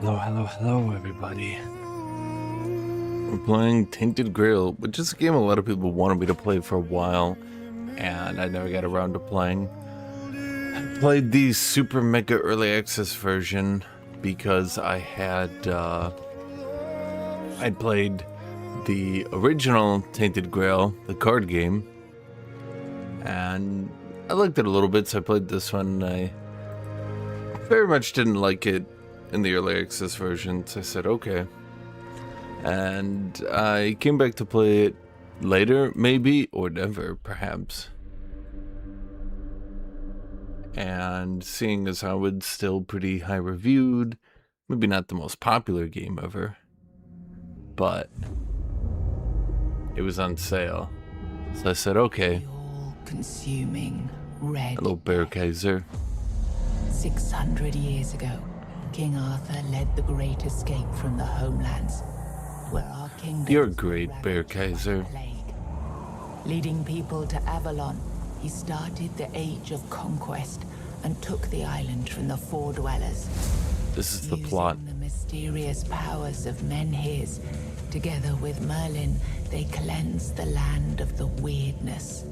Hello, hello, hello, everybody. We're playing Tainted Grail, which is a game a lot of people wanted me to play for a while, and I never got around to playing. I played the super mega early access version because I played the original Tainted Grail, the card game, and I liked it a little bit, so I played this one, and I very much didn't like it in the early access version, so I said okay. And I came back to play it later, maybe, or never, perhaps. And seeing as how it's still pretty high reviewed, maybe not the most popular game ever, but it was on sale. So I said okay. All-consuming red. Hello, Bear Kaiser. 600 years ago, King Arthur led the great escape from the homelands, where our kingdom. You're great, Bear Kaiser. Leading people to Avalon, he started the Age of Conquest and took the island from the Four Dwellers. This is the plot. Using the mysterious powers of Menhirs, together with Merlin, they cleansed the land of the weirdness.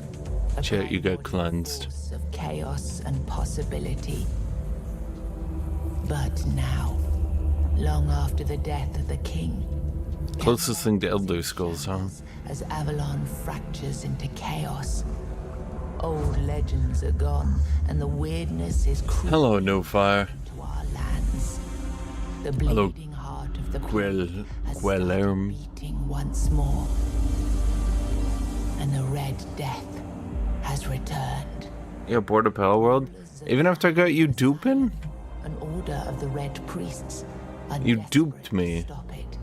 Chat, you got cleansed. Of chaos and possibility. But now, long after the death of the king, Closest thing to Elder Scrolls, huh? as Avalon fractures into chaos, old legends are gone, and the weirdness is creeping Hello, No Fire. into our lands. The Hello, bleeding heart of the Grail, has started beating once more, and the Red Death has returned. You're bored of Pal World? Even after I got you duping? An order of the Red Priests are You desperate duped to me. stop it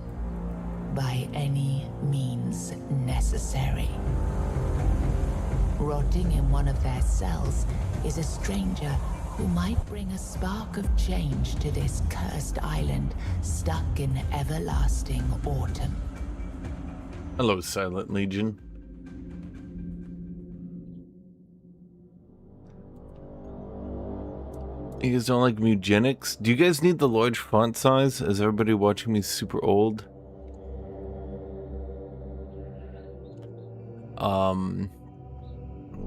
by any means necessary. Rotting in one of their cells is a stranger who might bring a spark of change to this cursed island stuck in everlasting autumn. Hello, Silent Legion. You guys don't like eugenics? Do you guys need the large font size? Is everybody watching me super old?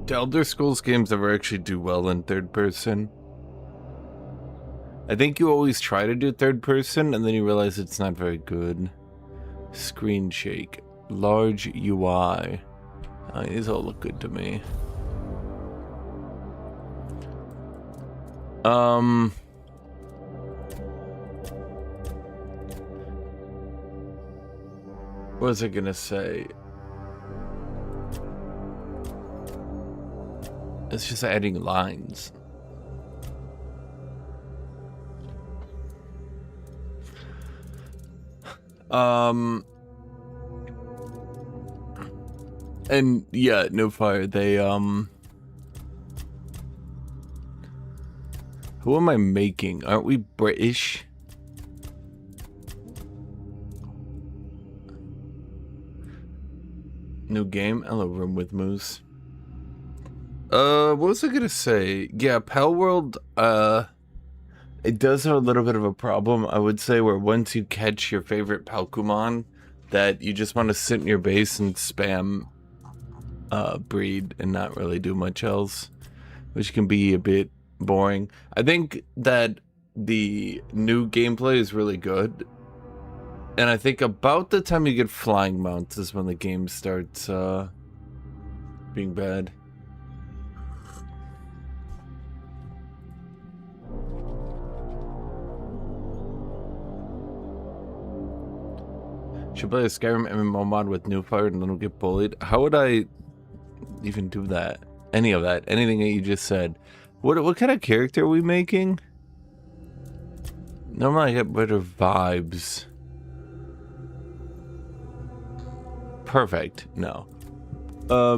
The Elder Scrolls games never actually do well in third person. I think you always try to do third person and then you realize it's not very good. Screen shake. Large UI. These all look good to me. What was I gonna say? It's just adding lines. And yeah, No Fire, they, who am I making? Aren't we British? New game? Hello, Room with Moose. What was I gonna say? Yeah, Pal World, it does have a little bit of a problem, I would say, where once you catch your favorite Palkumon, that you just want to sit in your base and spam, breed and not really do much else, which can be a bit boring. I think that the new gameplay is really good, and I think about the time you get flying mounts is when the game starts being bad. Should play a Skyrim MMO mod with New Fire and then we'll get bullied. How would I even do that? Any of that? Anything that you just said? What kind of character are we making? Normally I get better vibes. Perfect. No. Are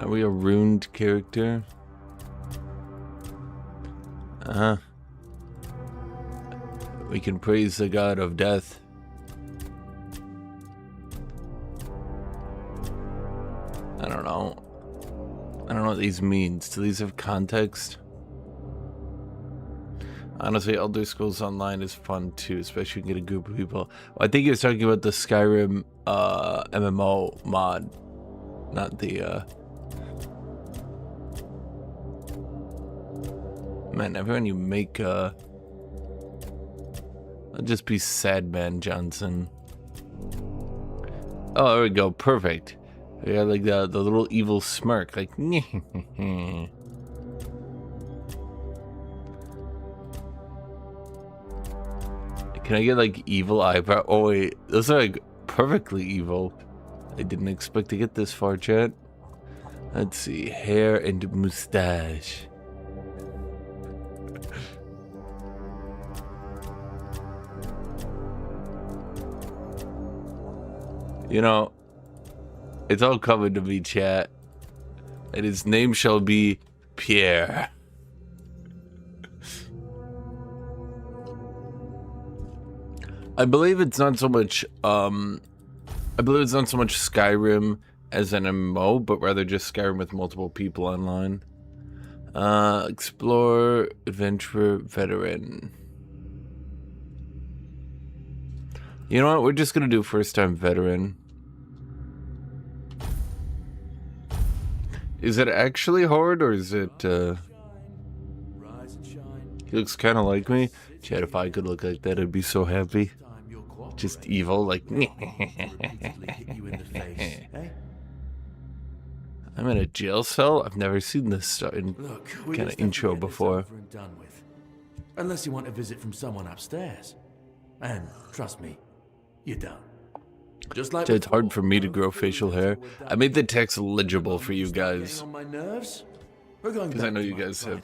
we a ruined character? We can praise the god of death. I don't know. don't know what these means. Do these have context? Honestly, Elder Scrolls Online is fun too, especially when you get a group of people. I think you're talking about the Skyrim MMO mod, not the Man, everyone you make I'll just be Sad Man Johnson. Oh, there we go, perfect. Yeah, like the little evil smirk, like Can I get like evil eyebrow? Oh wait, those are like perfectly evil. I didn't expect to get this far, chat. Let's see, hair and mustache. You know, it's all coming to me, chat. And his name shall be Pierre. I believe it's not so much Skyrim as an MMO, but rather just Skyrim with multiple people online. Explorer, adventurer, veteran. You know what? We're just gonna do first time veteran. Is it actually hard, or is it he looks kind of like me? Chad, if I could look like that, I'd be so happy. Just evil, like I'm in a jail cell. I've never seen this kind of intro before. Unless you want a visit from someone upstairs, and trust me, you don't. Just like it's hard for me to grow facial hair. I made the text legible for you guys because I know you guys have,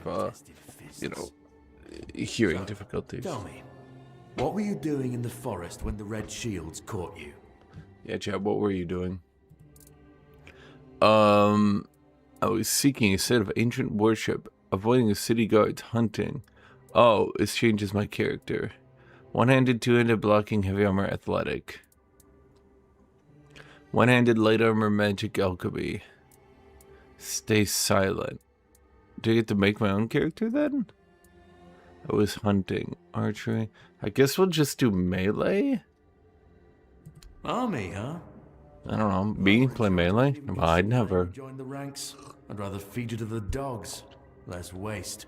you know, hearing difficulties. Tell me, what were you doing in the forest when the Red Shields caught you? Yeah, Chad, what were you doing? I was seeking a set of ancient worship, avoiding the city guards, hunting. Oh, this changes my character. One-handed, two-handed, blocking, heavy armor, athletic. One-handed, light armor, magic, alchemy. Stay silent. Do I get to make my own character then? I was hunting, archery. I guess we'll just do melee? Army, huh? I don't know. Me play melee? I'd never. Join the ranks. I'd rather feed you to the dogs. Less waste.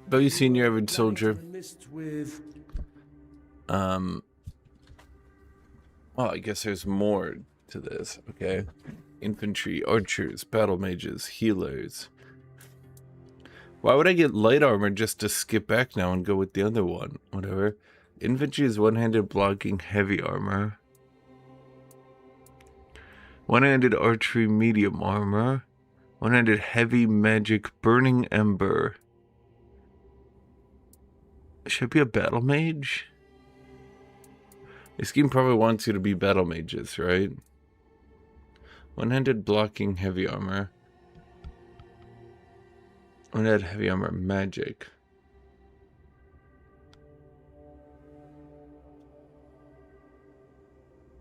But you seen your average soldier? Well, I guess there's more to this, okay? Infantry, archers, battle mages, healers. Why would I get light armor just to skip back now and go with the other one? Whatever. Infantry is one-handed, blocking, heavy armor. One-handed archery, medium armor. One-handed heavy magic, burning ember. Should I be a battle mage? This game probably wants you to be battle mages, right? One-handed blocking, heavy armor. One-handed heavy armor, magic.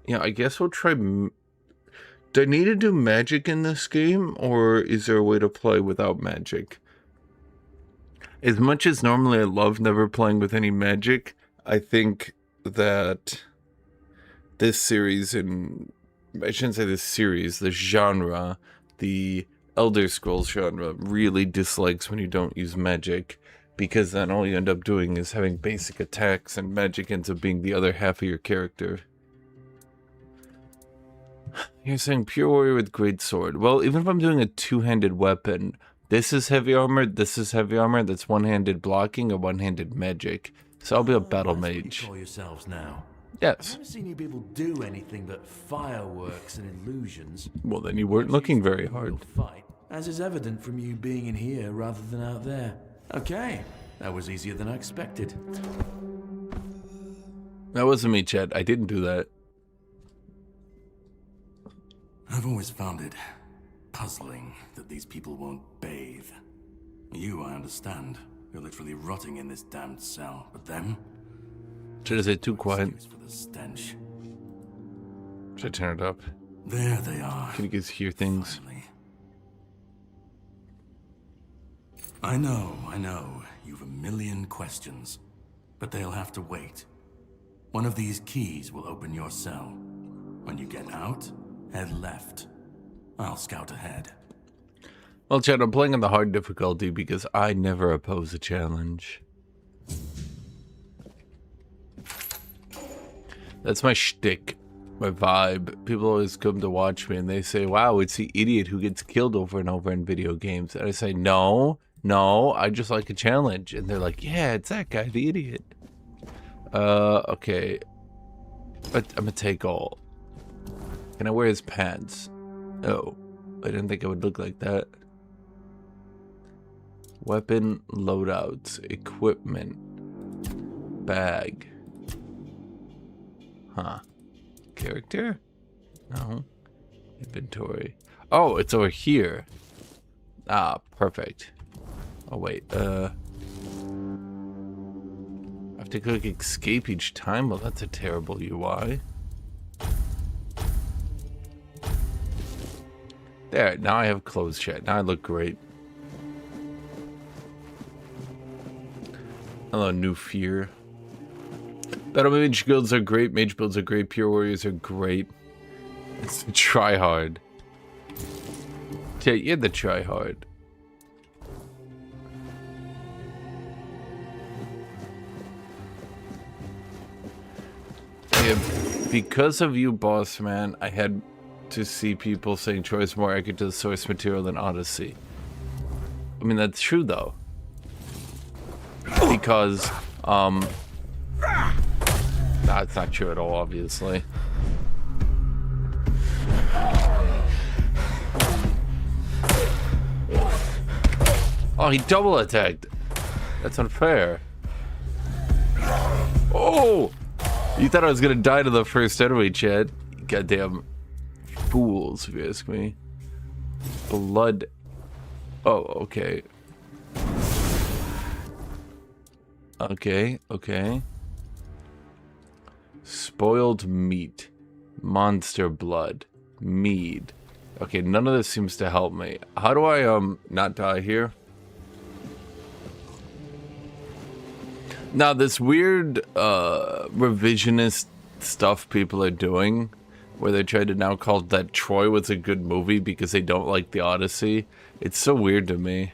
Yeah, I guess we'll try... Do I need to do magic in this game, or is there a way to play without magic? As much as normally I love never playing with any magic, I think that this series, and I shouldn't say this series, the genre, the Elder Scrolls genre, really dislikes when you don't use magic, because then all you end up doing is having basic attacks, and magic ends up being the other half of your character. You're saying pure warrior with great sword. Well, even if I'm doing a two-handed weapon, this is heavy armor, this is heavy armor, that's one-handed blocking or one-handed magic. So I'll be a battle mage. You call yourselves now. Yes. I've never seen you people do anything but fireworks and illusions. Well, then you weren't looking very hard. Fight, as is evident from you being in here rather than out there. Okay, that was easier than I expected. That wasn't me, Chet. I didn't do that. I've always found it puzzling that these people won't bathe. You, I understand. You're literally rotting in this damned cell. But them? Should I say too quiet? For the stench. Should I turn it up? There they are. Can you guys hear things? Finally. I know. You've a million questions. But they'll have to wait. One of these keys will open your cell. When you get out, head left. I'll scout ahead. Well, Chad, I'm playing on the hard difficulty because I never oppose a challenge. That's my shtick, my vibe. People always come to watch me and they say, wow, it's the idiot who gets killed over and over in video games. And I say, no, I just like a challenge. And they're like, yeah, it's that guy, the idiot. Okay. But I'm gonna take all. Can I wear his pants? Oh, I didn't think it would look like that. Weapon loadouts, equipment, bag. Huh. Character? No. Inventory. Oh, it's over here. Ah, perfect. Oh, wait. I have to click escape each time? Well, that's a terrible UI. There, now I have closed chat. Now I look great. Hello, new fear. Battle mage builds are great, mage builds are great, pure warriors are great. It's the try hard. Yeah, you're the try hard. Yeah, because of you, boss man, I had to see people saying Troy is more accurate to the source material than Odyssey. I mean, that's true though. Because, that's not true at all, obviously. Oh, he double attacked. That's unfair. Oh! You thought I was gonna die to the first enemy, Chad. Goddamn fools, if you ask me. Blood. Oh, okay. Okay. Spoiled meat. Monster blood. Mead. Okay, none of this seems to help me. How do I, not die here? Now, this weird, revisionist stuff people are doing, where they try to now call that Troy was a good movie because they don't like the Odyssey. It's so weird to me.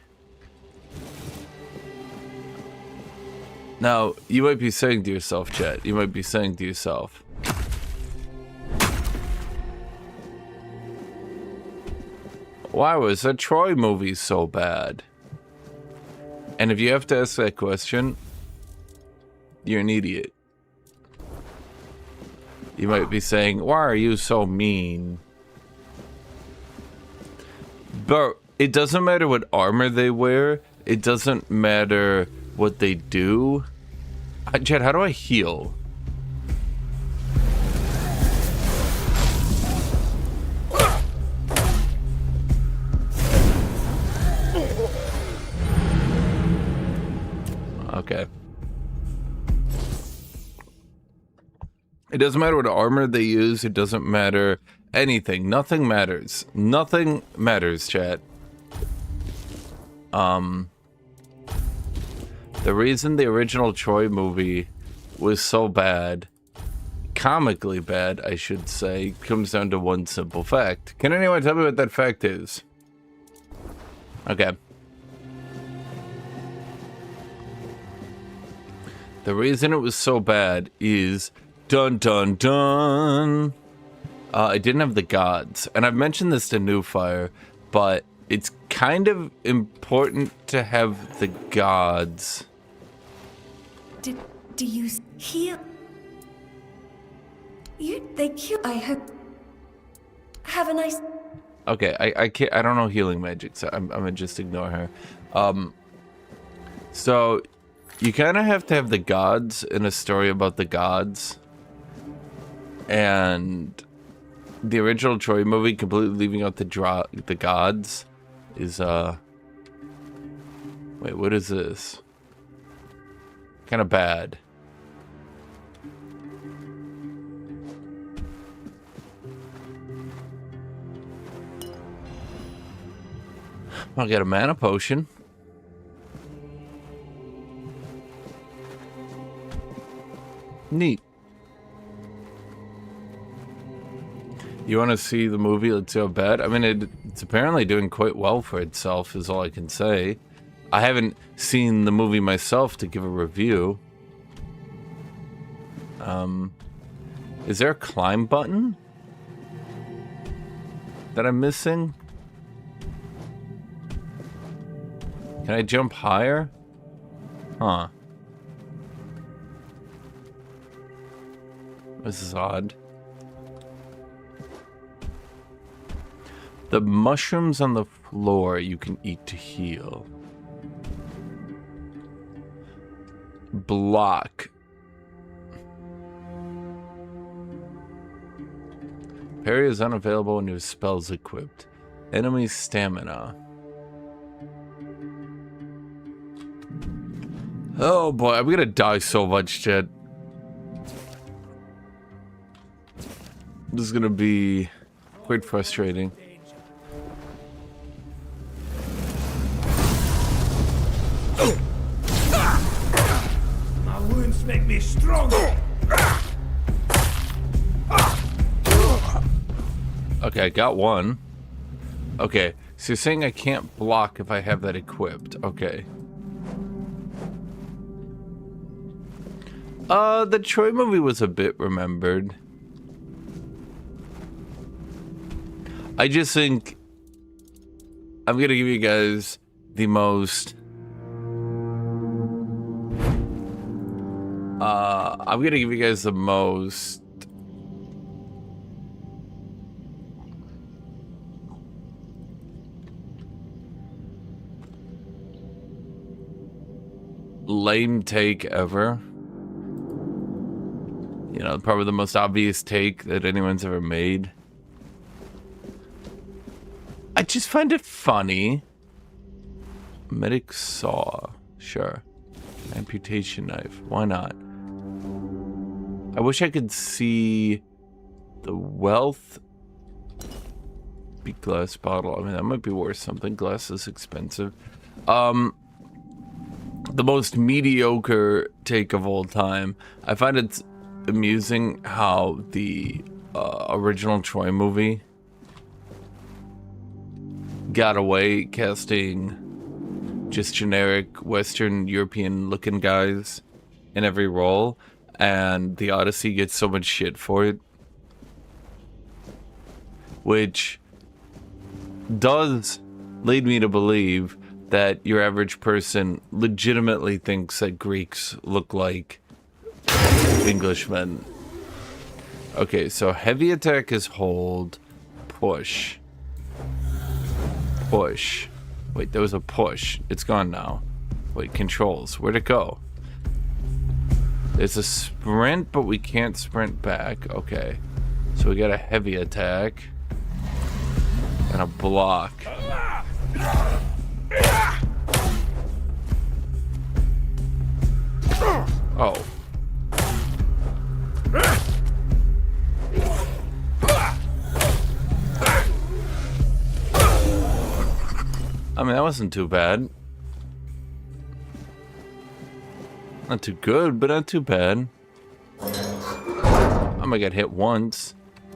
Now, you might be saying to yourself, chat, you might be saying to yourself, why was that Troy movie so bad? And if you have to ask that question, you're an idiot. You might be saying, why are you so mean? But it doesn't matter what armor they wear. It doesn't matter what they do. Chad, how do I heal? Okay. It doesn't matter what armor they use. It doesn't matter anything. Nothing matters. Nothing matters, chat. The reason the original Troy movie was so bad, comically bad, I should say, comes down to one simple fact. Can anyone tell me what that fact is? Okay. The reason it was so bad is... Dun dun dun! I didn't have the gods. And I've mentioned this to Newfire, but it's kind of important to have the gods. Do you heal? They kill. I hope. Have a nice. Okay, I can't. I don't know healing magic, so I'm gonna just ignore her. So you kind of have to have the gods in a story about the gods, and the original Troy movie completely leaving out the gods is wait, what is this? Kind of bad. I'll get a mana potion. Neat. You want to see the movie? Let's go bad. I mean, it's apparently doing quite well for itself, is all I can say. I haven't seen the movie myself to give a review. Is there a climb button that I'm missing? Can I jump higher? Huh. This is odd. The mushrooms on the floor you can eat to heal. Block. Parry is unavailable when your spell's equipped. Enemy stamina. Oh boy, I'm gonna die so much, Chet. This is gonna be quite frustrating. My wounds make me stronger. Okay, I got one. Okay, so you're saying I can't block if I have that equipped. Okay. The Troy movie was a bit remembered. I just think I'm gonna give you guys the most I'm gonna give you guys the most lame take ever. You know, probably the most obvious take that anyone's ever made. I just find it funny. Medic saw. Sure. Amputation knife. Why not? I wish I could see the wealth. Big glass bottle. I mean, that might be worth something. Glass is expensive. The most mediocre take of all time. I find it's amusing how the original Troy movie got away casting just generic Western European looking guys in every role, and the Odyssey gets so much shit for it, which does lead me to believe that your average person legitimately thinks that Greeks look like Englishmen. Okay, so heavy attack is hold, push. Push. Wait, there was a push. It's gone now. Wait, controls. Where'd it go? There's a sprint, but we can't sprint back. Okay. So we got a heavy attack. And a block. Oh. I mean, that wasn't too bad. Not too good, but not too bad. I might get hit once.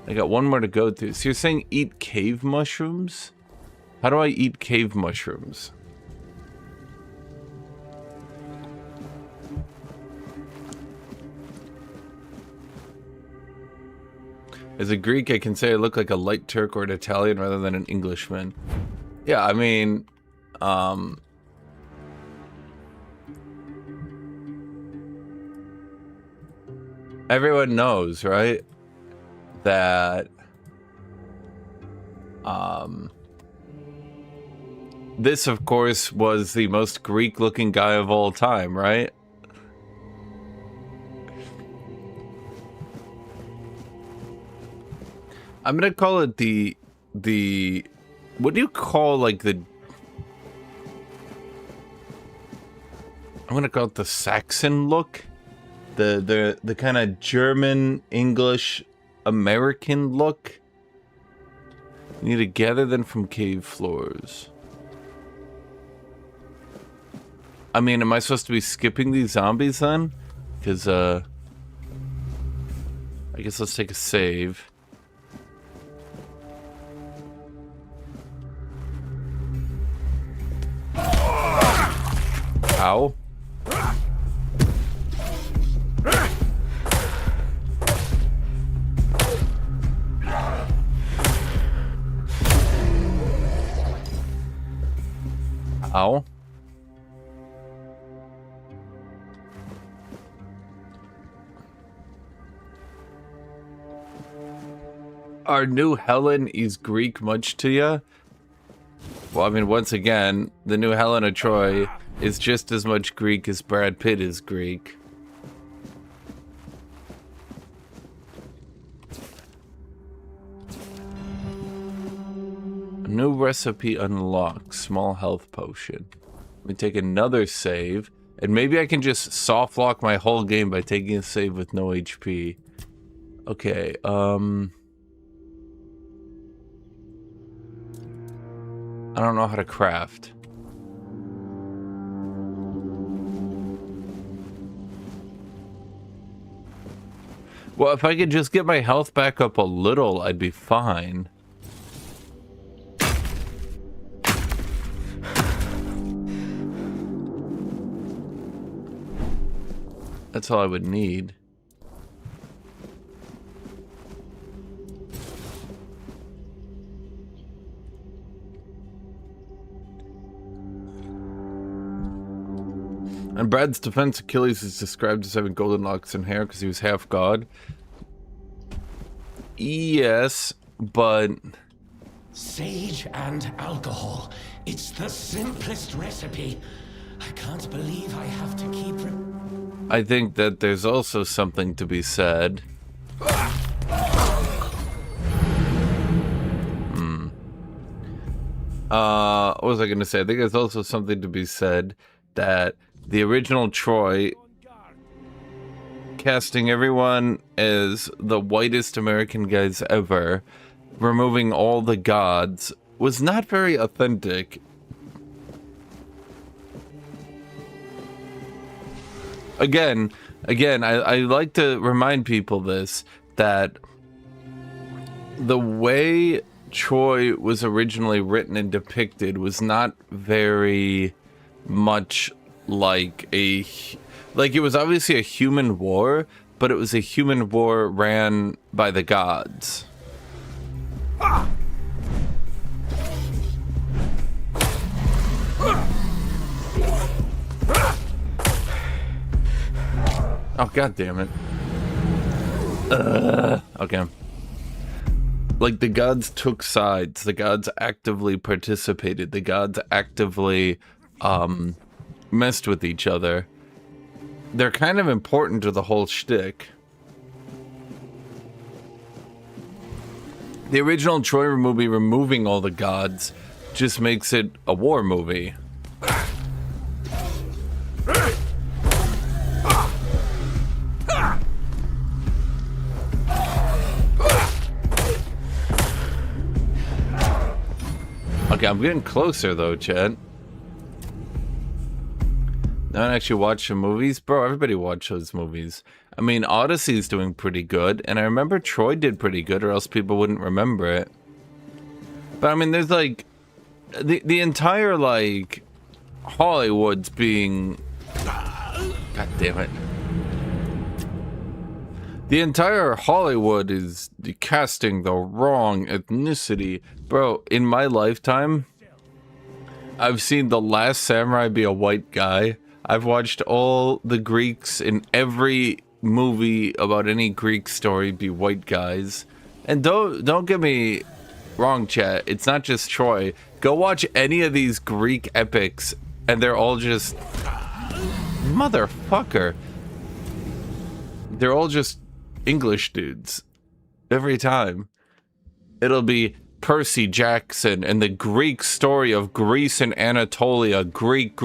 I got one more to go through. So you're saying eat cave mushrooms? How do I eat cave mushrooms? As a Greek, I can say I look like a light Turk or an Italian rather than an Englishman. Yeah, I mean, everyone knows, right, that this, of course, was the most Greek-looking guy of all time, right? I'm gonna call it the what do you call, like, the... I'm gonna call it the Saxon look? The kind of German, English, American look? You need to gather them from cave floors. I mean, am I supposed to be skipping these zombies then? Because, I guess let's take a save. Ow. Ow. Our new Helen is Greek much to ya? Well, I mean, once again, the new Helen of Troy is just as much Greek as Brad Pitt is Greek. A new recipe unlocked. Small health potion. Let me take another save. And maybe I can just soft lock my whole game by taking a save with no HP. Okay, I don't know how to craft. Well, if I could just get my health back up a little, I'd be fine. That's all I would need. In Brad's defense, Achilles is described as having golden locks and hair because he was half god. Yes, but... Sage and alcohol. It's the simplest recipe. I can't believe I have to keep... I think that there's also something to be said. What was I going to say? I think there's also something to be said that the original Troy, casting everyone as the whitest American guys ever, removing all the gods, was not very authentic. Again, I like to remind people this, that the way Troy was originally written and depicted was not very much like it was obviously a human war, but it was a human war ran by the gods. Oh, god damn it. Okay. Like, the gods took sides, the gods actively participated, the gods actively messed with each other. They're kind of important to the whole shtick. The original Troy movie removing all the gods just makes it a war movie. Okay, I'm getting closer though, Chad. Not actually watch the movies? Bro, everybody watch those movies. I mean, Odyssey's doing pretty good, and I remember Troy did pretty good, or else people wouldn't remember it. But I mean, there's like... The entire, like... Hollywood's being... God damn it. The entire Hollywood is casting the wrong ethnicity. Bro, in my lifetime, I've seen The Last Samurai be a white guy. I've watched all the Greeks in every movie about any Greek story be white guys. And don't get me wrong, chat. It's not just Troy. Go watch any of these Greek epics, and they're all just... Motherfucker. They're all just English dudes. Every time. It'll be Percy Jackson and the Greek story of Greece and Anatolia. Greek.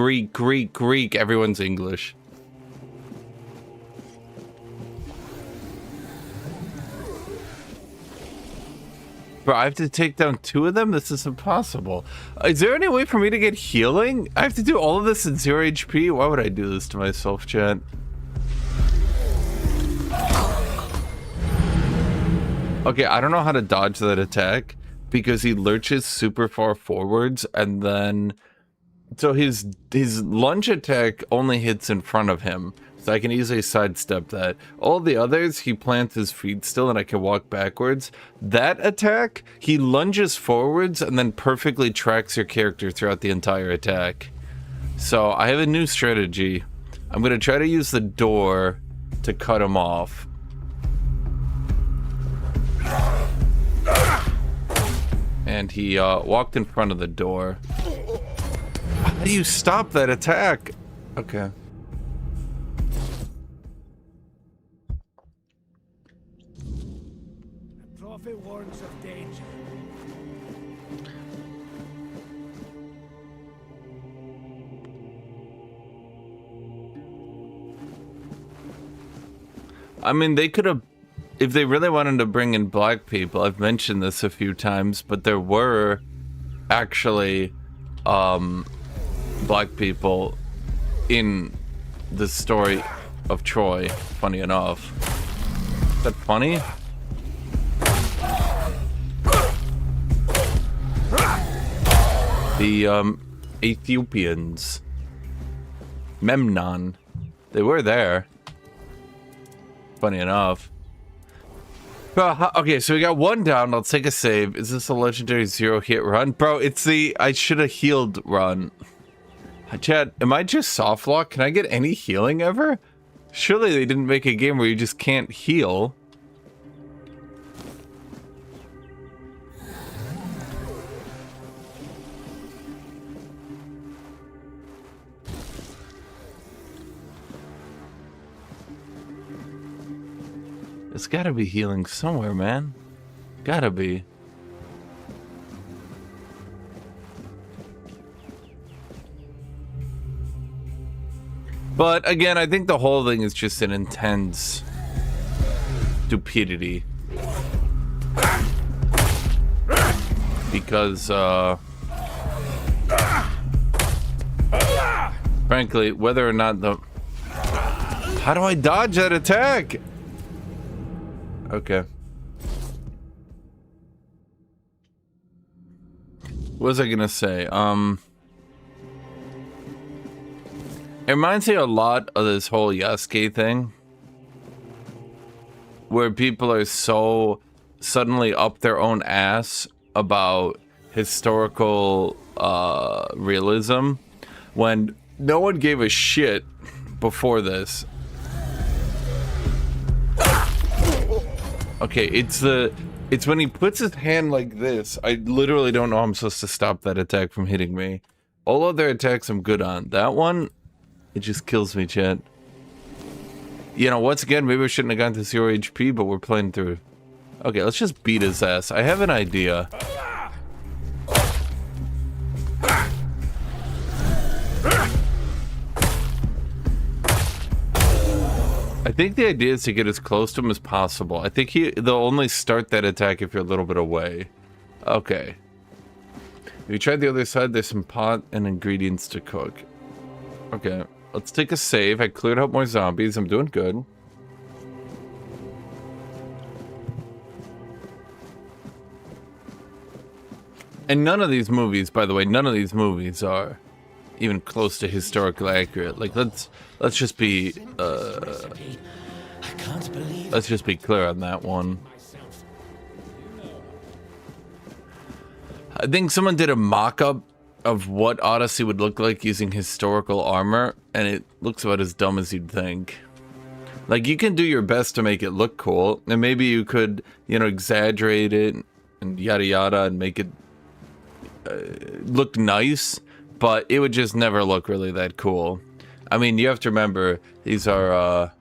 Everyone's English. Bro, I have to take down 2 of them? This is impossible. Is there any way for me to get healing? I have to do all of this in 0 HP? Why would I do this to myself, chat? Okay, I don't know how to dodge that attack because he lurches super far forwards and then so his lunge attack only hits in front of him. So I can easily sidestep that. All the others, he plants his feet still and I can walk backwards. That attack, he lunges forwards and then perfectly tracks your character throughout the entire attack. So I have a new strategy. I'm going to try to use the door to cut him off. And he walked in front of the door. How do you stop that attack? Okay. Prophet warns of danger. I mean, they could have, if they really wanted to bring in black people, I've mentioned this a few times, but there were actually black people in the story of Troy, funny enough. Is that funny? The Ethiopians, Memnon, they were there. Funny enough. Okay, so we got one down. Let's take a save. Is this a legendary 0-hit run? Bro, it's the I should have healed run. Chad, am I just soft lock? Can I get any healing ever? Surely they didn't make a game where you just can't heal. It's gotta be healing somewhere, man. Gotta be. But again, I think the whole thing is just an intense stupidity. Because, frankly, whether or not the... How do I dodge that attack? Okay. What was I gonna say? It reminds me a lot of this whole Yasuke thing, where people are so suddenly up their own ass about historical realism when no one gave a shit before this. Okay, it's when he puts his hand like this. I literally don't know how I'm supposed to stop that attack from hitting me. All other attacks I'm good on. That one, it just kills me, chat. You know, once again, maybe I shouldn't have gone to 0 HP, but we're playing through. Okay, let's just beat his ass. I have an idea. I think the idea is to get as close to him as possible. I think they'll only start that attack if you're a little bit away. Okay. If you tried the other side, there's some pot and ingredients to cook. Okay, let's take a save. I cleared out more zombies. I'm doing good. And none of these movies, by the way, none of these movies are even close to historically accurate. Like, let's just be let's just be clear on that one. I think someone did a mock-up of what Odyssey would look like using historical armor, and it looks about as dumb as you'd think. Like, you can do your best to make it look cool, and maybe you could, you know, exaggerate it and yada yada and make it look nice, but it would just never look really that cool. I mean, you have to remember, these are,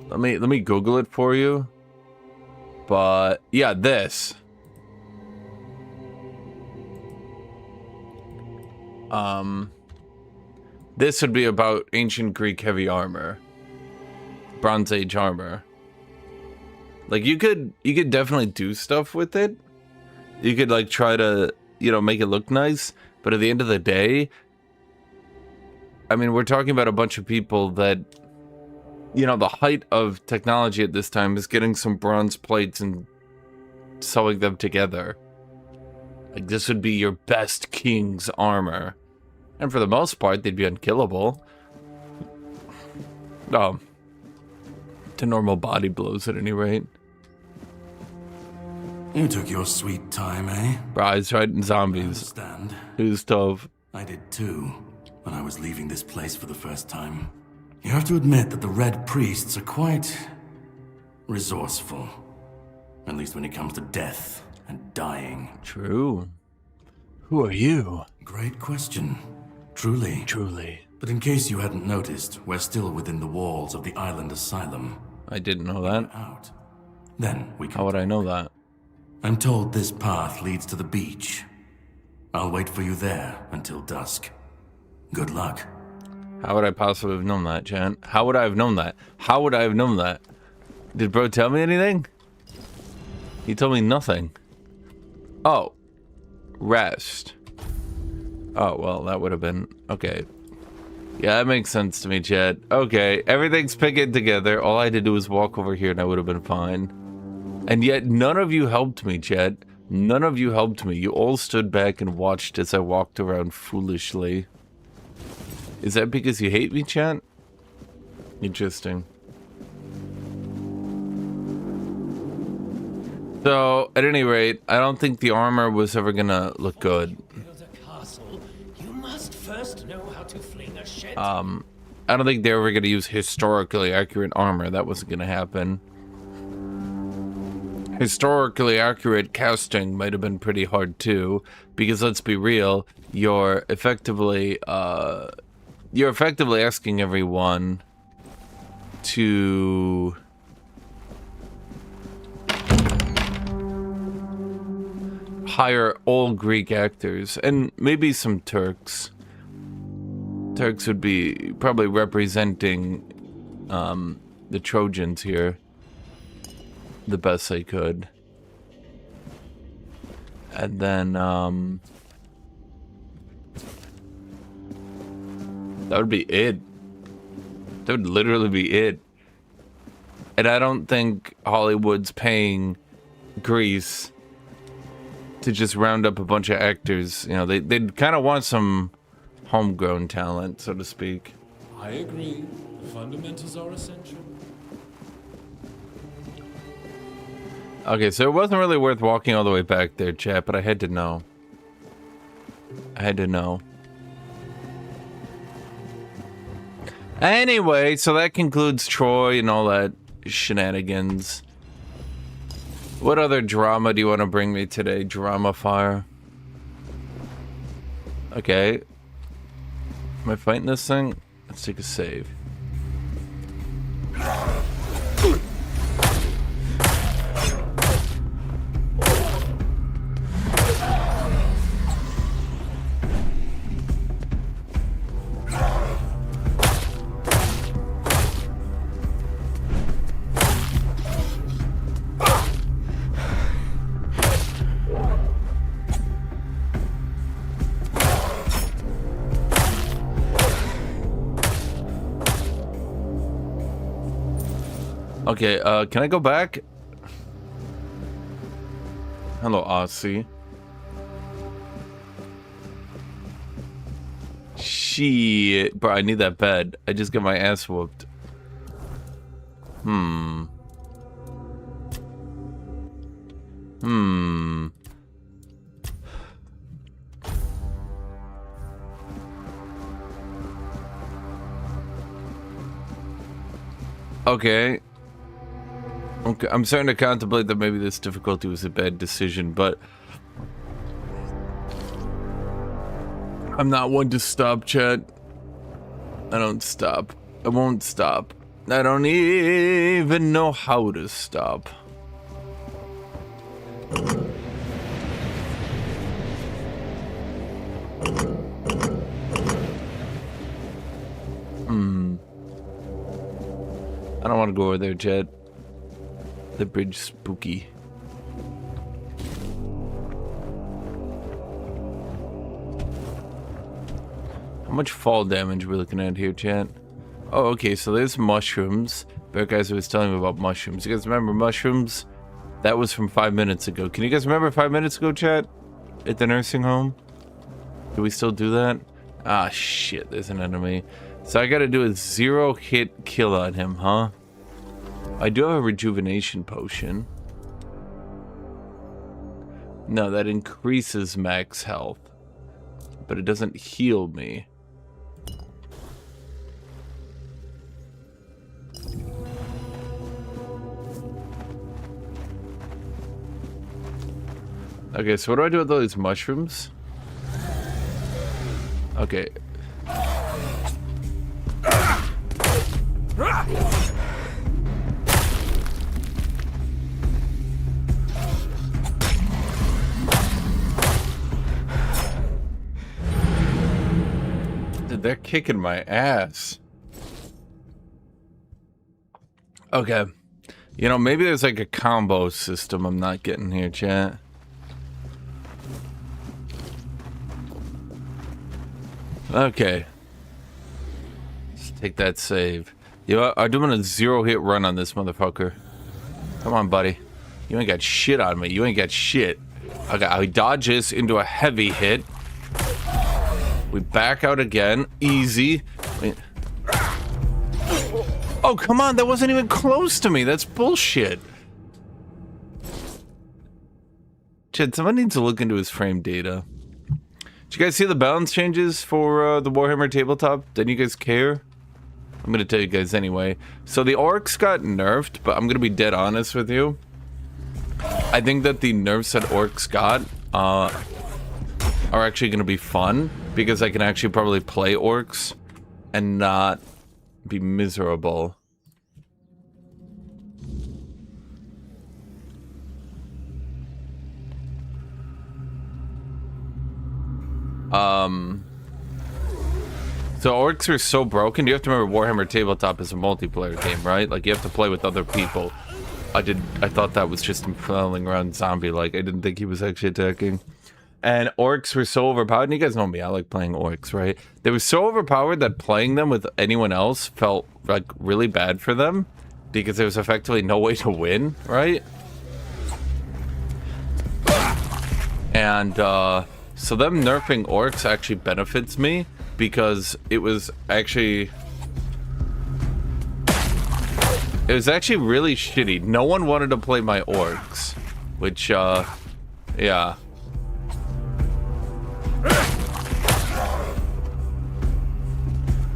let me Google it for you. But, yeah, this. This would be about ancient Greek heavy armor. Bronze Age armor. Like, you could definitely do stuff with it. You could, like, try to, you know, make it look nice. But at the end of the day, I mean, we're talking about a bunch of people that you know, the height of technology at this time is getting some bronze plates and sewing them together. Like, this would be your best king's armor. And for the most part, they'd be unkillable. To normal body blows at any rate. You took your sweet time, eh? Rise fighting I zombies. understand. Who's tough? I did too, when I was leaving this place for the first time. You have to admit that the Red Priests are quite resourceful. At least when it comes to death and dying. True. Who are you? Great question. Truly. Truly. But in case you hadn't noticed, we're still within the walls of the island asylum. I didn't know that. Out. Then we can... How would I know that? I'm told this path leads to the beach. I'll wait for you there until dusk. Good luck. How would I possibly have known that, Jan? How would I have known that? How would I have known that? Did bro tell me anything? He told me nothing. Oh. Rest. Oh, well, that would have been... Okay. Yeah, that makes sense to me, Chad. Okay, everything's picking together. All I had to do was walk over here and I would have been fine. And yet, none of you helped me, Chad. None of you helped me. You all stood back and watched as I walked around foolishly. Is that because you hate me, Chad? Interesting. So, at any rate, I don't think the armor was ever gonna look good. Build a castle, you must first know how to fling a shed. I don't think they were gonna use historically accurate armor. That wasn't gonna happen. Historically accurate casting might have been pretty hard too, because let's be real, you're effectively asking everyone to hire all Greek actors and maybe some Turks. Turks would be probably representing the Trojans here the best they could. And then that would be it. That would literally be it. And I don't think Hollywood's paying Greece to just round up a bunch of actors. You know, they'd kind of want some homegrown talent, so to speak. I agree. The fundamentals are essential. Okay, so it wasn't really worth walking all the way back there, chat, but I had to know. I had to know. Anyway, so that concludes Troy and all that shenanigans. What other drama do you want to bring me today? Drama fire. Okay. Am I fighting this thing? Let's take a save. Okay, can I go back? Hello, Aussie. Shit. Bro, I need that bed. I just got my ass whooped. Okay. Okay, I'm starting to contemplate that maybe this difficulty was a bad decision, but I'm not one to stop, chat. I don't stop. I won't stop. I don't even know how to stop. I don't want to go over there, chat. The bridge spooky. How much fall damage are we looking at here, chat? Oh, okay, so there's mushrooms. Bear guys was telling me about mushrooms. You guys remember mushrooms? That was from 5 minutes ago. Can you guys remember 5 minutes ago, chat? At the nursing home? Do we still do that? Ah, shit, there's an enemy. So I gotta do a 0-hit kill on him, huh? I do have a rejuvenation potion. No, that increases max health. But it doesn't heal me. Okay, so what do I do with all these mushrooms? Okay. Dude, they're kicking my ass. Okay. You know, maybe there's like a combo system I'm not getting here, chat. Okay. Let's take that save. You know, I'm doing a 0-hit run on this motherfucker. Come on, buddy. You ain't got shit on me. You ain't got shit. Okay, I dodge this into a heavy hit. We back out again. Easy. Oh, come on. That wasn't even close to me. That's bullshit. Chad, someone needs to look into his frame data. Did you guys see the balance changes for the Warhammer tabletop? Didn't you guys care? I'm gonna tell you guys anyway. So the orcs got nerfed, but I'm gonna be dead honest with you. I think that the nerfs that orcs got are actually gonna be fun because I can actually probably play orcs and not be miserable. So orcs are so broken. You have to remember Warhammer Tabletop is a multiplayer game, right? Like you have to play with other people. I thought that was just him flailing around zombie-like. I didn't think he was actually attacking. And orcs were so overpowered. And you guys know me, I like playing orcs, right? They were so overpowered that playing them with anyone else felt like really bad for them because there was effectively no way to win, right? And so them nerfing orcs actually benefits me because it was actually really shitty. No one wanted to play my orcs, which yeah.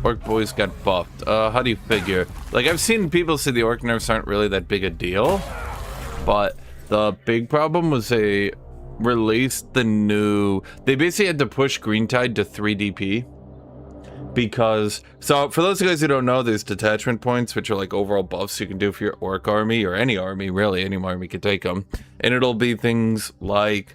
Orc boys got buffed. How do you figure? Like, I've seen people say the orc nerfs aren't really that big a deal, but the big problem was they released the new... They basically had to push Greentide to 3 DP. Because... So, for those of you guys who don't know, there's detachment points, which are like overall buffs you can do for your orc army, or any army, really. Any army can take them. And it'll be things like...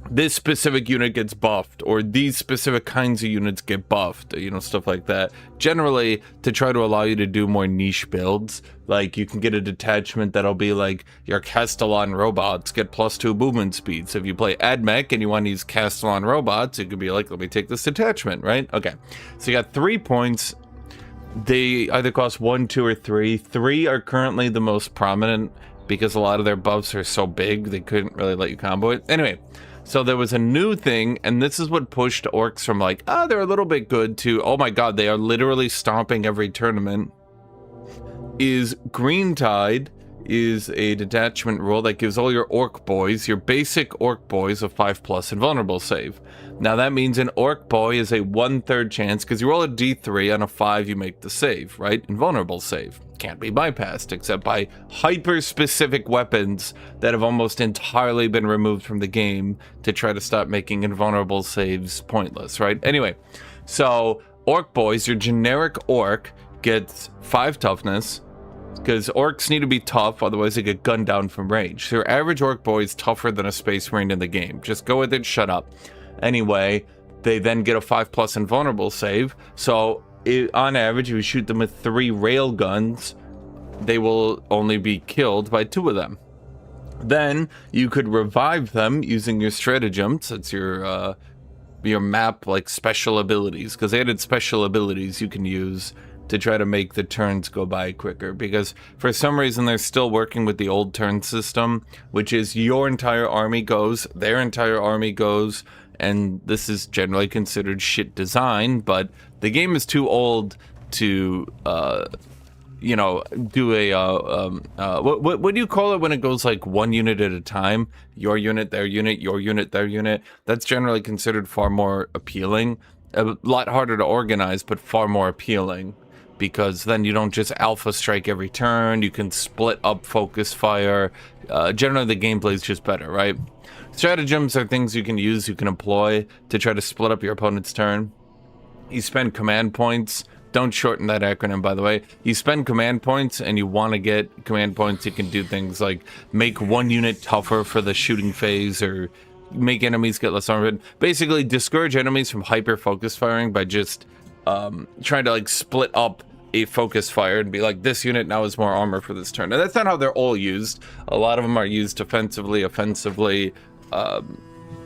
this specific unit gets buffed, or these specific kinds of units get buffed, you know, stuff like that. Generally, to try to allow you to do more niche builds, like you can get a detachment that'll be like your Castellan robots get +2 movement speed. So if you play AdMech and you want to use Castellan robots, it could be like, let me take this detachment, right? Okay, so you got 3 points. They either cost 1, 2, or 3. 3 are currently the most prominent because a lot of their buffs are so big, they couldn't really let you combo it. Anyway. So there was a new thing, and this is what pushed orcs from like, ah, they're a little bit good to, oh my god, they are literally stomping every tournament. Is Greentide is a detachment rule that gives all your orc boys, your basic orc boys, a 5+ invulnerable save. Now that means an orc boy is a 1/3 chance, because you roll a d3 on a 5, you make the save, right? Invulnerable save. Can't be bypassed except by hyper-specific weapons that have almost entirely been removed from the game to try to stop making invulnerable saves pointless, right? Anyway, so orc boys, your generic orc gets 5 toughness, because orcs need to be tough, otherwise they get gunned down from range. So your average orc boy is tougher than a space marine in the game. Just go with it, shut up. Anyway, they then get a 5+ invulnerable save, so on average, if you shoot them with 3 rail guns, they will only be killed by 2 of them. Then you could revive them using your stratagems. That's your map like special abilities, because they added special abilities you can use to try to make the turns go by quicker, because for some reason they're still working with the old turn system, which is your entire army goes, their entire army goes, and this is generally considered shit design, but the game is too old to you know, do a what do you call it when it goes like one unit at a time? Your unit, their unit, your unit, their unit. That's generally considered far more appealing. A lot harder to organize, but far more appealing, because then you don't just alpha strike every turn. You can split up focus fire. Generally, the gameplay is just better, right? Stratagems are things you can use, you can employ to try to split up your opponent's turn. You spend command points. Don't shorten that acronym, by the way. You spend command points, and you want to get command points. You can do things like make one unit tougher for the shooting phase, or make enemies get less armored. Basically, discourage enemies from hyper focus firing by just trying to like split up a focus fire and be like, this unit now has more armor for this turn. And that's not how they're all used. A lot of them are used defensively, offensively,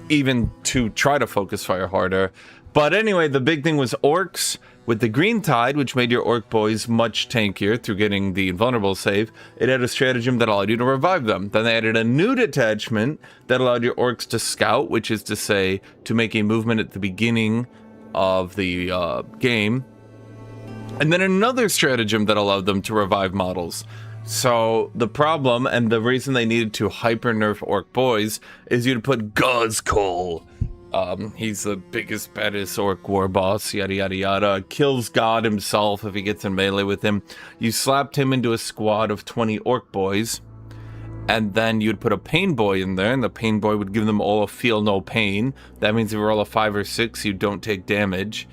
even to try to focus fire harder. But anyway, the big thing was orcs. With the green tide, which made your orc boys much tankier through getting the invulnerable save, it had a stratagem that allowed you to revive them. Then they added a new detachment that allowed your orcs to scout, which is to say, to make a movement at the beginning of the game. And then another stratagem that allowed them to revive models. So the problem, and the reason they needed to hyper nerf orc boys, is you'd put Guthuk. He's the biggest, baddest orc war boss, yada yada yada. Kills God himself if he gets in melee with him. You slapped him into a squad of 20 orc boys, and then you'd put a pain boy in there, and the pain boy would give them all a feel no pain. That means if you roll a 5 or 6, you don't take damage.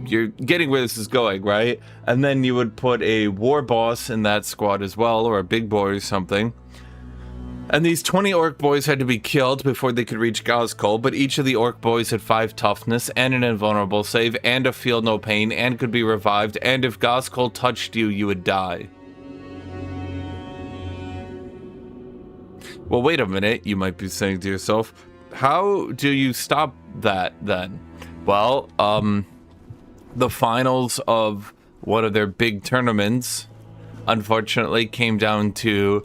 You're getting where this is going, right? And then you would put a war boss in that squad as well, or a big boy or something. And these 20 orc boys had to be killed before they could reach Guthuk, but each of the orc boys had 5 toughness and an invulnerable save and a feel no pain and could be revived, and if Guthuk touched you, you would die. Well, wait a minute, you might be saying to yourself, how do you stop that then? Well, the finals of one of their big tournaments, unfortunately, came down to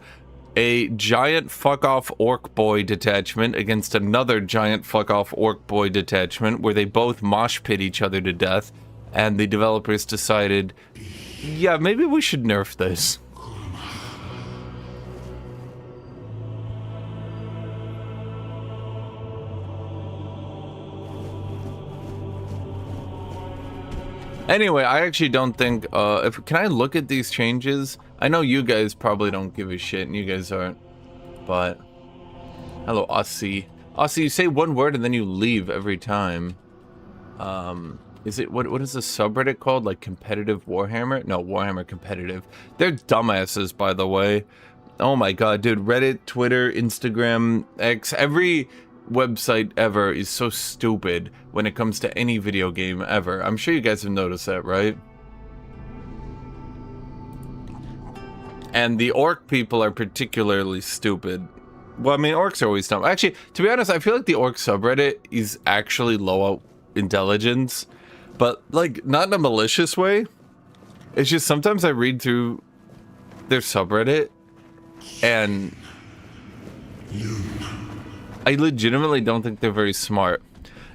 a giant fuck-off orc boy detachment against another giant fuck-off orc boy detachment, where they both mosh pit each other to death, and the developers decided, yeah, maybe we should nerf this. Anyway, I actually don't think, can I look at these changes? I know you guys probably don't give a shit, and you guys aren't, but, hello, Aussie. Aussie, you say one word and then you leave every time. Is it, what is the subreddit called? Like competitive Warhammer? No, Warhammer competitive. They're dumbasses, by the way. Oh my god, dude, Reddit, Twitter, Instagram, X, every website ever is so stupid when it comes to any video game ever. I'm sure you guys have noticed that, right? And the orc people are particularly stupid. Well, I mean, orcs are always dumb. Actually, to be honest, I feel like the orc subreddit is actually low intelligence, but like not in a malicious way. It's just sometimes I read through their subreddit and I legitimately don't think they're very smart.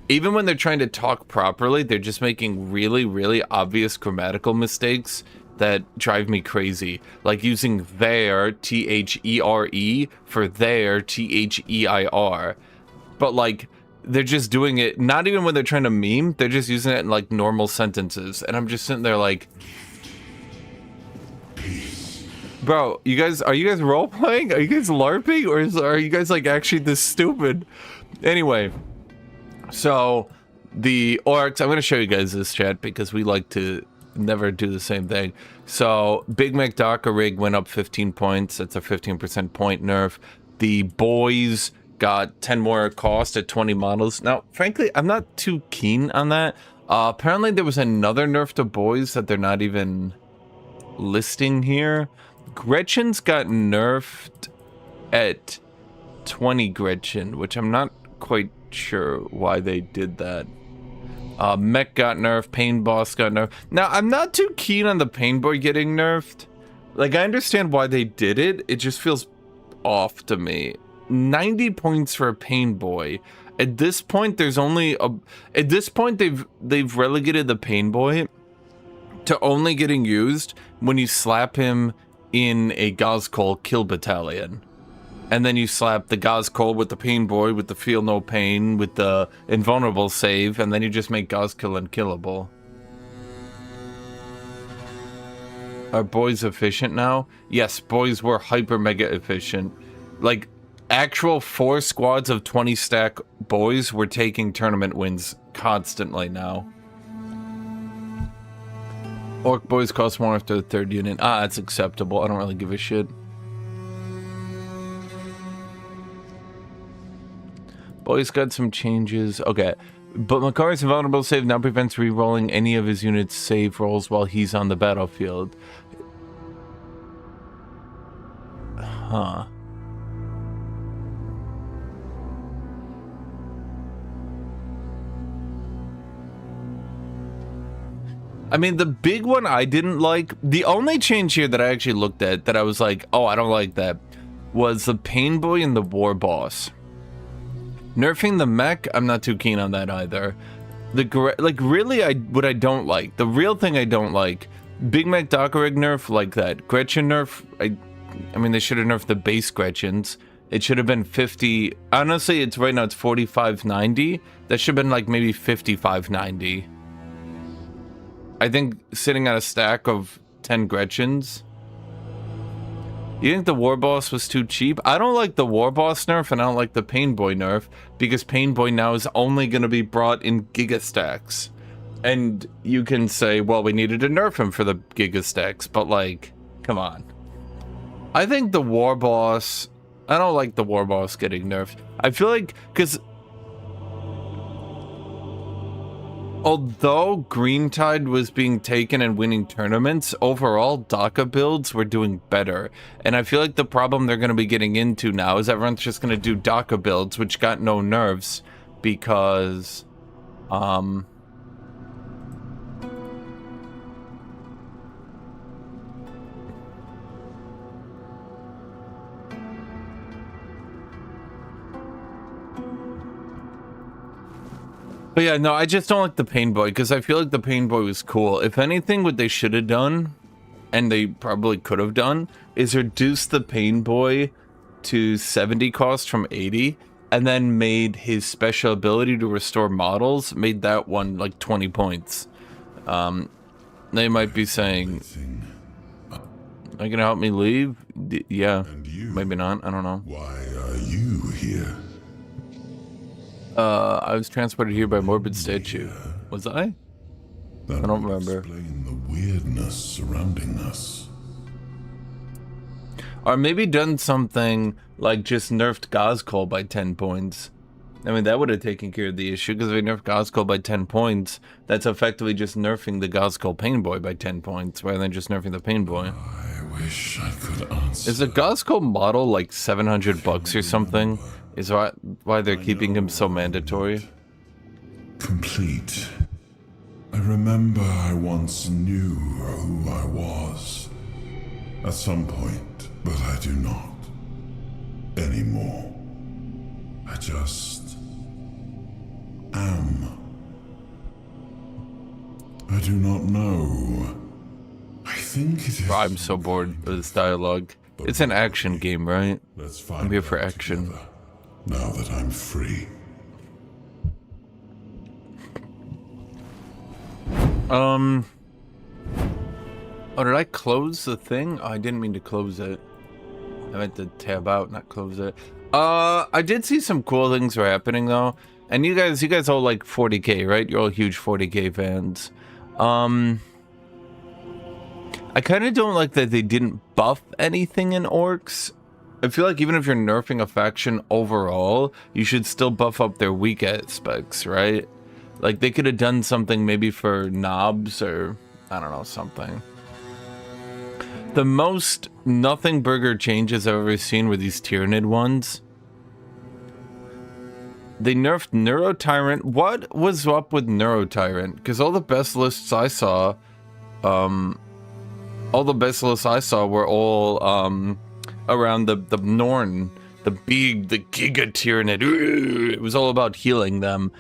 Even when they're trying to talk properly, they're just making really, really obvious grammatical mistakes that drive me crazy. Like using their, T-H-E-R-E, for their, T-H-E-I-R. But like, they're just doing it, not even when they're trying to meme, they're just using it in like normal sentences. And I'm just sitting there like, bro, are you guys role-playing? Are you guys LARPing? Or are you guys like actually this stupid? Anyway, so the orcs, I'm going to show you guys this chat because we like to never do the same thing. So Big Mac Docker rig went up 15 points. That's a 15% point nerf. The boys got 10 more cost at 20 models. Now, frankly, I'm not too keen on that. Apparently there was another nerf to boys that they're not even listing here. Gretchen's got nerfed at 20 Gretchen, which I'm not quite sure why they did that. Mech got nerfed, Pain Boss got nerfed. Now, I'm not too keen on the Pain Boy getting nerfed. Like, I understand why they did it. It just feels off to me. 90 points for a Pain Boy. At this point, there's only a... At this point, they've relegated the Pain Boy to only getting used when you slap him in a Gazkol kill battalion. And then you slap the Gazkol with the Pain Boy, with the Feel No Pain, with the Invulnerable save, and then you just make Gazkill unkillable. Are boys efficient now? Yes, boys were hyper mega efficient. Like, actual 4 squads of 20 stack boys were taking tournament wins constantly now. Orc boys cost more after the 3rd unit. Ah, that's acceptable. I don't really give a shit. Boys got some changes. Okay. But Makari's invulnerable save now prevents re-rolling any of his units' save rolls while he's on the battlefield. Huh. I mean, the big one I didn't like, the only change here that I actually looked at that I was like, oh, I don't like that, was the Pain Boy and the War Boss. Nerfing the mech, I'm not too keen on that either. Like, really, what I don't like, the real thing I don't like, Big Mac Dockerig nerf, like that. Gretchen nerf, I mean, they should have nerfed the base Gretchens. It should have been 50, honestly, right now it's 4590. That should have been like maybe 5590. I think sitting on a stack of 10 Gretchens. You think the War Boss was too cheap? I don't like the War Boss nerf, and I don't like the Pain Boy nerf, because Pain Boy now is only going to be brought in Giga Stacks. And you can say, well, we needed to nerf him for the Giga Stacks, but like, come on. I think the War Boss, I don't like the War Boss getting nerfed. I feel like, because although Green Tide was being taken and winning tournaments, overall DACA builds were doing better. And I feel like the problem they're going to be getting into now is everyone's just going to do DACA builds, which got no nerfs because, But yeah, no, I just don't like the Pain Boy, because I feel like the Pain Boy was cool. If anything, what they should have done, and they probably could have done, is reduce the Pain Boy to 70 cost from 80, and then made his special ability to restore models, made that one like 20 points. They might be saying, are you gonna help me leave? Yeah, maybe not, I don't know. Why are you here? I was transported here by Morbid Statue. Was I? That I don't would remember. Explain the weirdness surrounding us. Or maybe done something like just nerfed Gazkol by 10 points. I mean, that would have taken care of the issue, because if they nerfed Gazkol by 10 points, that's effectively just nerfing the Gazkol Pain Boy by 10 points, rather than just nerfing the Pain Boy. I wish I could answer. Is the Gazkol model like $700 or something? Is why they're keeping him so mandatory? Complete. I remember I once knew who I was. At some point, but I do not. Anymore. I just am. I do not know. I think it is. I'm so bored of this dialogue. It's an action game, right? Let's find I'm here for out action. together, now that I'm free. Oh, did I close the thing? Oh, I didn't mean to close it. I meant to tab out, not close it. I did see some cool things were happening though. And you guys all like 40k, right? You're all huge 40k fans. I kind of don't like that they didn't buff anything in orcs. I feel like even if you're nerfing a faction overall, you should still buff up their weak aspects, right? Like they could have done something maybe for knobs or I don't know, something. The most nothing burger changes I've ever seen were these Tyrannid ones. They nerfed Neurotyrant. What was up with Neurotyrant? Because all the best lists I saw, were all around the Norn, the Giga Tyrannid. It was all about healing them.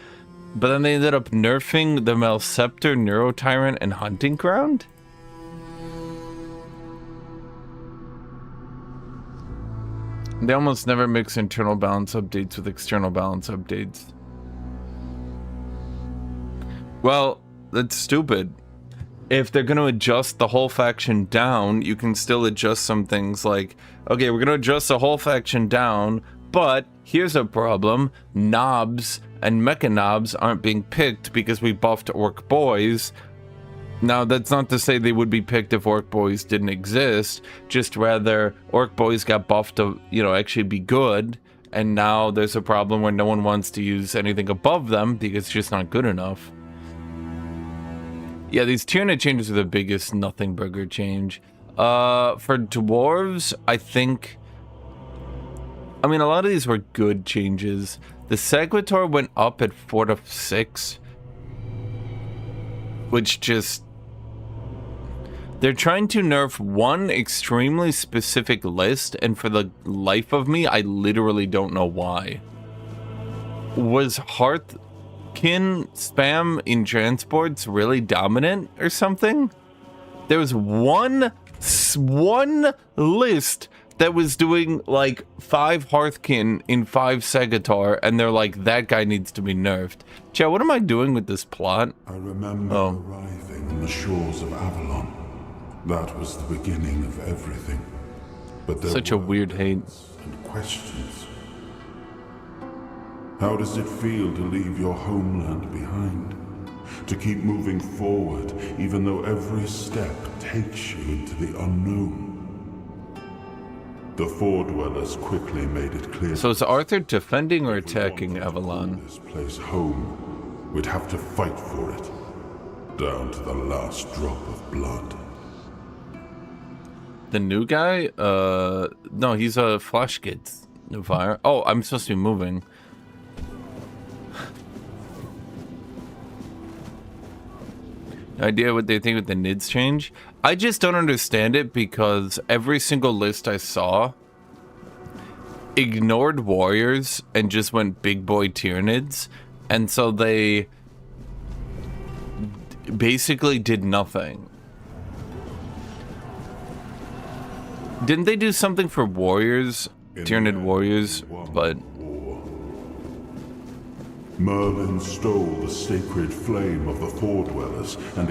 But then they ended up nerfing the Malceptor, Neurotyrant, and Hunting Ground? They almost never mix internal balance updates with external balance updates. Well, that's stupid. If they're going to adjust the whole faction down, you can still adjust some things like, okay, we're going to adjust the whole faction down, but here's a problem. Knobs and Mecha Knobs aren't being picked because we buffed Orc Boys. Now, that's not to say they would be picked if Orc Boys didn't exist, just rather Orc Boys got buffed to, actually be good, and now there's a problem where no one wants to use anything above them because it's just not good enough. Yeah, these Tyrannid changes are the biggest nothing burger change. For Dwarves, I think... a lot of these were good changes. The Sequitor went up at 4 to 6, which just... they're trying to nerf one extremely specific list, and for the life of me, I literally don't know why. Was Hearthkin spam in transports really dominant or something? There was one list that was doing like 5 Hearthkin in 5 Segator, and they're like, that guy needs to be nerfed. Chat, what am I doing with this plot? I remember arriving on the shores of Avalon. That was the beginning of everything. But there Such a were weird hate. and questions. How does it feel to leave your homeland behind? To keep moving forward, even though every step takes you into the unknown? The Four Dwellers quickly made it clear. So is Arthur defending or If we attacking wanted to call Avalon? this place home, we'd have to fight for it, down to the last drop of blood. The new guy? No, he's a Flash Kids. New fire. Oh, I'm supposed to be moving. No idea what they think with the NIDS change. I just don't understand it because every single list I saw ignored warriors and just went big boy Tyranids, and so they basically did nothing. Didn't they do something for warriors, Tyranid warriors? But Merlin stole the sacred flame of the Four Dwellers and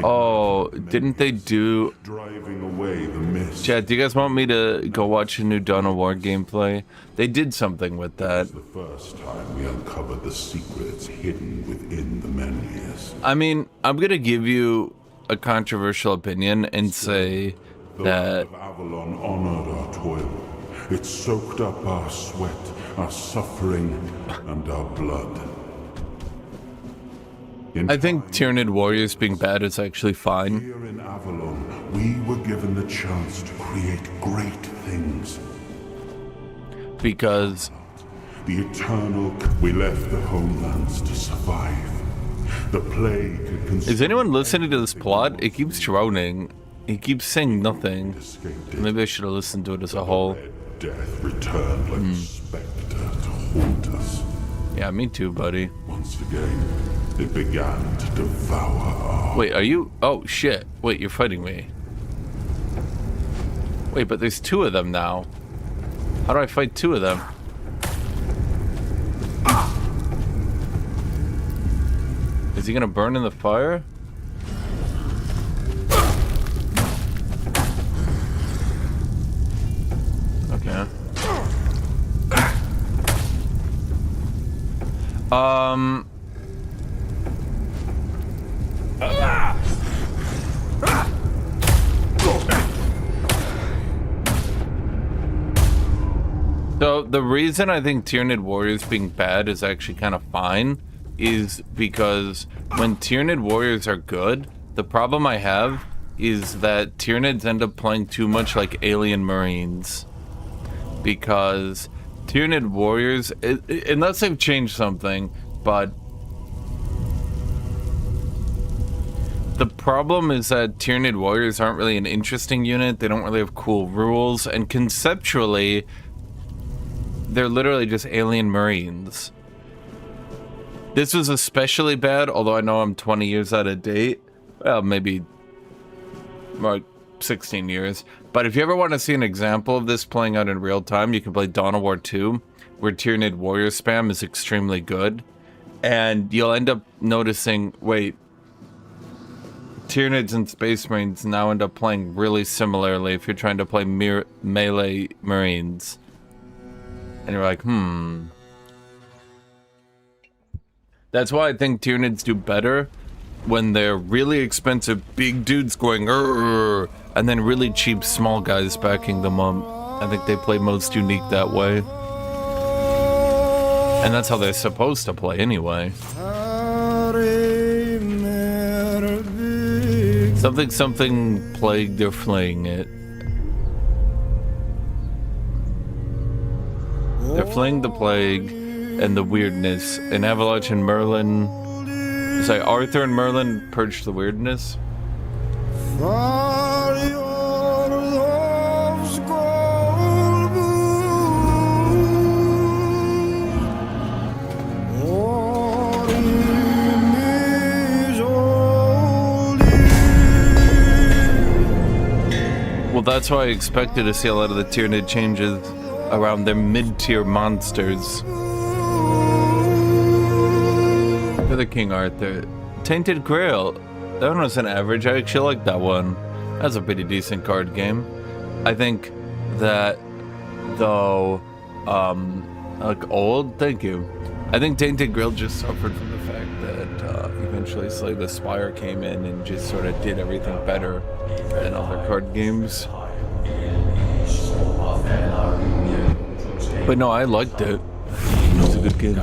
didn't they do... driving away the mist. Chat, do you guys want me to go watch a new Dawn of War gameplay? They did something with that. It was the first time we uncovered the secrets hidden within the Menhirs. I mean, I'm gonna give you a controversial opinion and say The that... land of Avalon honored our toil. It soaked up our sweat, our suffering, and our blood. I think Tyranid warriors being bad is actually fine. Here in Avalon, we were given the chance to create great things. Because... The eternal... We left the homelands to survive. The plague had consumed... Is anyone listening to this plot? It keeps droning. It keeps saying nothing. Maybe I should have listened to it as a whole. Death returned like a specter to haunt us. Yeah, me too, buddy. Once again, it began to devour our... Wait, are you... Oh, shit. Wait, you're fighting me. Wait, but there's 2 of them now. How do I fight 2 of them? Is he gonna burn in the fire? Okay. So the reason I think Tyranid warriors being bad is actually kind of fine is because when Tyranid warriors are good, the problem I have is that Tyranids end up playing too much like alien marines. Because Tyranid warriors, unless they've changed something, but the problem is that Tyranid warriors aren't really an interesting unit. They don't really have cool rules, and conceptually, they're literally just alien marines. This was especially bad, although I know I'm 20 years out of date. Well, maybe like 16 years. But if you ever want to see an example of this playing out in real time, you can play Dawn of War 2, where Tyranid warrior spam is extremely good. And you'll end up noticing, wait, Tyranids and Space Marines now end up playing really similarly if you're trying to play melee Marines. And you're like, That's why I think Tyranids do better when they're really expensive big dudes going "Urgh," and then really cheap small guys backing them up. I think they play most unique that way. And that's how they're supposed to play anyway. Something plague, they're flaying it. They're flaying the plague and the weirdness. And Avalanche and Merlin... Sorry, Arthur and Merlin purged the weirdness. Well, that's why I expected to see a lot of the Tyranid changes around their mid-tier monsters. For the King Arthur. Tainted Grail. That one was an average. I actually like that one. That's a pretty decent card game. I think that, though, like old, thank you. I think Tainted Grail just suffered from the fact that eventually Slay the Spire came in and just sort of did everything better than other card games. But no, I liked it. It was a good game.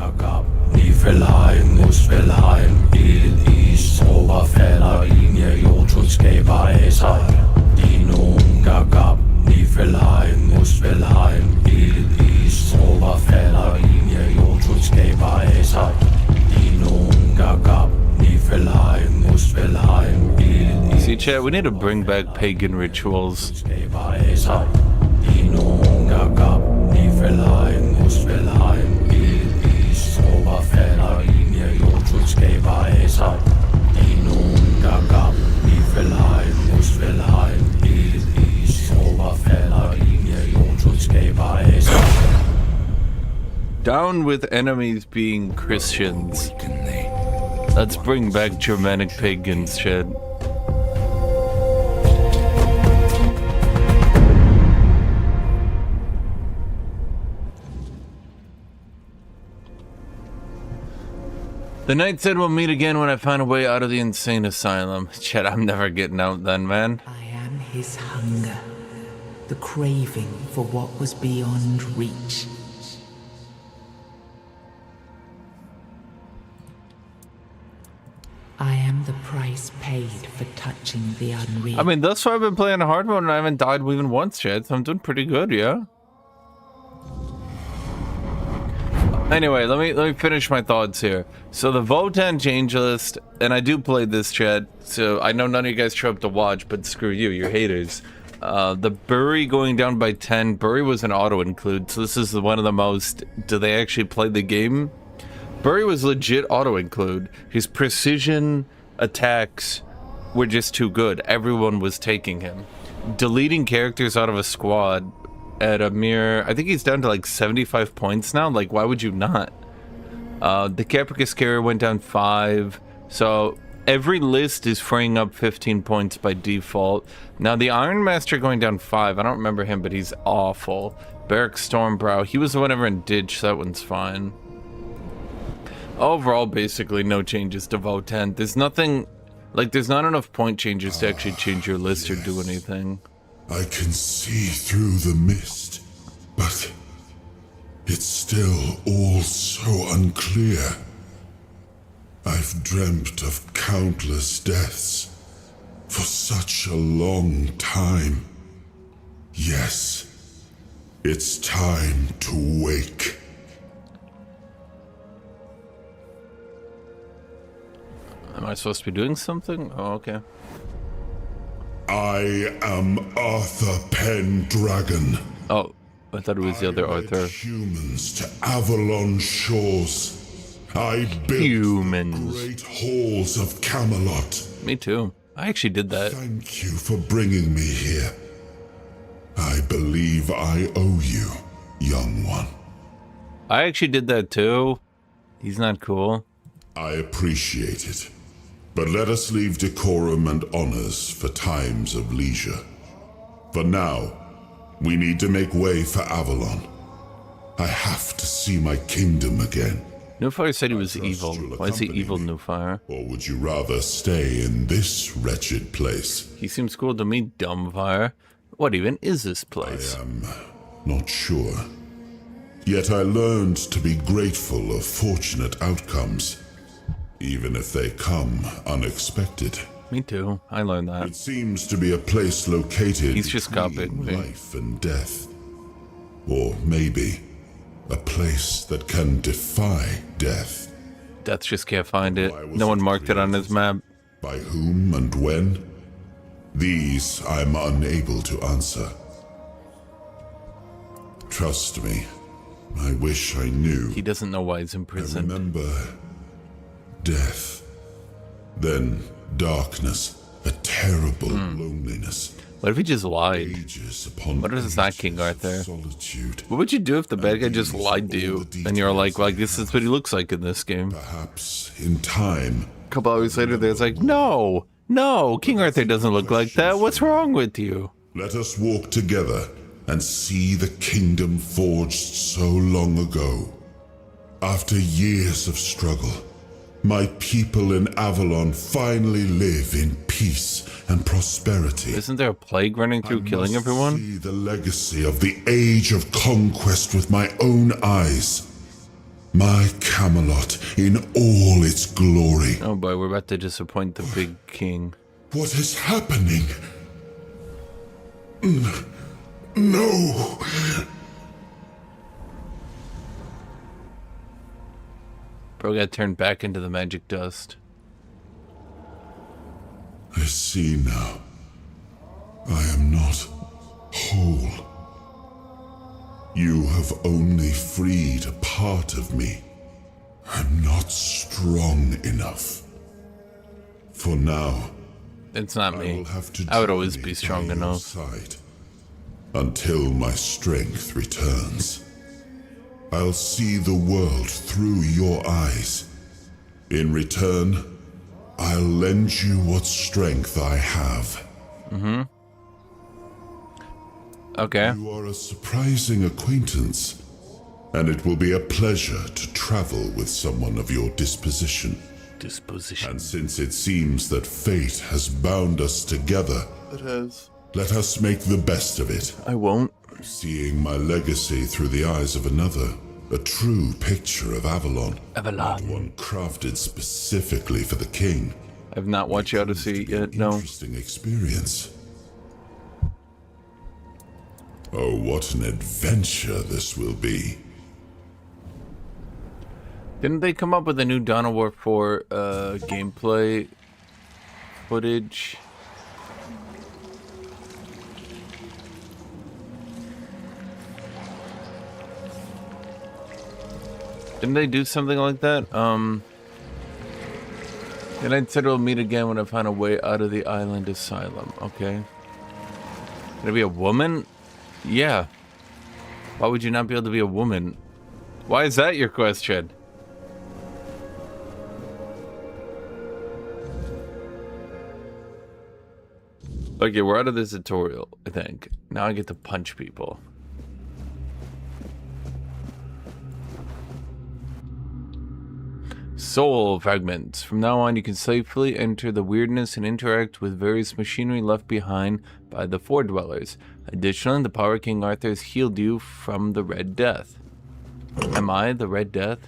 See, chat, we need to bring back pagan rituals. Down with enemies being Christians. Let's bring back Germanic pagans, shit. The knight said we'll meet again when I find a way out of the insane asylum. Chet, I'm never getting out then, man. I am his hunger, the craving for what was beyond reach. I am the price paid for touching the unreal. I mean, thus far I've been playing a hard mode and I haven't died even once yet, so I'm doing pretty good, yeah? Anyway, let me finish my thoughts here. So the Votan change list, and I do play this, chat, so I know none of you guys show up to watch, but screw you, you're haters. The Bury going down by 10, Bury was an auto-include, so this is one of the most, do they actually play the game? Bury was legit auto-include. His precision attacks were just too good. Everyone was taking him. Deleting characters out of a squad at a mere, I think he's down to like 75 points now. Like, why would you not? The Capricus Carrier went down 5. So every list is freeing up 15 points by default. Now the Iron Master going down 5. I don't remember him, but he's awful. Barrack Stormbrow, he was the one ever in Ditch, so that one's fine. Overall, basically no changes to Votan. There's nothing, like there's not enough point changes to actually change your list or do anything. I can see through the mist, but it's still all so unclear. I've dreamt of countless deaths for such a long time. Yes, It's time to wake. Am I supposed to be doing something? Oh, okay. I am Arthur Pendragon. Oh, I thought it was the other I led Arthur. humans to Avalon shores. I built Humans. the great halls of Camelot. Me too. I actually did that. Thank you for bringing me here. I believe I owe you, young one. I actually did that too. He's not cool. I appreciate it. But let us leave decorum and honors for times of leisure. For now, we need to make way for Avalon. I have to see my kingdom again. Newfire said he was trust evil. you'll Why is he accompany evil, me. Newfire? Or would you rather stay in this wretched place? He seems cool to me, Dumbfire. What even is this I place? am not sure. Yet I learned to be grateful of fortunate outcomes, even if they come unexpected. Me too. I learned that. It seems to be a place located He's just between copying me. life and death. Or maybe a place that can defy death. Death just can't find it. Why was No one it marked it on his created? map. By whom and when? These I'm unable to answer. Trust me, I wish I knew. He doesn't know why he's I imprisoned. remember death, then darkness, a terrible loneliness. What if he just lied? Ages upon What is that, King ages of Arthur? solitude. What would you do if the bad guy just lied to you? And you're like, this is what he looks like in this game. Perhaps in time, A couple hours later, there's like, no, King Arthur doesn't look like that. What's wrong with you? let us walk together and see the kingdom forged so long ago. After years of struggle, my people in Avalon finally live in peace and prosperity. Isn't there a plague running through killing Must everyone? see the legacy of the age of conquest with my own eyes. My Camelot in all its glory. Oh boy, we're about to disappoint the big king. What is happening? No. Bro got turned back into the magic dust. I see now. I am not whole. You have only freed a part of me. I'm not strong enough. For now, It's not I me. will have to I would always journey be strong by your enough. side until my strength returns. I'll see the world through your eyes. In return, I'll lend you what strength I have. Okay. You are a surprising acquaintance, and it will be a pleasure to travel with someone of your disposition. Disposition. And since it seems that fate has bound us together, It has. let us make the best of it. I won't. Seeing my legacy through the eyes of another, a true picture of Avalon. Avalon. One crafted specifically for the king. I've not watched Odyssey yet, no. Interesting experience. Oh, what an adventure this will be. Didn't they come up with a new Dawn of War 4 gameplay footage? Didn't they do something like that? Then I said we'll meet again when I find a way out of the island asylum. Okay. Gonna be a woman? Yeah. Why would you not be able to be a woman? Why is that your question? Okay, we're out of this tutorial, I think. Now I get to punch people. Soul fragments. From now on, you can safely enter the weirdness and interact with various machinery left behind by the Four Dwellers. Additionally, the Power King Arthur has healed you from the Red Death. Am I the Red Death?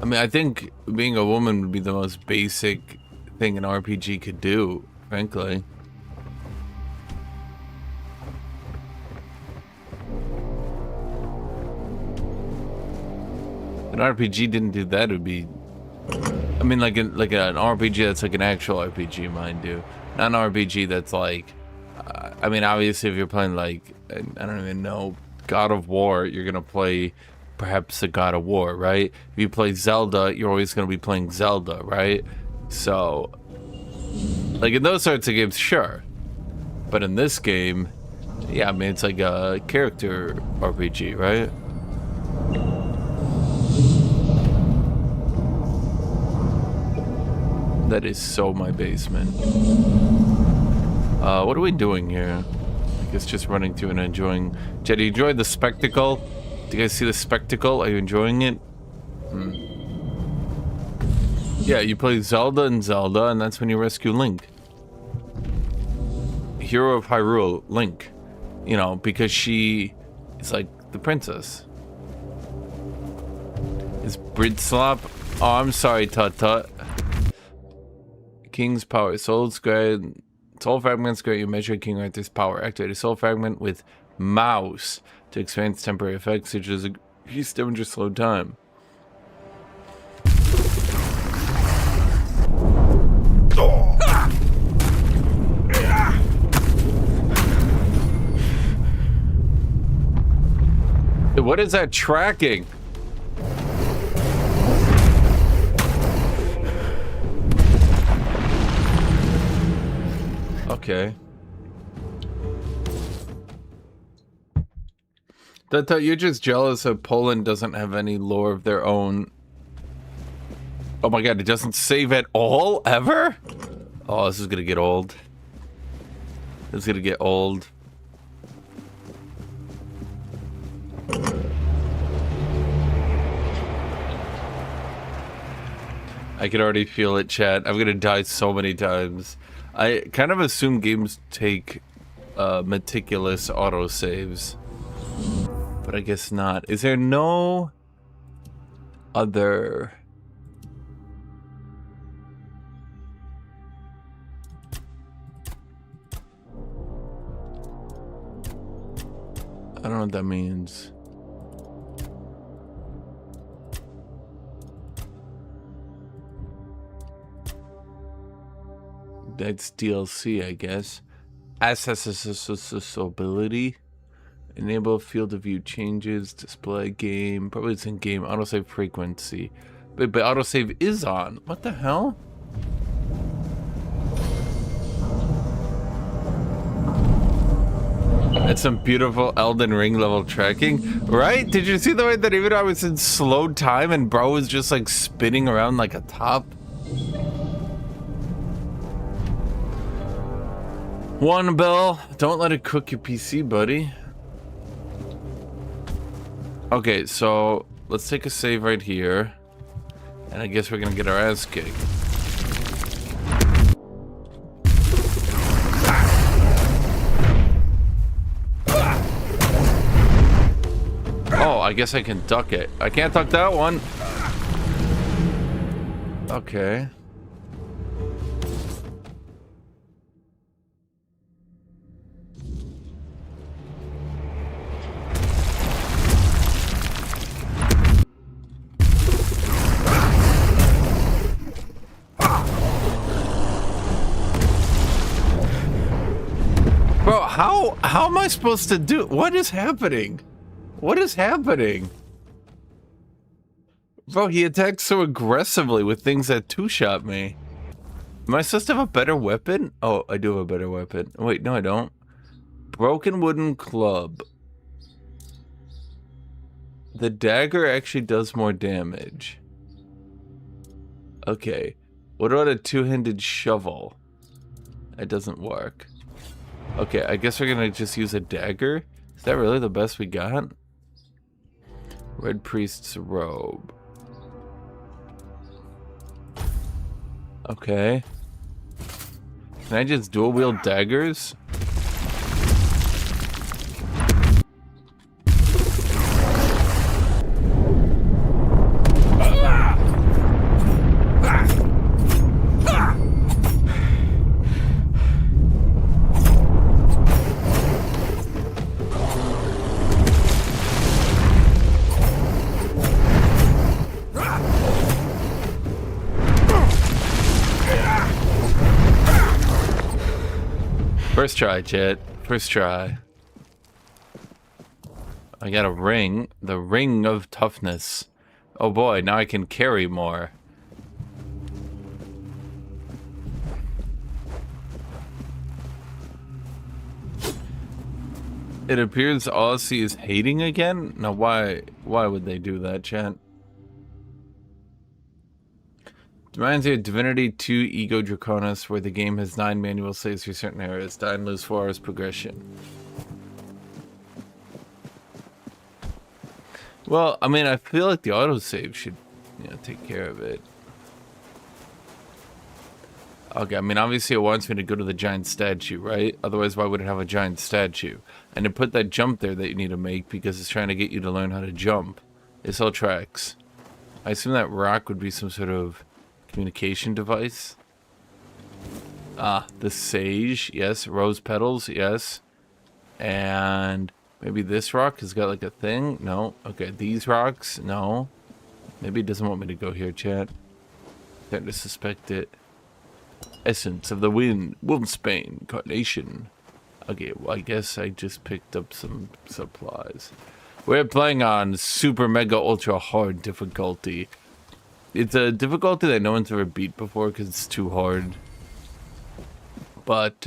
I mean, I think being a woman would be the most basic anything an RPG could do, frankly. If an RPG didn't do that, it would be... I mean, like an RPG that's like an actual RPG, mind you. Not an RPG that's like... I mean, obviously, if you're playing like... I don't even know... God of War, you're going to play... perhaps a God of War, right? If you play Zelda, you're always going to be playing Zelda, right? So, like in those sorts of games, sure. But in this game, yeah, I mean, it's like a character RPG, right? That is so my basement. What are we doing here? I guess just running through and enjoying... Jed, do you enjoy the spectacle? Do you guys see the spectacle? Are you enjoying it? Yeah, you play Zelda and Zelda, and that's when you rescue Link. Hero of Hyrule, Link. You know, because she is like the princess. Is Bridslop? Oh, I'm sorry, Tut Tut. King's power. Soul fragments grant you measure King Arthur's power. Activate a soul fragment with mouse to experience temporary effects such as increased damage or slow time. What is that tracking? Okay. That you're just jealous that Poland doesn't have any lore of their own. Oh my god, it doesn't save at all, ever? Oh, this is gonna get old. This is gonna get old. I can already feel it, chat. I'm gonna die so many times. I kind of assume games take meticulous autosaves. But I guess not. Is there no other... I don't know what that means. That's DLC, I guess. Accessibility. Enable field of view changes, display game, probably it's in game, autosave frequency. But autosave is on. What the hell? That's some beautiful Elden Ring level tracking, right? Did you see the way that even though I was in slow time and bro was just like spinning around like a top? One bell, don't let it cook your PC, buddy. Okay, so let's take a save right here. And I guess we're gonna get our ass kicked. Oh, I guess I can duck it. I can't duck that one. Okay. Bro, how am I supposed to do? What is happening? What is happening? Bro, he attacks so aggressively with things that two-shot me. Am I supposed to have a better weapon? Oh, I do have a better weapon. Wait, no I don't. Broken wooden club. The dagger actually does more damage. Okay. What about a two-handed shovel? That doesn't work. Okay, I guess we're gonna just use a dagger. Is that really the best we got? Red Priest's robe. Okay. Can I just dual wield daggers? First try, Jet. First try. I got a ring. The ring of toughness. Oh boy, now I can carry more. It appears Aussie is hating again? Now why would they do that, chat? Reminds me of Divinity 2 Ego Draconis, where the game has 9 manual saves for certain areas. Die and lose 4 hours progression. Well, I mean, I feel like the autosave should, you know, take care of it. Okay, I mean, obviously it wants me to go to the giant statue, right? Otherwise, why would it have a giant statue? And to put that jump there that you need to make because it's trying to get you to learn how to jump. This all tracks. I assume that rock would be some sort of communication device. Ah, the sage, yes. Rose petals, yes. And maybe this rock has got like a thing? No. Okay, these rocks? No. Maybe it doesn't want me to go here, chat. Starting to suspect it. Essence of the wind, wolfsbane, carnation. Okay, well, I guess I just picked up some supplies. We're playing on super mega ultra hard difficulty. It's a difficulty that no one's ever beat before because it's too hard. But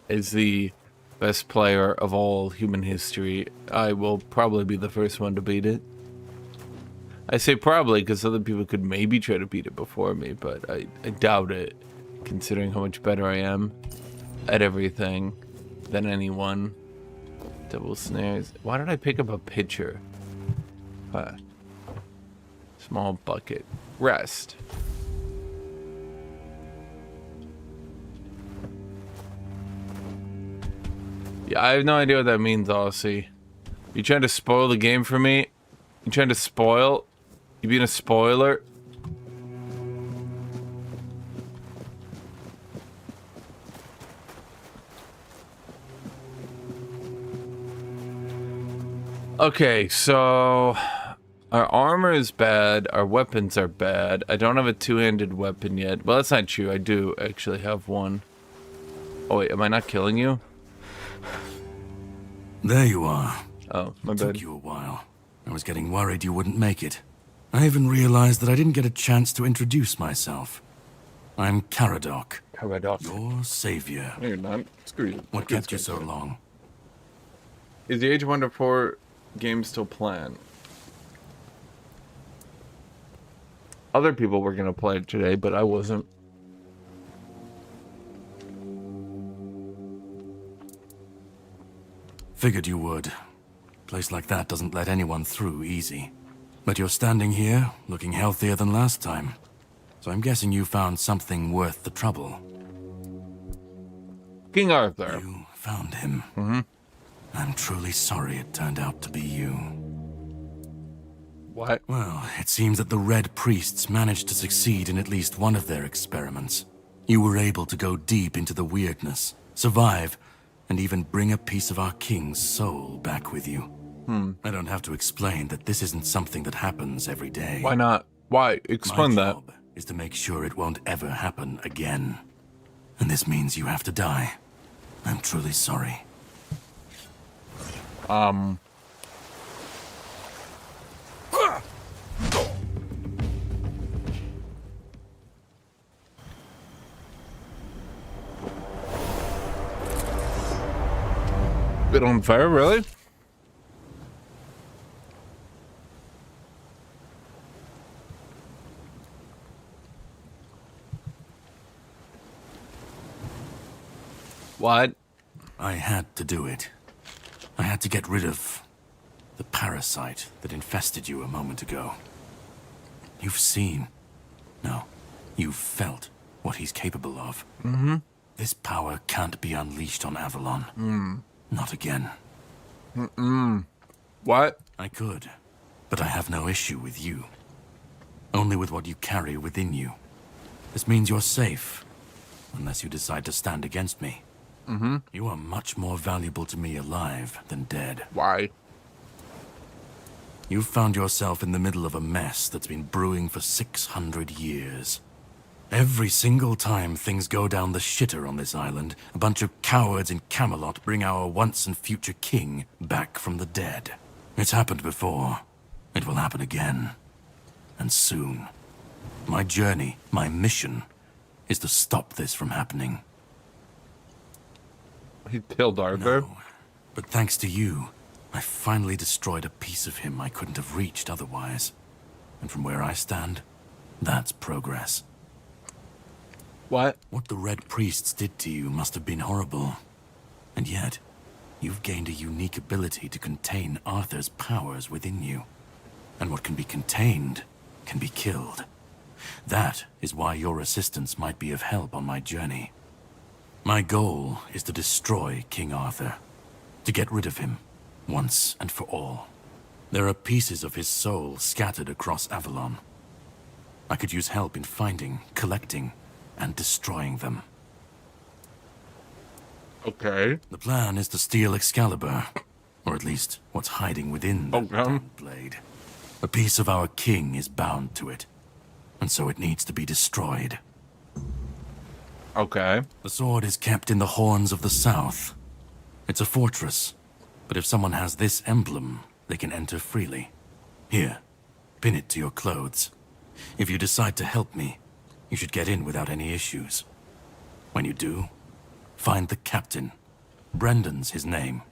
as the best player of all human history, I will probably be the first one to beat it. I say probably because other people could maybe try to beat it before me, but I doubt it, considering how much better I am at everything than anyone. Double snares. Why did I pick up a pitcher? Small bucket. Rest. Yeah, I have no idea what that means, Aussie. You trying to spoil the game for me? You trying to spoil? You being a spoiler? Okay, so our armor is bad, our weapons are bad. I don't have a two-handed weapon yet. Well, that's not true. I do actually have one. Oh wait, am I not killing you? There you are. Oh, my It bad. took you a while. I was getting worried you wouldn't make it. I even realized that I didn't get a chance to introduce myself. I'm Caradoc, Caradoc. your savior. No, you're not. Screw you. What kept you so long? Is the Age of Wonder 4 game still planned? Other people were gonna play it today, but I wasn't. Figured you would. Place like that doesn't let anyone through easy. But you're standing here, looking healthier than last time. So I'm guessing you found something worth the trouble. King Arthur. You found him. Mm-hmm. I'm truly sorry it turned out to be you. What? Well, it seems that the Red Priests managed to succeed in at least one of their experiments. You were able to go deep into the weirdness, survive, and even bring a piece of our king's soul back with you. I don't have to explain that this isn't something that happens every day. Why not? Why? Explain My that. job is to make sure it won't ever happen again. And this means you have to die. I'm truly sorry. Bit on fire, really? What? I had to do it. I had to get rid of the parasite that infested you a moment ago. You've seen, no, you've felt what he's capable of. Mm-hmm. This power can't be unleashed on Avalon. Not again. What? I could, but I have no issue with you. Only with what you carry within you. This means you're safe, unless you decide to stand against me. Mm-hmm. You are much more valuable to me alive than dead. Why? You've found yourself in the middle of a mess that's been brewing for 600 years. Every single time things go down the shitter on this island, a bunch of cowards in Camelot bring our once and future king back from the dead. It's happened before. It will happen again. And soon. My journey, my mission, is to stop this from happening. He killed Arthur. No, but thanks to you, I finally destroyed a piece of him I couldn't have reached otherwise. And from where I stand, that's progress. What? What the Red Priests did to you must have been horrible. And yet, you've gained a unique ability to contain Arthur's powers within you. And what can be contained can be killed. That is why your assistance might be of help on my journey. My goal is to destroy King Arthur, to get rid of him, once and for all. There are pieces of his soul scattered across Avalon. I could use help in finding, collecting, and destroying them. Okay. The plan is to steal Excalibur, or at least what's hiding within the damned blade. A piece of our king is bound to it, and so it needs to be destroyed. Okay. The sword is kept in the Horns of the South. It's a fortress, but if someone has this emblem, they can enter freely. Here, pin it to your clothes. If you decide to help me, you should get in without any issues. When you do, find the captain. Brendan's his name.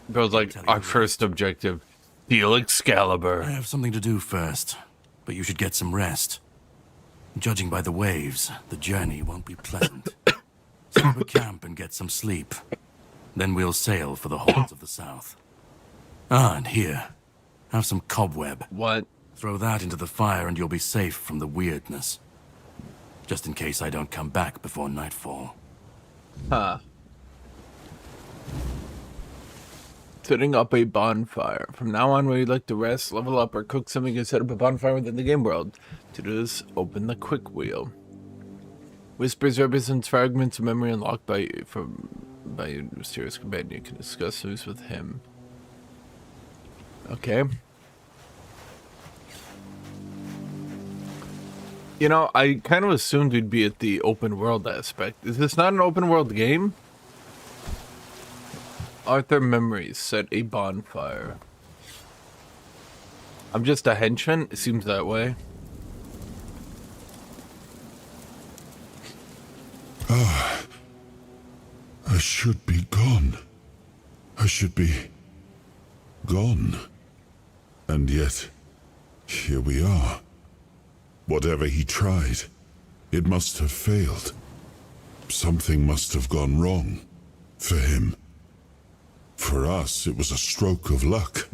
Bro's like, our first objective, steal Excalibur. I have something to do first, but you should get some rest. Judging by the waves, the journey won't be pleasant. Set up a camp and get some sleep. Then we'll sail for the Horns of the South. Ah, and here, have some cobweb. What? Throw that into the fire and you'll be safe from the weirdness. Just in case I don't come back before nightfall. Huh. Setting up a bonfire. From now on, when you'd like to rest, level up, or cook something, you set up a bonfire within the game world. To do this, open the quick wheel. Whispers represents fragments of memory unlocked by your mysterious companion. You can discuss those with him. Okay. You know, I kind of assumed we'd be at the open world aspect. Is this not an open world game? Arthur Memories, set a bonfire. I'm just a henchman? It seems that way. Ah, I should be gone. I should be gone. And yet, here we are. Whatever he tried, it must have failed. Something must have gone wrong. For him. For us, it was a stroke of luck.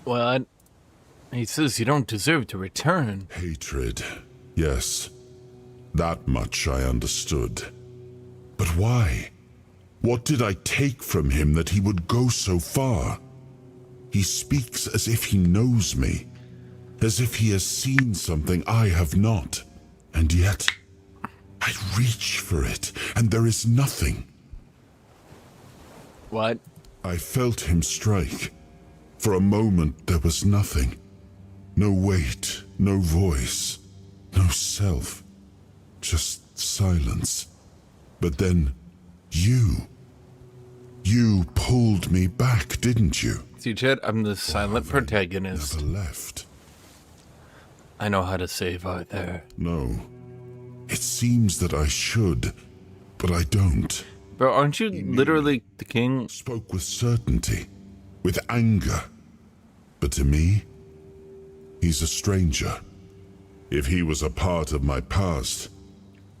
Well, he says you don't deserve to return. Hatred, yes. That much I understood. But why? What did I take from him that he would go so far? He speaks as if he knows me. As if he has seen something I have not. And yet, I reach for it, and there is nothing. What? I felt him strike. For a moment, there was nothing. No weight, no voice, no self. Just silence. But then, you pulled me back, didn't you? See, Chet, I'm the silent protagonist. Never left. I know how to save Arthur. No. It seems that I should, but I don't. Bro, aren't you literally the king? Spoke with certainty, with anger. But to me, he's a stranger. If he was a part of my past,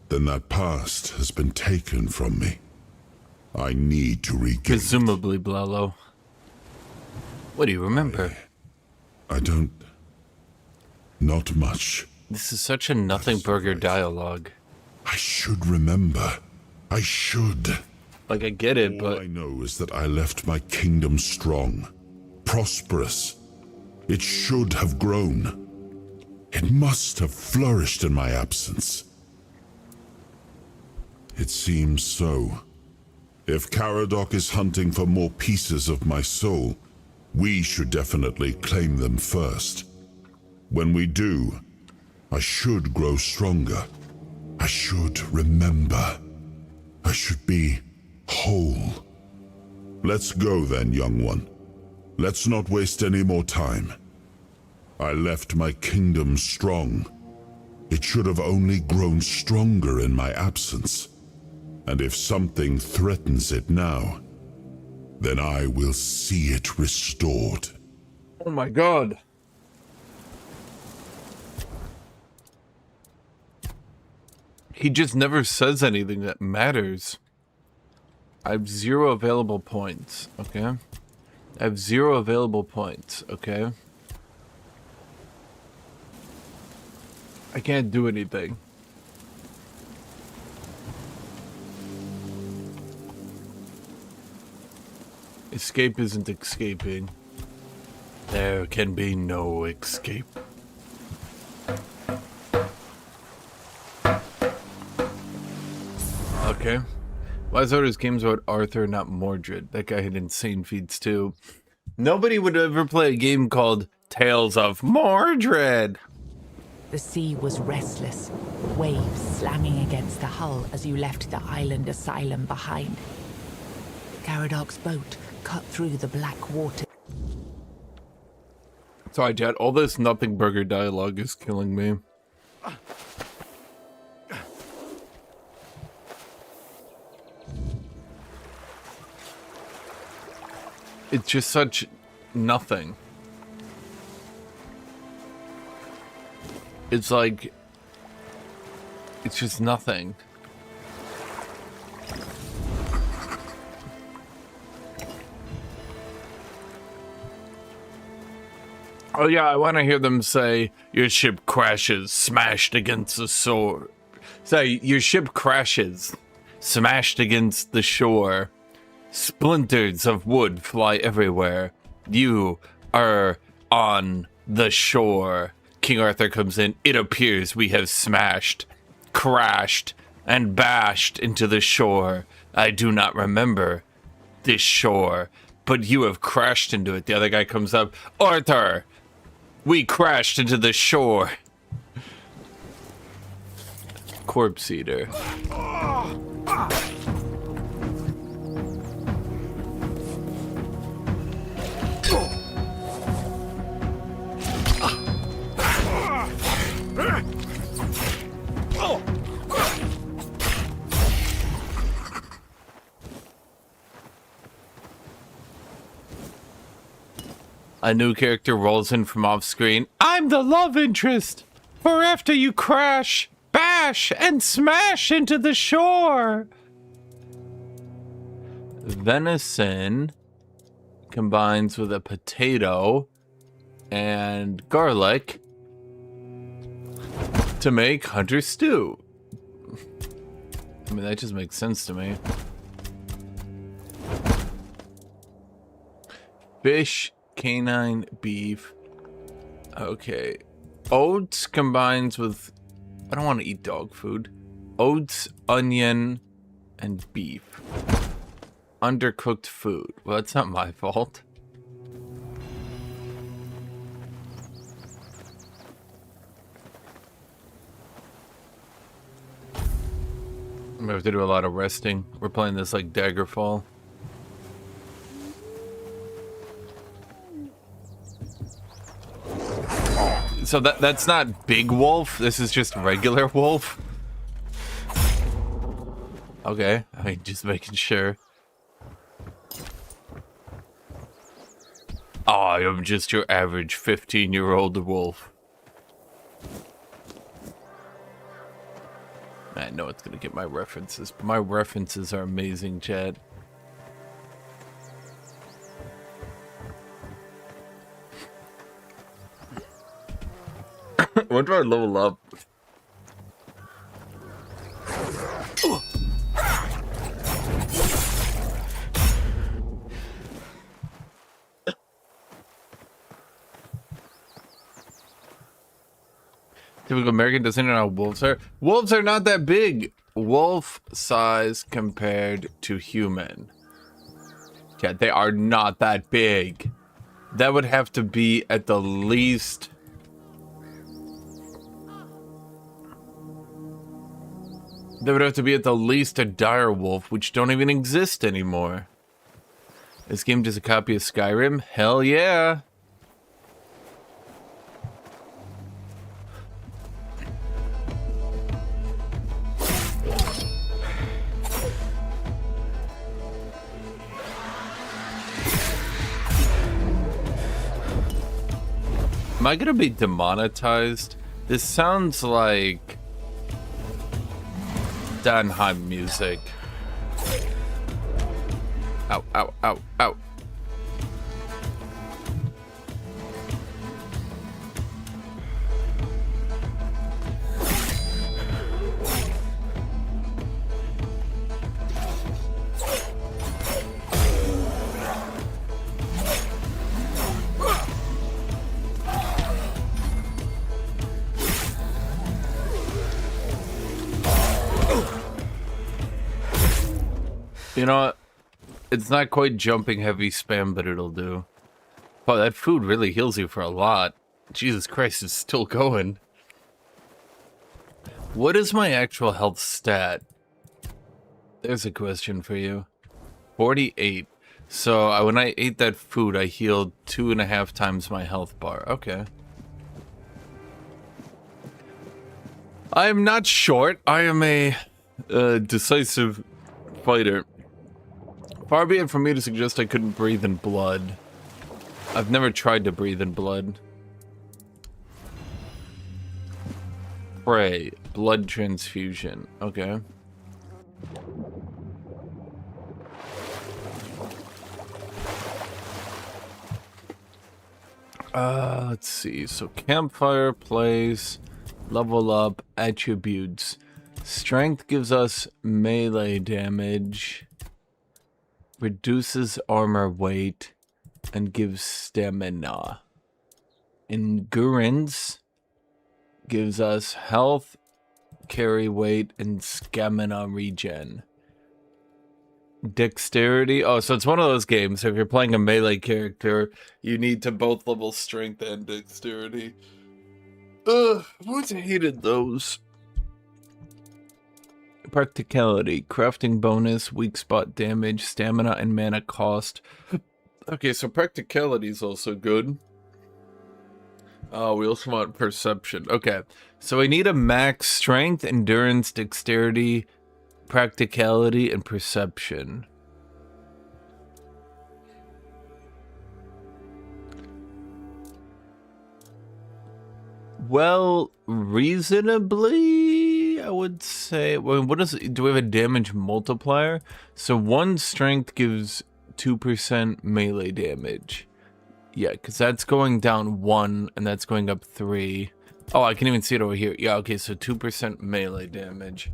then that past has been taken from me. I need to regain Presumably, Blalo. What do you remember? I don't... Not much. This is such a nothing burger dialogue. I should remember. I should. Like, I get it, All but... I know is that I left my kingdom strong, prosperous. It should have grown. It must have flourished in my absence. It seems so. If Caradoc is hunting for more pieces of my soul, we should definitely claim them first. When we do, I should grow stronger. I should remember. I should be whole. Let's go then, young one. Let's not waste any more time. I left my kingdom strong. It should have only grown stronger in my absence. And if something threatens it now, then I will see it restored. Oh my god. He just never says anything that matters. I have 0 available points, okay? I have 0 available points, okay? I can't do anything. Escape isn't escaping. There can be no escape. Okay. Why is all his games about Arthur, not Mordred? That guy had insane feats too. Nobody would ever play a game called Tales of Mordred. The sea was restless, waves slamming against the hull as you left the island asylum behind. Garadoc's boat cut through the black water. Sorry, Dad. All this nothing burger dialogue is killing me. It's just such nothing. It's like, it's just nothing. Oh yeah, I want to hear them say, your ship crashes, smashed against the shore. Say, your ship crashes, smashed against the shore. Splinters of wood fly everywhere. You are on the shore. King Arthur comes in. It appears we have smashed, crashed, and bashed into the shore. I do not remember this shore, but you have crashed into it. The other guy comes up. Arthur, we crashed into the shore. Corpse eater. A new character rolls in from off screen. I'm the love interest. For after you crash, bash, and smash into the shore. Venison combines with a potato and garlic to make hunter stew. I mean, that just makes sense to me. Fish, canine, beef. Okay. Oats combines with... I don't want to eat dog food. Oats, onion, and beef. Undercooked food. Well, that's not my fault. I'm gonna have to do a lot of resting. We're playing this like Daggerfall. So that's not Big Wolf. This is just regular wolf. Okay, I mean, just making sure. Oh, I am just your average 15-year-old wolf. I know it's gonna get my references, but my references are amazing, Chad. When do I level up? Typical American doesn't know how wolves are. Wolves are not that big. Wolf size compared to human. Yeah, they are not that big. That would have to be at the least There would have to be at the least a dire wolf, which don't even exist anymore. This game just a copy of Skyrim? Hell yeah! Am I gonna be demonetized? This sounds like Danheim music. Ow, ow, ow, ow. You know what? It's not quite jumping heavy spam, but it'll do. Wow, that food really heals you for a lot. Jesus Christ, it's still going. What is my actual health stat? There's a question for you. 48. So when I ate that food, I healed 2.5 times my health bar. Okay. I am not short. I am a decisive fighter. Far be it from me to suggest I couldn't breathe in blood. I've never tried to breathe in blood. Pray. Blood transfusion. Okay. Let's see. So campfire, place, level up, attributes. Strength gives us melee damage. Reduces armor weight and gives stamina. Endurance gives us health, carry weight, and stamina regen. Dexterity. Oh, so it's one of those games. So if you're playing a melee character, you need to both level strength and dexterity. Ugh, I've always hated those. Practicality, crafting bonus, weak spot damage, stamina, and mana cost. Okay, so practicality is also good. Oh, we also want perception. Okay, so we need a max strength, endurance, dexterity, practicality, and perception. Well, reasonably, I would say. Well, what is? Do we have a damage multiplier? So 1 strength gives 2% melee damage. Yeah, because that's going down 1 and that's going up 3. Oh, I can even see it over here. Yeah, okay, so 2% melee damage.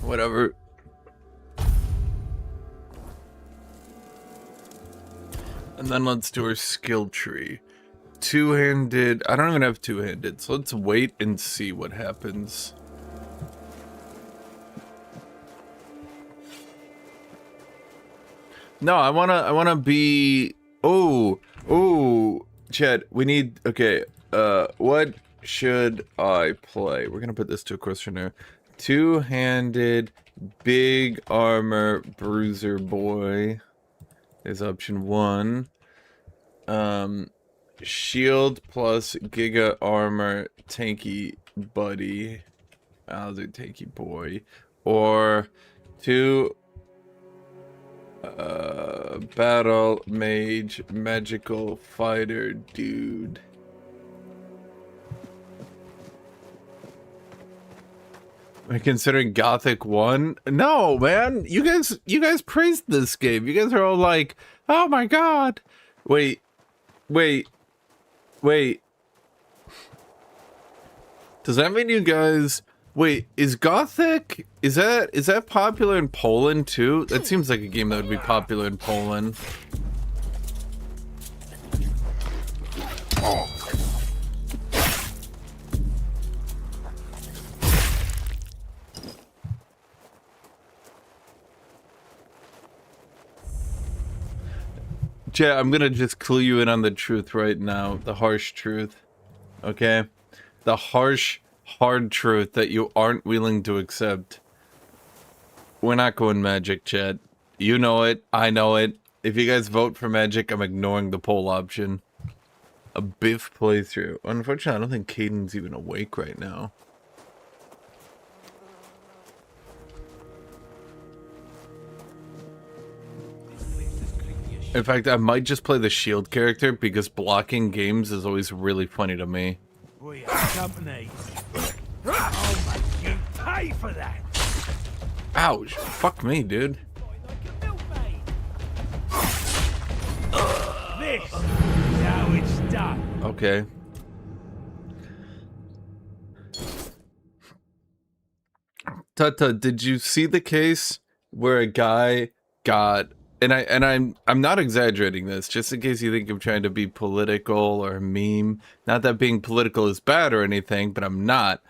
Whatever. And then let's do our skill tree. Two-handed. I don't even have two-handed, so let's wait and see what happens. No, I wanna be. Oh, Chad. We need. Okay. What should I play? We're gonna put this to a questionnaire. Two-handed, big armor, bruiser boy is option 1. Shield plus Giga Armor Tanky Buddy. I'll do Tanky Boy. Or 2 Battle Mage Magical Fighter Dude. Am I considering Guthuk 1? No, man. You guys praised this game. You guys are all like, oh my god. Wait. Does that mean you guys... Wait, is Guthuk... Is that popular in Poland too? That seems like a game that would be popular in Poland. Chat, I'm gonna just clue you in on the truth right now. The harsh truth. Okay? The harsh hard truth that you aren't willing to accept. We're not going magic, chat. You know it. I know it. If you guys vote for magic, I'm ignoring the poll option. A Biff playthrough. Unfortunately, I don't think Caden's even awake right now. In fact, I might just play the shield character because blocking games is always really funny to me. We have company. Oh my, you pay for that. Ouch. Fuck me, dude. This is how it's done. Okay. Tata, did you see the case where a guy got, and I'm not exaggerating this, just in case you think I'm trying to be political or meme. Not that being political is bad or anything, but I'm not.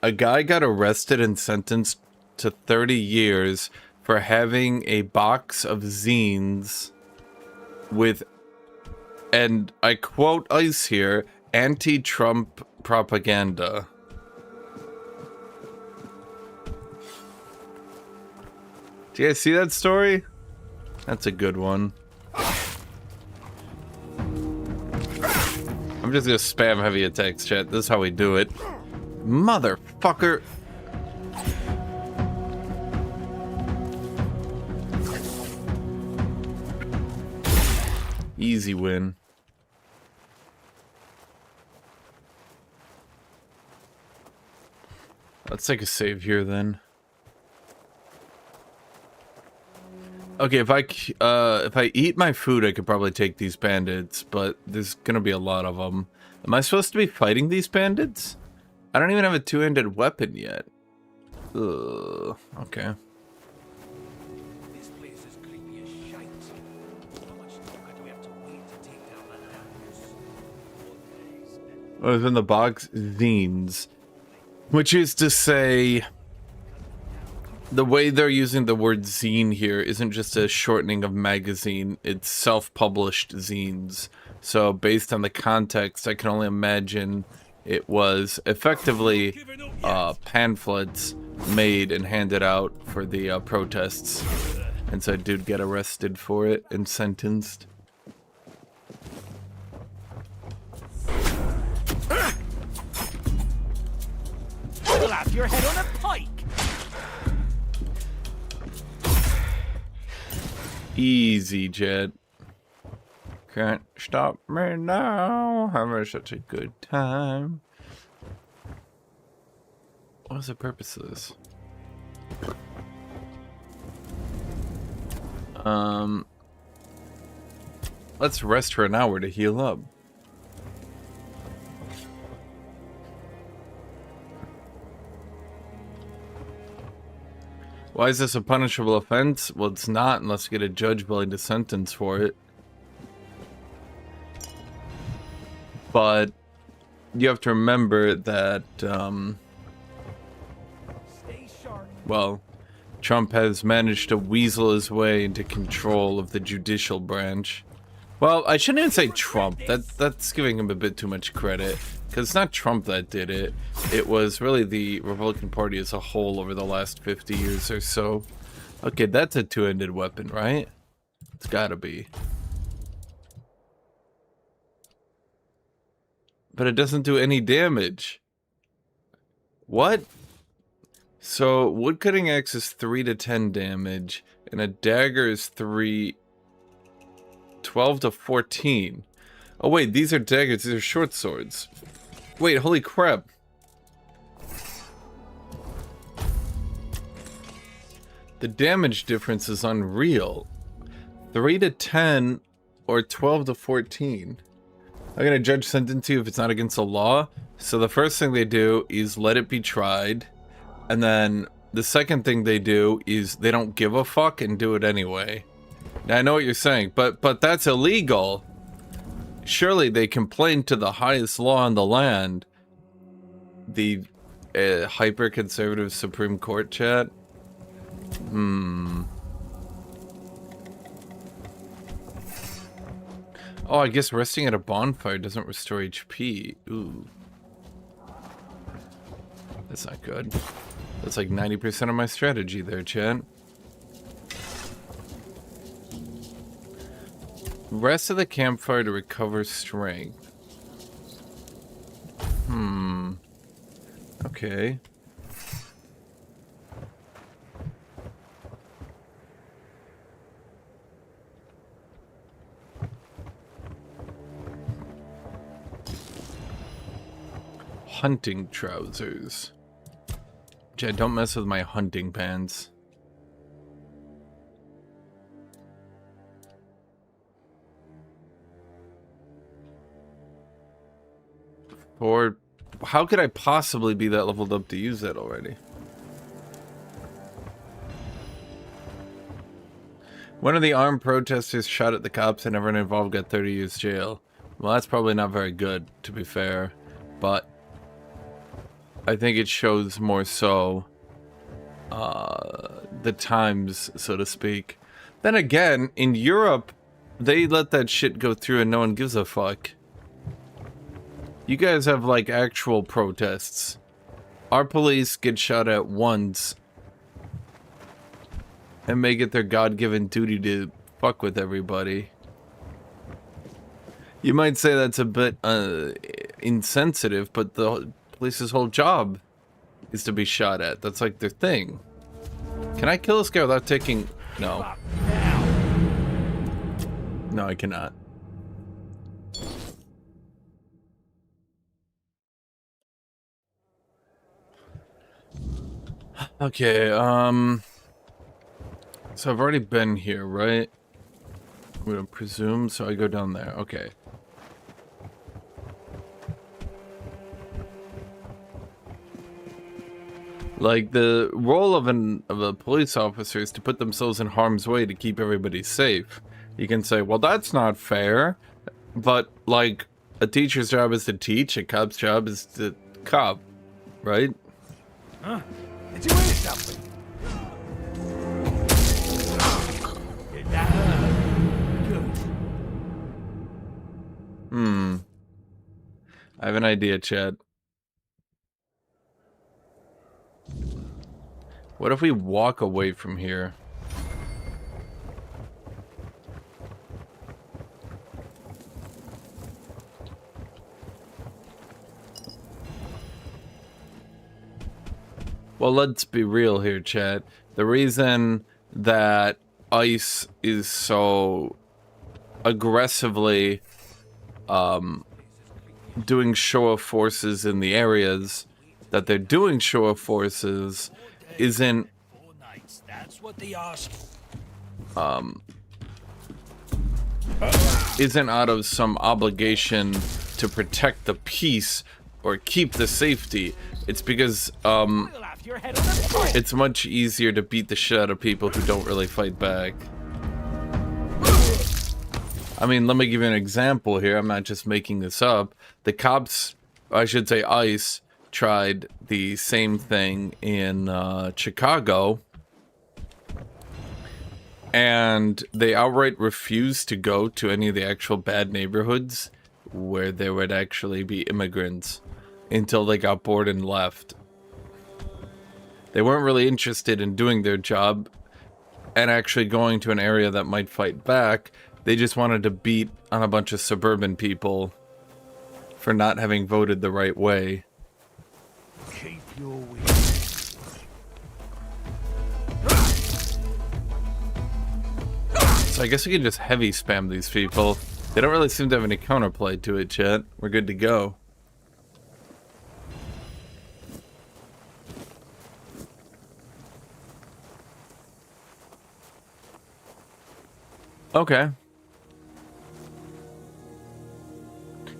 A guy got arrested and sentenced to 30 years for having a box of zines with, and I quote ICE here, anti-Trump propaganda. Do you guys see that story? That's a good one. I'm just gonna spam heavy attacks, chat. This is how we do it. Motherfucker. Easy win. Let's take a save here then. Okay, if I eat my food, I could probably take these bandits, but there's gonna be a lot of them. Am I supposed to be fighting these bandits? I don't even have a two-handed weapon yet. Ugh, okay. This place is creepy as shite. How much longer do we have to wait to take down the house? Oh, it's in the box, zines. Which is to say, the way they're using the word zine here isn't just a shortening of magazine, it's self-published zines. So based on the context, I can only imagine it was effectively pamphlets made and handed out for the protests. And so dude get arrested for it and sentenced. You'll have your head on a pike. Easy, Jed. Can't stop me now. Having such a good time. What was the purpose of this? Let's rest for an hour to heal up. Why is this a punishable offense? Well, it's not unless you get a judge willing to sentence for it. But you have to remember that, well, Trump has managed to weasel his way into control of the judicial branch. Well, I shouldn't even say Trump. That's giving him a bit too much credit. Because it's not Trump that did it. It was really the Republican Party as a whole over the last 50 years or so. Okay, that's a two-handed weapon, right? It's gotta be. But it doesn't do any damage. What? So, woodcutting axe is 3 to 10 damage, and a dagger is 12 to 14. Oh wait, these are daggers, these are short swords. Wait, holy crap. The damage difference is unreal. 3 to 10 or 12 to 14. I'm gonna judge sentence you if it's not against the law. So the first thing they do is let it be tried. And then the second thing they do is they don't give a fuck and do it anyway. Now I know what you're saying, but that's illegal. Surely they complain to the highest law in the land. The hyper-conservative Supreme Court, chat. Oh, I guess resting at a bonfire doesn't restore HP. Ooh. That's not good. That's like 90% of my strategy there, chat. Rest of the campfire to recover strength. Okay. Hunting trousers. Jed, don't mess with my hunting pants. Or how could I possibly be that leveled up to use that already? One of the armed protesters shot at the cops and everyone involved got 30 years jail. Well, that's probably not very good, to be fair. But I think it shows more so the times, so to speak. Then again, in Europe, they let that shit go through and no one gives a fuck. You guys have like actual protests. Our police get shot at once and make it their God-given duty to fuck with everybody. You might say that's a bit insensitive, but the police's whole job is to be shot at. That's like their thing. Can I kill this guy without taking... No. No, I cannot. Okay, so I've already been here, right? I'm gonna presume, so I go down there. Okay. Like, the role of a police officer is to put themselves in harm's way to keep everybody safe. You can say, well, that's not fair. But, like, a teacher's job is to teach, a cop's job is to cop, right? Huh? Did you eat something? Did that hurt? Good. I have an idea, Chad. What if we walk away from here? Well, let's be real here, chat. The reason that ICE is so aggressively doing show of forces in the areas that they're doing show of forces isn't That's what they asked. isn't out of some obligation to protect the peace or keep the safety. It's because it's much easier to beat the shit out of people who don't really fight back. I mean, let me give you an example here. I'm not just making this up. The cops, I should say ICE, tried the same thing in Chicago, and they outright refused to go to any of the actual bad neighborhoods where there would actually be immigrants until they got bored and left. They weren't really interested in doing their job and actually going to an area that might fight back. They just wanted to beat on a bunch of suburban people for not having voted the right way. Keep your wits. So I guess we can just heavy spam these people. They don't really seem to have any counterplay to it, chat. We're good to go. Okay.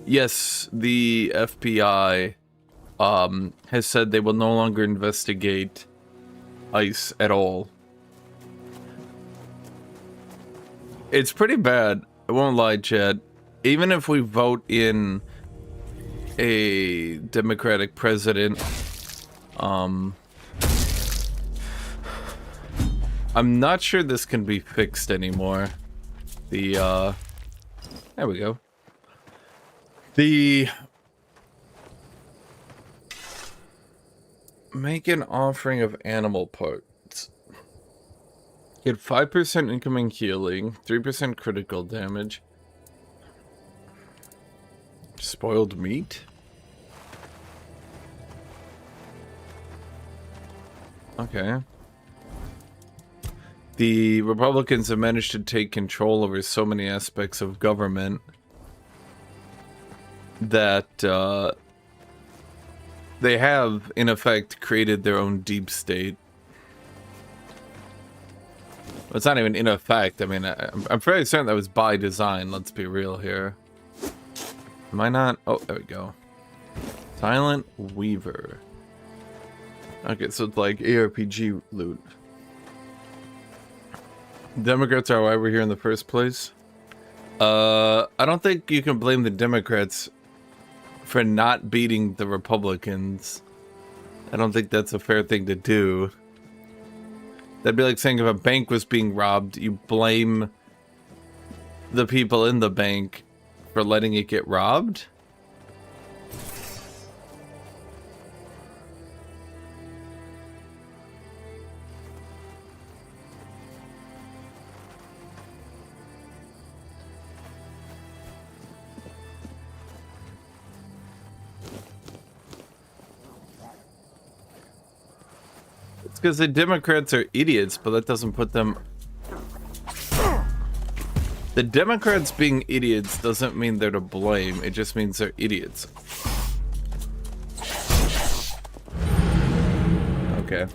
Yes, the FBI has said they will no longer investigate ICE at all. It's pretty bad. I won't lie, Chad. Even if we vote in a Democratic president, I'm not sure this can be fixed anymore. There we go. Make an offering of animal parts. Get 5% incoming healing, 3% critical damage. Spoiled meat? Okay. The Republicans have managed to take control over so many aspects of government that they have, in effect, created their own deep state. Well, it's not even in effect. I mean, I'm fairly certain that was by design. Let's be real here. Am I not? Oh, there we go. Silent Weaver. Okay, so it's like ARPG loot. Democrats are why we're here in the first place. I don't think you can blame the Democrats for not beating the Republicans. I don't think that's a fair thing to do. That'd be like saying if a bank was being robbed, you blame the people in the bank for letting it get robbed? It's because the Democrats are idiots, but that doesn't put them... The Democrats being idiots doesn't mean they're to blame. It just means they're idiots. Okay.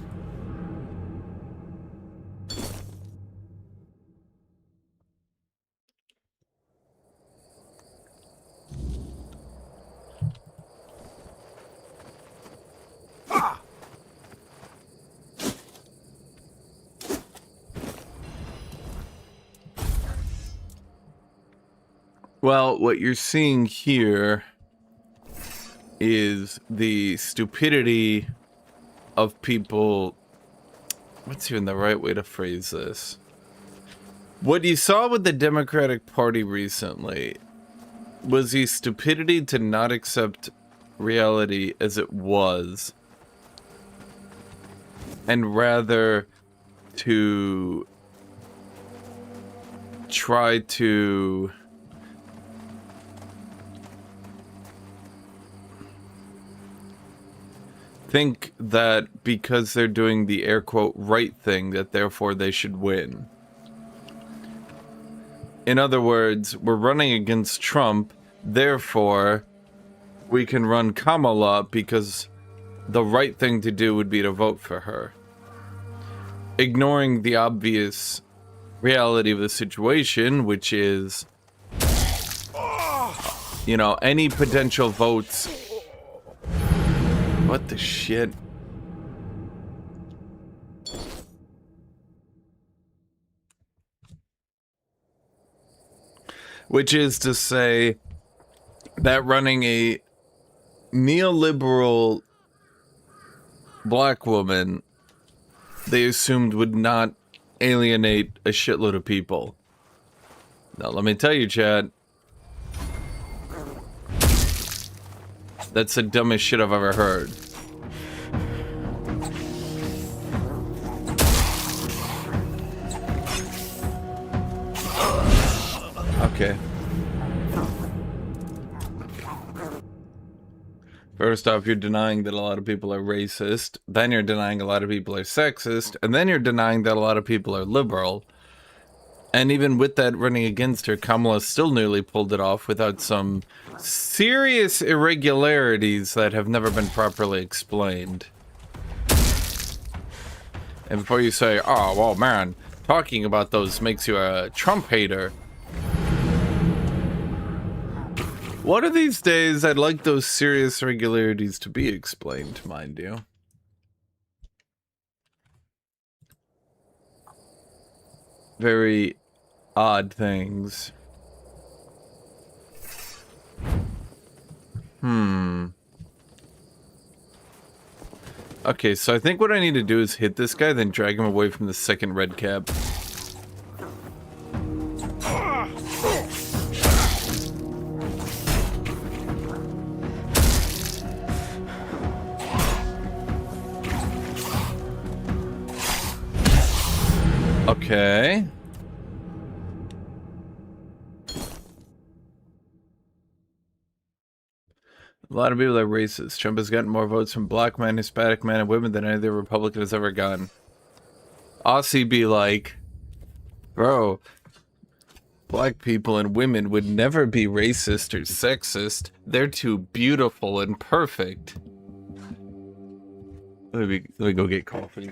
Well, what you're seeing here is the stupidity of people. What's even the right way to phrase this? What you saw with the Democratic Party recently was the stupidity to not accept reality as it was, and rather to try to think that because they're doing the air quote right thing, that therefore they should win. In other words, we're running against Trump, therefore we can run Kamala because the right thing to do would be to vote for her. Ignoring the obvious reality of the situation, which is, you know, any potential votes. What the shit? Which is to say that running a neoliberal black woman, they assumed would not alienate a shitload of people. Now, let me tell you, Chad, that's the dumbest shit I've ever heard. Okay. First off, you're denying that a lot of people are racist, then you're denying a lot of people are sexist, and then you're denying that a lot of people are liberal. And even with that running against her, Kamala still nearly pulled it off without some serious irregularities that have never been properly explained. And before you say, oh, well, man, talking about those makes you a Trump hater. One of these days, I'd like those serious irregularities to be explained, mind you. Very odd things. Okay, so I think what I need to do is hit this guy, then drag him away from the second red cap. Okay. A lot of people are racist. Trump has gotten more votes from black men, Hispanic men, and women than any other Republican has ever gotten. Aussie be like, bro, black people and women would never be racist or sexist. They're too beautiful and perfect. Let me go get coffee.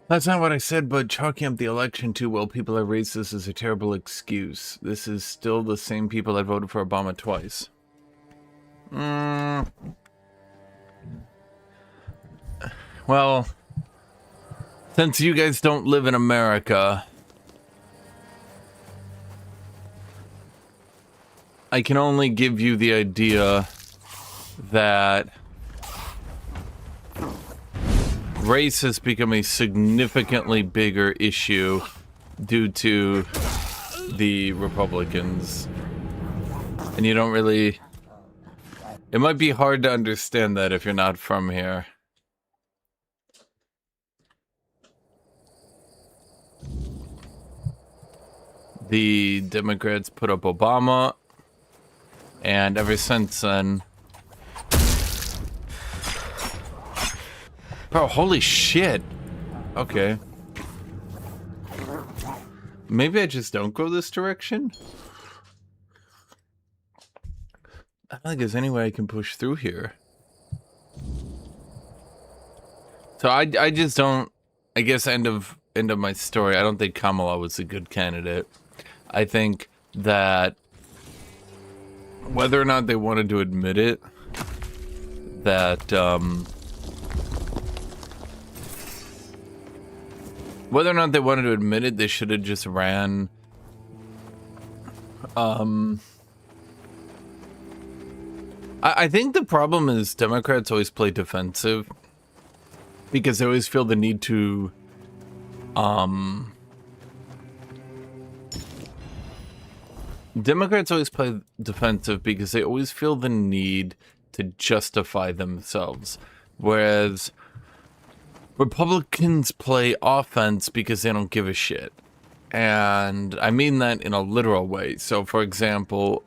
That's not what I said, but chalking up the election to, well, people are racist is a terrible excuse. This is still the same people that voted for Obama twice. Well, since you guys don't live in America, I can only give you the idea that race has become a significantly bigger issue due to the Republicans. And you don't really... It might be hard to understand that if you're not from here. The Democrats put up Obama, and ever since then... Bro, holy shit. Okay. Maybe I just don't go this direction? I don't think there's any way I can push through here. So I just don't... I guess end of my story, I don't think Kamala was a good candidate. I think that whether or not they wanted to admit it, that whether or not they wanted to admit it, they should have just ran I think the problem is Democrats always play defensive because they always feel the need to Democrats always play defensive because they always feel the need to justify themselves, whereas Republicans play offense because they don't give a shit. And I mean that in a literal way. So, for example,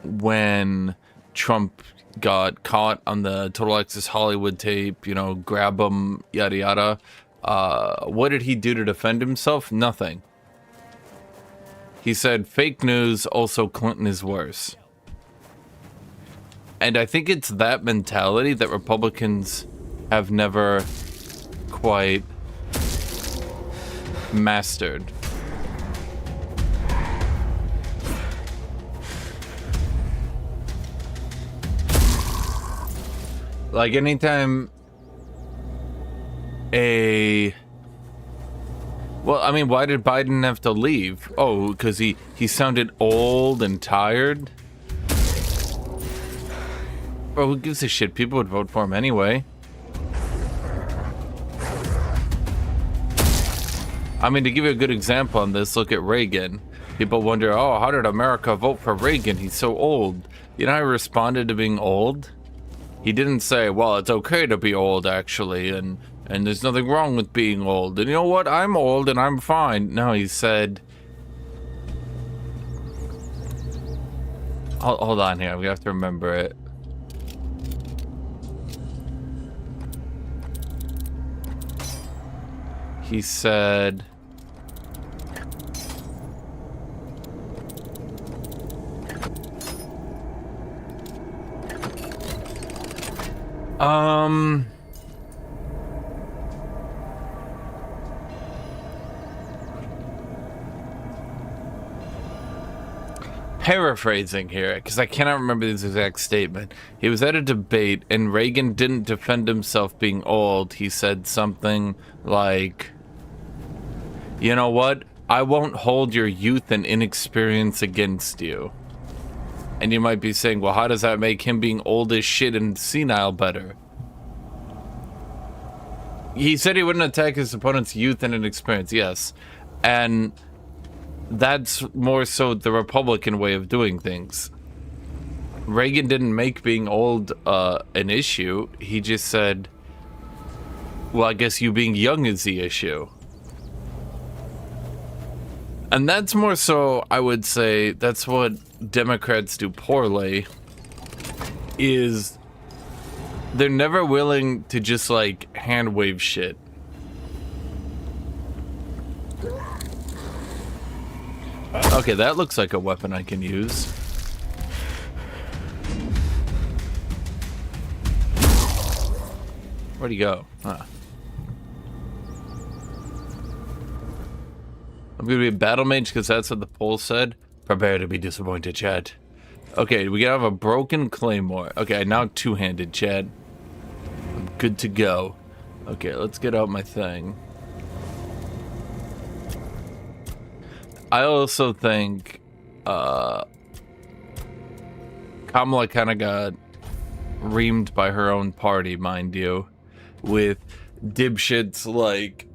when Trump got caught on the Total Access Hollywood tape, you know, grab him, yada yada, what did he do to defend himself? Nothing. He said, fake news, also Clinton is worse. And I think it's that mentality that Republicans have never quite mastered. Like anytime well, I mean, why did Biden have to leave? Oh, because he sounded old and tired? Bro, who gives a shit? People would vote for him anyway. I mean, to give you a good example on this, look at Reagan. People wonder, oh, how did America vote for Reagan? He's so old. You know how he responded to being old? He didn't say, well, it's okay to be old, actually, and there's nothing wrong with being old. And you know what? I'm old and I'm fine. No, he said... Hold on here. We have to remember it. he said... Paraphrasing here, because I cannot remember his exact statement. He was at a debate, and Reagan didn't defend himself being old. He said something like, you know what? I won't hold your youth and inexperience against you. And you might be saying, well, how does that make him being old as shit and senile better? He said he wouldn't attack his opponent's youth and inexperience, yes. And that's more so the Republican way of doing things. Reagan didn't make being old an issue. He just said, well, I guess you being young is the issue. And that's more so, I would say, that's what Democrats do poorly, is they're never willing to just, like, hand wave shit. Okay, that looks like a weapon I can use. Where'd he go? Huh. I'm gonna be a battle mage because that's what the poll said. Prepare to be disappointed, Chad. Okay, we gotta have a broken claymore. Okay, now two-handed, Chad. I'm good to go. Okay, let's get out my thing. I also think Kamala kind of got reamed by her own party, mind you, with dipshits like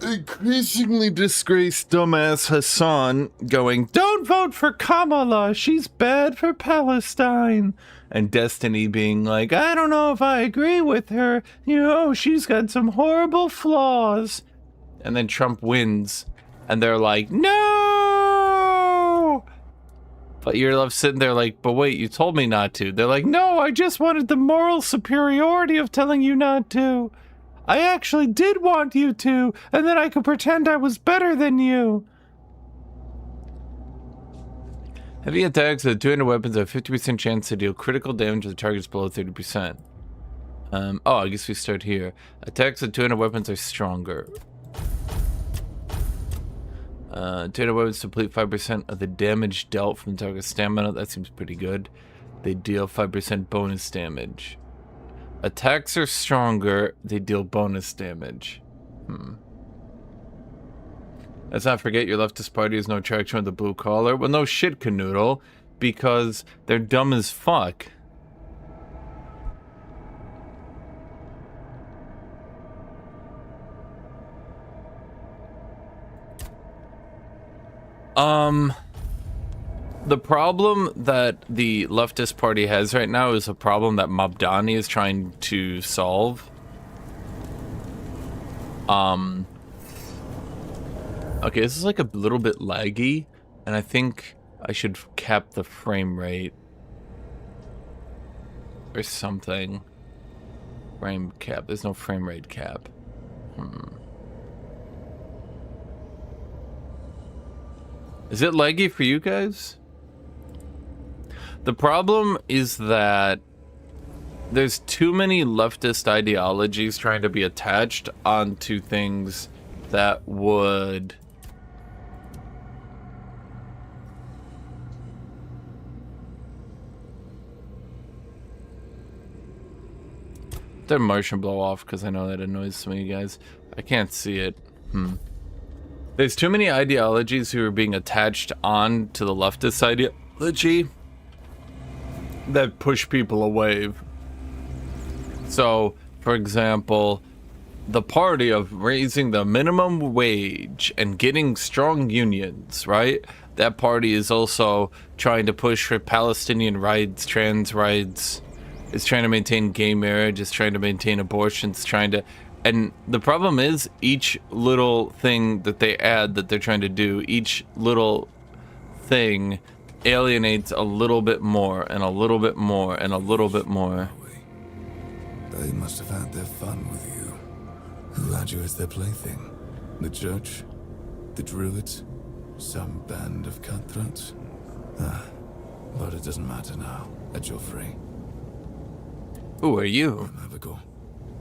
increasingly disgraced dumbass Hassan going, don't vote for Kamala, she's bad for Palestine. And Destiny being like, I don't know if I agree with her, you know, she's got some horrible flaws. And then Trump wins, and they're like, no! But you're left sitting there like, but wait, you told me not to. They're like, no, I just wanted the moral superiority of telling you not to. I actually did want you to, and then I could pretend I was better than you. Heavy attacks with 200 weapons have a 50% chance to deal critical damage to the targets below 30%. Oh, I guess we start here. Attacks with 200 weapons are stronger. 200 weapons deplete 5% of the damage dealt from the target's stamina. That seems pretty good. They deal 5% bonus damage. Attacks are stronger. They deal bonus damage. Let's not forget your leftist party has no traction with the blue collar. Well, no shit, Canoodle, because they're dumb as fuck. The problem that the leftist party has right now is a problem that Mabdani is trying to solve. Okay, this is like a little bit laggy, and I think I should cap the frame rate. Or something. Frame cap. There's no frame rate cap. Is it laggy for you guys? The problem is that there's too many leftist ideologies trying to be attached onto things that would the Martian blow off, because I know that annoys some of you guys. I can't see it. There's too many ideologies who are being attached on to the leftist ideology that push people away. So, for example, the party of raising the minimum wage and getting strong unions, right? That party is also trying to push for Palestinian rights, trans rights. It's trying to maintain gay marriage. It's trying to maintain abortion. It's trying to... And the problem is, each little thing that they add that they're trying to do, each little thing alienates a little bit more and a little bit more and a little bit more. They must have had their fun with you. Who had you as their plaything? The church? The druids? Some band of cutthroats? But it doesn't matter now, that you're free. Who are you? I'm Abigail,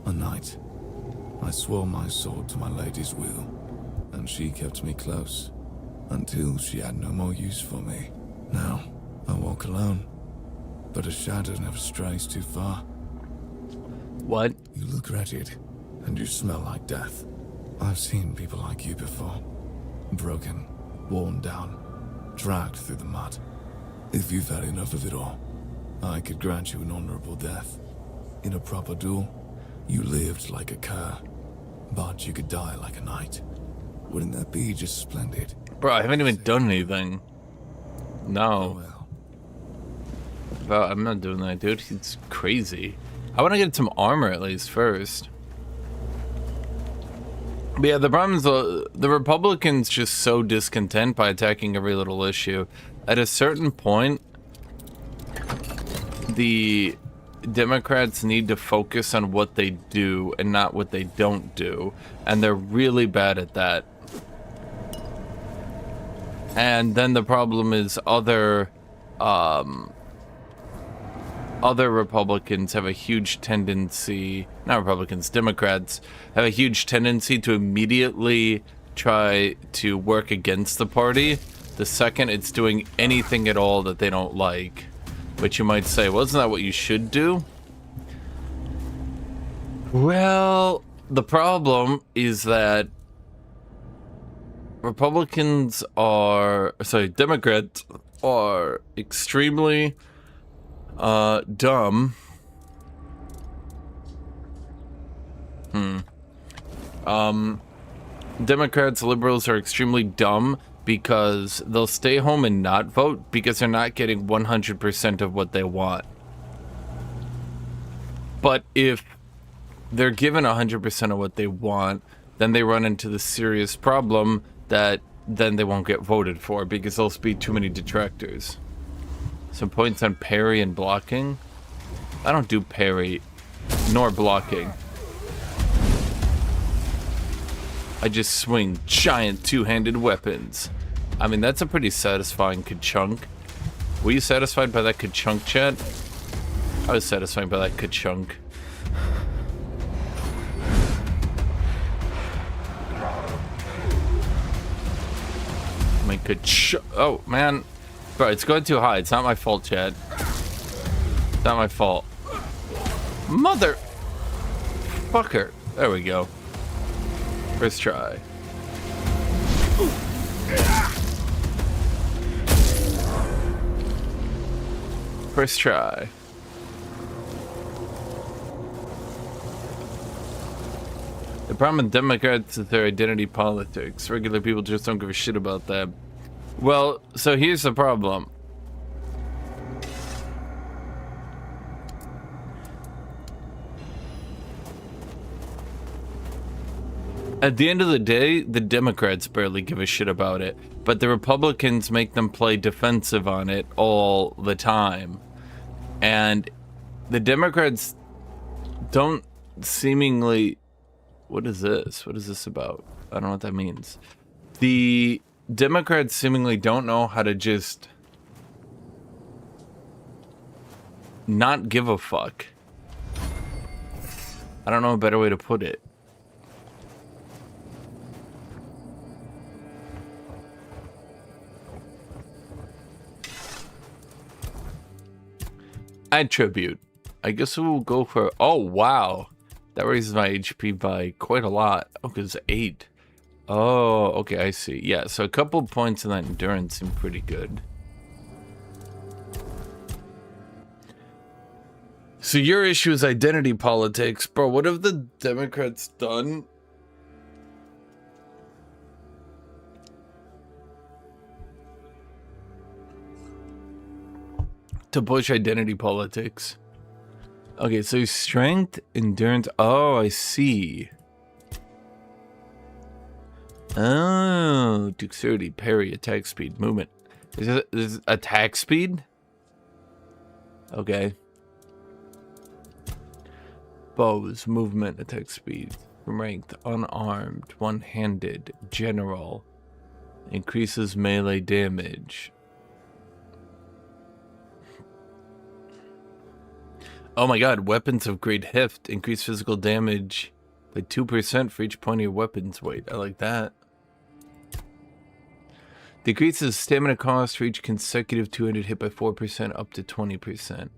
a knight. I swore my sword to my lady's will, and she kept me close, until she had no more use for me. Now, I walk alone, but a shadow never strays too far. What? You look wretched, and you smell like death. I've seen people like you before. Broken, worn down, dragged through the mud. If you've had enough of it all, I could grant you an honorable death. In a proper duel, you lived like a cur, but you could die like a knight. Wouldn't that be just splendid? Bro, I haven't even done anything. No. Well, Bro, I'm not doing that, dude. It's crazy. I want to get some armor at least first. But yeah, the problem is the Republicans just so discontent by attacking every little issue. At a certain point, the Democrats need to focus on what they do and not what they don't do. And they're really bad at that. And then the problem is other Republicans have a huge tendency, not Republicans, Democrats have a huge tendency to immediately try to work against the party the second it's doing anything at all that they don't like. But you might say, well, isn't that what you should do? Well, the problem is that Democrats are extremely dumb. Democrats, liberals are extremely dumb because they'll stay home and not vote because they're not getting 100% of what they want. But if they're given 100% of what they want, then they run into the serious problem that then they won't get voted for because there'll be too many detractors. Some points on parry and blocking. I don't do parry nor blocking. I just swing giant two-handed weapons. I mean, that's a pretty satisfying ka-chunk. Were you satisfied by that ka-chunk, chat? I was satisfied by that ka-chunk. My ka-chunk. Oh, man. Bro, it's going too high. It's not my fault, Chad. It's not my fault. Mother... fucker. There we go. First try. First try. The problem with Democrats is their identity politics. Regular people just don't give a shit about that. Well, so here's the problem. At the end of the day, the Democrats barely give a shit about it, but the Republicans make them play defensive on it all the time. And the Democrats don't seemingly... What is this? What is this about? I don't know what that means. The Democrats seemingly don't know how to just not give a fuck. I don't know a better way to put it. Attribute. I guess we'll go for... Oh, wow. That raises my HP by quite a lot. Oh, because 8. Oh, okay, I see. Yeah, so a couple points in that endurance seem pretty good. So your issue is identity politics. Bro, what have the Democrats done? To push identity politics. Okay, so strength, endurance. Oh, I see. Oh, dexterity, parry, attack speed, movement. Is it attack speed? Okay. Bows, movement, attack speed. Ranked, unarmed, one-handed, general. Increases melee damage. Oh my god, weapons of great heft. Increase physical damage by 2% for each point of your weapon's weight. I like that. Decreases stamina cost for each consecutive 200 hit by 4% up to 20%.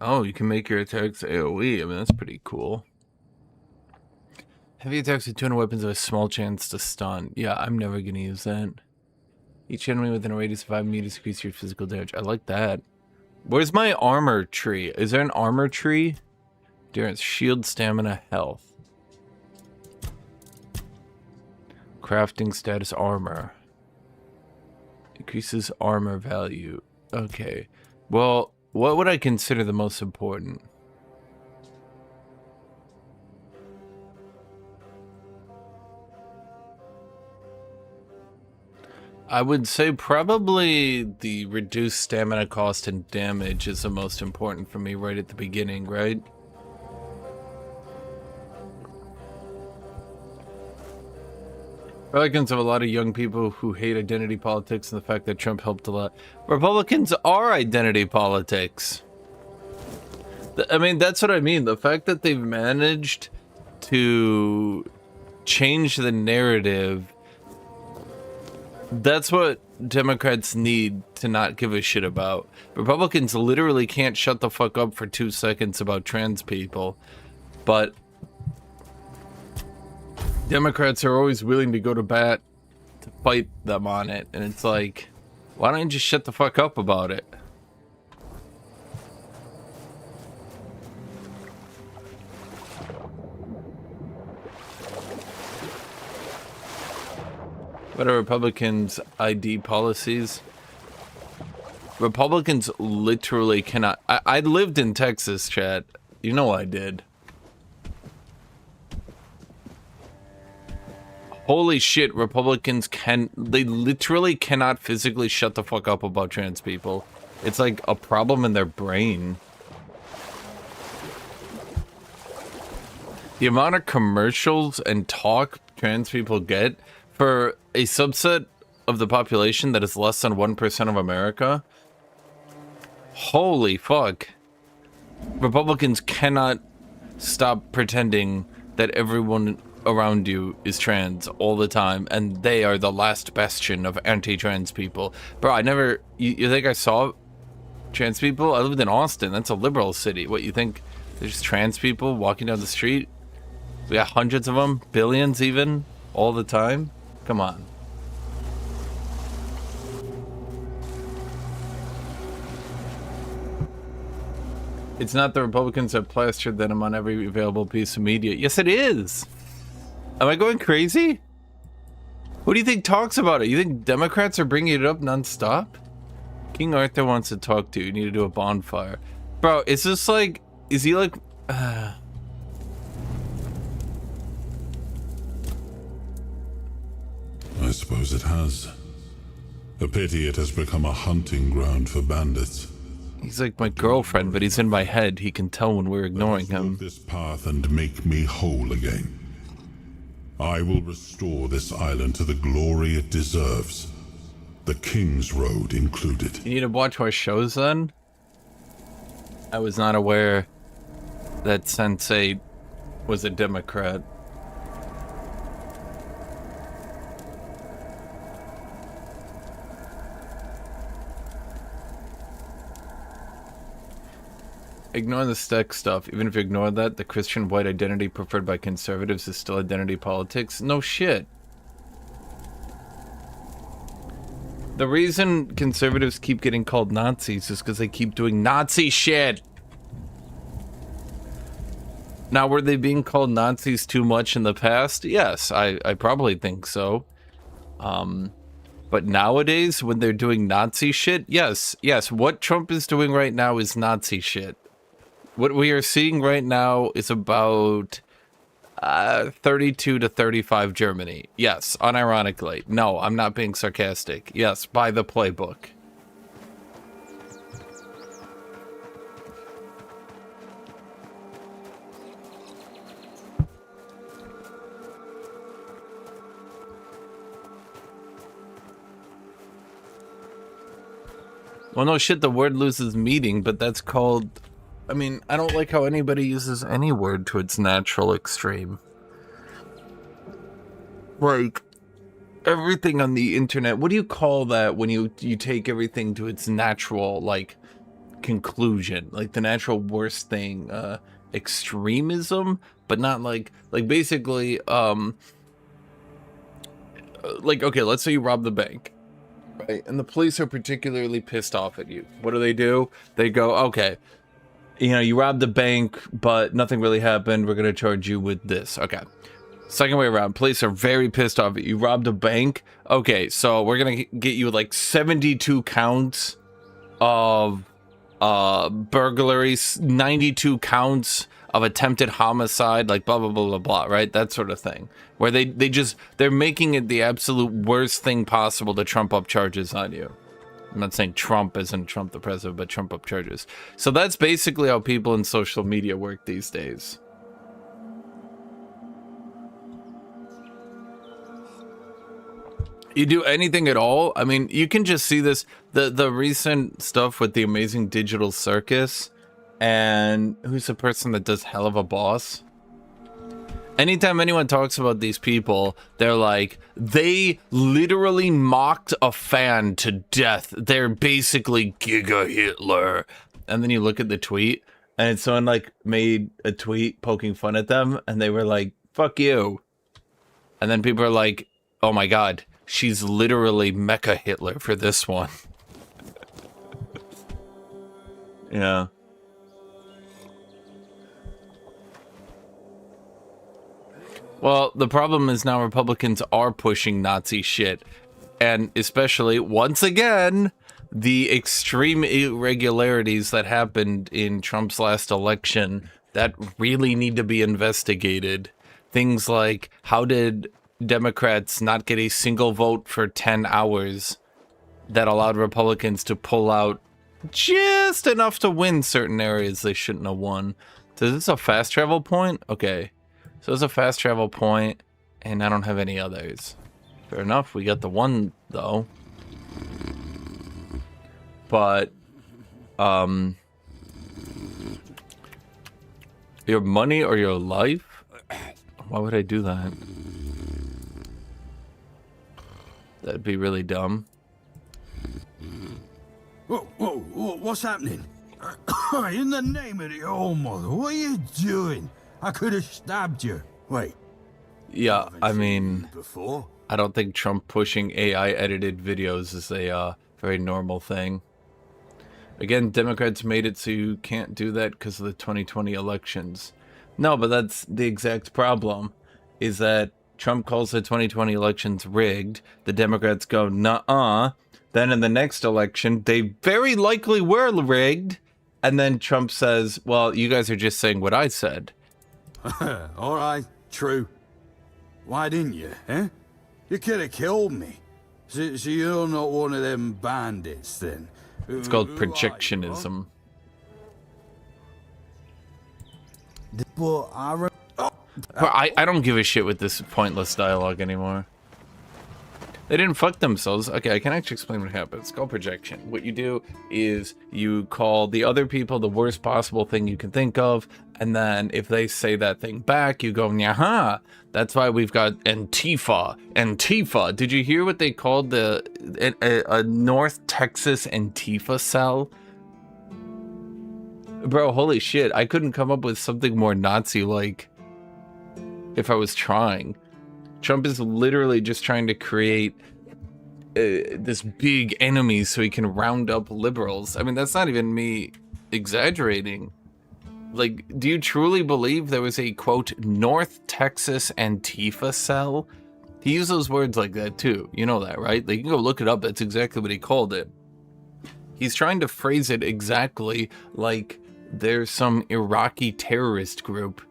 Oh, you can make your attacks AoE. I mean, that's pretty cool. Heavy attacks with 200 weapons have a small chance to stun. Yeah, I'm never going to use that. Each enemy within a radius of 5 meters increase your physical damage. I like that. Where's my armor tree? Is there an armor tree? Endurance, shield, stamina, health. Crafting status armor. Increases armor value. Okay. Well, what would I consider the most important? I would say probably the reduced stamina cost and damage is the most important for me right at the beginning, right? Republicans have a lot of young people who hate identity politics and the fact that Trump helped a lot. Republicans are identity politics. I mean, that's what I mean. The fact that they've managed to change the narrative, that's what Democrats need to not give a shit about. Republicans literally can't shut the fuck up for 2 seconds about trans people, but Democrats are always willing to go to bat to fight them on it, and it's like, why don't you just shut the fuck up about it? What are Republicans' ID policies? Republicans literally cannot. I lived in Texas, chat. You know I did. Holy shit, Republicans they literally cannot physically shut the fuck up about trans people. It's like a problem in their brain. The amount of commercials and talk trans people get for a subset of the population that is less than 1% of America. Holy fuck. Republicans cannot stop pretending that everyone around you is trans all the time, and they are the last bastion of anti-trans people. Bro, I never... You think I saw trans people? I lived in Austin. That's a liberal city. What, you think there's trans people walking down the street? We got hundreds of them, billions even, all the time? Come on. It's not the Republicans that plastered them on every available piece of media. Yes, it is. Am I going crazy? Who do you think talks about it? You think Democrats are bringing it up nonstop? King Arthur wants to talk to you. You need to do a bonfire. Bro, is this like... Is he like... I suppose it has. A pity it has become a hunting ground for bandits. He's like my girlfriend, but he's in my head. He can tell when we're ignoring him. This path and make me whole again. I will restore this island to the glory it deserves. The King's Road included. You need to watch more shows then? I was not aware that Sensei was a Democrat. Ignore the sex stuff. Even if you ignore that, the Christian white identity preferred by conservatives is still identity politics. No shit. The reason conservatives keep getting called Nazis is because they keep doing Nazi shit. Now, were they being called Nazis too much in the past? Yes, I probably think so. But nowadays, when they're doing Nazi shit, yes, what Trump is doing right now is Nazi shit. What we are seeing right now is about 32 to 35 Germany. Yes, unironically. No, I'm not being sarcastic. Yes, by the playbook. Well, no shit, the word loses meaning, but that's called... I mean, I don't like how anybody uses any word to its natural extreme. Like, everything on the internet, what do you call that when you take everything to its natural, like, conclusion? Like, the natural worst thing, extremism? But not like basically, like, okay, let's say you rob the bank. Right, and the police are particularly pissed off at you. What do? They go, okay, you know, you robbed the bank, but nothing really happened. We're going to charge you with this. Okay. Second way around, police are very pissed off at you. You robbed a bank. Okay, so we're going to get you like 72 counts of burglaries, 92 counts of attempted homicide, like blah, blah, blah, blah, blah, right? That sort of thing. Where they're making it the absolute worst thing possible to trump up charges on you. I'm not saying Trump isn't Trump the president, but trump up charges. So that's basically how people in social media work these days. You do anything at all? I mean, you can just see this, the recent stuff with the Amazing Digital Circus, and who's the person that does Hell of a Boss? Anytime anyone talks about these people, they're like, they literally mocked a fan to death. They're basically Giga Hitler. And then you look at the tweet, and someone like made a tweet poking fun at them, and they were like, fuck you. And then people are like, oh my god, she's literally Mecha Hitler for this one. Yeah. Well, the problem is now Republicans are pushing Nazi shit. And especially, once again, the extreme irregularities that happened in Trump's last election that really need to be investigated. Things like, how did Democrats not get a single vote for 10 hours that allowed Republicans to pull out just enough to win certain areas they shouldn't have won? So is this a fast travel point? Okay. So it's a fast travel point, and I don't have any others. Fair enough, we got the one, though. But, your money or your life? Why would I do that? That'd be really dumb. Whoa, what's happening? In the name of the All-Mother, what are you doing? I could have stabbed you. Wait. Yeah, I mean, before? I don't think Trump pushing AI edited videos is a very normal thing. Again, Democrats made it so you can't do that because of the 2020 elections. No, but that's the exact problem, is that Trump calls the 2020 elections rigged. The Democrats go, nuh-uh. Then in the next election, they very likely were rigged. And then Trump says, well, you guys are just saying what I said. All right, true. Why didn't you, eh? You could have killed me. So you're not one of them bandits, then? It's called projectionism. But I don't give a shit with this pointless dialogue anymore. They didn't fuck themselves. Okay, I can actually explain what happened. It's called projection. What you do is you call the other people the worst possible thing you can think of, and then if they say that thing back, you go, "Nyaha." That's why we've got Antifa. Antifa. Did you hear what they called a North Texas Antifa cell? Bro, holy shit. I couldn't come up with something more Nazi-like if I was trying. Trump is literally just trying to create this big enemy so he can round up liberals. I mean, that's not even me exaggerating. Like, do you truly believe there was a, quote, North Texas Antifa cell? He used those words like that, too. You know that, right? Like, you can go look it up. That's exactly what he called it. He's trying to phrase it exactly like there's some Iraqi terrorist group.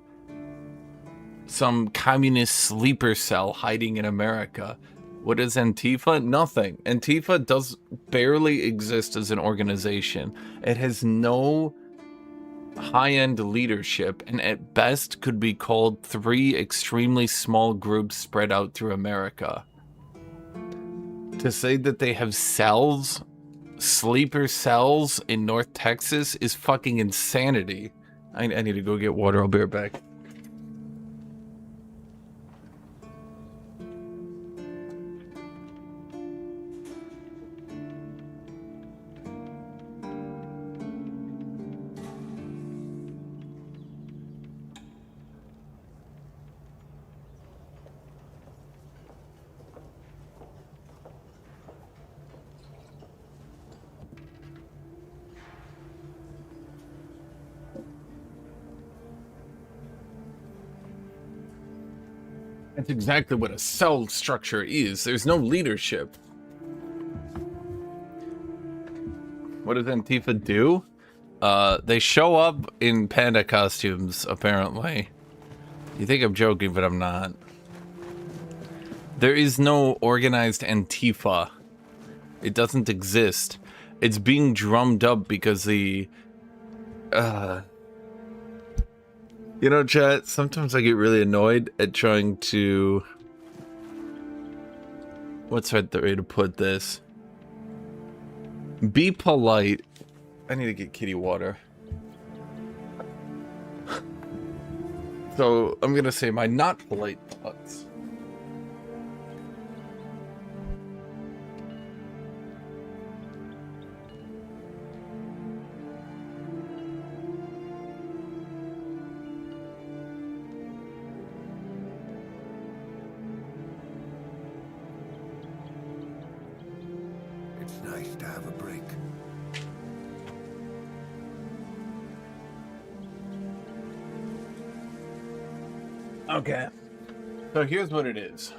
some communist sleeper cell hiding in America. What is Antifa? Nothing. Antifa does barely exist as an organization. It has no high-end leadership, and at best could be called 3 extremely small groups spread out through America. To say that they have cells, sleeper cells in North Texas is fucking insanity. I need to go get water. I'll be right back. That's exactly what a cell structure is. There's no leadership. What does Antifa do? They show up in panda costumes, apparently. You think I'm joking, but I'm not. There is no organized Antifa. It doesn't exist. It's being drummed up because the... You know, chat, sometimes I get really annoyed at trying to... What's the right way to put this? Be polite. I need to get kitty water. So, I'm gonna say my not polite thoughts. It's nice to have a break. Okay. So here's what it is.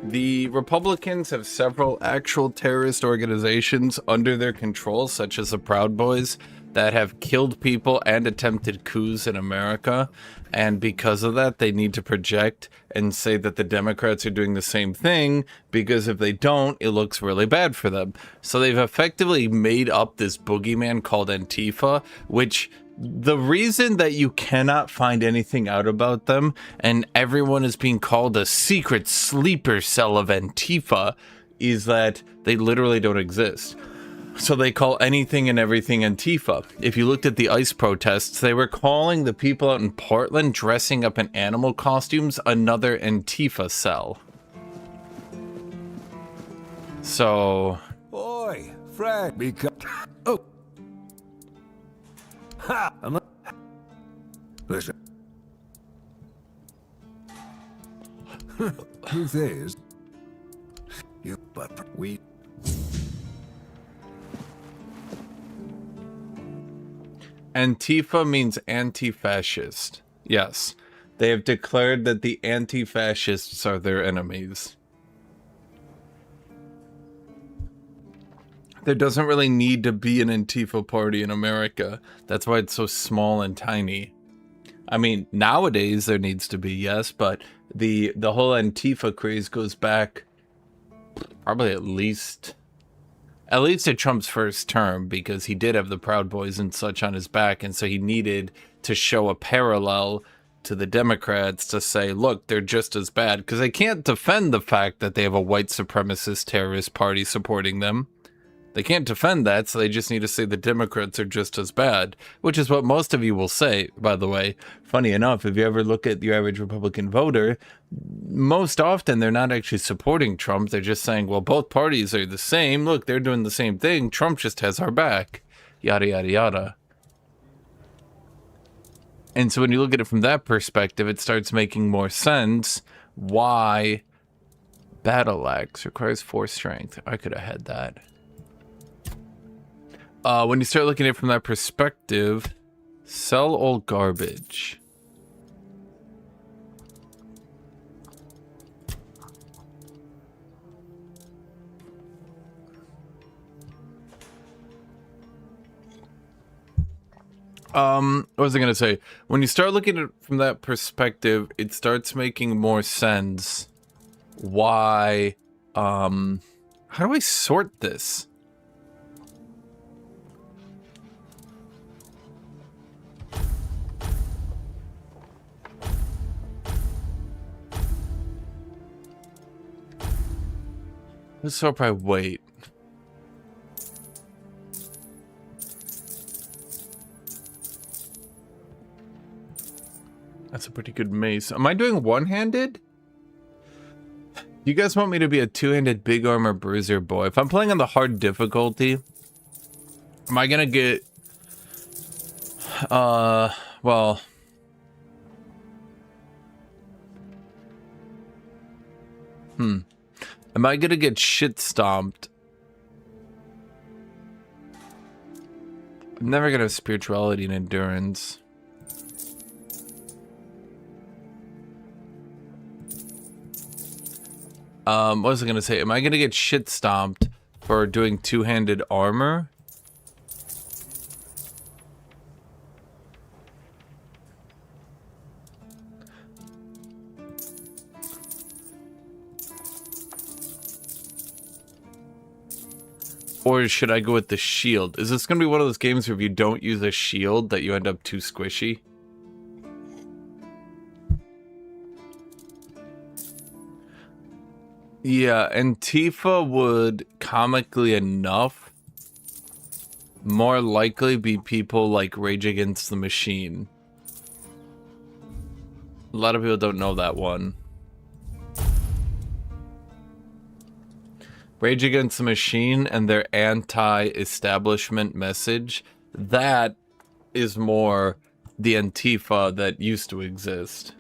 The Republicans have several actual terrorist organizations under their control, such as the Proud Boys, that have killed people and attempted coups in America. And because of that, they need to project and say that the Democrats are doing the same thing, because if they don't, it looks really bad for them. So they've effectively made up this boogeyman called Antifa, which... The reason that you cannot find anything out about them and everyone is being called a secret sleeper cell of Antifa is that they literally don't exist. So they call anything and everything Antifa. If you looked at the ICE protests, they were calling the people out in Portland dressing up in animal costumes another Antifa cell. So... Oi, Fred, because... Oh! Ha! Listen. Truth is, but we... Antifa means anti-fascist. Yes. They have declared that the anti-fascists are their enemies. There doesn't really need to be an Antifa party in America. That's why it's so small and tiny. I mean, nowadays there needs to be, yes, but the whole Antifa craze goes back probably at least to Trump's first term, because he did have the Proud Boys and such on his back, and so he needed to show a parallel to the Democrats to say, look, they're just as bad, because they can't defend the fact that they have a white supremacist terrorist party supporting them. They can't defend that, so they just need to say the Democrats are just as bad, which is what most of you will say, by the way. Funny enough, if you ever look at your average Republican voter, most often they're not actually supporting Trump. They're just saying, well, both parties are the same. Look, they're doing the same thing. Trump just has our back. Yada, yada, yada. And so when you look at it from that perspective, it starts making more sense why battle axe requires 4 strength. I could have had that. When you start looking at it from that perspective, sell old garbage. What was I gonna say? When you start looking at it from that perspective, it starts making more sense why, how do I sort this? Let's sort by weight. That's a pretty good mace. Am I doing one-handed? You guys want me to be a two-handed big armor bruiser boy? If I'm playing on the hard difficulty, am I gonna get... well... Am I gonna get shit stomped? I'm never gonna have spirituality and endurance. What was I gonna say? Am I gonna get shit stomped for doing two-handed armor? Or should I go with the shield? Is this gonna be one of those games where if you don't use a shield that you end up too squishy? Yeah, Antifa would, comically enough, more likely be people like Rage Against the Machine. A lot of people don't know that one. Rage Against the Machine and their anti-establishment message, that is more the Antifa that used to exist.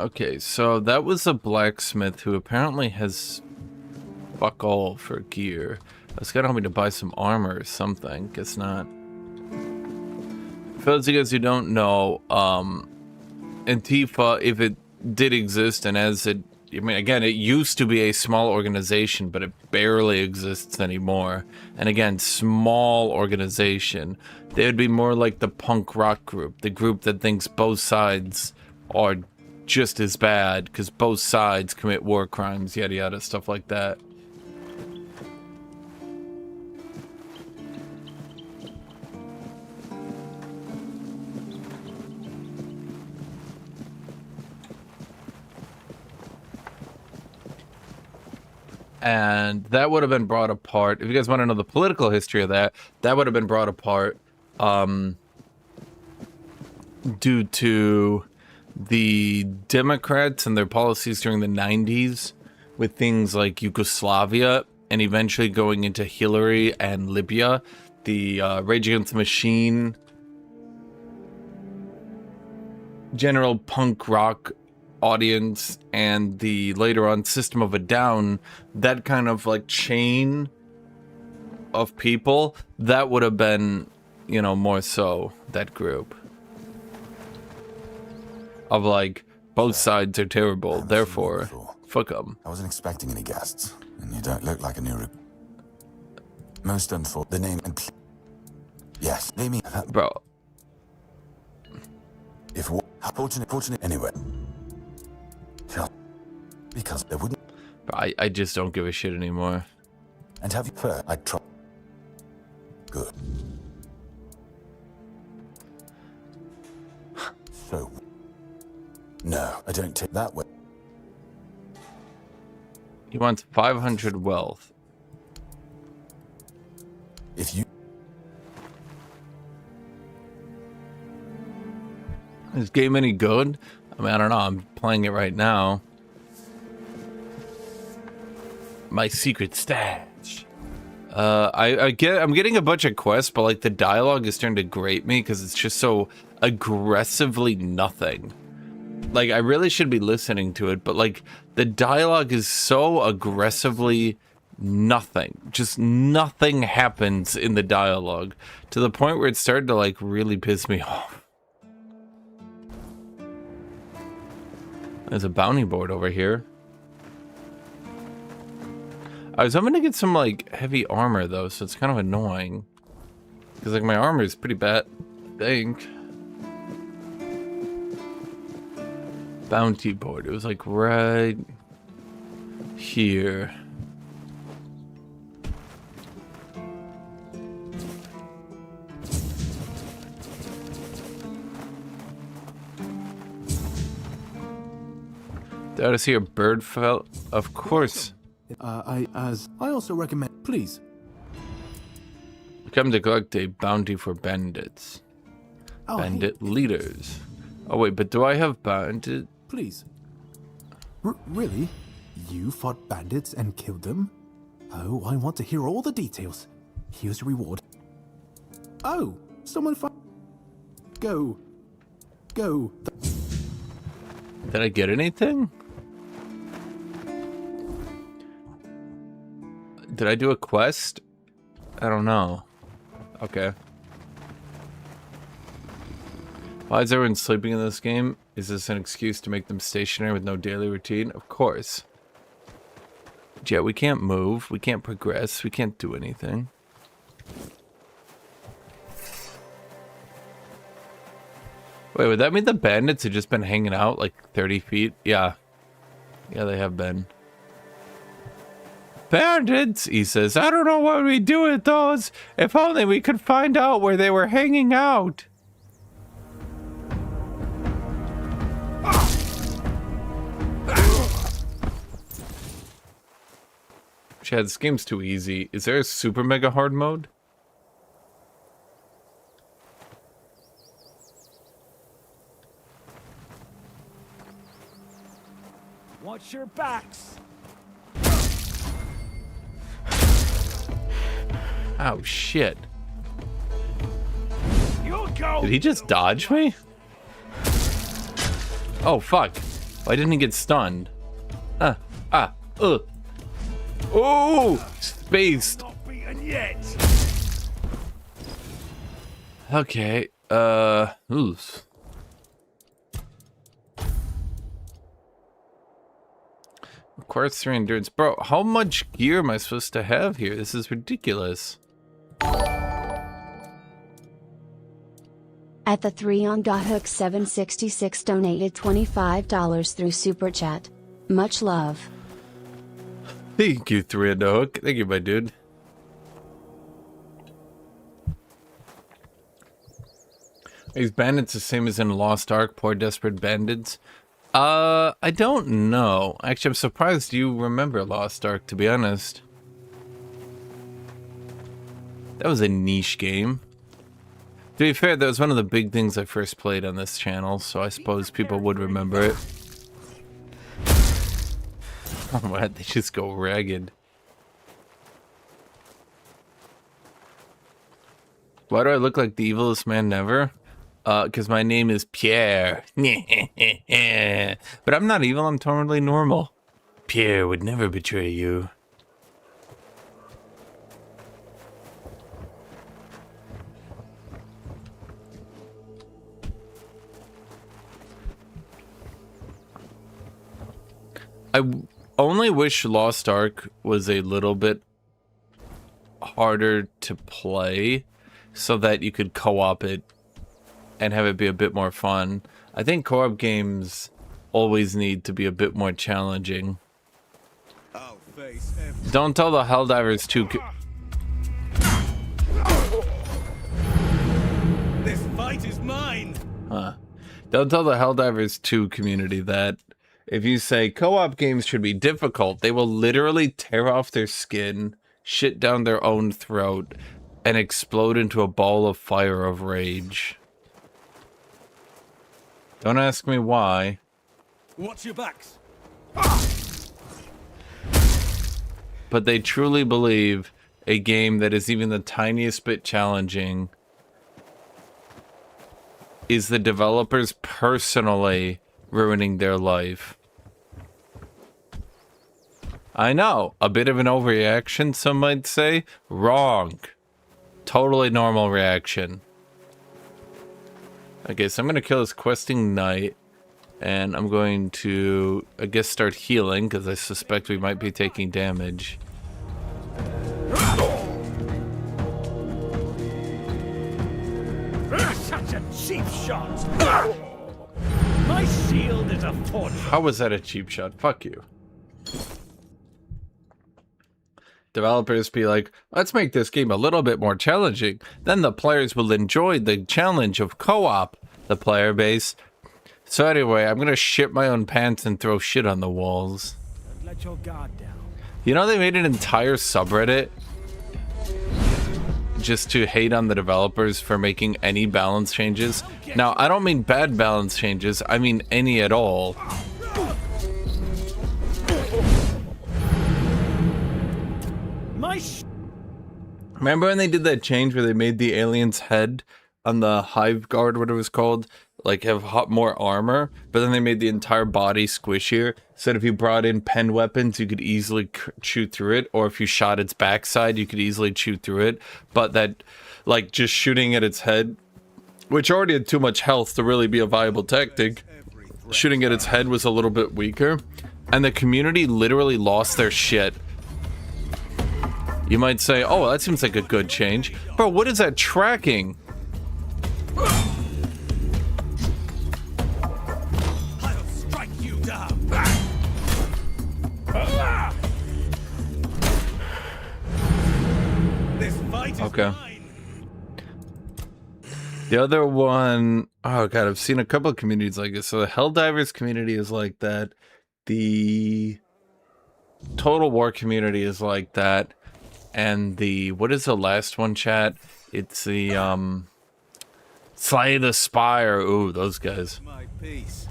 Okay, so that was a blacksmith who apparently has fuck all for gear. I was gonna help me to buy some armor or something. Guess not. For those of you guys who don't know, Antifa, if it did exist, and as it, I mean, again, it used to be a small organization, but it barely exists anymore. And again, small organization. They would be more like the punk rock group, the group that thinks both sides are just as bad because both sides commit war crimes, yada yada, stuff like that. And that would have been brought apart. If you guys want to know the political history of that, that would have been brought apart due to the Democrats and their policies during the 90s with things like Yugoslavia and eventually going into Hillary and Libya. The Rage Against the Machine, general punk rock audience, and the later on System of a Down, that kind of like chain of people, that would have been, you know, more so that group of like both sides are terrible, therefore fuck them. I wasn't expecting any guests, and you don't look like a new most unfortunate. The name and yes, name bro. If fortunate anyway. Because there wouldn't. I just don't give a shit anymore. And have you heard? I try. Good. So. No, I don't take that way. He wants 500 wealth. If you. Is this game any good? I mean, I don't know. I'm playing it right now. My secret stash. I'm getting a bunch of quests, but like the dialogue is starting to grate me because it's just so aggressively nothing. Like, I really should be listening to it, but like the dialogue is so aggressively nothing. Just nothing happens in the dialogue to the point where it started to like really piss me off. There's a bounty board over here. I was hoping to get some, like, heavy armor, though, so it's kind of annoying. Because, like, my armor is pretty bad, I think. Bounty board. It was, like, right here. Did I see a bird fell? Of course. I also recommend, please. Come to collect a bounty for bandits. Oh, Bandit leaders. Oh wait, but do I have bandit? Please. Really? You fought bandits and killed them? Oh, I want to hear all the details. Here's your reward. Oh, someone Go. Did I get anything? Did I do a quest? I don't know. Okay. Why is everyone sleeping in this game? Is this an excuse to make them stationary with no daily routine? Of course. But yeah, we can't move. We can't progress. We can't do anything. Wait, would that mean the bandits have just been hanging out like 30 feet? Yeah. Yeah, they have been. Bandits, he says. I don't know what we do with those. If only we could find out where they were hanging out. Chad, this game's too easy. Is there a super mega hard mode? Watch your backs. Oh, shit. Go. Did he just dodge me? Oh, fuck. Why didn't he get stunned? Oh, spaced. Not beaten yet. Okay, oof. Requires 3 endurance. Bro, how much gear am I supposed to have here? This is ridiculous. At the 3 on Guthuk 766 donated $25 through Super Chat. Much love. Thank you, 3 on the hook. Thank you, my dude. These bandits the same as in Lost Ark, poor desperate bandits? I don't know. Actually, I'm surprised you remember Lost Ark, to be honest. That was a niche game. To be fair, that was one of the big things I first played on this channel, so I suppose people would remember it. Oh, what? They just go ragged. Why do I look like the evilest man ever? Because my name is Pierre. But I'm not evil, I'm totally normal. Pierre would never betray you. I only wish Lost Ark was a little bit harder to play so that you could co-op it and have it be a bit more fun. I think co-op games always need to be a bit more challenging. Don't tell the Helldivers 2... This fight is mine. Don't tell the Helldivers 2 community that if you say co-op games should be difficult, they will literally tear off their skin, shit down their own throat, and explode into a ball of fire of rage. Don't ask me why. Watch your backs. But they truly believe a game that is even the tiniest bit challenging is the developers personally ruining their life. I know, a bit of an overreaction, some might say. Wrong. Totally normal reaction. Okay, so I'm going to kill this questing knight, and I'm going to, I guess, start healing, because I suspect we might be taking damage. Such a cheap shot! My shield is a fortress. How was that a cheap shot? Fuck you. Developers be like, let's make this game a little bit more challenging. Then the players will enjoy the challenge of co-op, the player base. So anyway, I'm gonna shit my own pants and throw shit on the walls. Don't let your guard down. You know they made an entire subreddit just to hate on the developers for making any balance changes. Now, I don't mean bad balance changes, I mean any at all. Remember when they did that change where they made the alien's head on the hive guard, what it was called, like have more armor, but then they made the entire body squishier, so that if you brought in pen weapons you could easily chew through it, or if you shot its backside you could easily chew through it, but that like just shooting at its head, which already had too much health to really be a viable tactic, shooting at its head was a little bit weaker, and the community literally lost their shit. You might say, oh, that seems like a good change. Bro, what is that tracking? I'll strike you down. This fight is okay. mine. The other one, oh god, I've seen a couple of communities like this. So the Helldivers community is like that. The Total War community is like that. And the, what is the last one, chat? It's the, Slay the Spire. Ooh, those guys. My piece.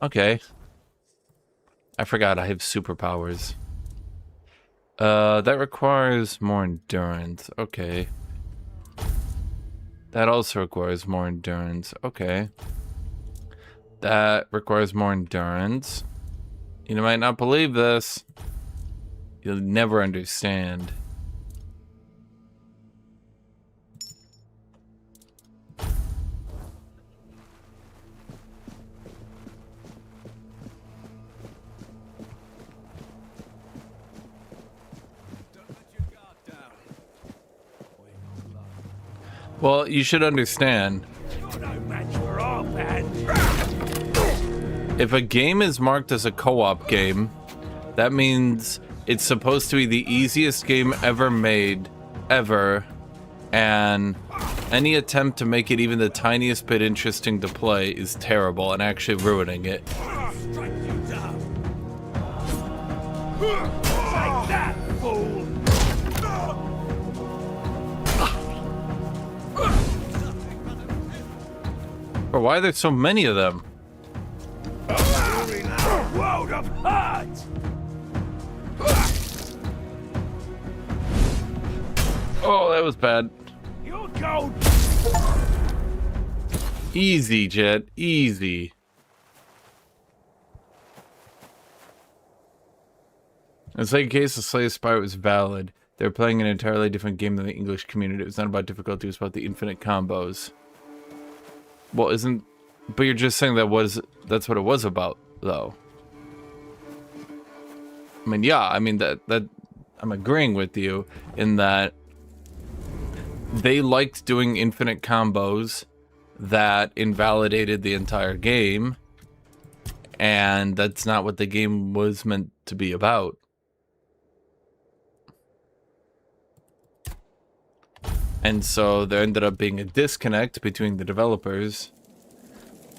Okay. I forgot I have superpowers. That requires more endurance. Okay. That also requires more endurance. Okay. That requires more endurance. You might not believe this. You'll never understand. Well, you should understand. If a game is marked as a co-op game, that means it's supposed to be the easiest game ever made, ever, and any attempt to make it even the tiniest bit interesting to play is terrible and actually ruining it. Strike you down. Like that, fool. But why are there so many of them? World of hurt. Oh, that was bad. You'll go. Easy, Jet. Easy. It's like in case the Slay the Spire was valid. They were playing an entirely different game than the English community. It was not about difficulty, it was about the infinite combos. Well, isn't... But you're just saying that's what it was about, though. I mean, yeah, I mean, that I'm agreeing with you in that they liked doing infinite combos that invalidated the entire game, and that's not what the game was meant to be about. And so there ended up being a disconnect between the developers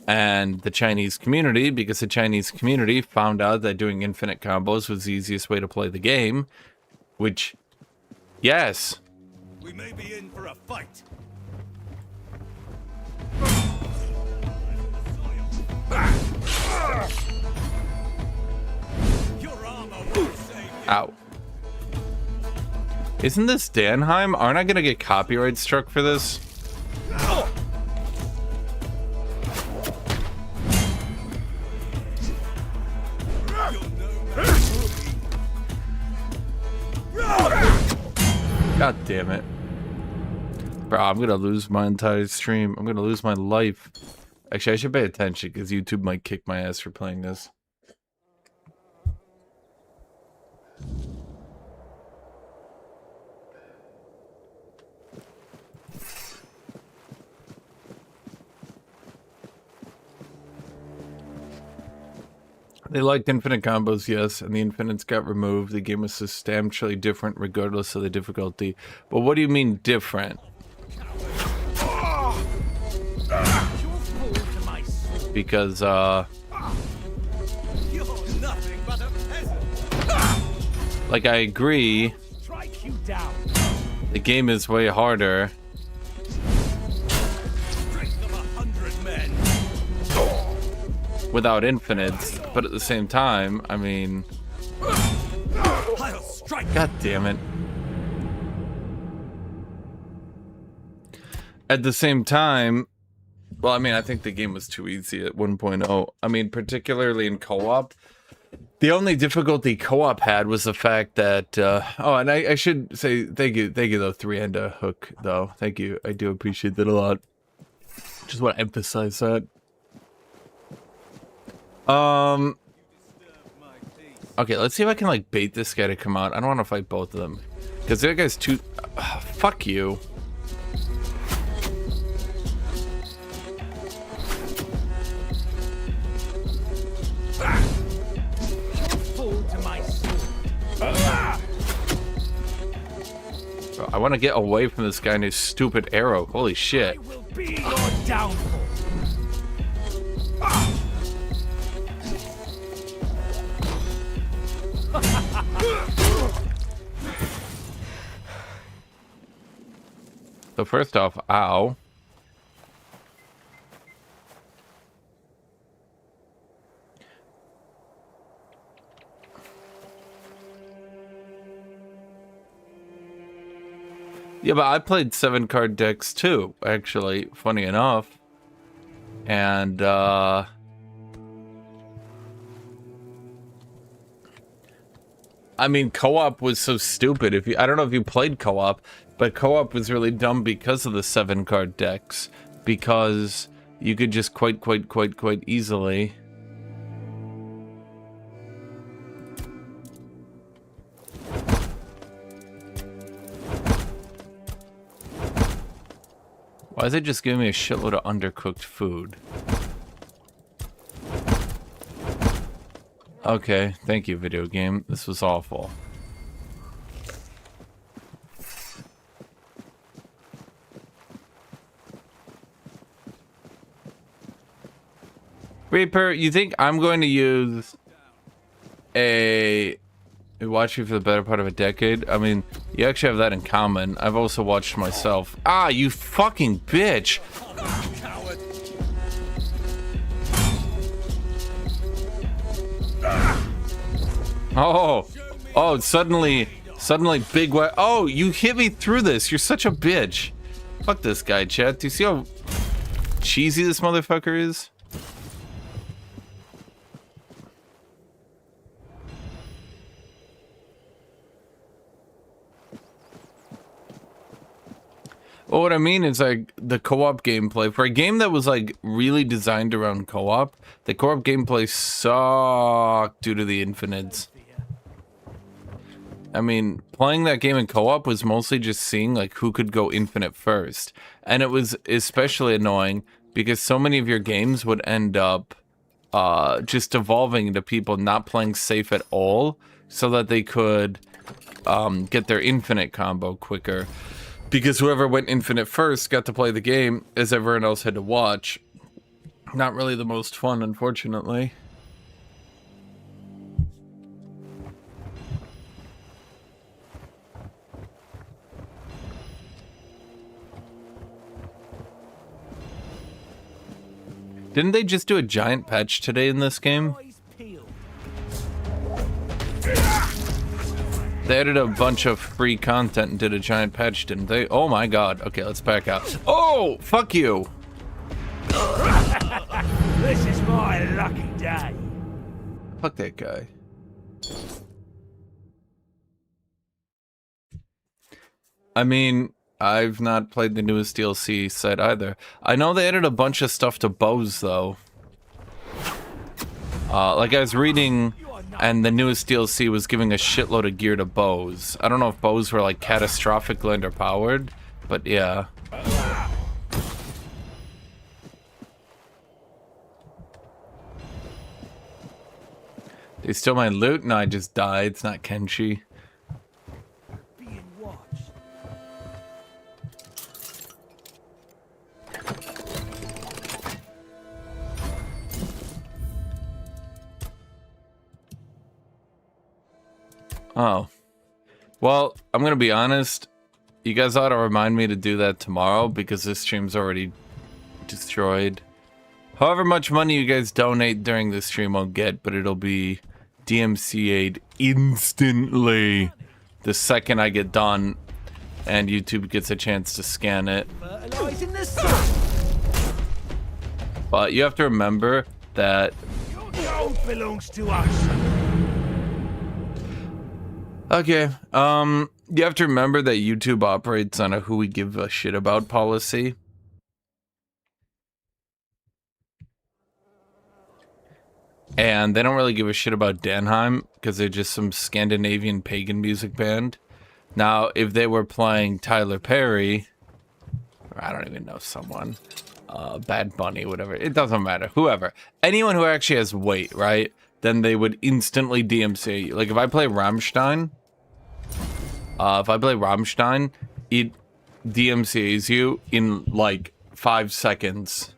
and the Chinese community, because the Chinese community found out that doing infinite combos was the easiest way to play the game, which, yes. We may be in for a fight. Your armor won't save you. Ow. Isn't this Danheim? Aren't I gonna get copyright struck for this? God damn it. Bro, I'm gonna lose my entire stream. I'm gonna lose my life. Actually, I should pay attention because YouTube might kick my ass for playing this. They liked infinite combos, yes, and the infinites got removed. The game was substantially different regardless of the difficulty. But what do you mean different? Because, like, I agree. The game is way harder. Without infinites, but at the same time, I mean... God damn it. At the same time, well, I mean, I think the game was too easy at 1.0. I mean, particularly in co-op. The only difficulty co-op had was the fact that, oh, and I should say thank you though, 3 and a hook, though. Thank you, I do appreciate that a lot. Just want to emphasize that. Okay, let's see if I can, like, bait this guy to come out. I don't want to fight both of them. Because that guy's too... fuck you. Bro, I want to get away from this guy and his stupid arrow. Holy shit. I will be your downfall. So first off, ow. Yeah, but I played 7-card decks too, actually, funny enough. And, I mean, co-op was so stupid. I don't know if you played co-op, but co-op was really dumb because of the 7-card decks. Because you could just quite easily... Why is it just giving me a shitload of undercooked food? Okay, thank you, video game. This was awful. Reaper, you think I'm going to use watch you for the better part of a decade? I mean, you actually have that in common. I've also watched myself. Ah, you fucking bitch! Oh, suddenly big way. Oh, you hit me through this. You're such a bitch. Fuck this guy, chat. Do you see how cheesy this motherfucker is? Well, what I mean is, like, the co-op gameplay, for a game that was, like, really designed around co-op, the co-op gameplay sucked due to the infinites. I mean, playing that game in co-op was mostly just seeing, like, who could go infinite first. And it was especially annoying because so many of your games would end up just evolving into people not playing safe at all so that they could get their infinite combo quicker. Because whoever went infinite first got to play the game, as everyone else had to watch. Not really the most fun, unfortunately. Didn't they just do a giant patch today in this game? They added a bunch of free content and did a giant patch, didn't they? Oh my god. Okay, let's back out. Oh, fuck you. This is my lucky day. Fuck that guy. I mean, I've not played the newest DLC set either. I know they added a bunch of stuff to bows, though. Like I was reading, and the newest DLC was giving a shitload of gear to bows. I don't know if bows were, like, catastrophically underpowered, but yeah. They stole my loot? No, I just died. It's not Kenshi. Oh. Well, I'm gonna be honest. You guys ought to remind me to do that tomorrow because this stream's already destroyed. However much money you guys donate during this stream I'll get, but it'll be DMCA'd instantly the second I get done and YouTube gets a chance to scan it. But you have to remember that Gold belongs to us. okay, you have to remember that YouTube operates on a who we give a shit about policy. And they don't really give a shit about Danheim because they're just some Scandinavian pagan music band. Now, if they were playing Tyler Perry, or I don't even know someone, Bad Bunny, whatever, it doesn't matter, whoever, anyone who actually has weight, right? Then they would instantly DMCA you. Like if I play Rammstein, it DMCAs you in like 5 seconds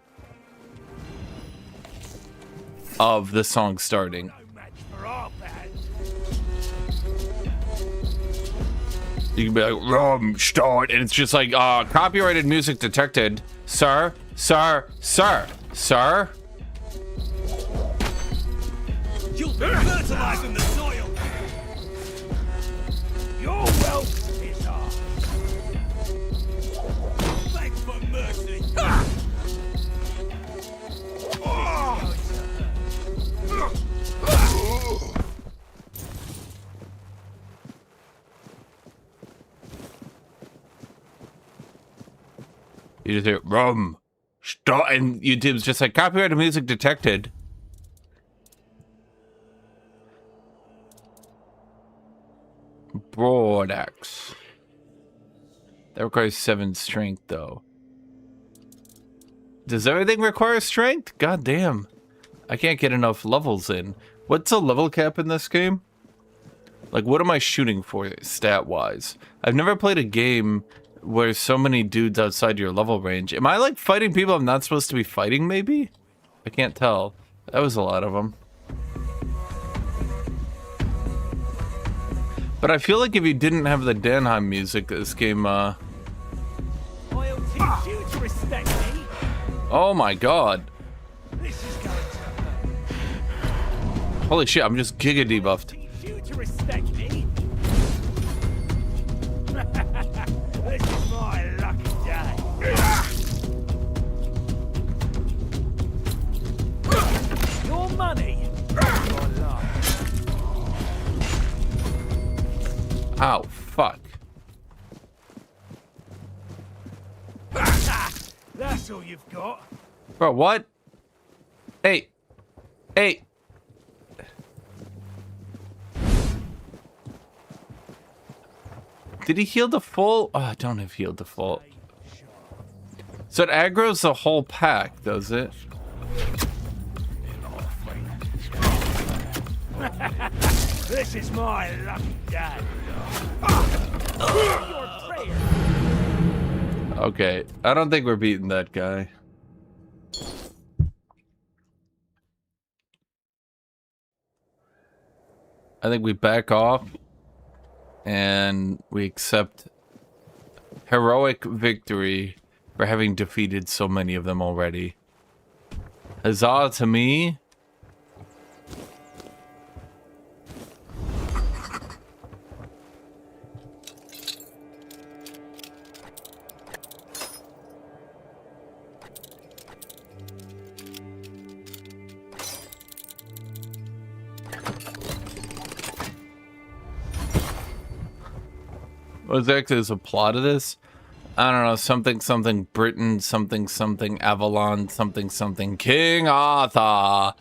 of the song starting. You can be like, Rammstein, and it's just like, copyrighted music detected. Sir, sir, sir, sir. You'll be fertilizing the soil. Your wealth is ours. Beg for mercy. You just hear rum, stop, and YouTube's just like copyrighted music detected. Broad axe. That requires 7 strength, though. Does everything require strength? God damn. I can't get enough levels in. What's the level cap in this game? Like, what am I shooting for, stat-wise? I've never played a game where so many dudes outside your level range. Am I, like, fighting people I'm not supposed to be fighting, maybe? I can't tell. That was a lot of them. But I feel like if you didn't have the Danheim music, this game, I'll teach you to respect me. Oh my god. This is going to hurt. Holy shit, I'm just giga debuffed. Teach you to respect me. This is my lucky day. Your money, your love. Ow, fuck. That's all you've got. Bro, what? Hey. Hey. Did he heal the full? Oh, I don't have healed the full. So it aggroes the whole pack, does it? This is my lucky day. Okay, I don't think we're beating that guy. I think we back off and we accept heroic victory for having defeated so many of them already. Huzzah to me. What exactly is the plot of this? I don't know, something something Britain, something something Avalon, something something King Arthur.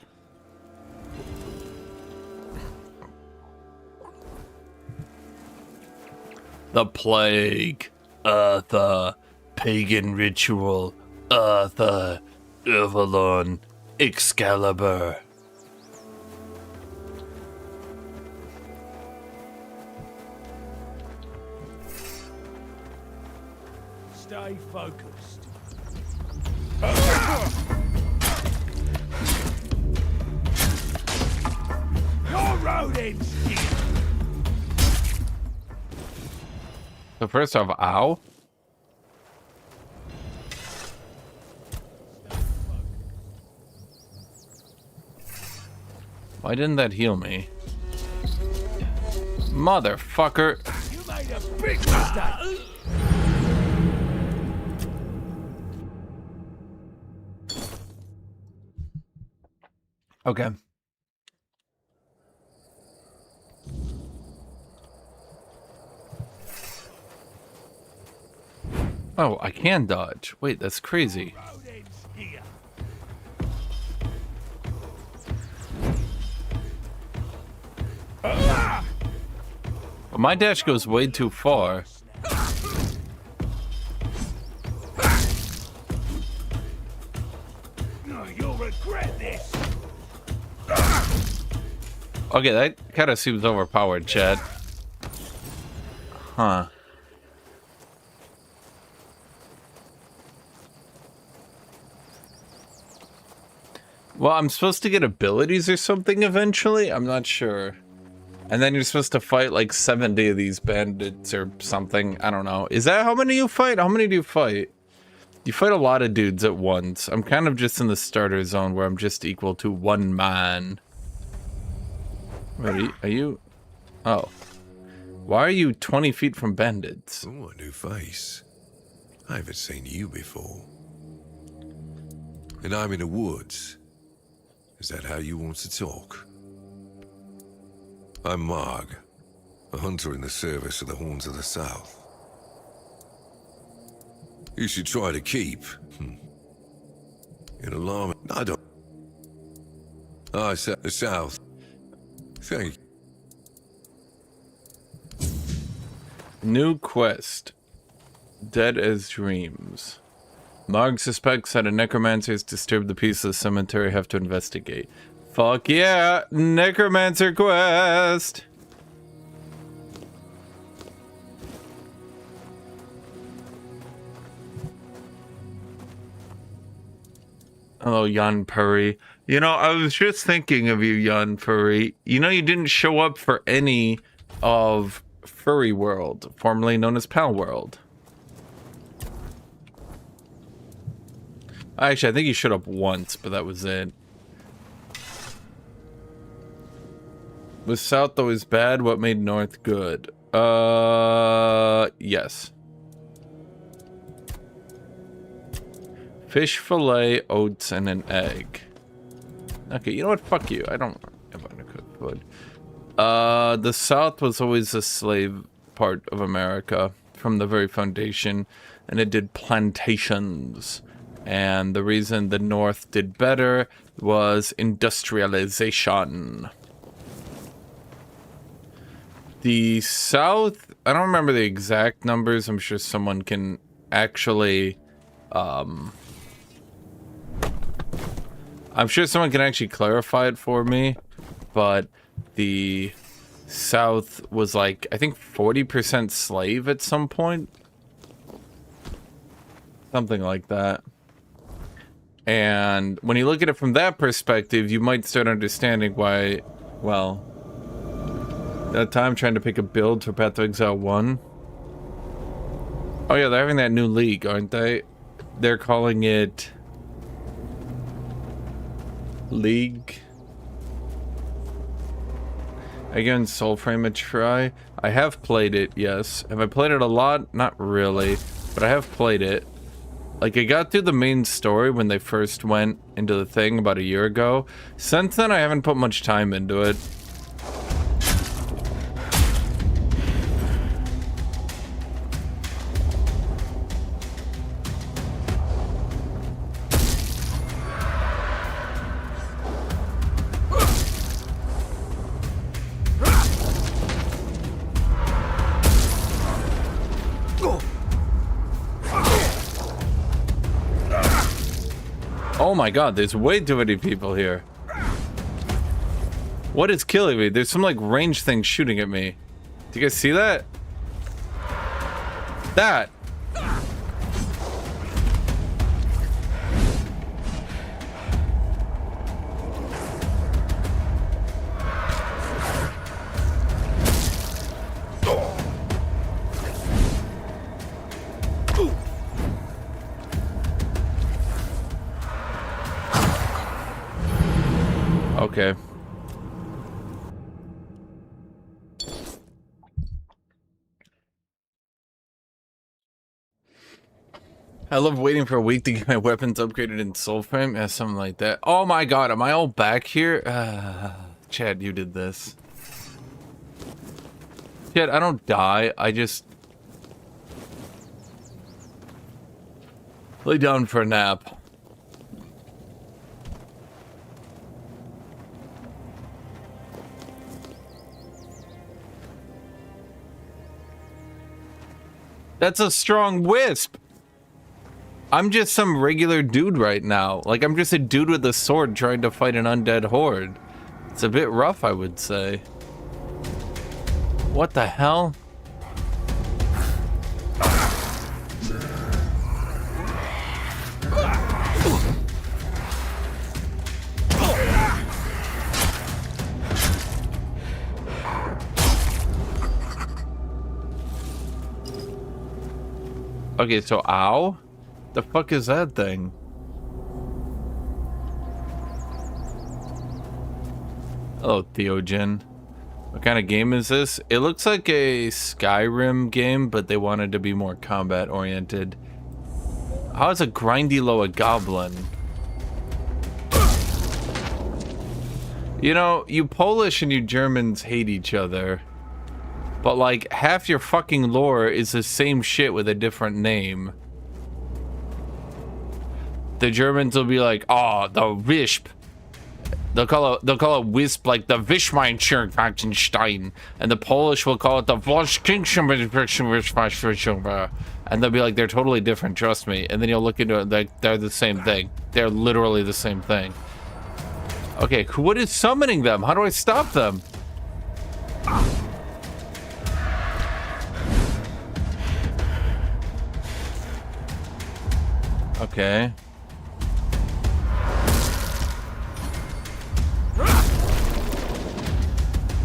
The plague, Arthur, pagan ritual, Arthur, Avalon, Excalibur. Stay focused. Your rodents here. So first off, ow. Why didn't that heal me? Motherfucker. You made a big mistake. Okay. Oh, I can dodge. Wait, that's crazy. Well, my dash goes way too far. You'll regret this. Okay, that kind of seems overpowered, Chad. Huh. Well, I'm supposed to get abilities or something eventually? I'm not sure. And then you're supposed to fight like 70 of these bandits or something. I don't know. Is that how many you fight? How many do you fight? You fight a lot of dudes at once. I'm kind of just in the starter zone where I'm just equal to one man. Wait, are you? Oh. Why are you 20 feet from bandits? Oh, a new face. I haven't seen you before. And I'm in the woods. Is that how you want to talk? I'm Marg, a hunter in the service of the Horns of the South. You should try to keep. In alarm. I don't. I said the South. Thank you. New quest. Dead as dreams. Marg suspects that a necromancer has disturbed the peace of the cemetery. Have to investigate. Fuck yeah! Necromancer quest! Hello, Jan Puri. You know, I was just thinking of you, Jan Puri. You know, you didn't show up for any of Furry World, formerly known as Pal World. Actually, I think you showed up once, but that was it. Was South always bad? What made North good? Yes. Fish fillet, oats, and an egg. Okay, you know what? Fuck you. I don't want to cook food. The South was always a slave part of America from the very foundation, and it did plantations. And the reason the North did better was industrialization. The South, I don't remember the exact numbers. I'm sure someone can actually, I'm sure someone can actually clarify it for me, but the South was like, I think 40% slave at some point. Something like that. And when you look at it from that perspective, you might start understanding why, well, that time trying to pick a build for Path to Exile 1. Oh yeah, they're having that new league, aren't they? They're calling it League. Again, Soulframe a try. I have played it, yes. Have I played it a lot? Not really, but I have played it. Like, I got through the main story when they first went into the thing about a year ago. Since then, I haven't put much time into it. Oh my god, there's way too many people here. What is killing me? There's some like range thing shooting at me. Do you guys see that? That. Okay. I love waiting for a week to get my weapons upgraded in Soulframe. Yeah, something like that. Oh my god, am I all back here? Chad, you did this. Chad, I don't die. I just lay down for a nap. That's a strong wisp. I'm just some regular dude right now. Like, I'm just a dude with a sword trying to fight an undead horde. It's a bit rough, I would say. What the hell? Okay, so ow? The fuck is that thing? Hello, Theogen. What kind of game is this? It looks like a Skyrim game, but they wanted to be more combat oriented. How is a grindy low a goblin? You know, you Polish and you Germans hate each other. But like, half your fucking lore is the same shit with a different name. The Germans will be like, oh, the Wisp. They'll call it Wisp like the Wischmeinscherkrankenstein. And the Polish will call it the Volskingschenwischmeinscherkrankenstein. And they'll be like, they're totally different, trust me. And then you'll look into it, like, they're the same thing. They're literally the same thing. Okay, what is summoning them? How do I stop them? Okay.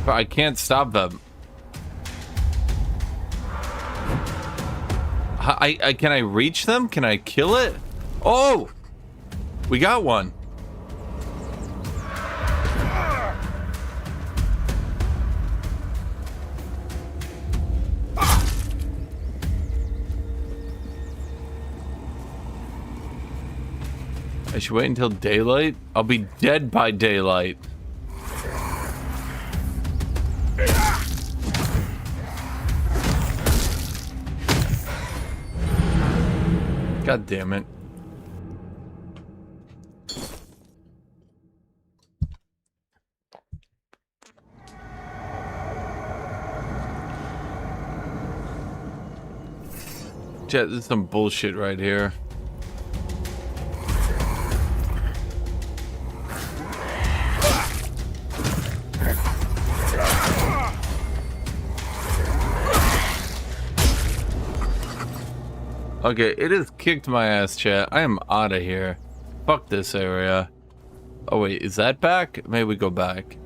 But I can't stop them. Can I reach them? Can I kill it? Oh! We got one. I should wait until daylight? I'll be dead by daylight. God damn it. Chat, this is some bullshit right here. Okay, it has kicked my ass, chat. I am out of here. Fuck this area. Oh wait, is that back? Maybe we go back.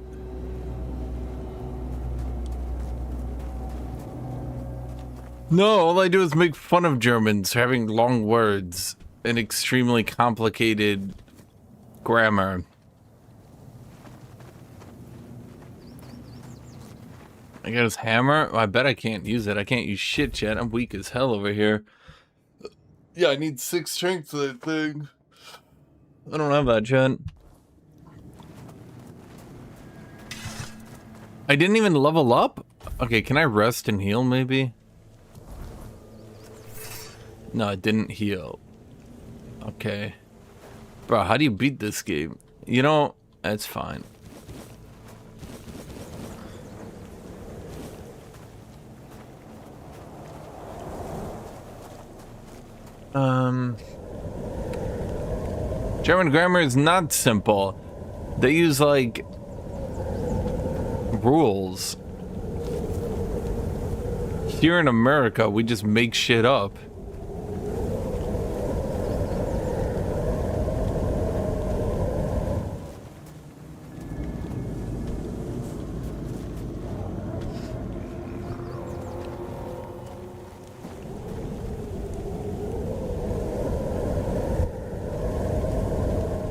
No, all I do is make fun of Germans for having long words and extremely complicated grammar. I got his hammer? Oh, I bet I can't use it. I can't use shit, chat. I'm weak as hell over here. Yeah, I need 6 strength for that thing. I don't have that, chat. I didn't even level up? Okay, can I rest and heal, maybe? No, it didn't heal. Okay. Bro, how do you beat this game? You know, that's fine. German grammar is not simple. They use, like, rules. Here in America, we just make shit up.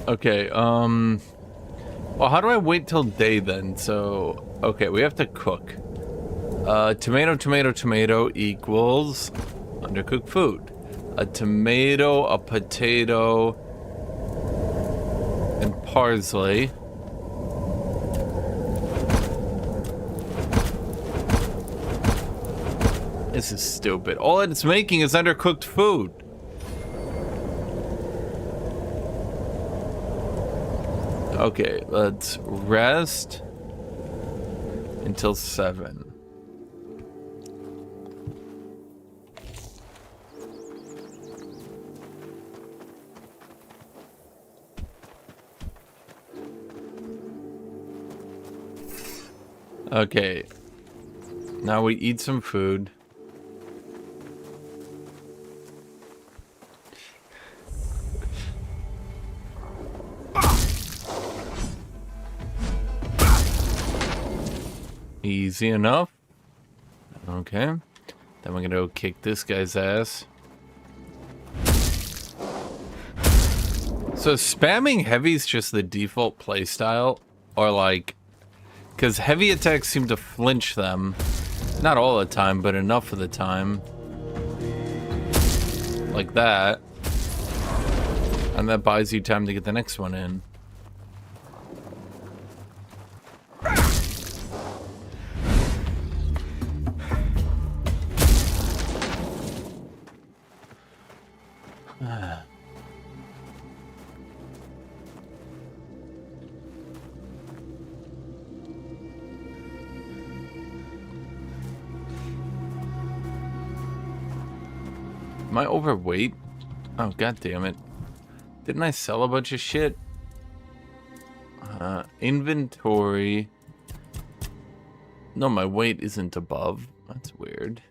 Okay, well, how do I wait till day then? So, okay, we have to cook. Tomato, tomato, tomato equals undercooked food. A tomato, a potato, and parsley. This is stupid. All it's making is undercooked food. Okay, let's rest until 7. Okay, now we eat some food. Easy enough. Okay. Then we're gonna go kick this guy's ass. So spamming heavy is just the default playstyle? Or like... Because heavy attacks seem to flinch them. Not all the time, but enough of the time. Like that. And that buys you time to get the next one in. Am I overweight? Oh, god damn it. Didn't I sell a bunch of shit? Inventory. No, my weight isn't above. That's weird.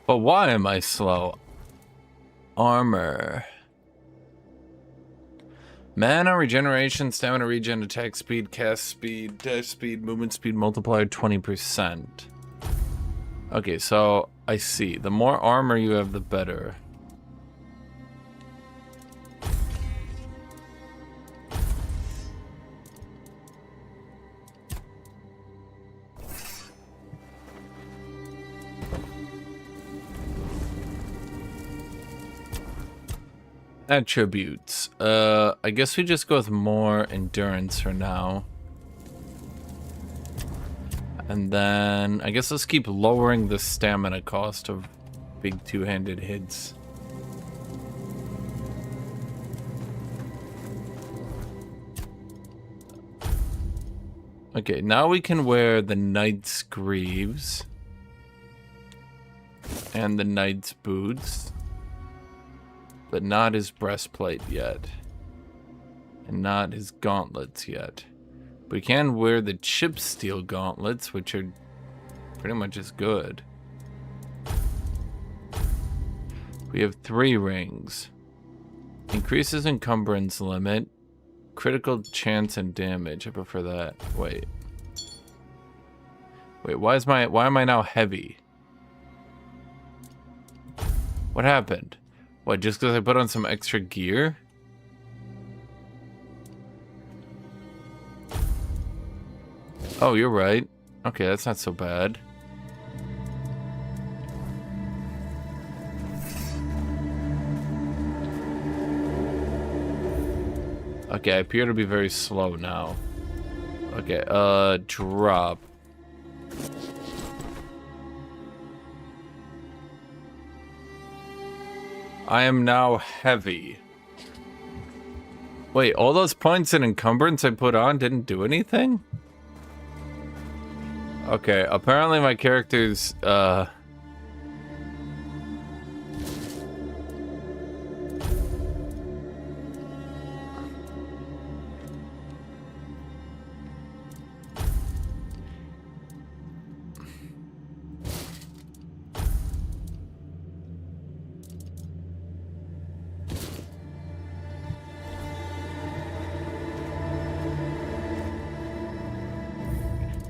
But why am I slow? Armor. Mana, regeneration, stamina regen, attack speed, cast speed, dash speed, movement speed multiplier 20%. Okay, so I see. The more armor you have, the better. Attributes. I guess we just go with more endurance for now. And then I guess let's keep lowering the stamina cost of big two-handed hits. Okay, now we can wear the Knight's Greaves and the Knight's Boots. But not his breastplate yet. And not his gauntlets yet. We can wear the chip steel gauntlets, which are pretty much as good. We have 3 rings. Increases encumbrance limit. Critical chance and damage. I prefer that. Wait, why am I now heavy? What happened? What, just because I put on some extra gear? Oh, you're right. Okay, that's not so bad. Okay, I appear to be very slow now. Okay, drop. I am now heavy. Wait, all those points in encumbrance I put on didn't do anything? Okay, apparently my character's,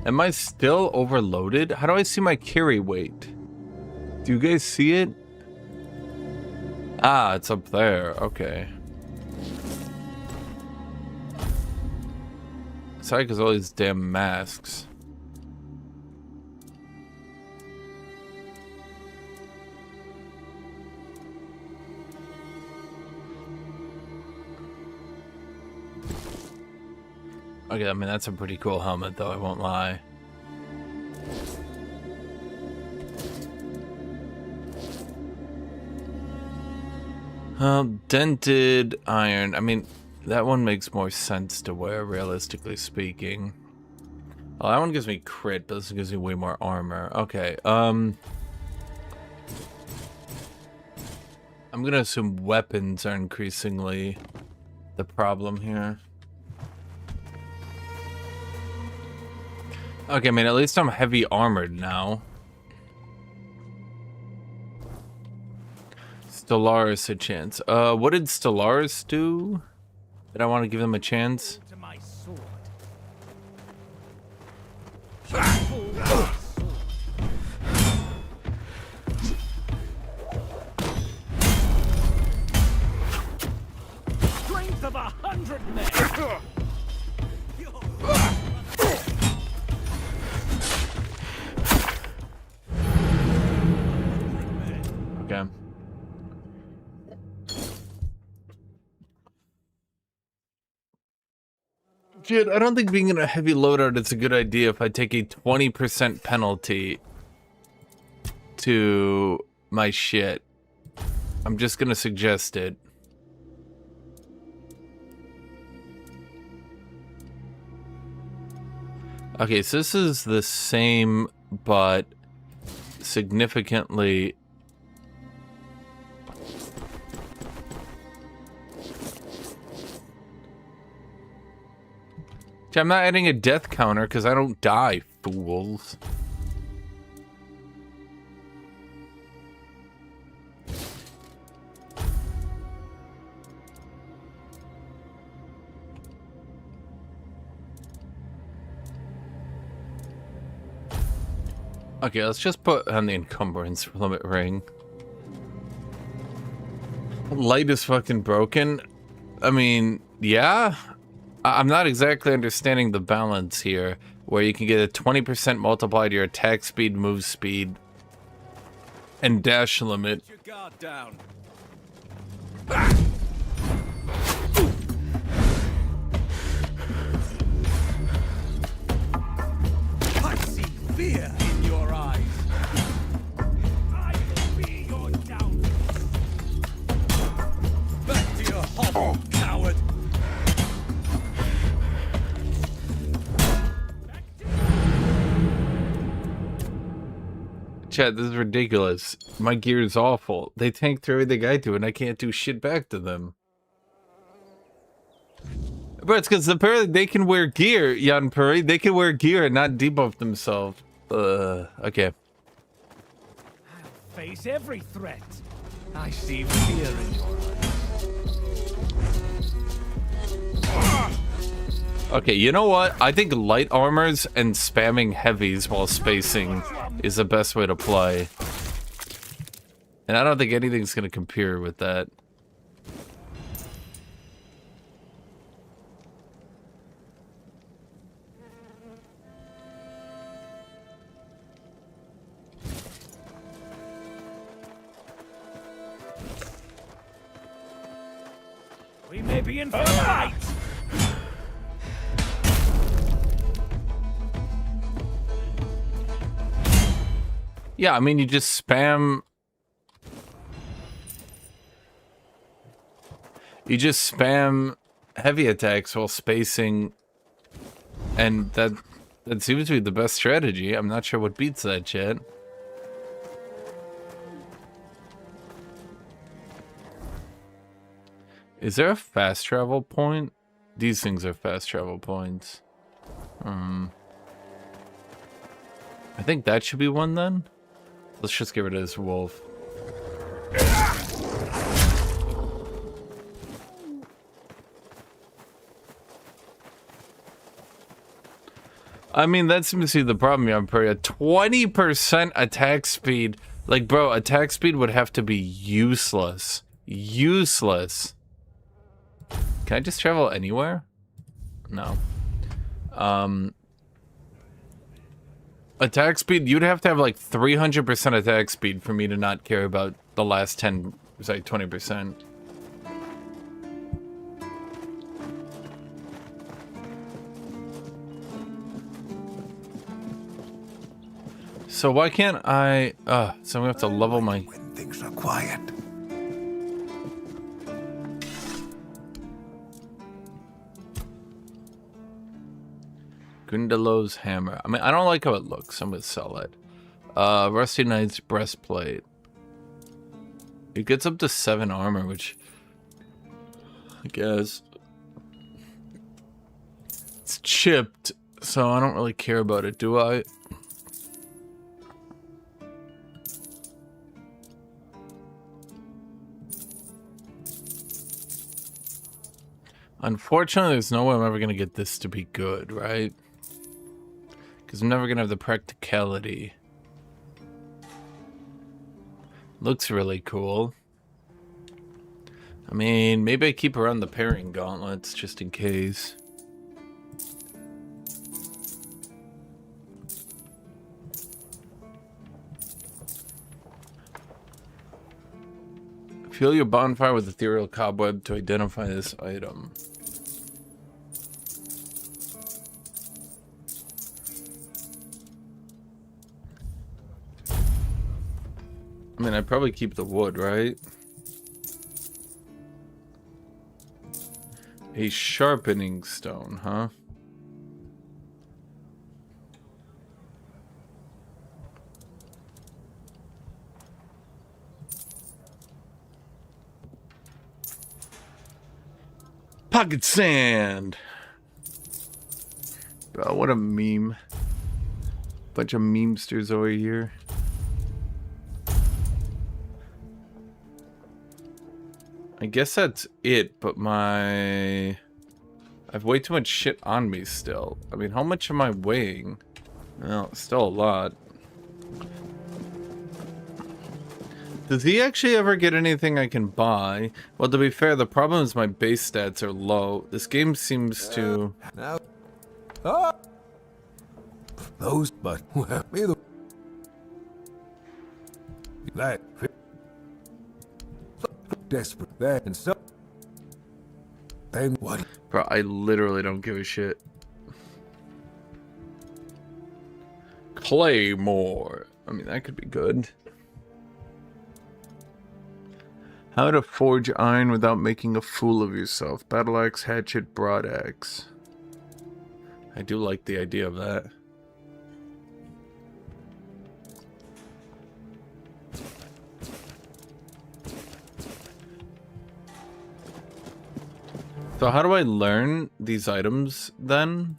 am I still overloaded? How do I see my carry weight? Do you guys see it? Ah, it's up there. Okay. Sorry, because all these damn masks. Okay, I mean, that's a pretty cool helmet, though, I won't lie. Dented iron. I mean, that one makes more sense to wear, realistically speaking. Oh, that one gives me crit, but this gives me way more armor. Okay, I'm gonna assume weapons are increasingly the problem here. Okay, I mean, at least I'm heavy armored now. Stellaris a chance. What did Stellaris do? Did I want to give them a chance? To my sword. Strength of 100 men. Okay. Dude, I don't think being in a heavy loadout is a good idea if I take a 20% penalty to my shit. I'm just gonna suggest it. Okay, so this is the same, but significantly... I'm not adding a death counter because I don't die, fools. Okay, let's just put on the encumbrance limit ring. Light is fucking broken. I mean, yeah. I'm not exactly understanding the balance here, where you can get a 20% multiplier to your attack speed, move speed, and dash limit. Your guard down. I see fear in your eyes. I will be your downfall. Back to your hovel, coward. Chat, this is ridiculous. My gear is awful. They tank through everything I do, and I can't do shit back to them. But it's because apparently they can wear gear, Jan Puri. They can wear gear and not debuff themselves. Okay. I'll face every threat. I see fear in your eyes. Okay, you know what? I think light armors and spamming heavies while spacing is the best way to play. And I don't think anything's gonna compare with that. We may be in for a fight. Yeah, I mean, you just spam... You just spam heavy attacks while spacing, and that seems to be the best strategy. I'm not sure what beats that shit. Is there a fast travel point? These things are fast travel points. I think that should be one then. Let's just get rid of this wolf. I mean, that seems to be the problem here. I'm pretty at 20% attack speed. Like, bro, attack speed would have to be useless. Useless. Can I just travel anywhere? No. Attack speed, you'd have to have like 300% attack speed for me to not care about the last 20%. So why can't I, so we have to level my... When things are quiet. Grindelows hammer. I mean, I don't like how it looks. I'm gonna sell it. Rusty Knight's breastplate. It gets up to 7 armor, which I guess it's chipped, so I don't really care about it, do I? Unfortunately, there's no way I'm ever gonna get this to be good, right? Because I'm never gonna have the practicality. Looks really cool. I mean, maybe I keep around the pairing gauntlets just in case. Fuel your bonfire with ethereal cobweb to identify this item. I mean, I'd probably keep the wood, right? A sharpening stone, huh? Pocket sand! Bro, what a meme. Bunch of memesters over here. I guess that's it, but I have way too much shit on me still. I mean, how much am I weighing? Well, still a lot. Does he actually ever get anything I can buy? Well, to be fair, the problem is my base stats are low. This game seems to... Those, but either. That desperate that and so. Then what? Bro, I literally don't give a shit. Claymore. I mean, that could be good. How to forge iron without making a fool of yourself. Battle axe, hatchet, broadaxe. I do like the idea of that. So how do I learn these items then?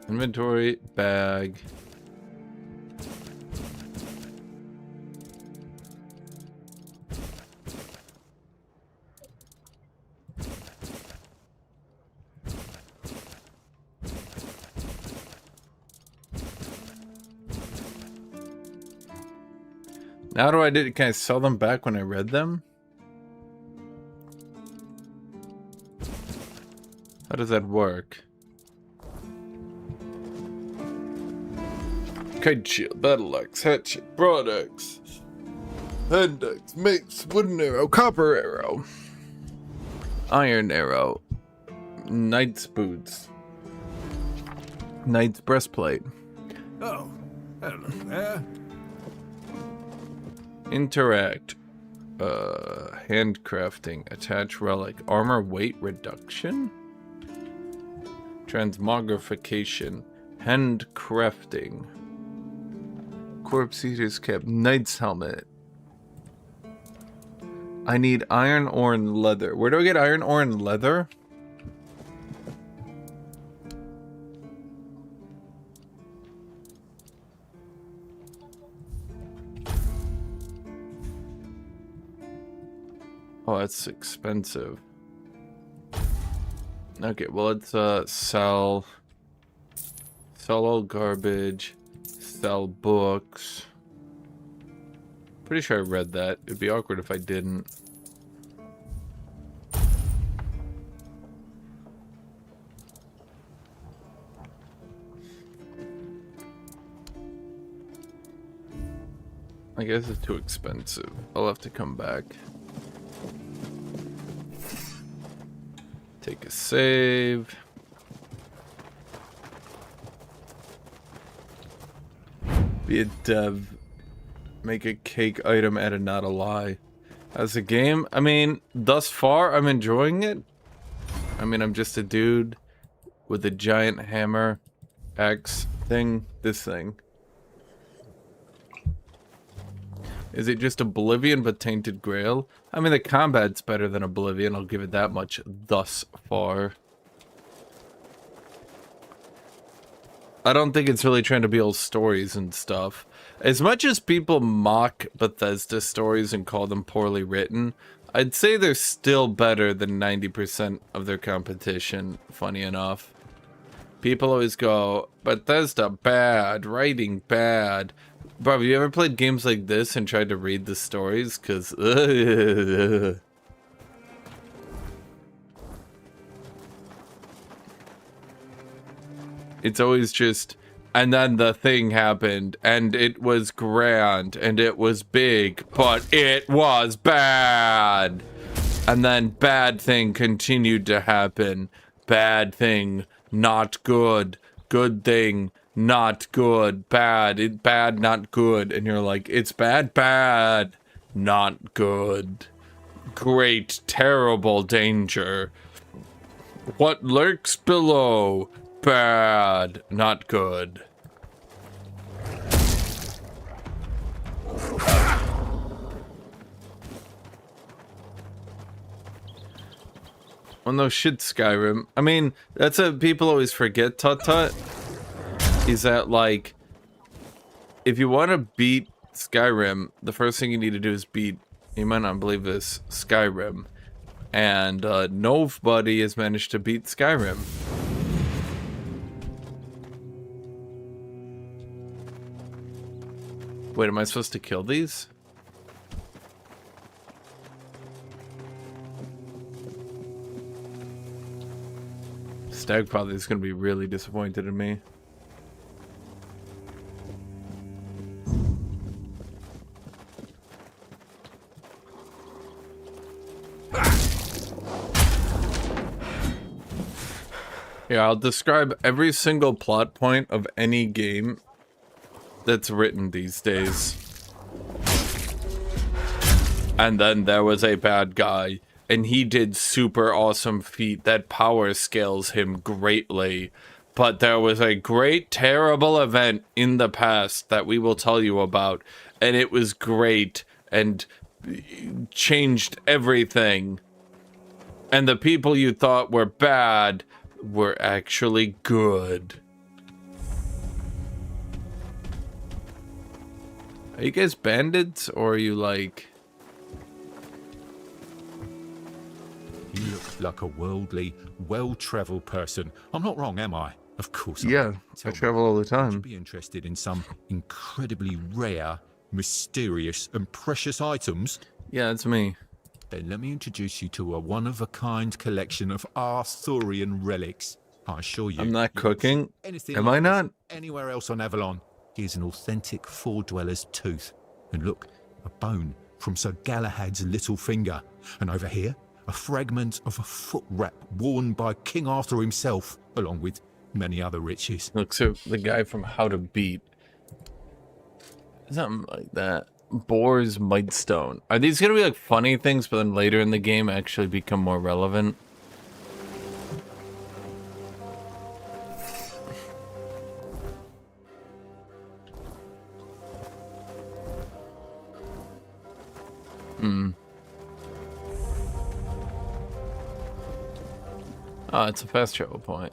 Inventory, bag. Now do I do? Can I sell them back when I read them? How does that work? Kite shield, battle axe, hatchet, broadaxe, hand axe, mace, wooden arrow, copper arrow, iron arrow, knight's boots. Knight's breastplate. Oh, hello there. Interact. Handcrafting. Attach relic. Armor weight reduction? Transmogrification. Handcrafting. Corpse Eater's cap. Knight's helmet. I need iron ore and leather. Where do I get iron ore and leather? Oh, that's expensive. Okay, well, let's sell all garbage, sell books. Pretty sure I read that. It'd be awkward if I didn't. I guess it's too expensive. I'll have to come back. Take a save. Be a dev. Make a cake item, add a not a lie. As a game, I mean, thus far, I'm enjoying it. I mean, I'm just a dude with a giant hammer, axe thing, this thing. Is it just Oblivion but Tainted Grail? I mean, the combat's better than Oblivion, I'll give it that much thus far. I don't think it's really trying to be all stories and stuff. As much as people mock Bethesda stories and call them poorly written, I'd say they're still better than 90% of their competition, funny enough. People always go, Bethesda bad, writing bad. Bro, have you ever played games like this and tried to read the stories? Because... it's always just... and then the thing happened, and it was grand, and it was big, but it was bad. And then bad thing continued to happen. Bad thing, not good. Good thing, not good. Bad, bad, not good. And you're like, it's bad, bad, not good. Great, terrible danger. What lurks below? Bad, not good. Well, no shit, Skyrim. I mean, that's what people always forget, Tut-Tut. Is that, like, if you want to beat Skyrim, the first thing you need to do is beat, you might not believe this, Skyrim. And nobody has managed to beat Skyrim. Wait, am I supposed to kill these? Stagfather is going to be really disappointed in me. Yeah, I'll describe every single plot point of any game that's written these days. And then there was a bad guy, and he did super awesome feat that power scales him greatly. But there was a great terrible event in the past that we will tell you about, and it was great and changed everything. And the people you thought were bad were actually good. Are you guys bandits, or are you like... You look like a worldly, well-traveled person. I'm not wrong, am I? Of course I am. Yeah, I travel all the time. Would you be interested in some incredibly rare, mysterious, and precious items? Yeah, that's me. Then let me introduce you to a one-of-a-kind collection of Arthurian relics. I assure you... I'm not cooking. Anything Am like I not? Anywhere else on Avalon. Here's an authentic Four-Dweller's tooth. And look, a bone from Sir Galahad's little finger. And over here, a fragment of a foot wrap worn by King Arthur himself, along with many other riches. Looks like the guy from How to Beat. Something like that. Boar's Mightstone. Are these gonna be like funny things, but then later in the game actually become more relevant? Oh, it's a fast travel point.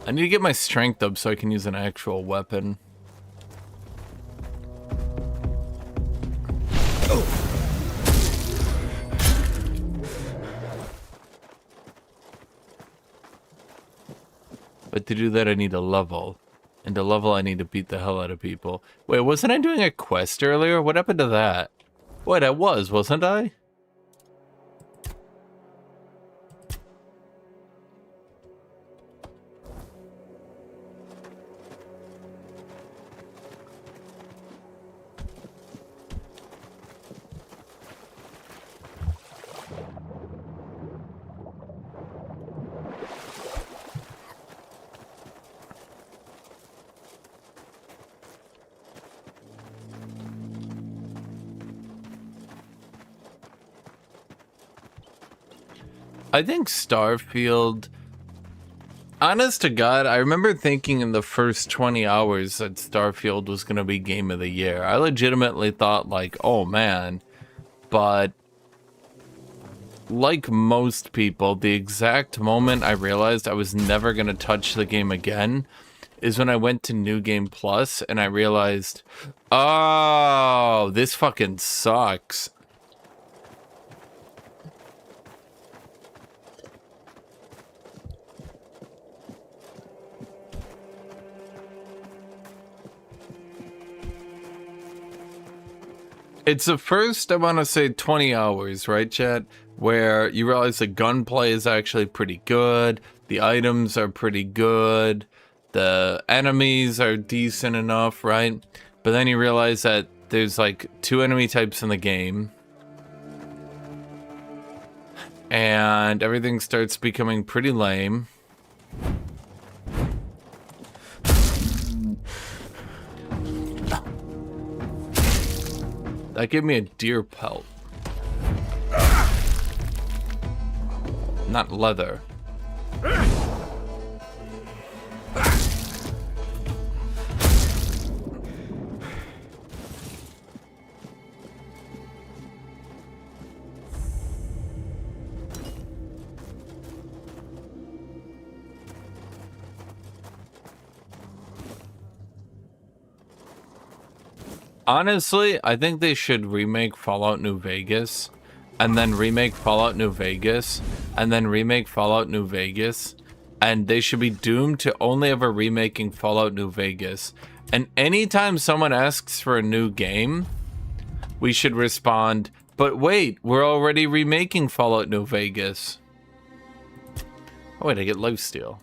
I need to get my strength up so I can use an actual weapon. But to do that, I need a level. And to level, I need to beat the hell out of people. Wait, wasn't I doing a quest earlier? What happened to that? Wait, I was, wasn't I? I think Starfield, honest to God, I remember thinking in the first 20 hours that Starfield was going to be Game of the Year. I legitimately thought like, oh man, but like most people, the exact moment I realized I was never going to touch the game again is when I went to New Game Plus and I realized, oh, this fucking sucks. It's the first, I want to say 20 hours, right, chat? Where you realize the gunplay is actually pretty good. The items are pretty good. The enemies are decent enough, right? But then you realize that there's like 2 enemy types in the game. And everything starts becoming pretty lame. That gave me a deer pelt. Not leather. Honestly, I think they should remake Fallout New Vegas, and then remake Fallout New Vegas, and then remake Fallout New Vegas, and they should be doomed to only ever remaking Fallout New Vegas. And anytime someone asks for a new game, we should respond, but wait, we're already remaking Fallout New Vegas. Oh wait, I get lifesteal.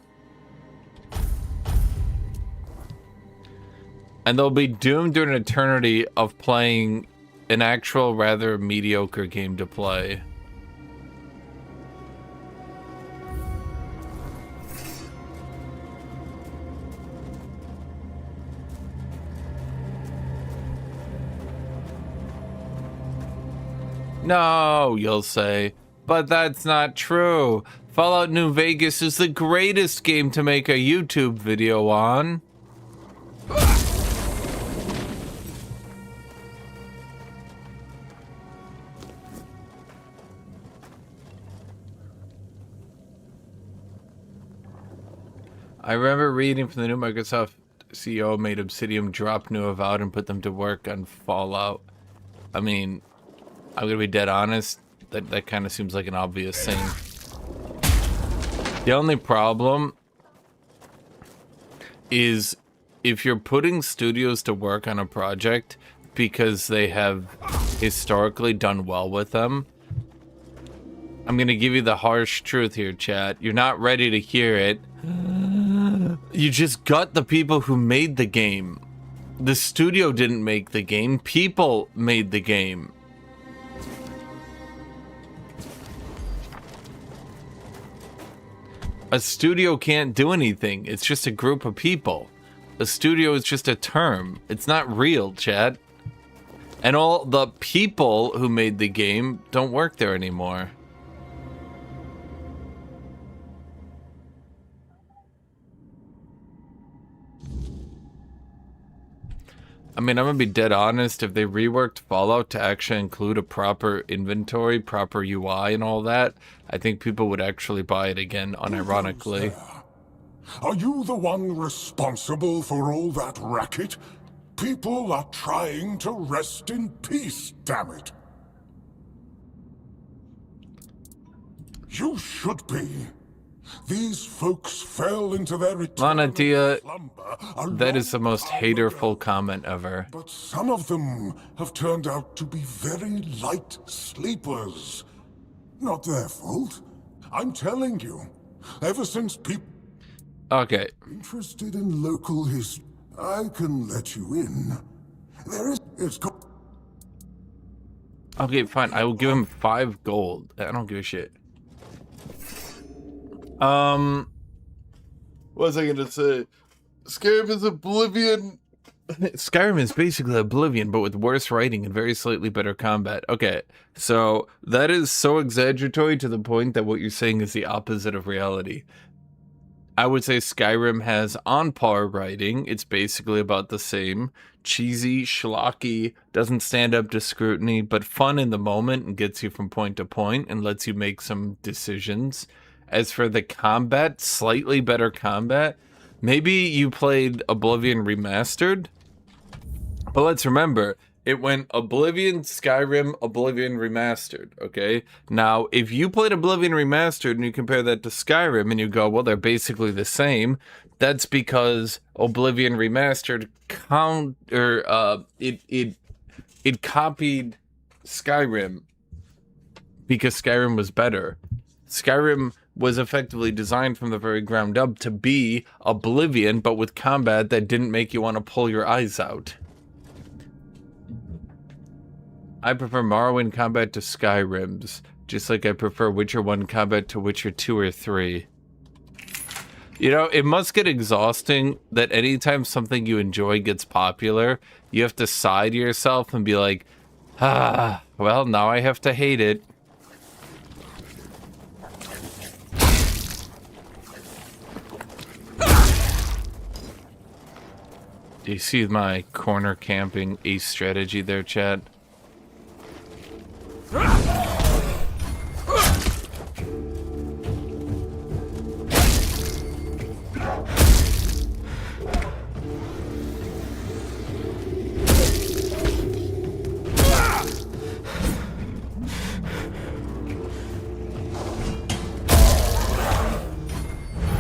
And they'll be doomed to an eternity of playing an actual rather mediocre game to play. No, you'll say, but that's not true. Fallout New Vegas is the greatest game to make a YouTube video on. I remember reading from the new Microsoft CEO made Obsidian drop New Avowed and put them to work on Fallout. I mean, I'm gonna be dead honest, that kind of seems like an obvious thing. The only problem is if you're putting studios to work on a project because they have historically done well with them, I'm gonna give you the harsh truth here, chat. You're not ready to hear it. You just got the people who made the game. The studio didn't make the game, people made the game. A studio can't do anything. It's just a group of people. A studio is just a term. It's not real, Chad. And all the people who made the game don't work there anymore. I mean, I'm gonna be dead honest. If they reworked Fallout to actually include a proper inventory, proper UI and all that, I think people would actually buy it again, unironically. Are you the one responsible for all that racket? People are trying to rest in peace, damn it. You should be. These folks fell into their Lanatia, that is the most haterful comment ever. But some of them have turned out to be very light sleepers. Not their fault. I'm telling you. Ever since people... Okay. Interested in local history, I can let you in. There is... It's called... Okay, fine. I will give him 5 gold. I don't give a shit. What was I gonna say? Skyrim is Oblivion. Skyrim is basically Oblivion, but with worse writing and very slightly better combat. Okay, so that is so exaggeratory to the point that what you're saying is the opposite of reality. I would say Skyrim has on par writing. It's basically about the same. Cheesy, schlocky, doesn't stand up to scrutiny, but fun in the moment and gets you from point to point and lets you make some decisions. As for the combat, slightly better combat. Maybe you played Oblivion Remastered, but let's remember, it went Oblivion, Skyrim, Oblivion Remastered, okay? Now, if you played Oblivion Remastered and you compare that to Skyrim and you go, well, they're basically the same, that's because Oblivion Remastered it copied Skyrim because Skyrim was better. Skyrim was effectively designed from the very ground up to be Oblivion, but with combat that didn't make you want to pull your eyes out. I prefer Morrowind combat to Skyrim's, just like I prefer Witcher 1 combat to Witcher 2 or 3. You know, it must get exhausting that anytime something you enjoy gets popular, you have to sigh to yourself and be like, ah, well, now I have to hate it. Do you see my corner camping ace strategy there, Chad?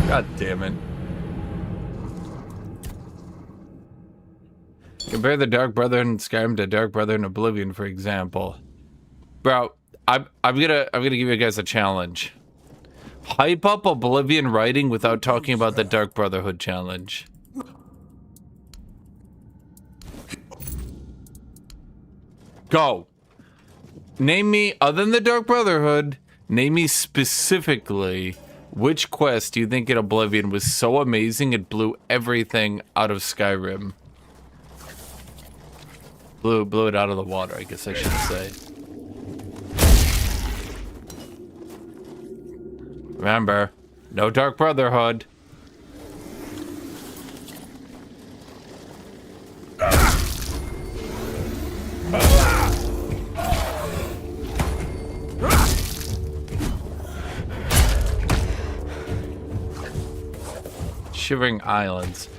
God damn it. Compare the Dark Brotherhood in Skyrim to Dark Brotherhood in Oblivion, for example. Bro, I'm gonna give you guys a challenge. Hype up Oblivion writing without talking about the Dark Brotherhood challenge. Go. Name me, other than the Dark Brotherhood, name me specifically which quest you think in Oblivion was so amazing it blew everything out of Skyrim. Blew it out of the water, I guess I should say. Remember, no Dark Brotherhood. Shivering Islands.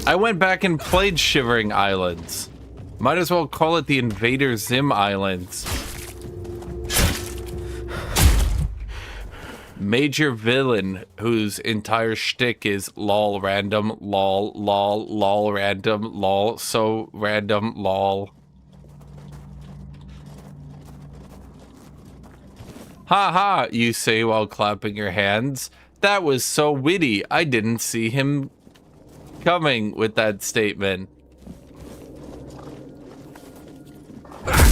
I went back and played Shivering Islands. Might as well call it the Invader Zim Islands. Major villain whose entire shtick is lol random, lol, lol, lol random, lol, so random, lol. Ha ha, you say while clapping your hands. That was so witty. I didn't see him coming with that statement.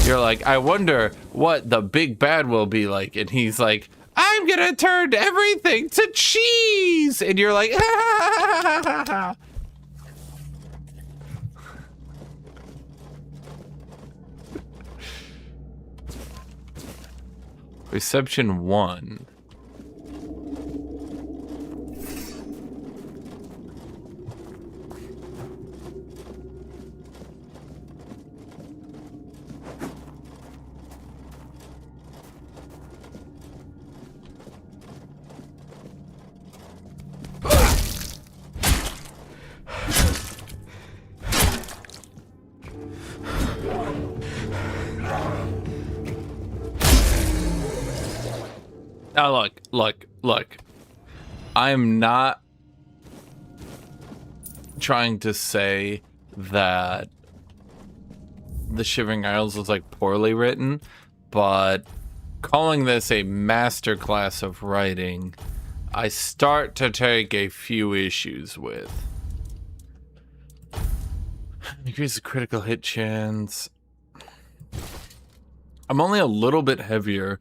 You're like, I wonder what the big bad will be like. And he's like, I'm gonna turn everything to cheese. And you're like, ah. Reception 1. Now look. I'm not trying to say that the Shivering Isles was like poorly written, but calling this a masterclass of writing, I start to take a few issues with. Increase the critical hit chance. I'm only a little bit heavier.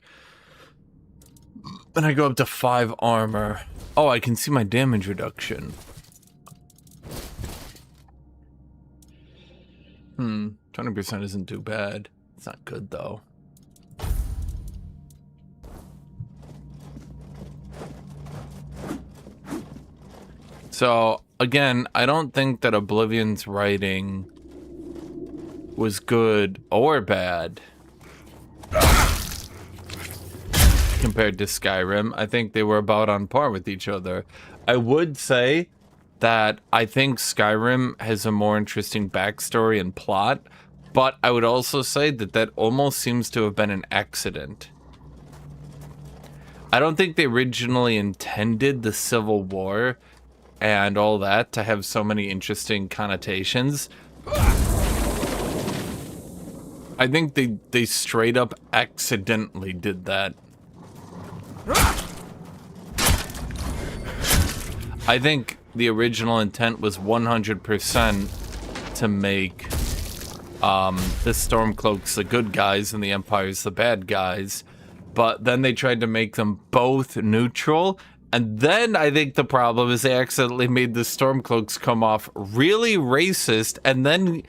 When I go up to 5 armor. Oh, I can see my damage reduction. 20% isn't too bad. It's not good though. So, again, I don't think that Oblivion's writing was good or bad compared to Skyrim. I think they were about on par with each other. I would say that I think Skyrim has a more interesting backstory and plot, but I would also say that that almost seems to have been an accident. I don't think they originally intended the Civil War and all that to have so many interesting connotations. I think they straight up accidentally did that. I think the original intent was 100% to make the Stormcloaks the good guys and the Empire's the bad guys, but then they tried to make them both neutral, and then I think the problem is they accidentally made the Stormcloaks come off really racist, and then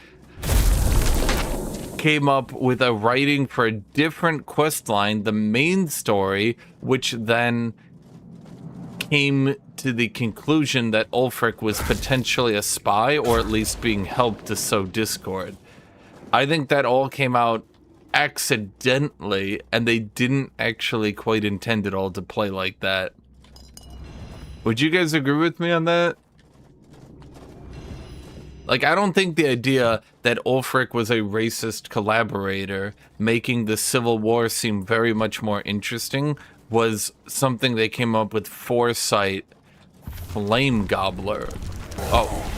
came up with a writing for a different quest line, the main story, which then came to the conclusion that Ulfric was potentially a spy, or at least being helped to sow discord. I think that all came out accidentally, and they didn't actually quite intend it all to play like that. Would you guys agree with me on that? Like, I don't think the idea that Ulfric was a racist collaborator, making the Civil War seem very much more interesting, was something they came up with foresight. Flame Gobbler. Oh.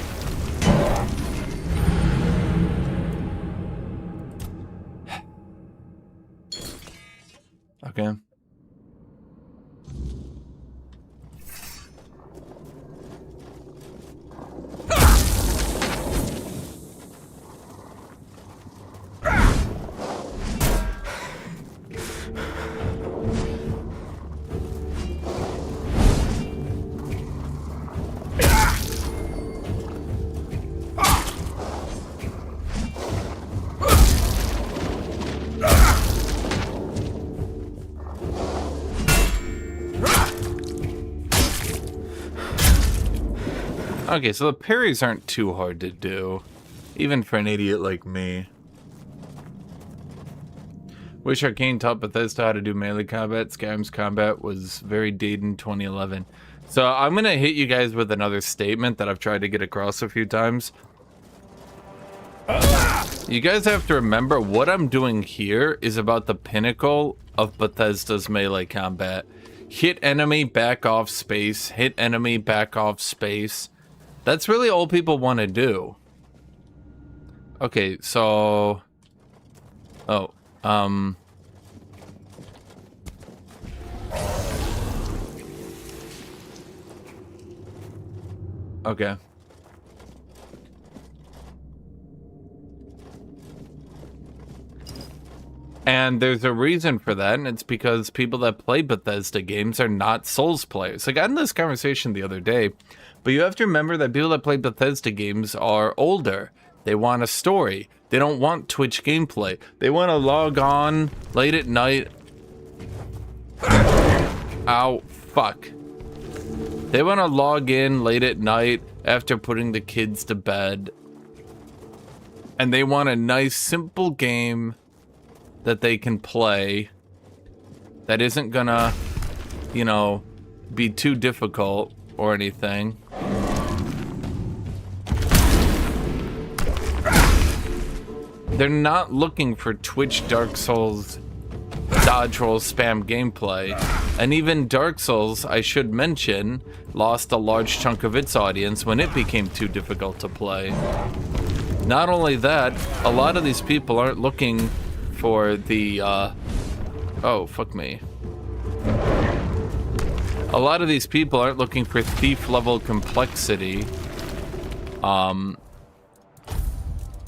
Okay. Okay, so the parries aren't too hard to do, even for an idiot like me. Wish Arcane taught Bethesda how to do melee combat. Skyrim's combat was very dated in 2011. So I'm gonna hit you guys with another statement that I've tried to get across a few times. You guys have to remember what I'm doing here is about the pinnacle of Bethesda's melee combat. Hit enemy, back off space, hit enemy, back off space. That's really all people want to do. Okay, so... Oh, okay. And there's a reason for that, and it's because people that play Bethesda games are not Souls players. I got in this conversation the other day, but you have to remember that people that play Bethesda games are older. They want a story. They don't want Twitch gameplay. They want to log on late at night. Ow, fuck. They want to log in late at night after putting the kids to bed. And they want a nice, simple game that they can play that isn't gonna, you know, be too difficult or anything. They're not looking for Twitch Dark Souls dodge roll spam gameplay. And even Dark Souls, I should mention, lost a large chunk of its audience when it became too difficult to play. Not only that, a lot of these people aren't looking for the, oh, fuck me. A lot of these people aren't looking for thief-level complexity. A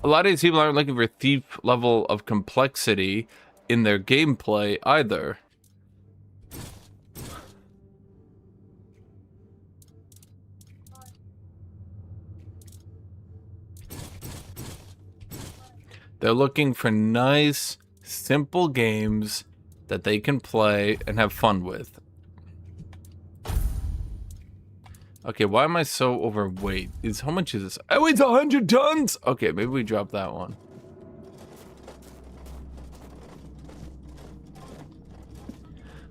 lot of these people aren't looking for thief level of complexity in their gameplay either. They're looking for nice, simple games that they can play and have fun with. Okay, why am I so overweight? How much is this? I weigh 100 tons! Okay, maybe we drop that one.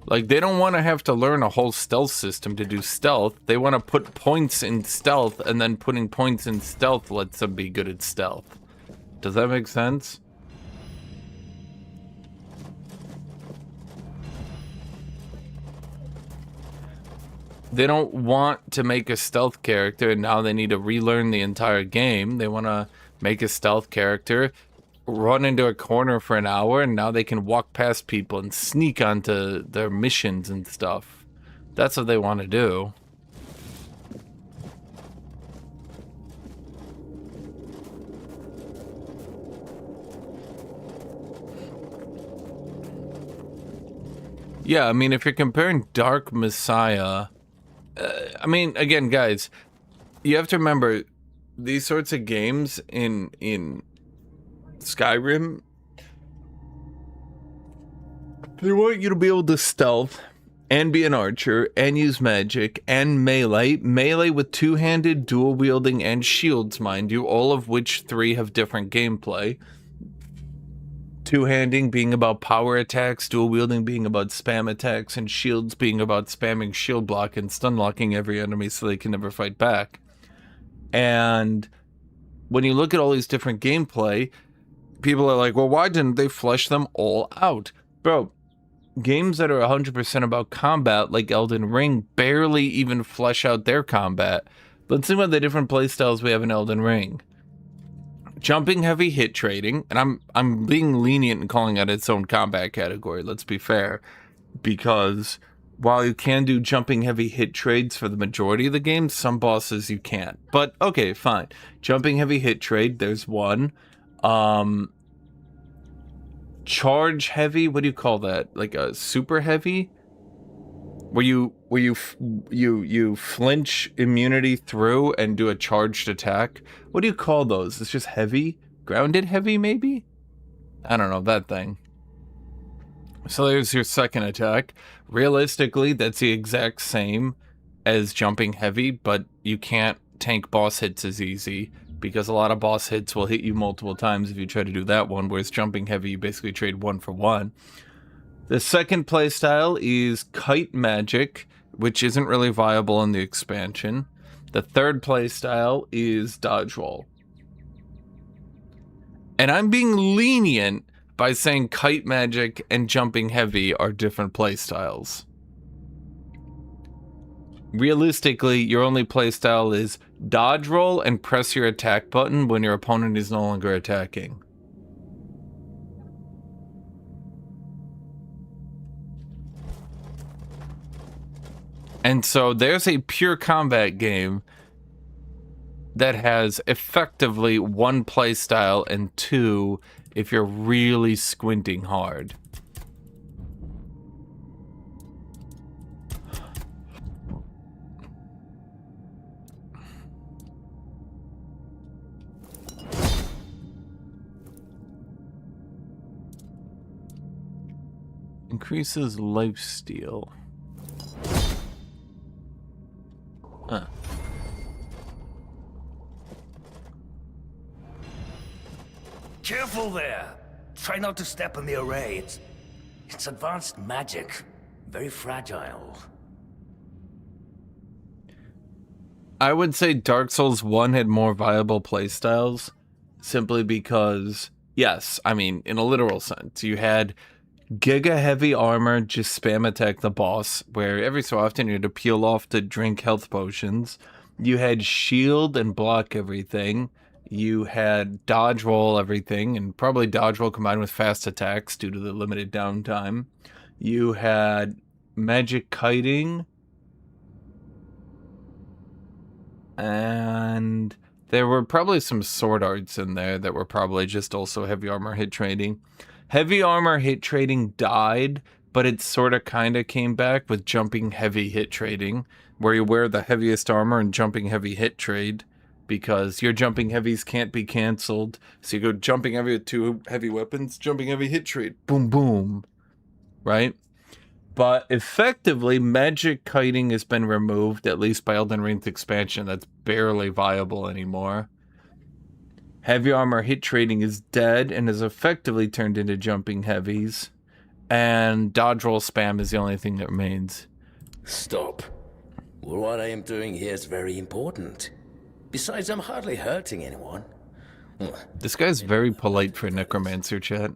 Like, they don't want to have to learn a whole stealth system to do stealth. They want to put points in stealth, and then putting points in stealth lets them be good at stealth. Does that make sense? They don't want to make a stealth character and now they need to relearn the entire game. They want to make a stealth character, run into a corner for an hour, and now they can walk past people and sneak onto their missions and stuff. That's what they want to do. Yeah, I mean, if you're comparing Dark Messiah, I mean, again, guys, you have to remember these sorts of games in Skyrim, they want you to be able to stealth and be an archer and use magic and melee with two-handed, dual wielding, and shields, mind you, all of which three have different gameplay. Two-handing being about power attacks, dual wielding being about spam attacks, and shields being about spamming shield block and stun locking every enemy so they can never fight back. And when you look at all these different gameplay, people are like, well, why didn't they flesh them all out? Bro, games that are 100% about combat, like Elden Ring, barely even flesh out their combat. Let's think about the different playstyles we have in Elden Ring. Jumping heavy hit trading, and I'm being lenient and calling it its own combat category, let's be fair, because while you can do jumping heavy hit trades for the majority of the games, some bosses you can't. But okay, fine. Jumping heavy hit trade, there's one. Charge heavy, what do you call that? Like a super heavy? Where you flinch immunity through and do a charged attack. What do you call those? It's just heavy? Grounded heavy, maybe? I don't know, that thing. So there's your second attack. Realistically, that's the exact same as jumping heavy, but you can't tank boss hits as easy because a lot of boss hits will hit you multiple times if you try to do that one, whereas jumping heavy, you basically trade one for one. The second playstyle is Kite Magic, which isn't really viable in the expansion. The third playstyle is Dodge Roll. And I'm being lenient by saying Kite Magic and Jumping Heavy are different playstyles. Realistically, your only playstyle is Dodge Roll and press your attack button when your opponent is no longer attacking. And so there's a pure combat game that has effectively 1 playstyle and 2 if you're really squinting hard. Increases lifesteal. Huh. Careful there! Try not to step on the array. It's advanced magic. Very fragile. I would say Dark Souls 1 had more viable playstyles, simply because, yes, I mean, in a literal sense, you had Giga Heavy Armor, just spam attack the boss, where every so often you had to peel off to drink health potions. You had shield and block everything. You had dodge roll everything, and probably dodge roll combined with fast attacks due to the limited downtime. You had magic kiting. And there were probably some sword arts in there that were probably just also heavy armor hit trading. Heavy armor hit trading died, but it sort of kind of came back with jumping heavy hit trading, where you wear the heaviest armor and jumping heavy hit trade, because your jumping heavies can't be canceled. So you go jumping heavy with 2 heavy weapons, jumping heavy hit trade, boom, boom, right? But effectively, magic kiting has been removed, at least by Elden Ring's expansion. That's barely viable anymore. Heavy armor hit trading is dead and is effectively turned into jumping heavies. And dodge roll spam is the only thing that remains. Stop. Well, what I am doing here is very important. Besides, I'm hardly hurting anyone. This guy's very polite for a necromancer, chat.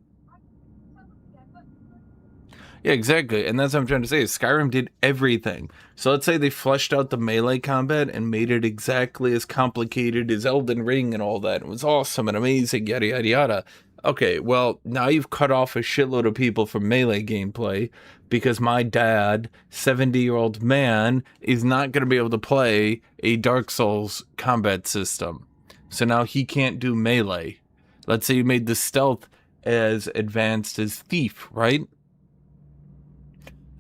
Yeah, exactly. And that's what I'm trying to say. Skyrim did everything. So let's say they fleshed out the melee combat and made it exactly as complicated as Elden Ring and all that. It was awesome and amazing, yada, yada, yada. Okay, well, now you've cut off a shitload of people from melee gameplay because my dad, 70-year-old man, is not going to be able to play a Dark Souls combat system. So now he can't do melee. Let's say you made the stealth as advanced as Thief, right?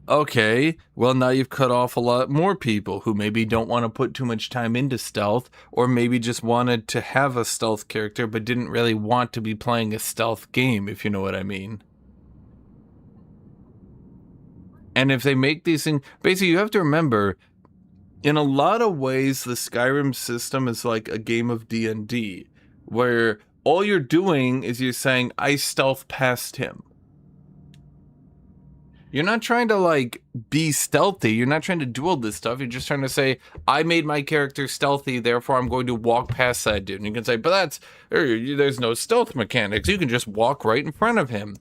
Okay, well now you've cut off a lot more people who maybe don't want to put too much time into stealth, or maybe just wanted to have a stealth character but didn't really want to be playing a stealth game, if you know what I mean. And if they make these things, basically you have to remember, in a lot of ways the Skyrim system is like a game of D&D, where all you're doing is you're saying, I stealth past him. You're not trying to, like, be stealthy. You're not trying to do all this stuff. You're just trying to say, I made my character stealthy, therefore I'm going to walk past that dude. And you can say, but there's no stealth mechanics. You can just walk right in front of him.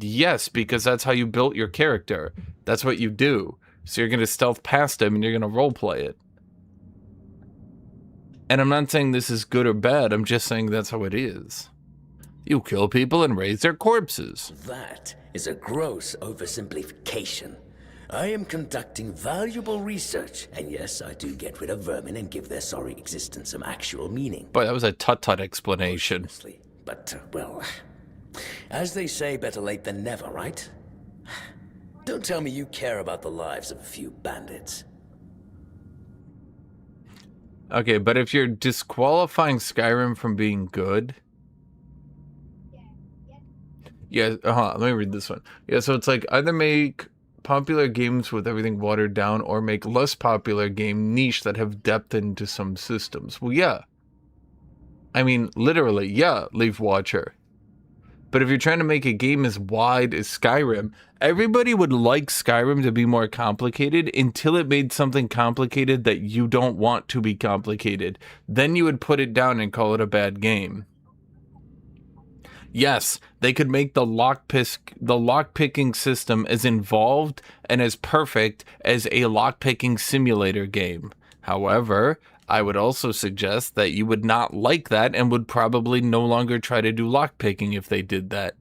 Yes, because that's how you built your character. That's what you do. So you're going to stealth past him and you're going to roleplay it. And I'm not saying this is good or bad. I'm just saying that's how it is. You kill people and raise their corpses. That is a gross oversimplification. I am conducting valuable research, and yes, I do get rid of vermin and give their sorry existence some actual meaning. Boy, that was a tut-tut explanation. But, well, as they say, better late than never, right? Don't tell me you care about the lives of a few bandits. Okay, but if you're disqualifying Skyrim from being good... Yeah, let me read this one. Yeah, so it's like either make popular games with everything watered down or make less popular game niche that have depth into some systems. Well, yeah. I mean, literally, yeah, Leaf Watcher. But if you're trying to make a game as wide as Skyrim, everybody would like Skyrim to be more complicated until it made something complicated that you don't want to be complicated. Then you would put it down and call it a bad game. Yes, they could make the lockpicking system as involved and as perfect as a lockpicking simulator game. However, I would also suggest that you would not like that and would probably no longer try to do lockpicking if they did that.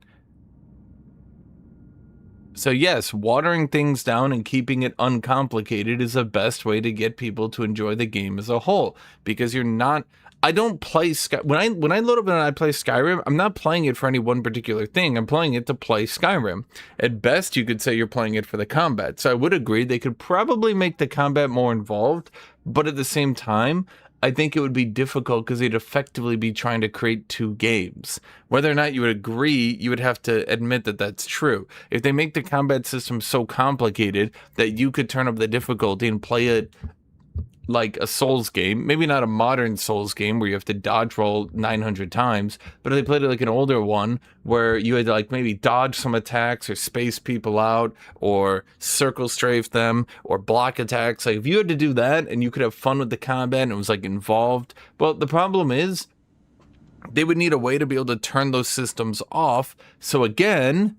So yes, watering things down and keeping it uncomplicated is the best way to get people to enjoy the game as a whole, because you're not... I don't play when I load up and I play Skyrim, I'm not playing it for any one particular thing. I'm playing it to play Skyrim. At best, you could say you're playing it for the combat. So I would agree they could probably make the combat more involved, but at the same time, I think it would be difficult because they'd effectively be trying to create two games. Whether or not you would agree, you would have to admit that that's true. If they make the combat system so complicated that you could turn up the difficulty and play it like a Souls game, maybe not a modern Souls game where you have to dodge roll 900 times, but if they played it like an older one where you had to like maybe dodge some attacks or space people out or circle strafe them or block attacks, like if you had to do that and you could have fun with the combat and it was like involved, well, the problem is they would need a way to be able to turn those systems off. So again,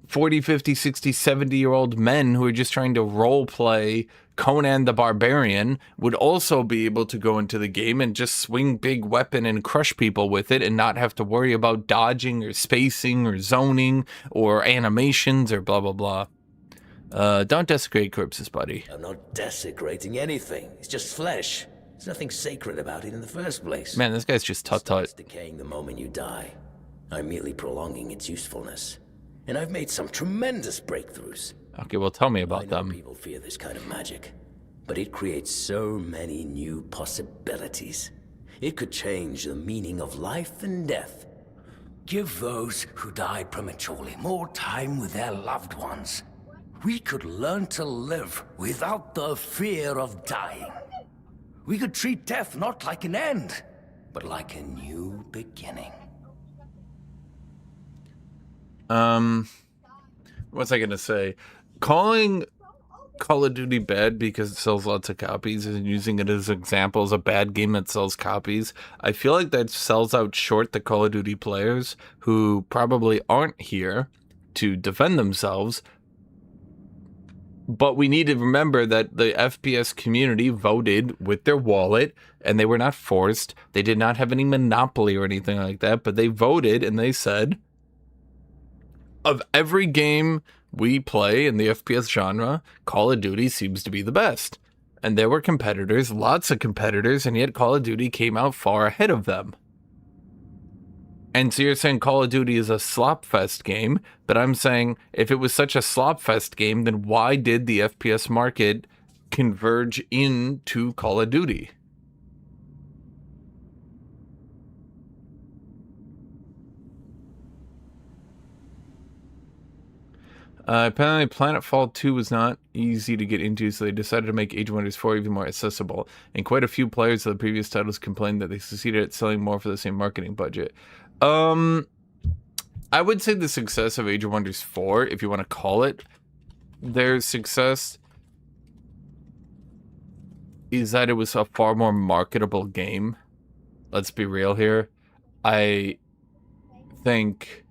40, 50, 60, 70-year-old men who are just trying to role play Conan the Barbarian would also be able to go into the game and just swing big weapon and crush people with it and not have to worry about dodging or spacing or zoning or animations or blah, blah, blah. Don't desecrate corpses, buddy. I'm not desecrating anything. It's just flesh. There's nothing sacred about it in the first place. Man, this guy's just tut-tut. It's decaying the moment you die. I'm merely prolonging its usefulness. And I've made some tremendous breakthroughs. Okay, well, tell me about them. People fear this kind of magic, but it creates so many new possibilities. It could change the meaning of life and death. Give those who died prematurely more time with their loved ones. We could learn to live without the fear of dying. We could treat death not like an end, but like a new beginning. What's I gonna say? Calling Call of Duty bad because it sells lots of copies and using it as an example as a bad game that sells copies, I feel like that sells out short the Call of Duty players who probably aren't here to defend themselves. But we need to remember that the FPS community voted with their wallet, and they were not forced. They did not have any monopoly or anything like that, but they voted and they said, of every game we play in the FPS genre, Call of Duty seems to be the best. And there were competitors, lots of competitors, and yet Call of Duty came out far ahead of them. And so you're saying Call of Duty is a slopfest game, but I'm saying if it was such a slopfest game, then why did the FPS market converge into Call of Duty? Apparently Planetfall 2 was not easy to get into, so they decided to make Age of Wonders 4 even more accessible. And quite a few players of the previous titles complained that they succeeded at selling more for the same marketing budget. I would say the success of Age of Wonders 4, if you want to call it their success, is that it was a far more marketable game. Let's be real here. I think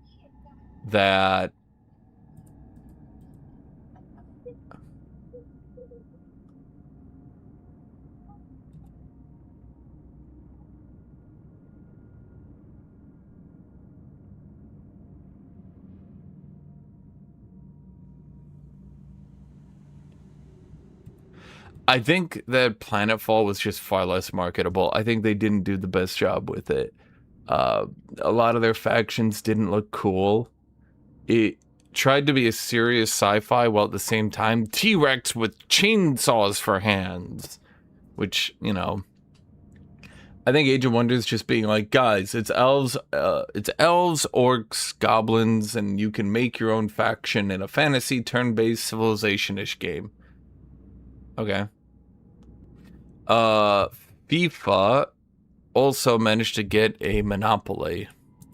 that Planetfall was just far less marketable. I think they didn't do the best job with it. A lot of their factions didn't look cool. It tried to be a serious sci-fi while at the same time T-Rex with chainsaws for hands. Which, you know, I think Age of Wonders just being like, guys, it's elves, orcs, goblins, and you can make your own faction in a fantasy turn-based civilization-ish game. Okay. FIFA also managed to get a monopoly.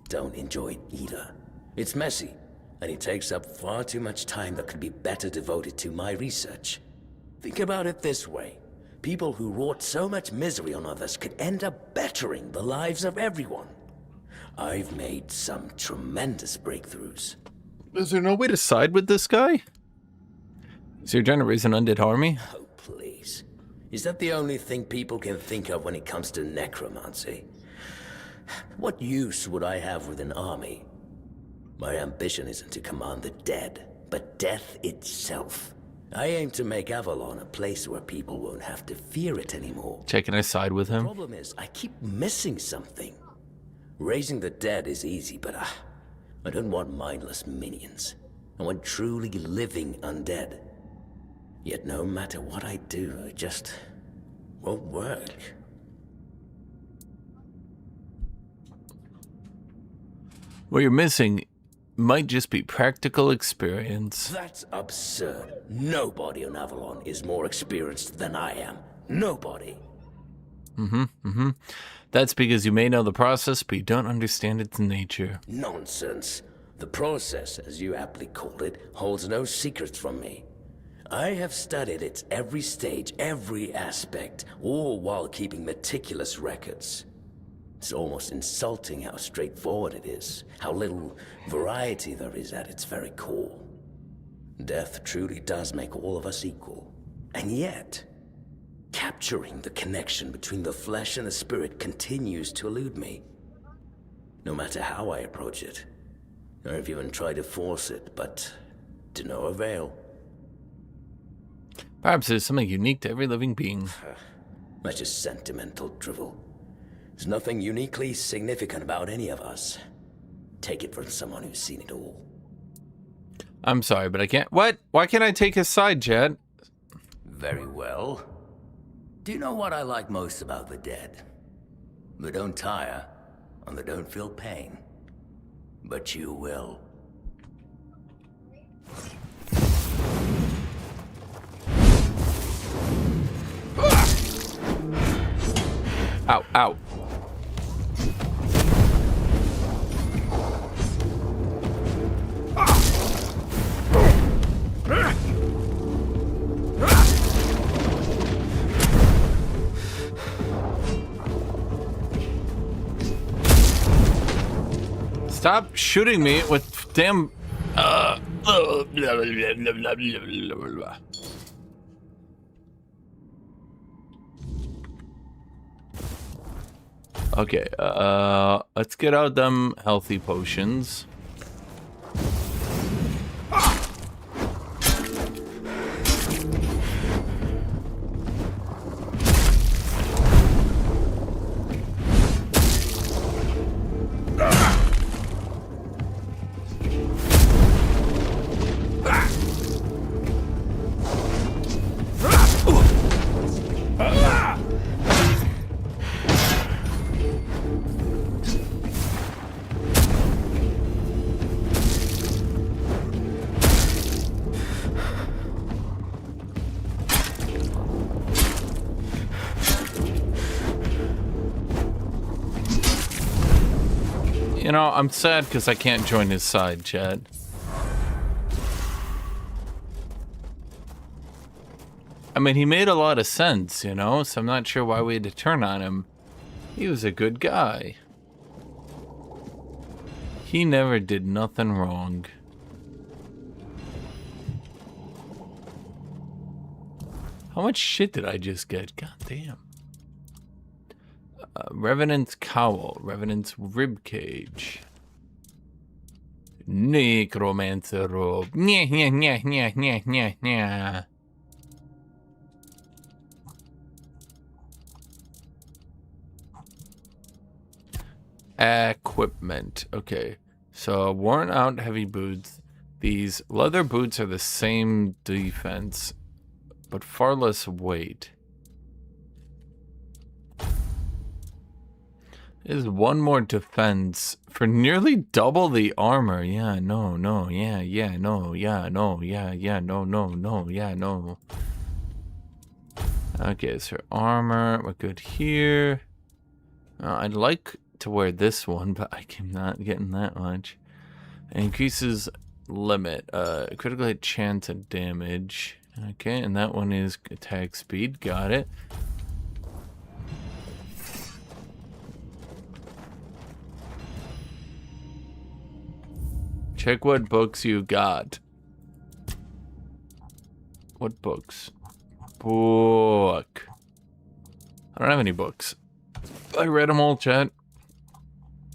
Don't enjoy it either. It's messy, and it takes up far too much time that could be better devoted to my research. Think about it this way. People who wrought so much misery on others could end up bettering the lives of everyone. I've made some tremendous breakthroughs. Is there no way to side with this guy? So you're trying to raise an undead army? Oh, please. Is that the only thing people can think of when it comes to necromancy? What use would I have with an army? My ambition isn't to command the dead, but death itself. I aim to make Avalon a place where people won't have to fear it anymore. Can I side with him? The problem is, I keep missing something. Raising the dead is easy, but I don't want mindless minions. I want truly living undead. Yet no matter what I do, it just won't work. What you're missing might just be practical experience. That's absurd. Nobody on Avalon is more experienced than I am. Nobody. That's because you may know the process, but you don't understand its nature. Nonsense. The process, as you aptly called it, holds no secrets from me. I have studied its every stage, every aspect, all while keeping meticulous records. It's almost insulting how straightforward it is, how little variety there is at its very core. Death truly does make all of us equal. And yet, capturing the connection between the flesh and the spirit continues to elude me. No matter how I approach it. I've even tried to force it, but to no avail. Perhaps there's something unique to every living being. That's just sentimental drivel. There's nothing uniquely significant about any of us. Take it from someone who's seen it all. I'm sorry, but I can't. What? Why can't I take his side, Chad? Very well. Do you know what I like most about the dead? They don't tire, and they don't feel pain. But you will. Ow, ow. Stop shooting me with damn. Okay, let's get out them healthy potions. You know, I'm sad because I can't join his side, Chad. I mean, he made a lot of sense, you know, so I'm not sure why we had to turn on him. He was a good guy. He never did nothing wrong. How much shit did I just get? God damn. Revenant's Cowl, Revenant's Ribcage, Necromancer Robe, Equipment. Okay, so worn out heavy boots. These leather boots are the same defense, but far less weight. Is one more defense for nearly double the armor. Yeah, no, no, yeah, no, no. Okay, so armor, we're good here. I'd like to wear this one, but I'm not getting that much. It increases limit, critical hit chance and damage. Okay, and that one is attack speed. Got it. Check what books you got. What books? Book. I don't have any books. I read them all, chat.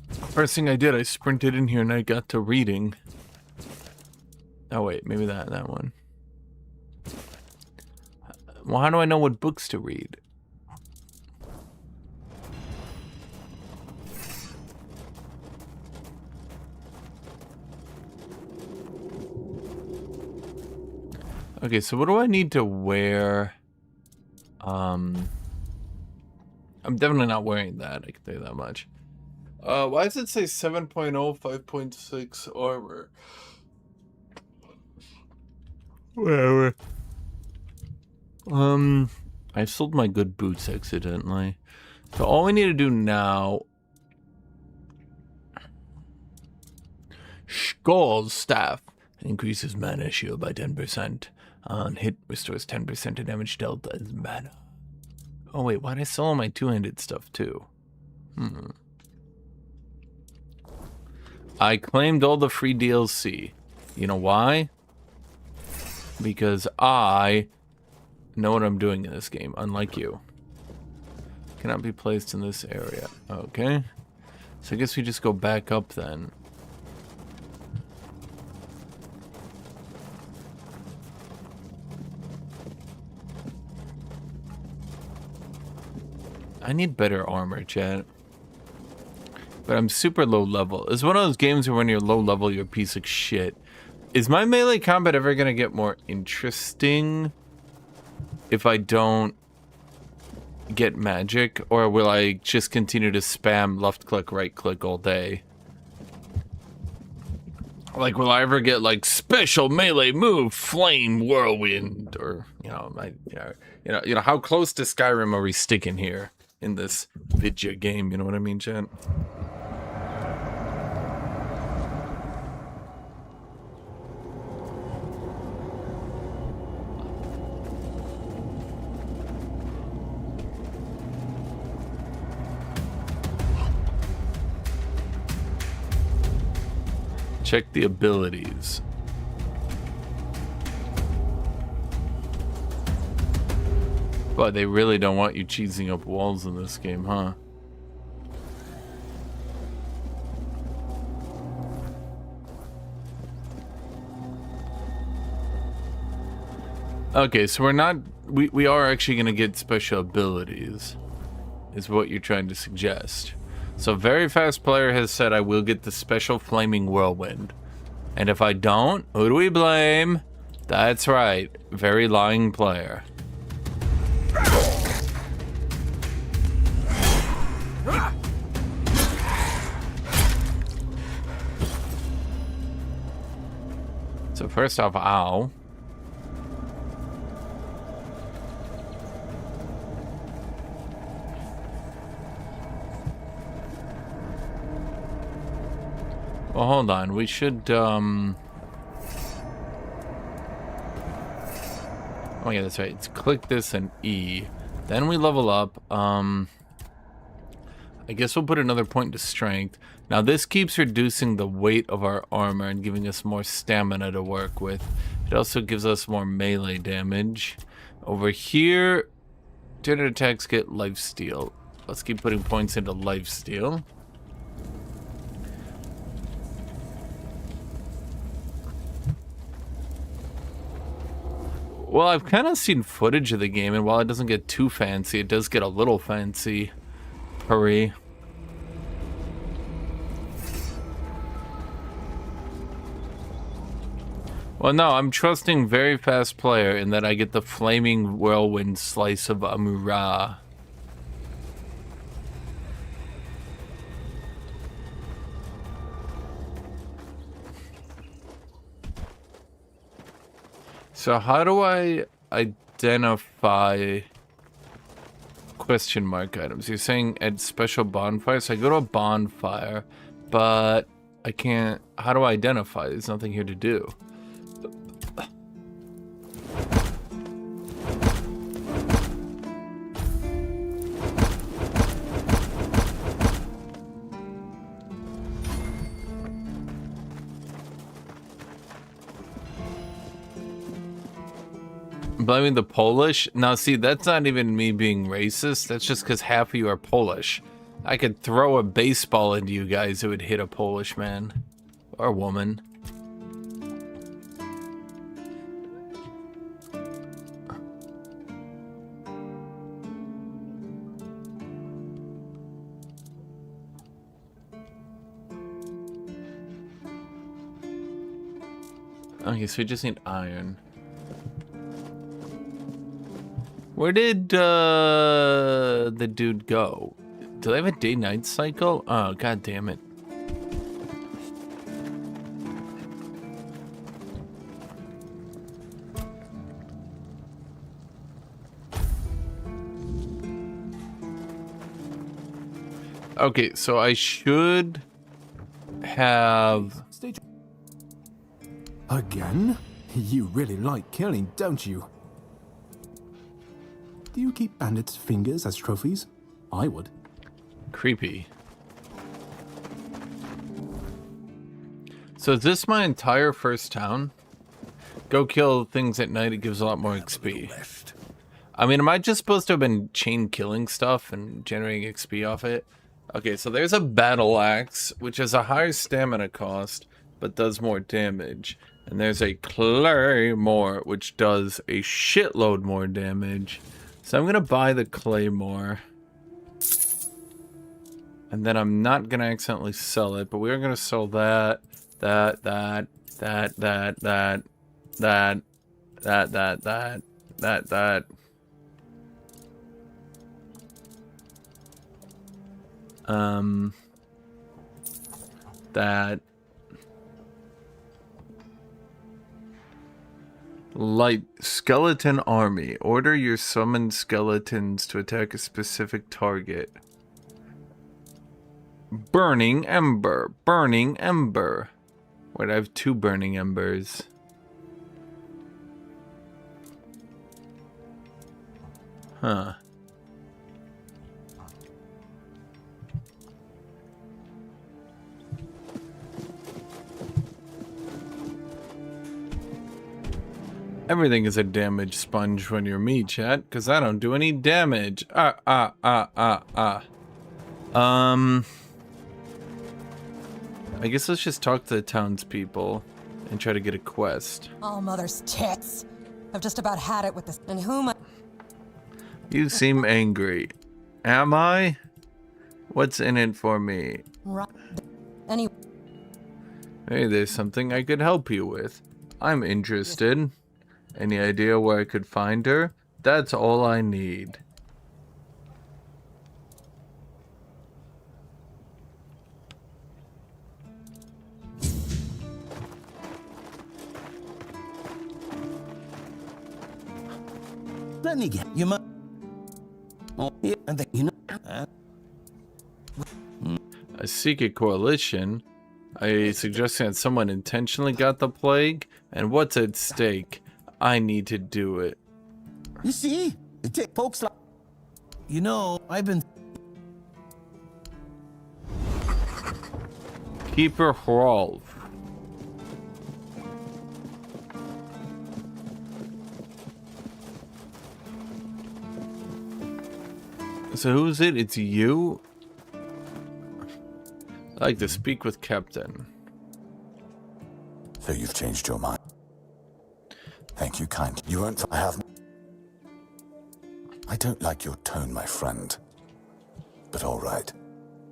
First thing I did, I sprinted in here and I got to reading. Oh wait, maybe that one. Well, how do I know what books to read? Okay, so what do I need to wear? I'm definitely not wearing that, I can tell you that much. Why does it say 7.0, 5.6 armor? Whatever. I sold my good boots accidentally. So all we need to do now... Skull's staff increases mana shield by 10%. On hit, restores 10% of damage dealt as mana. Oh wait, why'd I sell all my two-handed stuff too? I claimed all the free DLC. You know why? Because I know what I'm doing in this game, unlike you. Cannot be placed in this area. Okay. So I guess we just go back up then. I need better armor, chat. But I'm super low level. It's one of those games where when you're low level, you're a piece of shit. Is my melee combat ever going to get more interesting if I don't get magic? Or will I just continue to spam left click, right click all day? Like, will I ever get, like, special melee move, Flame Whirlwind? Or, you know, how close to Skyrim are we sticking here in this video game? You know what I mean, Jen? Check the abilities. But they really don't want you cheesing up walls in this game, huh? Okay, so we are actually going to get special abilities, is what you're trying to suggest. So Very Fast Player has said I will get the special Flaming Whirlwind. And if I don't, who do we blame? That's right, Very Lying Player. So first off, ow. Well, hold on. We should, oh yeah, that's right. It's click this and E. Then we level up. I guess we'll put another point to strength. Now this keeps reducing the weight of our armor and giving us more stamina to work with. It also gives us more melee damage. Over here, standard attacks get lifesteal. Let's keep putting points into lifesteal. Well, I've kind of seen footage of the game, and while it doesn't get too fancy, it does get a little fancy. Hurry. Well, no, I'm trusting Very Fast Player in that I get the Flaming Whirlwind Slice of Amura. So how do I identify question mark items? You're saying at special bonfire, so I go to a bonfire, but I can't. How do I identify? There's nothing here to do. Blaming the Polish? Now see, that's not even me being racist. That's just because half of you are Polish. I could throw a baseball into you guys, it would hit a Polish man. Or woman. Okay, so we just need iron. Where did the dude go? Do they have a day-night cycle? Oh, god damn it. Okay, so I should have... Again? You really like killing, don't you? Do you keep bandits' fingers as trophies? I would. Creepy. So is this my entire first town? Go kill things at night, it gives a lot more XP. I mean, am I just supposed to have been chain killing stuff and generating XP off it? Okay, so there's a battle axe, which has a higher stamina cost, but does more damage. And there's a claymore, which does a shitload more damage. So I'm gonna buy the claymore. And then I'm not gonna accidentally sell it, but we are gonna sell that. That. Light skeleton army. Order your summoned skeletons to attack a specific target. Burning ember. Burning ember. Wait, I have 2 burning embers. Huh. Everything is a damage sponge when you're me, chat, because I don't do any damage. I guess let's just talk to the townspeople and try to get a quest. Oh, mother's tits. I've just about had it with this. And whom? You seem angry. Am I? What's in it for me? Anyway. Hey, there's something I could help you with. I'm interested. Any idea where I could find her? That's all I need. Let me get you. Oh, yeah, and then, you know. A secret coalition? Are you suggesting that someone intentionally got the plague? And what's at stake? I need to do it. You see? It takes folks like... You know, I've been... Keeper Hrolf. So who's it? It's you? I'd like to speak with Captain. So you've changed your mind. Thank you kindly. You won't... I have... I don't like your tone, my friend. But all right.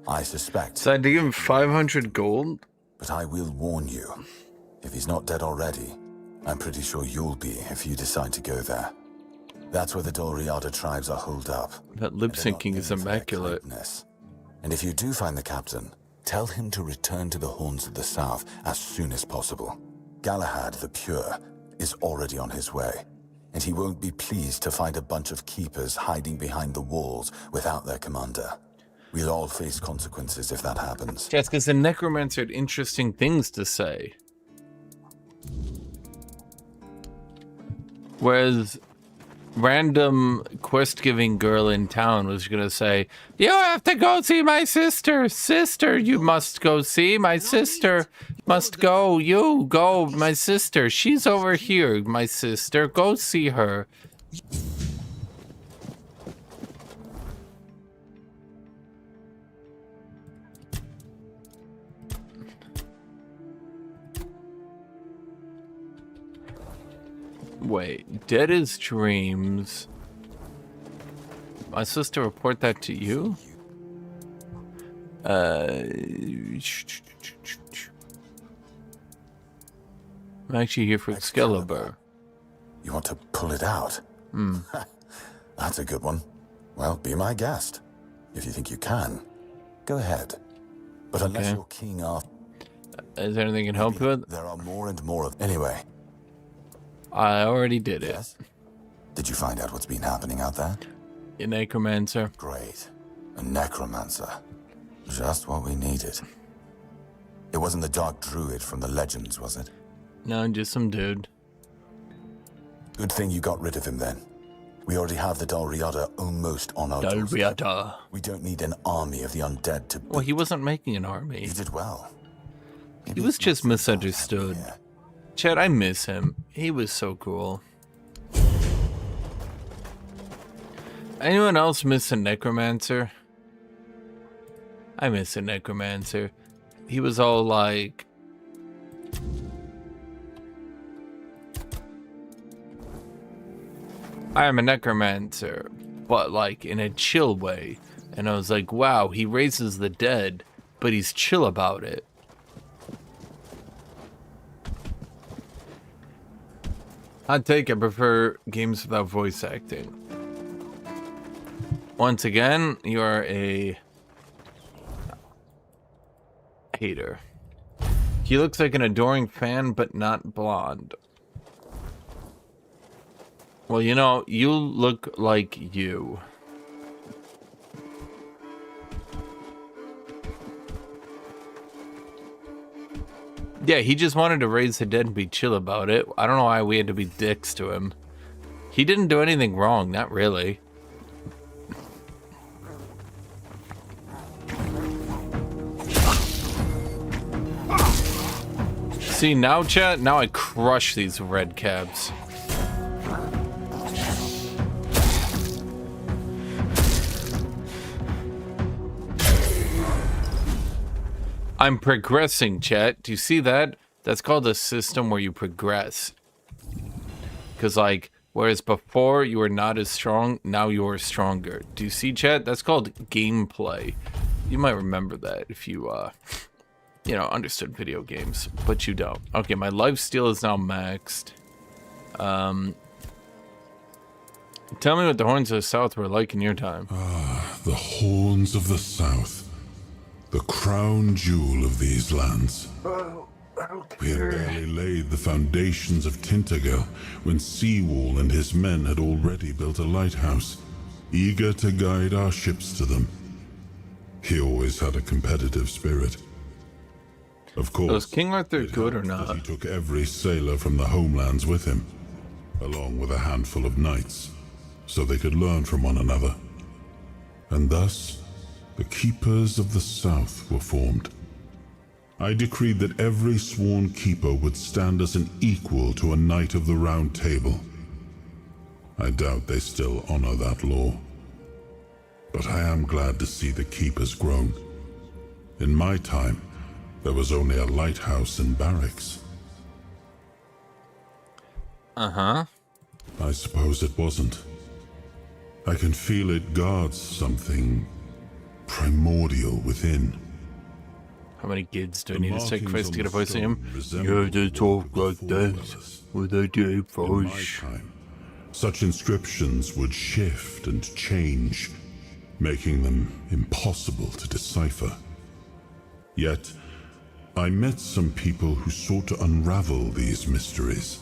I suspect... So I had to give him 500 gold? But I will warn you. If he's not dead already, I'm pretty sure you'll be if you decide to go there. That's where the Dolriada tribes are holed up. That lip syncing is immaculate. And if you do find the captain, tell him to return to the Horns of the South as soon as possible. Galahad the Pure is already on his way, and he won't be pleased to find a bunch of keepers hiding behind the walls without their commander. We'll all face consequences if that happens. Yes, because the necromancer had interesting things to say. Whereas random quest-giving girl in town was gonna say, "You have to go see my sister. Sister, you must go see my sister. Must go. You go, my sister. She's over here, my sister. Go see her." Wait, dead as dreams. My sister report that to you? I'm actually here for Excalibur. You want to pull it out? Hmm. That's a good one. Well, be my guest. If you think you can, go ahead. But unless you're king after... Is there anything I can help you with? There are more and more of... Anyway. I already did it. Yes? Did you find out what's been happening out there? A necromancer. Great. A necromancer. Just what we needed. It wasn't the dark druid from the legends, was it? No, just some dude. Good thing you got rid of him then. We already have the Dalriada almost on our doorstep. Dalriada. We don't need an army of the undead to... Well, he wasn't making an army. You did well. He was just misunderstood. Chad, I miss him. He was so cool. Anyone else miss a necromancer? I miss a necromancer. He was all like... I am a necromancer, but like in a chill way. And I was like, wow, he raises the dead, but he's chill about it. Hot take, I prefer games without voice acting. Once again, you are a hater. He looks like an adoring fan, but not blonde. Well, you know, you look like you. Yeah, he just wanted to raise the dead and be chill about it. I don't know why we had to be dicks to him. He didn't do anything wrong, not really. See, now, chat, now I crush these red cabs. I'm progressing, chat. Do you see that? That's called a system where you progress. Because, like, whereas before you were not as strong, now you are stronger. Do you see, chat? That's called gameplay. You might remember that if you, you know, understood video games. But you don't. Okay, my lifesteal is now maxed. Tell me what the Horns of the South were like in your time. Ah, the Horns of the South. The crown jewel of these lands. We had barely laid the foundations of Tintagel when Seawall and his men had already built a lighthouse, eager to guide our ships to them. He always had a competitive spirit. Of course, was King Arthur good or not? He took every sailor from the homelands with him, along with a handful of knights, so they could learn from one another. And thus, the Keepers of the South were formed. I decreed that every sworn keeper would stand as an equal to a Knight of the Round Table. I doubt they still honor that law. But I am glad to see the keepers grown. In my time, there was only a lighthouse and barracks. Uh-huh. I suppose it wasn't. I can feel it guards something primordial within. How many kids do I need to sacrifice to get a voice in him? Yeah, they talk like that with a deep voice. Such inscriptions would shift and change, making them impossible to decipher. Yet, I met some people who sought to unravel these mysteries.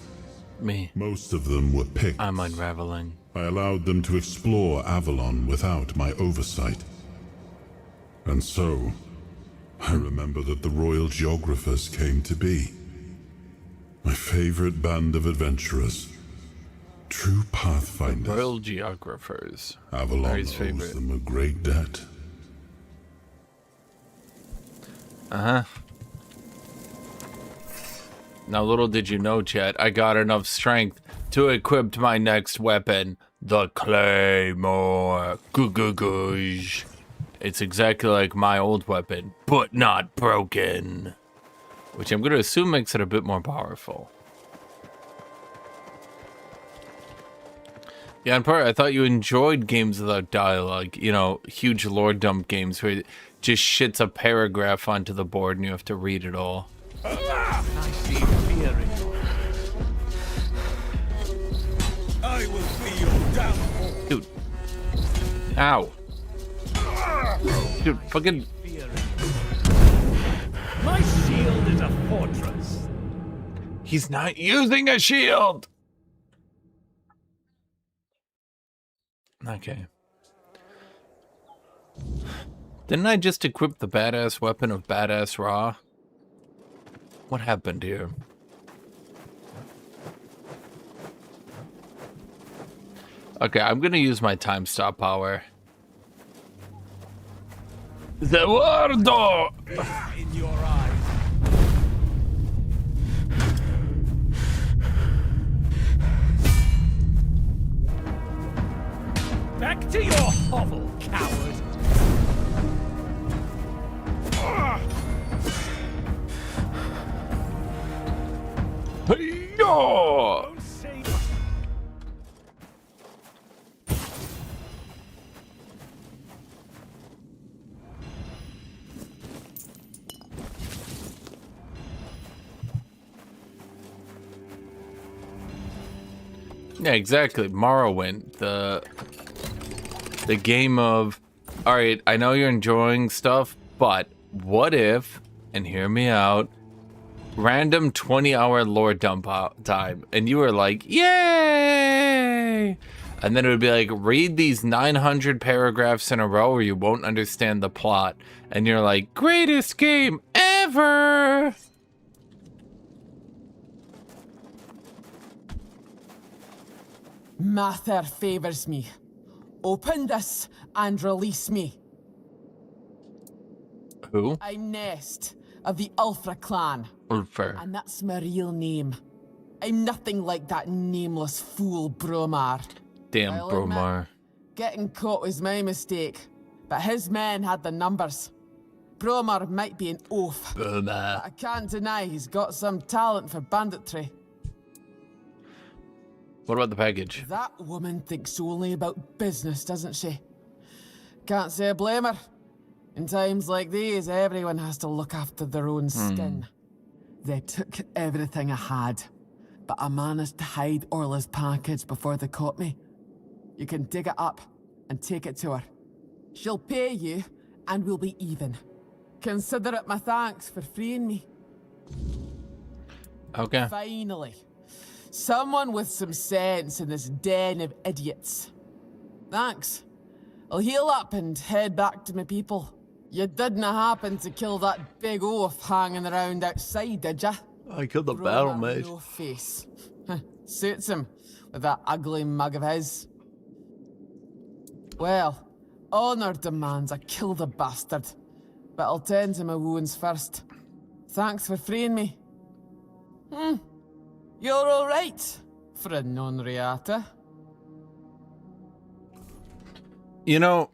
Me. Most of them were picked. I'm unraveling. I allowed them to explore Avalon without my oversight. And so, I remember that the Royal Geographers came to be. My favorite band of adventurers. True pathfinders. The Royal Geographers. Avalon owes them a great debt. Uh-huh. Now, little did you know, chat, I got enough strength to equip my next weapon, the Claymore. Goo-goo-goosh. It's exactly like my old weapon, but not broken. Which I'm going to assume makes it a bit more powerful. Yeah, in part, I thought you enjoyed games without dialogue. You know, huge lore dump games where it just shits a paragraph onto the board and you have to read it all. I see fear in your Ow. Dude, fucking... My shield is a fortress. He's not using a shield! Okay. Didn't I just equip the badass weapon of badass Ra? What happened here? Okay, I'm gonna use my time stop power. The Wardo! In your eyes. Back to your hovel, coward! Hey-yo! Yeah, exactly. Morrowind, the game of, all right, I know you're enjoying stuff, but what if, and hear me out, random 20-hour lore dump time, and you were like, yay! And then it would be like, read these 900 paragraphs in a row or you won't understand the plot. And you're like, greatest game ever! Mather favors me. Open this and release me. Who? I'm Nest of the Ulfra clan. Ulfra. And that's my real name. I'm nothing like that nameless fool Bromar. Damn I'll Bromar. admit, getting caught was my mistake, but his men had the numbers. Bromar might be an oaf, but I can't deny he's got some talent for banditry. What about the package? That woman thinks only about business, doesn't she? Can't say I blame her. In times like these, everyone has to look after their own skin. They took everything I had, but I managed to hide Orla's package before they caught me. You can dig it up and take it to her. She'll pay you, and we'll be even. Consider it my thanks for freeing me. Okay. Finally. Someone with some sense in this den of idiots. Thanks. I'll heal up and head back to my people. You didn't happen to kill that big oaf hanging around outside, did ya? I killed the battle mage. No face. Suits him with that ugly mug of his. Well, honor demands I kill the bastard, but I'll tend to my wounds first. Thanks for freeing me. You're all right for a non-reata. You know,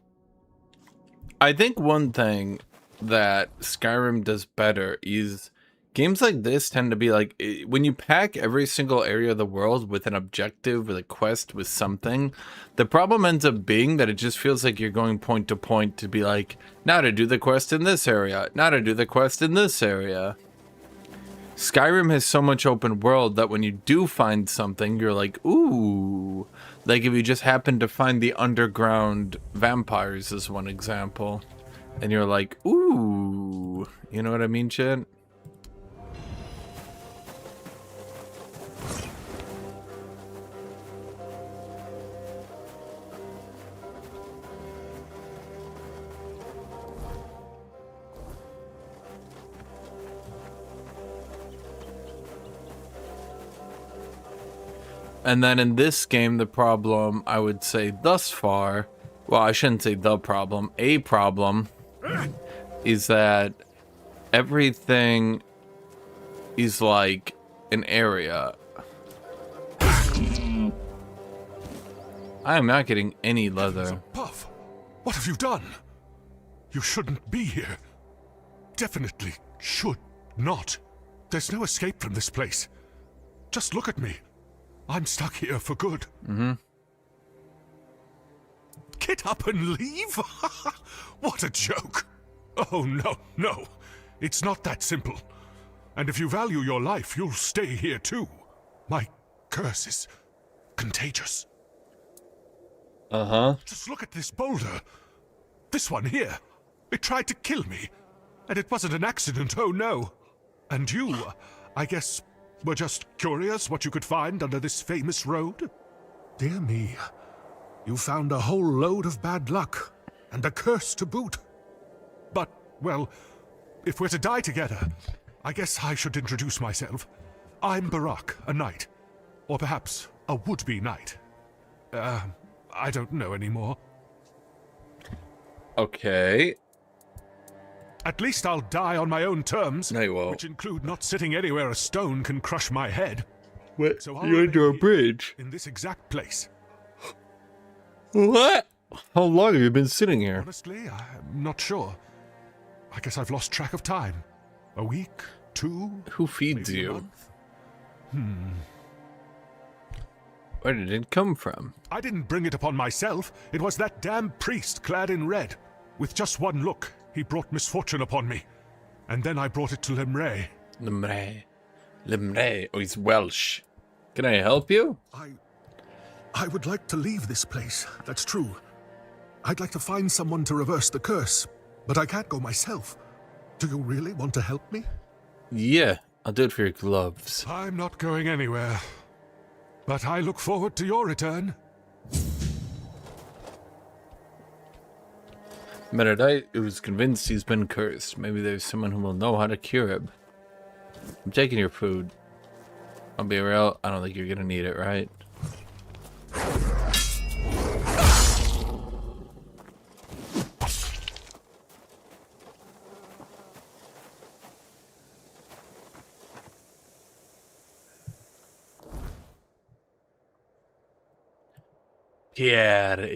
I think one thing that Skyrim does better is games like this tend to be like, when you pack every single area of the world with an objective, with a quest, with something, the problem ends up being that it just feels like you're going point to point to be like, now to do the quest in this area, now to do the quest in this area. Skyrim has so much open world that when you do find something, you're like, ooh. Like if you just happen to find the underground vampires as one example, and you're like, ooh. You know what I mean, Chad? And then in this game, the problem, I would say thus far, well, I shouldn't say the problem, a problem, is that everything is like an area. I am not getting any leather. Puff, what have you done? You shouldn't be here. Definitely should not. There's no escape from this place. Just look at me. I'm stuck here for good. Get up and leave? What a joke. Oh, no, no. It's not that simple. And if you value your life, you'll stay here too. My curse is contagious. Uh-huh. Just look at this boulder. This one here. It tried to kill me. And it wasn't an accident, oh no. And you, I guess, were just curious what you could find under this famous road? Dear me. You found a whole load of bad luck. And a curse to boot. But, well, if we're to die together, I guess I should introduce myself. I'm Barak, a knight. Or perhaps a would-be knight. I don't know anymore. Okay. At least I'll die on my own terms. No, you won't. Which include not sitting anywhere a stone can crush my head. What? So You're under a bridge? In this exact place. What? How long have you been sitting here? Honestly, I'm not sure. I guess I've lost track of time. A week? 2? Who feeds maybe a you? month? Where did it come from? I didn't bring it upon myself. It was that damn priest clad in red. With just one look, he brought misfortune upon me. And then I brought it to Lemray. Lemray. Lemray. Oh, he's Welsh. Can I help you? I would like to leave this place, that's true. I'd like to find someone to reverse the curse, but I can't go myself. Do you really want to help me? Yeah, I'll do it for your gloves. I'm not going anywhere. But I look forward to your return. Meredith who's convinced he's been cursed. Maybe there's someone who will know how to cure him. I'm taking your food. I'll be real, I don't think you're gonna need it, right? Pierre.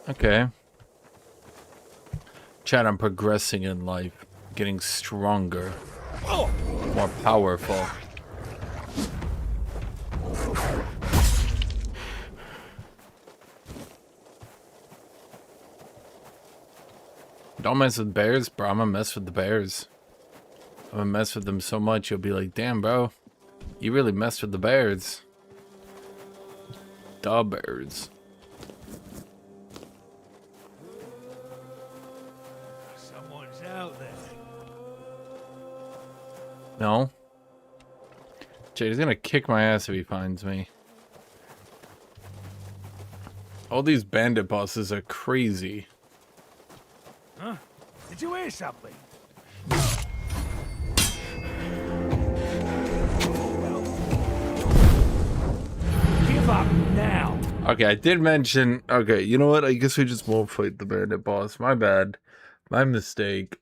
Okay. Chad, I'm progressing in life, getting stronger, more powerful. Don't mess with bears, bro. I'm gonna mess with the bears. I'm gonna mess with them so much, you'll be like, damn, bro. You really messed with the bears. The bears. Someone's out there. No. Jade's gonna kick my ass if he finds me. All these bandit bosses are crazy. Huh? Did you hear something? Give up now. Okay, I did mention... Okay, you know what? I guess we just won't fight the bandit boss. My bad. My mistake.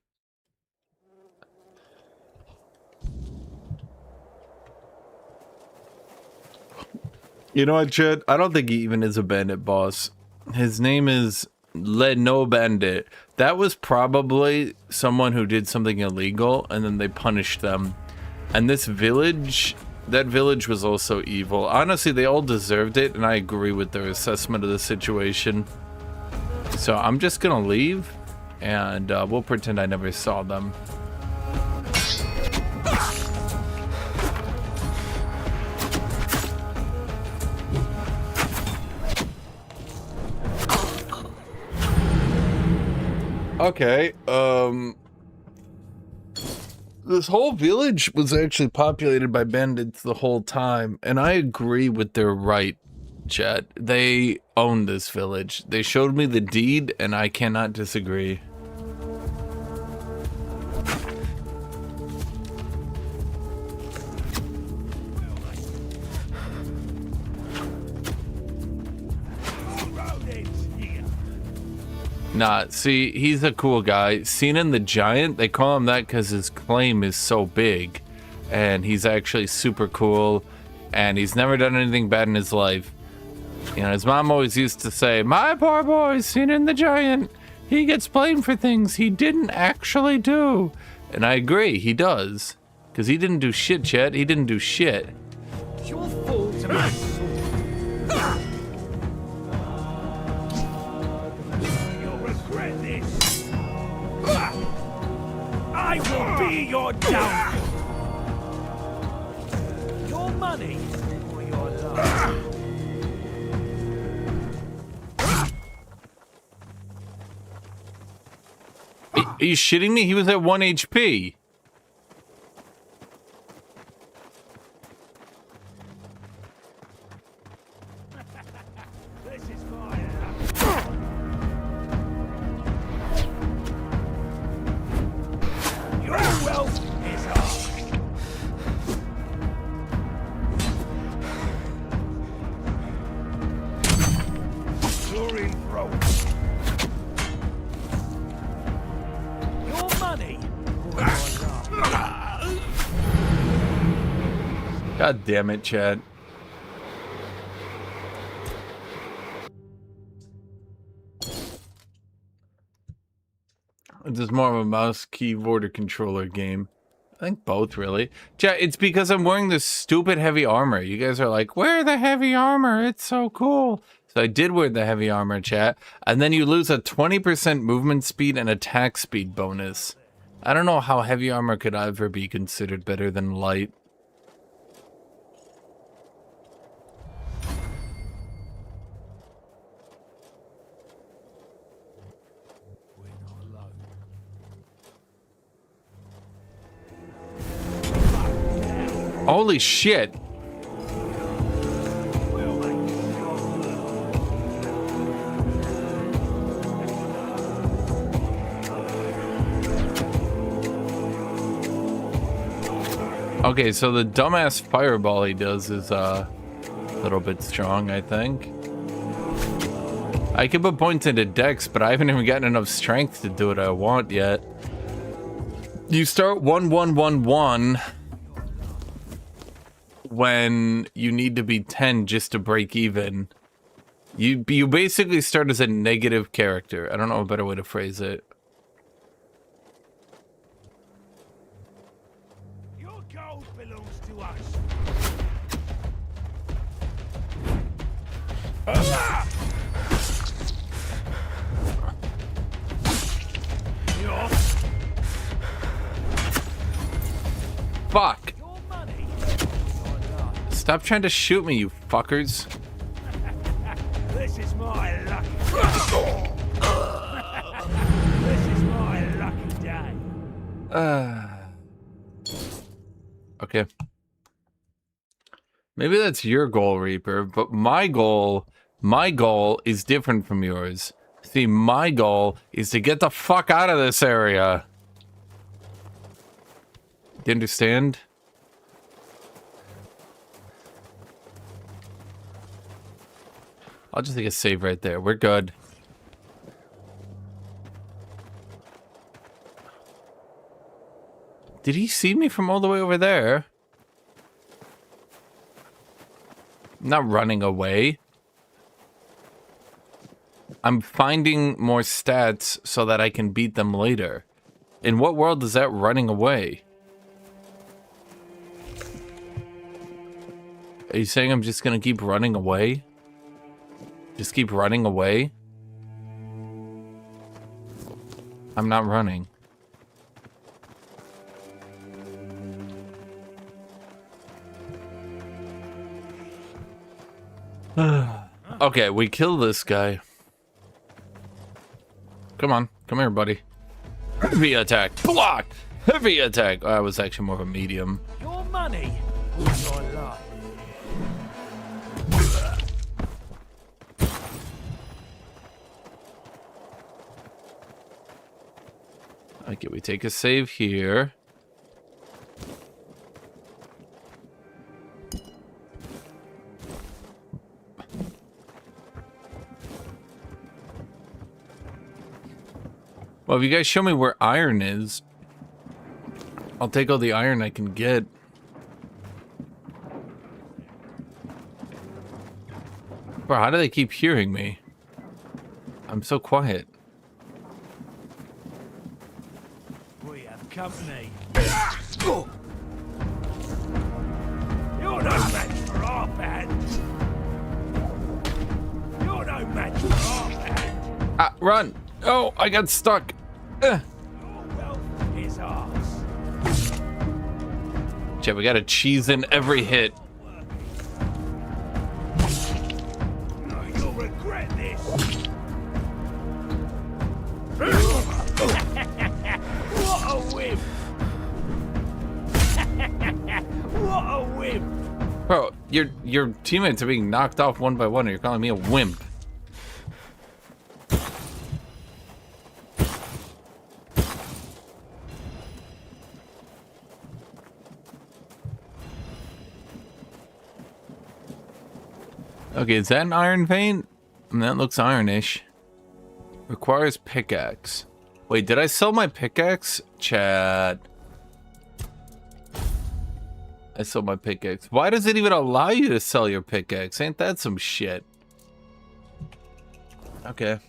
You know what, Chad? I don't think he even is a bandit boss. His name is No Bandit. That was probably someone who did something illegal, and then they punished them. And this village... That village was also evil. Honestly, they all deserved it, and I agree with their assessment of the situation. So I'm just gonna leave, and we'll pretend I never saw them. Okay, this whole village was actually populated by bandits the whole time, and I agree with their right, chat. They own this village. They showed me the deed, and I cannot disagree. Nah, see, he's a cool guy. Sinan the Giant, they call him that because his claim is so big. And he's actually super cool. And he's never done anything bad in his life. You know, his mom always used to say, my poor boy, Sinan the Giant. He gets blamed for things he didn't actually do. And I agree, he does. Because he didn't do shit, Chet. He didn't do shit. It's your fault to be your downfall. Your money or your life. Are you shitting me? He was at 1 HP. This is mine. Your wealth is ours. You're in broke. Your money or your life. God damn it, Chad. This is more of a mouse, keyboard, or controller game. I think both, really. Chat, it's because I'm wearing this stupid heavy armor. You guys are like, wear the heavy armor. It's so cool. So I did wear the heavy armor, chat. And then you lose a 20% movement speed and attack speed bonus. I don't know how heavy armor could ever be considered better than light. Holy shit. Okay, so the dumbass fireball he does is a little bit strong, I think. I could put points into dex, but I haven't even gotten enough strength to do what I want yet. You start 1-1-1-1 when you need to be 10 just to break even. You basically start as a negative character. I don't know a better way to phrase it. Your gold belongs to us. Fuck! Stop trying to shoot me, you fuckers. This is my lucky day. This is my lucky day. Okay. Maybe that's your goal, Reaper, but my goal is different from yours. See, my goal is to get the fuck out of this area. Do you understand? I'll just take a save right there. We're good. Did he see me from all the way over there? I'm not running away. I'm finding more stats so that I can beat them later. In what world is that running away? Are you saying I'm just gonna keep running away? Just keep running away? I'm not running. Okay, we kill this guy. Come on. Come here, buddy. Heavy attack. Block! Heavy attack! Oh, that was actually more of a medium. Your money or your life. Okay, we take a save here. Well, if you guys show me where iron is, I'll take all the iron I can get. Bro, how do they keep hearing me? I'm so quiet. We have company. You're no match for our band. You're no match for our band. Ah, run! Oh, I got stuck. Your wealth is ours. Chat, we gotta cheese in every hit. No, you'll regret this. What a whim! What a whim! Bro, your teammates are being knocked off one by one, and you're calling me a wimp. Okay, is that an iron vein? That looks ironish. Requires pickaxe. Wait, did I sell my pickaxe? Chat. I sold my pickaxe. Why does it even allow you to sell your pickaxe? Ain't that some shit? Okay.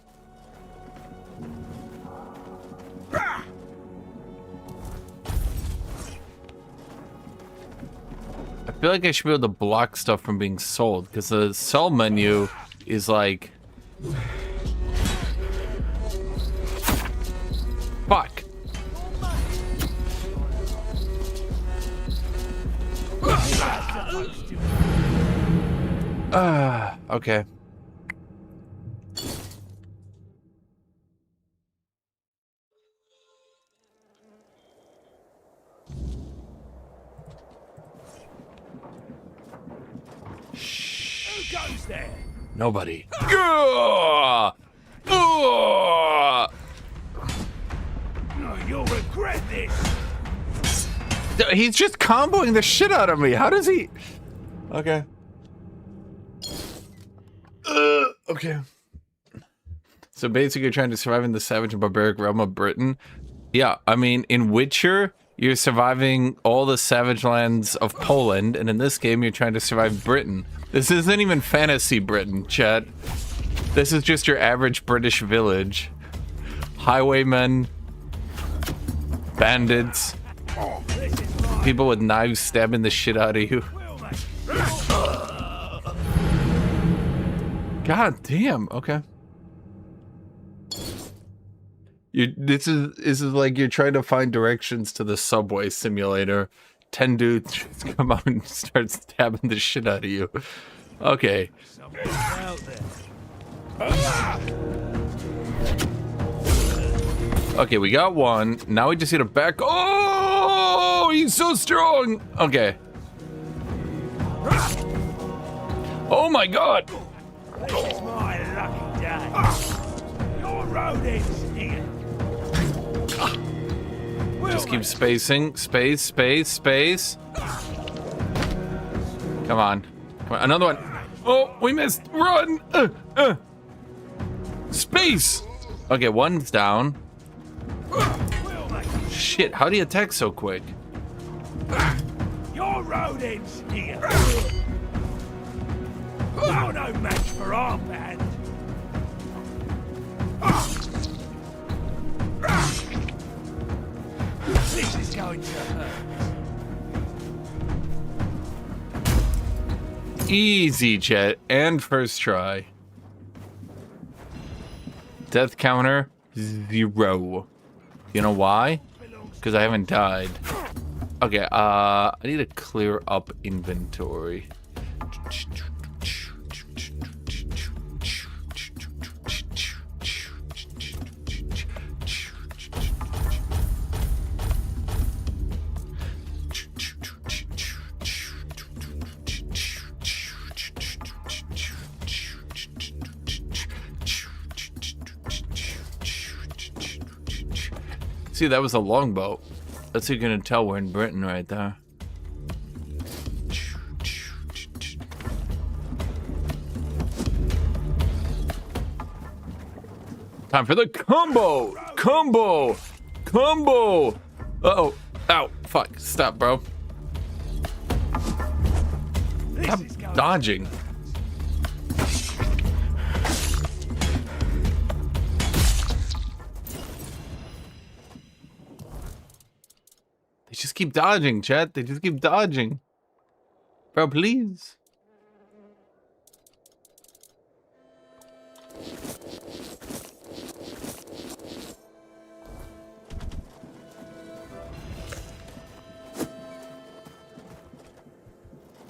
I feel like I should be able to block stuff from being sold, because the sell menu is like... Fuck. Okay. Who goes there? Nobody. No, you'll regret this. He's just comboing the shit out of me. How does he? Okay. Okay. So basically, you're trying to survive in the savage and barbaric realm of Britain. Yeah, I mean, in Witcher, you're surviving all the savage lands of Poland, and in this game, you're trying to survive Britain. This isn't even fantasy Britain, chat. This is just your average British village. Highwaymen, bandits, people with knives stabbing the shit out of you. God damn, okay. This is like you're trying to find directions to the subway simulator. 10 dudes just come out and start stabbing the shit out of you. Okay. Okay, we got one. Now we just need a back. Oh, he's so strong. Okay. Oh my god. This is my lucky day. Your road ends here. Just keep spacing. Space, space, space. Come on. Come on. Another one. Oh, we missed. Run. Space. Okay, one's down. Shit, how do you attack so quick? Your road ends here. You're no match for our band. This is going to hurt. Easy, Jet, and first try. Death counter 0. You know why? Because I haven't died. Okay, I need to clear up inventory. See, that was a longbow. That's how you're gonna tell we're in Britain right there. Time for the combo! Combo! Combo! Uh-oh. Ow. Fuck. Stop, bro. Stop dodging. They just keep dodging, chat. They just keep dodging. Bro, please.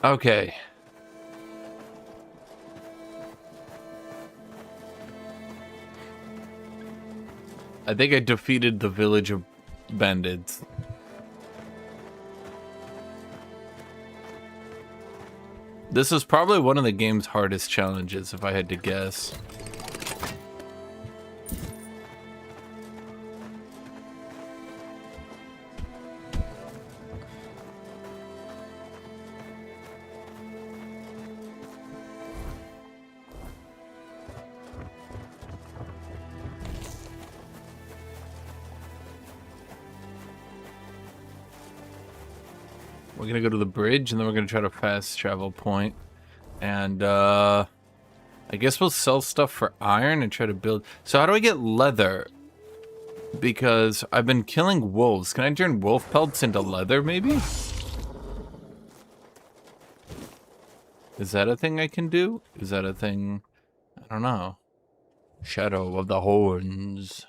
Okay. I think I defeated the village of bandits. This is probably one of the game's hardest challenges, if I had to guess. We're gonna go to the bridge, and then we're gonna try to fast travel point. And I guess we'll sell stuff for iron and try to build. So how do I get leather? Because I've been killing wolves. Can I turn wolf pelts into leather, maybe? Is that a thing I can do? Is that a thing? I don't know. Shadow of the Horns.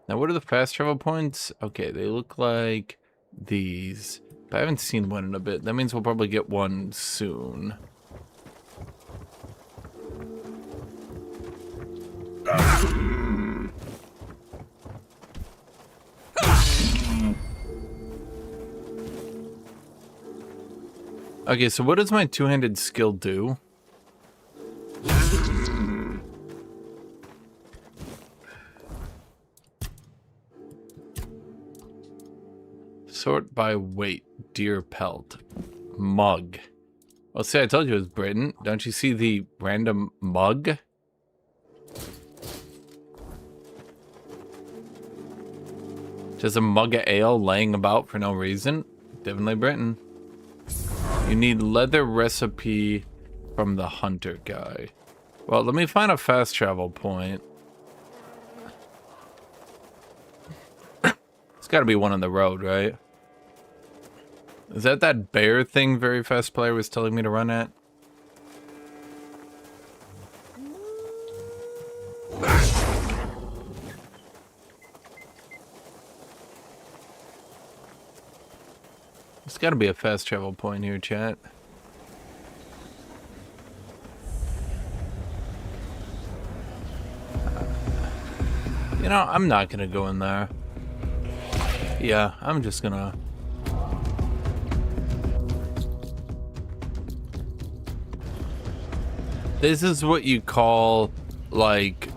Now, what are the fast travel points? Okay, they look like these. But I haven't seen one in a bit. That means we'll probably get one soon. Okay, so what does my two-handed skill do? Sort by weight. Deer pelt. Mug. Well, see, I told you it was Britain. Don't you see the random mug? Just a mug of ale laying about for no reason. Definitely Britain. You need leather recipe from the hunter guy. Well, let me find a fast travel point. It's got to be one on the road, right? Is that bear thing Very Fast Player was telling me to run at? There's got to be a fast travel point here, chat. You know, I'm not gonna go in there. Yeah, I'm just gonna... This is what you call, like,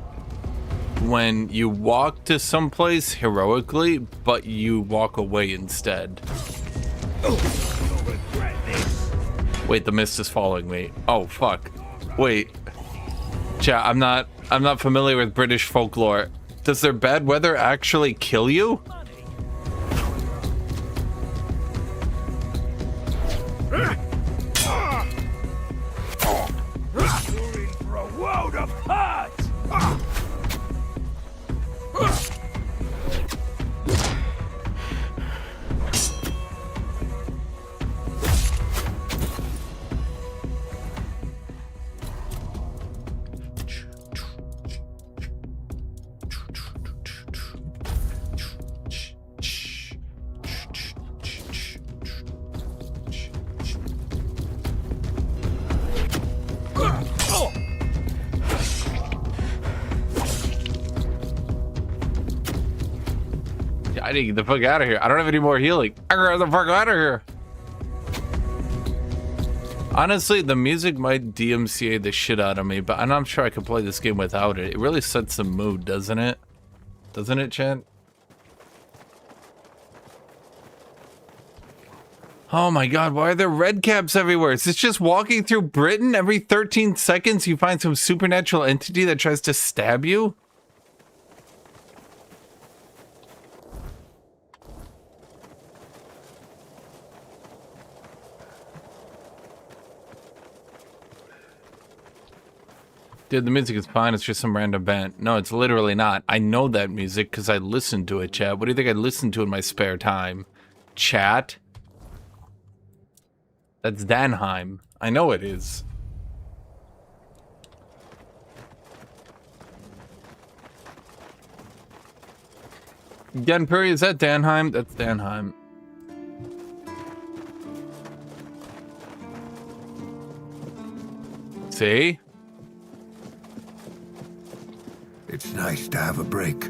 when you walk to someplace heroically, but you walk away instead. Wait, the mist is following me. Oh, fuck. Wait. Chat, I'm not familiar with British folklore. Does their bad weather actually kill you? I need to get the fuck out of here. I don't have any more healing. I gotta get the fuck out of here. Honestly, the music might DMCA the shit out of me, but I'm not sure I could play this game without it. It really sets the mood, doesn't it? Doesn't it, chat? Oh my god, why are there red caps everywhere? Is this just walking through Britain? Every 13 seconds you find some supernatural entity that tries to stab you? Dude, the music is fine. It's just some random band. No, it's literally not. I know that music because I listened to it, chat. What do you think I listen to in my spare time? Chat? That's Danheim. I know it is. Genpuri, is that Danheim? That's Danheim. See? It's nice to have a break.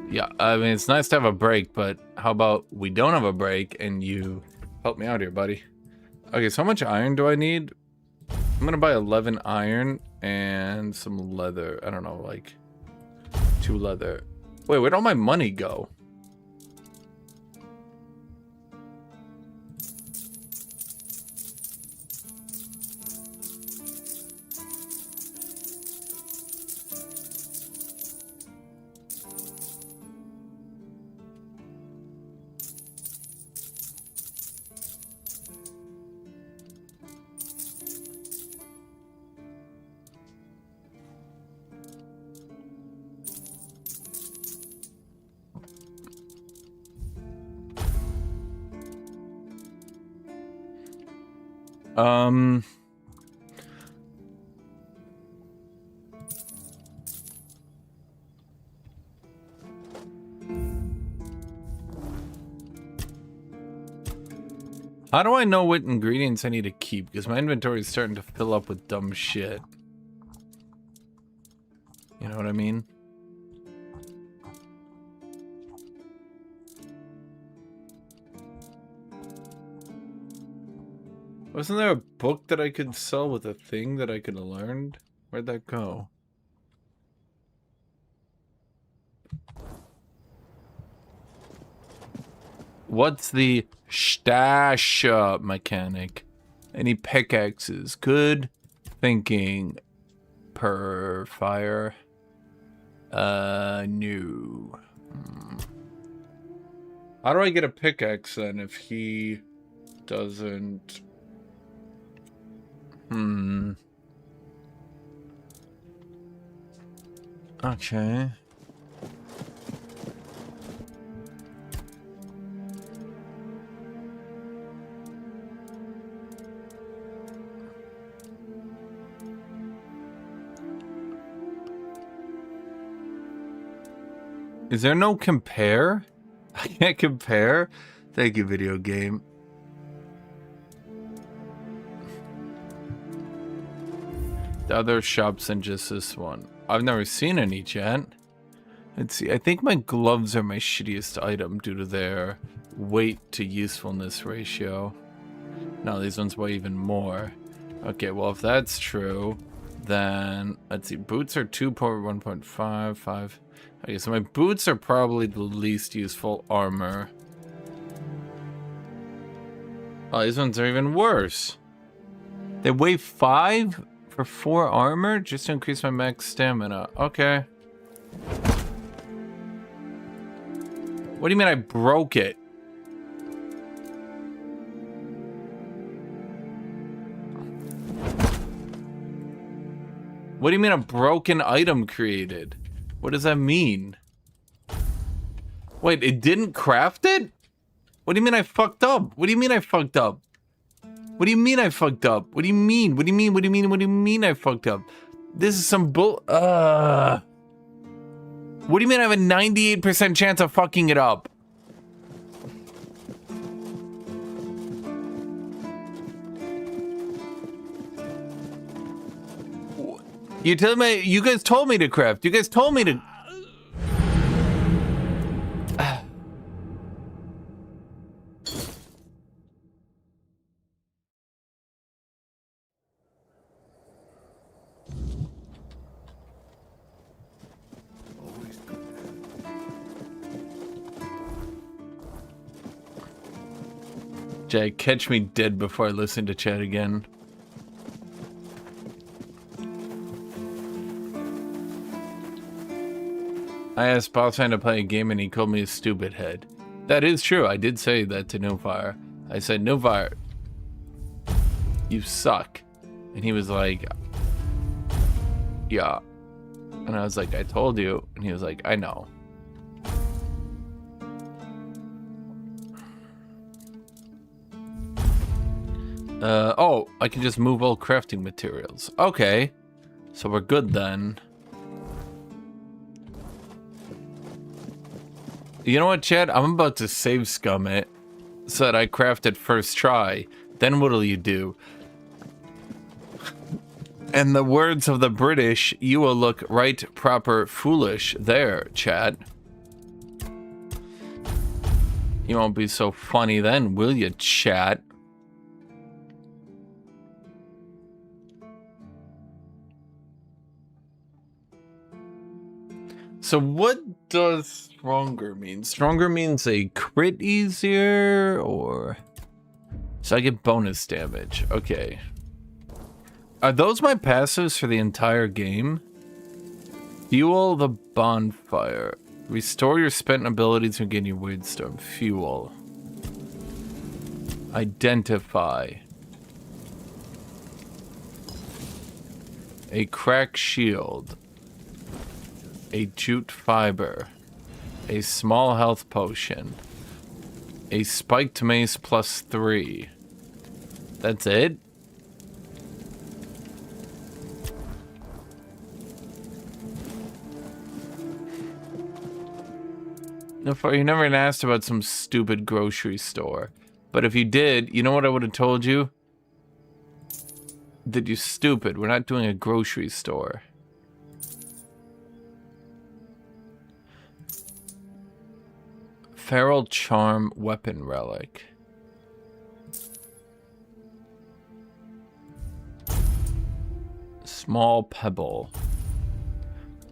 Yeah, I mean, it's nice to have a break, but how about we don't have a break and you help me out here, buddy? Okay, so how much iron do I need? I'm gonna buy 11 iron and some leather. I don't know, like 2 leather. Wait, where'd all my money go? How do I know what ingredients I need to keep? Because my inventory is starting to fill up with dumb shit. You know what I mean? Wasn't there a book that I could sell with a thing that I could have learned? Where'd that go? What's the stash mechanic? Any pickaxes? Good thinking. Per fire. No. How do I get a pickaxe then if he doesn't? Okay. Is there no compare? I can't compare? Thank you, video game. The other shops than just this one. I've never seen any yet. Let's see. I think my gloves are my shittiest item due to their weight to usefulness ratio. No, these ones weigh even more. Okay, well, if that's true, then let's see. Boots are 2.1.55. Okay, so my boots are probably the least useful armor. Oh, these ones are even worse. They weigh 5 for 4 armor just to increase my max stamina. Okay. What do you mean I broke it? What do you mean a broken item created? What does that mean? Wait, it didn't craft it? What do you mean I fucked up? What do you mean I fucked up? What do you mean I fucked up? What do you mean? What do you mean? What do you mean? What do you mean I fucked up? This is some bull. What do you mean I have a 98% chance of fucking it up? You tell me. You guys told me to craft. You guys told me to. Jack, catch me dead before I listen to chat again. I asked Bossman to play a game and he called me a stupid head. That is true. I did say that to Nofire. I said, Nofire, you suck. And he was like, yeah. And I was like, I told you. And he was like, I know. Oh, I can just move all crafting materials. Okay. So we're good then. You know what, Chad? I'm about to save scum it so that I craft it first try. Then what'll you do? In the words of the British, you will look right proper foolish there, chat. You won't be so funny then, will you, chat? So what does stronger mean? Stronger means a crit easier, or... So I get bonus damage. Okay. Are those my passives for the entire game? Fuel the bonfire. Restore your spent abilities and gain your Wisdom. Fuel. Identify. A cracked shield. A jute fiber. A small health potion. A spiked mace +3. That's it? No, you never asked about some stupid grocery store. But if you did, you know what I would have told you? That you're stupid. We're not doing a grocery store. Feral Charm Weapon Relic. Small Pebble.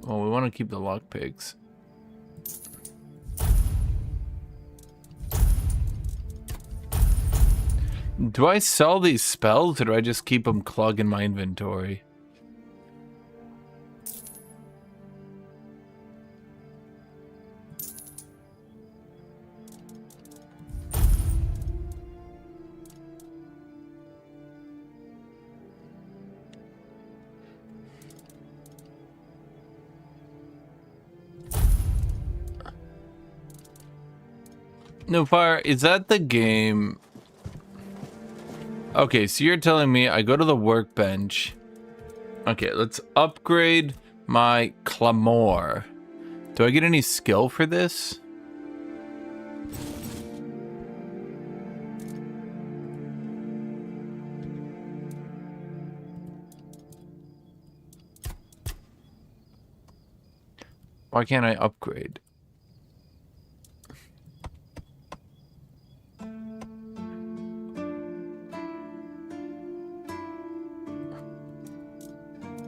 Well, we want to keep the lockpicks. Do I sell these spells, or do I just keep them clogging my inventory? No, Fire, is that the game? Okay, so you're telling me I go to the workbench. Okay, let's upgrade my Claymore. Do I get any skill for this? Why can't I upgrade?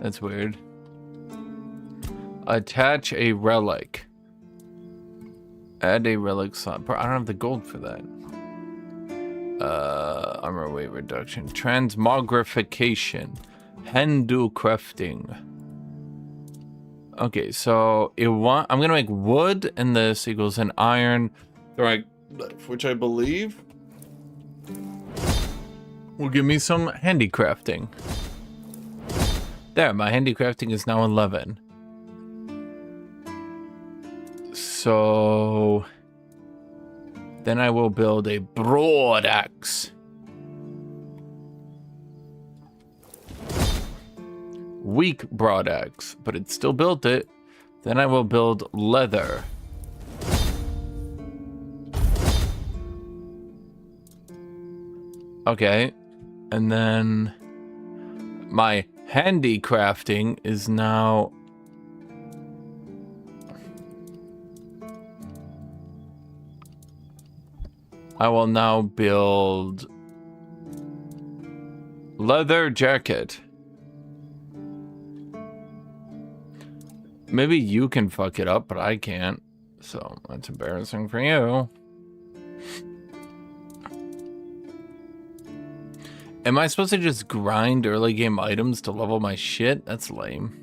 That's weird. Attach a relic. Add a relic slot. Bro, I don't have the gold for that. Armor weight reduction. Transmogrification. Hindu crafting. Okay, so I'm gonna make wood, and this equals an iron, which I believe will give me some handicrafting. There, my handicrafting is now 11. So then I will build a broad axe. Weak broad axe, but it still built it. Then I will build leather. Okay, and then my handicrafting is now I will now build leather jacket. Maybe you can fuck it up, but I can't. So that's embarrassing for you. Am I supposed to just grind early game items to level my shit? That's lame.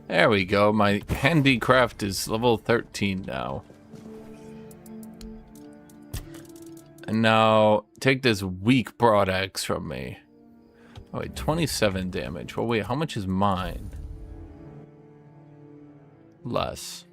There we go. My handicraft is level 13 now. And now take this weak broad axe from me. Oh wait, 27 damage. Well, wait, how much is mine? Less.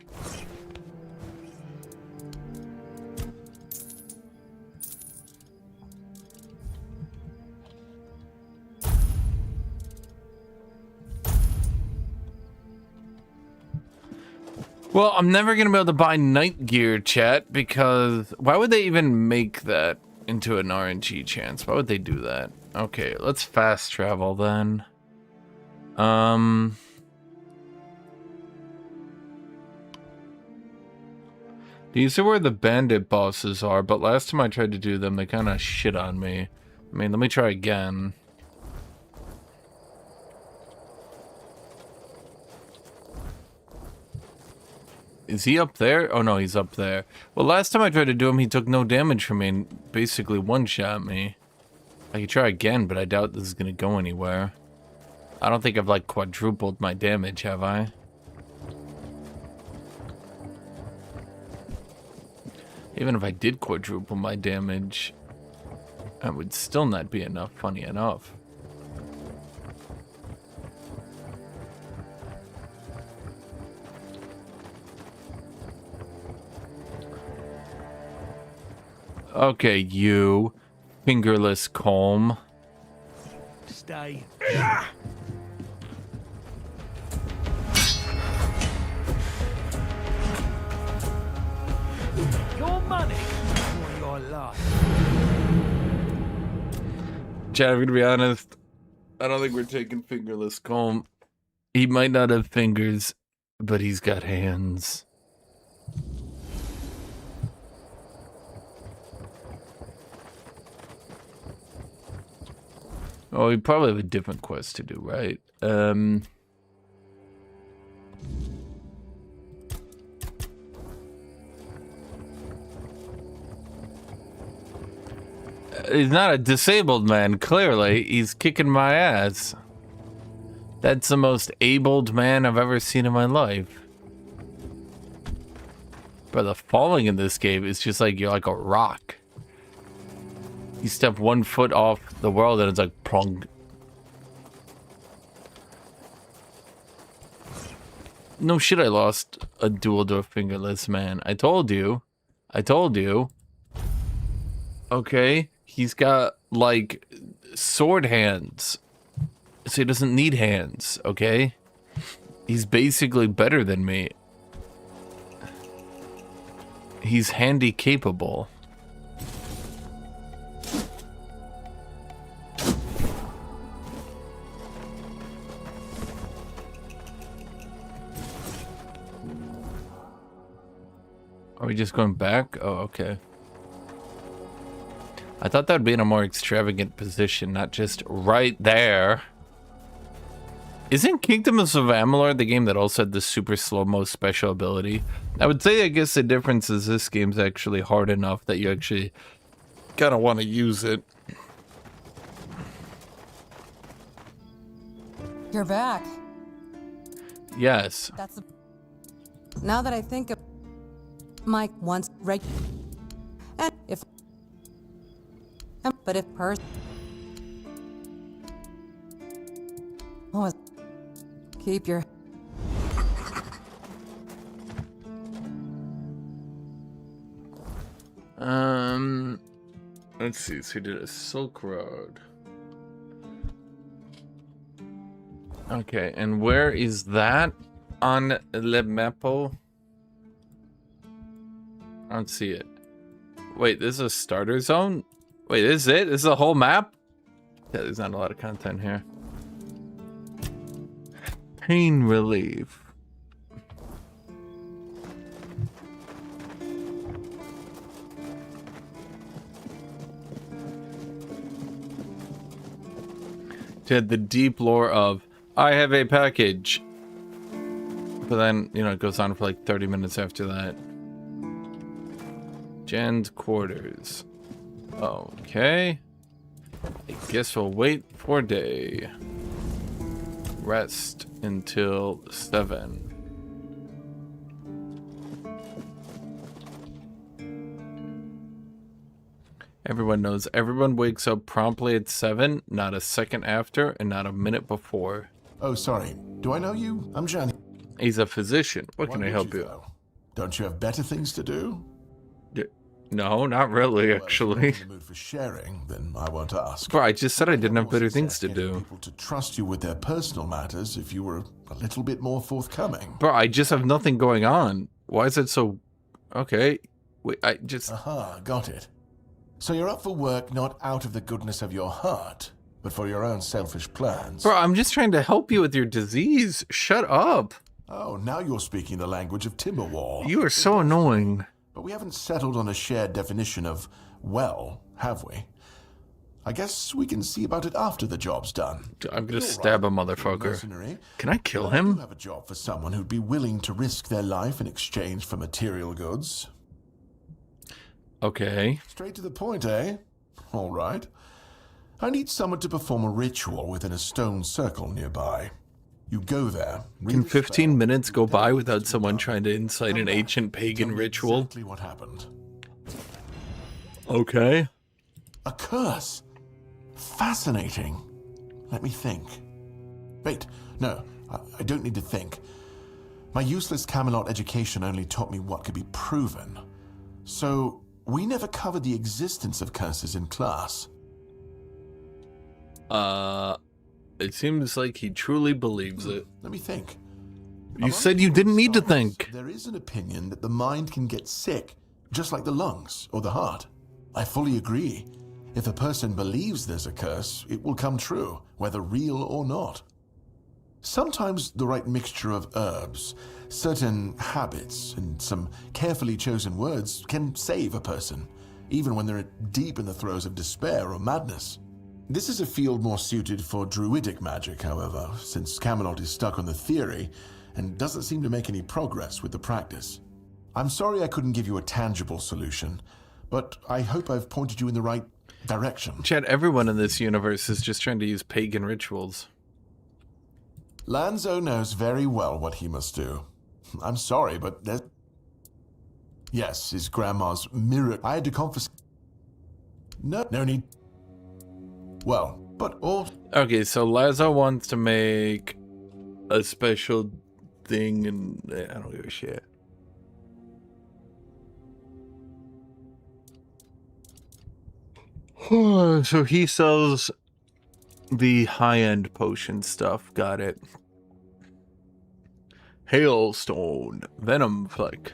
Well, I'm never gonna be able to buy night gear, chat, because why would they even make that into an RNG chance? Why would they do that? Okay, let's fast travel then. These are where the bandit bosses are, but last time I tried to do them, they kind of shit on me. I mean, let me try again. Is he up there? Oh no, he's up there. Well, last time I tried to do him, he took no damage from me and basically one-shot me. I could try again, but I doubt this is gonna go anywhere. I don't think I've like quadrupled my damage, have I? Even if I did quadruple my damage, that would still not be enough, funny enough. Okay, you fingerless comb. Stay. Your money or your life. Chad, I'm gonna be honest. I don't think we're taking fingerless comb. He might not have fingers, but he's got hands. Oh, we probably have a different quest to do, right? He's not a disabled man, clearly. He's kicking my ass. That's the most abled man I've ever seen in my life. But the falling in this game is just like you're like a rock. You step 1 foot off the world and it's like prong. No shit, I lost a dual door fingerless man. I told you. I told you. Okay, he's got like sword hands. So he doesn't need hands, okay? He's basically better than me. He's handy capable. Are we just going back? Oh, okay. I thought that would be in a more extravagant position, not just right there. Isn't Kingdoms of Amalur the game that also had the super slow-mo special ability? I would say, I guess the difference is this game's actually hard enough that you actually kind of want to use it. You're back. Yes. That's now that I think of Mike once and if but if person keep your let's see, so we did a Silk Road. Okay, and where is that on Le Mapo? I don't see it. Wait, this is a starter zone? Wait, this is it? This is a whole map? Yeah, there's not a lot of content here. Pain relief. To the deep lore of, I have a package. But then, you know, it goes on for like 30 minutes after that. Jen's quarters. Okay. I guess we'll wait for day. Rest until 7. Everyone knows everyone wakes up promptly at 7, not a second after, and not a minute before. Oh, sorry. Do I know you? I'm Johnny. He's a physician. What can I help you? Don't you have better things to do? No, not really, actually. In the mood for sharing, then I won't ask. Bro, I just said I didn't have better things to do. People to trust you with their personal matters if you were a little bit more forthcoming. Bro, I just have nothing going on. Why is it so... Okay. Wait, I just... Aha, got it. So you're up for work not out of the goodness of your heart, but for your own selfish plans. Bro, I'm just trying to help you with your disease. Shut up. Oh, now you're speaking the language of Timberwall. You are so annoying. But we haven't settled on a shared definition of well, have we? I guess we can see about it after the job's done. I'm gonna stab a motherfucker. Can I kill him? I do have a job for someone who'd be willing to risk their life in exchange for material goods. Okay. Straight to the point, eh? All right. I need someone to perform a ritual within a stone circle nearby. You go there. Can 15 minutes go by without someone trying to incite an ancient pagan ritual? Exactly what happened. Okay. A curse. Fascinating. Let me think. Wait, no, I don't need to think. My useless Camelot education only taught me what could be proven. So, we never covered the existence of curses in class. It seems like he truly believes it. Let me think. You said you didn't need to think. There is an opinion that the mind can get sick, just like the lungs or the heart. I fully agree. If a person believes there's a curse, it will come true, whether real or not. Sometimes the right mixture of herbs, certain habits, and some carefully chosen words can save a person, even when they're deep in the throes of despair or madness. This is a field more suited for druidic magic, however, since Camelot is stuck on the theory and doesn't seem to make any progress with the practice. I'm sorry I couldn't give you a tangible solution, but I hope I've pointed you in the right direction. Chad, everyone in this universe is just trying to use pagan rituals. Lanzo knows very well what he must do. I'm sorry, but there's... Yes, his grandma's mirror... I had to confiscate... No need... Well, but all... Okay, so Lazo wants to make a special thing, and I don't give a shit. So he sells the high-end potion stuff. Got it. Hailstone. Venom Fleck.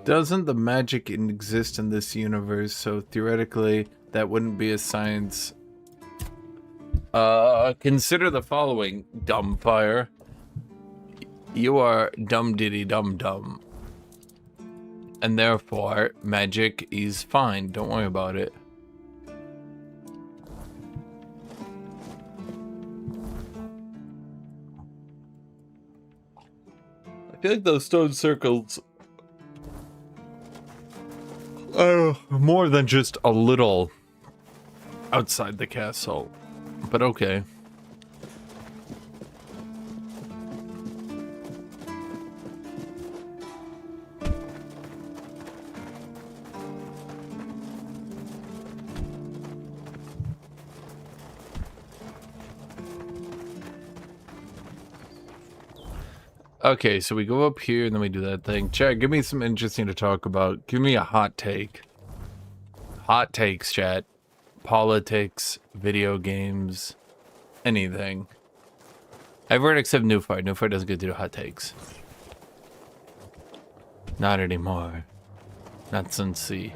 Doesn't the magic exist in this universe, so theoretically that wouldn't be a science. Consider the following, Dumbfire. You are dumb diddy dum dum. And therefore, magic is fine. Don't worry about it. I feel like those stone circles more than just a little outside the castle, but okay. Okay, so we go up here and then we do that thing. Chat, give me some interesting to talk about. Give me a hot take. Hot takes, chat. Politics, video games, anything. Everyone except Newfire. Newfire doesn't get to do hot takes. Not anymore. Not since the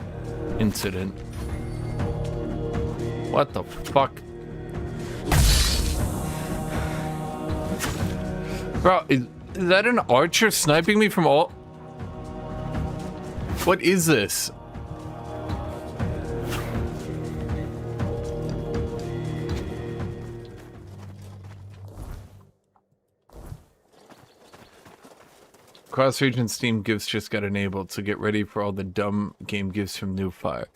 incident. What the fuck? Bro, is that an archer sniping me from all... What is this? Cross-region Steam gifts just got enabled, so get ready for all the dumb game gifts from Newfire.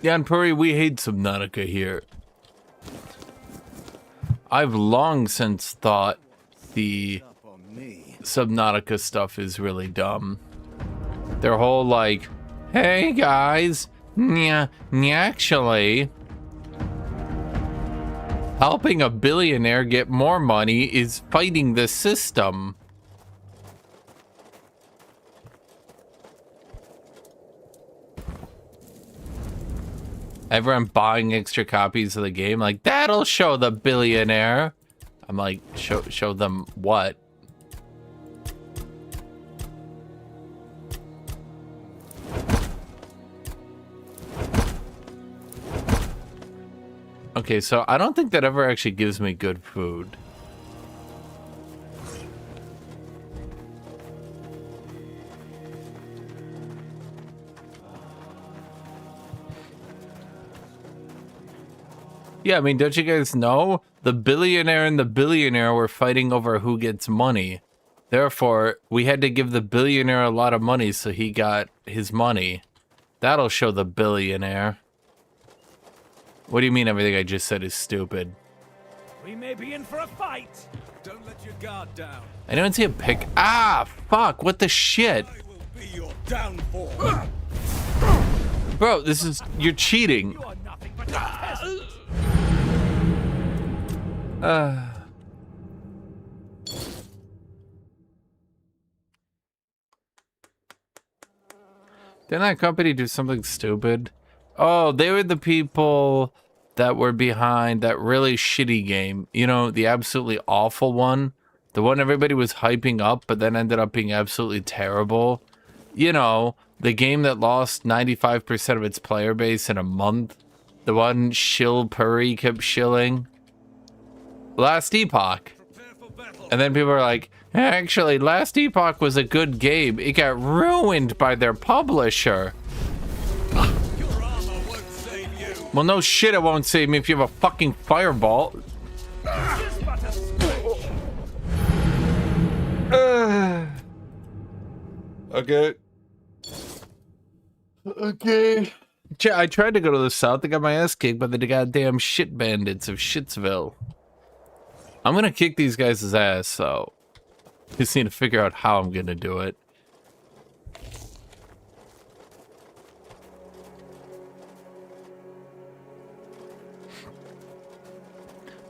Yeah, and Puri, we hate Subnautica here. I've long since thought the Subnautica stuff is really dumb. Their whole like, hey guys, actually, Helping a billionaire get more money is fighting the system. Everyone buying extra copies of the game, like, that'll show the billionaire. I'm like, show them what? Okay, so I don't think that ever actually gives me good food. Yeah, I mean, don't you guys know? The billionaire and the billionaire were fighting over who gets money. Therefore, we had to give the billionaire a lot of money so he got his money. That'll show the billionaire. What do you mean everything I just said is stupid? We may be in for a fight. Don't let your guard down. I didn't see a pick. Ah, fuck, what the shit? I will be your downfall. Bro, this is... You're cheating. You are nothing but a peasant. Didn't that company do something stupid? Oh, they were the people that were behind that really shitty game. You know, the absolutely awful one. The one everybody was hyping up, but then ended up being absolutely terrible. You know, the game that lost 95% of its player base in a month. The one Shill Puri kept shilling. Last Epoch. And then people are like, actually, Last Epoch was a good game. It got ruined by their publisher. Well, no shit, it won't save me if you have a fucking fireball. Okay. Okay. I tried to go to the south. I got my ass kicked by the goddamn shit bandits of Shitsville. I'm gonna kick these guys' ass, so just need to figure out how I'm gonna do it.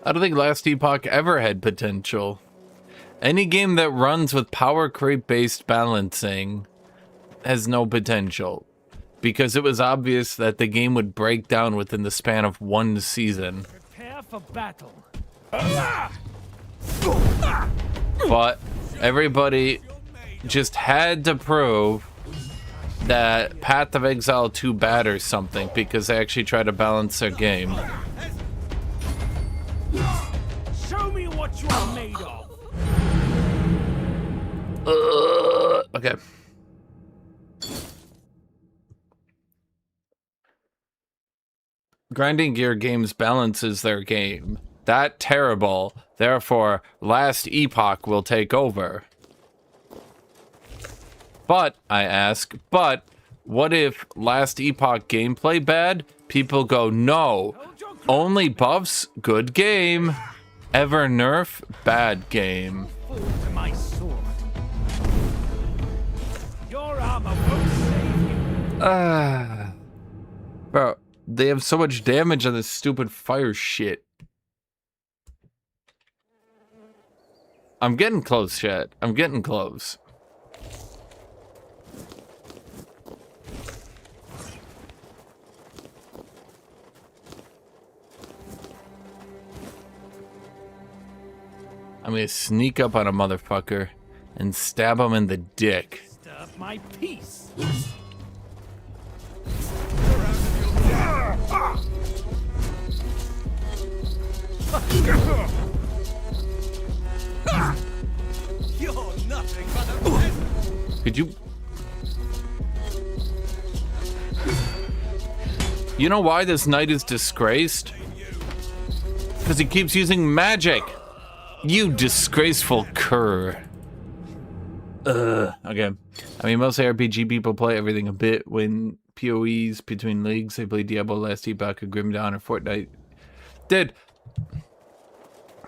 I don't think Last Epoch ever had potential. Any game that runs with power creep based balancing has no potential, because it was obvious that the game would break down within the span of one season. Prepare for battle. But everybody just had to prove that Path of Exile 2 bad or something, because they actually tried to balance their game. Show me what you are made of. Okay. Grinding Gear Games balances their game. That terrible. Therefore, Last Epoch will take over. But, I ask, what if Last Epoch gameplay bad? People go, no. Only buffs, good game. Ever nerf, bad game. To my sword. Your armor won't save you. Bro, they have so much damage on this stupid fire shit. I'm getting close, chat. I'm getting close. I'm gonna sneak up on a motherfucker and stab him in the dick. Disturb my peace. You're nothing but a peasant. Could you? You know why this knight is disgraced? Because he keeps using magic. You disgraceful cur. Okay. I mean, most RPG people play everything a bit. When PoEs between leagues, they play Diablo, Last Epoch, or Grim Dawn, or Fortnite. Dude,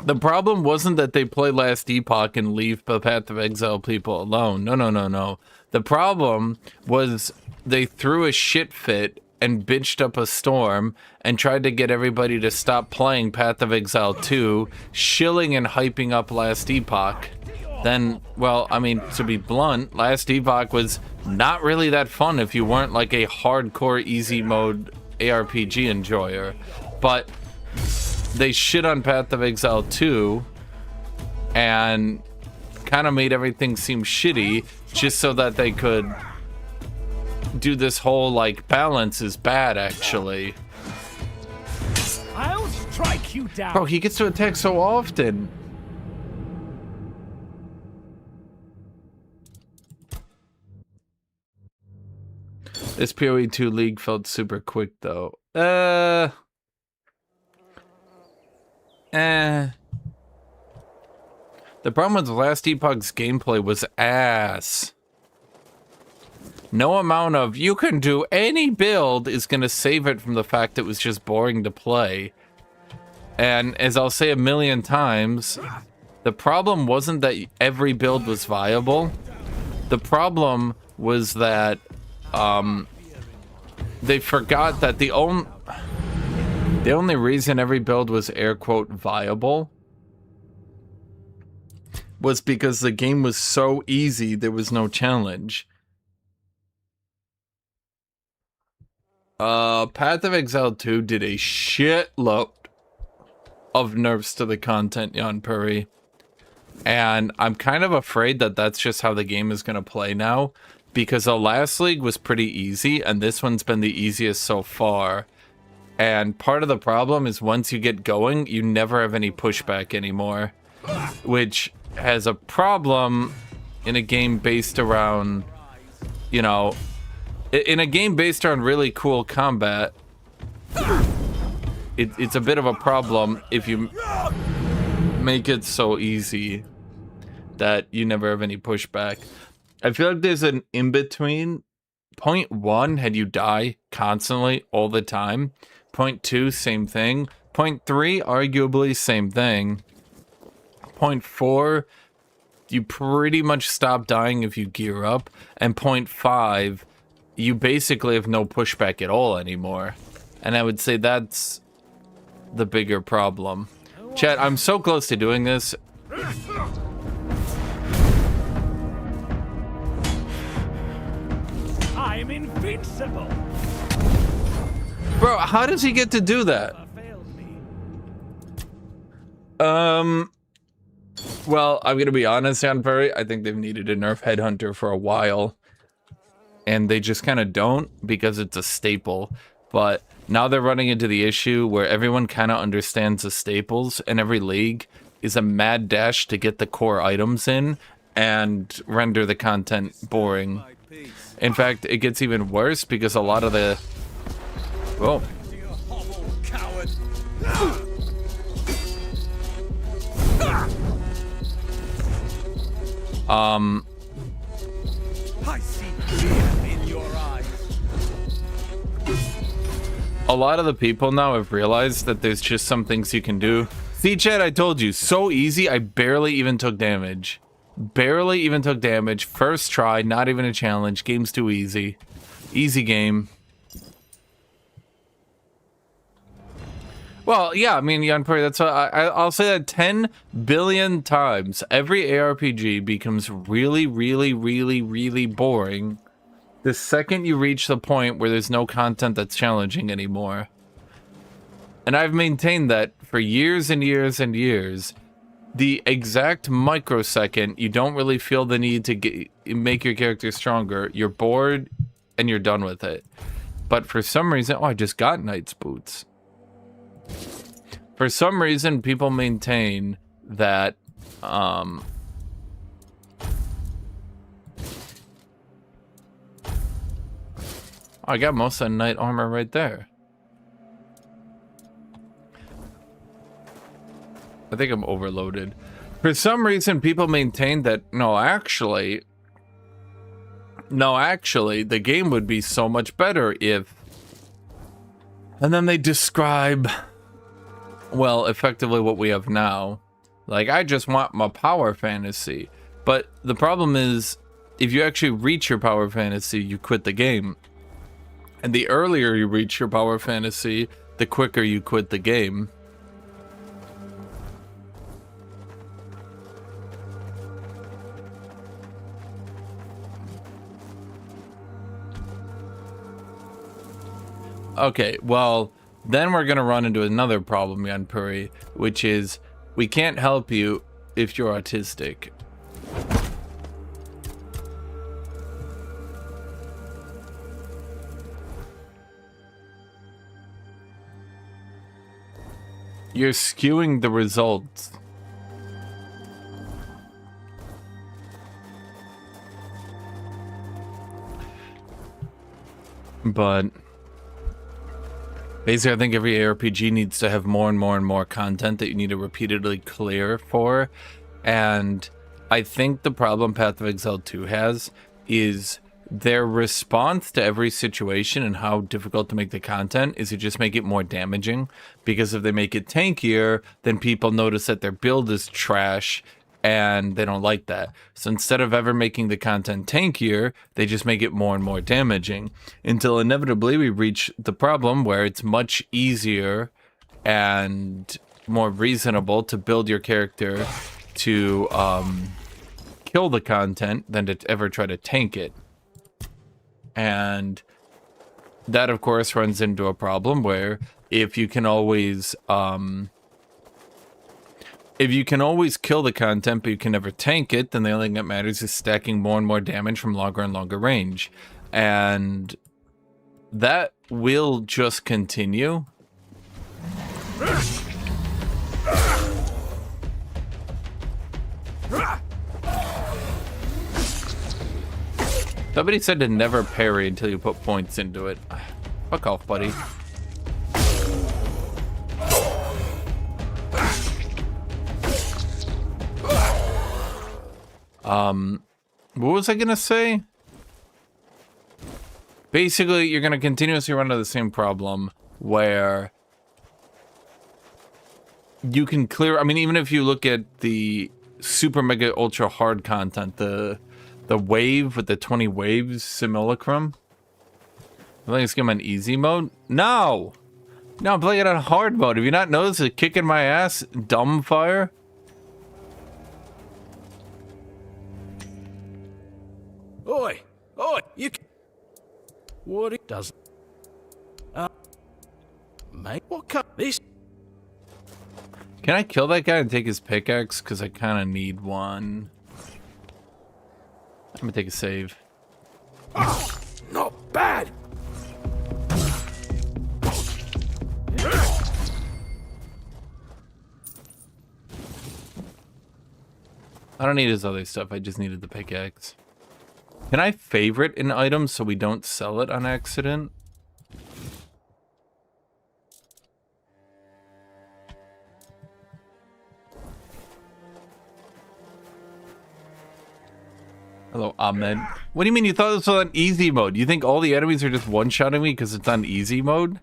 the problem wasn't that they play Last Epoch and leave the Path of Exile people alone. No. The problem was they threw a shit fit and bitched up a storm and tried to get everybody to stop playing Path of Exile 2, shilling and hyping up Last Epoch, then, well, I mean, to be blunt, Last Epoch was not really that fun if you weren't like a hardcore easy mode ARPG enjoyer. But they shit on Path of Exile 2 and kind of made everything seem shitty just so that they could do this whole like balance is bad actually. I'll strike you down. Bro, he gets to attack so often. This PoE 2 league felt super quick though. The problem with Last Epoch's gameplay was ass. No amount of you can do any build is gonna save it from the fact it was just boring to play. And as I'll say a million times, the problem wasn't that every build was viable. The problem was that they forgot that the only reason every build was air quote viable was because the game was so easy there was no challenge. Path of Exile 2 did a shitload of nerfs to the content, Jan Puri. And I'm kind of afraid that that's just how the game is going to play now. Because the last league was pretty easy, and this one's been the easiest so far. And part of the problem is once you get going, you never have any pushback anymore. Which has a problem in a game based around, you know, in a game based on really cool combat. It's a bit of a problem if you make it so easy that you never have any pushback. I feel like there's an in-between. Point 1, had you die constantly all the time. Point 2, same thing. Point 3, arguably same thing. Point 4, you pretty much stop dying if you gear up. And point 5, you basically have no pushback at all anymore. And I would say that's the bigger problem. Chat, I'm so close to doing this. I'm invincible. Bro, how does he get to do that? Well, I'm gonna be honest, Jan Perry. I think they've needed a nerf headhunter for a while. And they just kind of don't because it's a staple. But now they're running into the issue where everyone kind of understands the staples, and every league is a mad dash to get the core items in and render the content boring. In fact, it gets even worse because a lot of the... Whoa. I see fear in your eyes. A lot of the people now have realized that there's just some things you can do. See, Chad, I told you, so easy, I barely even took damage. Barely even took damage. First try, not even a challenge. Game's too easy. Easy game. Well, yeah, I mean, Jan Puri, that's I'll say that 10 billion times. Every ARPG becomes really, really, really, really boring the second you reach the point where there's no content that's challenging anymore. And I've maintained that for years and years and years. The exact microsecond you don't really feel the need to make your character stronger, you're bored and you're done with it. But for some reason, oh, I just got Knight's Boots. For some reason, people maintain that I got most of the knight armor right there. I think I'm overloaded. For some reason, people maintain that, no, actually, the game would be so much better if... And then they describe, well, effectively what we have now. Like, I just want my power fantasy. But the problem is, if you actually reach your power fantasy, you quit the game. And the earlier you reach your power fantasy, the quicker you quit the game. Okay, well, then we're going to run into another problem, Yanpuri, which is we can't help you if you're autistic. You're skewing the results. But basically, I think every ARPG needs to have more and more and more content that you need to repeatedly clear for. And I think the problem Path of Exile 2 has is their response to every situation and how difficult to make the content is to just make it more damaging. Because if they make it tankier, then people notice that their build is trash and they don't like that. So instead of ever making the content tankier, they just make it more and more damaging until inevitably we reach the problem where it's much easier and more reasonable to build your character to kill the content than to ever try to tank it. And that, of course, runs into a problem where if you can always kill the content, but you can never tank it, then the only thing that matters is stacking more and more damage from longer and longer range. And that will just continue. Somebody said to never parry until you put points into it. Fuck off, buddy. What was I gonna say? Basically, you're gonna continuously run into the same problem where you can clear. I mean, even if you look at the super mega ultra hard content, the wave with the 20 waves simulacrum. I think it's game on easy mode. No, I'm playing it on hard mode. Have you not noticed it kicking my ass? Dumb fire. Oi, you. What it does? Mate, what cut this? Can I kill that guy and take his pickaxe? Because I kind of need one. I'm gonna take a save. Oh, not bad. I don't need his other stuff. I just needed the pickaxe. Can I favorite an item so we don't sell it on accident? Hello, Ahmed. What do you mean you thought this was on easy mode? You think all the enemies are just one-shotting me because it's on easy mode?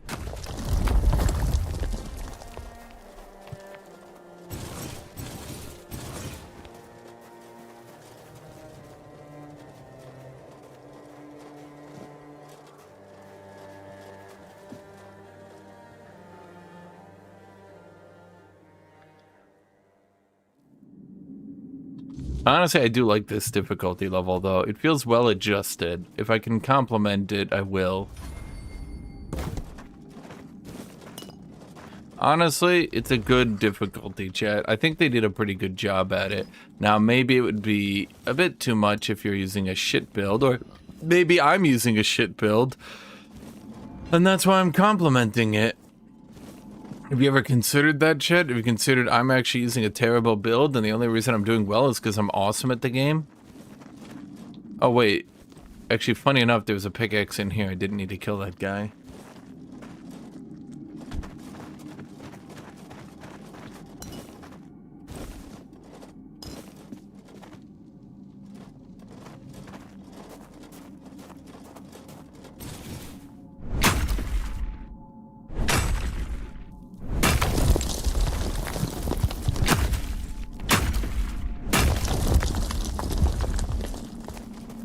Honestly, I do like this difficulty level, though. It feels well adjusted. If I can compliment it, I will. Honestly, it's a good difficulty, chat. I think they did a pretty good job at it. Now, maybe it would be a bit too much if you're using a shit build, or maybe I'm using a shit build, and that's why I'm complimenting it. Have you ever considered that, chat? Have you considered I'm actually using a terrible build and the only reason I'm doing well is because I'm awesome at the game? Oh, wait. Actually, funny enough, there was a pickaxe in here. I didn't need to kill that guy.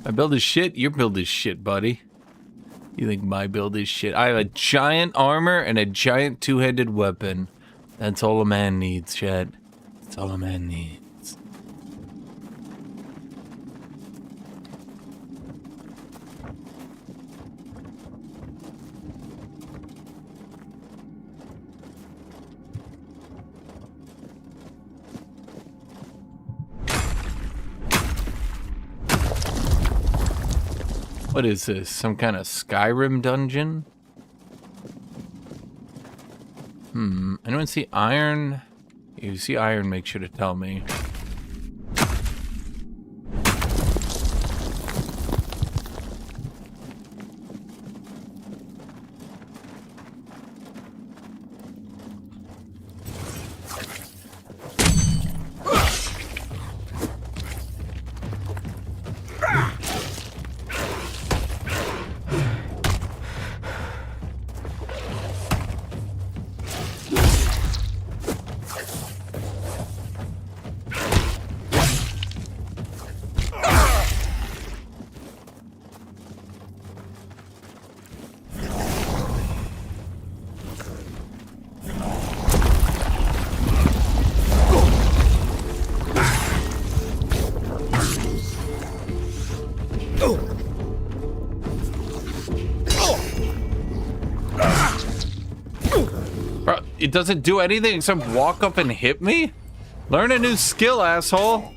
My build is shit, your build is shit, buddy. You think my build is shit? I have a giant armor and a giant two-handed weapon. That's all a man needs, chat. That's all a man needs. What is this? Some kind of Skyrim dungeon? Anyone see iron? If you see iron, make sure to tell me. It doesn't do anything except walk up and hit me? Learn a new skill, asshole.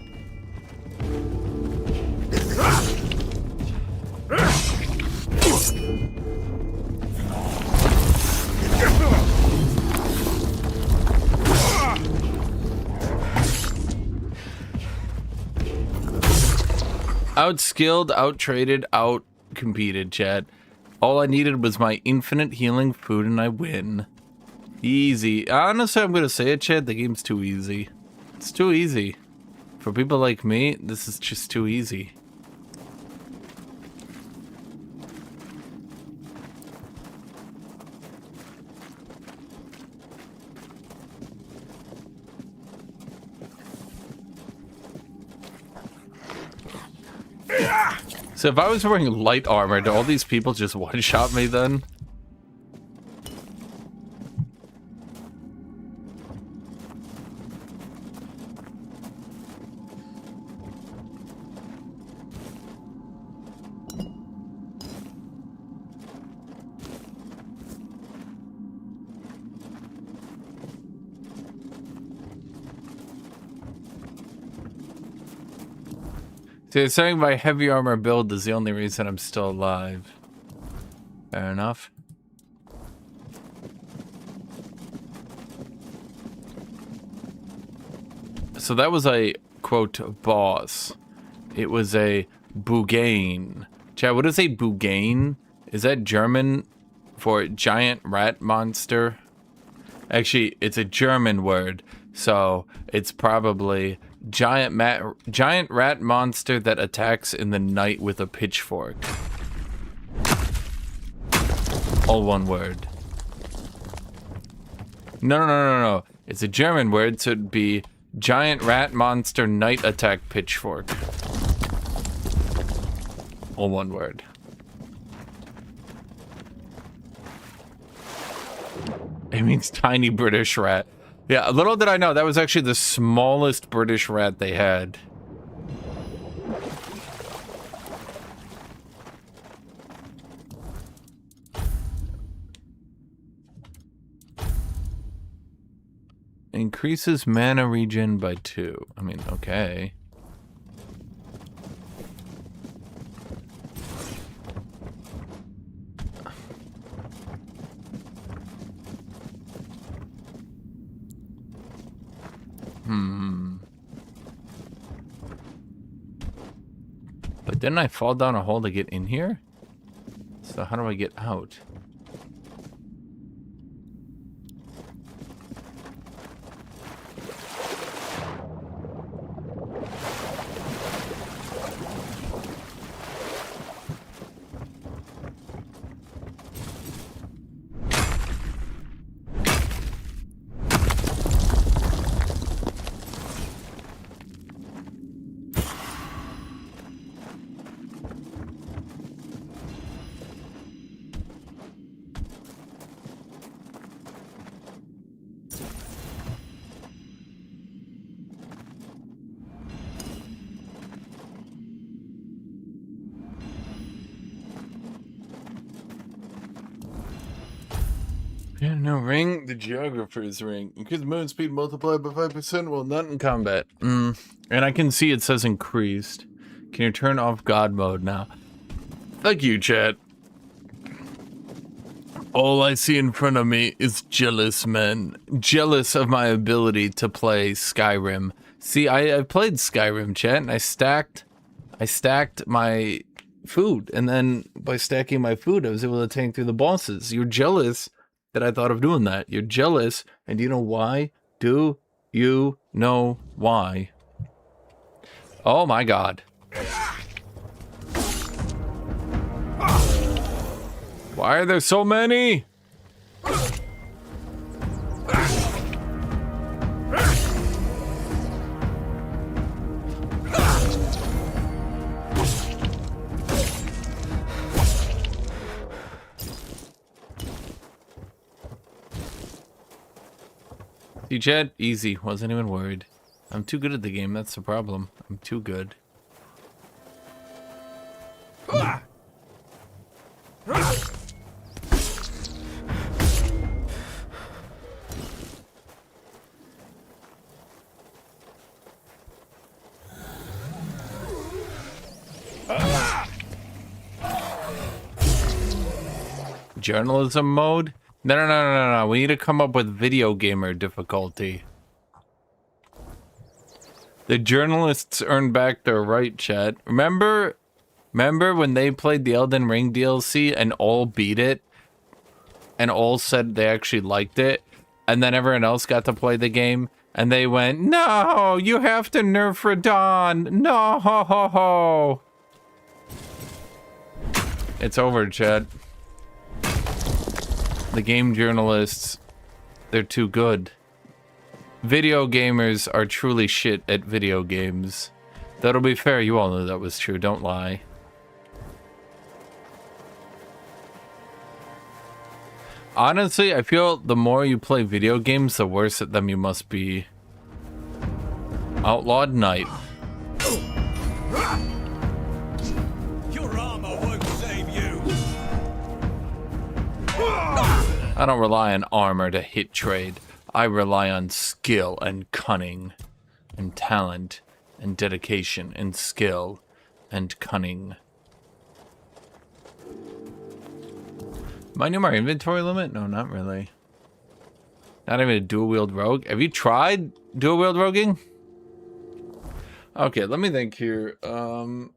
Outskilled, out-traded, out-competed, chat. All I needed was my infinite healing food and I win. Easy. Honestly, I'm gonna say it, Chad. The game's too easy. It's too easy. For people like me, this is just too easy. So if I was wearing light armor, do all these people just one-shot me then? So saying my heavy armor build is the only reason I'm still alive. Fair enough. So that was a, quote, boss. It was a Bugane. Chad, what is a Bugane? Is that German for giant rat monster? Actually, it's a German word, so it's probably giant rat monster that attacks in the night with a pitchfork. All one word. No. It's a German word, so it'd be giant rat monster night attack pitchfork. All one word. It means tiny British rat. Yeah, little did I know, that was actually the smallest British rat they had. Increases mana regen by 2. I mean, okay. But didn't I fall down a hole to get in here? So how do I get out? Yeah, no ring. The geographer's ring. Increase movement speed multiplied by 5% while not in combat. And I can see it says increased. Can you turn off God mode now? Thank you, chat. All I see in front of me is jealous men. Jealous of my ability to play Skyrim. See, I played Skyrim, chat, and I stacked my food. And then by stacking my food, I was able to tank through the bosses. You're jealous that I thought of doing that. You're jealous, and do you know why? Do you know why? Oh my god. Why are there so many? See, Chad, easy. Wasn't even worried. I'm too good at the game. That's the problem. I'm too good. Journalism mode? No. We need to come up with video gamer difficulty. The journalists earn back their right, chat. Remember when they played the Elden Ring DLC and all beat it? And all said they actually liked it? And then everyone else got to play the game? And they went, no, you have to nerf Radon. No, ho, ho, ho. It's over, chat. The game journalists, they're too good. Video gamers are truly shit at video games. That'll be fair, you all know that was true, don't lie. Honestly, I feel the more you play video games, the worse at them you must be. Outlawed Knight. Your armor won't save you. I don't rely on armor to hit trade. I rely on skill and cunning and talent and dedication and skill and cunning. Am I near my inventory limit? No, not really. Not even a dual wield rogue. Have you tried dual wield roguing? Okay, let me think here. So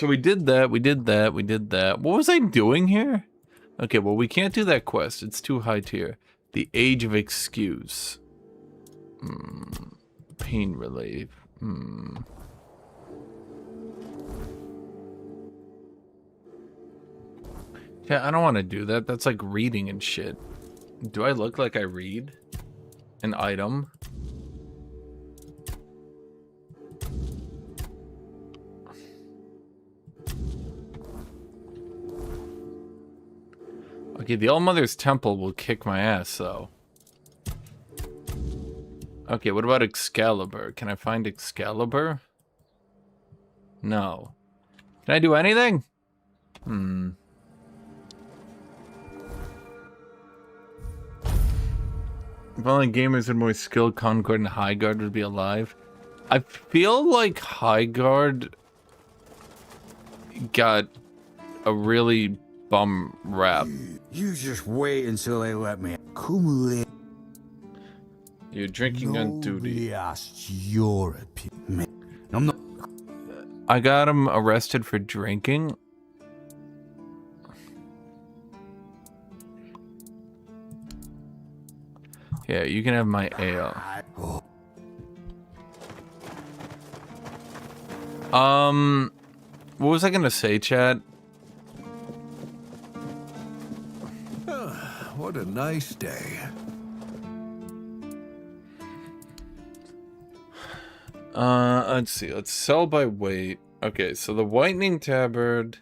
we did that. What was I doing here? Okay, well, we can't do that quest. It's too high tier. The Age of Excuse. Pain relief. Yeah, I don't want to do that. That's like reading and shit. Do I look like I read an item? Okay, the All-Mother's Temple will kick my ass, though. Okay, what about Excalibur? Can I find Excalibur? No. Can I do anything? If only gamers had more skill, Concord and Highguard would be alive. I feel like Highguard got a really bum rap. You just wait until they let me. You're drinking on duty. Your opinion. I'm not. I got him arrested for drinking. Yeah, you can have my ale. What was I gonna say, Chad? What a nice day. Let's see. Let's sell by weight. Okay, so the Whitening Tabard.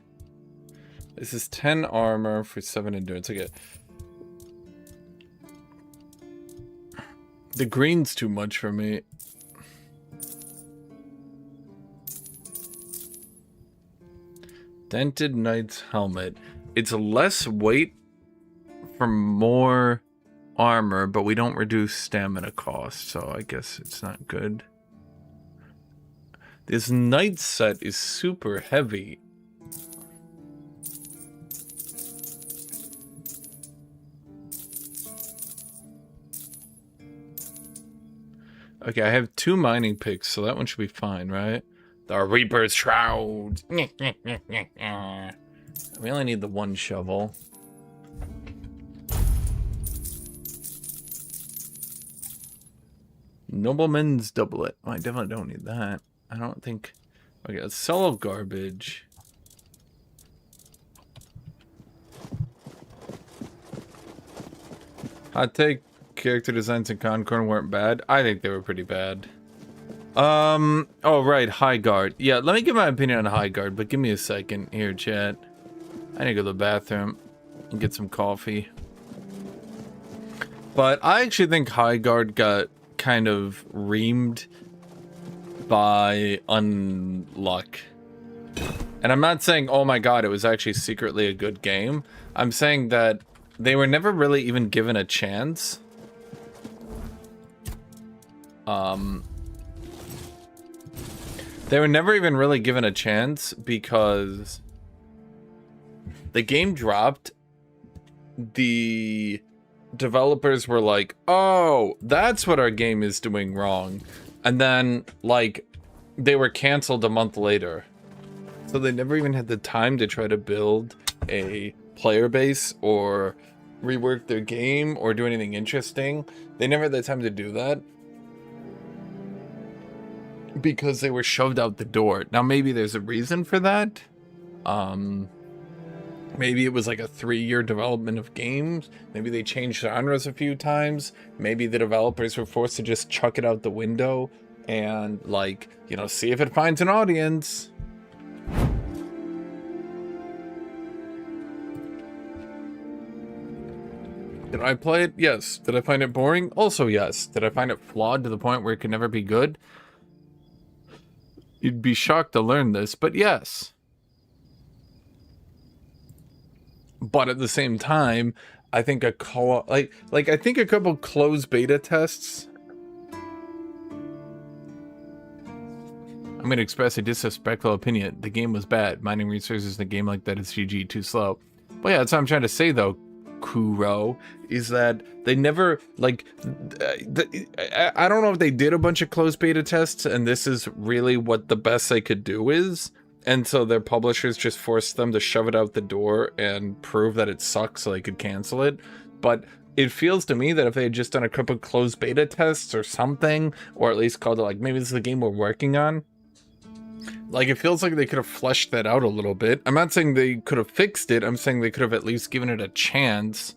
This is 10 armor for 7 endurance. Okay. The green's too much for me. Dented Knight's Helmet. It's less weight for more armor, but we don't reduce stamina cost, so I guess it's not good. This knight set is super heavy. Okay, I have 2 mining picks, so that one should be fine, right? The Reaper's Shroud. We only need the 1 shovel. Nobleman's doublet. Oh, I definitely don't need that. I don't think... Okay, let's sell all garbage. Hot take, character designs in Concord weren't bad. I think they were pretty bad. Oh, right, High Guard. Yeah, let me give my opinion on High Guard, but give me a second here, chat. I need to go to the bathroom and get some coffee. But I actually think High Guard got kind of reamed by unluck. And I'm not saying, oh my god, it was actually secretly a good game. I'm saying that they were never really even given a chance. They were never even really given a chance because the game dropped. The developers were like, oh, that's what our game is doing wrong. And then, like, they were canceled a month later. So they never even had the time to try to build a player base or rework their game or do anything interesting. They never had the time to do that because they were shoved out the door. Now, maybe there's a reason for that. Maybe it was like a 3-year development of games. Maybe they changed genres a few times. Maybe the developers were forced to just chuck it out the window and, like, you know, see if it finds an audience. Did I play it? Yes. Did I find it boring? Also, yes. Did I find it flawed to the point where it could never be good? You'd be shocked to learn this, but yes. But at the same time, I think a co-op, like I think a couple closed beta tests. I'm going to express a disrespectful opinion. The game was bad. Mining resources in a game like that is GG, too slow. Well, yeah, that's what I'm trying to say, though, Kuro, is that they never, like, I don't know if they did a bunch of closed beta tests, and this is really what the best they could do is. And so their publishers just forced them to shove it out the door and prove that it sucks so they could cancel it. But it feels to me that if they had just done a couple closed beta tests or something, or at least called it like, maybe this is the game we're working on, like, it feels like they could have fleshed that out a little bit. I'm not saying they could have fixed it. I'm saying they could have at least given it a chance.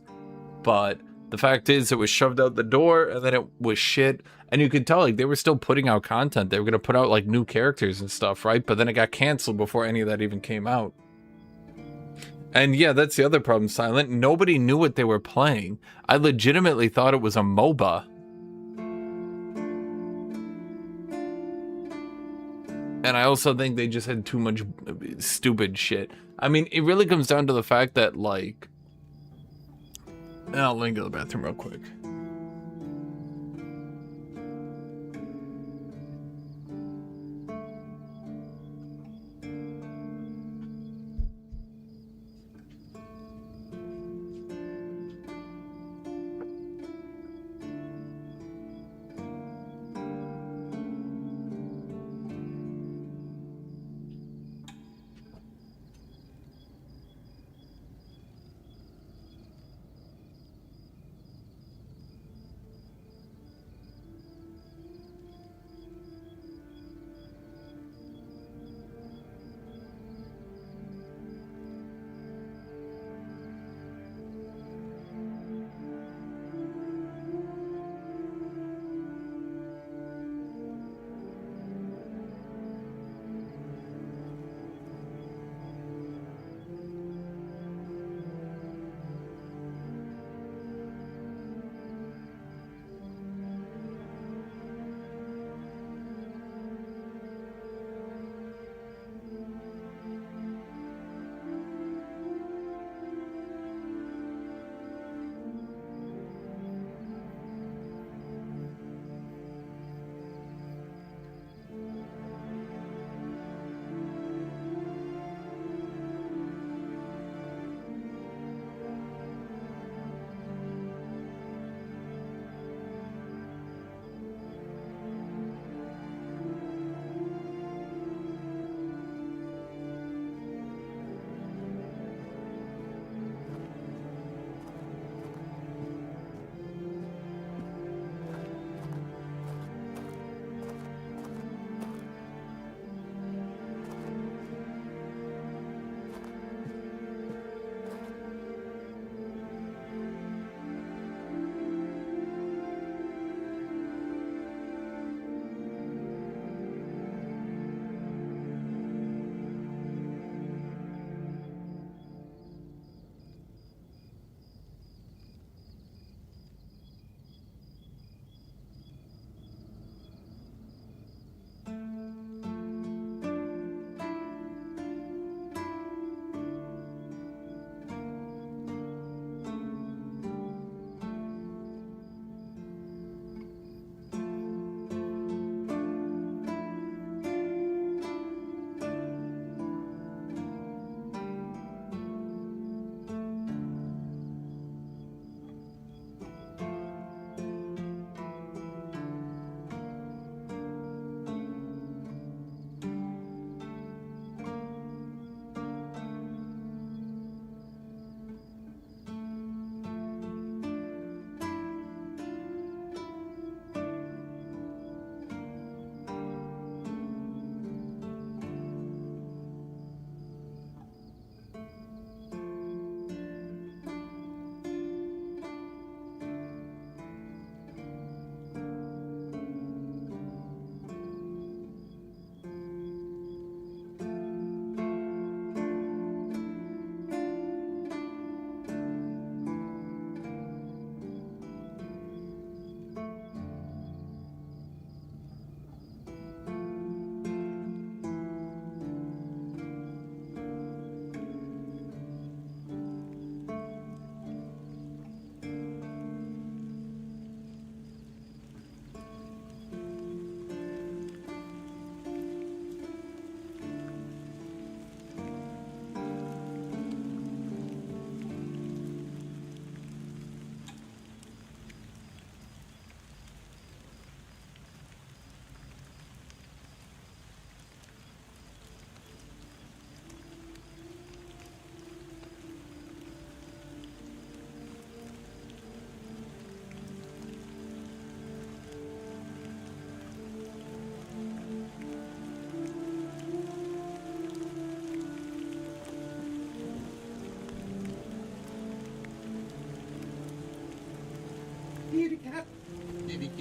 But the fact is, it was shoved out the door, and then it was shit. And you could tell, like, they were still putting out content. They were going to put out, like, new characters and stuff, right? But then it got canceled before any of that even came out. And yeah, that's the other problem, Silent. Nobody knew what they were playing. I legitimately thought it was a MOBA. And I also think they just had too much stupid shit. I mean, it really comes down to the fact that, like... I'll link to the bathroom real quick.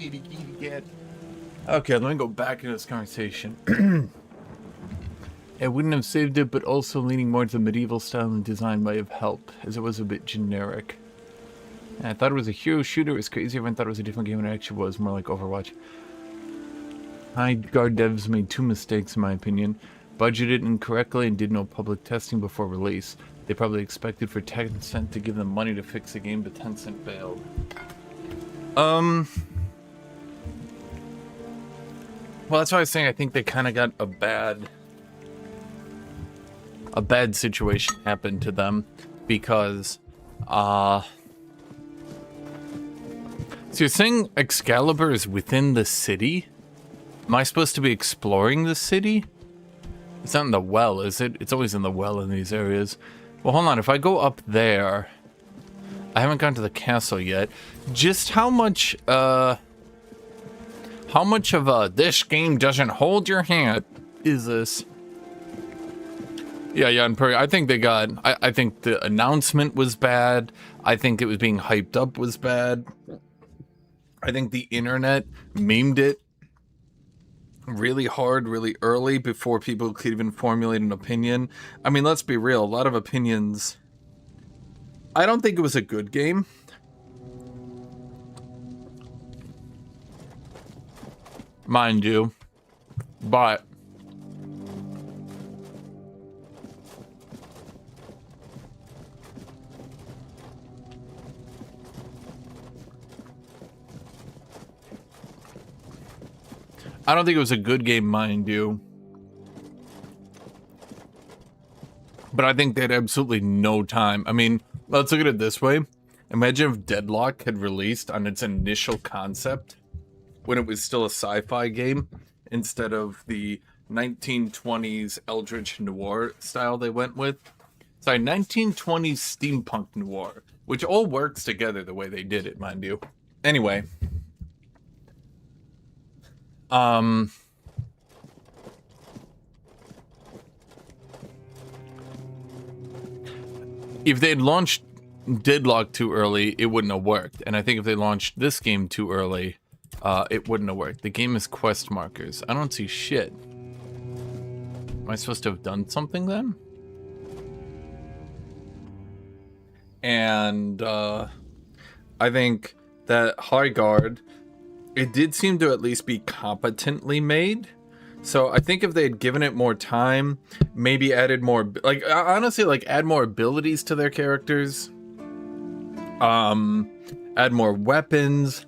kitty cat. Okay, let me go back into this conversation. I wouldn't have saved it, but also leaning more to the medieval style and design might have helped, as it was a bit generic. And I thought it was a hero shooter. It was crazy. Everyone thought it was a different game than it actually was, more like Overwatch. High Guard devs made 2 mistakes, in my opinion. Budgeted incorrectly and did no public testing before release. They probably expected for Tencent to give them money to fix the game, but Tencent failed. Well, that's why I was saying I think they kind of got a bad situation happened to them, because so you're saying Excalibur is within the city? Am I supposed to be exploring the city? It's not in the well, is it? It's always in the well in these areas. Well, hold on. If I go up there, I haven't gone to the castle yet. Just how much of this game doesn't hold your hand is this? Yeah, and I think they got, I think the announcement was bad. I think it was being hyped up was bad. I think the internet memed it really hard, really early, before people could even formulate an opinion. I mean, let's be real, a lot of opinions. I don't think it was a good game. Mind you. But I don't think it was a good game, mind you. But I think they had absolutely no time. I mean, let's look at it this way. Imagine if Deadlock had released on its initial concept when it was still a sci-fi game, instead of the 1920s Eldritch Noir style they went with. Sorry, 1920s steampunk noir, which all works together the way they did it, mind you. Anyway. If they had launched Deadlock too early, it wouldn't have worked. And I think if they launched this game too early, it wouldn't have worked. The game is quest markers. I don't see shit. Am I supposed to have done something then? And I think that High Guard, it did seem to at least be competently made. So I think if they had given it more time, maybe added more, like, honestly, like, add more abilities to their characters, add more weapons,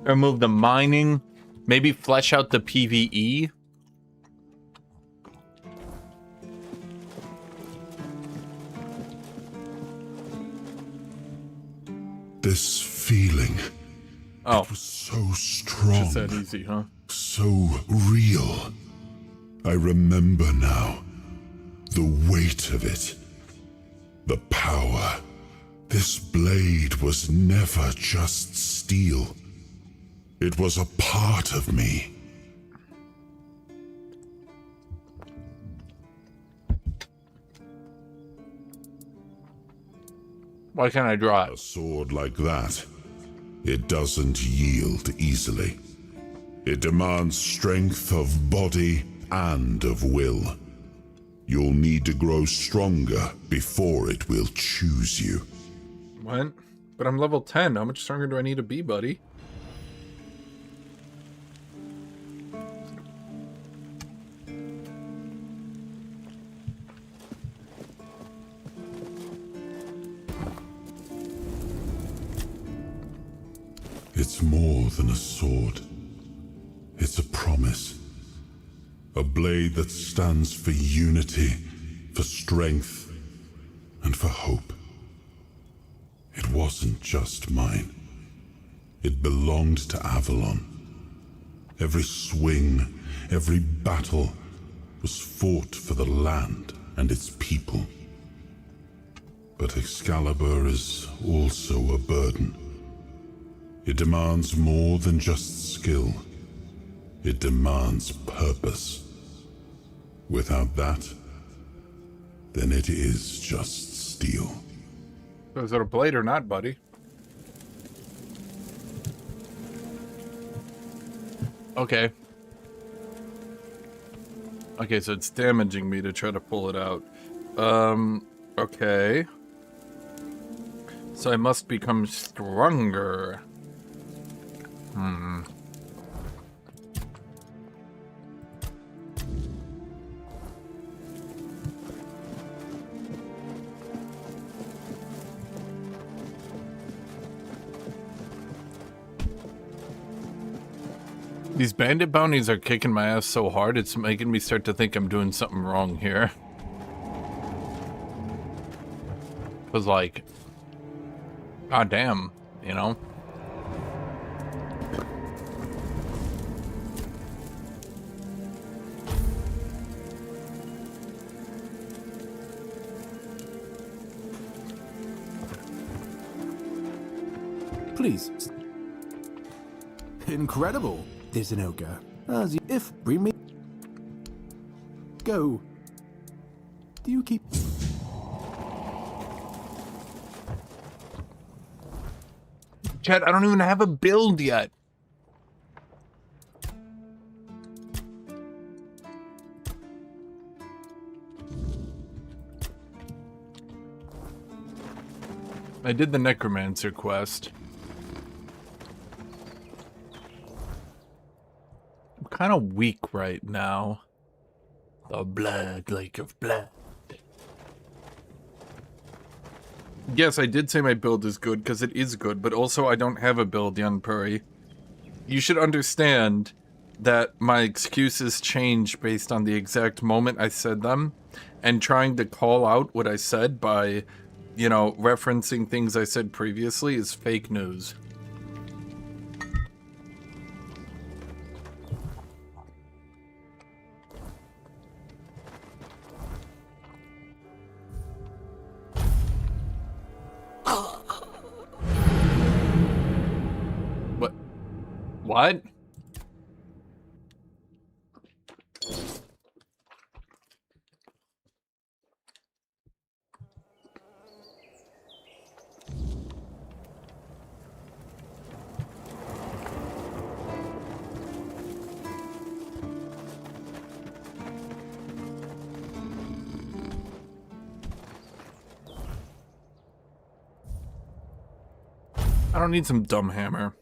remove the mining, maybe flesh out the PvE. This feeling. Oh. It was so strong. Just that easy, huh? So real. I remember now. The weight of it. The power. This blade was never just steel. It was a part of me. Why can't I draw it? A sword like that, it doesn't yield easily. It demands strength of body and of will. You'll need to grow stronger before it will choose you. What? But I'm level 10. How much stronger do I need to be, buddy? It's more than a sword. It's a promise. A blade that stands for unity, for strength, and for hope. It wasn't just mine. It belonged to Avalon. Every swing, every battle was fought for the land and its people. But Excalibur is also a burden. It demands more than just skill. It demands purpose. Without that, then it is just steel. So is it a blade or not, buddy? Okay. Okay, so it's damaging me to try to pull it out. Okay. So I must become stronger. These bandit bounties are kicking my ass so hard, it's making me start to think I'm doing something wrong here. Cause like, god damn, you know? Please. Incredible. There's an ogre. As if bring me. Go. Do you keep? Chad, I don't even have a build yet. I did the necromancer quest. I'm kind of weak right now. The blood, lake of blood. Yes, I did say my build is good, because it is good, but also I don't have a build, Young Puri. You should understand that my excuses change based on the exact moment I said them, and trying to call out what I said by, you know, referencing things I said previously is fake news. What? I don't need some dumb hammer.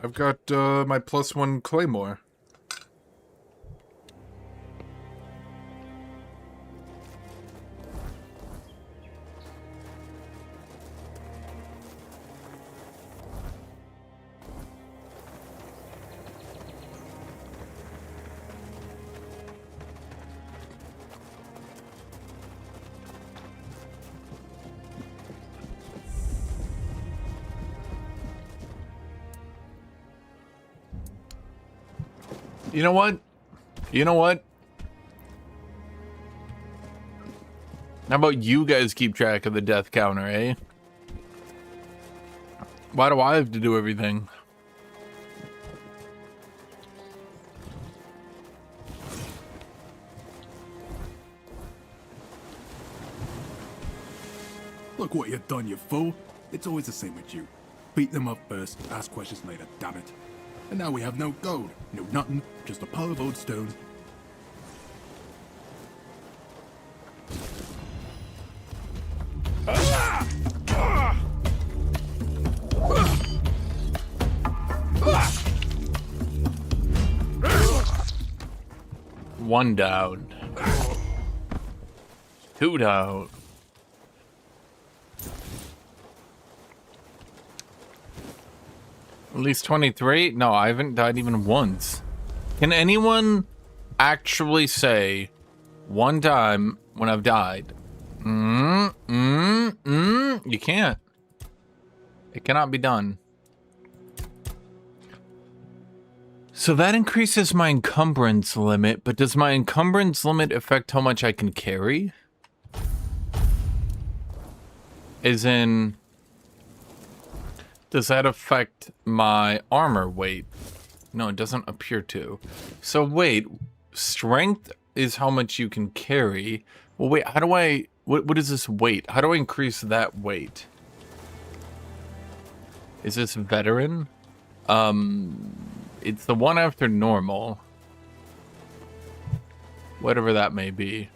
I've got my +1 claymore. You know what? You know what? How about you guys keep track of the death counter, eh? Why do I have to do everything? Look what you've done, you fool. It's always the same with you. Beat them up first, ask questions later, damn it. And now we have no gold, no nothing, just a pile of old stone. One down. Two down. At least 23? No, I haven't died even once. Can anyone actually say one time when I've died? You can't. It cannot be done. So that increases my encumbrance limit, but does my encumbrance limit affect how much I can carry? As in, does that affect my armor weight? No, it doesn't appear to. So wait, strength is how much you can carry. Well, wait, how do I, what is this weight? How do I increase that weight? Is this veteran? It's the one after normal. Whatever that may be.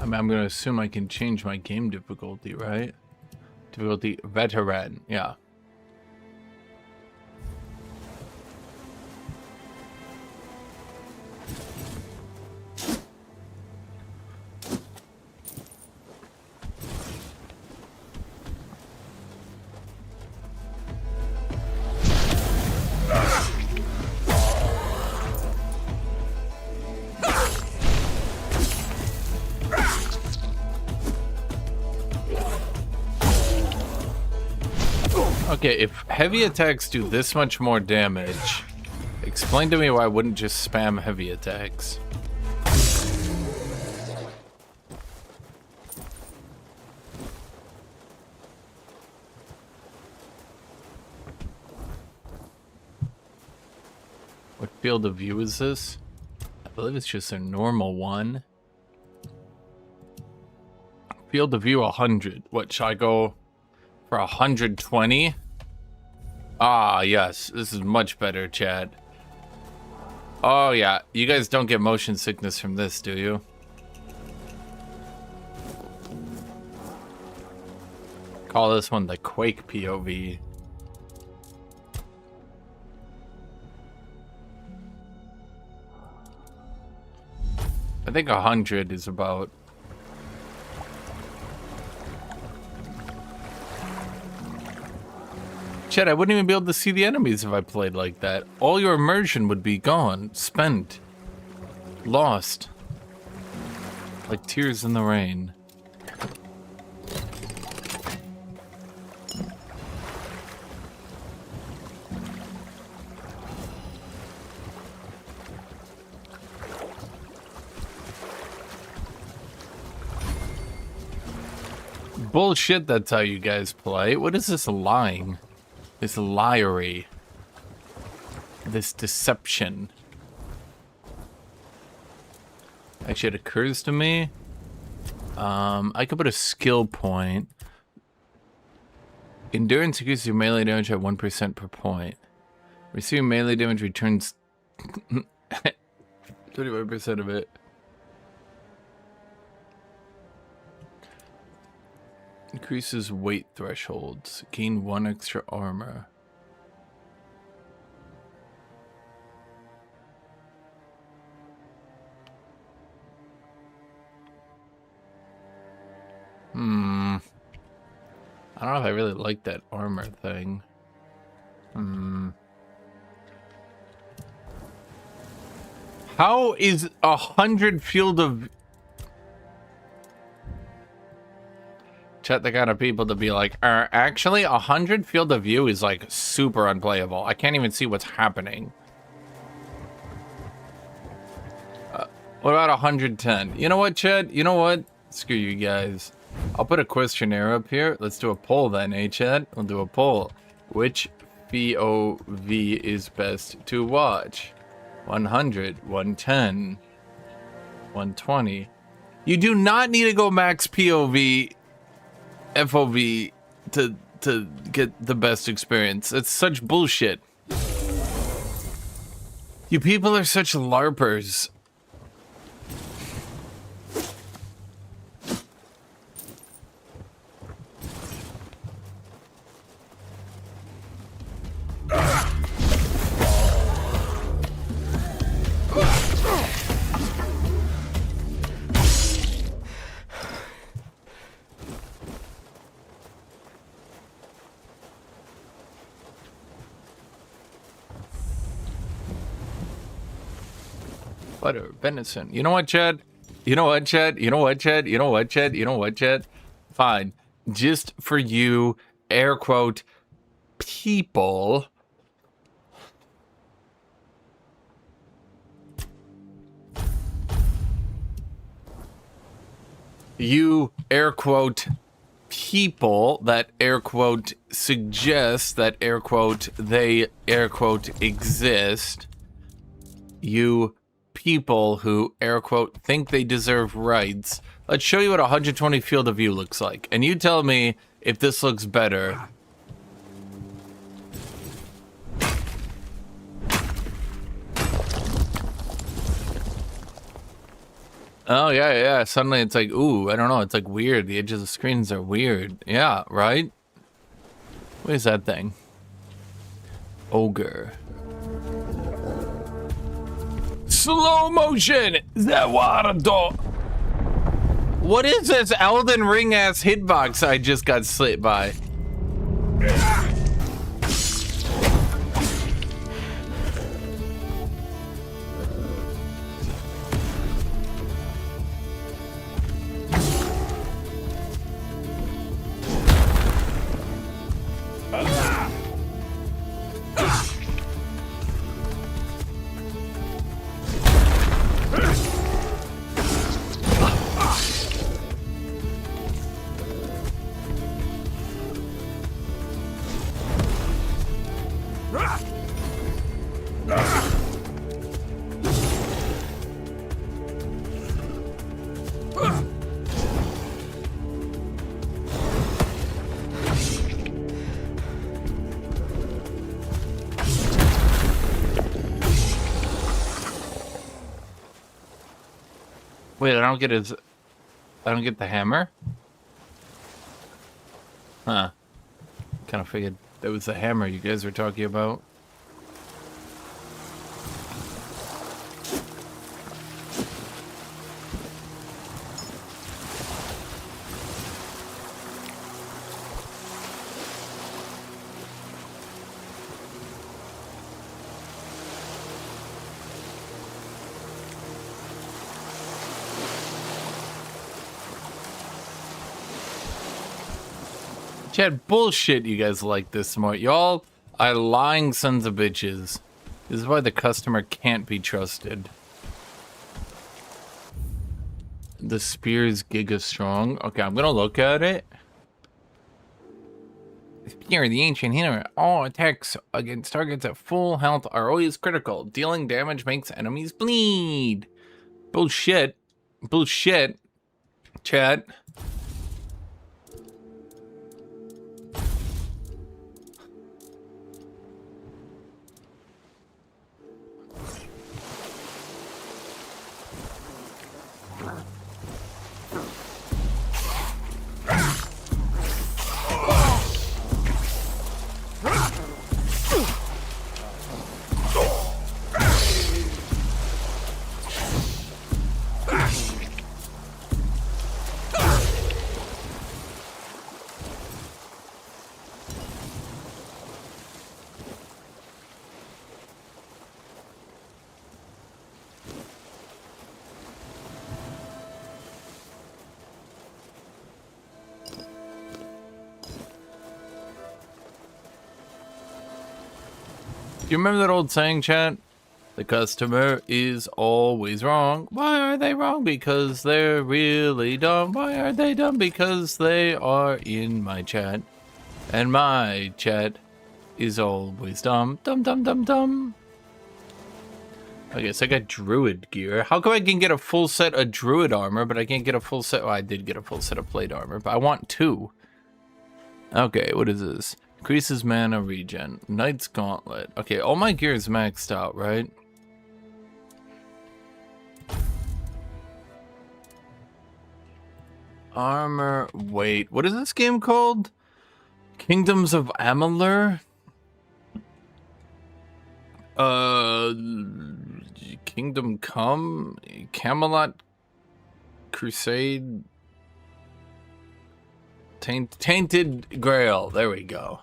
I mean, I'm going to assume I can change my game difficulty, right? Difficulty veteran, yeah. Okay, if heavy attacks do this much more damage, explain to me why I wouldn't just spam heavy attacks. What field of view is this? I believe it's just a normal one. Field of view 100. What, should I go for 120? Ah, yes. This is much better, Chad. Oh, yeah. You guys don't get motion sickness from this, do you? Call this one the Quake POV. I think 100 is about... Chet, I wouldn't even be able to see the enemies if I played like that. All your immersion would be gone, spent, lost. Like tears in the rain. Bullshit, that's how you guys play. What is this lying? This liarry. This deception. Actually, it occurs to me. I could put a skill point. Endurance increases your melee damage at 1% per point. Receiving melee damage returns 25% of it. Increases weight thresholds. Gain 1 extra armor. I don't know if I really like that armor thing. How is 100 field of... Chat the kind of people to be like, actually 100 field of view is like super unplayable. I can't even see what's happening. What about 110? You know what, Chad? You know what? Screw you guys. I'll put a questionnaire up here. Let's do a poll then, eh, Chad? We'll do a poll. Which POV is best to watch? 100, 110, 120. You do not need to go max POV FOV to get the best experience. It's such bullshit. You people are such LARPers. Butter, venison. You know what, Chad? You know what, Chad? You know what, Chad? You know what, Chad? You know what, Chad? Fine. Just for you, air quote, people. You, air quote, people that air quote suggest that air quote they air quote exist. You people who air quote think they deserve rights. Let's show you what 120 field of view looks like, and you tell me if this looks better. Oh, yeah. Suddenly it's like, ooh, I don't know. It's like weird. The edges of the screens are weird. Yeah, right? What is that thing? Ogre. Slow motion! Zawardo! What is this Elden Ring ass hitbox I just got slit by? Wait, I don't get the hammer? Huh. Kind of figured that was the hammer you guys were talking about. Chad, bullshit you guys like this smart. Y'all are lying sons of bitches. This is why the customer can't be trusted. The spear is giga strong. Okay, I'm gonna look at it. The spear, the ancient healer. All attacks against targets at full health are always critical. Dealing damage makes enemies bleed. Bullshit. Bullshit. Chad. You remember that old saying, chat? The customer is always wrong. Why are they wrong? Because they're really dumb. Why are they dumb? Because they are in my chat. And my chat is always dumb. Dumb, dumb, dumb, dumb. I guess I got druid gear. How come I can get a full set of druid armor, but I can't get a full set? Oh, I did get a full set of plate armor, but I want 2. Okay, what is this? Increases mana regen. Knight's Gauntlet. Okay, all my gear is maxed out, right? Armor. Wait, what is this game called? Kingdoms of Amalur? Kingdom Come? Camelot Crusade? Tainted Grail. There we go.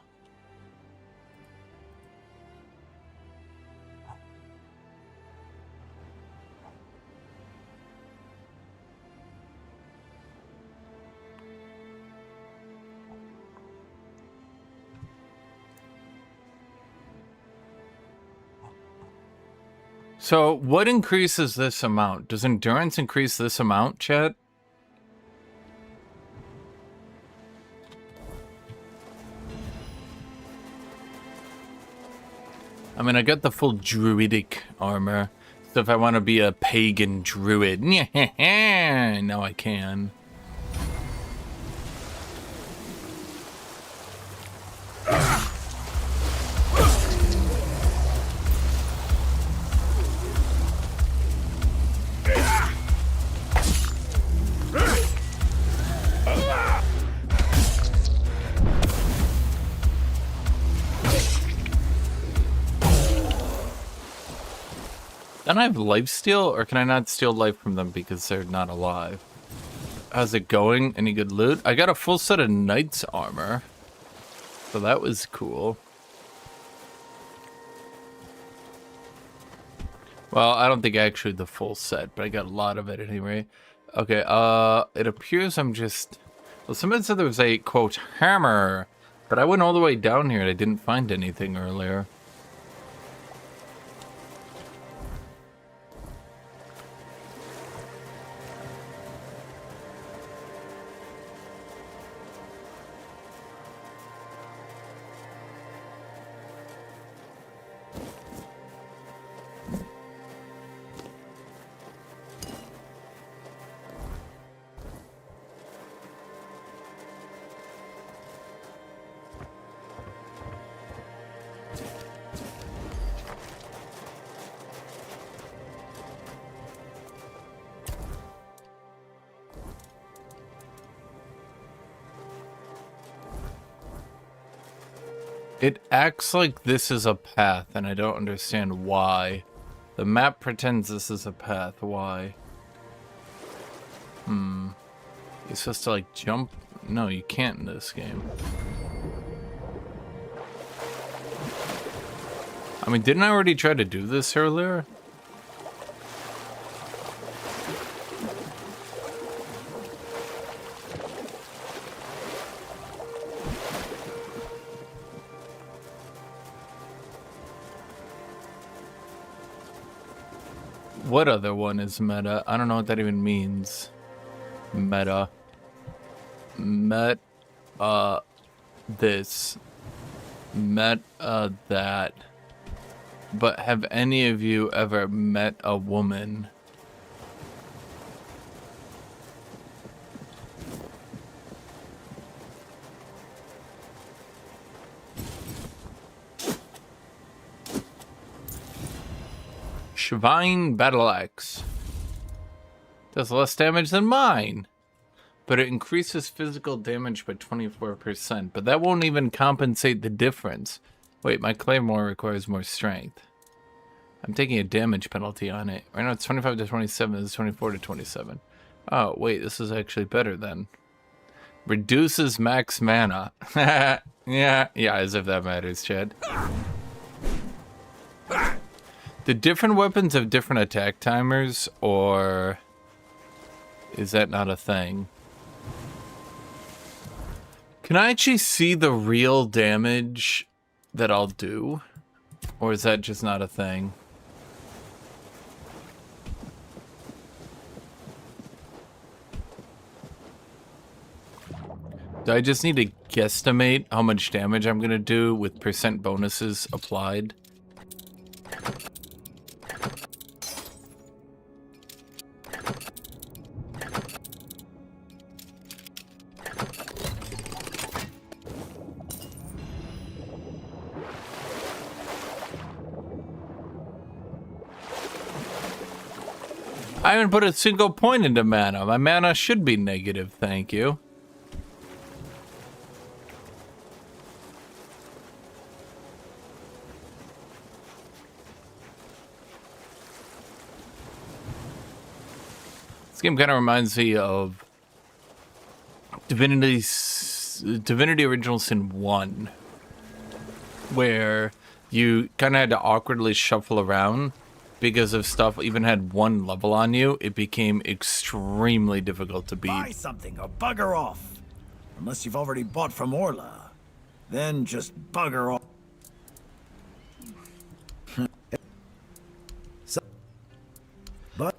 So, what increases this amount? Does endurance increase this amount, chat? I mean, I got the full druidic armor. So if I want to be a pagan druid, now I can. Don't I have lifesteal, or can I not steal life from them because they're not alive? How's it going? Any good loot? I got a full set of knight's armor, so that was cool. Well, I don't think actually the full set, but I got a lot of it anyway. Okay, it appears I'm just... Well, someone said there was a, quote, hammer, but I went all the way down here and I didn't find anything earlier. It acts like this is a path, and I don't understand why. The map pretends this is a path. Why? You're supposed to, like, jump? No, you can't in this game. I mean, didn't I already try to do this earlier? What other one is meta? I don't know what that even means. Meta. This. That. But have any of you ever met a woman? Shrine Battle Axe. Does less damage than mine. But it increases physical damage by 24%. But that won't even compensate the difference. Wait, my claymore requires more strength. I'm taking a damage penalty on it. Right now it's 25 to 27. This is 24 to 27. Oh, wait, this is actually better then. Reduces max mana. Yeah, as if that matters, Chad. Do different weapons have different attack timers, or is that not a thing? Can I actually see the real damage that I'll do? Or is that just not a thing? Do I just need to guesstimate how much damage I'm gonna do with percent bonuses applied? I haven't put a single point into mana. My mana should be negative, thank you. This game kind of reminds me of Divinity Original Sin 1, where you kind of had to awkwardly shuffle around because if stuff even had one level on you, it became extremely difficult to beat. Buy something or bugger off. Unless you've already bought from Orla. Then just bugger off. But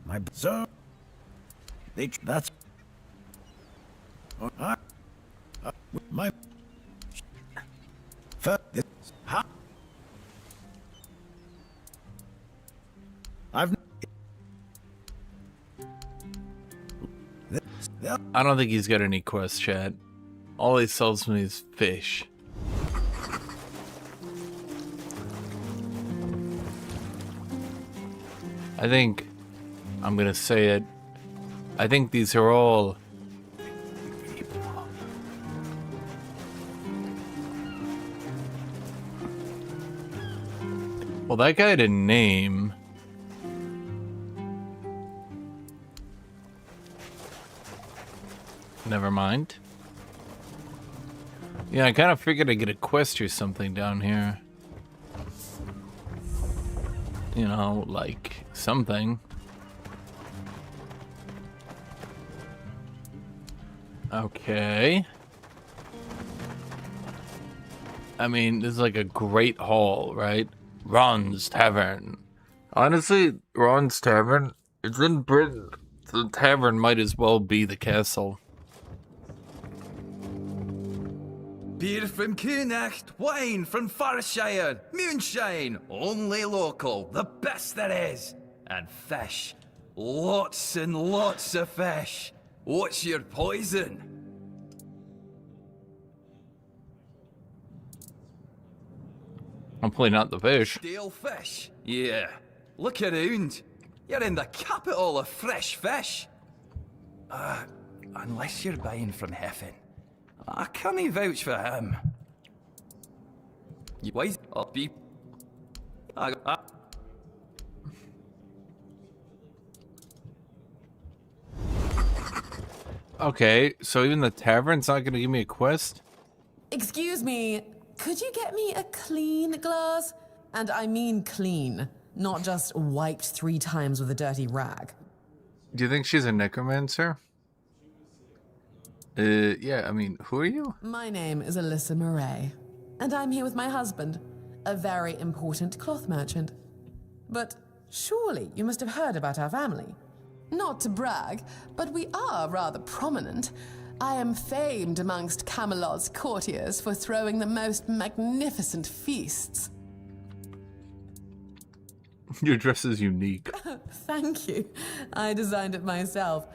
my so that's my I don't think he's got any quest, chat. All he sells me is fish. I think, I'm gonna say it, I think these are all well, that guy had a name. Never mind. Yeah, I kind of figured I'd get a quest or something down here. You know, like something. Okay. I mean, this is like a great hall, right? Ron's Tavern. Honestly, Ron's Tavern, it's in Britain. The tavern might as well be the castle. Beer from Kunacht, wine from Farshire, moonshine, only local, the best there is. And fish, lots and lots of fish. What's your poison? Hopefully not the fish. Stale fish? Yeah. Look around. You're in the capital of fresh fish. Unless you're buying from Heffen. I can't vouch for him. You wise up, be. Okay, so even the tavern's not gonna give me a quest? Excuse me, could you get me a clean glass? And I mean clean, not just wiped 3 times with a dirty rag. Do you think she's a necromancer? Yeah, I mean, who are you? My name is Alyssa Murray, and I'm here with my husband, a very important cloth merchant. But surely you must have heard about our family. Not to brag, but we are rather prominent. I am famed amongst Camelot's courtiers for throwing the most magnificent feasts. Your dress is unique. Thank you. I designed it myself.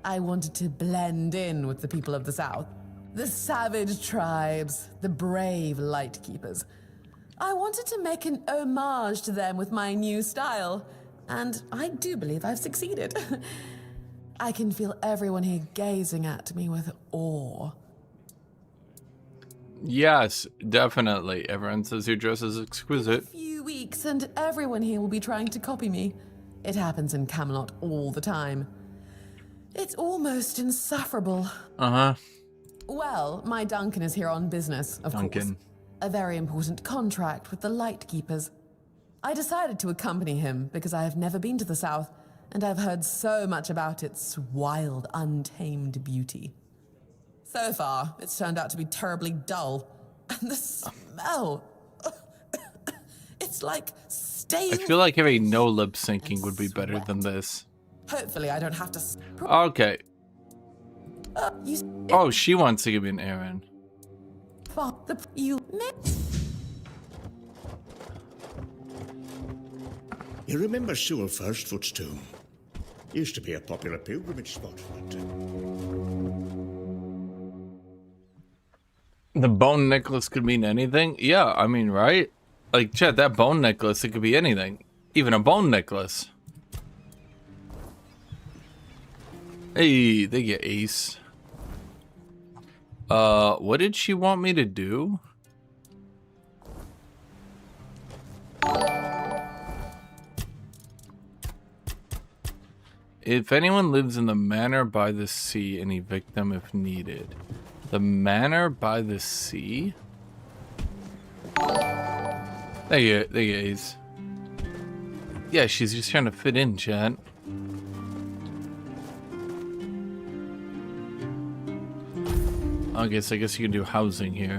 I wanted to blend in with the people of the South. The savage tribes, the brave lightkeepers. I wanted to make an homage to them with my new style, and I do believe I've succeeded. I can feel everyone here gazing at me with awe. Yes, definitely. Everyone says your dress is exquisite. Few weeks and everyone here will be trying to copy me. It happens in Camelot all the time. It's almost insufferable. Uh-huh. Well, my Duncan is here on business, of course. A very important contract with the Lightkeepers. I decided to accompany him because I have never been to the South, and I've heard so much about its wild, untamed beauty. So far, it's turned out to be terribly dull. And the smell... it's like stale... I feel like having no lip syncing would be better than this. Hopefully I don't have to... Okay. Oh, she wants to give me an errand. You remember Sewell Firstfoot's tomb? Used to be a popular pilgrimage spot for it. The bone necklace could mean anything? Yeah, I mean, right? Like, Chet, that bone necklace, it could be anything. Even a bone necklace. Hey, they get ace. What did she want me to do? If anyone lives in the manor by the sea and evict them if needed. The manor by the sea? They get ace. Yeah, she's just trying to fit in, chat. I guess you can do housing here.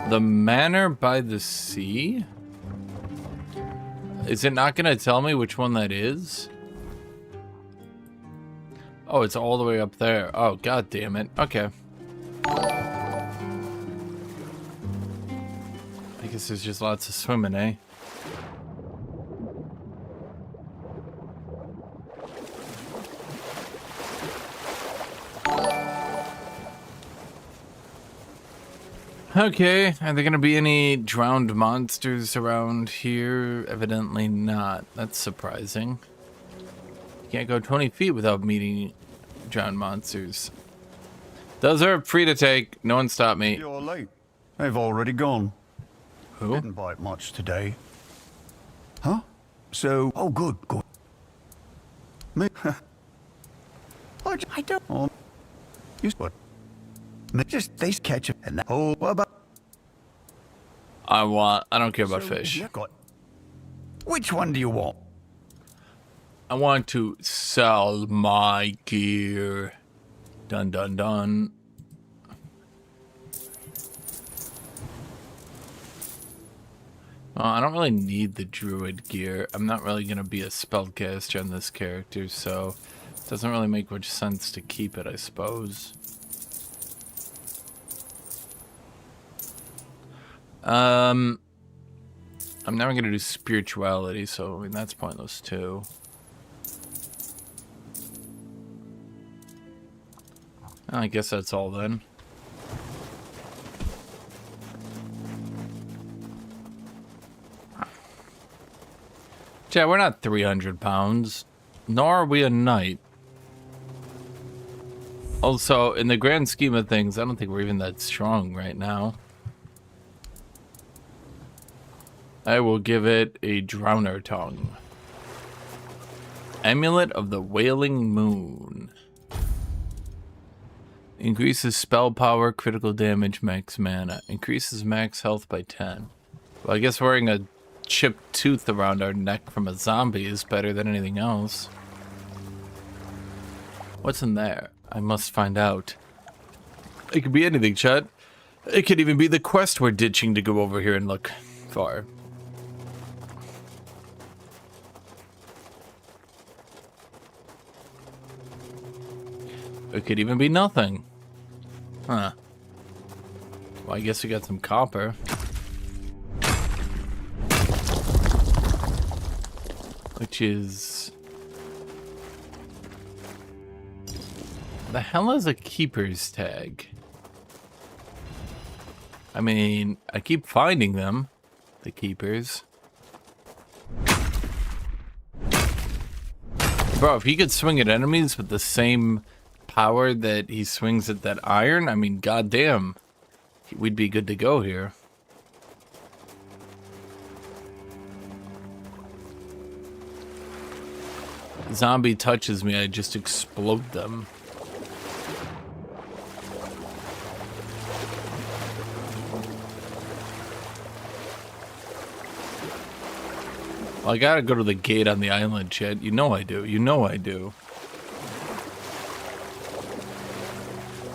The manor by the sea? Is it not gonna tell me which one that is? Oh, it's all the way up there. Oh, god damn it. Okay. I guess there's just lots of swimming, eh? Okay, are there gonna be any drowned monsters around here? Evidently not. That's surprising. You can't go 20 feet without meeting drowned monsters. Those are free to take. No one stopped me. You're late. They've already gone. Who? Didn't bite much today. Huh? So, oh good, good. Me? I don't. Oh, you what? Me just they catch it and oh, what about? I don't care about So, fish. you got- Which one do you want? I want to sell my gear. Dun dun dun. I don't really need the druid gear. I'm not really going to be a spellcaster on this character, so it doesn't really make much sense to keep it, I suppose. I'm never going to do spirituality, so I mean that's pointless too. I guess that's all then. Yeah, we're not 300 pounds, nor are we a knight. Also, in the grand scheme of things, I don't think we're even that strong right now. I will give it a drowner tongue. Amulet of the Wailing Moon. Increases spell power, critical damage, max mana. Increases max health by 10. Well, I guess wearing a chipped tooth around our neck from a zombie is better than anything else. What's in there? I must find out. It could be anything, Chet. It could even be the quest we're ditching to go over here and look for. It could even be nothing. Huh. Well, I guess we got some copper. Which is... The hell is a keeper's tag? I mean, I keep finding them. The keepers. Bro, if he could swing at enemies with the same power that he swings at that iron, I mean, goddamn. We'd be good to go here. Zombie touches me, I just explode them. Well, I gotta go to the gate on the island, Chet. You know I do. You know I do.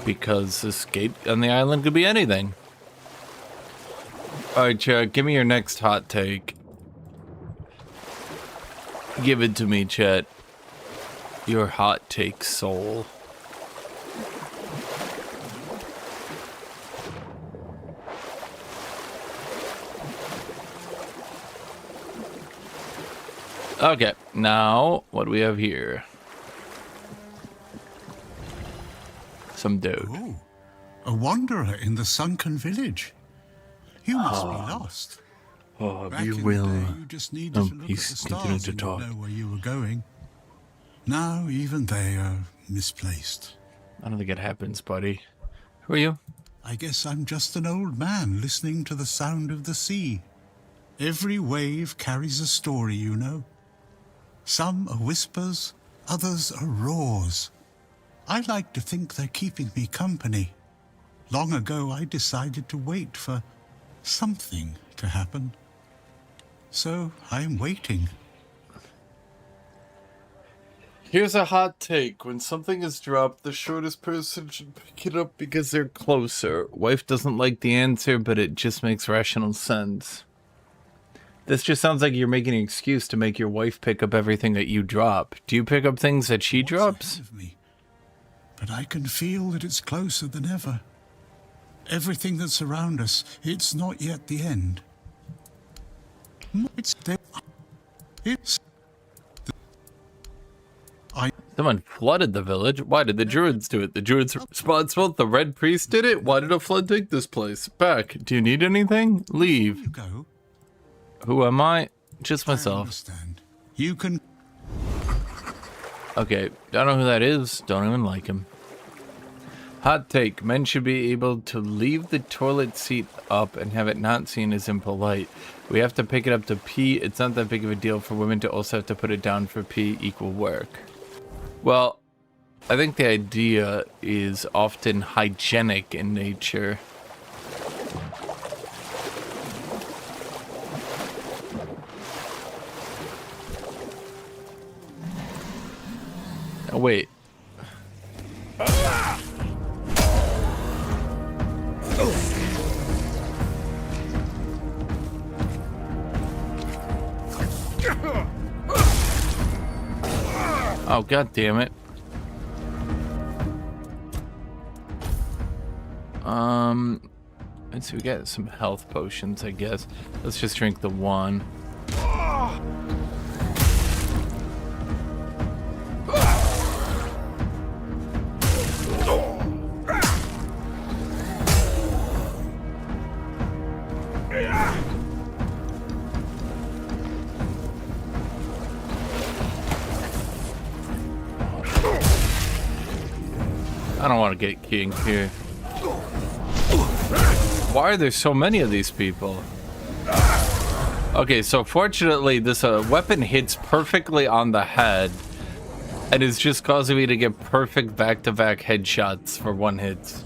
Because this gate on the island could be anything. Alright, Chet, give me your next hot take. Give it to me, Chet. Your hot take, soul. Okay, now what do we have here? Some dude. Oh, a wanderer in the sunken village. You must be lost. Oh, Back you in will. the day, you just needed to look at the He's continuing stars to and talk. know where you were going. Now even they are misplaced. I don't think it happens, buddy. Who are you? I guess I'm just an old man listening to the sound of the sea. Every wave carries a story, you know. Some are whispers, others are roars. I like to think they're keeping me company. Long ago, I decided to wait for something to happen. So I'm waiting. Here's a hot take. When something is dropped, the shortest person should pick it up because they're closer. Wife doesn't like the answer, but it just makes rational sense. This just sounds like you're making an excuse to make your wife pick up everything that you drop. Do you pick up things that she drops? But I can feel that it's closer than ever. Everything that's around us, it's not yet the end. It's there. It's... Someone flooded the village. Why did the druids do it? The druids are responsible. The red priest did it. Why did a flood take this place? Back. Do you need anything? Leave. You go. Who am I? Just myself. I understand. You can. Okay, I don't know who that is. Don't even like him. Hot take. Men should be able to leave the toilet seat up and have it not seen as impolite. We have to pick it up to pee. It's not that big of a deal for women to also have to put it down for pee. Equal work. Well, I think the idea is often hygienic in nature. Oh, wait. Oh, god damn it. Let's see, we got some health potions, I guess. Let's just drink the one. I don't want to get king here. Why are there so many of these people? Okay, so fortunately this weapon hits perfectly on the head and is just causing me to get perfect back-to-back headshots for one hit.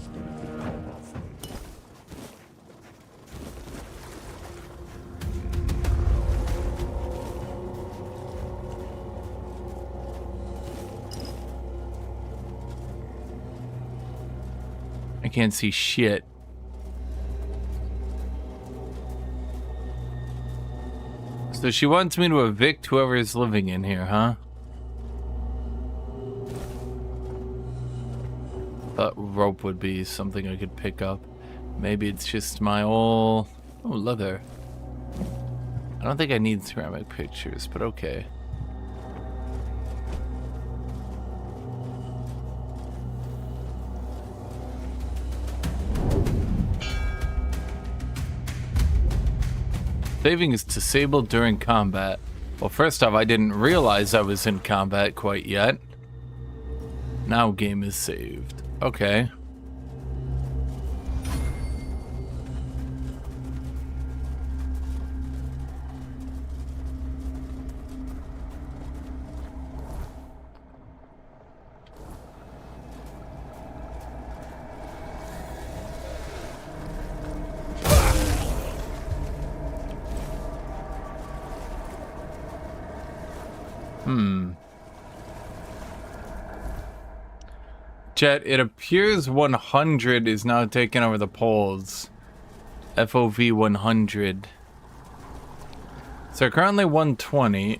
I can't see shit. So she wants me to evict whoever is living in here, huh? Thought rope would be something I could pick up. Maybe it's just my old... Oh, leather. I don't think I need ceramic pictures, but okay. Saving is disabled during combat. Well, first off, I didn't realize I was in combat quite yet. Now game is saved. Okay. Chat, it appears 100 is now taking over the polls. FOV 100. So currently 120.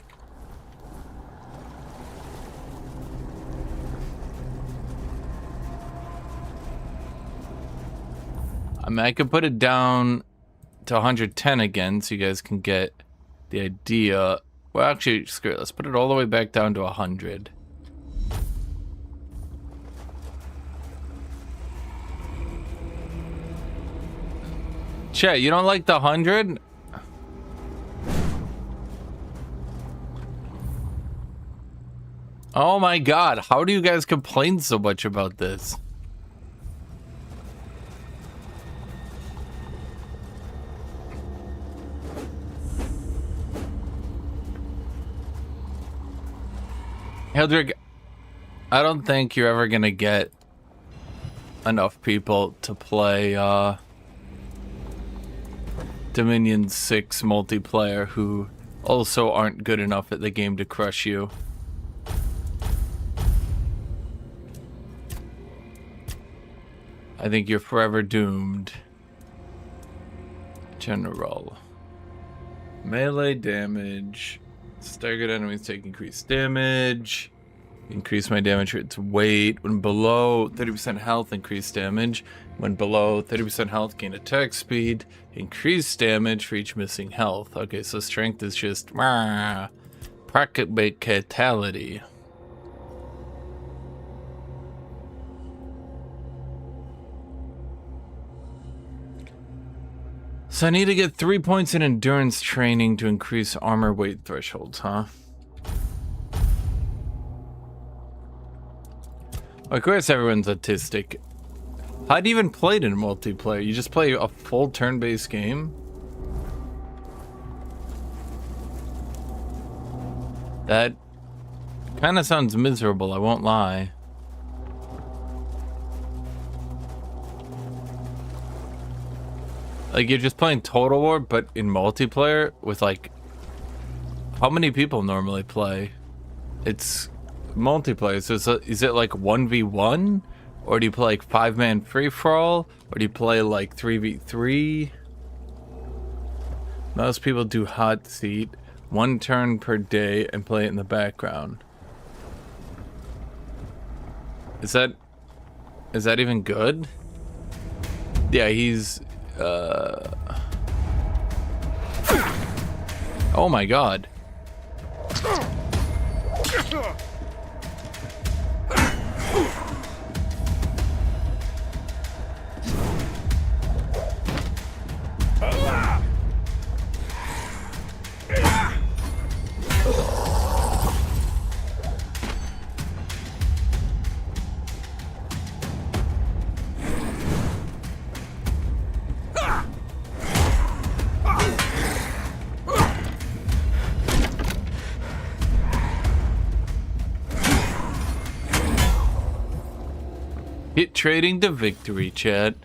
I mean, I could put it down to 110 again so you guys can get the idea. Well, actually, screw it. Let's put it all the way back down to 100. Chat, you don't like the 100? Oh my god, how do you guys complain so much about this? Hildred, I don't think you're ever gonna get enough people to play Dominion 6 multiplayer who also aren't good enough at the game to crush you. I think you're forever doomed. General. Melee damage. Staggered enemies take increased damage. Increase my damage rate's weight. When below 30% health, increase damage. When below 30% health, gain attack speed. Increase damage for each missing health. Okay, so strength is just practicatality. So I need to get 3 points in endurance training to increase armor weight thresholds, huh? Of course everyone's autistic. How'd you even play it in multiplayer? You just play a full turn-based game? That kind of sounds miserable, I won't lie. Like, you're just playing Total War, but in multiplayer with, like... How many people normally play? It's multiplayer, so is it like 1v1? Or do you play like 5-man free-for-all? Or do you play like 3v3? Most people do hot seat, 1 turn per day, and play it in the background. Is that even good? Yeah, he's... Oh my god. Hit trading to victory, chat.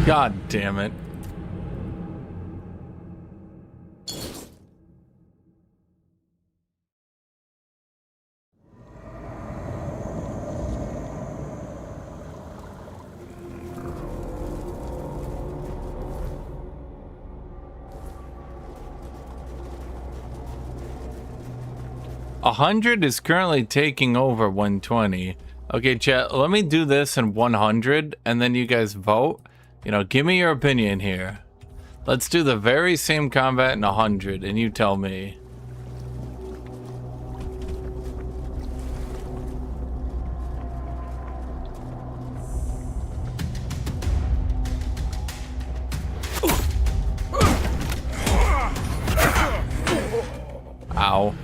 God damn it. A 100 is currently taking over 120. Okay, chat, let me do this in 100 and then you guys vote. You know, give me your opinion here. Let's do the very same combat in 100 and you tell me. Ow.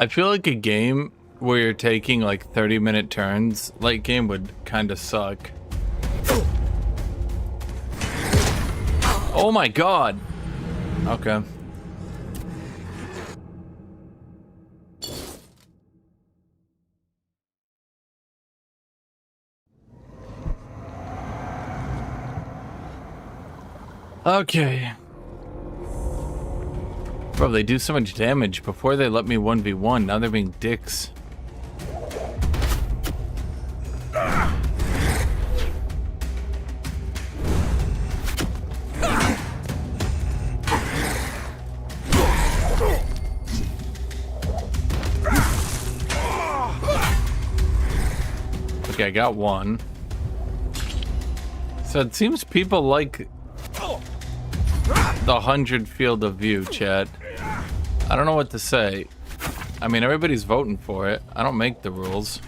I feel like a game where you're taking like 30-minute turns, late game would kind of suck. Oh my god! Okay. Okay. Bro, they do so much damage. Before they let me 1v1, now they're being dicks. Okay, I got one. So it seems people like the 100 field of view, chat. I don't know what to say. I mean, everybody's voting for it. I don't make the rules.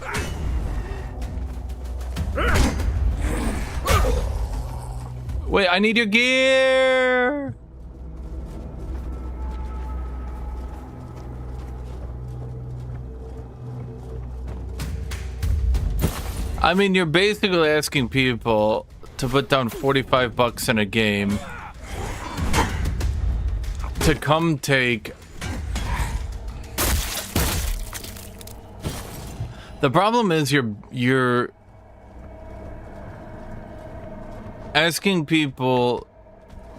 Wait, I need your gear! I mean, you're basically asking people to put down 45 bucks in a game to come take... The problem is you're asking people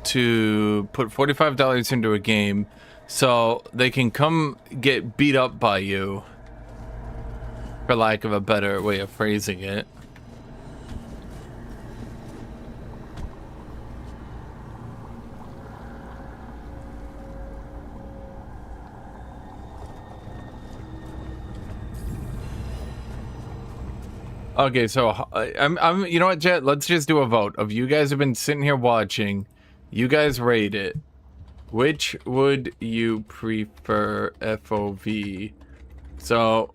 to put $45 into a game so they can come get beat up by you, for lack of a better way of phrasing it. Okay, so I'm. You know what, Jet? Let's just do a vote. Of you guys have been sitting here watching, you guys rate it. Which would you prefer, FOV? So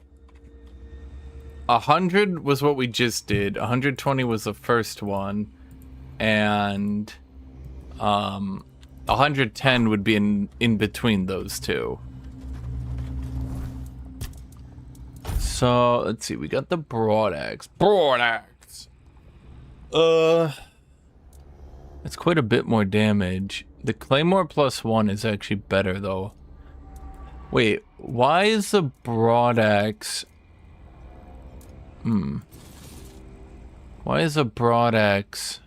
100 was what we just did. 120 was the first one, and 110 would be in between those two. So let's see. We got the broadaxe. Broadaxe. It's quite a bit more damage. The Claymore +1 is actually better though. Wait, why is the broadaxe? Why is a broadaxe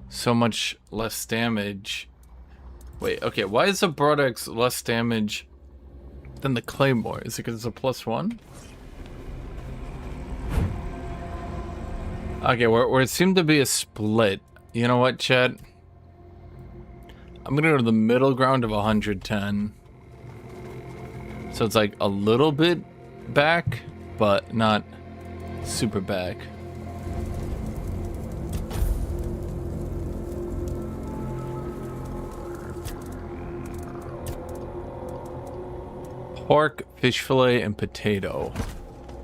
so much less damage? Wait, okay, why is the broadaxe less damage than the Claymore? Is it because it's a +1? Okay, where it seemed to be a split. You know what, chat? I'm gonna go to the middle ground of 110. So it's like a little bit back, but not super back. Pork, fish fillet, and potato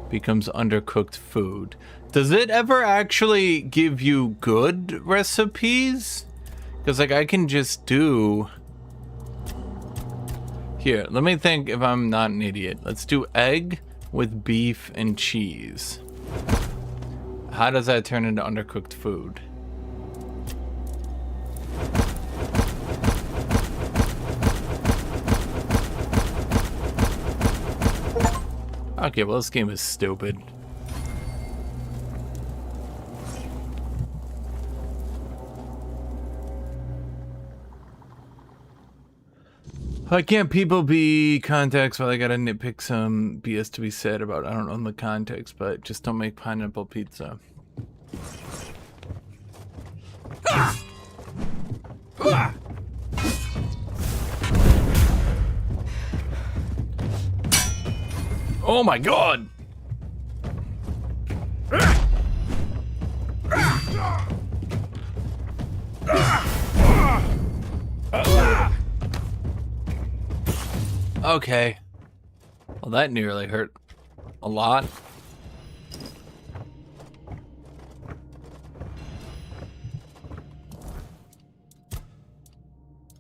becomes undercooked food. Does it ever actually give you good recipes? Because like I can just do... Here, let me think if I'm not an idiot. Let's do egg with beef and cheese. How does that turn into undercooked food? Okay, well this game is stupid. Why can't people be contacts while I gotta nitpick some BS to be said about, I don't know the context, but just don't make pineapple pizza. Oh my god! Okay. Well, that nearly hurt a lot.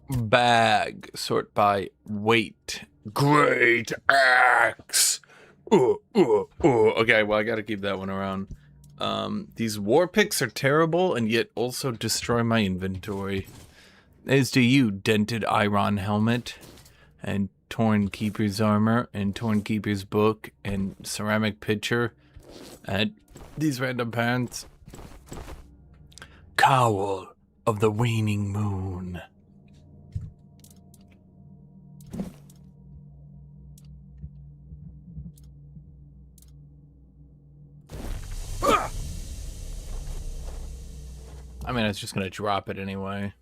Bag. Sort by weight. Great axe. Okay, well, I gotta keep that one around. These war picks are terrible and yet also destroy my inventory. As do you, dented iron helmet. And torn keeper's armor, and torn keeper's book, and ceramic pitcher, and these random pants. Cowl of the waning moon. I mean, I was just gonna drop it anyway.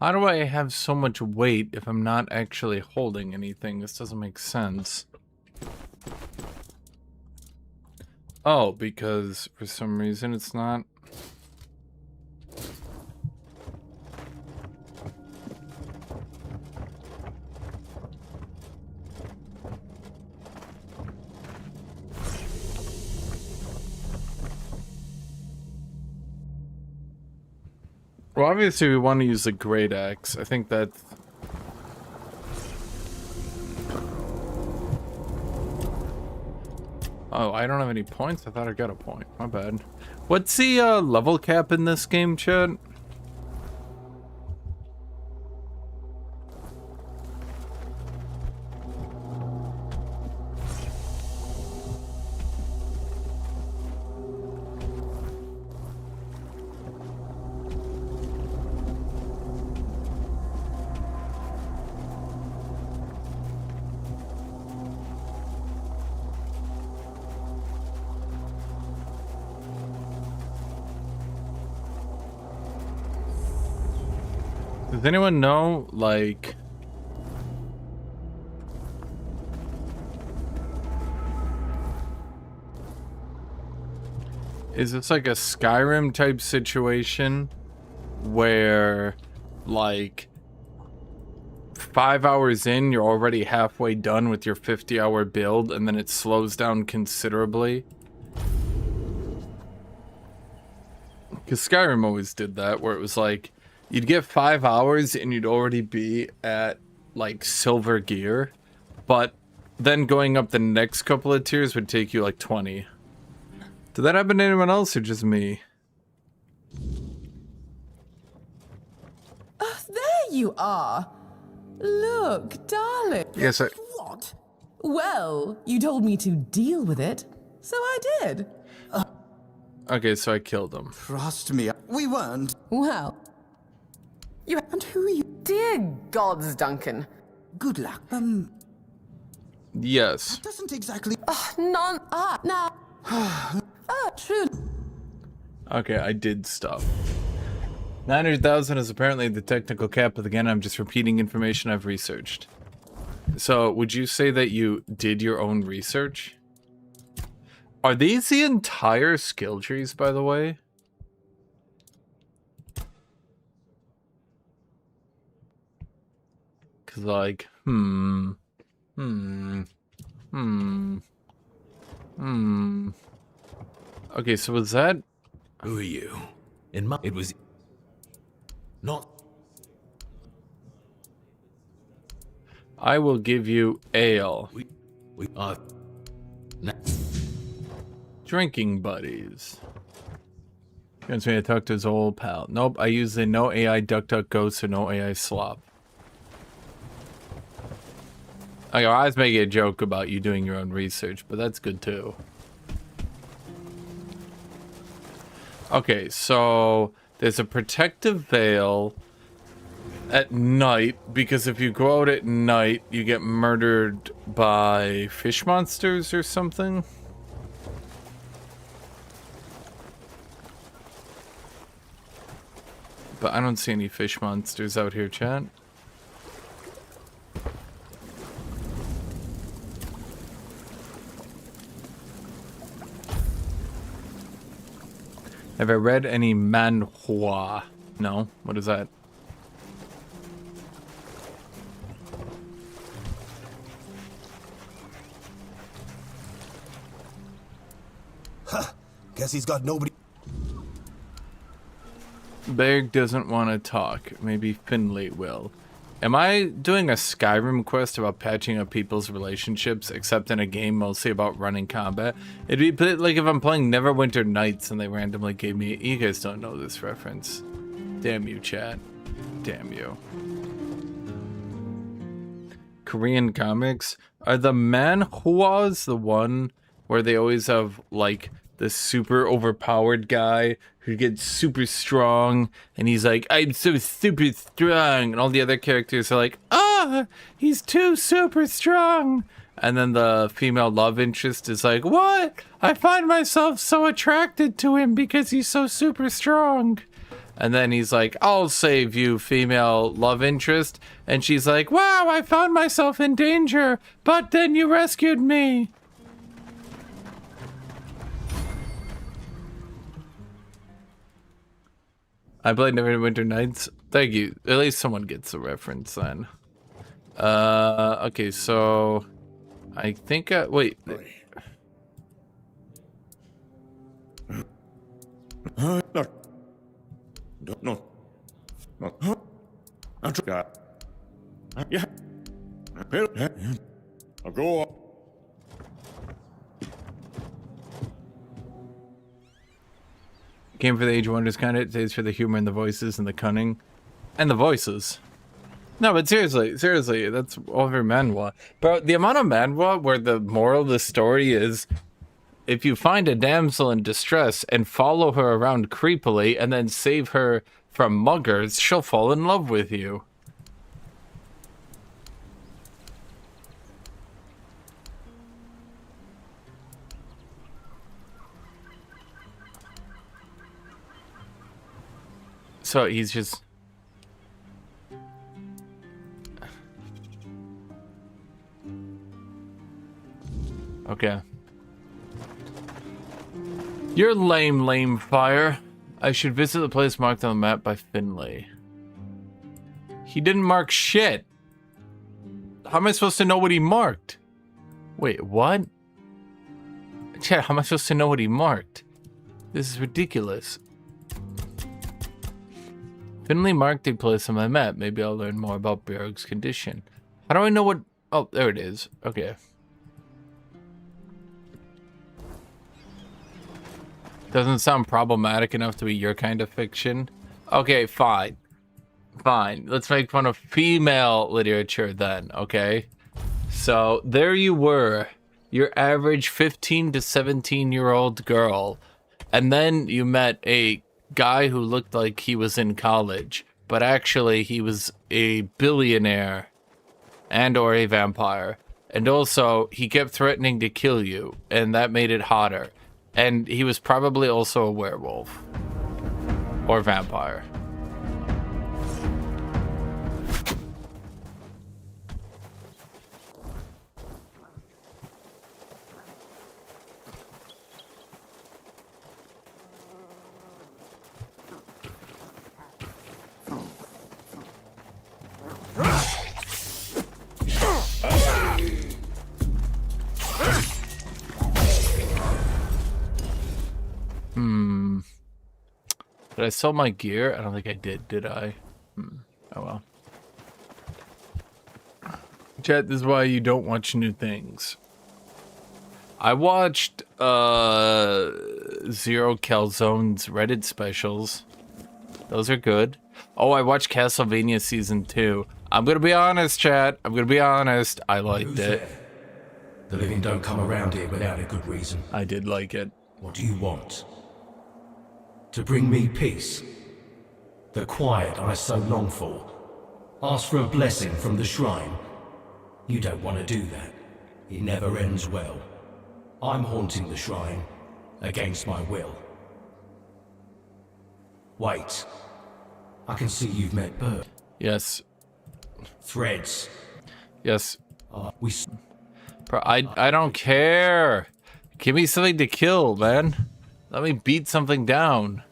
How do I have so much weight if I'm not actually holding anything? This doesn't make sense. Oh, because for some reason it's not. Well, obviously we want to use the great axe. I think that... Oh, I don't have any points? I thought I got a point. My bad. What's the level cap in this game, chat? Does anyone know, like... Is this like a Skyrim type situation where, like, 5 hours in, you're already halfway done with your 50-hour build, and then it slows down considerably? Because Skyrim always did that, where it was like, you'd get 5 hours and you'd already be at, like, silver gear, but then going up the next couple of tiers would take you, like, 20. Did that happen to anyone else or just me? There you are. Look, darling. Yes, What? Well, you told me to deal with it, so I did. Okay, so I killed him. Trust me, we weren't. Well, you and who you? Dear gods, Duncan. Good luck. Yes. Doesn't exactly. None. Now. True. Okay, I did stuff. 900,000 is apparently the technical cap, but again, I'm just repeating information I've researched. So, would you say that you did your own research? Are these the entire skill trees, by the way? Cause like, Okay, so was that... Who are you? It was... Not... I will give you ale. We are... Drinking buddies. He wants me to talk to his old pal. Nope, I use the no AI DuckDuckGo, so no AI slop. Okay, I was making a joke about you doing your own research, but that's good too. Okay, so there's a protective veil at night, because if you go out at night, you get murdered by fish monsters or something. But I don't see any fish monsters out here, chat. Have I read any manhwa? No? What is that? Huh. Guess he's got nobody... Berg doesn't want to talk. Maybe Finley will. Am I doing a Skyrim quest about patching up people's relationships, except in a game mostly about running combat? It'd be like if I'm playing Neverwinter Nights and they randomly gave me... You guys don't know this reference. Damn you, chat. Damn you. Korean comics? Are the manhwas the one where they always have, like, this super overpowered guy who gets super strong, and he's like, I'm so super strong, and all the other characters are like, he's too super strong, and then the female love interest is like, what? I find myself so attracted to him because he's so super strong. And then he's like, I'll save you, female love interest, and she's like, wow, I found myself in danger, but then you rescued me. I played Neverwinter Nights. Thank you. At least someone gets the reference then. Okay, so... I think, wait. Go on. Came for the Age of Wonders kind of. Today's for the humor and the voices and the cunning. And the voices. No, but seriously, that's all of your manhwa. Bro, the amount of manhwa where the moral of the story is, if you find a damsel in distress and follow her around creepily and then save her from muggers, she'll fall in love with you. So he's just... Okay. You're lame, fire. I should visit the place marked on the map by Finlay. He didn't mark shit. How am I supposed to know what he marked? Wait, what? Chat, how am I supposed to know what he marked? This is ridiculous. Finlay marked a place on my map. Maybe I'll learn more about Bjerg's condition. How do I know what... Oh, there it is. Okay. Doesn't sound problematic enough to be your kind of fiction. Okay, fine. Fine. Let's make fun of female literature then, okay? So, there you were. Your average 15 to 17-year-old girl. And then you met a guy who looked like he was in college. But actually, he was a billionaire. And or a vampire. And also, he kept threatening to kill you. And that made it hotter. And he was probably also a werewolf. Or vampire. Did I sell my gear? I don't think I did I? Oh well. Chat, this is why you don't watch new things. I watched Zero Calzone's Reddit specials. Those are good. Oh, I watched Castlevania Season 2. I'm gonna be honest, chat. I'm gonna be honest. I liked it. The living don't come around here without a good reason. I did like it. What do you want? To bring me peace? The quiet I so long for? Ask for a blessing from the shrine? You don't want to do that. It never ends well. I'm haunting the shrine, against my will. Wait. I can see you've met Bird. Yes. Threads. Yes. Bro, I don't care. Give me something to kill, man. Let me beat something down.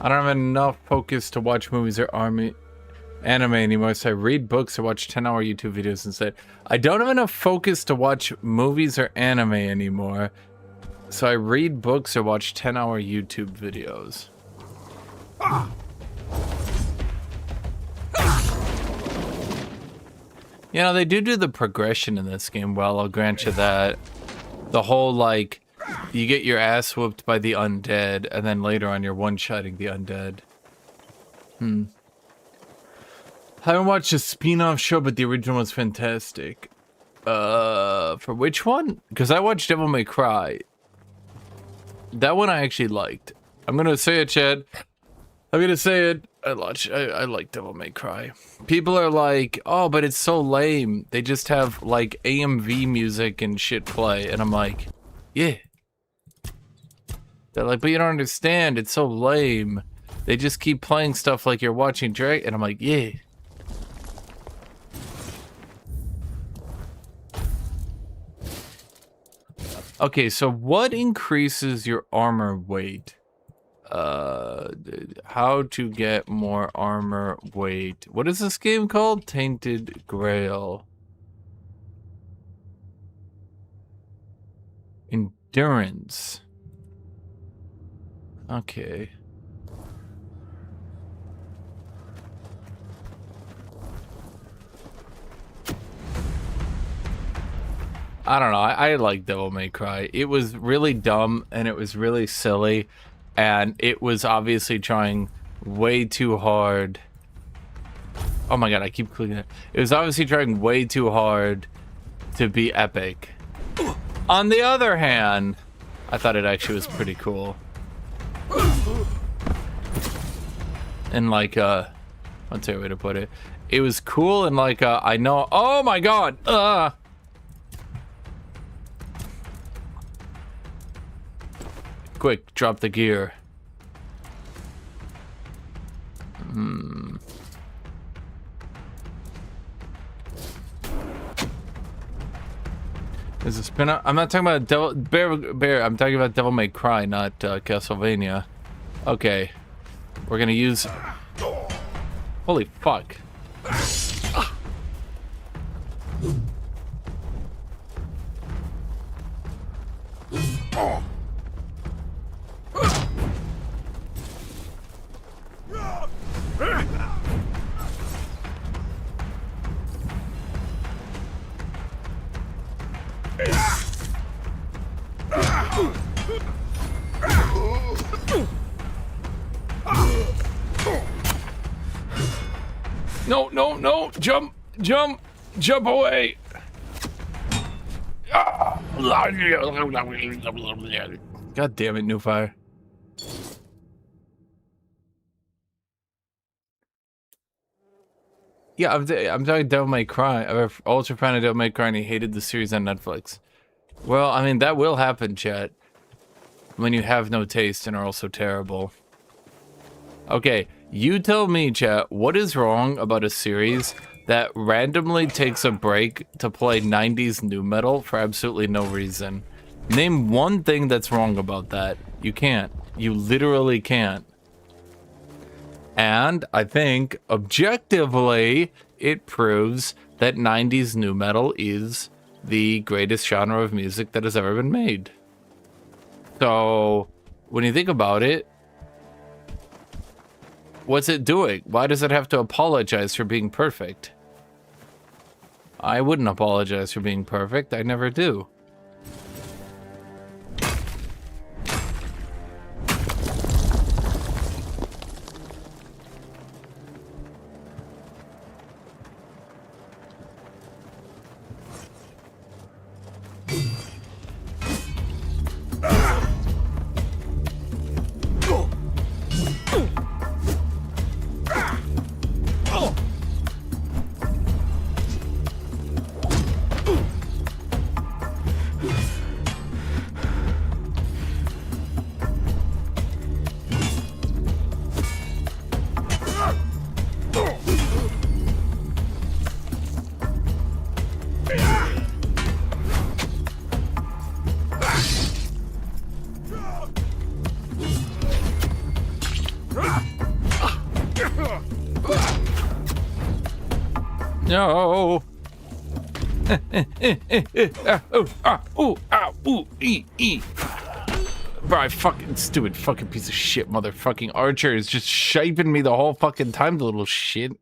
I don't have enough focus to watch movies or anime anymore, so I read books or watch 10-hour YouTube videos instead. I don't have enough focus to watch movies or anime anymore, so I read books or watch 10-hour YouTube videos. You know, they do the progression in this game well, I'll grant you that. The whole, like, you get your ass whooped by the undead, and then later on you're one-shotting the undead. I haven't watched a spin-off show, but the original was fantastic. For which one? Because I watched Devil May Cry. That one I actually liked. I'm gonna say it, Chad. I'm gonna say it. I like Devil May Cry. People are like, oh, but it's so lame. They just have, like, AMV music and shit play. And I'm like, yeah. They're like, but you don't understand. It's so lame. They just keep playing stuff like you're watching Drake. And I'm like, yeah. Okay, so what increases your armor weight? How to get more armor weight. What is this game called? Tainted Grail. Endurance. Okay. I don't know. I like Devil May Cry. It was really dumb and it was really silly, and it was obviously trying way too hard. Oh my god, I keep clicking it. It was obviously trying way too hard to be epic. On the other hand, I thought it actually was pretty cool. And like, what's the way to put it? It was cool and like, I know. Oh my god! Quick, drop the gear. Is a spin-off? I'm not talking about Bear. I'm talking about Devil May Cry, not Castlevania. Okay, we're gonna use. Holy fuck! No, no, no! Jump! Jump! Jump away! God damn it, New Fire. Yeah, I'm talking Devil May Cry. I'm ultra fan of Devil May Cry and he hated the series on Netflix. Well, I mean, that will happen, chat. When you have no taste and are also terrible. Okay, you tell me, chat, what is wrong about a series that randomly takes a break to play 90s nu metal for absolutely no reason? Name one thing that's wrong about that. You can't. You literally can't. And I think, objectively, it proves that 90s nu metal is the greatest genre of music that has ever been made. So, when you think about it, what's it doing? Why does it have to apologize for being perfect? I wouldn't apologize for being perfect. I never do. No. Bro, fucking stupid fucking piece of shit motherfucking archer is just shaping me the whole fucking time, the little shit.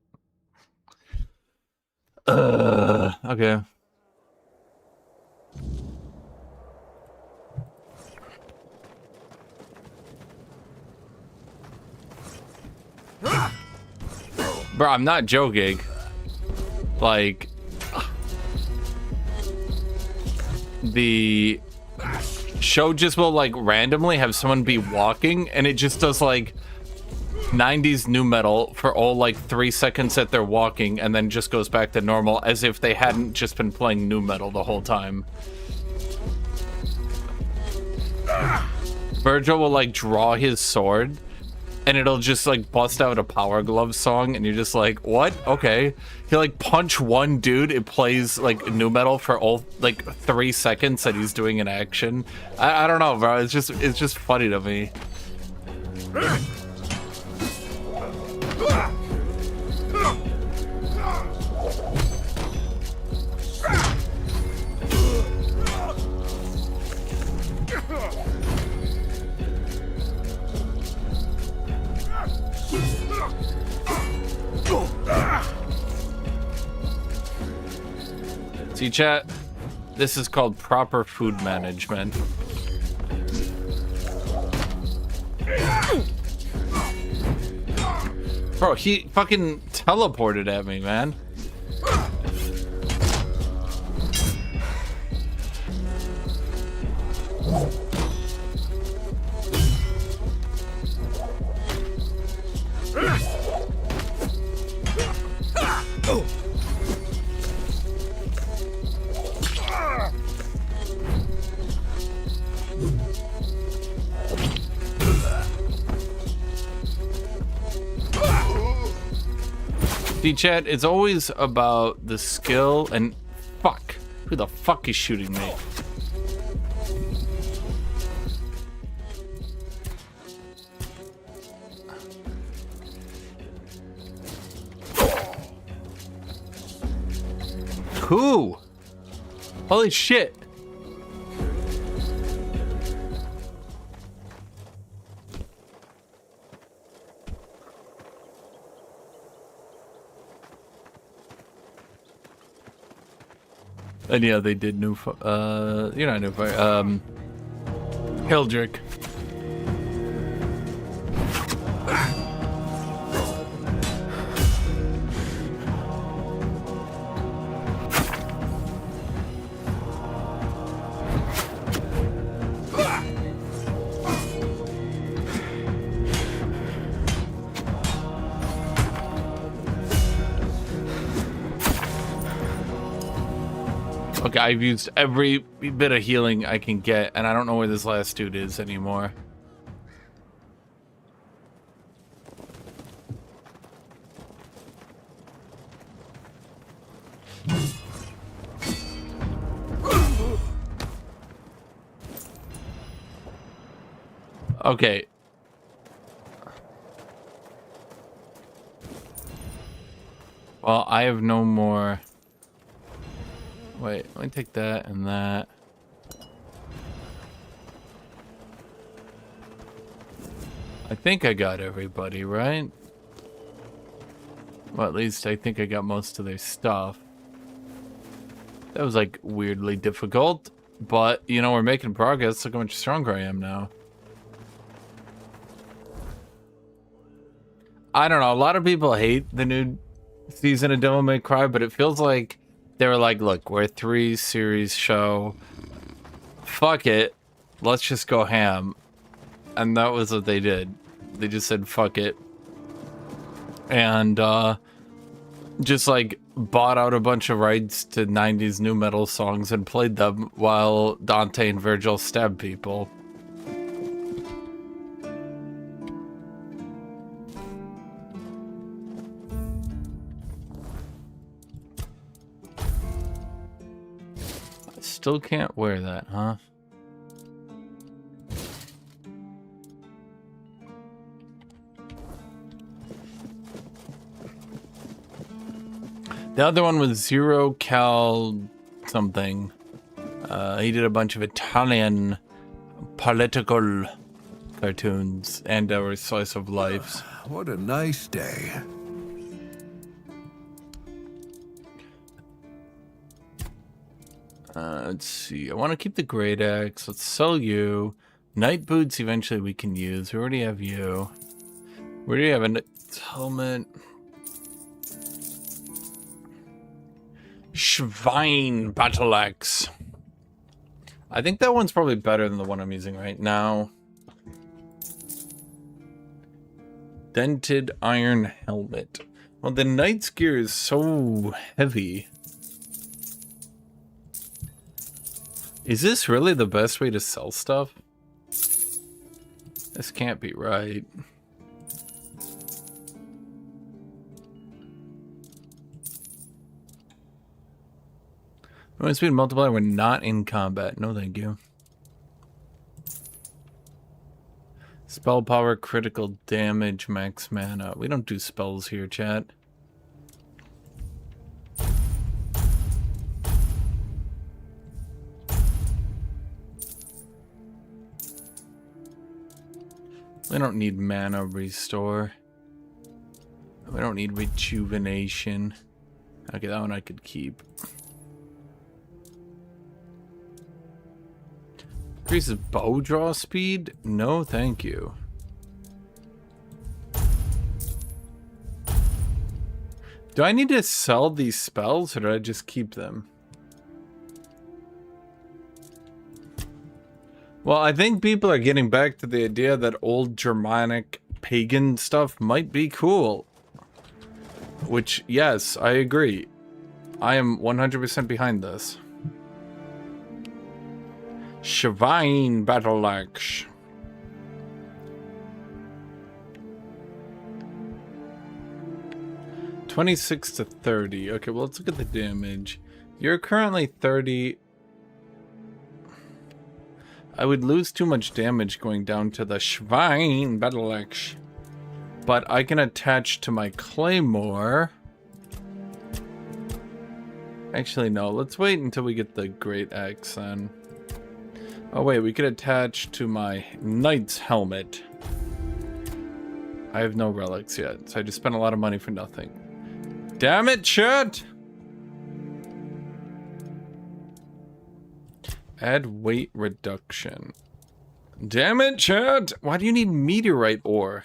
Okay. Bro, I'm not joking. Like, the show just will like randomly have someone be walking and it just does like 90s nu metal for all like 3 seconds that they're walking and then just goes back to normal as if they hadn't just been playing nu metal the whole time. Virgil will like draw his sword and it'll just like bust out a Power Glove song and you're just like, what? Okay. He'll like punch one dude, it plays like nu metal for all like 3 seconds that he's doing an action. I don't know, bro. It's just funny to me. See, chat, this is called proper food management. Bro, he fucking teleported at me, man. See, chat, it's always about the skill and... Fuck. Who the fuck is shooting me? Who? Holy shit. And yeah, they did new, you're not new fire, Hildrick. Okay, I've used every bit of healing I can get, and I don't know where this last dude is anymore. Okay. Well, I have no more... Wait, let me take that and that. I think I got everybody, right? Well, at least I think I got most of their stuff. That was like weirdly difficult, but you know, we're making progress. Look how much stronger I am now. I don't know, a lot of people hate the new season of Devil May Cry, but it feels like they were like, look, we're a 3-series show. Fuck it. Let's just go ham. And that was what they did. They just said, fuck it. And, just like bought out a bunch of rights to 90s new metal songs and played them while Dante and Virgil stabbed people. Still can't wear that, huh? The other one was Zero Cal something. He did a bunch of Italian political cartoons and our slice of lives. What a nice day. Let's see. I want to keep the great axe. Let's sell you. Night boots eventually we can use. We already have you. We already have a helmet. Schwein battle axe. I think that one's probably better than the one I'm using right now. Dented iron helmet. Well, the knight's gear is so heavy. Is this really the best way to sell stuff? This can't be right. Movement speed multiplier when not in combat. No, thank you. Spell power, critical damage, max mana. We don't do spells here, chat. We don't need mana restore. We don't need rejuvenation. Okay, that one I could keep. Increases bow draw speed? No, thank you. Do I need to sell these spells or do I just keep them? Well, I think people are getting back to the idea that old Germanic pagan stuff might be cool. Which, yes, I agree. I am 100% behind this. Schwein battle axe. 26 to 30. Okay, well, let's look at the damage. You're currently 30. I would lose too much damage going down to the Schwein Battle Axe. But I can attach to my Claymore. Actually, no. Let's wait until we get the Great Axe then. Oh, wait. We could attach to my Knight's Helmet. I have no relics yet, so I just spent a lot of money for nothing. Damn it, shit! Add weight reduction. Damn it, chat! Why do you need meteorite ore?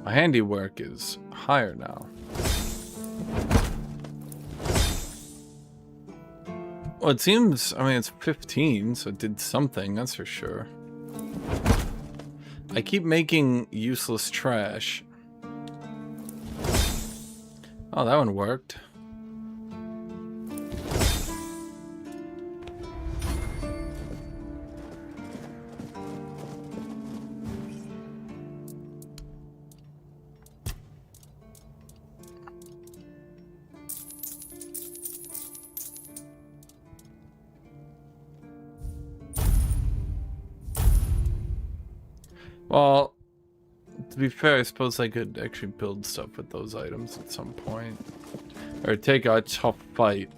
My handiwork is higher now. Well, it seems, I mean, it's 15, so it did something, that's for sure. I keep making useless trash. Oh, that one worked. Well, to be fair, I suppose I could actually build stuff with those items at some point. Or take a tough fight.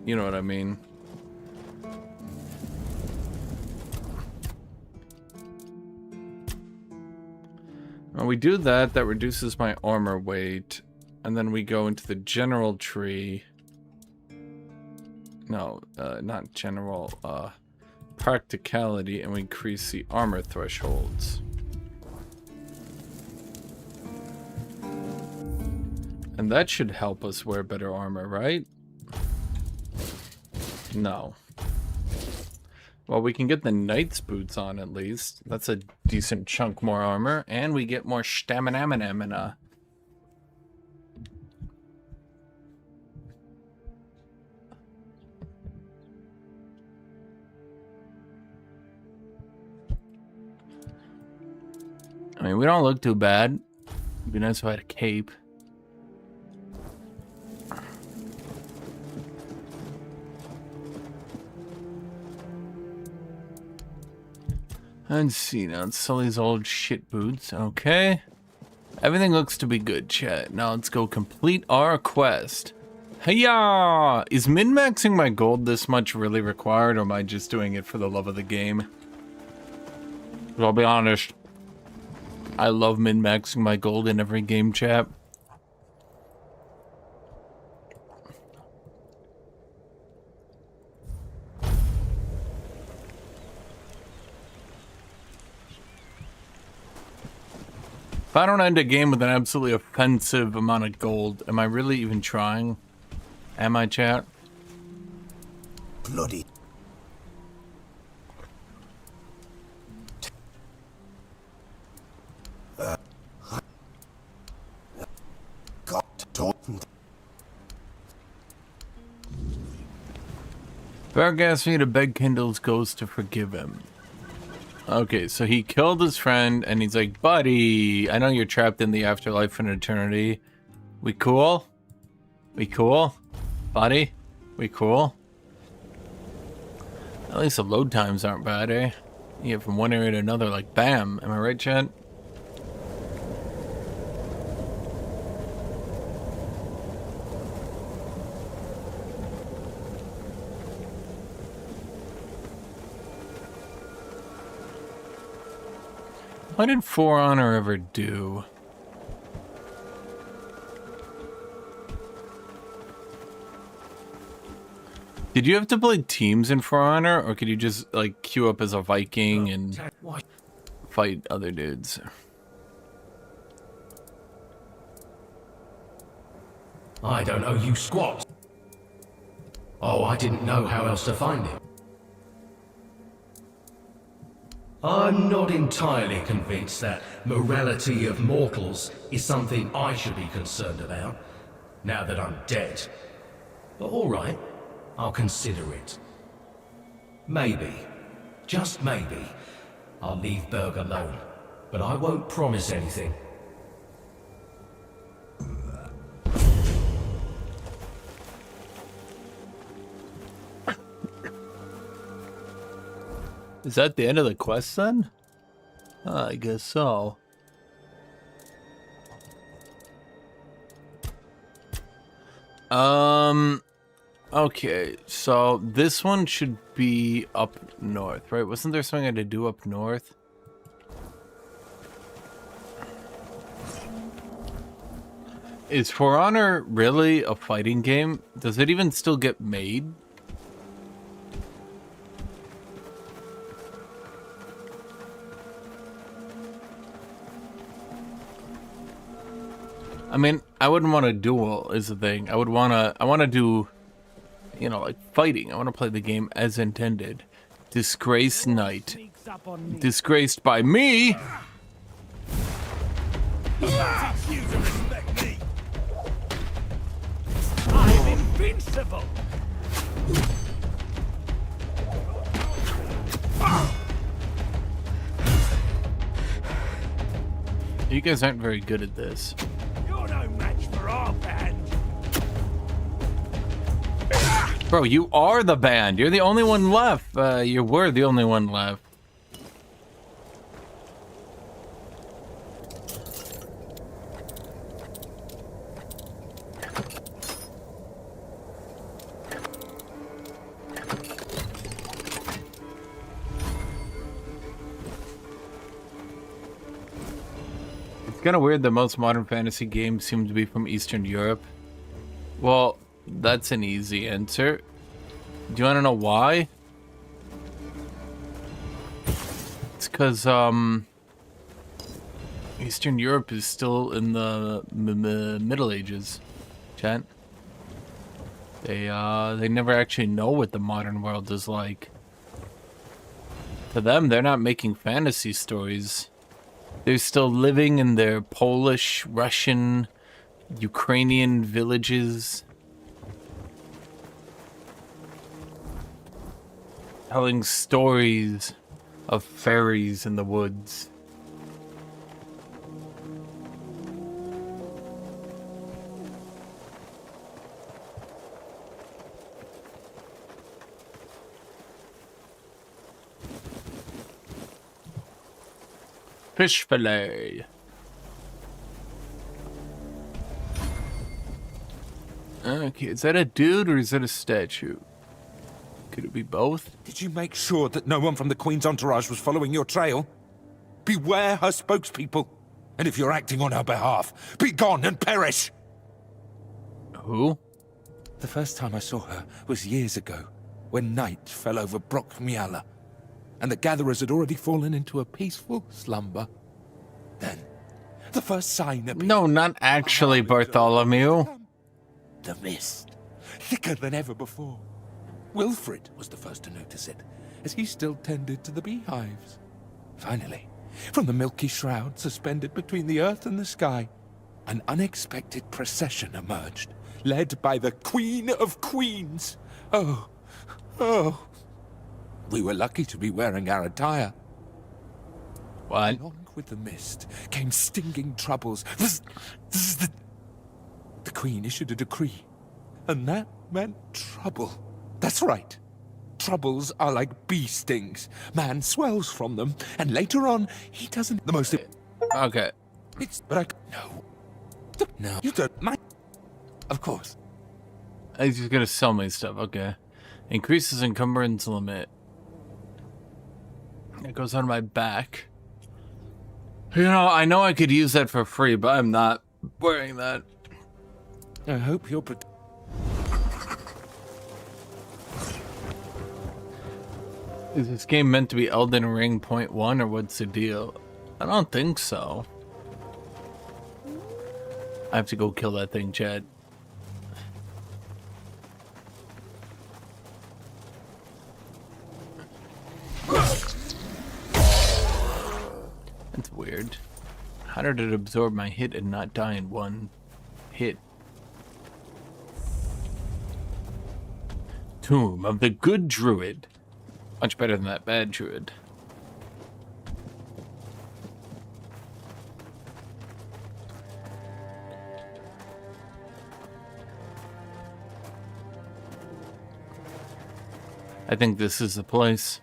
You know what I mean. When we do that, that reduces my armor weight. And then we go into the general tree. No, not general, practicality, and we increase the armor thresholds. And that should help us wear better armor, right? No. Well, we can get the knight's boots on at least. That's a decent chunk more armor. And we get more stamina. I mean, we don't look too bad. It'd be nice if I had a cape. Let's see now. Let's sell these old shit boots. Okay. Everything looks to be good, chat. Now let's go complete our quest. Hiya! Is min-maxing my gold this much really required, or am I just doing it for the love of the game? 'Cause I'll be honest. I love min-maxing my gold in every game, chat. If I don't end a game with an absolutely offensive amount of gold, am I really even trying? Am I, chat? Bloody. Berg asked me to beg Kindle's ghost to forgive him. Okay, so he killed his friend, and he's like, buddy, I know you're trapped in the afterlife for an eternity. We cool? We cool? Buddy? We cool? At least the load times aren't bad, eh? You get from one area to another like bam. Am I right, Chad? What did For Honor ever do? Did you have to play teams in For Honor, or could you just like queue up as a Viking and fight other dudes? I don't know you squat. Oh, I didn't know how else to find him. I'm not entirely convinced that morality of mortals is something I should be concerned about, now that I'm dead. But alright, I'll consider it. Maybe, just maybe, I'll leave Berg alone, but I won't promise anything. Is that the end of the quest then? I guess so. Okay, so this one should be up north, right? Wasn't there something I had to do up north? Is For Honor really a fighting game? Does it even still get made? I mean, I wouldn't want to duel is the thing. I want to do, you know, like fighting. I want to play the game as intended. Disgraced Knight. Disgraced by me. I'm invincible. You guys aren't very good at this. You're no match for our band. Bro, you are the band. You're the only one left. You were the only one left. It's kind of weird that most modern fantasy games seem to be from Eastern Europe. Well, that's an easy answer. Do you want to know why? It's because Eastern Europe is still in the Middle Ages, chat. They never actually know what the modern world is like. To them, they're not making fantasy stories. They're still living in their Polish, Russian, Ukrainian villages, telling stories of fairies in the woods. Fish fillet. Okay, is that a dude or is that a statue? Could it be both? Did you make sure that no one from the Queen's entourage was following your trail? Beware her spokespeople. And if you're acting on her behalf, be gone and perish! Who? The first time I saw her was years ago, when night fell over Brockmyala, and the gatherers had already fallen into a peaceful slumber. Then, the first sign appeared. No, not actually, Bartholomew. The mist, thicker than ever before. Wilfred was the first to notice it, as he still tended to the beehives. Finally, from the milky shroud suspended between the earth and the sky, an unexpected procession emerged, led by the Queen of Queens. Oh. We were lucky to be wearing our attire. What? Along with the mist came stinging troubles. The Queen issued a decree, and that meant trouble. That's right. Troubles are like bee stings. Man swells from them, and later on, he doesn't... The most... Okay. But No, you don't mind. Of course. He's just gonna sell me stuff, okay. Increases encumbrance limit. It goes on my back. You know I could use that for free, but I'm not wearing that. I hope you're... Is this game meant to be Elden Ring .1 or what's the deal? I don't think so. I have to go kill that thing, Chad. weird. How did it absorb my hit and not die in one hit? Tomb of the Good Druid. Much better than that bad druid. I think this is the place.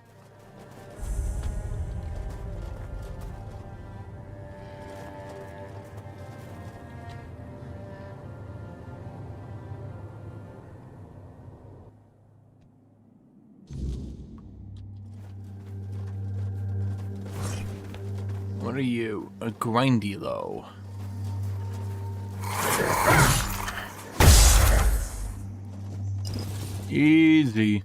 What are you? A grindy low. Easy.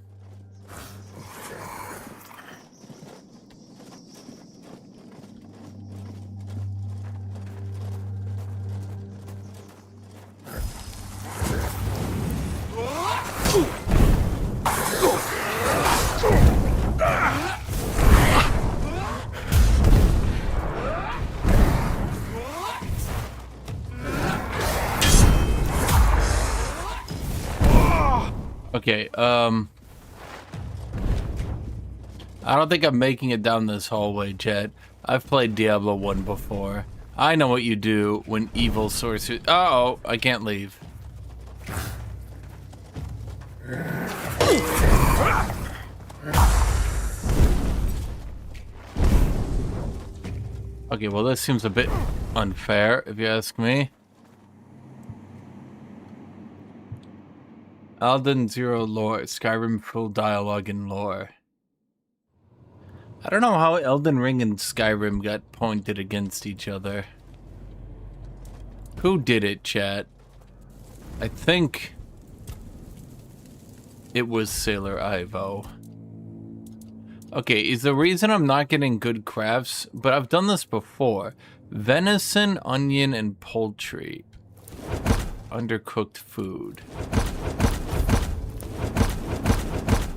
Okay, I don't think I'm making it down this hallway, Jet. I've played Diablo 1 before. I know what you do when evil sorcery— uh-oh, I can't leave. Okay, well this seems a bit unfair, if you ask me. Elden Zero lore, Skyrim full dialogue and lore. I don't know how Elden Ring and Skyrim got pointed against each other. Who did it, chat? I think it was Sailor Ivo. Okay, is the reason I'm not getting good crafts, but I've done this before. Venison, onion, and poultry. Undercooked food.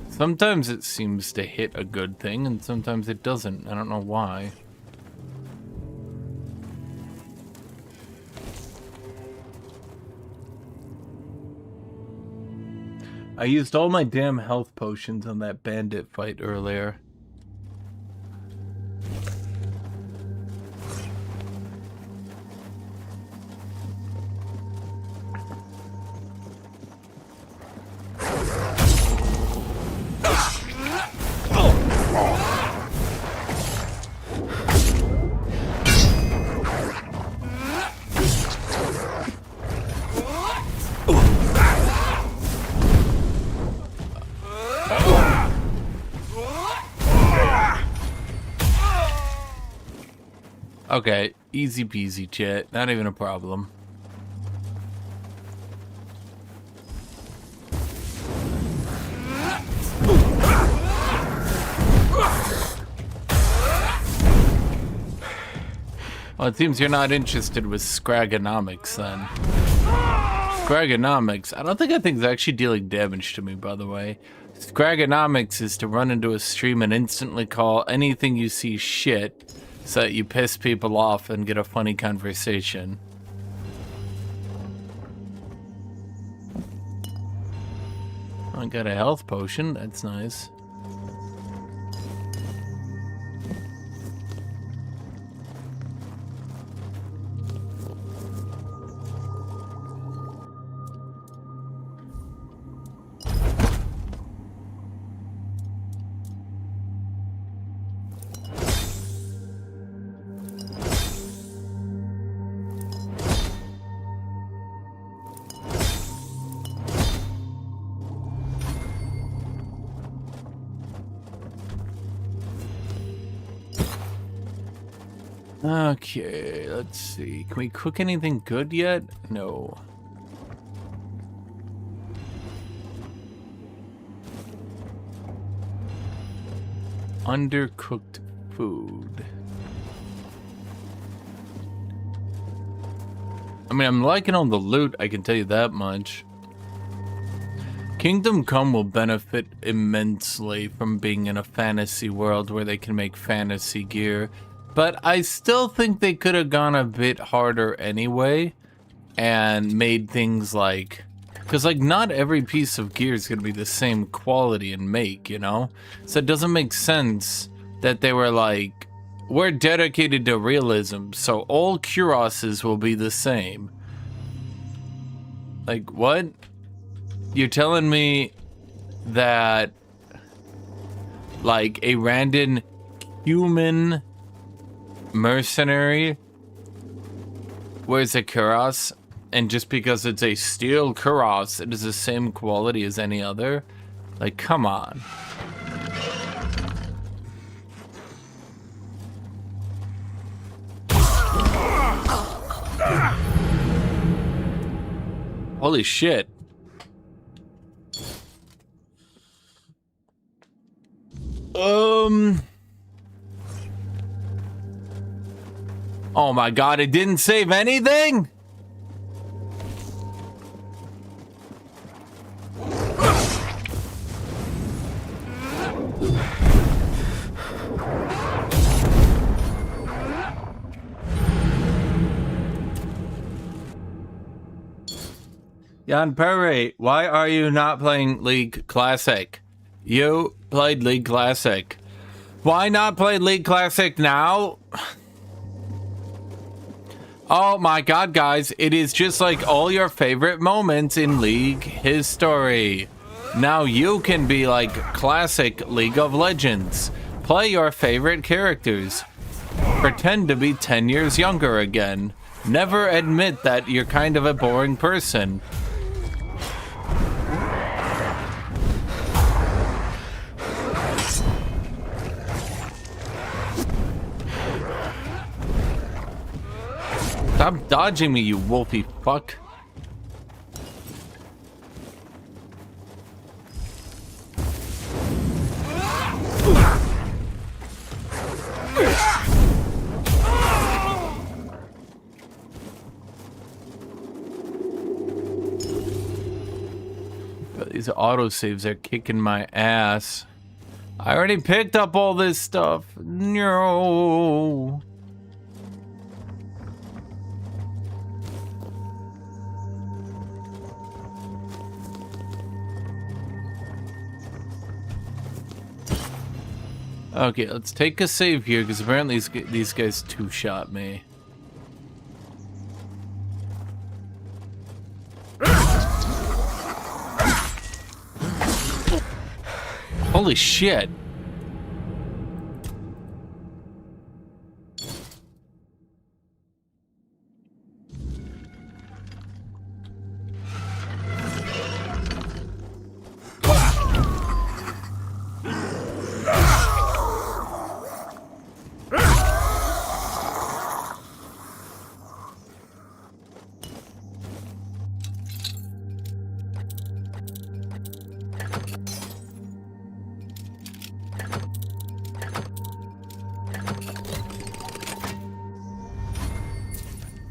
Sometimes it seems to hit a good thing, and sometimes it doesn't. I don't know why. I used all my damn health potions on that bandit fight earlier. Okay, easy peasy, chat. Not even a problem. Well, it seems you're not interested with Scragonomics, then. Scragonomics, I don't think that thing's actually dealing damage to me, by the way. Scragonomics is to run into a stream and instantly call anything you see shit, so that you piss people off and get a funny conversation. I got a health potion, that's nice. Okay, let's see. Can we cook anything good yet? No. Undercooked food. I mean, I'm liking all the loot, I can tell you that much. Kingdom Come will benefit immensely from being in a fantasy world where they can make fantasy gear. But I still think they could have gone a bit harder anyway and made things like, because like not every piece of gear is going to be the same quality and make, you know? So it doesn't make sense that they were like, we're dedicated to realism, so all cuirasses will be the same. Like, what? You're telling me that like a random human mercenary wears a cuirass, and just because it's a steel cuirass, it is the same quality as any other? Like, come on. Holy shit. Oh my god, it didn't save anything? Jan Perry, why are you not playing League Classic? You played League Classic. Why not play League Classic now? Oh my god, guys, it is just like all your favorite moments in League history. Now you can be like classic League of Legends. Play your favorite characters. Pretend to be 10 years younger again. Never admit that you're kind of a boring person. Stop dodging me, you wolfy fuck. These autosaves are kicking my ass. I already picked up all this stuff. No. Okay, let's take a save here, because apparently these guys two-shot me. Holy shit.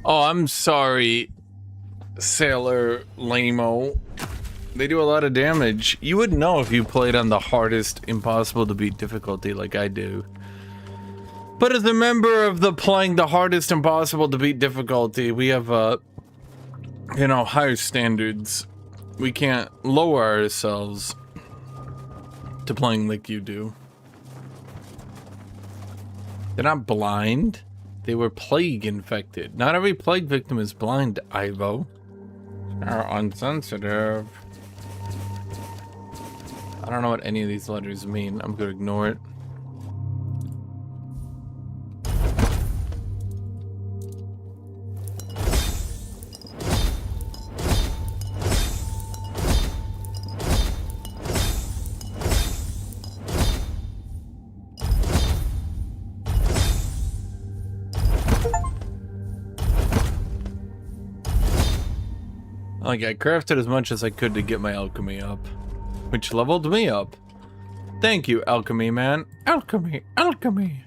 Oh, I'm sorry, Sailor Lamo. They do a lot of damage. You would know if you played on the hardest impossible to beat difficulty like I do. But as a member of the playing the hardest impossible to beat difficulty, we have, you know, higher standards. We can't lower ourselves to playing like you do. They're not blind. They were plague infected. Not every plague victim is blind, Ivo. Are unsensitive. I don't know what any of these letters mean. I'm gonna ignore it. Like, I crafted as much as I could to get my alchemy up, which leveled me up. Thank you, alchemy man. Alchemy, alchemy.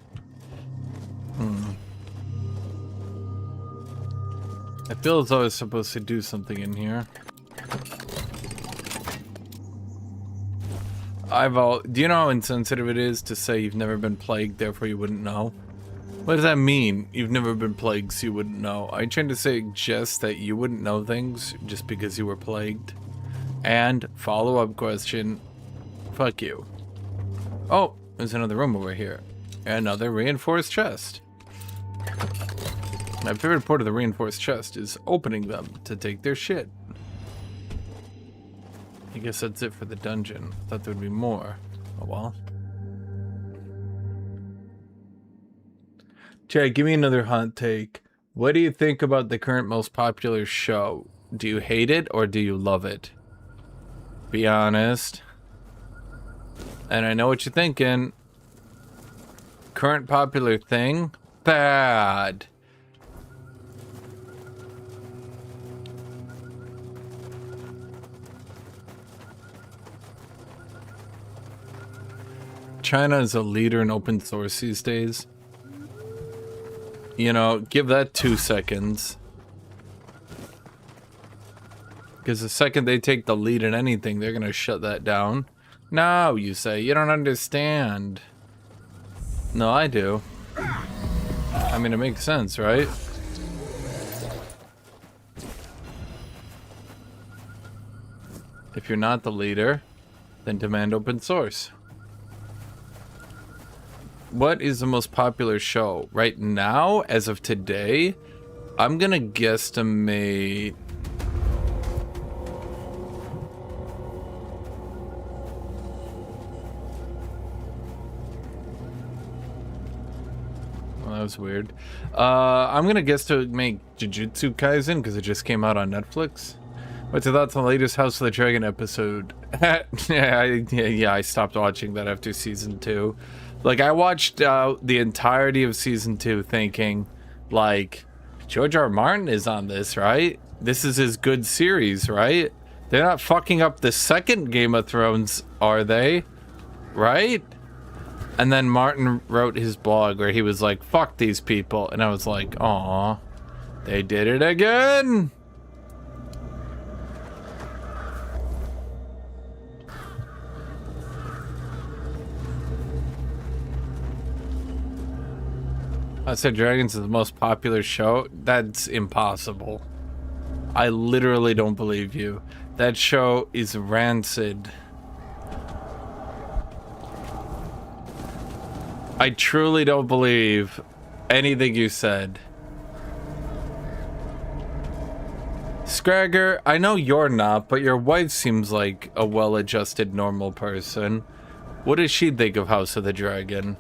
I feel as though I was supposed to do something in here. Do you know how insensitive it is to say you've never been plagued, therefore you wouldn't know? What does that mean? You've never been plagued, so you wouldn't know. Are you trying to suggest that you wouldn't know things just because you were plagued? And follow-up question, fuck you. Oh, there's another room over here. Another reinforced chest. My favorite part of the reinforced chest is opening them to take their shit. I guess that's it for the dungeon. I thought there would be more. Oh well. Chad, give me another hot take. What do you think about the current most popular show? Do you hate it or do you love it? Be honest. And I know what you're thinking. Current popular thing? Bad. China is a leader in open source these days. You know, give that 2 seconds. Because the second they take the lead in anything, they're gonna shut that down. No, you say, you don't understand. No, I do. I mean, it makes sense, right? If you're not the leader, then demand open source. What is the most popular show? Right now, as of today, I'm gonna guesstimate... Well, that was weird. I'm gonna guess to make Jujutsu Kaisen because it just came out on Netflix. What's your thoughts on the latest House of the Dragon episode? yeah, I stopped watching that after season 2. Like, I watched the entirety of season 2 thinking, like, George R. R. Martin is on this, right? This is his good series, right? They're not fucking up the second Game of Thrones, are they? Right? And then Martin wrote his blog where he was like, fuck these people. And I was like, aw, they did it again. House of Dragons is the most popular show. That's impossible. I literally don't believe you. That show is rancid. I truly don't believe anything you said. Scragger, I know you're not, but your wife seems like a well-adjusted, normal person. What does she think of House of the Dragon?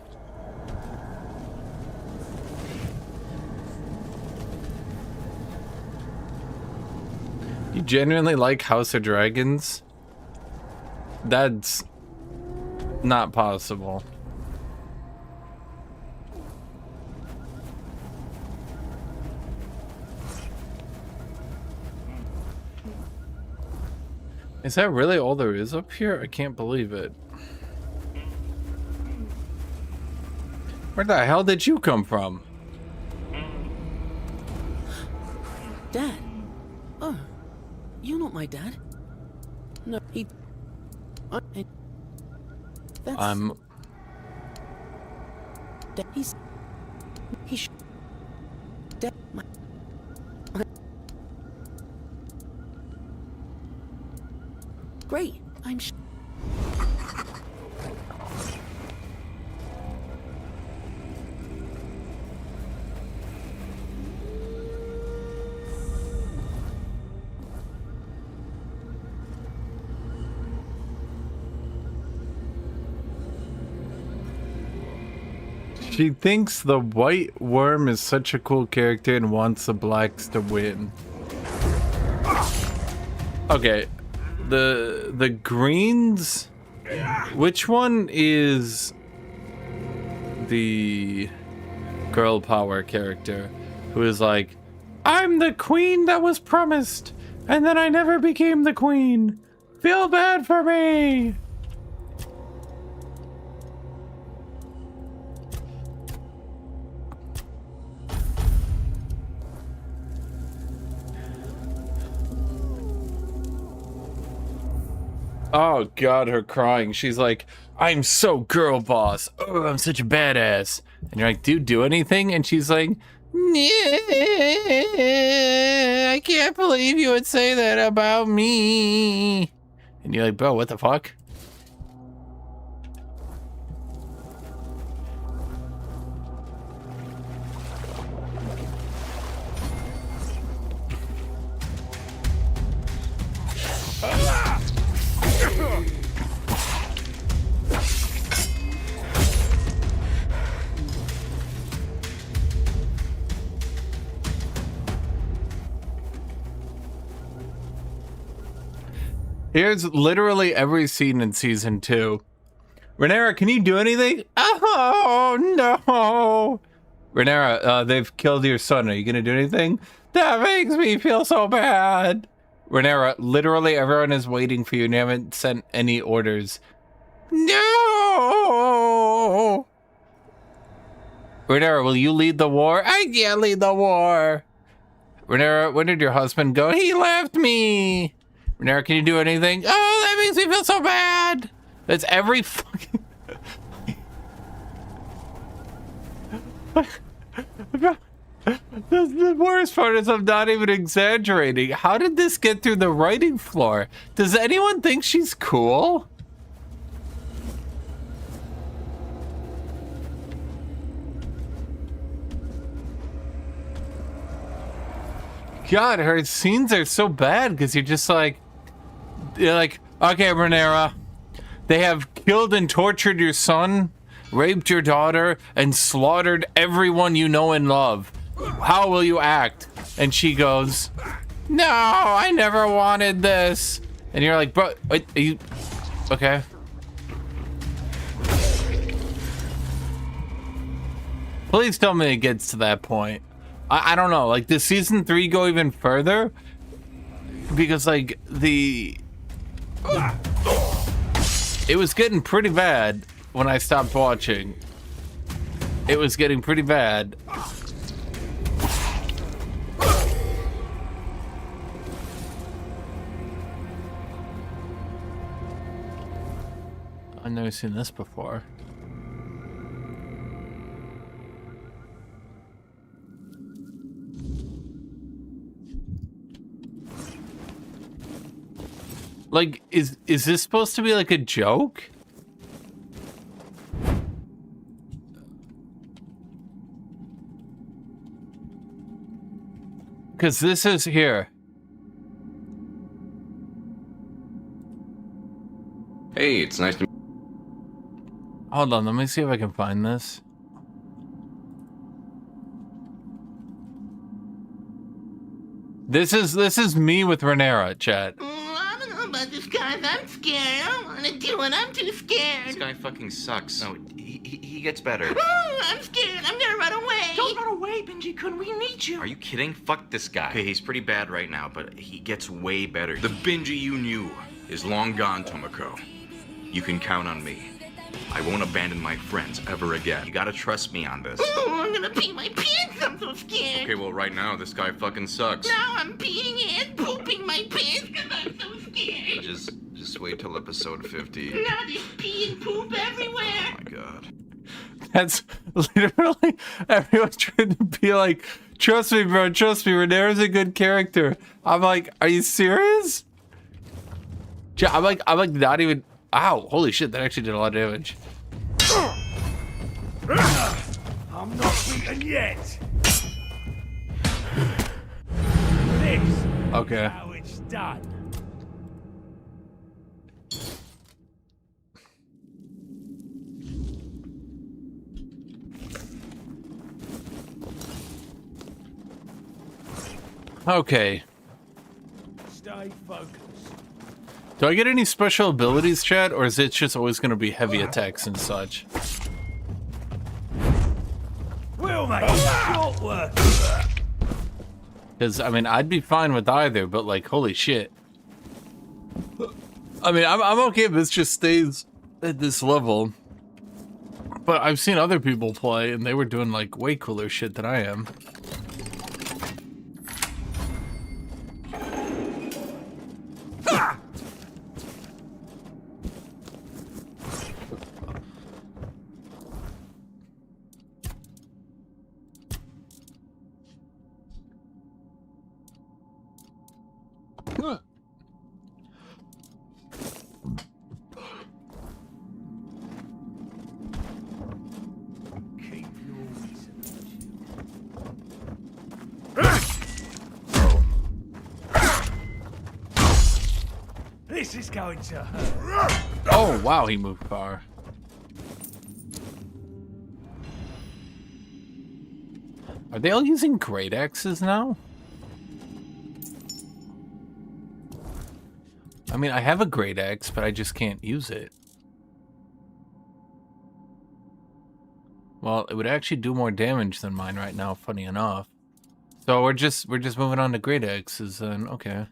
You genuinely like House of Dragons? That's not possible. Is that really all there is up here? I can't believe it. Where the hell did you come from? Dad? Oh, you're not my dad. No, that's... He's... Dad, Great, I'm She thinks the White Worm is such a cool character and wants the Blacks to win. Okay, the Greens, which one is the girl power character who is like, I'm the queen that was promised, and then I never became the queen. Feel bad for me. Oh God, her crying. She's like, I'm so girl boss. Oh, I'm such a badass. And you're like, dude, do anything? And she's like, I can't believe you would say that about me. And you're like, bro, what the fuck? Here's literally every scene in season 2. Rhaenyra, can you do anything? Oh, no. Rhaenyra, they've killed your son. Are you going to do anything? That makes me feel so bad. Rhaenyra, literally everyone is waiting for you and you haven't sent any orders. No. Rhaenyra, will you lead the war? I can't lead the war. Rhaenyra, when did your husband go? He left me. Rhaenyra, can you do anything? Oh, that makes me feel so bad. That's every fucking... The worst part is I'm not even exaggerating. How did this get through the writing floor? Does anyone think she's cool? God, her scenes are so bad because you're like, okay, Rhaenyra, they have killed and tortured your son, raped your daughter, and slaughtered everyone you know and love. How will you act? And she goes, no, I never wanted this. And you're like, bro, wait, are you, okay. Please tell me it gets to that point. I don't know, like, does season 3 go even further? Because, like, it was getting pretty bad when I stopped watching. It was getting pretty bad. I've never seen this before. Like, is this supposed to be like a joke? Because this is here. Hey, it's nice to... Hold on, let me see if I can find this. This is me with Rhaenyra, chat. I don't know about this guy. I'm scared. I don't want to do it. I'm too scared. This guy fucking sucks. No, he gets better. I'm scared. I'm gonna run away. Don't run away, Benji-kun. We need you. Are you kidding? Fuck this guy. Okay, he's pretty bad right now, but he gets way better. The Benji you knew is long gone, Tomoko. You can count on me. I won't abandon my friends ever again. You gotta trust me on this. Oh, I'm gonna pee my pants. I'm so scared. Okay, well, right now, this guy fucking sucks. Now I'm peeing and pooping my pants because I'm so scared. Just wait till episode 50. Now there's pee and poop everywhere. Oh my god. That's literally everyone trying to be like, trust me, bro, trust me, Rhaenyra's a good character. I'm like, are you serious? I'm like not even... Ow, holy shit, that actually did a lot of damage. I'm not beaten yet. This okay. is how it's done. Okay. Stay focused. Do I get any special abilities, chat, or is it just always going to be heavy attacks and such? We'll make it short work. Because, I mean, I'd be fine with either, but, like, holy shit. I mean, I'm okay if this just stays at this level. But I've seen other people play, and they were doing, like, way cooler shit than I am. This is going to hurt. Oh, wow, he moved far. Are they all using great axes now? I mean, I have a great axe, but I just can't use it. Well, it would actually do more damage than mine right now, funny enough. So we're just moving on to great axes then, okay.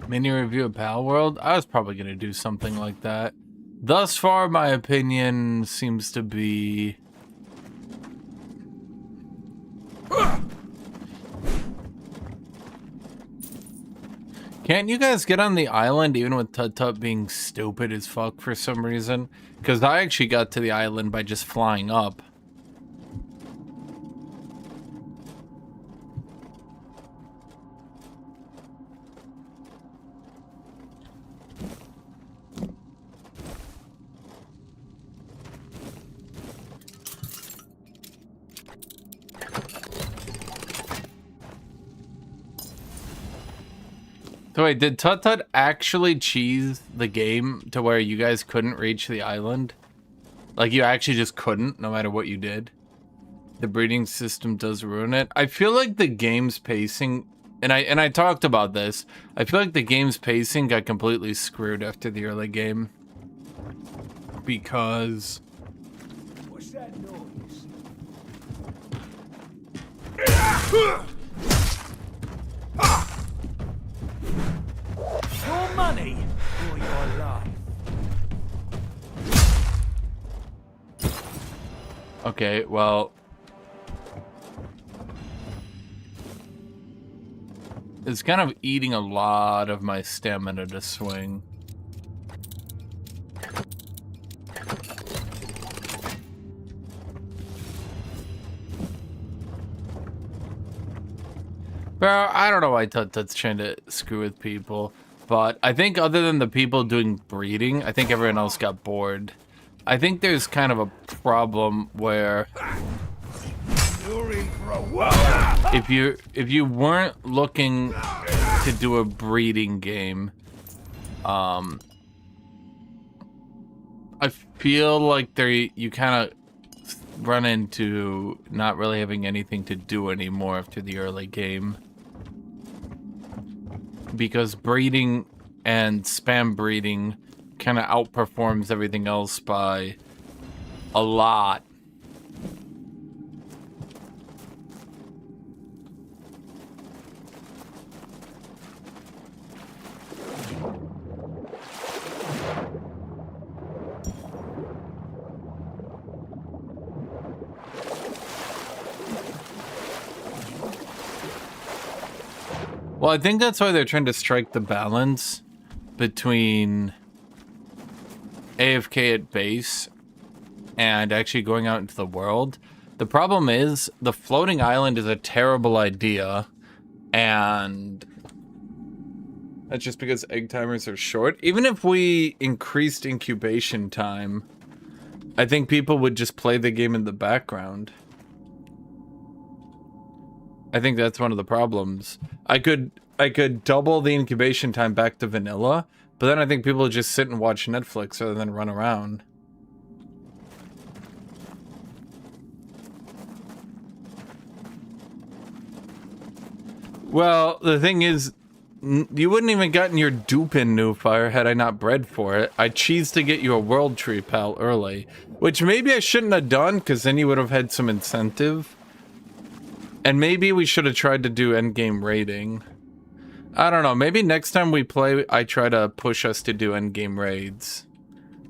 Mini review of Pal World? I was probably going to do something like that. Thus far, my opinion seems to be... Can't you guys get on the island even with Tut-Tut being stupid as fuck for some reason? Because I actually got to the island by just flying up. So wait, did Tut-Tut actually cheese the game to where you guys couldn't reach the island? Like you actually just couldn't, no matter what you did? The breeding system does ruin it. I feel like the game's pacing, and I talked about this, I feel like the game's pacing got completely screwed after the early game. Because... What's that noise? Your money or your life? Okay, well... It's kind of eating a lot of my stamina to swing. Bro, I don't know why Tut-Tut's trying to screw with people, but I think other than the people doing breeding, I think everyone else got bored. I think there's kind of a problem where if you weren't looking to do a breeding game, I feel like you kind of run into not really having anything to do anymore after the early game. Because breeding and spam breeding kind of outperforms everything else by a lot. Well, I think that's why they're trying to strike the balance between AFK at base and actually going out into the world. The problem is the floating island is a terrible idea, and that's just because egg timers are short. Even if we increased incubation time, I think people would just play the game in the background. I think that's one of the problems. I could double the incubation time back to vanilla, but then I think people would just sit and watch Netflix rather than run around. Well, the thing is, you wouldn't even gotten your dupe in New Fire had I not bred for it. I cheesed to get you a world tree, pal, early. Which maybe I shouldn't have done, because then you would have had some incentive. And maybe we should have tried to do endgame raiding. I don't know, maybe next time we play, I try to push us to do endgame raids.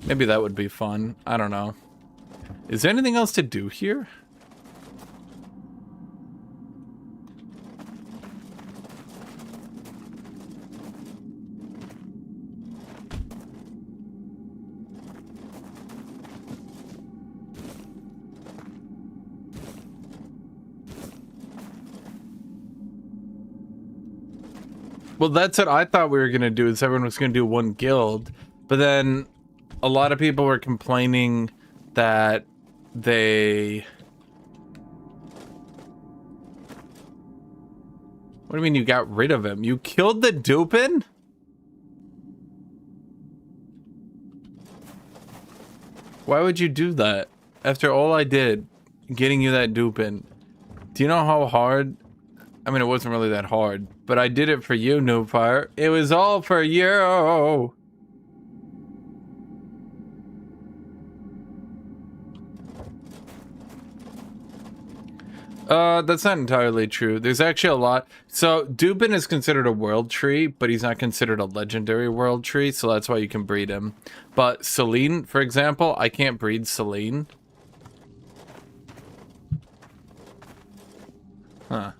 Maybe that would be fun. I don't know. Is there anything else to do here? Well, that's what I thought we were gonna do, is everyone was gonna do one guild. But then a lot of people were complaining that they... What do you mean you got rid of him? You killed the Dupin? Why would you do that? After all I did, getting you that Dupin. Do you know how hard? I mean, it wasn't really that hard, but I did it for you, Noobfire. It was all for you. That's not entirely true. There's actually a lot. So Dupin is considered a world tree, but he's not considered a legendary world tree, so that's why you can breed him. But Celine, for example, I can't breed Celine. Huh.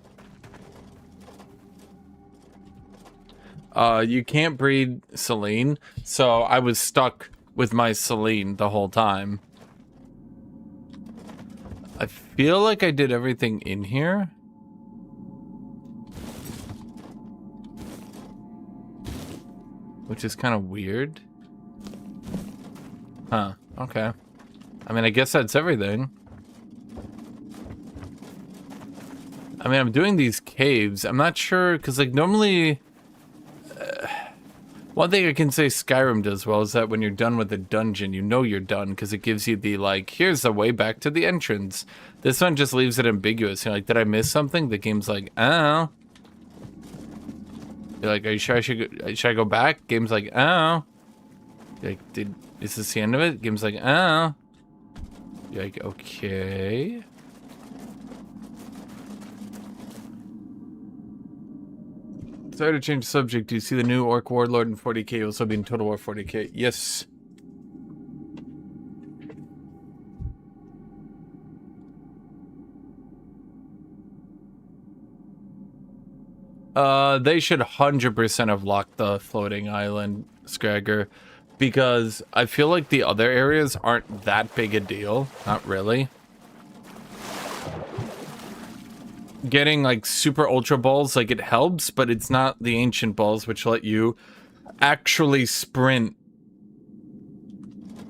You can't breed Celine, so I was stuck with my Celine the whole time. I feel like I did everything in here. Which is kind of weird. Huh, okay. I mean, I guess that's everything. I mean, I'm doing these caves. I'm not sure, because, like, normally... one thing I can say Skyrim does well is that when you're done with a dungeon, you know you're done, because it gives you the, like, here's the way back to the entrance. This one just leaves it ambiguous. You're like, did I miss something? The game's like, oh. You're like, are you sure should I go back? Game's like, oh. You're like, is this the end of it? Game's like, oh. You're like, okay. Sorry to change the subject. Do you see the new Orc Warlord in 40k also being Total War 40k? Yes. They should 100% have locked the floating island, Scragger, because I feel like the other areas aren't that big a deal. Not really. Getting like super ultra balls, like it helps, but it's not the ancient balls which let you actually sprint.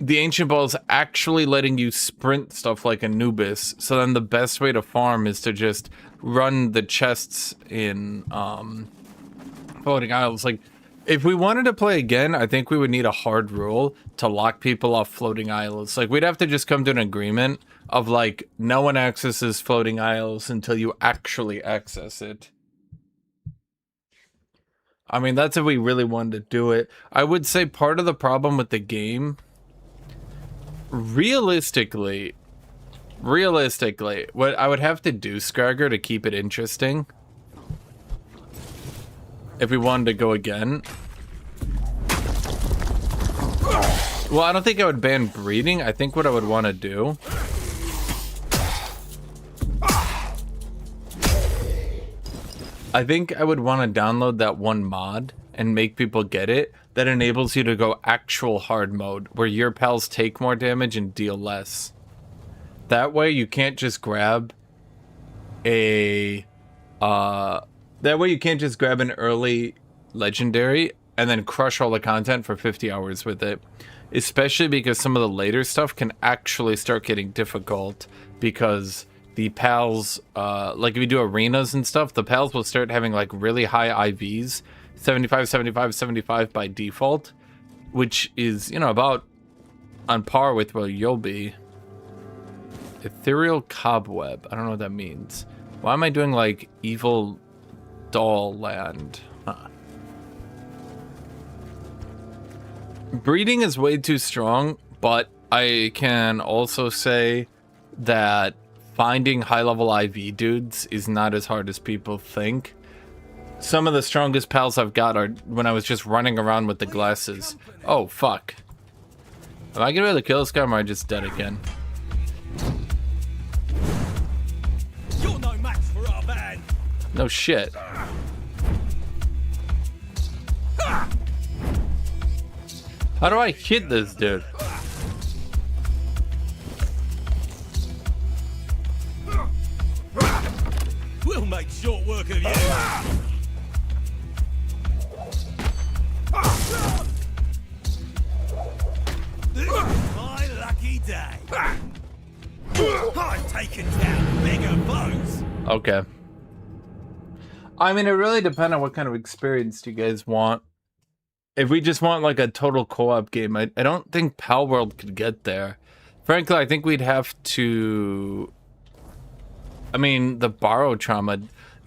The ancient balls actually letting you sprint stuff like Anubis. So then the best way to farm is to just run the chests in floating isles. Like if we wanted to play again, I think we would need a hard rule to lock people off floating isles. Like we'd have to just come to an agreement of like, no one accesses floating isles until you actually access it. I mean, that's if we really wanted to do it. I would say part of the problem with the game, realistically, what I would have to do, Scragger, to keep it interesting, if we wanted to go again. Well, I don't think I would ban breeding. I think what I would want to do, I think I would want to download that one mod and make people get it that enables you to go actual hard mode where your pals take more damage and deal less. That way you can't just grab a an early legendary and then crush all the content for 50 hours with it. Especially because some of the later stuff can actually start getting difficult because the pals, like if you do arenas and stuff, the pals will start having like really high IVs, 75, 75, 75 by default, which is, you know, about on par with where you'll be. Ethereal Cobweb. I don't know what that means. Why am I doing like Evil Doll Land? Huh. Breeding is way too strong, but I can also say that finding high-level IV dudes is not as hard as people think. Some of the strongest pals I've got are when I was just running around with the glasses. Oh, fuck. Am I gonna be able to kill this guy or am I just dead again? You're no match for our band. No shit. How do I hit this dude? We'll make short work of you. day. I've taken down bigger foes. Okay. I mean, it really depends on what kind of experience you guys want. If we just want like a total co-op game, I don't think Pal World could get there. Frankly, I think we'd have to... I mean, the Borrow Trauma...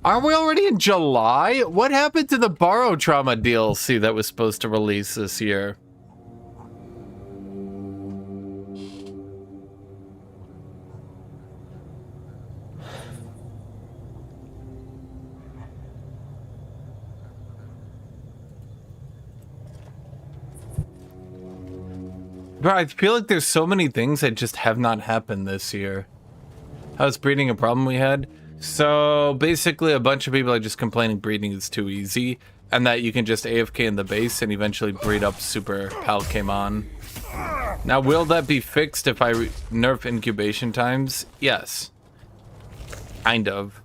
Are we already in July? What happened to the Borrow Trauma DLC that was supposed to release this year? Bro, I feel like there's so many things that just have not happened this year. How's breeding a problem we had? So basically a bunch of people are just complaining breeding is too easy and that you can just AFK in the base and eventually breed up Super Palkemon. Now, will that be fixed if I nerf incubation times? Yes. Kind of.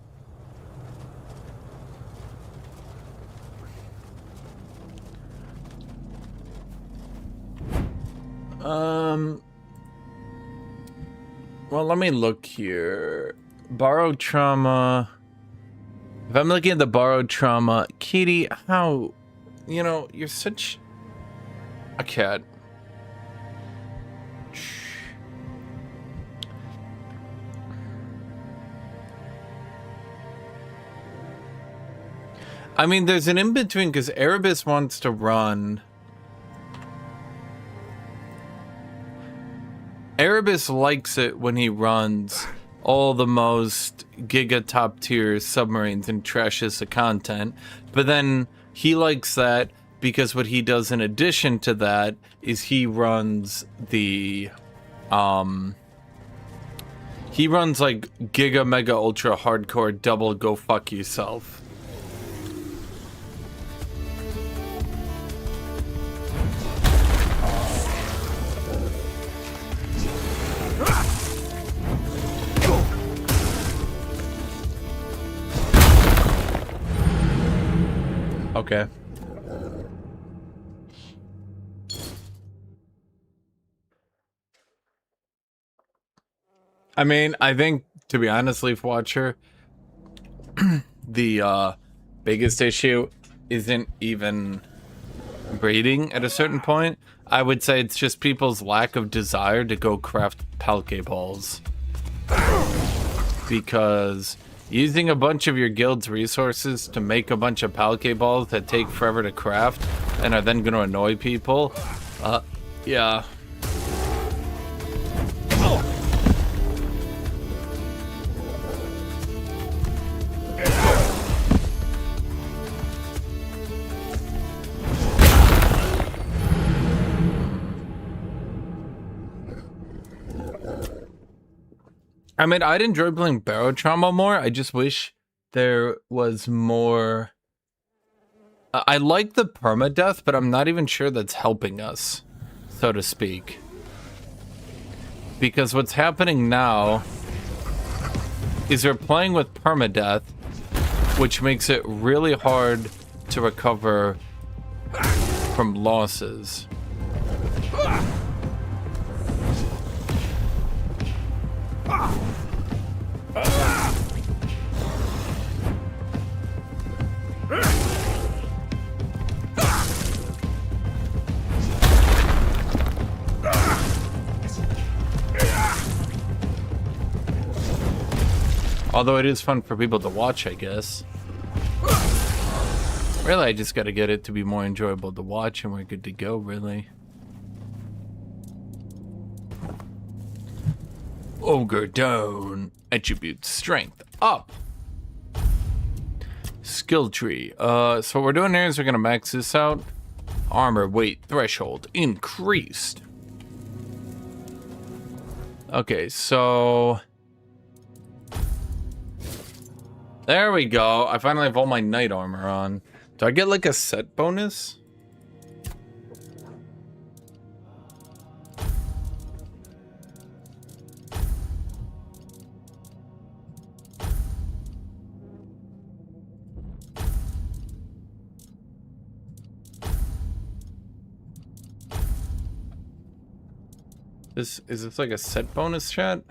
Well, let me look here. Borrowed trauma. If I'm looking at the borrowed trauma, Kitty, how, you know, you're such a cat. I mean, there's an in-between because Erebus wants to run. Erebus likes it when he runs all the most giga top tier submarines and trashes the content, but then he likes that because what he does in addition to that is he runs the he runs like giga mega ultra hardcore double go fuck yourself. Okay. I mean, I think, to be honest, Leaf Watcher, the biggest issue isn't even breeding at a certain point. I would say it's just people's lack of desire to go craft Palkeballs. Because using a bunch of your guild's resources to make a bunch of Palkeballs that take forever to craft and are then going to annoy people, yeah. I mean, I'd enjoy playing Barrow Trauma more. I just wish there was more... I like the permadeath, but I'm not even sure that's helping us, so to speak. Because what's happening now is we're playing with permadeath, which makes it really hard to recover from losses. Although it is fun for people to watch, I guess. Really, I just gotta get it to be more enjoyable to watch and we're good to go, really. Ogre down. Attributes. Strength up. Skill tree. So what we're doing here is we're gonna max this out. Armor weight threshold increased. Okay, so... there we go. I finally have all my knight armor on. Do I get like a set bonus? Is this like a set bonus, chat?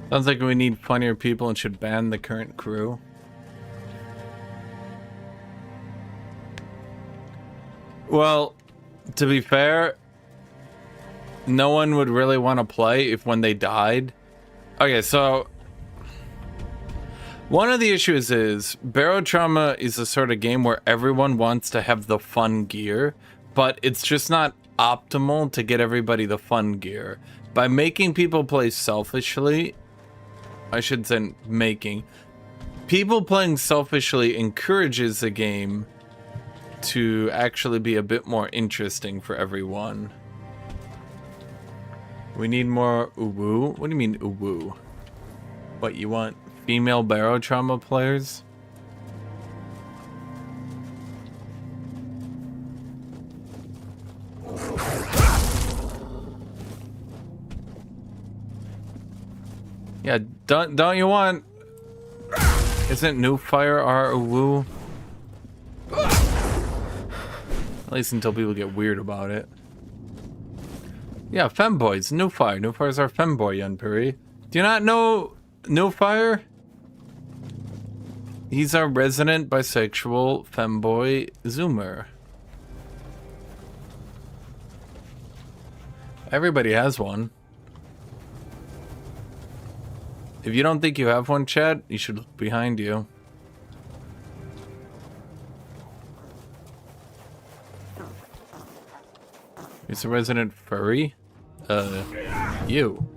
Sounds like we need funnier people and should ban the current crew. Well, to be fair, no one would really want to play if when they died. Okay, so one of the issues is Barotrauma is a sort of game where everyone wants to have the fun gear, but it's just not optimal to get everybody the fun gear. By making people play selfishly, I should say people playing selfishly encourages the game to actually be a bit more interesting for everyone. We need more uwu. What do you mean uwu? What, you want female Barotrauma players? Yeah, don't you want... Isn't New Fire our uwu? At least until people get weird about it. Yeah, femboys, New Fire. New Fire's our femboy, Yunpuri. Do you not know New Fire? He's our resident bisexual femboy zoomer. Everybody has one. If you don't think you have one, Chad, you should look behind you. He's a resident furry? You.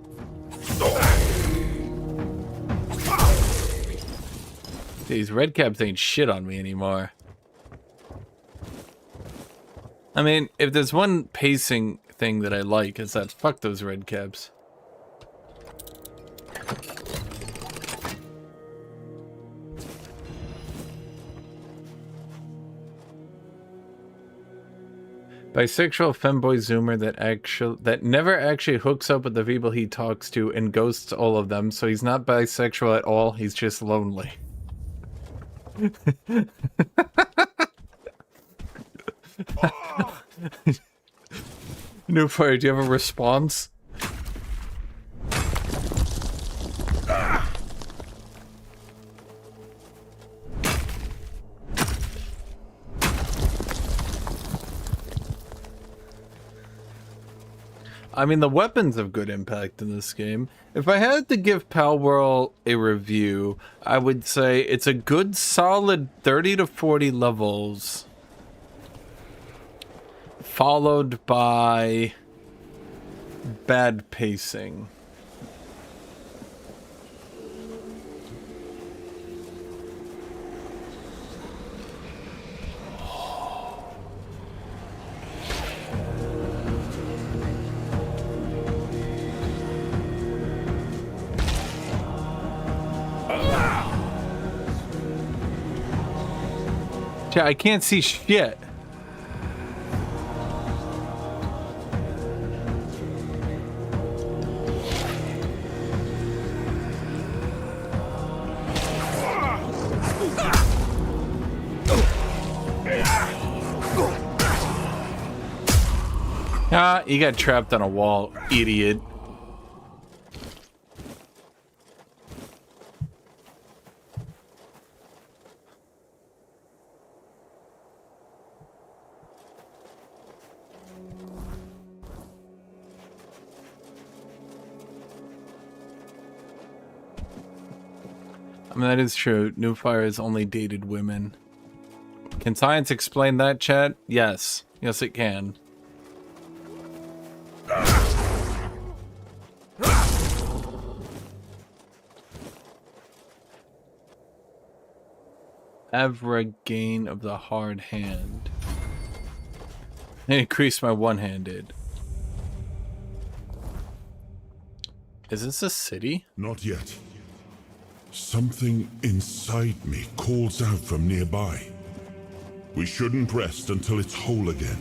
These red caps ain't shit on me anymore. I mean, if there's one pacing thing that I like, is that fuck those red caps. Bisexual femboy zoomer that never actually hooks up with the people he talks to and ghosts all of them, so he's not bisexual at all, he's just lonely. New Fire, do you have a response? I mean, the weapons have good impact in this game. If I had to give Palworld a review, I would say it's a good solid 30 to 40 levels, followed by bad pacing. I can't see shit. Ah, you got trapped on a wall, idiot. I mean, that is true. New Fire has only dated women. Can science explain that, chat? Yes. Yes, it can. Average gain of the hard hand. I increased my one-handed. Is this a city? Not yet. Something inside me calls out from nearby. We shouldn't rest until it's whole again.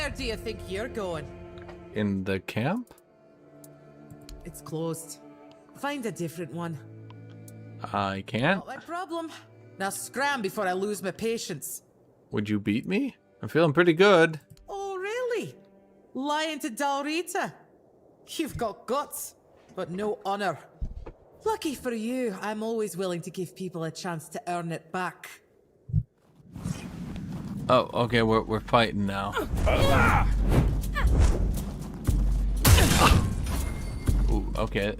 Where do you think you're going? In the camp? It's closed. Find a different one. I can't. Not my problem. Now scram before I lose my patience. Would you beat me? I'm feeling pretty good. Oh, really? Lying to Dalrita? You've got guts, but no honor. Lucky for you, I'm always willing to give people a chance to earn it back. Oh, okay, we're fighting now. Ooh, okay.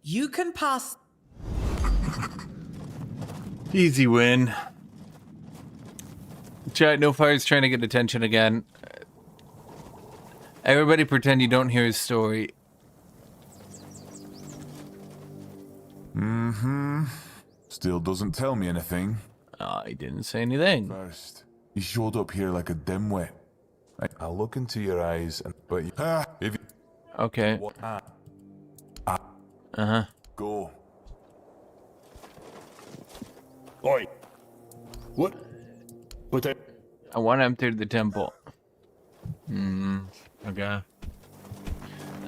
You can pass. Easy win. Chat, No Fire's trying to get attention again. Everybody pretend you don't hear his story. Still doesn't tell me anything. I didn't say anything. First, you showed up here like a dimwit. I'll look into your eyes and if you Okay. Uh-huh. Go. Oi. What? I want to enter the temple. Okay.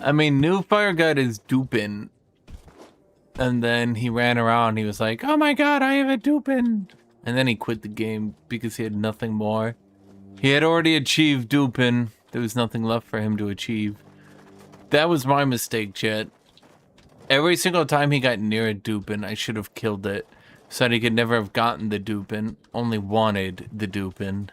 I mean, New Fire got his dupin. And then he ran around. He was like, oh my god, I have a dupin. And then he quit the game because he had nothing more. He had already achieved dupin. There was nothing left for him to achieve. That was my mistake, chat. Every single time he got near a dupin, I should have killed it. So that he could never have gotten the dupin. Only wanted the dupin.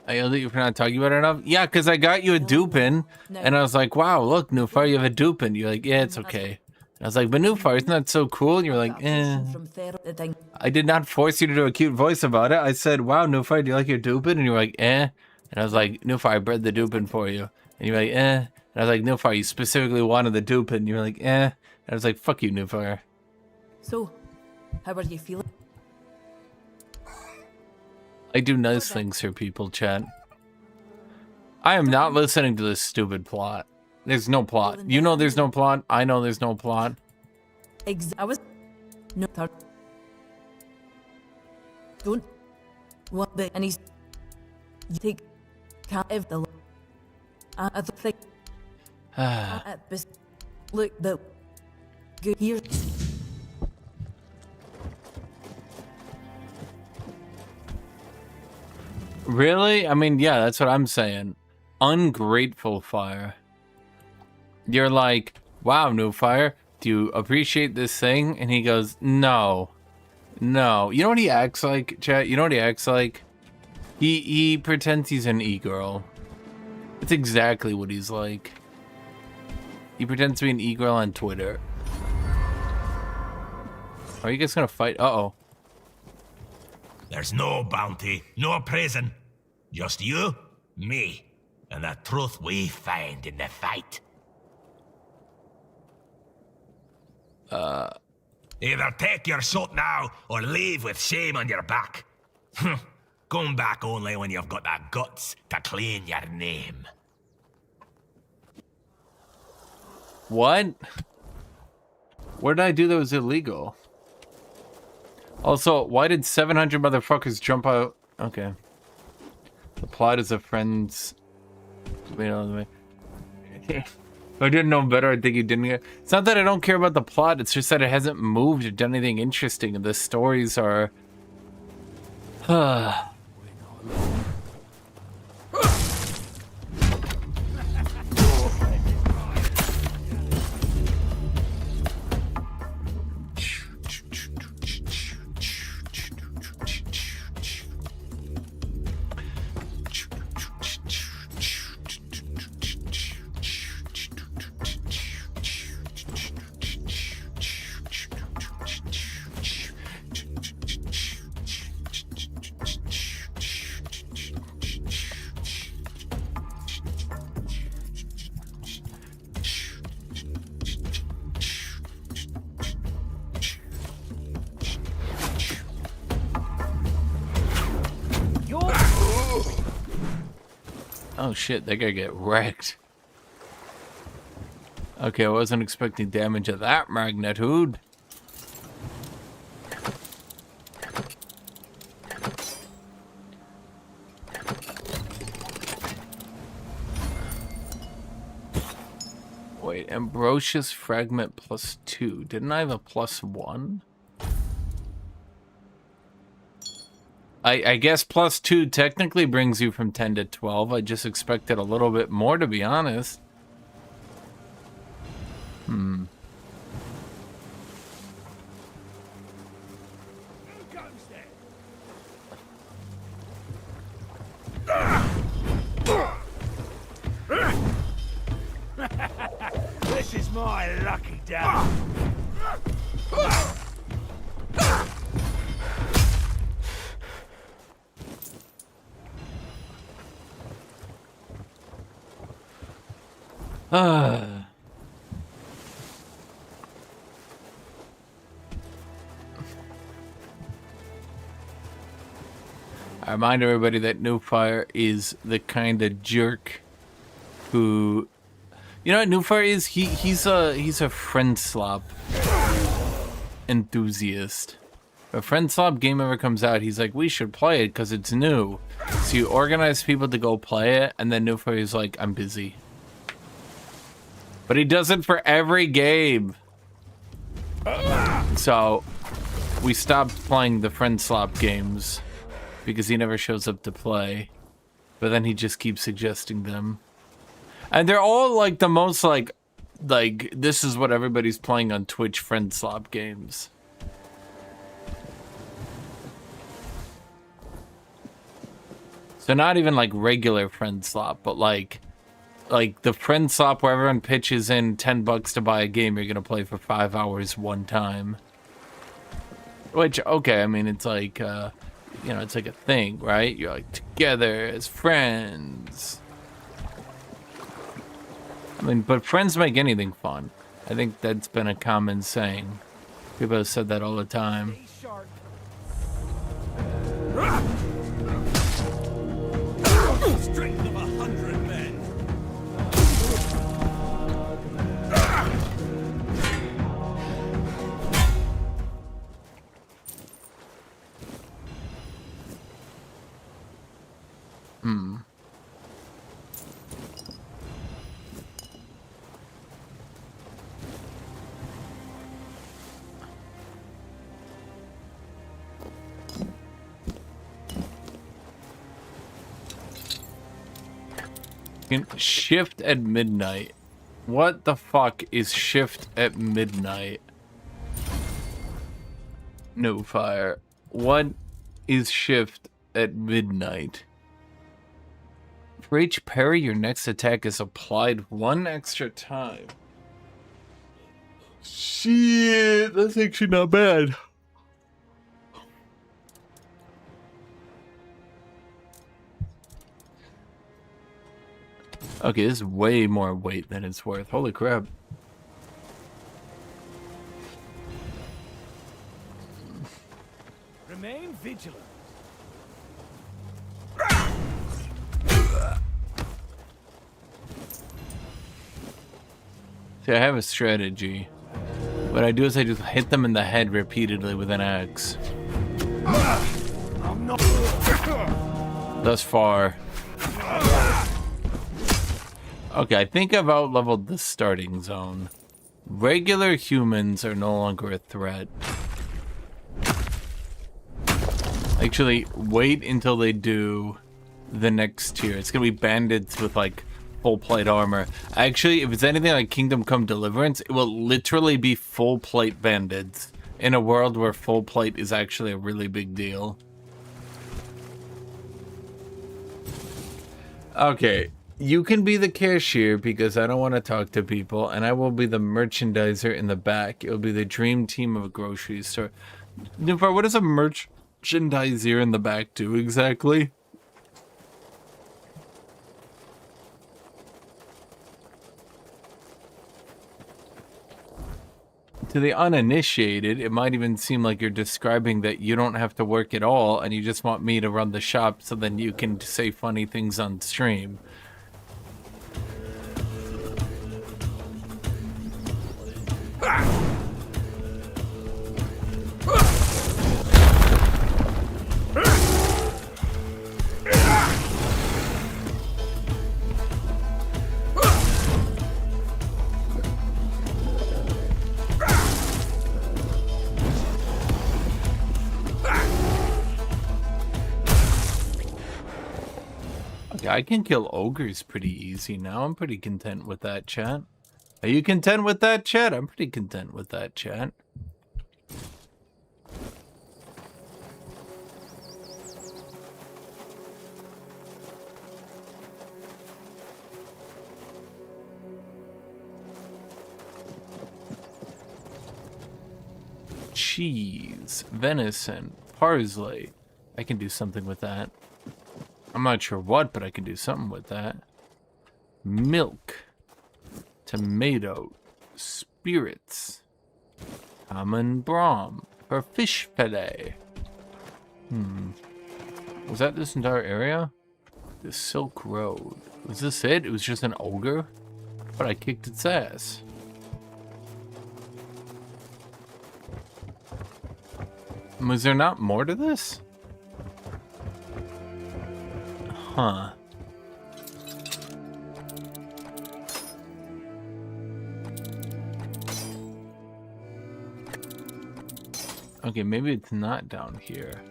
I yelled at you for not talking about it enough? Yeah, because I got you a dupin. And I was like, wow, look, New Fire, you have a dupin. You're like, yeah, it's okay. And I was like, but New Fire, isn't that so cool? And you're like, eh. I did not force you to do a cute voice about it. I said, wow, New Fire, do you like your dupin? And you were like, eh. And I was like, New Fire, I bred the dupin for you. And you were like, eh. And I was like, New Fire, you specifically wanted the dupin. And you were like, eh. And I was like, fuck you, New Fire. So, how are you feeling? I do nice things for people, chat. I am not listening to this stupid plot. There's no plot. You know there's no plot. I know there's no plot. I was... No, don't... What the... And he's... You take... Can't have the... I think... Look, the... Good here... Really? I mean, yeah, that's what I'm saying. Ungrateful Fire. You're like, wow, New Fire, do you appreciate this thing? And he goes, no. No. You know what he acts like, chat? You know what he acts like? He pretends he's an e-girl. It's exactly what he's like. He pretends to be an e-girl on Twitter. Are you guys gonna fight? Uh-oh. There's no bounty, no prison. Just you, me, and the truth we find in the fight. Either take your shot now, or leave with shame on your back. Come back only when you've got the guts to clean your name. What? What did I do that was illegal? Also, why did 700 motherfuckers jump out? Okay. The plot is a friend's... If I didn't know better, I think you didn't. It's not that I don't care about the plot, it's just that it hasn't moved or done anything interesting, and the stories are... Oh shit, they gotta get wrecked. Okay, I wasn't expecting damage of that magnitude. Wait, Ambrosius Fragment +2. Didn't I have a +1? I guess +2 technically brings you from 10 to 12. I just expected a little bit more, to be honest. This is my lucky day. I remind everybody that Newfire is the kind of jerk who, you know what Newfire is? He's a friend slop enthusiast. If a friend slop game ever comes out, he's like, we should play it because it's new. So you organize people to go play it, and then Newfire is like, I'm busy. But he does it for every game. So we stopped playing the friend slop games because he never shows up to play. But then he just keeps suggesting them. And they're all like the most like this is what everybody's playing on Twitch friend slop games. So not even like regular friend slop, but like the friend slop where everyone pitches in $10 to buy a game you're gonna play for 5 hours one time. Which, okay, I mean, it's like, you know, it's like a thing, right? You're like together as friends. I mean, but friends make anything fun. I think that's been a common saying. People have said that all the time. Strength of 100 men. Shift at midnight. What the fuck is shift at midnight? No fire. What is shift at midnight? For each parry, your next attack is applied 1 extra time. Shit, that's actually not bad. Okay, this is way more weight than it's worth. Holy crap. Remain vigilant. See, I have a strategy. What I do is I just hit them in the head repeatedly with an axe. I'm not. Thus far. Okay, I think I've out-leveled the starting zone. Regular humans are no longer a threat. Actually, wait until they do the next tier. It's gonna be bandits with, like, full plate armor. Actually, if it's anything like Kingdom Come Deliverance, it will literally be full plate bandits in a world where full plate is actually a really big deal. Okay. You can be the cashier because I don't want to talk to people, and I will be the merchandiser in the back. It will be the dream team of a grocery store. Newfire, what does a merchandiser in the back do exactly? To the uninitiated, it might even seem like you're describing that you don't have to work at all, and you just want me to run the shop so then you can say funny things on stream. Yeah, I can kill ogres pretty easy now. I'm pretty content with that, chat. Are you content with that, chat? I'm pretty content with that, chat. Cheese, venison, parsley. I can do something with that. I'm not sure what, but I can do something with that. Milk, tomato, spirits, common brawn for fish fillet. Was that this entire area? The Silk Road. Was this it? It was just an ogre? But I kicked its ass. Was there not more to this? Huh. Okay, maybe it's not down here.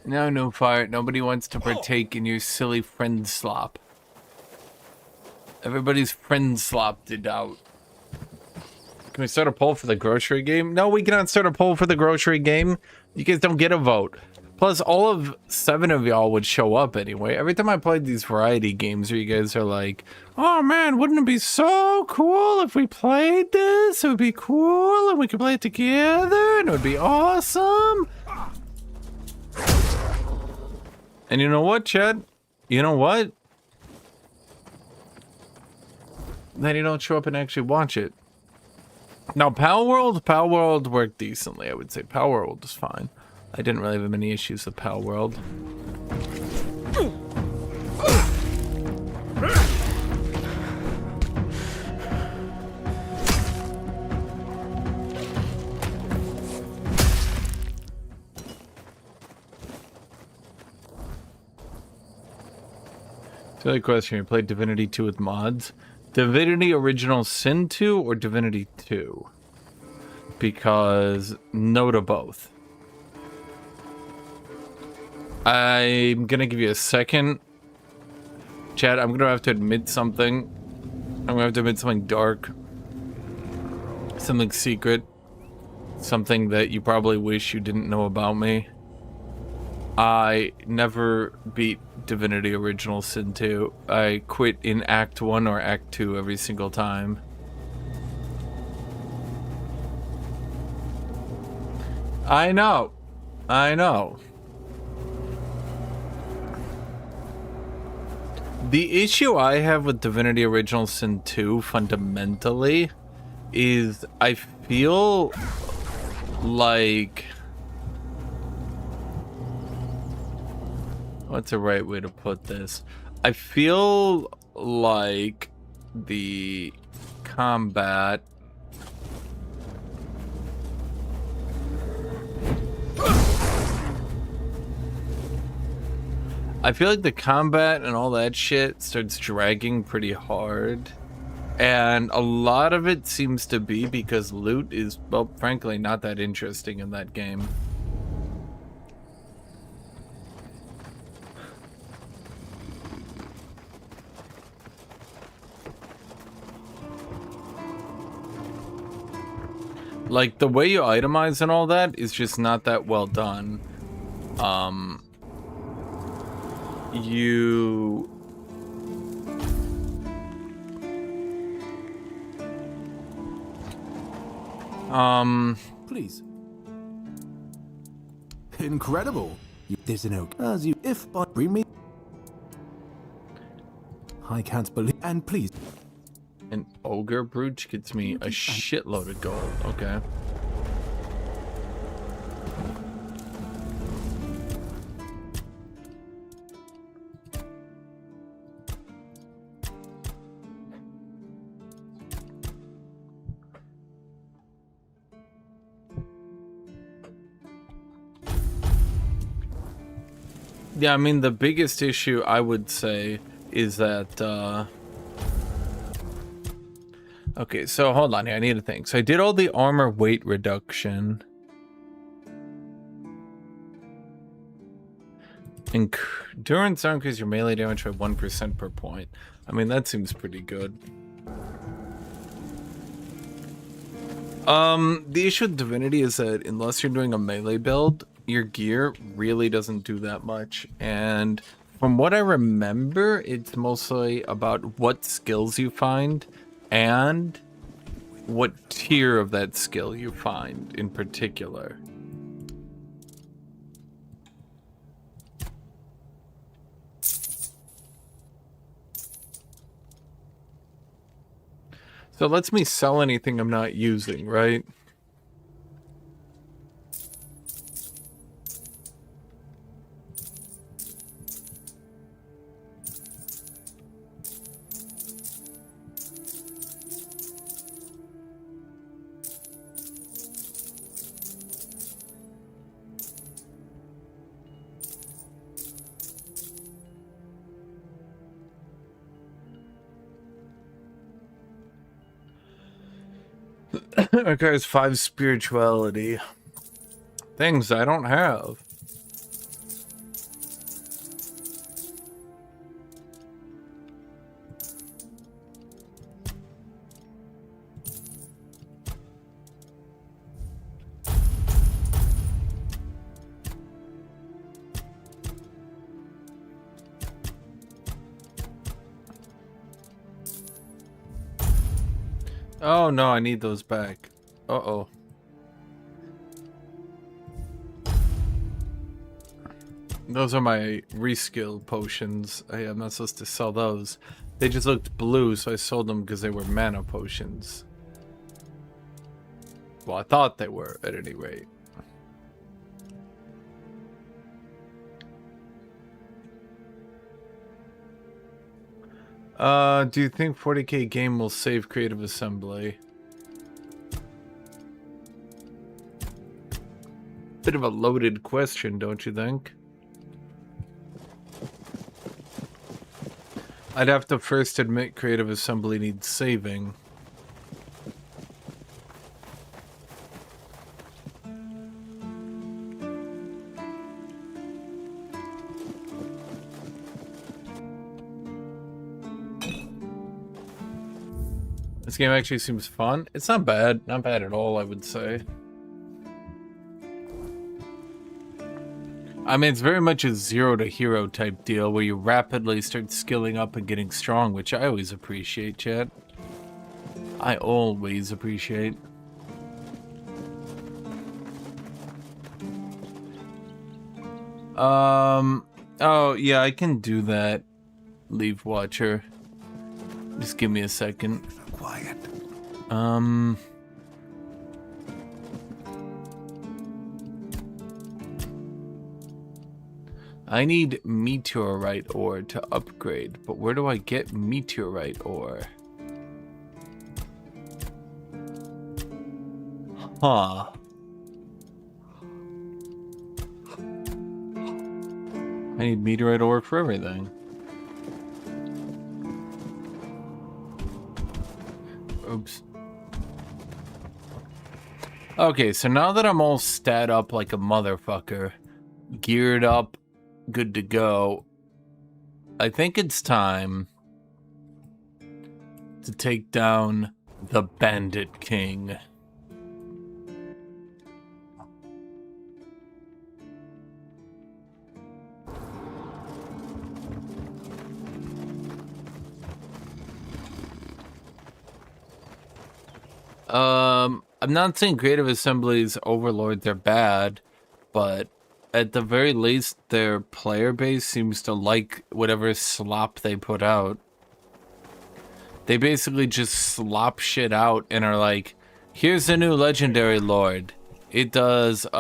No, no fire. Nobody wants to partake in your silly friend slop. Everybody's friend slopped it out. Can we start a poll for the grocery game? No, we cannot start a poll for the grocery game. You guys don't get a vote. Plus, all of 7 of y'all would show up anyway. Every time I played these variety games where you guys are like, oh man, wouldn't it be so cool if we played this? It would be cool and we could play it together and it would be awesome. And you know what, Chad? You know what? Then you don't show up and actually watch it. Now, Pal World worked decently, I would say. Pal World is fine. I didn't really have many issues with Pal World. Silly question, you played Divinity 2 with mods? Divinity Original Sin 2 or Divinity 2? Because no to both. I'm gonna give you a second. Chad, I'm gonna have to admit something. I'm gonna have to admit something dark. Something secret. Something that you probably wish you didn't know about me. I never beat Divinity Original Sin 2. I quit in Act 1 or Act 2 every single time. I know. I know. The issue I have with Divinity Original Sin 2 fundamentally is I feel like... What's the right way to put this? I feel like the combat and all that shit starts dragging pretty hard. And a lot of it seems to be because loot is, well, frankly, not that interesting in that game. Like, the way you itemize and all that is just not that well done. Please. Incredible. There's an oak. As you, if but bring me. I can't believe. And please. An ogre brooch gets me a shitload of gold. Okay. Yeah, I mean, the biggest issue I would say is that Okay, so hold on here. I need to think. So I did all the armor weight reduction. Endurance increases your melee damage by 1% per point. I mean, that seems pretty good. The issue with Divinity is that unless you're doing a melee build, your gear really doesn't do that much. And from what I remember, it's mostly about what skills you find and what tier of that skill you find in particular. So it lets me sell anything I'm not using, right? Requires 5 spirituality. Things I don't have. Oh no, I need those back. Uh-oh. Those are my reskill potions. I'm not supposed to sell those. They just looked blue, so I sold them because they were mana potions. Well, I thought they were, at any rate. Do you think 40k game will save Creative Assembly? Bit of a loaded question, don't you think? I'd have to first admit Creative Assembly needs saving. This game actually seems fun. It's not bad. Not bad at all, I would say. I mean, it's very much a zero to hero type deal where you rapidly start skilling up and getting strong, which I always appreciate, chat. I always appreciate. Oh, yeah, I can do that. Leave Watcher. Just give me a second. Quiet. I need meteorite ore to upgrade, but where do I get meteorite ore? Huh. I need meteorite ore for everything. Oops. Okay, so now that I'm all stat up like a motherfucker, geared up, good to go, I think it's time to take down the Bandit King. I'm not saying Creative Assembly's overlords are bad, but at the very least, their player base seems to like whatever slop they put out. They basically just slop shit out and are like, here's a new legendary lord. It does, 10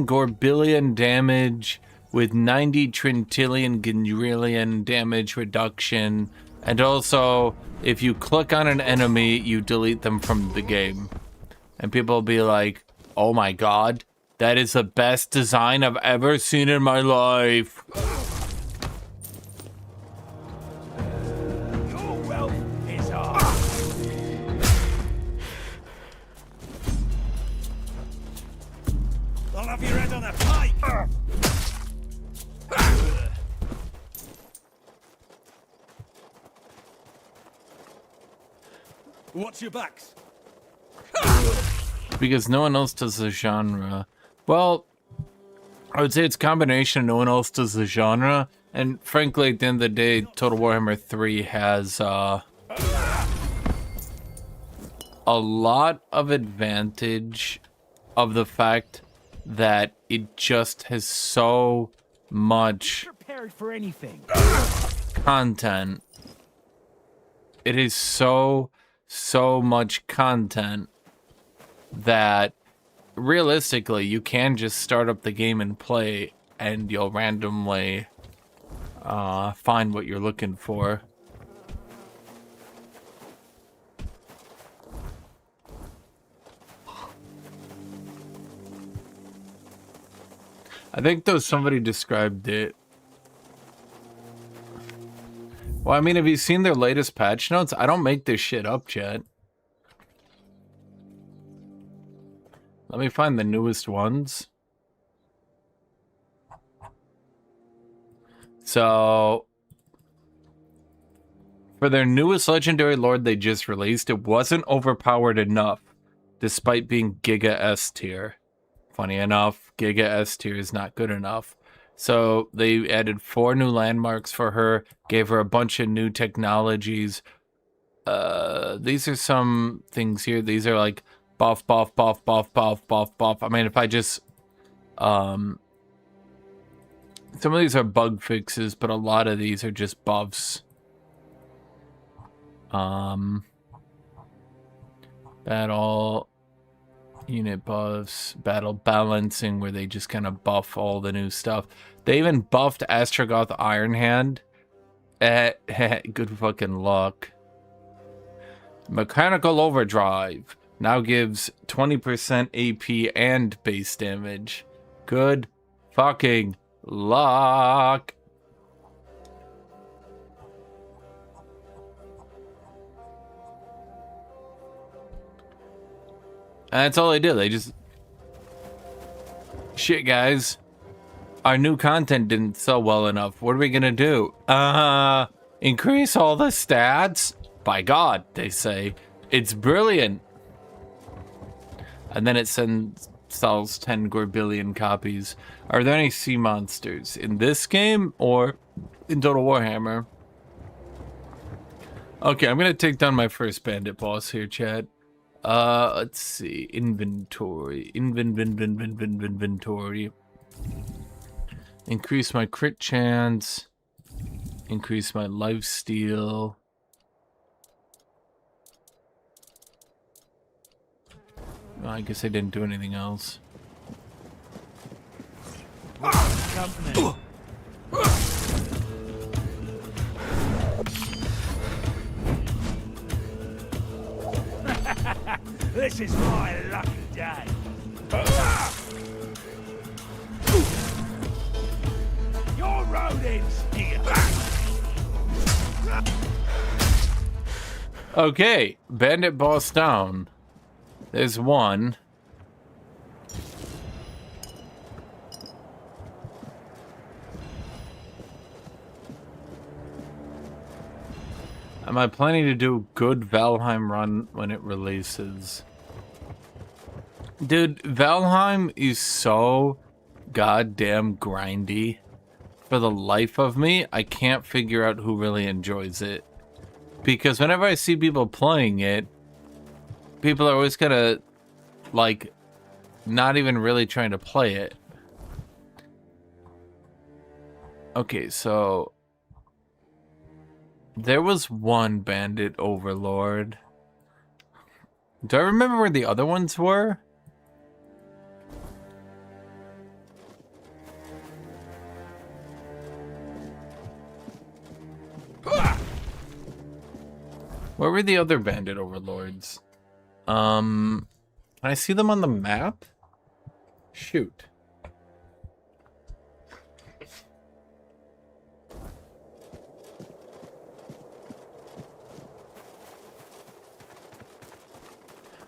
gorbillion damage with 90 trintillion ganrillion damage reduction. And also, if you click on an enemy, you delete them from the game. And people will be like, oh my god, that is the best design I've ever seen in my life. You're Watch your backs. Because no one else does the genre. Well, I would say it's a combination. No one else does the genre. And frankly, at the end of the day, Total Warhammer 3 has a lot of advantage of the fact that it just has so much Prepared for anything. content. It is so much content that realistically you can just start up the game and play and you'll randomly find what you're looking for. I think though somebody described it. Well, I mean, have you seen their latest patch notes? I don't make this shit up, chat. Let me find the newest ones. So, for their newest Legendary Lord they just released, it wasn't overpowered enough, despite being Giga S tier. Funny enough, Giga S tier is not good enough. So they added 4 new landmarks for her, gave her a bunch of new technologies. These are some things here. These are like buff. I mean, if I just... some of these are bug fixes, but a lot of these are just buffs. Battle... unit buffs, battle balancing, where they just kind of buff all the new stuff. They even buffed Astrogoth Ironhand. Good fucking luck. Mechanical Overdrive now gives 20% AP and base damage. Good fucking luck. And that's all they do. They just... Shit, guys. Our new content didn't sell well enough. What are we gonna do? Increase all the stats? By God, they say. It's brilliant. And then it sells 10 billion copies. Are there any sea monsters in this game or in Total Warhammer? Okay, I'm gonna take down my first bandit boss here, chat. Let's see. Inventory. Inventory. Increase my crit chance. Increase my lifesteal. Oh, I guess I didn't do anything else. This is my lucky day. Your rodents here. Okay, bandit boss down. There's one. Am I planning to do a good Valheim run when it releases? Dude, Valheim is so goddamn grindy. For the life of me, I can't figure out who really enjoys it. Because whenever I see people playing it, people are always gonna, like, not even really trying to play it. Okay, so... there was one bandit overlord. Do I remember where the other ones were? Where were the other bandit overlords? Can I see them on the map? Shoot.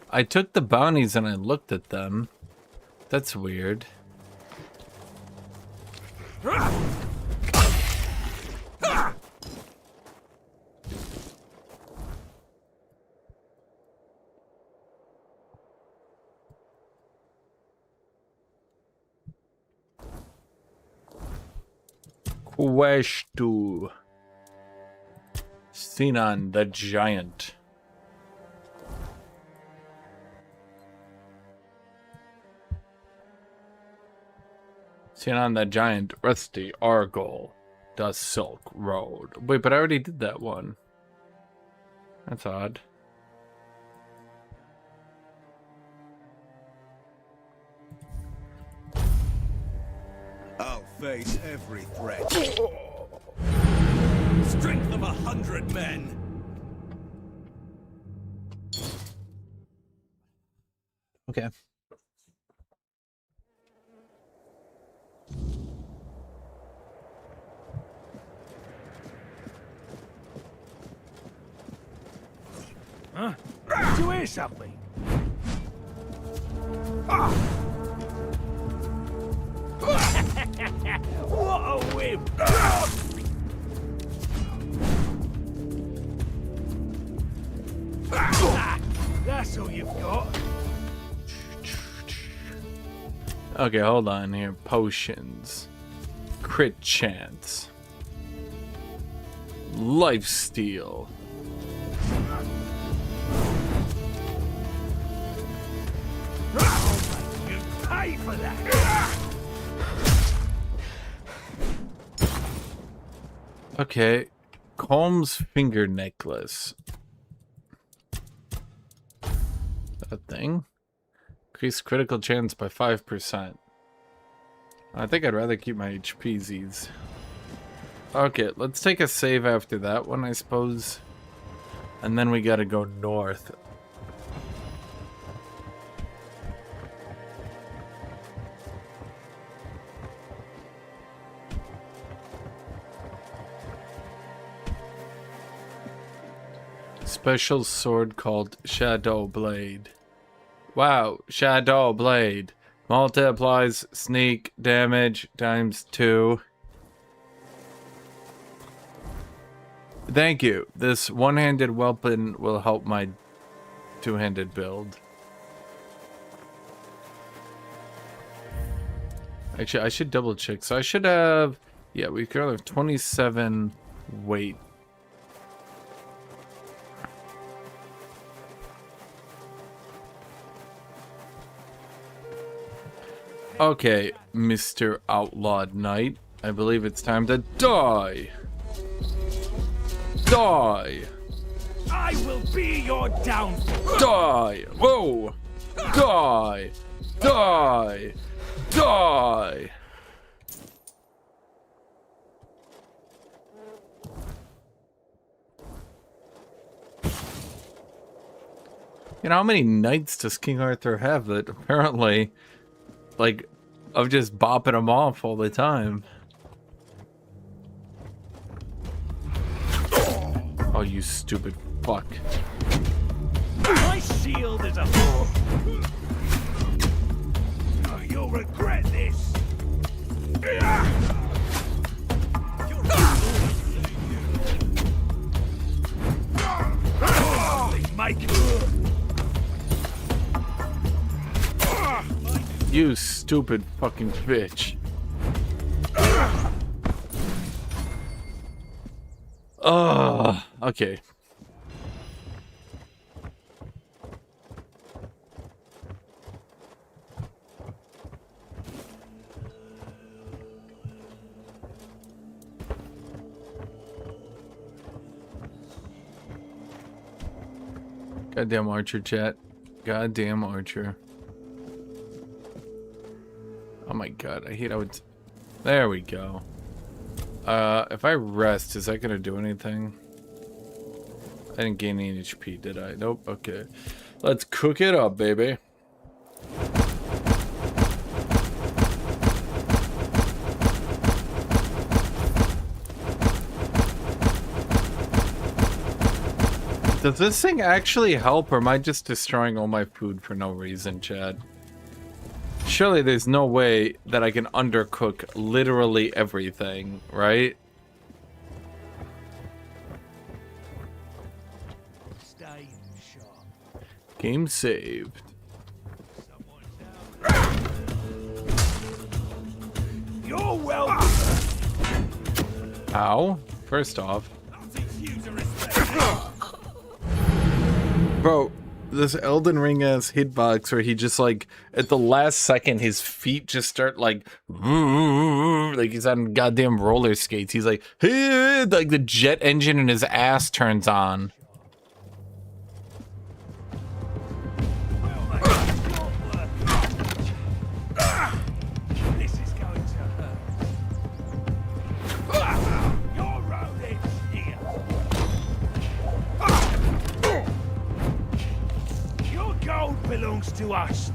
I took the bounties and I looked at them. That's weird. Questu. Sinan the Giant. Sinan the Giant, Rusty, Argol, the Silk Road. Wait, but I already did that one. That's odd. I'll face every threat. Strength of 100 men. Okay. Huh? Did you hear something? Ah! What a whim! That's all you've got. Okay, hold on here. Potions. Crit chance. Lifesteal. You pay for that. Okay. Combs finger necklace. That thing? Increase critical chance by 5%. I think I'd rather keep my HPs. Okay, let's take a save after that one, I suppose. And then we gotta go north. Special sword called Shadow Blade. Wow, Shadow Blade. Multiplies sneak damage times 2. Thank you. This one-handed weapon will help my two-handed build. Actually, I should double check. So I should have... Yeah, we could have 27 weight. Okay, Mr. Outlawed Knight. I believe it's time to die. Die. I will be your downfall. Die. Whoa. Die. Die. Die. You know, how many knights does King Arthur have that apparently, like, of just bopping them off all the time? Oh, you stupid fuck. My shield is a... Oh, you'll regret this. Mike. You stupid fucking bitch. Oh, okay. Goddamn Archer, chat. Goddamn Archer. Oh my god, I hate how it's... There we go. If I rest, is that gonna do anything? I didn't gain any HP, did I? Nope, okay. Let's cook it up, baby. Does this thing actually help, or am I just destroying all my food for no reason, Chad? Surely there's no way that I can undercook literally everything, right? Game saved. You're welcome. Ow. First off. Bro, this Elden Ring ass hitbox where he just like, at the last second, his feet just start like he's on goddamn roller skates. He's like, hey, like the jet engine in his ass turns on. This is going to hurt. Your road ends here. Your gold belongs to us.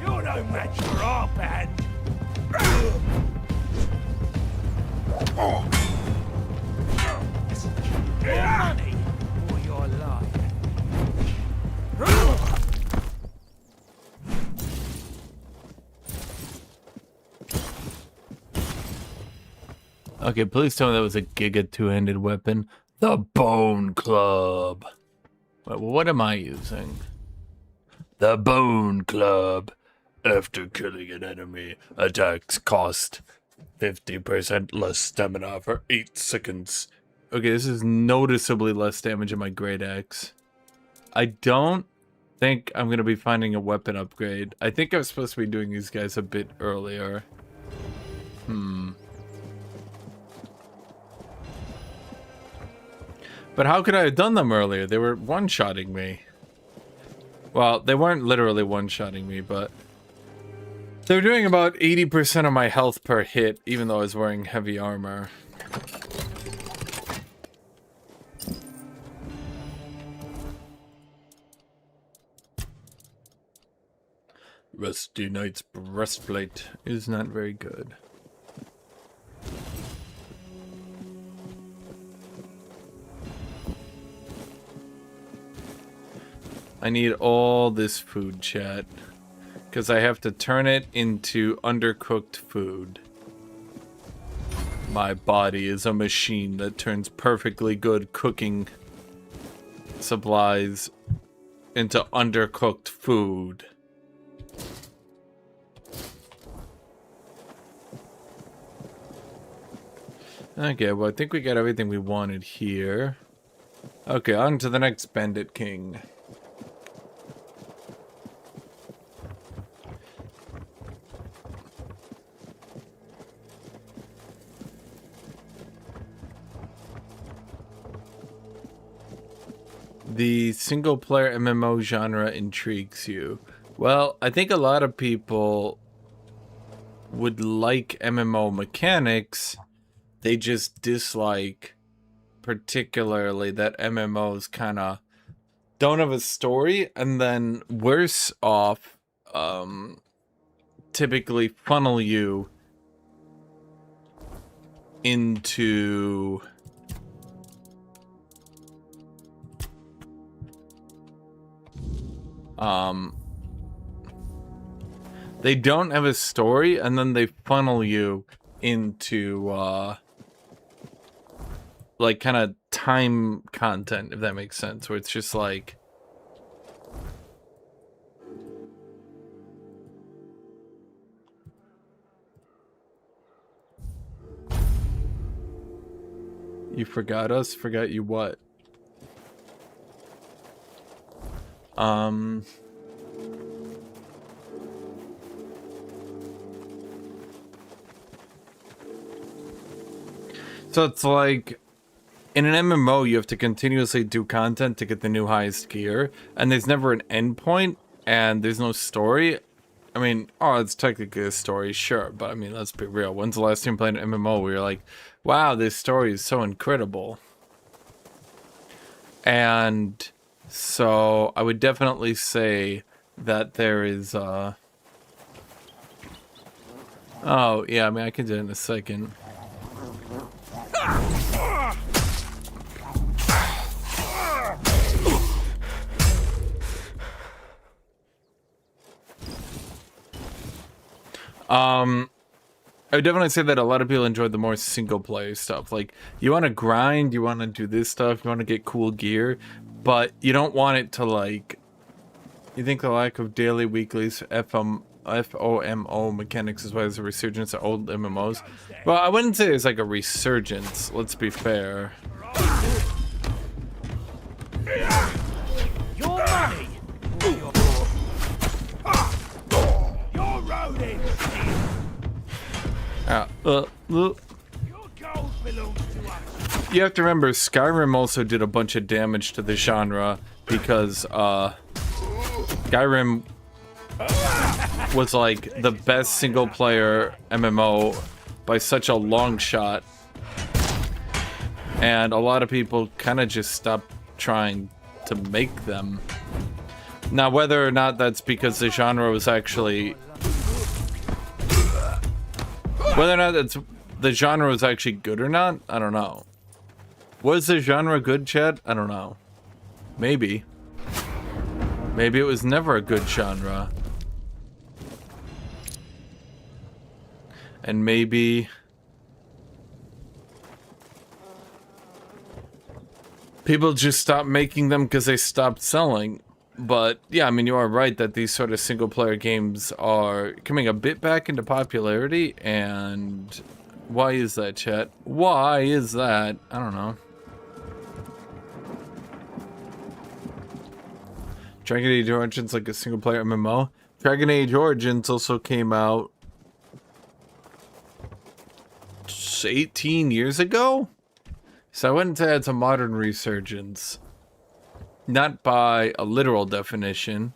You're no match for our band. Your money or your life. Okay, please tell me that was a Giga two-handed weapon. The Bone Club. Wait, what am I using? The Bone Club. After killing an enemy, attacks cost 50% less stamina for 8 seconds. Okay, this is noticeably less damage in my Great Axe. I don't think I'm going to be finding a weapon upgrade. I think I was supposed to be doing these guys a bit earlier. But how could I have done them earlier? They were one-shotting me. Well, they weren't literally one-shotting me, but they were doing about 80% of my health per hit, even though I was wearing heavy armor. Rusty Knight's breastplate is not very good. I need all this food, chat, because I have to turn it into undercooked food. My body is a machine that turns perfectly good cooking supplies into undercooked food. Okay, well, I think we got everything we wanted here. Okay, on to the next Bandit King. The single-player MMO genre intrigues you. Well, I think a lot of people would like MMO mechanics. They just dislike particularly that MMOs kind of don't have a story, and then worse off, typically funnel you into they don't have a story, and then they funnel you into like kind of time content, if that makes sense, where it's just like you forgot us? Forgot you what? So it's like, in an MMO, you have to continuously do content to get the new highest gear, and there's never an end point, and there's no story. I mean, oh, it's technically a story, sure, but I mean, let's be real. When's the last time you played an MMO where you're like, wow, this story is so incredible? And so I would definitely say that there is, oh, yeah, I mean, I can do it in a second. I would definitely say that a lot of people enjoy the more single player stuff. Like, you want to grind, you want to do this stuff, you want to get cool gear, but you don't want it to, like, you think the lack of daily, weeklies, FOMO mechanics as well as a resurgence of old MMOs. Well, I wouldn't say it's like a resurgence, let's be fair. Your money! Your road is You have to remember, Skyrim also did a bunch of damage to the genre because Skyrim was like the best single player MMO by such a long shot, and a lot of people kind of just stopped trying to make them. Now, whether or not that's because the genre was actually, whether or not that's the genre was actually good or not, I don't know. Was the genre good, Chad? I don't know. Maybe. Maybe it was never a good genre. And maybe people just stopped making them because they stopped selling. But yeah, I mean, you are right that these sort of single player games are coming a bit back into popularity. And why is that, chat? Why is that? I don't know. Dragon Age Origins like a single player MMO. Dragon Age Origins also came out 18 years ago? So I wouldn't say it's a modern resurgence. Not by a literal definition,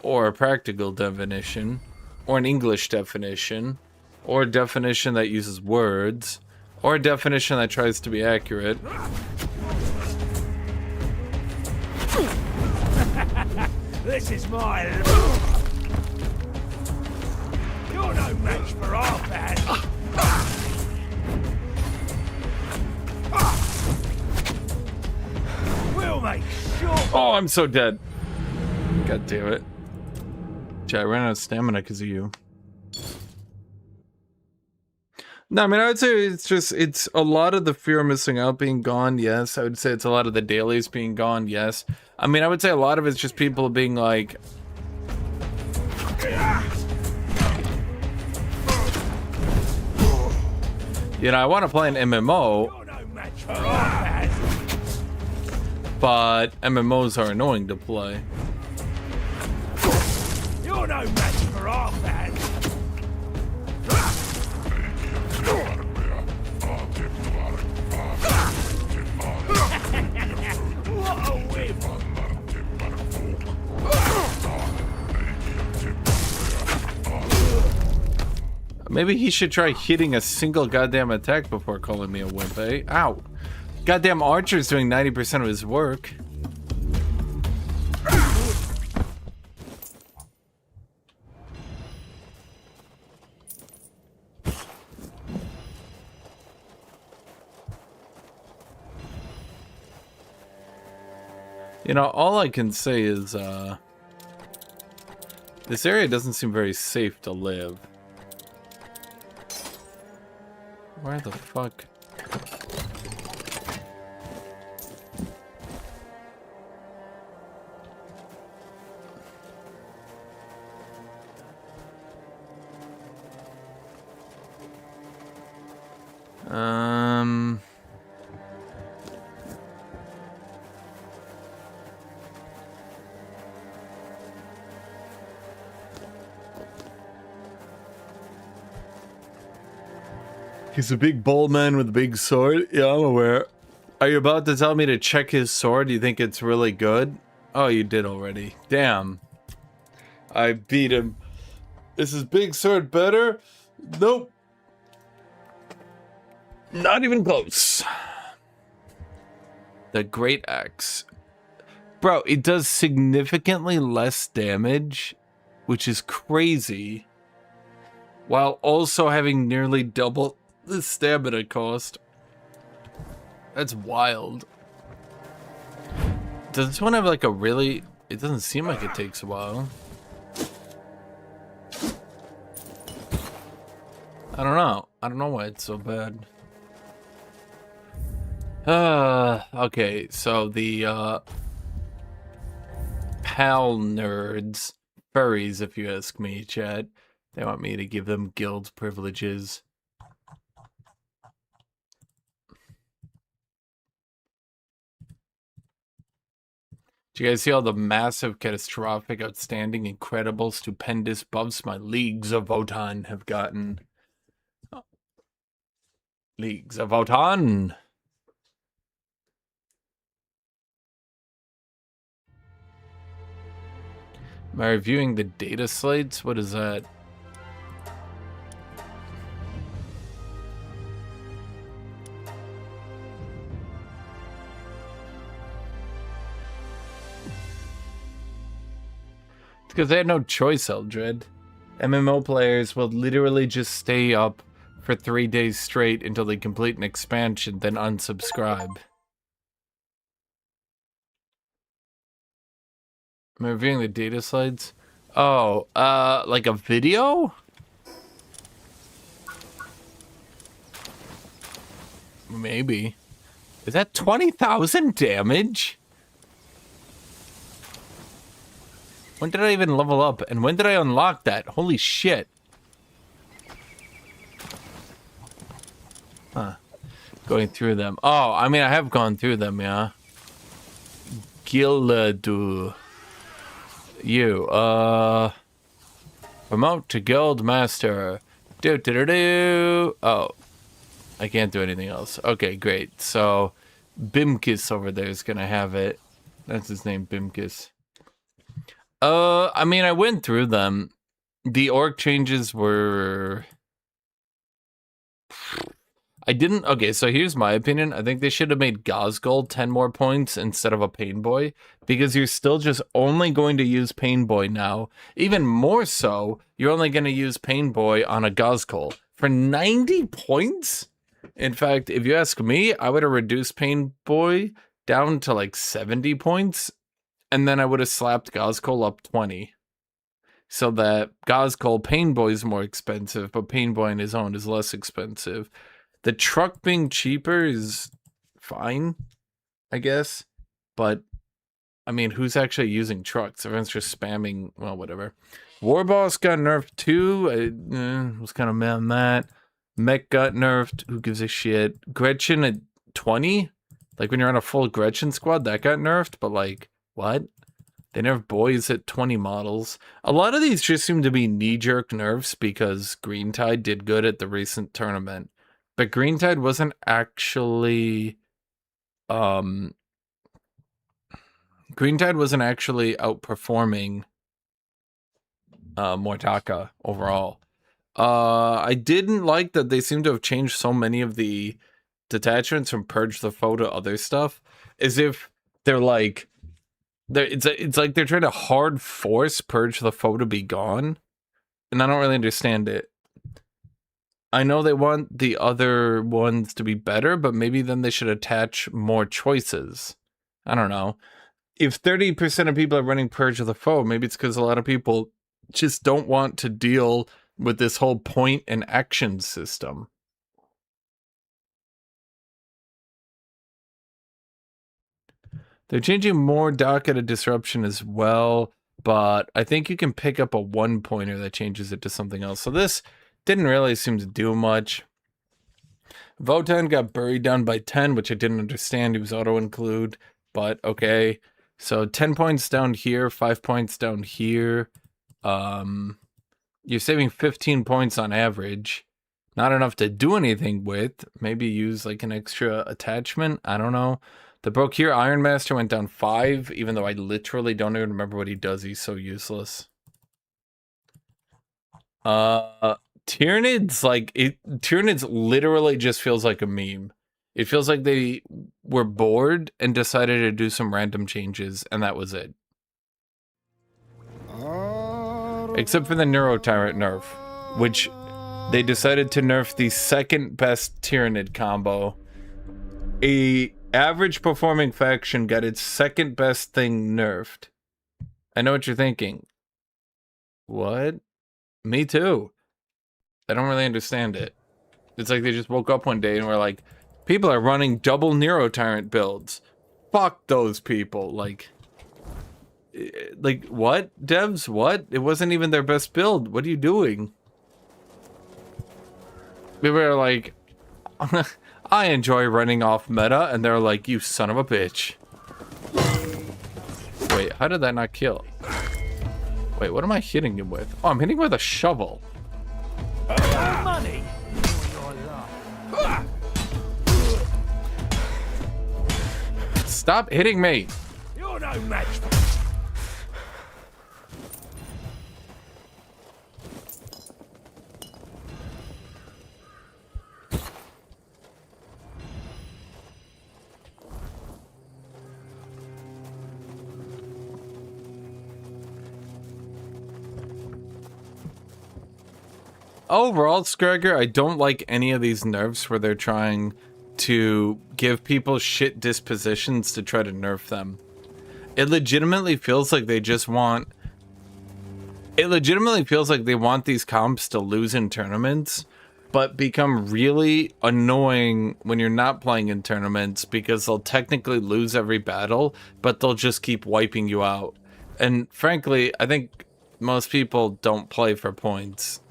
or a practical definition, or an English definition, or a definition that uses words, or a definition that tries to be accurate. This is my... You're no match for our band. We'll make sure... Oh, I'm so dead. God damn it. Chat, I ran out of stamina because of you. No, I mean, I would say it's a lot of the fear of missing out being gone, yes. I would say it's a lot of the dailies being gone, yes. I mean, I would say a lot of it's just people being like... You know, I want to play an MMO, but MMOs are annoying to play. You're no match for our band. What a whim! Maybe he should try hitting a single goddamn attack before calling me a wimp, eh? Ow. Goddamn Archer's doing 90% of his work. You know, all I can say is, this area doesn't seem very safe to live. Where the fuck? He's a big bold man with a big sword. Yeah, I'm aware. Are you about to tell me to check his sword? Do you think it's really good? Oh, you did already. Damn. I beat him. Is his big sword better? Nope. Not even close. The Great Axe. Bro, it does significantly less damage, which is crazy, while also having nearly double the stamina cost. That's wild. Does this one have like a really... It doesn't seem like it takes a while. I don't know. I don't know why it's so bad. Okay, so the PAL nerds, furries, if you ask me, chat. They want me to give them guild privileges. Do you guys see all the massive, catastrophic, outstanding, incredible, stupendous buffs my Leagues of Votan have gotten? Leagues of Votan! Am I reviewing the data slates? What is that? It's because they had no choice, Eldred. MMO players will literally just stay up for 3 days straight until they complete an expansion, then unsubscribe. Am I reviewing the data slides? Oh, like a video? Maybe. Is that 20,000 damage? When did I even level up? And when did I unlock that? Holy shit. Huh. Going through them. Oh, I mean, I have gone through them, yeah. Giladu. You, promote to guild master. Do. Oh, I can't do anything else. Okay, great. So, Bimkis over there is gonna have it. That's his name, Bimkis. I mean, I went through them. The orc changes were... Okay, so here's my opinion. I think they should have made Gazgul 10 more points instead of a Pain Boy, because you're still just only going to use Pain Boy now. Even more so, you're only going to use Pain Boy on a Gazgul. For 90 points? In fact, if you ask me, I would have reduced Pain Boy down to like 70 points, and then I would have slapped Gazgul up 20. So that Gazgul Pain Boy is more expensive, but Pain Boy on his own is less expensive. The truck being cheaper is fine, I guess. But, I mean, who's actually using trucks? Everyone's just spamming, well, whatever. Warboss got nerfed too. I was kind of mad on that. Mech got nerfed. Who gives a shit? Gretchen at 20? Like, when you're on a full Gretchen squad, that got nerfed. But, like, what? They nerfed boys at 20 models. A lot of these just seem to be knee-jerk nerfs because Greentide did good at the recent tournament. But Greentide wasn't actually... Greentide wasn't actually outperforming Mortaka overall. I didn't like that they seem to have changed so many of the detachments from Purge the Foe to other stuff. As if they're like... It's like they're trying to hard force Purge the Foe to be gone. And I don't really understand it. I know they want the other ones to be better, but maybe then they should attach more choices. I don't know. If 30% of people are running Purge of the Foe, maybe it's because a lot of people just don't want to deal with this whole point and action system. They're changing more docket of disruption as well, but I think you can pick up a 1-pointer that changes it to something else. So this didn't really seem to do much. Votan got buried down by 10, which I didn't understand. He was auto-include, but okay. So 10 points down here, 5 points down here. You're saving 15 points on average. Not enough to do anything with. Maybe use like an extra attachment. I don't know. The broke here Iron Master went down 5, even though I literally don't even remember what he does. He's so useless. Tyranids, like, Tyranids literally just feels like a meme. It feels like they were bored and decided to do some random changes, and that was it. Except for the Neurotyrant nerf, which they decided to nerf the second best Tyranid combo. A average performing faction got its second best thing nerfed. I know what you're thinking. What? Me too. I don't really understand it. It's like they just woke up one day and were like, people are running double Neurotyrant builds. Fuck those people. Like, Like, what? Devs, what? It wasn't even their best build. What are you doing? We were like, I enjoy running off meta, and they're like, you son of a bitch. Wait, how did that not kill? Wait, what am I hitting him with? Oh, I'm hitting him with a shovel. Money. Stop hitting me. You're no match for... Overall, Scragger, I don't like any of these nerfs where they're trying to give people shit dispositions to try to nerf them. It legitimately feels like they just want... It legitimately feels like they want these comps to lose in tournaments, but become really annoying when you're not playing in tournaments because they'll technically lose every battle, but they'll just keep wiping you out. And frankly, I think most people don't play for points.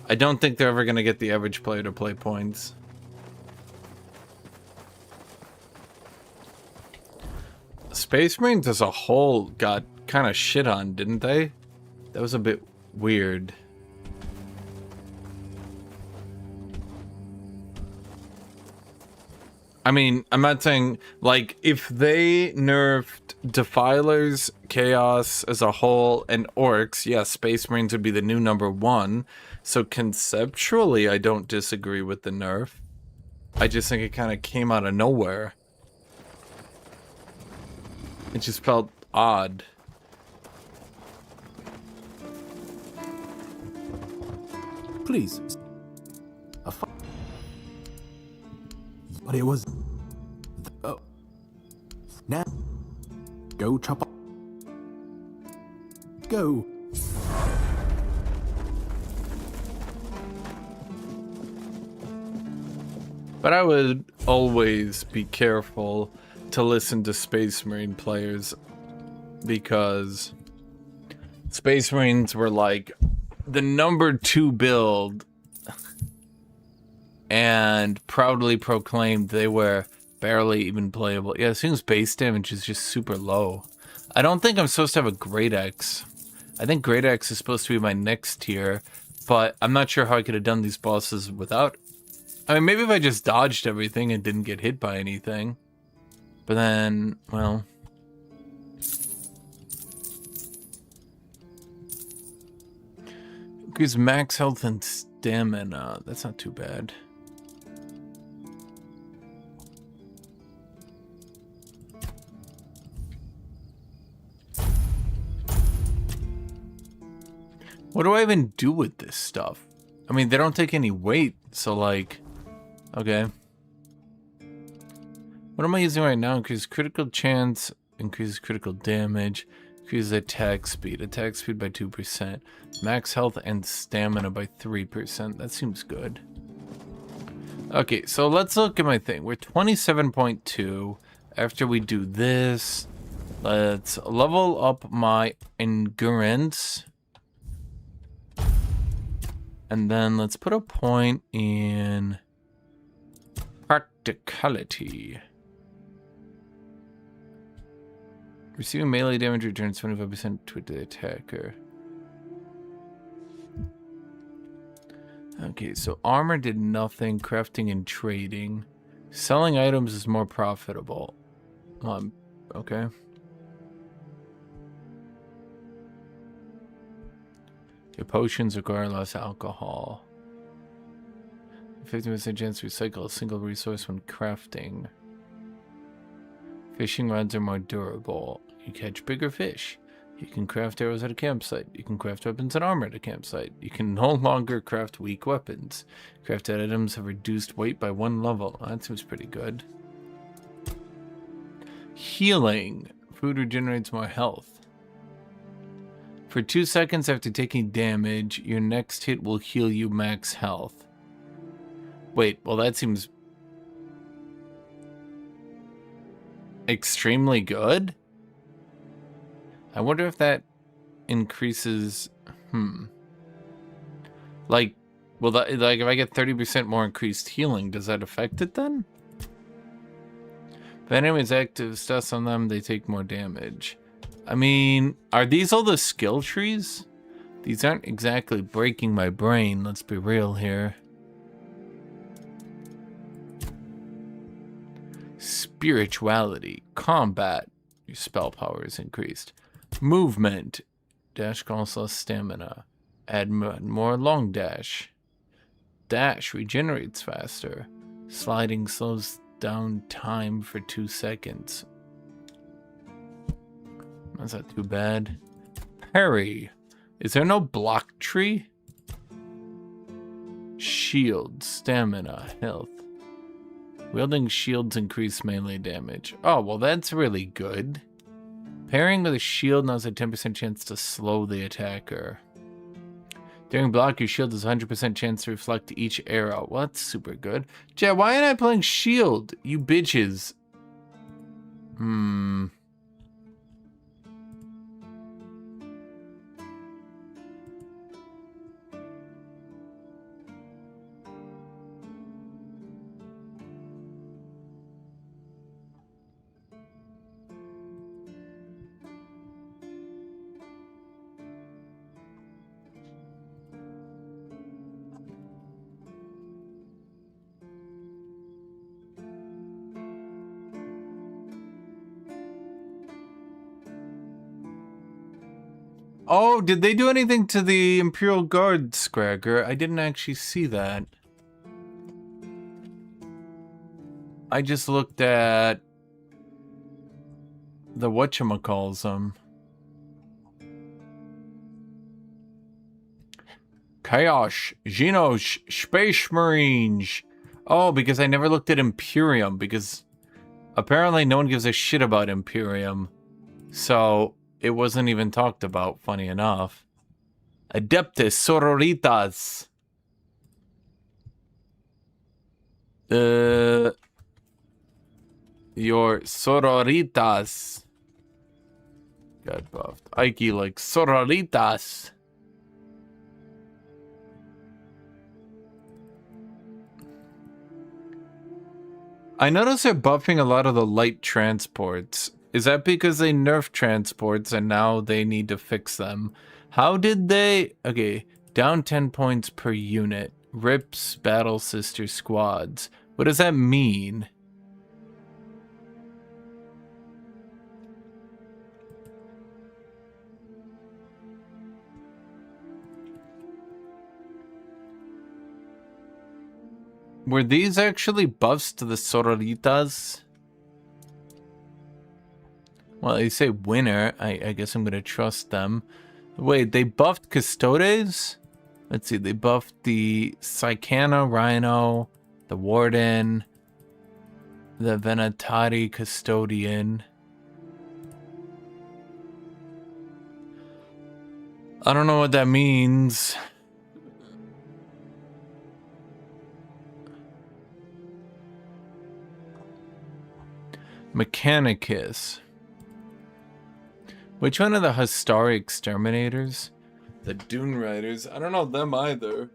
I don't think they're ever going to get the average player to play points. Space Marines as a whole got kind of shit on, didn't they? That was a bit weird. I mean, I'm not saying, like, if they nerfed Defilers, Chaos as a whole, and Orcs, yes, Space Marines would be the new #1. So conceptually, I don't disagree with the nerf. I just think it kind of came out of nowhere. It just felt odd. Please. But it was... Oh. Now... Go chop up. Go. But I would always be careful to listen to Space Marine players because Space Marines were like the #2 build and proudly proclaimed they were barely even playable. Yeah, it seems base damage is just super low. I don't think I'm supposed to have a Great Axe. I think Great Axe is supposed to be my next tier, but I'm not sure how I could have done these bosses without. I mean, maybe if I just dodged everything and didn't get hit by anything. But then, well... Increase max health and stamina. That's not too bad. What do I even do with this stuff? I mean, they don't take any weight, so like... Okay. What am I using right now? Increases critical chance, increases critical damage, increases attack speed by 2%, max health and stamina by 3%. That seems good. Okay, so let's look at my thing. We're 27.2. After we do this, let's level up my endurance. And then let's put a point in practicality. Receiving melee damage returns 25% to the attacker. Okay, so armor did nothing. Crafting and trading. Selling items is more profitable. Okay. Your potions require less alcohol. 50% chance to recycle a single resource when crafting. Fishing rods are more durable. You catch bigger fish. You can craft arrows at a campsite. You can craft weapons and armor at a campsite. You can no longer craft weak weapons. Crafted items have reduced weight by 1 level. Oh, that seems pretty good. Healing. Food regenerates more health. For 2 seconds after taking damage, your next hit will heal you max health. Wait, well that seems extremely good. I wonder if that increases... Like, well, like if I get 30% more increased healing, does that affect it then? If enemies active stats on them, they take more damage. I mean, are these all the skill trees? These aren't exactly breaking my brain, let's be real here. Spirituality. Combat. Your spell power is increased. Movement. Dash costs less stamina. Add more long dash. Dash regenerates faster. Sliding slows down time for 2 seconds. That's not too bad. Parry. Is there no block tree? Shield. Stamina. Health. Wielding shields increase melee damage. Oh, well that's really good. Parrying with a shield now has a 10% chance to slow the attacker. During block, your shield has a 100% chance to reflect each arrow. Well, that's super good. Jay, why am I playing shield? You bitches. Oh, did they do anything to the Imperial Guard, Scragger? I didn't actually see that. I just looked at the whatchamacalls. Chaos, Genos, Space Marines. Oh, because I never looked at Imperium, because apparently no one gives a shit about Imperium. So... it wasn't even talked about, funny enough. Adeptus Sororitas. Your Sororitas. Got buffed. Ike like Sororitas. I notice they're buffing a lot of the light transports. Is that because they nerfed transports and now they need to fix them? How did they... Okay, down 10 points per unit. Rips battle sister squads. What does that mean? Were these actually buffs to the Sororitas? Well, they say winner. I guess I'm going to trust them. Wait, they buffed Custodes? Let's see. They buffed the Psychana Rhino, the Warden, the Venatati Custodian. I don't know what that means. Mechanicus. Which one are the Hastari Exterminators? The Dune Riders? I don't know them either.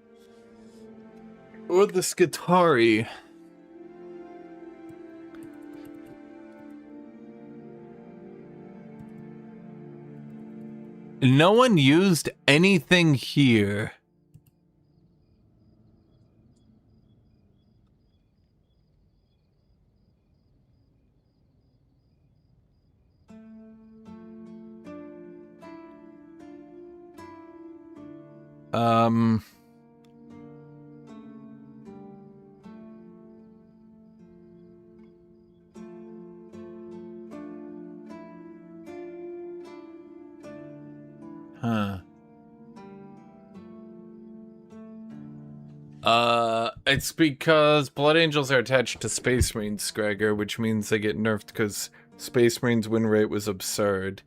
Or the Skitari. No one used anything here. It's because Blood Angels are attached to Space Marines, Scragger, which means they get nerfed because Space Marines win rate was absurd.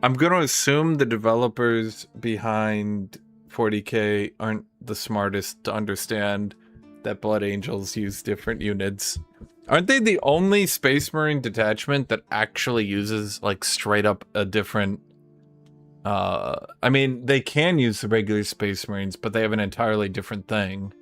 I'm gonna assume the developers behind 40k aren't the smartest to understand that Blood Angels use different units. Aren't they the only Space Marine detachment that actually uses, like, straight up a different... I mean, they can use the regular Space Marines, but they have an entirely different thing.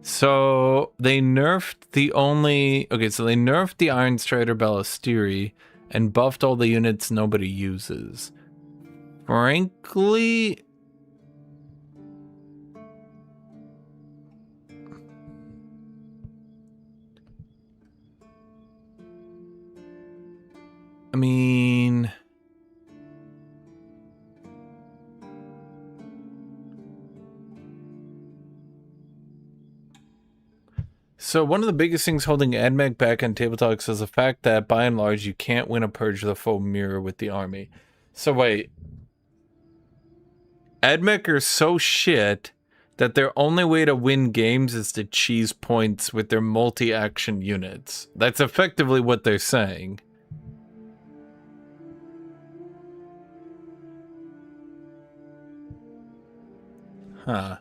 So they nerfed the only... Okay, so they nerfed the Iron Strider Ballisteri and buffed all the units nobody uses. Frankly... I mean... So one of the biggest things holding AdMech back on Table Talks is the fact that, by and large, you can't win a Purge of the Foe mirror with the army. So wait. AdMech are so shit that their only way to win games is to cheese points with their multi-action units. That's effectively what they're saying. Huh.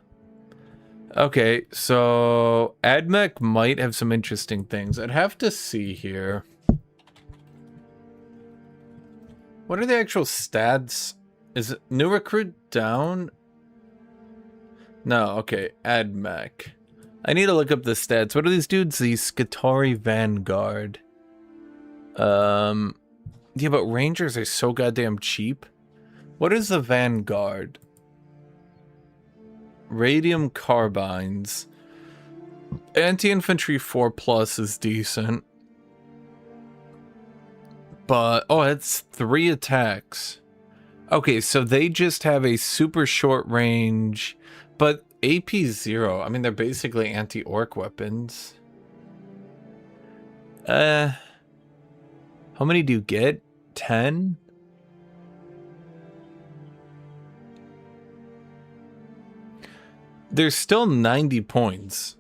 Okay, so AdMech might have some interesting things. I'd have to see here. What are the actual stats? Is it new recruit down? No, okay, AdMech. I need to look up the stats. What are these dudes? The Skitarii Vanguard. Yeah, but Rangers are so goddamn cheap. What is the Vanguard? Radium carbines. Anti-infantry 4+ is decent. But, oh, it's 3 attacks. Okay, so they just have a super short range, but AP 0. I mean, they're basically anti-orc weapons. How many do you get? 10? There's still 90 points.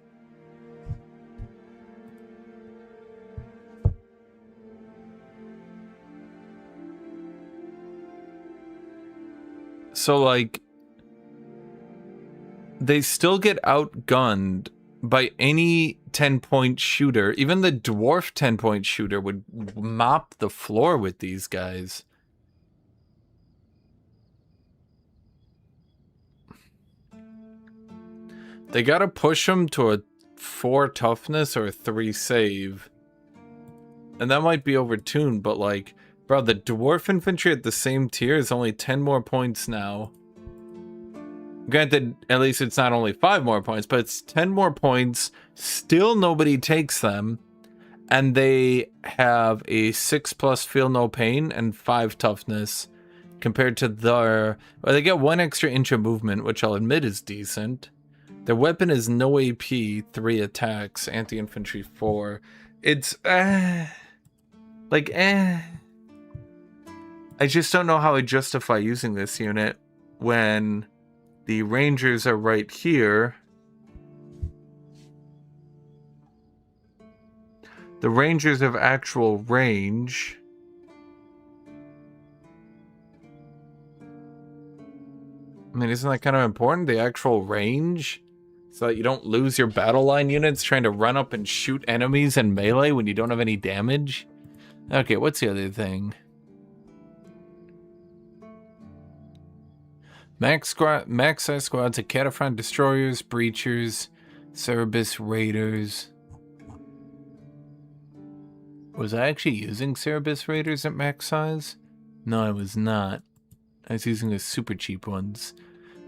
So, like, they still get outgunned by any 10-point shooter. Even the dwarf 10-point shooter would mop the floor with these guys. They gotta push them to a 4 toughness or a 3 save. And that might be overtuned, but like, bro, the dwarf infantry at the same tier is only 10 more points now. Granted, at least it's not only 5 more points, but it's 10 more points. Still nobody takes them. And they have a 6+ feel no pain and 5 toughness compared to their... Well, they get 1 extra inch of movement, which I'll admit is decent. Their weapon is no AP, 3 attacks, anti-infantry 4. It's, I just don't know how I justify using this unit when the Rangers are right here. The Rangers have actual range. I mean, isn't that kind of important? The actual range? So that you don't lose your battle line units trying to run up and shoot enemies in melee when you don't have any damage? Okay, what's the other thing? Max size squads of Cataphront Destroyers, Breachers, Cerebus Raiders. Was I actually using Cerebus Raiders at max size? No, I was not. I was using the super cheap ones.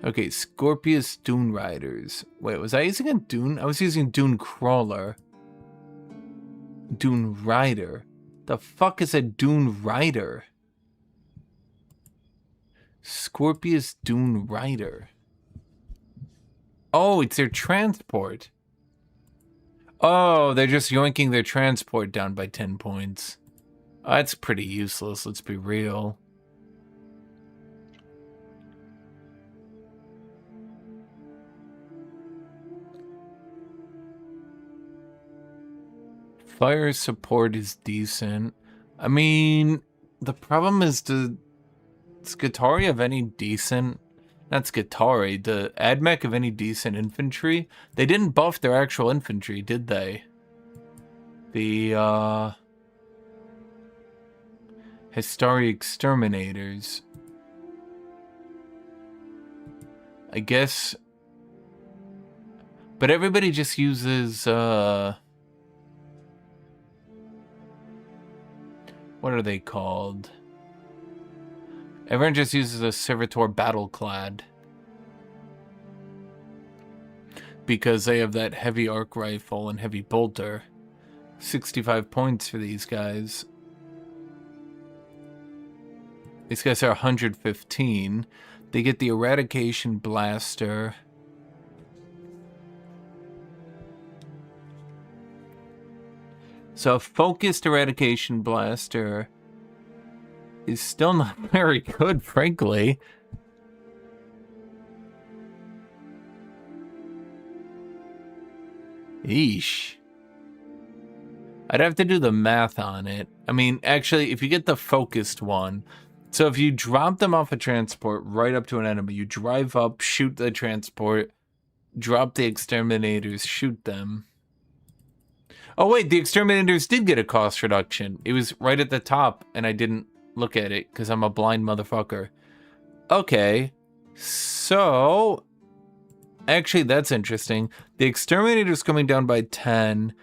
Okay, Scorpius Dune Riders. Wait, was I using a Dune? I was using Dune Crawler. Dune Rider. The fuck is a Dune Rider? Scorpius Dune Rider. Oh, it's their transport. Oh, they're just yoinking their transport down by 10 points. That's pretty useless, let's be real. Fire support is decent. I mean, the problem is, does Skitarii have any decent... Not Skitarii, the Admech have any decent infantry? They didn't buff their actual infantry, did they? The, Histari Exterminators. I guess... But everybody just uses, what are they called? Everyone just uses a Servitor Battleclad. Because they have that heavy arc rifle and heavy bolter. 65 points for these guys. These guys are 115. They get the Eradication Blaster. So a focused Eradication Blaster is still not very good, frankly. Eesh. I'd have to do the math on it. I mean, actually, if you get the focused one, so if you drop them off a transport right up to an enemy, you drive up, shoot the transport, drop the exterminators, shoot them. Oh wait, the exterminators did get a cost reduction. It was right at the top, and I didn't look at it because I'm a blind motherfucker. Okay, so actually that's interesting. The exterminator's coming down by 10,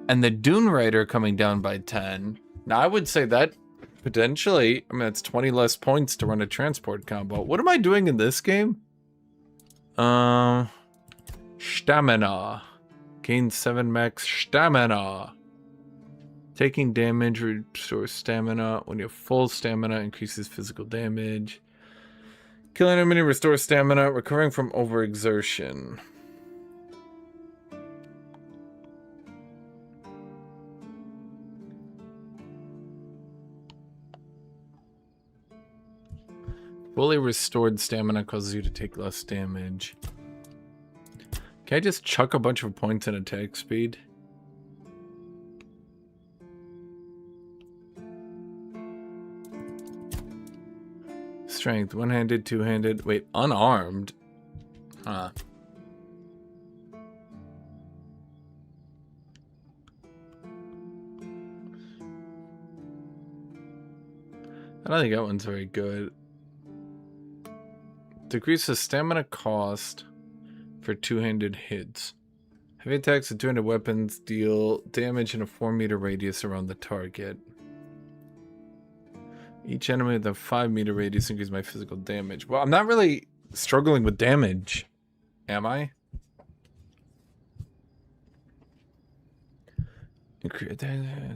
and the Dune Rider coming down by 10. Now I would say that potentially, I mean, it's 20 less points to run a transport combo. What am I doing in this game? Stamina. Gain 7 max stamina. Taking damage restores stamina. When you have full stamina, increases physical damage. Killing enemy restores stamina. Recovering from overexertion. Fully restored stamina causes you to take less damage. Can I just chuck a bunch of points in attack speed? Strength, one-handed, two-handed. Wait, unarmed? Huh. I don't think that one's very good. Decreases stamina cost for two-handed hits. Heavy attacks with two-handed weapons deal damage in a 4-meter radius around the target. Each enemy with a 5-meter radius increases my physical damage. Well, I'm not really struggling with damage, am I?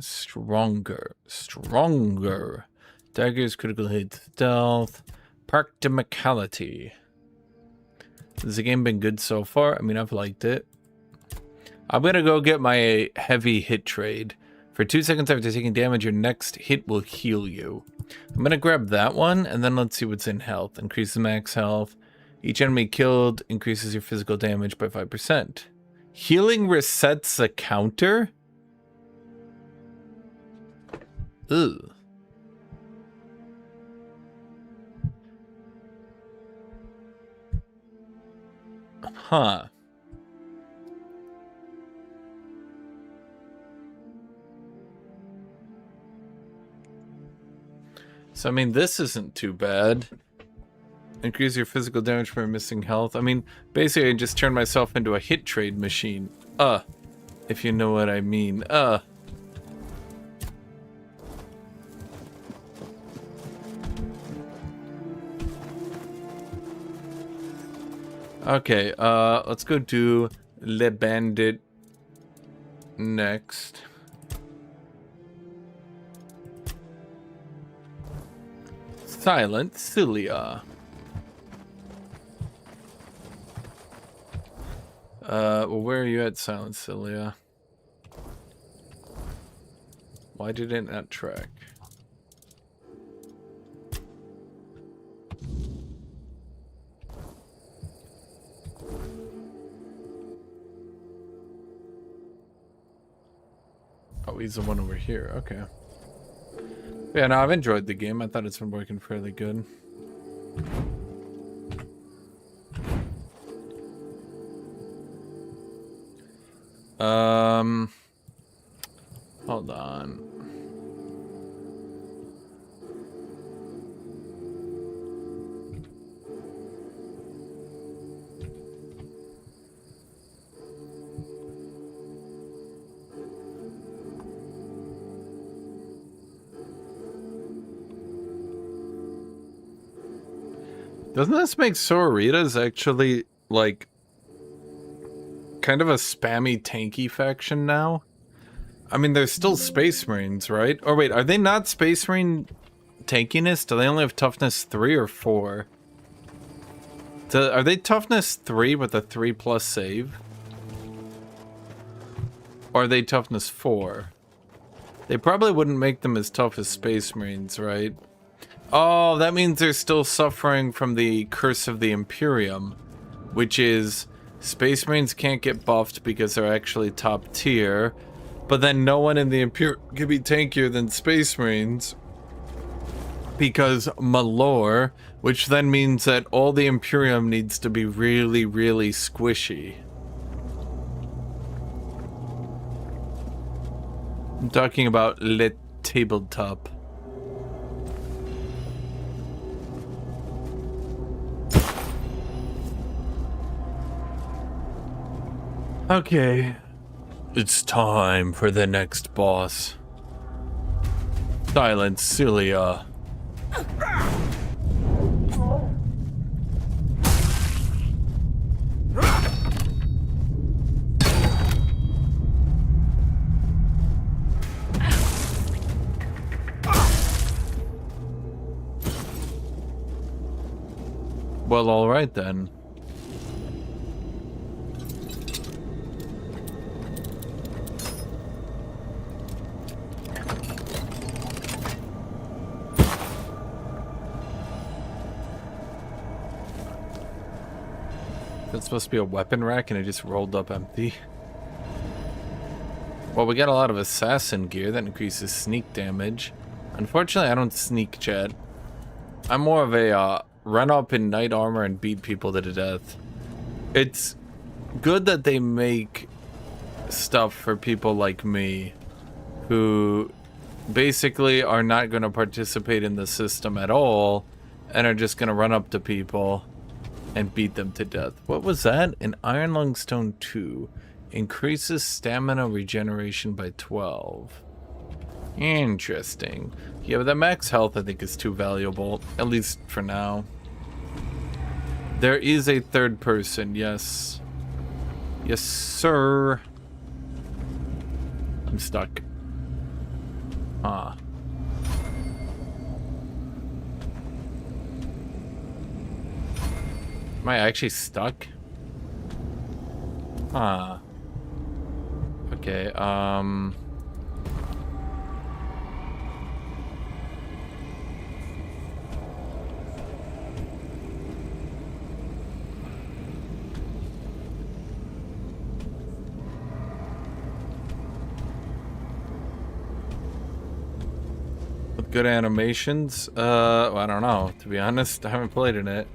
Stronger. Stronger. Daggers, critical hit, stealth, practicality. Has the game been good so far? I mean, I've liked it. I'm gonna go get my heavy hit trade. For 2 seconds after taking damage, your next hit will heal you. I'm gonna grab that one, and then let's see what's in health. Increase the max health. Each enemy killed increases your physical damage by 5%. Healing resets the counter? Ugh. Huh. So, I mean, this isn't too bad. Increase your physical damage for missing health. I mean, basically, I just turned myself into a hit trade machine. If you know what I mean. Okay, let's go do Le Bandit next. Silent Cilia. Well, where are you at, Silent Cilia? Why did it not track? Oh, he's the one over here. Okay. Yeah, no, I've enjoyed the game. I thought it's been working fairly good. Hold on. Doesn't this make Sororitas actually, like, kind of a spammy tanky faction now? I mean, they're still Space Marines, right? Or wait, are they not Space Marine tankiness? Do they only have toughness 3 or 4? Are they toughness 3 with a 3+ save? Or are they toughness 4? They probably wouldn't make them as tough as Space Marines, right? Oh, that means they're still suffering from the Curse of the Imperium, which is Space Marines can't get buffed because they're actually top tier, but then no one in the Imperium can be tankier than Space Marines because Malor, which then means that all the Imperium needs to be really, really squishy. I'm talking about Le Tabletop. Okay, it's time for the next boss. Silent Cilia. Well, all right then. That's supposed to be a weapon rack and it just rolled up empty. Well, we got a lot of assassin gear that increases sneak damage. Unfortunately, I don't sneak, chat. I'm more of a run up in knight armor and beat people to death. It's good that they make stuff for people like me who basically are not going to participate in the system at all and are just going to run up to people and beat them to death. What was that? An Iron Lung Stone 2. Increases stamina regeneration by 12. Interesting. Yeah, but the max health I think is too valuable, at least for now. There is a third person, yes. Yes, sir. I'm stuck. Ah. Am I actually stuck? Huh. Okay, with good animations? Well, I don't know, to be honest. I haven't played in it.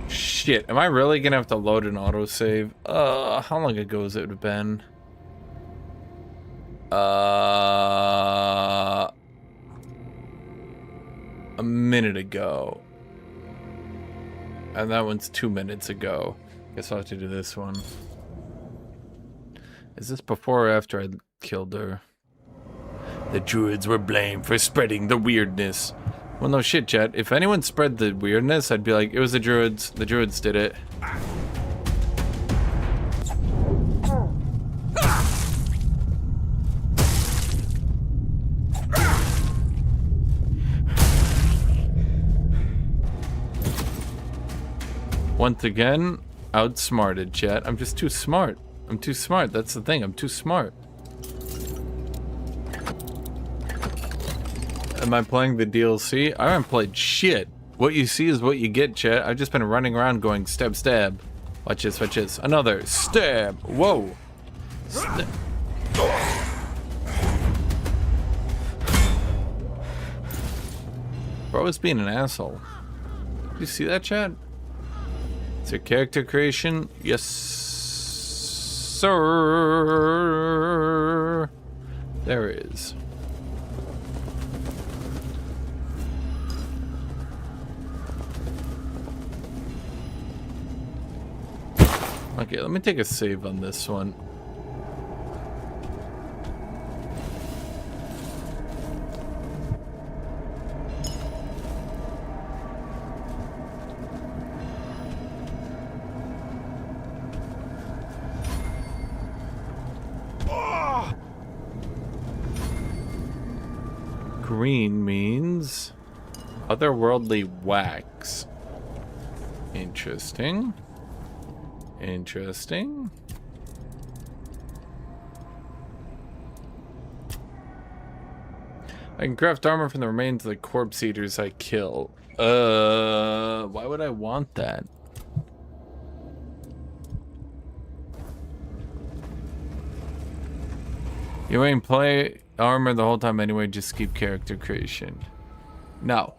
Shit, am I really gonna have to load an autosave? How long ago has it been? A minute ago. And that one's 2 minutes ago. Guess I'll have to do this one. Is this before or after I killed her? The druids were blamed for spreading the weirdness. Well, no shit, chat. If anyone spread the weirdness, I'd be like, it was the druids. The druids did it. Once again, outsmarted, chat. I'm just too smart. I'm too smart. That's the thing. I'm too smart. Am I playing the DLC? I haven't played shit. What you see is what you get, chat. I've just been running around going stab, stab. Watch this, watch this. Another stab. Whoa. Bro is being an asshole. Did you see that, chat? Is there character creation? Yes, sir. There is. Okay, let me take a save on this one. Green means otherworldly wax. Interesting. Interesting. I can craft armor from the remains of the corpse eaters I kill. Why would I want that? You ain't play armor the whole time anyway, just keep character creation. No.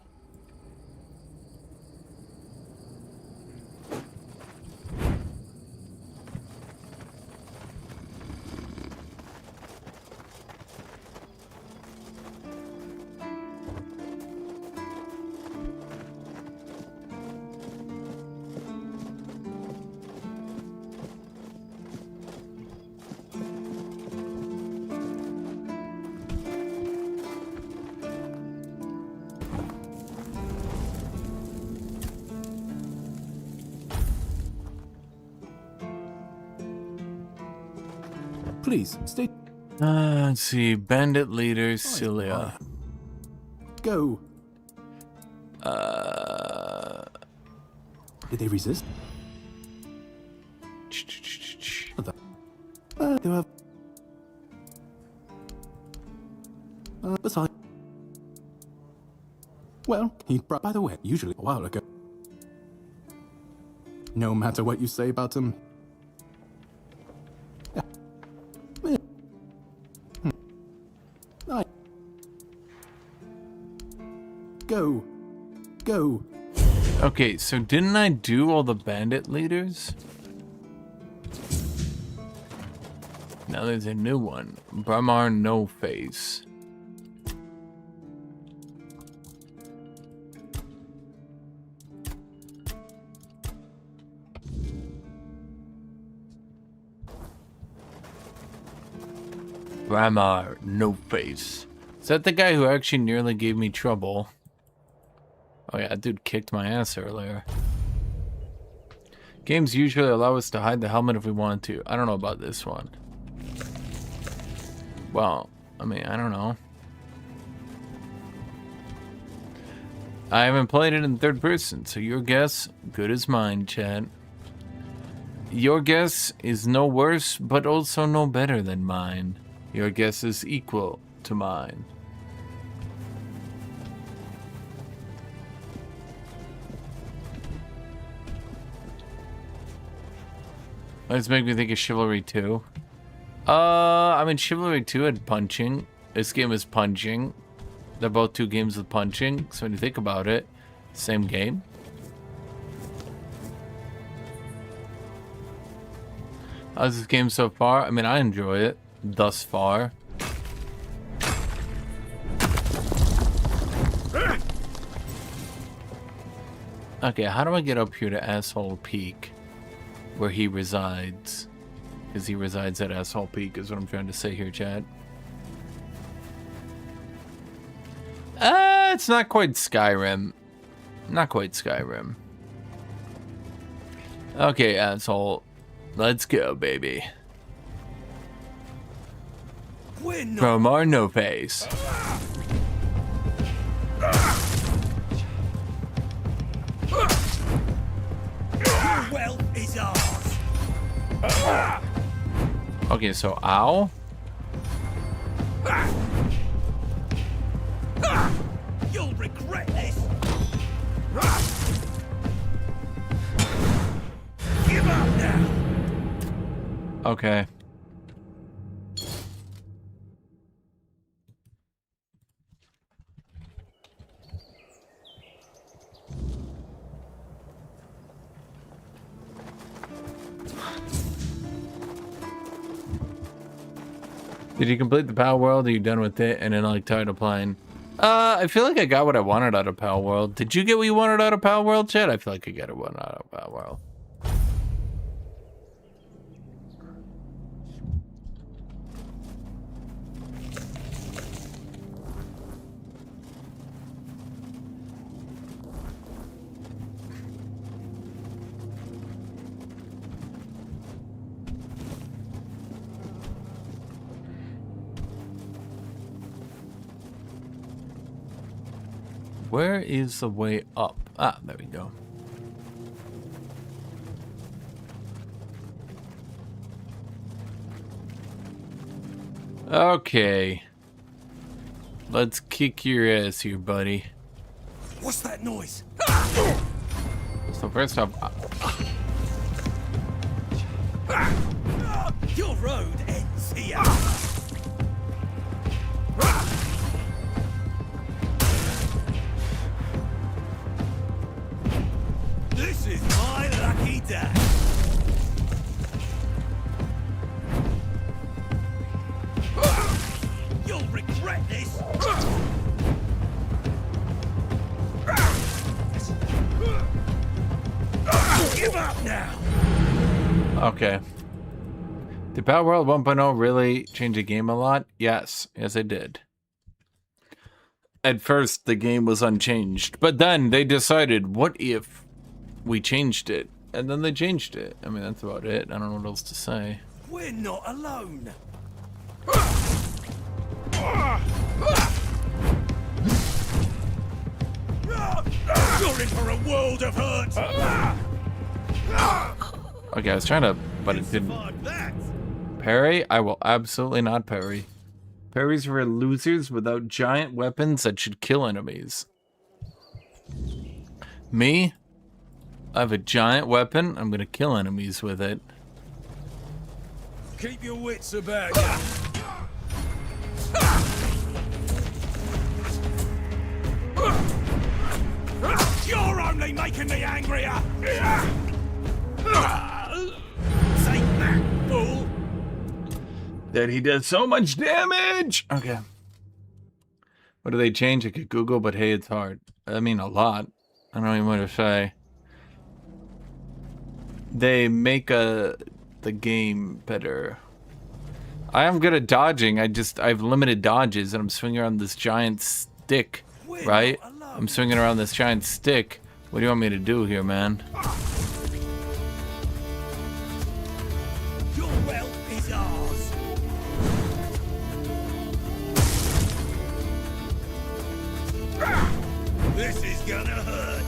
Please, stay. Let's see. Bandit leader, Cilia. Go. Did they resist? They have. Besides. Well, he brought. By the way, usually a while ago. No matter what you say about him. Go. Go. Okay, so didn't I do all the bandit leaders? Now there's a new one. Bramar No Face. Bramar No Face. Is that the guy who actually nearly gave me trouble? Oh yeah, that dude kicked my ass earlier. Games usually allow us to hide the helmet if we want to. I don't know about this one. Well, I mean, I don't know. I haven't played it in third person, so your guess, good as mine, Chad. Your guess is no worse, but also no better than mine. Your guess is equal to mine. Let's make me think of Chivalry 2. I mean, Chivalry 2 had punching. This game is punching. They're both two games with punching. So when you think about it, same game. How's this game so far? I mean, I enjoy it thus far. Okay, how do I get up here to Asshole Peak? Where he resides. Because he resides at Asshole Peak is what I'm trying to say here, Chad. It's not quite Skyrim. Not quite Skyrim. Okay, asshole. Let's go, baby. From our no face. Well is ours. Okay, so ow. You'll regret this. Give up now. Okay. Did you complete the Power World? Are you done with it? And then like tired of playing? I feel like I got what I wanted out of Power World. Did you get what you wanted out of Power World, Chad? I feel like I got what I wanted out of Power World. Where is the way up? Ah, there we go. Okay. Let's kick your ass here, buddy. What's that noise? So first off... Your road ends here. This is my lucky day. You'll regret this. Give up now. Okay. Did Power World 1.0 really change the game a lot? Yes. Yes, it did. At first, the game was unchanged. But then they decided, what if we changed it? And then they changed it. I mean, that's about it. I don't know what else to say. We're not alone. You're in for a world of hurt. Okay, I was trying to, but it didn't. Parry? I will absolutely not parry. Parries for losers without giant weapons that should kill enemies. Me? I have a giant weapon. I'm gonna kill enemies with it. Keep your wits about you. You're only making me angrier. Say that, fool. That he does so much damage. Okay. What do they change? I could Google, but hey, it's hard. I mean, a lot. I don't even know what to say. They make the game better. I am good at dodging. I have limited dodges, and I'm swinging around this giant stick, right? I'm swinging around this giant stick. What do you want me to do here, man? Your wealth is ours. This is gonna hurt.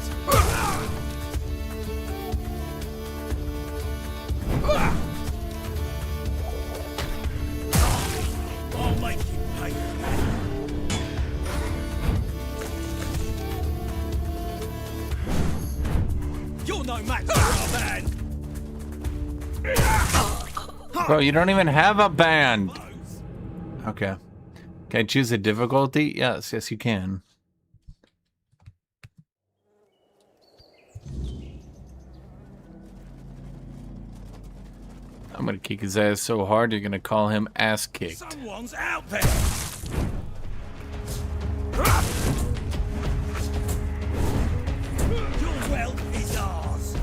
I'll make you pay. You're no match for our band. Bro, you don't even have a band. Okay. Can I choose a difficulty? Yes, yes you can. I'm gonna kick his ass so hard you're gonna call him ass kicked. Someone's out there. Your wealth is ours.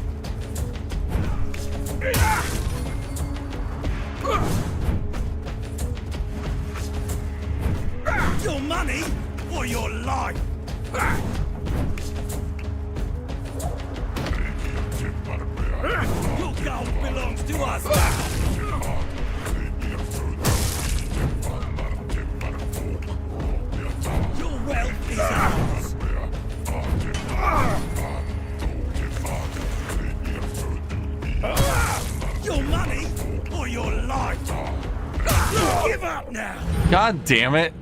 Your money or your life. Your gold belongs to us. Your wealth is ours. Your money or your life. Give up now. God damn it.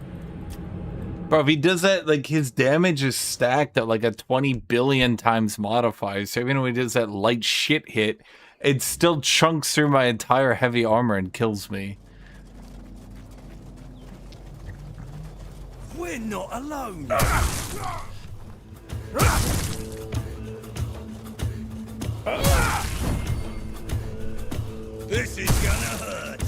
Bro, if he does that, like, his damage is stacked at like a 20 billion times modifier. So even when he does that light shit hit, it still chunks through my entire heavy armor and kills me. We're not alone. This is gonna hurt.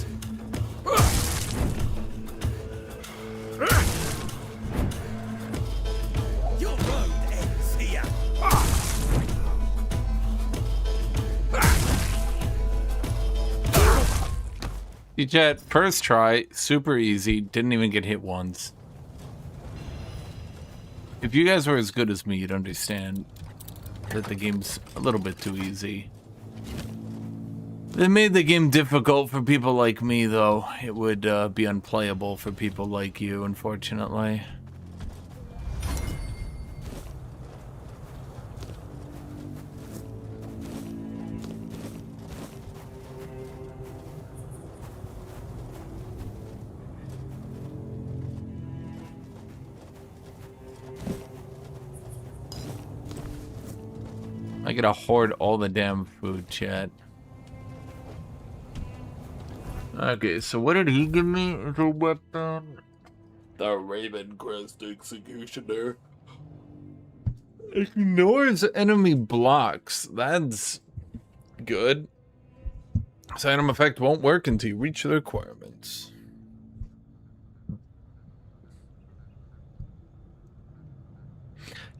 See, chat, first try, super easy, didn't even get hit once. If you guys were as good as me, you'd understand that the game's a little bit too easy. They made the game difficult for people like me, though. It would be unplayable for people like you, unfortunately. I gotta hoard all the damn food, chat. Okay, so what did he give me as a weapon? The Raven Crest Executioner. Ignores enemy blocks. That's good. This item effect won't work until you reach the requirements.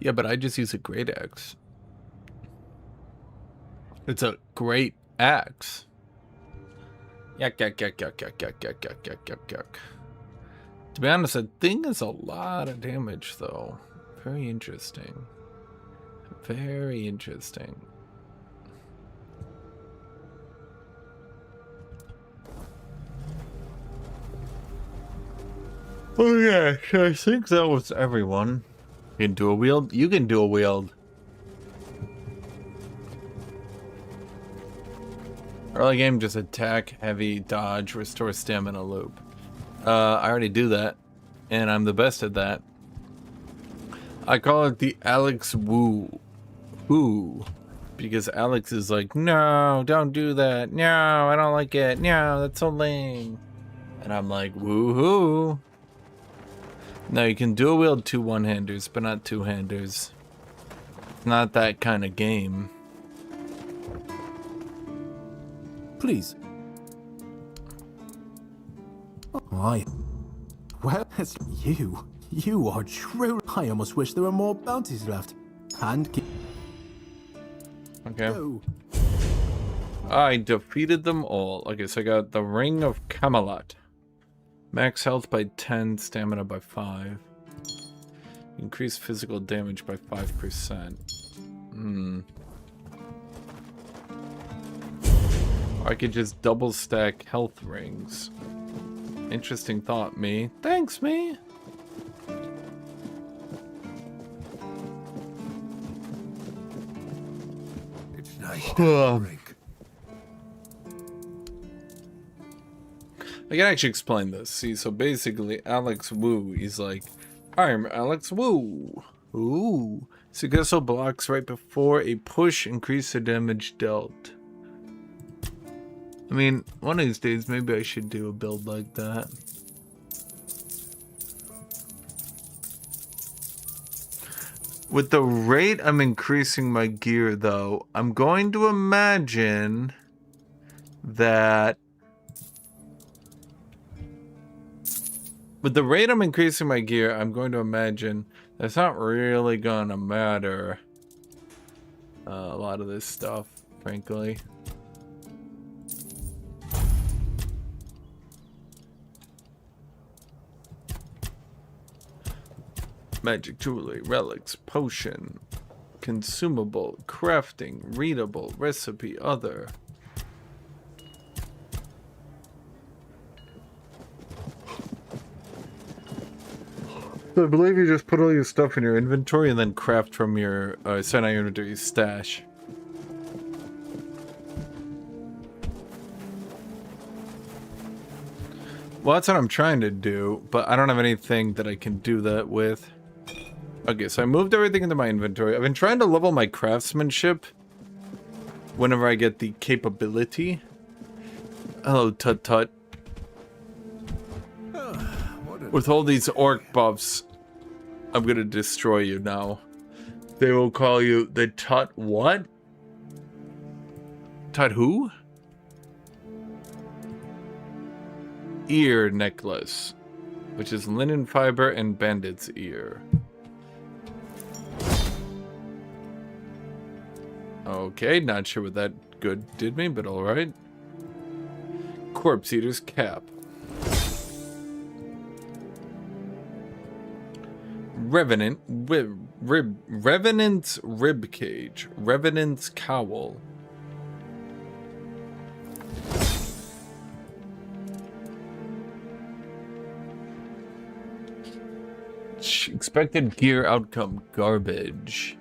Yeah, but I just use a great axe. It's a great axe. Yuck, yuck, yuck, yuck, yuck, yuck, yuck, yuck, yuck, yuck, yuck. To be honest, that thing is a lot of damage, though. Very interesting. Very interesting. Oh yeah, I think that was everyone. You can do a wield? You can do a wield. Early game, just attack, heavy, dodge, restore stamina loop. I already do that, and I'm the best at that. I call it the Alex Woo. Woo. Because Alex is like, no, don't do that. No, I don't like it. No, that's so lame. And I'm like, woohoo. Now you can dual wield 2 one-handers, but not 2-handers. It's not that kind of game. Please. Why? Well, it's you. You are true. I almost wish there were more bounties left. And keep. Okay. Go. I defeated them all. Okay, so I got the Ring of Camelot. Max health by 10, stamina by 5. Increase physical damage by 5%. I could just double stack health rings. Interesting thought, me. Thanks, me. It's nice to drink. I can actually explain this. See, so basically, Alex Woo, he's like, I'm Alex Woo. Ooh. Successful blocks right before a push increase the damage dealt. I mean, one of these days, maybe I should do a build like that. With the rate I'm increasing my gear, though, I'm going to imagine that... With the rate I'm increasing my gear, I'm going to imagine that's not really going to matter. A lot of this stuff, frankly. Magic jewelry, relics, potion, consumable, crafting, readable, recipe, other. So I believe you just put all your stuff in your inventory and then craft from your send out your inventory stash. Well, that's what I'm trying to do, but I don't have anything that I can do that with. Okay, so I moved everything into my inventory. I've been trying to level my craftsmanship whenever I get the capability. Hello, Tut Tut. With all these orc buffs, I'm gonna destroy you now. They will call you the Tut what? Tut who? Ear necklace, which is linen fiber and bandit's ear. Okay, not sure what that good did me, but alright. Corpse Eater's cap. Revenant's rib cage. Revenant's cowl. Expected gear outcome garbage.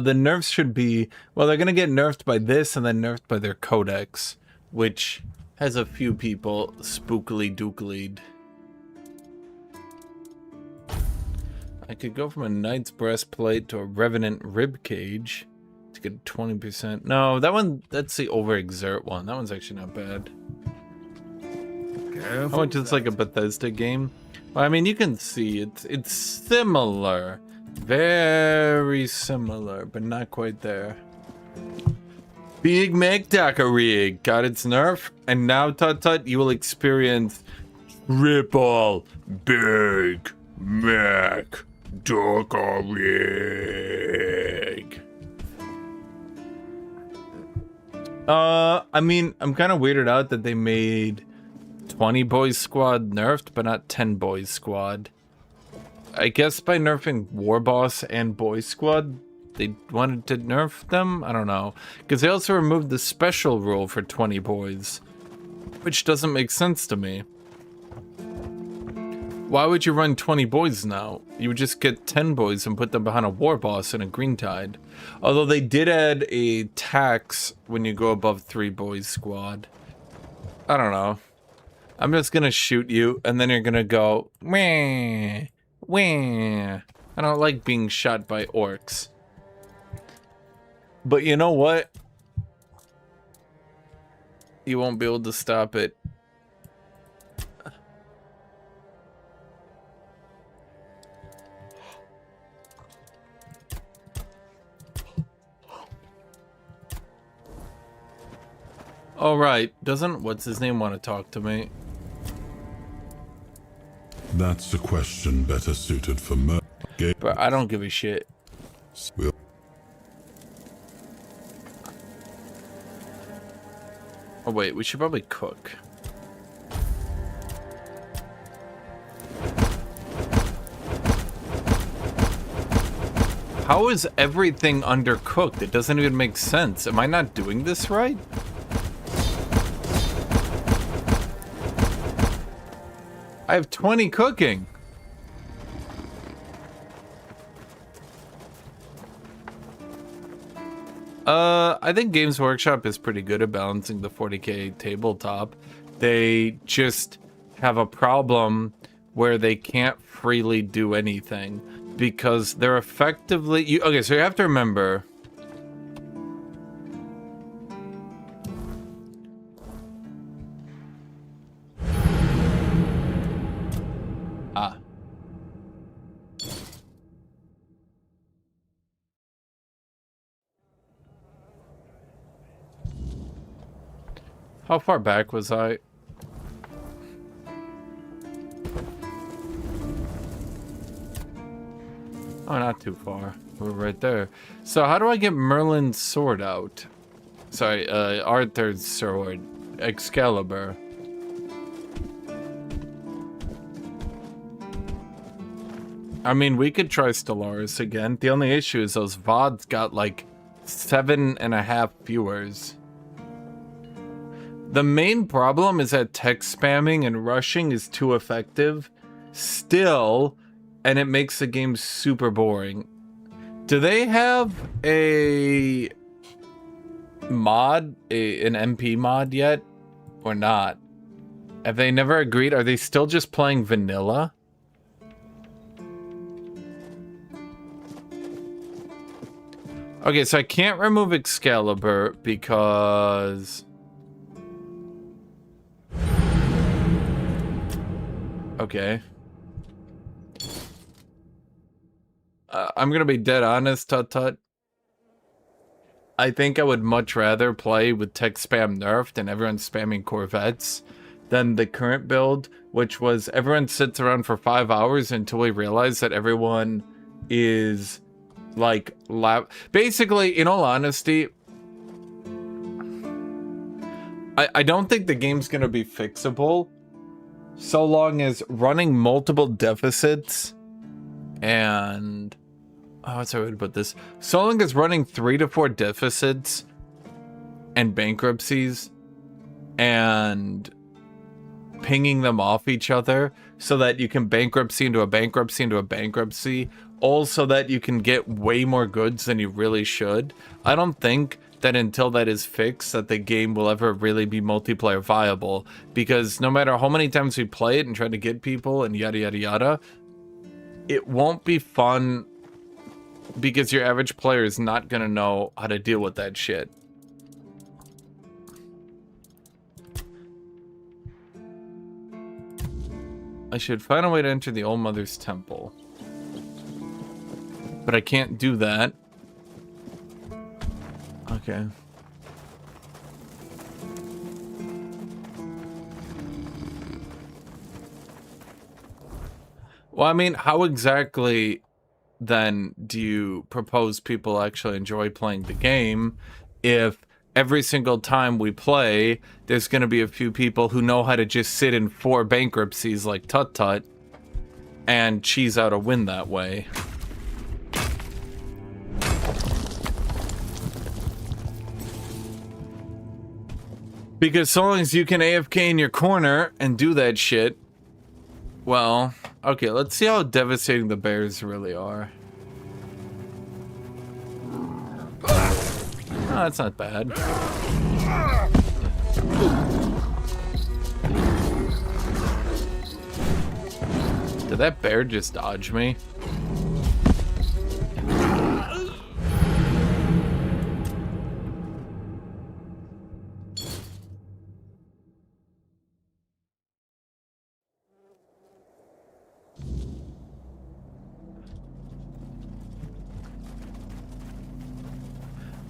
The nerfs should be, well, they're gonna get nerfed by this and then nerfed by their codex, which has a few people spookily dooklied. I could go from a knight's breastplate to a revenant rib cage to get 20%. No, that one, that's the overexert one. That one's actually not bad. How much is like a Bethesda game? Well, I mean, you can see it's similar. Very similar, but not quite there. Big Mac Taco Rig got its nerf, and now Tut Tut, you will experience triple Big Mac Taco Rig. I mean, I'm kind of weirded out that they made 20 Boys Squad nerfed, but not 10 Boys Squad. I guess by nerfing War Boss and Boy Squad, they wanted to nerf them? I don't know. Because they also removed the special rule for 20 boys, which doesn't make sense to me. Why would you run 20 boys now? You would just get 10 boys and put them behind a War Boss and a Green Tide. Although they did add a tax when you go above 3 Boys Squad. I don't know. I'm just gonna shoot you, and then you're gonna go, meh. Wah. I don't like being shot by orcs. But you know what? You won't be able to stop it. Alright, doesn't what's his name want to talk to me? That's a question better suited for But I don't give a shit. Oh wait, we should probably cook. How is everything undercooked? It doesn't even make sense. Am I not doing this right? I have 20 cooking. I think Games Workshop is pretty good at balancing the 40k tabletop. They just have a problem where they can't freely do anything because they're effectively... okay, so you have to remember... How far back was I? Oh, not too far. We're right there. So how do I get Merlin's sword out? Sorry, Arthur's sword. Excalibur. I mean, we could try Stellaris again. The only issue is those VODs got like 7.5 viewers. The main problem is that text spamming and rushing is too effective still, and it makes the game super boring. Do they have a mod, an MP mod yet, or not? Have they never agreed? Are they still just playing vanilla? Okay, so I can't remove Excalibur because... Okay. I'm gonna be dead honest, Tut Tut. I think I would much rather play with tech spam nerfed and everyone spamming Corvettes than the current build, which was everyone sits around for 5 hours until we realize that everyone is like basically, in all honesty, I don't think the game's gonna be fixable so long as running multiple deficits and what's the way to put this? So long as running 3 to 4 deficits and bankruptcies and pinging them off each other so that you can bankruptcy into a bankruptcy into a bankruptcy, all so that you can get way more goods than you really should. I don't think that until that is fixed that the game will ever really be multiplayer viable, because no matter how many times we play it and try to get people and yada yada yada, it won't be fun because your average player is not gonna know how to deal with that shit. I should find a way to enter the Old Mother's Temple. But I can't do that. Okay. Well, I mean, how exactly then do you propose people actually enjoy playing the game if every single time we play, there's going to be a few people who know how to just sit in 4 bankruptcies like Tut Tut and cheese out a win that way? Because so long as you can AFK in your corner and do that shit, well, okay, let's see how devastating the bears really are. Oh, that's not bad. Did that bear just dodge me?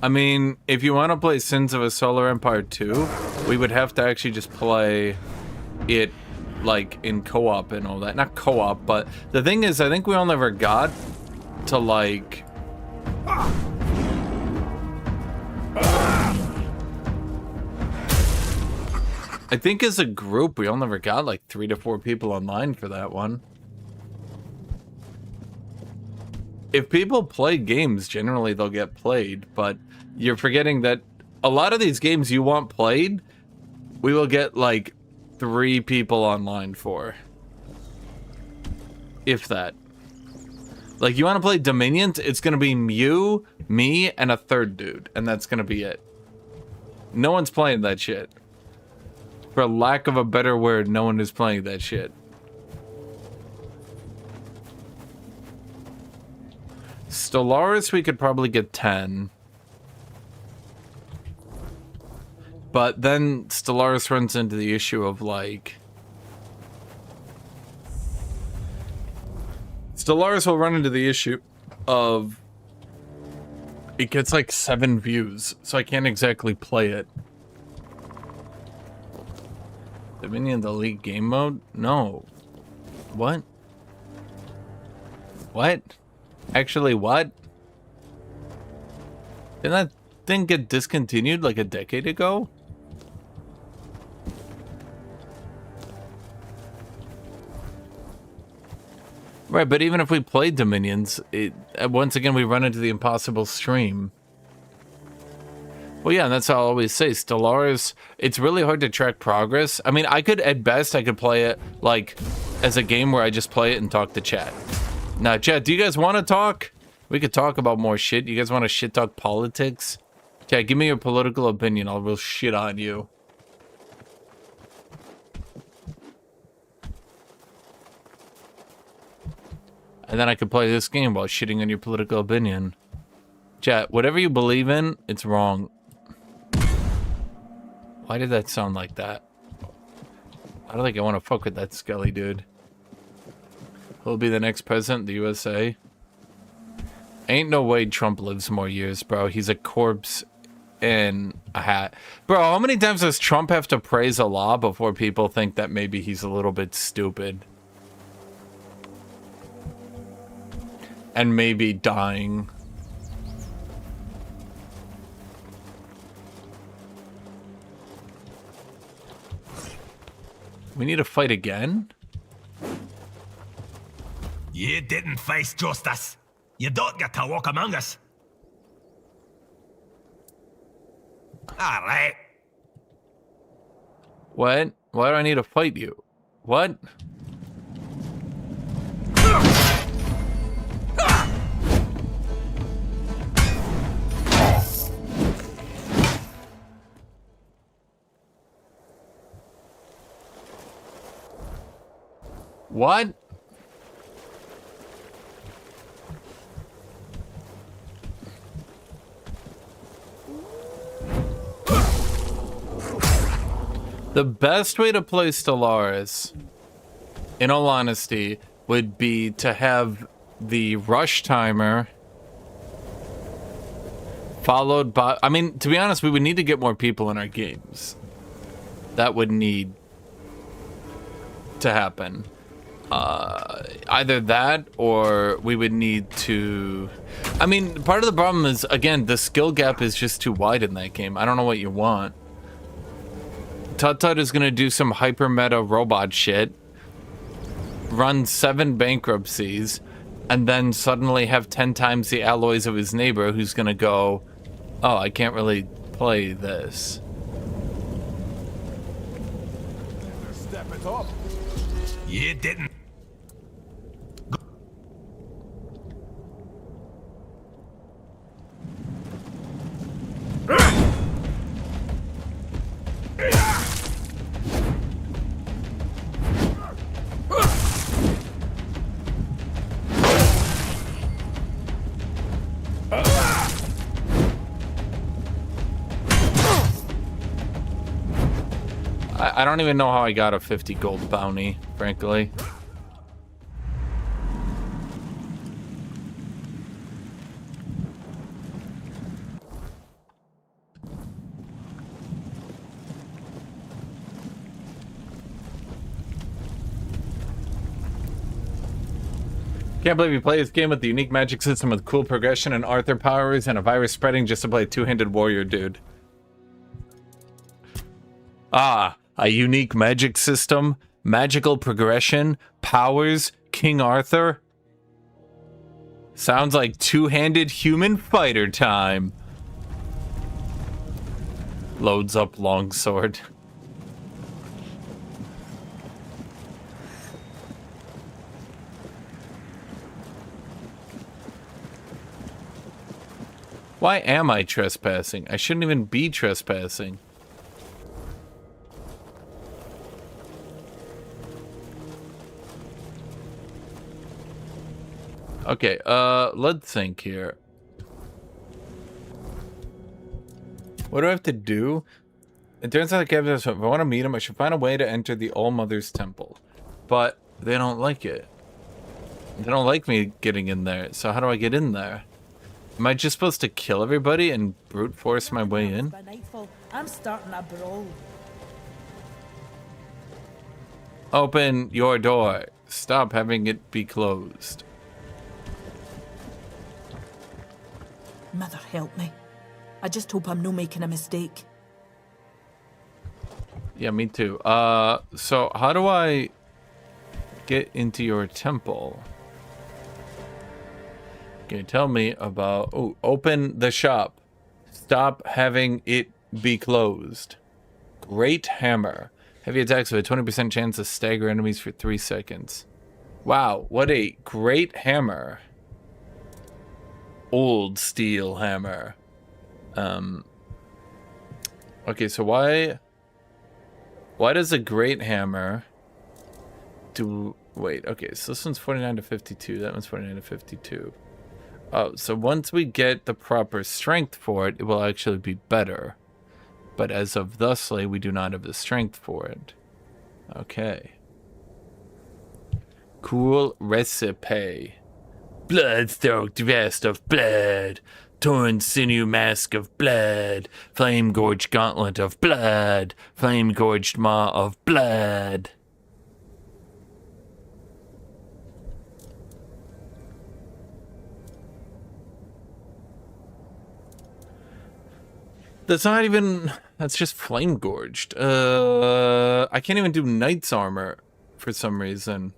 I mean, if you want to play Sins of a Solar Empire 2, we would have to actually just play it, like, in co-op and all that. Not co-op, but the thing is, I think we all never got to, like... I think as a group, we all never got, like, 3 to 4 people online for that one. If people play games, generally they'll get played, but you're forgetting that a lot of these games you want played, we will get like 3 people online for. If that. Like, you want to play Dominions, it's going to be you, me, and a 3rd dude, and that's going to be it. No one's playing that shit. For lack of a better word, no one is playing that shit. Stellaris, we could probably get 10. But then Stellaris runs into the issue of, like... Stellaris will run into the issue of... It gets, like, 7 views, so I can't exactly play it. Dominion the League game mode? No. What? What? Actually, what? Didn't that thing get discontinued like a decade ago? Right, but even if we played Dominions, once again we run into the impossible stream. Well, yeah, and that's how I always say, Stellaris, it's really hard to track progress. I mean, at best, I could play it, like, as a game where I just play it and talk to chat. Now, chat, do you guys want to talk? We could talk about more shit. You guys want to shit talk politics? Chat, give me your political opinion. I'll real shit on you. And then I could play this game while shitting on your political opinion. Chat, whatever you believe in, it's wrong. Why did that sound like that? I don't think I want to fuck with that Skelly dude. Who'll be the next president of the USA? Ain't no way Trump lives more years, bro. He's a corpse in a hat. Bro, how many times does Trump have to praise a law before people think that maybe he's a little bit stupid? And maybe dying. We need to fight again? You didn't face justice. You don't get to walk among us. All right. What? Why do I need to fight you? What? What? The best way to play Stellaris, in all honesty, would be to have the rush timer followed by... I mean, to be honest, we would need to get more people in our games. That would need to happen. Either that, or we would need to... I mean, part of the problem is, again, the skill gap is just too wide in that game. I don't know what you want. Tut is gonna do some hyper meta robot shit, run 7 bankruptcies, and then suddenly have 10 times the alloys of his neighbor who's gonna go, oh, I can't really play this. Step it up. You didn't. I don't even know how I got a 50 gold bounty, frankly. Can't believe you play this game with the unique magic system with cool progression and Arthur powers and a virus spreading just to play a two-handed warrior, dude. Ah, a unique magic system, magical progression, powers, King Arthur. Sounds like two-handed human fighter time. Loads up longsword. Why am I trespassing? I shouldn't even be trespassing. Okay, let's think here. What do I have to do? It turns out if I want to meet him, I should find a way to enter the All-Mother's Temple. But they don't like it. They don't like me getting in there, so how do I get in there? Am I just supposed to kill everybody and brute force my way in? By nightfall, I'm starting a brawl. Open your door. Stop having it be closed. Mother help me. I just hope I'm no making a mistake. Yeah, me too. So how do I get into your temple? Can you tell me about... Oh, open the shop. Stop having it be closed. Great hammer. Heavy attacks with a 20% chance to stagger enemies for 3 seconds. Wow, what a great hammer. Old steel hammer. Okay, so why does a great hammer do... Wait, okay, so this one's 49 to 52. That one's 49 to 52. Oh, so once we get the proper strength for it, it will actually be better. But as of thusly, we do not have the strength for it. Okay. Cool recipe. Blood-soaked vest of blood. Torn sinew mask of blood, flame-gorged gauntlet of blood, flame-gorged maw of blood. That's not even... That's just flame-gorged. I can't even do knight's armor for some reason.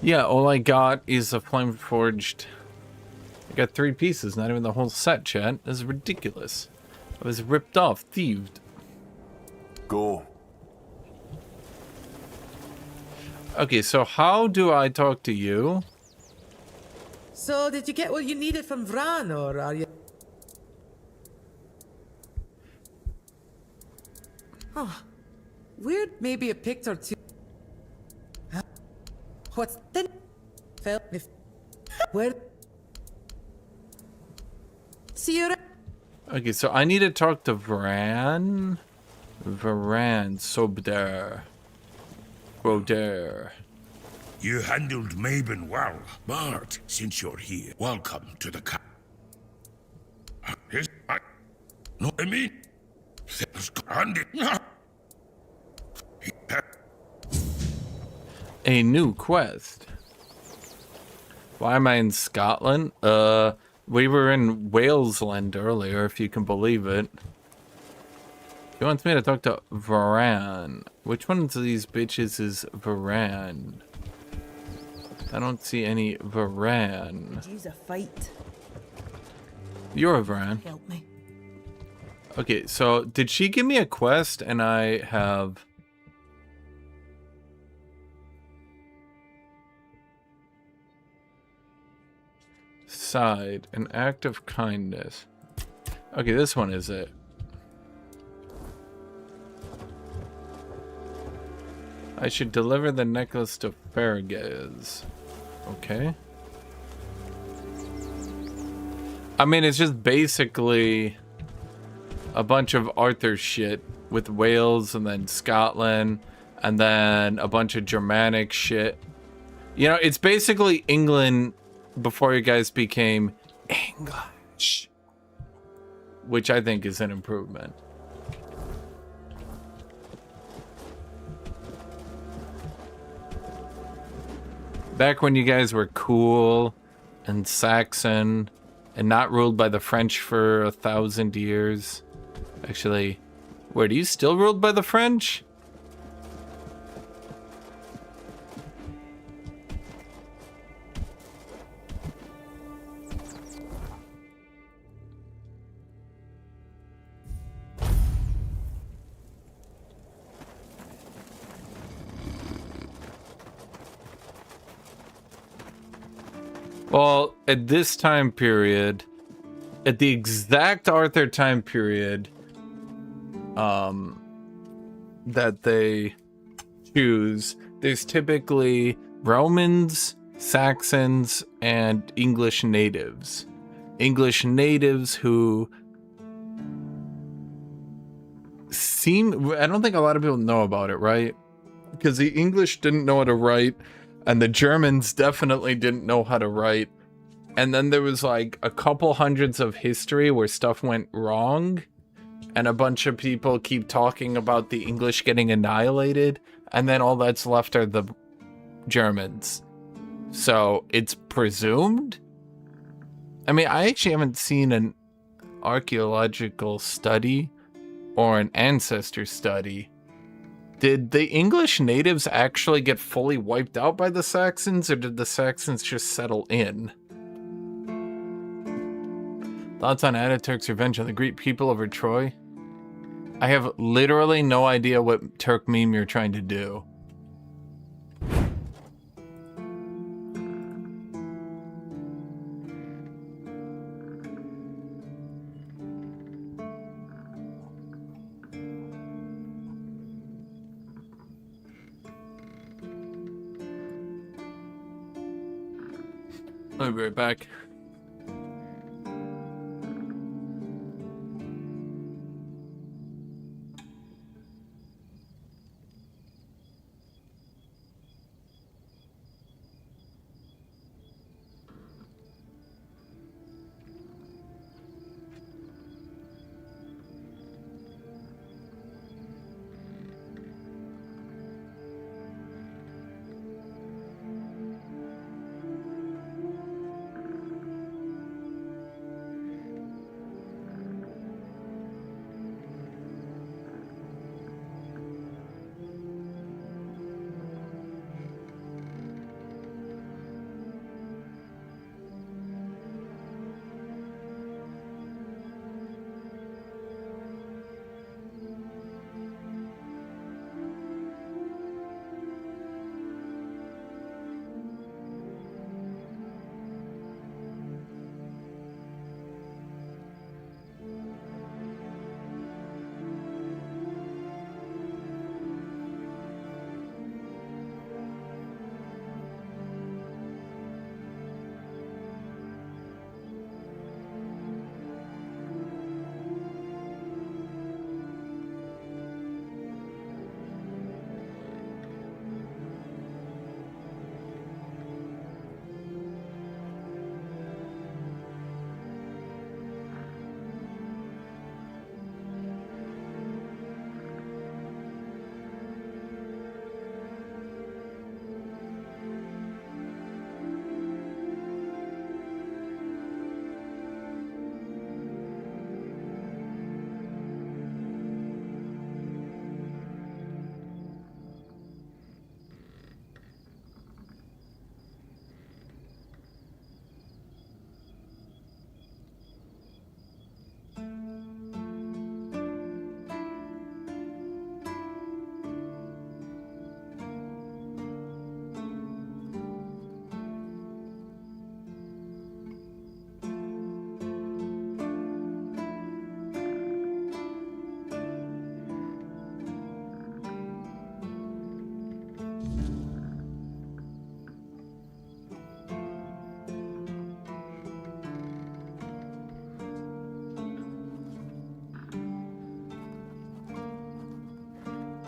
Yeah, all I got is a flame forged. I got 3 pieces, not even the whole set, chat. This is ridiculous. I was ripped off, thieved. Go. Okay, so how do I talk to you? So, did you get what you needed from Vran, or are you... Oh, weird, maybe a picture too. What's the... Felt if... Where... See you... Okay, so I need to talk to Varan. Varan, Sobder. Groder. You handled Maben well. Bart, since you're here, welcome to the camp. No, I mean... A new quest. Why am I in Scotland? We were in Walesland earlier, if you can believe it. He wants me to talk to Varan. Which one of these bitches is Varan? I don't see any Varan. Use a fight. You're a Varan. Help me. Okay, so did she give me a quest and I have... Side, an act of kindness. Okay, this one is it. I should deliver the necklace to Fergus. Okay. I mean, it's just basically a bunch of Arthur shit with Wales and then Scotland and then a bunch of Germanic shit. You know, it's basically England before you guys became English, which I think is an improvement. Back when you guys were cool and Saxon and not ruled by the French for 1,000 years. Actually, wait, are you still ruled by the French? Well, at this time period, at the exact Arthur time period, that they choose, there's typically Romans, Saxons, and English natives. English natives who seem, I don't think a lot of people know about it, right? Because the English didn't know how to write, and the Germans definitely didn't know how to write. And then there was like a couple hundreds of history where stuff went wrong, and a bunch of people keep talking about the English getting annihilated, and then all that's left are the Germans. So it's presumed? I mean, I actually haven't seen an archaeological study or an ancestor study. Did the English natives actually get fully wiped out by the Saxons, or did the Saxons just settle in? Thoughts on Ataturk's revenge on the Greek people over Troy? I have literally no idea what Turk meme you're trying to do. I'll be right back.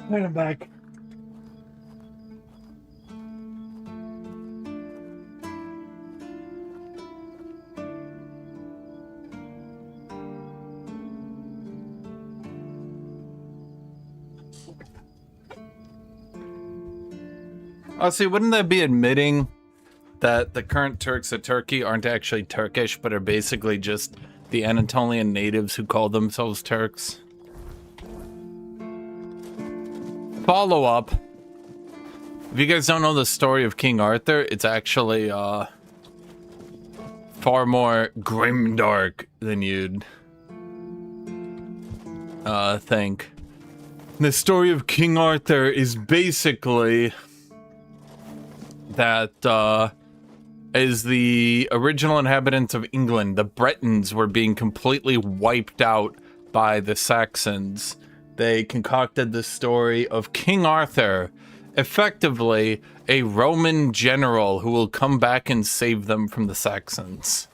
Wait, I'm back. Honestly, wouldn't that be admitting that the current Turks of Turkey aren't actually Turkish, but are basically just the Anatolian natives who call themselves Turks? Follow up. If you guys don't know the story of King Arthur, it's actually far more grimdark than you'd think. The story of King Arthur is basically that as the original inhabitants of England, the Bretons were being completely wiped out by the Saxons. They concocted the story of King Arthur, effectively a Roman general who will come back and save them from the Saxons.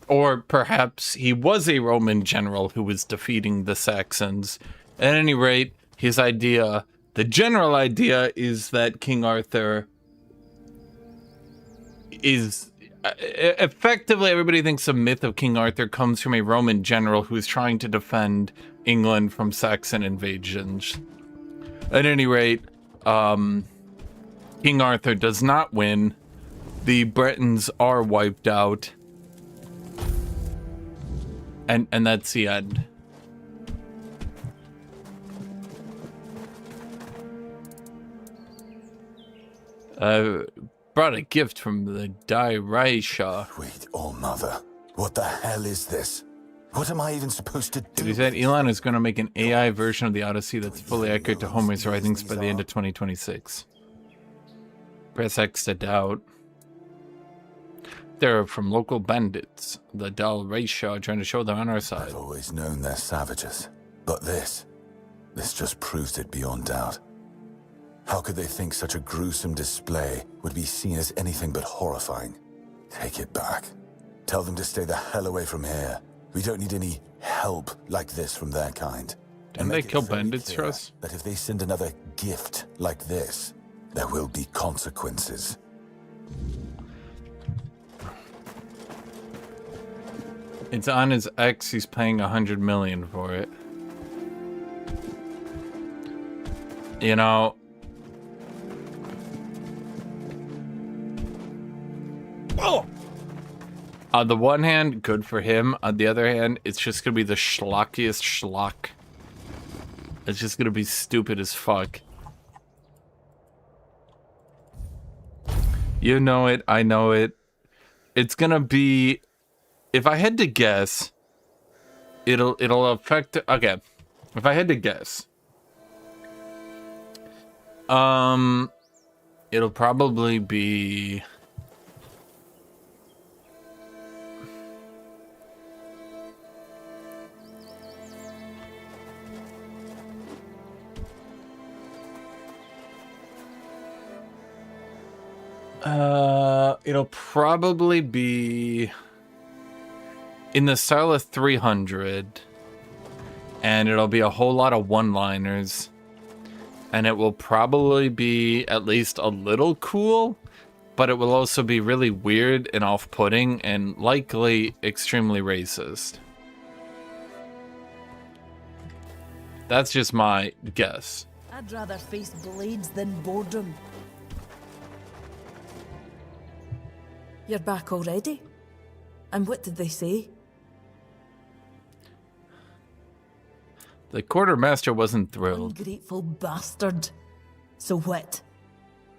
Or perhaps he was a Roman general who was defeating the Saxons. At any rate, his idea, the general idea, is that King Arthur is effectively, everybody thinks the myth of King Arthur comes from a Roman general who is trying to defend England from Saxon invasions. At any rate, King Arthur does not win. The Bretons are wiped out. And that's the end. Brought a gift from the Dairaisha. Wait, oh mother. What the hell is this? What am I even supposed to do? He said Elon is going to make an AI version of the Odyssey that's fully accurate to Homer's writings by the end of 2026. Press X to doubt. They're from local bandits. The Dairaisha are trying to show them on our side. I've always known they're savages. But this just proves it beyond doubt. How could they think such a gruesome display would be seen as anything but horrifying? Take it back. Tell them to stay the hell away from here. We don't need any help like this from their kind. Didn't they kill bandits for us? That if they send another gift like this, there will be consequences. It's on his ex. He's paying 100 million for it. You know. Oh! On the one hand, good for him. On the other hand, it's just gonna be the schlockiest schlock. It's just gonna be stupid as fuck. You know it, I know it. It's gonna be, if I had to guess, it'll affect, okay. If I had to guess, it'll probably be it'll probably be in the style of 300, and it'll be a whole lot of one-liners, and it will probably be at least a little cool, but it will also be really weird and off-putting and likely extremely racist. That's just my guess. I'd rather face blades than boredom. You're back already? And what did they say? The quartermaster wasn't thrilled. Ungrateful bastard. So what?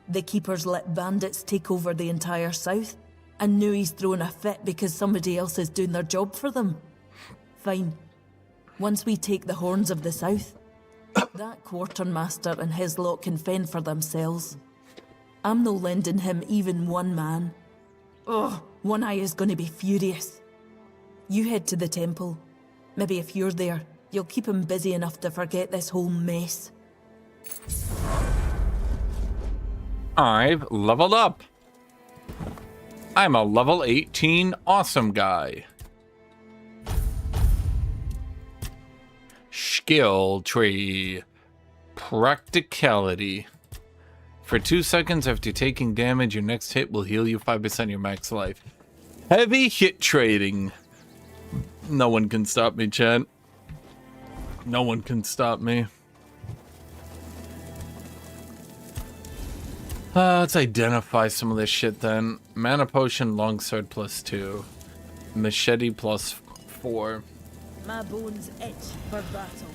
The keepers let bandits take over the entire south, and now he's throwing a fit because somebody else is doing their job for them. Fine. Once we take the horns of the south, that quartermaster and his lot can fend for themselves. I'm no lending him even one man. Ugh, One Eye is going to be furious. You head to the temple. Maybe if you're there, you'll keep him busy enough to forget this whole mess. I've leveled up. I'm a level 18 awesome guy. Skill tree. Practicality. For 2 seconds after taking damage, your next hit will heal you 5% your max life. Heavy hit trading. No one can stop me, chat. No one can stop me. Let's identify some of this shit then. Mana potion, longsword +2. Machete +4. My bones itch for battle.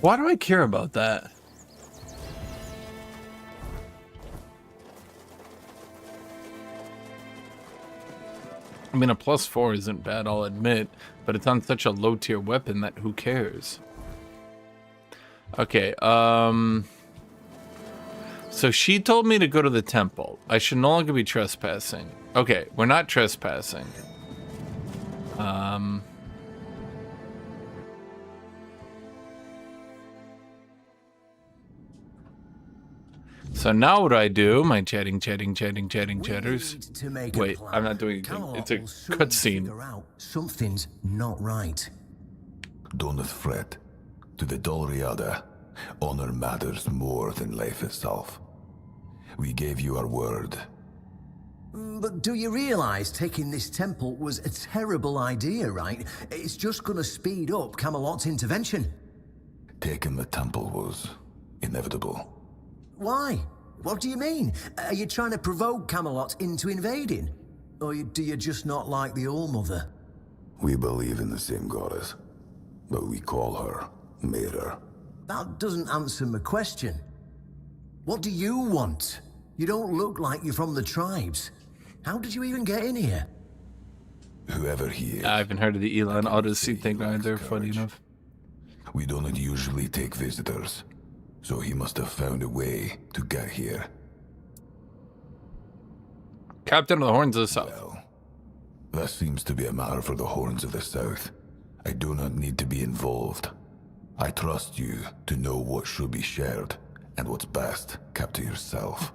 Why do I care about that? I mean, a +4 isn't bad, I'll admit, but it's on such a low tier weapon that who cares? Okay, so she told me to go to the temple. I should no longer be trespassing. Okay, we're not trespassing. So now what do I do? My chatters. Wait, I'm not doing anything. It's a cutscene. Something's not right. Don't fret. To the Dolriada, honor matters more than life itself. We gave you our word. But do you realize taking this temple was a terrible idea, right? It's just gonna speed up Camelot's intervention. Taking the temple was inevitable. Why? What do you mean? Are you trying to provoke Camelot into invading? Or do you just not like the All-Mother? We believe in the same goddess, but we call her Mirror. That doesn't answer my question. What do you want? You don't look like you're from the tribes. How did you even get in here? Whoever he is. I haven't heard of the Elon Odyssey thing either, funny enough. We don't usually take visitors, so he must have found a way to get here. Captain of the Horns of the South. Well, that seems to be a matter for the Horns of the South. I do not need to be involved. I trust you to know what should be shared, and what's best kept to yourself.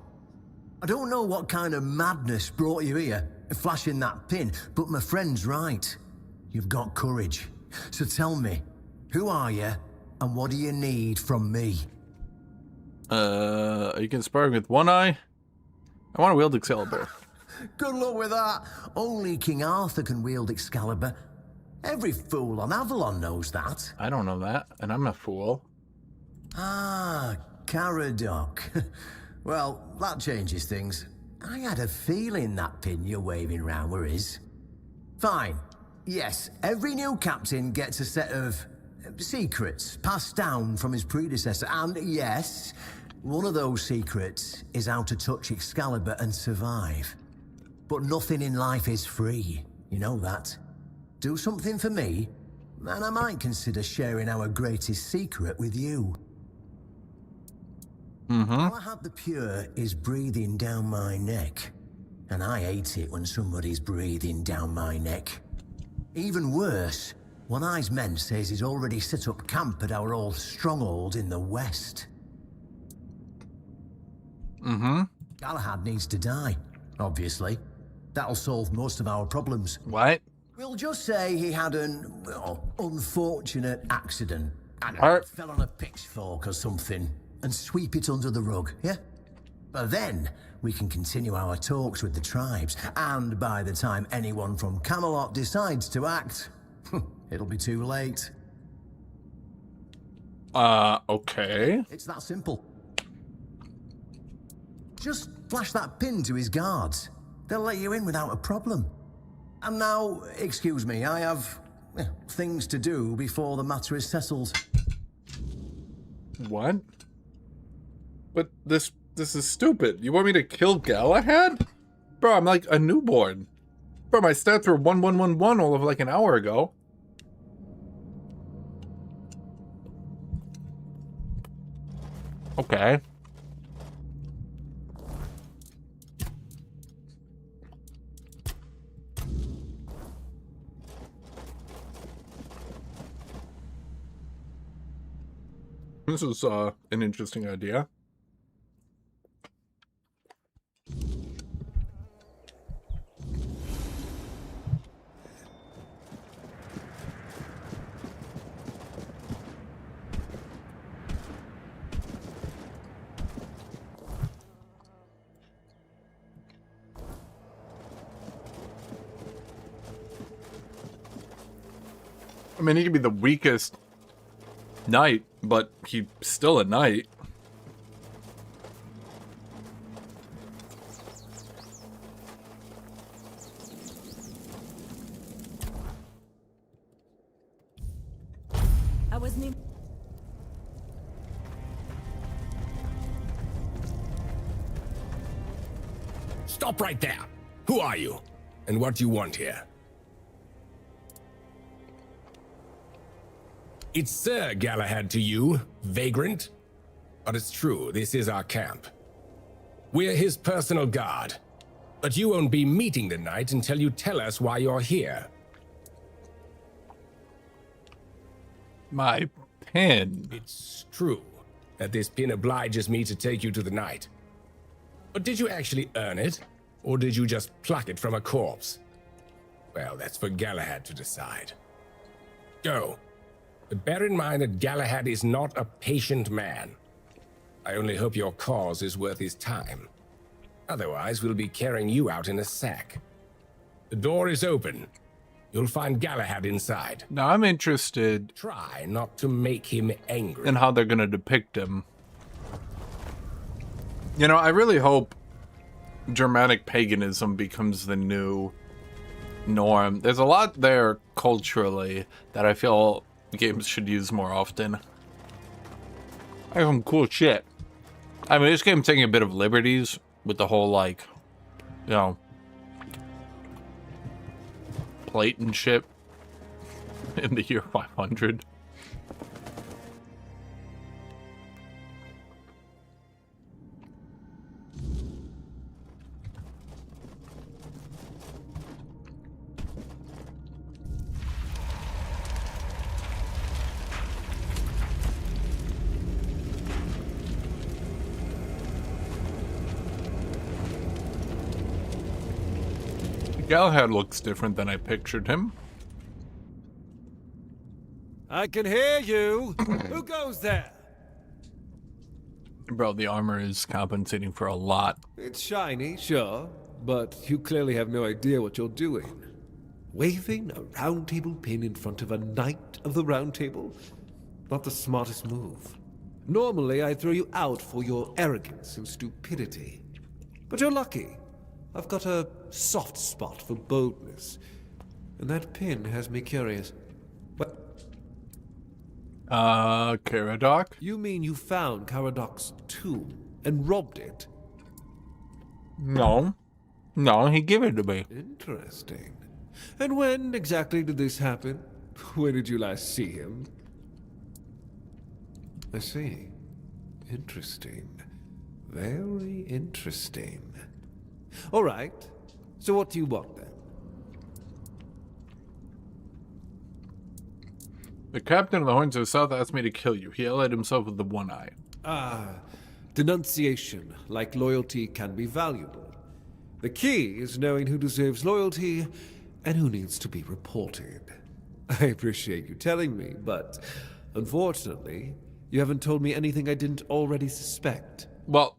I don't know what kind of madness brought you here, flashing that pin, but my friend's right. You've got courage. So tell me, who are you, and what do you need from me? You can sparring with one eye. I want to wield Excalibur. Good luck with that. Only King Arthur can wield Excalibur. Every fool on Avalon knows that. I don't know that, and I'm a fool. Ah, Caradoc. Well, that changes things. I had a feeling that pin you're waving round were his. Fine. Yes, every new captain gets a set of secrets passed down from his predecessor. And yes, one of those secrets is how to touch Excalibur and survive. But nothing in life is free. You know that. Do something for me, and I might consider sharing our greatest secret with you. Galahad the Pure is breathing down my neck. And I hate it when somebody's breathing down my neck. Even worse, One Eye's men says he's already set up camp at our old stronghold in the west. Galahad needs to die, obviously. That'll solve most of our problems. What? We'll just say he had an unfortunate accident. And fell on a pitchfork or something, and sweep it under the rug, yeah? But then we can continue our talks with the tribes, and by the time anyone from Camelot decides to act, it'll be too late. Okay. It's that simple. Just flash that pin to his guards. They'll let you in without a problem. And now, excuse me, I have things to do before the matter is settled. What? But this is stupid. You want me to kill Galahad? Bro, I'm like a newborn. Bro, my stats were 1111 all of like an hour ago. Okay. This is an interesting idea. I mean, he could be the weakest knight, but he's still a knight. I wasn't even... Stop right there. Who are you? And what do you want here? It's Sir Galahad to you, vagrant. But it's true, this is our camp. We're his personal guard. But you won't be meeting the knight until you tell us why you're here. My pin. It's true that this pin obliges me to take you to the knight. But did you actually earn it? Or did you just pluck it from a corpse? Well, that's for Galahad to decide. Go. But bear in mind that Galahad is not a patient man. I only hope your cause is worth his time. Otherwise, we'll be carrying you out in a sack. The door is open. You'll find Galahad inside. Now I'm interested. Try not to make him angry. And how they're gonna depict him. You know, I really hope Germanic paganism becomes the new norm. There's a lot there culturally that I feel games should use more often. I have some cool shit. I mean, this game's taking a bit of liberties with the whole, like, you know, plate and shit in the year 500. Galahad looks different than I pictured him. I can hear you. Who goes there? Bro, the armor is compensating for a lot. It's shiny, sure, but you clearly have no idea what you're doing. Waving a round table pin in front of a knight of the round table? Not the smartest move. Normally, I throw you out for your arrogance and stupidity. But you're lucky. I've got a soft spot for boldness. And that pin has me curious. What? Caradoc? You mean you found Caradoc's tomb and robbed it? No. No, he gave it to me. Interesting. And when exactly did this happen? Where did you last see him? I see. Interesting. Very interesting. All right. So what do you want then? The captain of the Horns of the South asked me to kill you. He allied himself with the one eye. Ah, denunciation, like loyalty, can be valuable. The key is knowing who deserves loyalty and who needs to be reported. I appreciate you telling me, but unfortunately, you haven't told me anything I didn't already suspect. Well,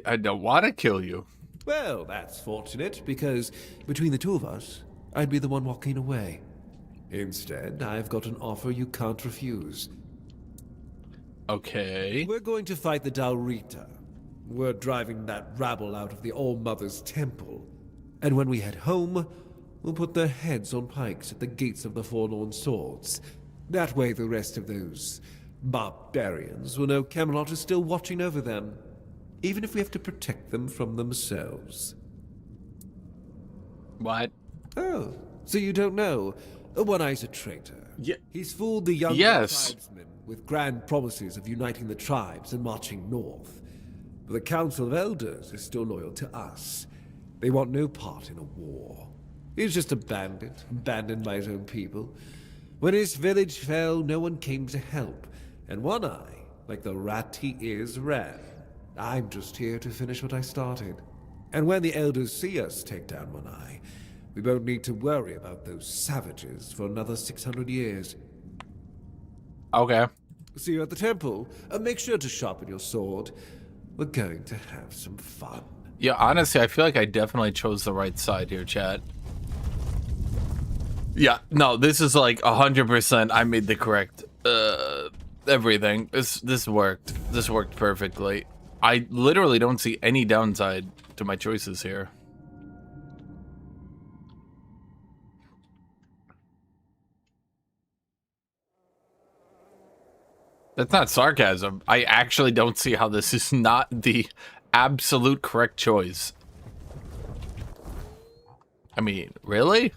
I don't want to kill you. Well, that's fortunate, because between the two of us, I'd be the one walking away. Instead, I've got an offer you can't refuse. Okay. We're going to fight the Daurita. We're driving that rabble out of the All-Mother's temple. And when we head home, we'll put their heads on pikes at the gates of the Forlorn Swords. That way the rest of those barbarians will know Camelot is still watching over them, even if we have to protect them from themselves. What? Oh, so you don't know? One Eye's a traitor. Yeah. He's fooled the young tribesmen with grand promises of uniting the tribes and marching north. But the Council of Elders is still loyal to us. They want no part in a war. He's just a bandit, abandoned by his own people. When his village fell, no one came to help. And One Eye, like the rat he is, ran. I'm just here to finish what I started. And when the Elders see us take down One Eye, we won't need to worry about those savages for another 600 years. Okay. See you at the temple. Make sure to sharpen your sword. We're going to have some fun. Yeah, honestly, I feel like I definitely chose the right side here, chat. Yeah, no, this is like 100%. I made the correct everything. This worked. This worked perfectly. I literally don't see any downside to my choices here. That's not sarcasm. I actually don't see how this is not the absolute correct choice. I mean, really?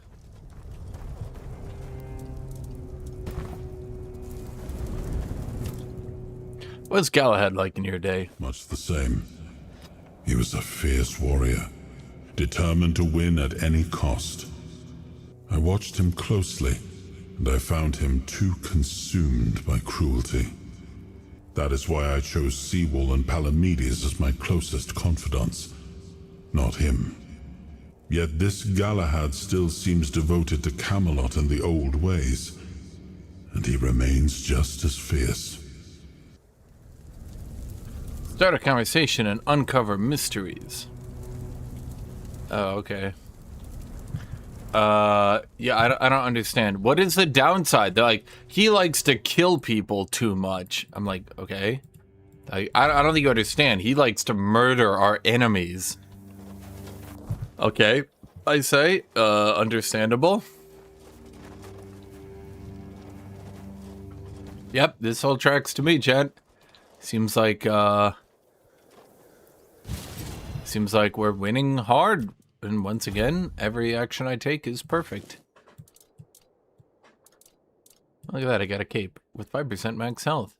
What's Galahad like in your day? Much the same. He was a fierce warrior, determined to win at any cost. I watched him closely, and I found him too consumed by cruelty. That is why I chose Seawall and Palamedes as my closest confidants, not him. Yet this Galahad still seems devoted to Camelot and the old ways, and he remains just as fierce. Start a conversation and uncover mysteries. Oh, okay. Yeah, I don't understand. What is the downside? They're like, he likes to kill people too much. I'm like, okay. I don't think you understand. He likes to murder our enemies. Okay, I say, understandable. Yep, this all tracks to me, Chad. Seems like we're winning hard. And once again, every action I take is perfect. Look at that, I got a cape with 5% max health.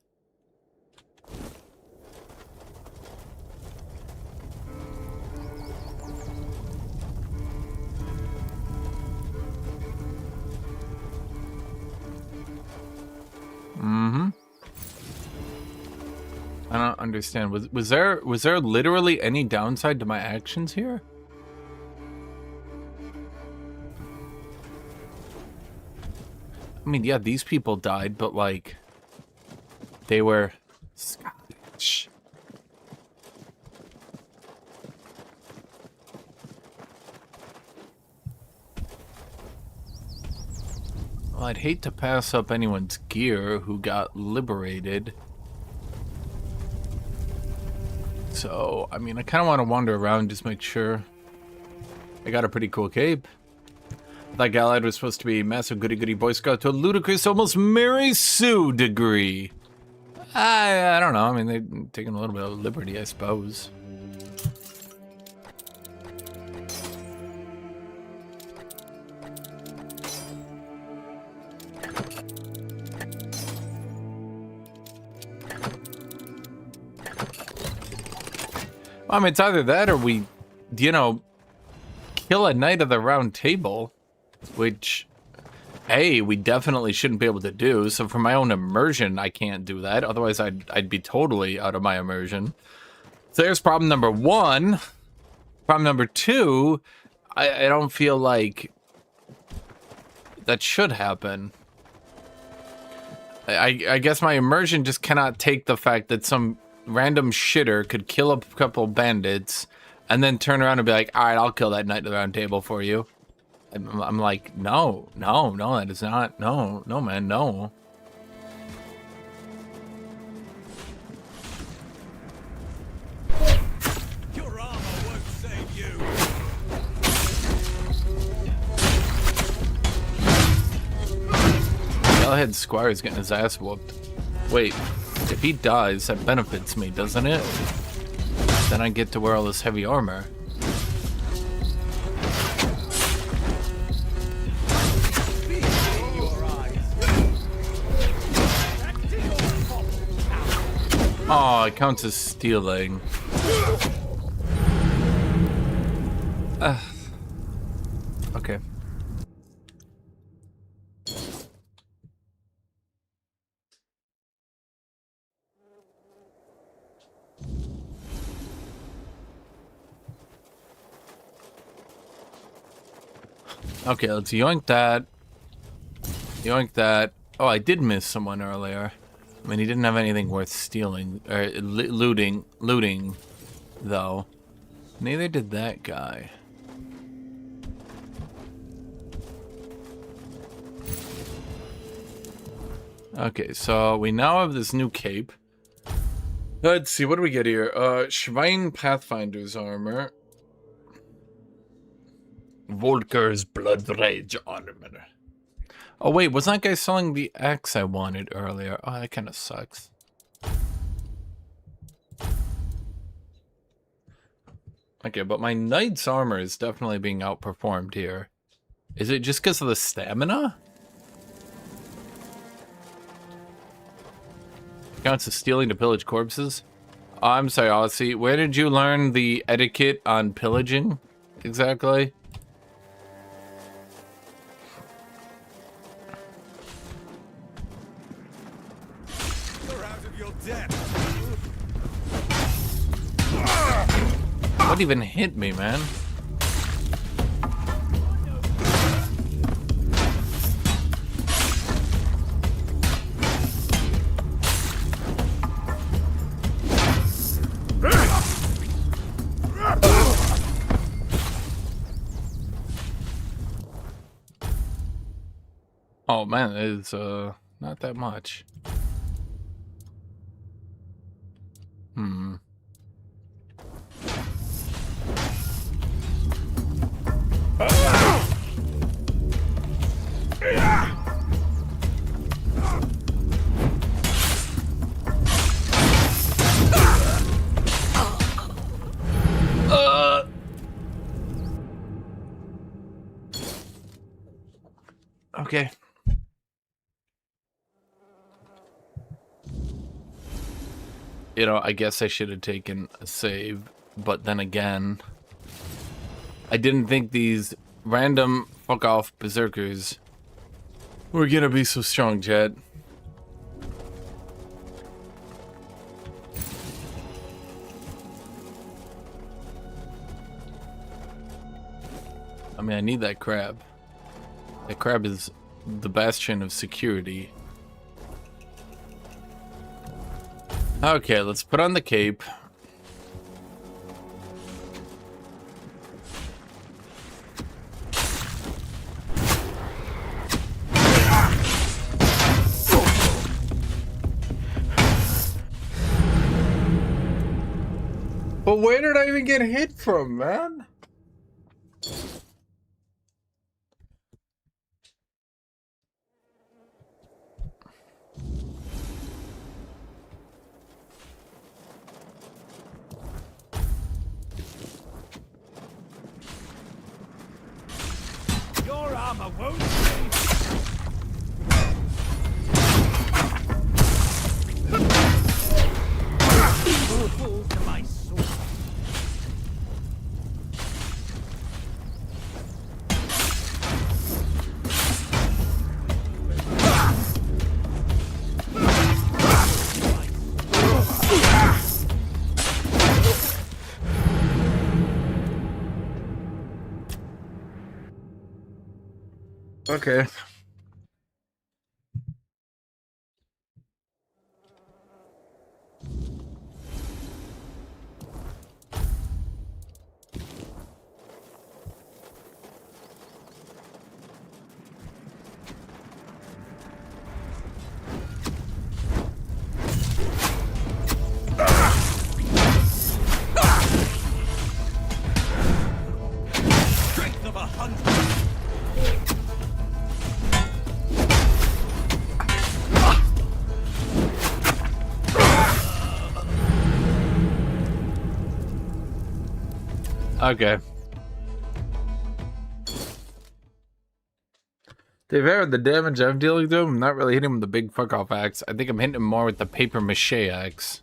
Mm-hmm. I don't understand. Was there literally any downside to my actions here? I mean, yeah, these people died, but like, they were Scottish. Well, I'd hate to pass up anyone's gear who got liberated. So, I mean, I kind of want to wander around, just make sure. I got a pretty cool cape. That Galad was supposed to be massive goody-goody Boy Scout to a ludicrous, almost Mary Sue degree. I don't know. I mean, they're taking a little bit of liberty, I suppose. Well, I mean, it's either that or we, you know, kill a Knight of the Round Table, which, A, we definitely shouldn't be able to do. So for my own immersion, I can't do that. Otherwise, I'd be totally out of my immersion. So there's problem number one. Problem number two, I don't feel like that should happen. I guess my immersion just cannot take the fact that some random shitter could kill a couple bandits and then turn around and be like, all right, I'll kill that Knight of the Round Table for you. I'm like, no, that is not, no, man, no. Your armor won't save you. Galahad Squire's getting his ass whooped. Wait, if he dies, that benefits me, doesn't it? Then I get to wear all this heavy armor. Oh, it counts as stealing. Okay. Okay, let's yoink that. Yoink that. Oh, I did miss someone earlier. I mean, he didn't have anything worth stealing or looting, though. Neither did that guy. Okay, so we now have this new cape. Let's see, what do we get here? Schwein Pathfinder's armor. Volker's Blood Rage armor. Oh wait, wasn't that guy selling the axe I wanted earlier? Oh, that kind of sucks. Okay, but my knight's armor is definitely being outperformed here. Is it just because of the stamina? Counts as stealing to pillage corpses? Oh, I'm sorry, Aussie. Where did you learn the etiquette on pillaging exactly? What even hit me, man? Oh man, it's not that much. Okay. You know, I guess I should have taken a save, but then again, I didn't think these random fuck-off berserkers were gonna be so strong, Chad. I mean, I need that crab. That crab is the bastion of security. Okay, let's put on the cape. But where did I even get hit from, man? Your armor won't save. Fall to my sword. Okay. Strength of 100. Okay. They've aired the damage I'm dealing to him. I'm not really hitting him with the big fuck off axe. I think I'm hitting him more with the paper mache axe.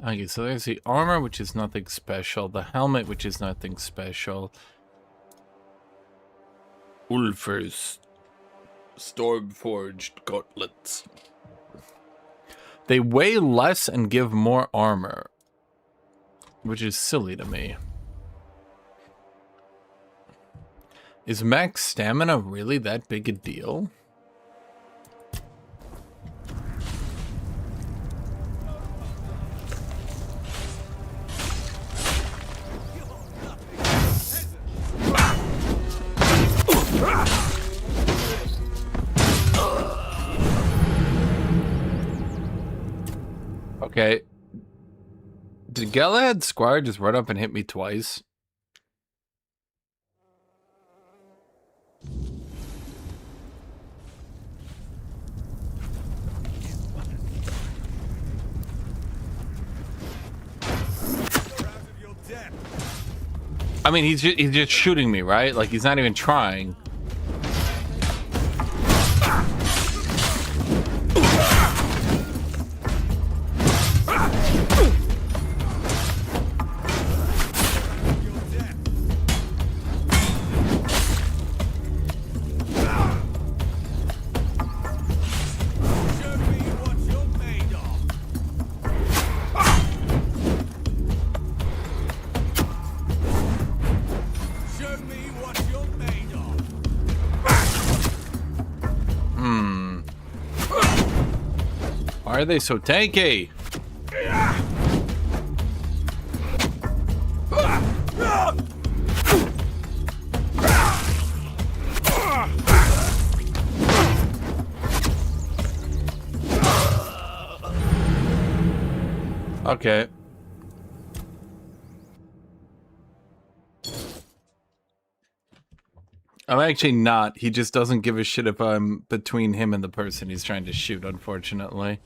Okay, so there's the armor, which is nothing special. The helmet, which is nothing special. Ulfers. Storm-forged gauntlets. They weigh less and give more armor. Which is silly to me. Is max stamina really that big a deal? Okay. Did Galahad's Squire just run up and hit me twice? I mean, he's just shooting me, right? Like, he's not even trying. Why are they so tanky? Okay. I'm actually not. He just doesn't give a shit if I'm between him and the person he's trying to shoot, unfortunately.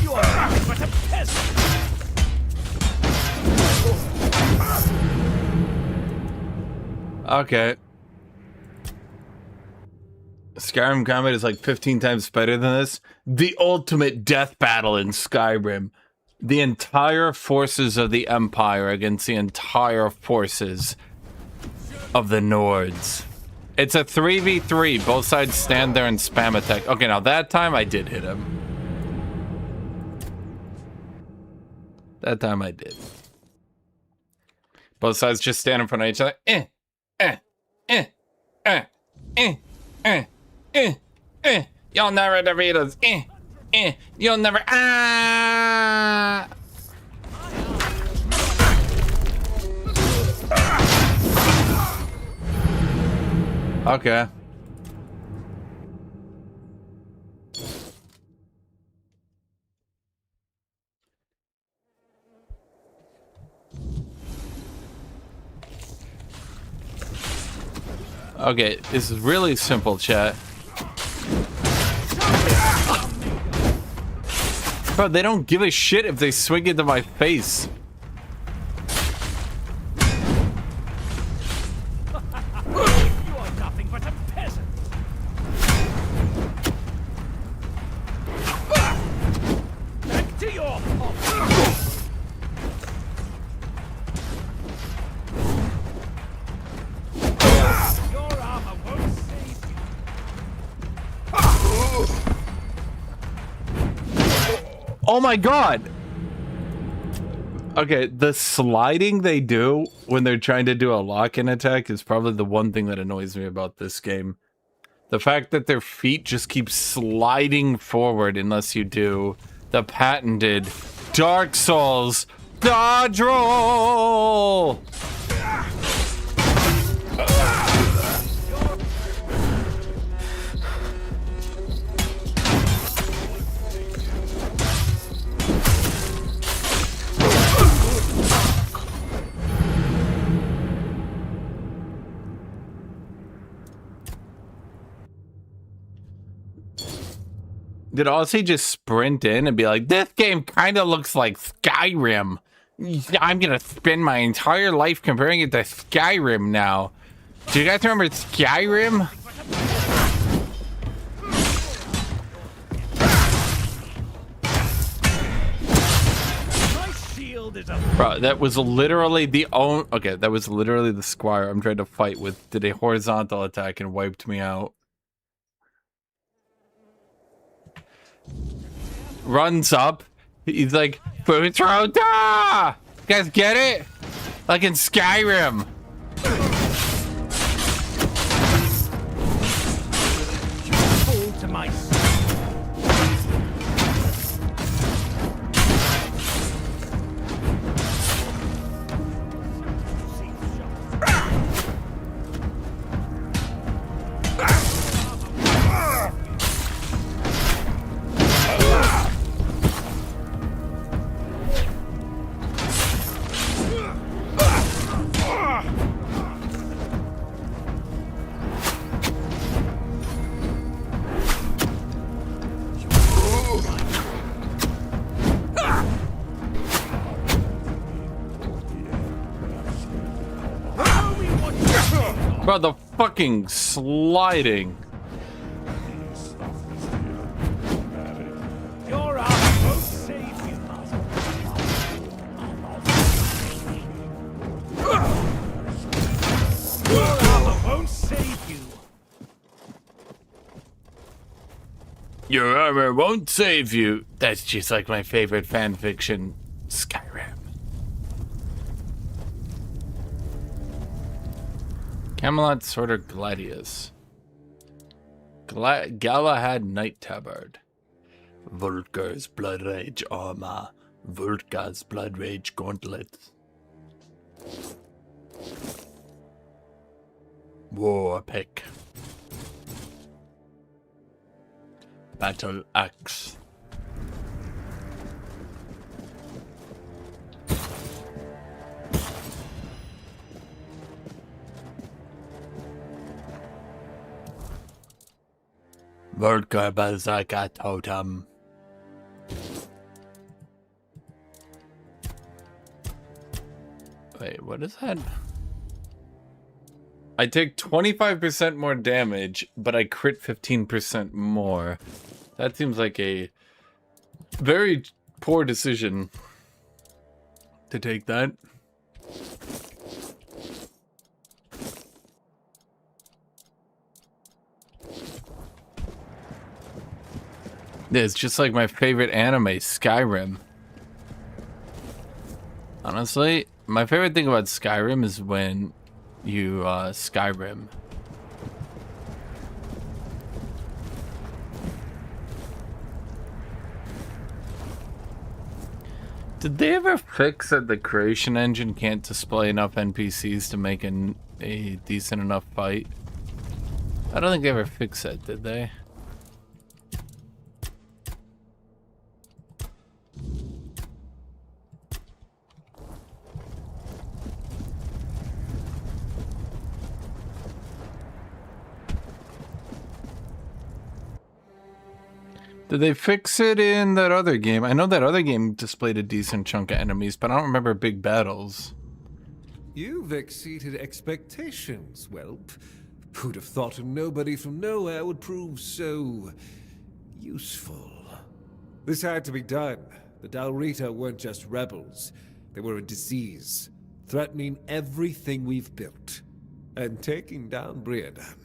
You are but a peasant. Okay. Skyrim combat is like 15 times better than this. The ultimate death battle in Skyrim. The entire forces of the Empire against the entire forces of the Nords. It's a 3v3. Both sides stand there and spam attack. Okay, now that time I did hit him. That time I did. Both sides just stand in front of each other. You'll never defeat us. You'll never. Okay. Okay, this is really simple, chat. Bro, they don't give a shit if they swing into my face. You are nothing but a peasant. Back to your Your armor won't save you. Oh my god! Okay, the sliding they do when they're trying to do a lock-in attack is probably the one thing that annoys me about this game. The fact that their feet just keep sliding forward unless you do the patented Dark Souls dodge roll! Did Aussie just sprint in and be like, this game kind of looks like Skyrim. I'm going to spend my entire life comparing it to Skyrim now. Do you guys remember Skyrim? My shield is a Bro, that was literally the only... Okay, that was literally the squire I'm trying to fight with. Did a horizontal attack and wiped me out. Runs up. He's like, Futrota! You guys get it? Like in Skyrim. fall to my Bro, the fucking sliding. Your armor won't save you. Your armor won't save you. Your armor won't save you. That's just like my favorite fanfiction, Skyrim. Camelot Sword of Gladius. Galahad Knight Tabard. Volker's Blood Rage Armor. Volker's Blood Rage Gauntlets. War Pick. Battle Axe. Volker Berserker Totem. Wait, what is that? I take 25% more damage, but I crit 15% more. That seems like a very poor decision to take that. Yeah, it's just like my favorite anime, Skyrim. Honestly, my favorite thing about Skyrim is when you Skyrim. Did they ever fix that the creation engine can't display enough NPCs to make a decent enough fight? I don't think they ever fixed that, did they? Did they fix it in that other game? I know that other game displayed a decent chunk of enemies, but I don't remember big battles. You've exceeded expectations, Whelp. Who'd have thought a nobody from nowhere would prove so useful? This had to be done. The Dalrita weren't just rebels. They were a disease, threatening everything we've built. And taking down Briadan,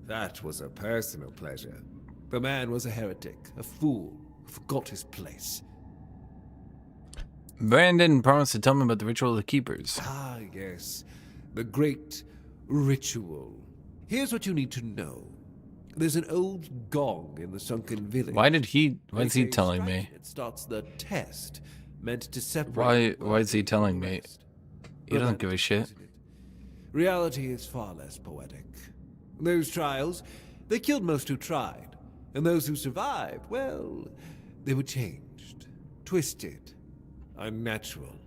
that was a personal pleasure. The man was a heretic, a fool, who forgot his place. Brandon promised to tell me about the ritual of the keepers. Ah, yes. The great ritual. Here's what you need to know. There's an old gong in the sunken village. Why is he telling me? It starts the test, meant to separate. Why is he telling me? He doesn't give a shit. Reality is far less poetic. Those trials, they killed most who tried. And those who survived, well, they were changed, twisted, unnatural.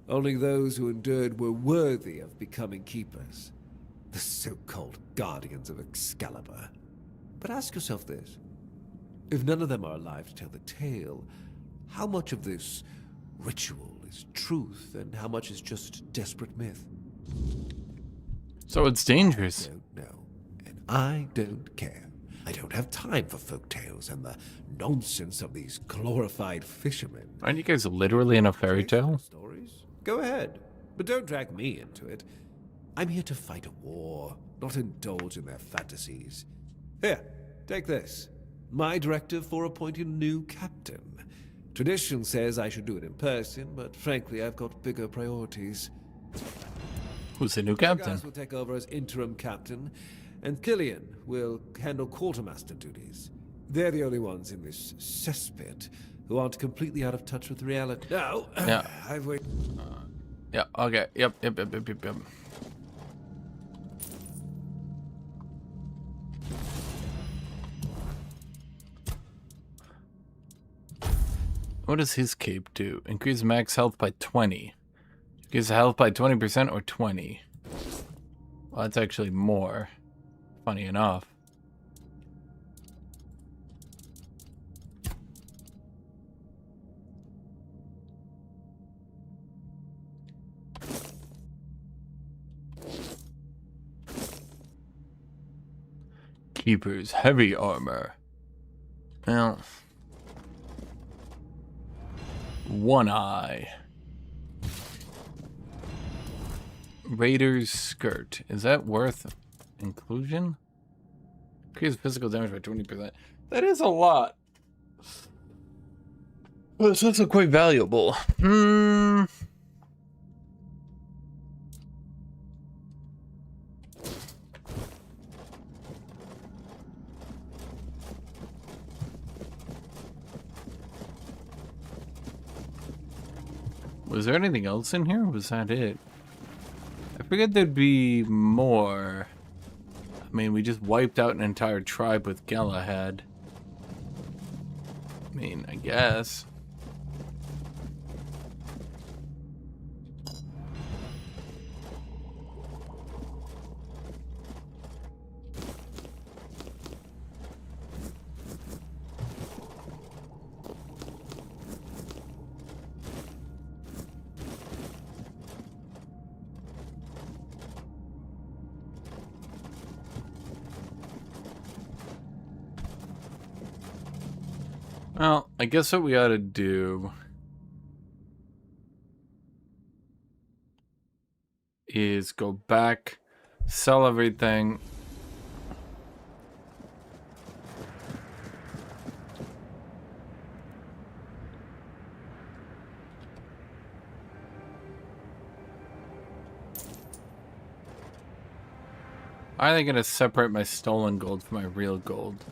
Only those who endured were worthy of becoming keepers. The so-called guardians of Excalibur. But ask yourself this. If none of them are alive to tell the tale, how much of this ritual is truth and how much is just desperate myth? So it's dangerous. I don't know, and I don't care. I don't have time for folktales and the nonsense of these glorified fishermen. Aren't you guys literally in a fairy tale? Stories? Go ahead, but don't drag me into it. I'm here to fight a war, not indulge in their fantasies. Here, take this. My directive for appointing a new captain. Tradition says I should do it in person, but frankly, I've got bigger priorities. Who's the new captain? Guys will take over as interim captain, and Killian will handle quartermaster duties. They're the only ones in this cesspit who aren't completely out of touch with reality. Now, yeah. I've waited. Yeah, okay. Yep. What does his cape do? Increase max health by 20. Increase health by 20% or 20. Well, that's actually more. Funny enough. Keeper's heavy armor. Well, one eye. Raider's skirt. Is that worth inclusion? Increase physical damage by 20%. That is a lot. Well, it's also quite valuable. Was there anything else in here? Or was that it? I figured there'd be more. I mean, we just wiped out an entire tribe with Galahad. I mean, I guess. Well, I guess what we ought to do is go back, sell everything. Are they gonna separate my stolen gold from my real gold?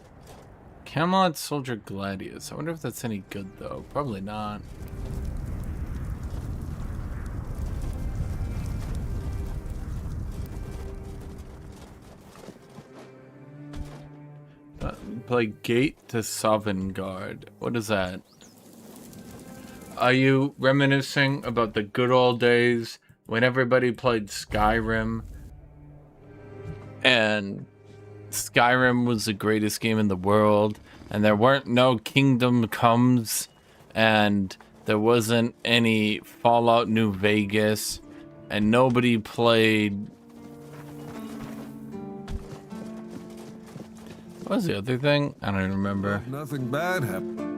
Camelot Soldier Gladius. I wonder if that's any good though. Probably not. Play Gate to Sovngarde. What is that? Are you reminiscing about the good old days when everybody played Skyrim? And Skyrim was the greatest game in the world, and there weren't no Kingdom Comes, and there wasn't any Fallout New Vegas, and nobody played... What was the other thing? I don't even remember. Nothing bad happened.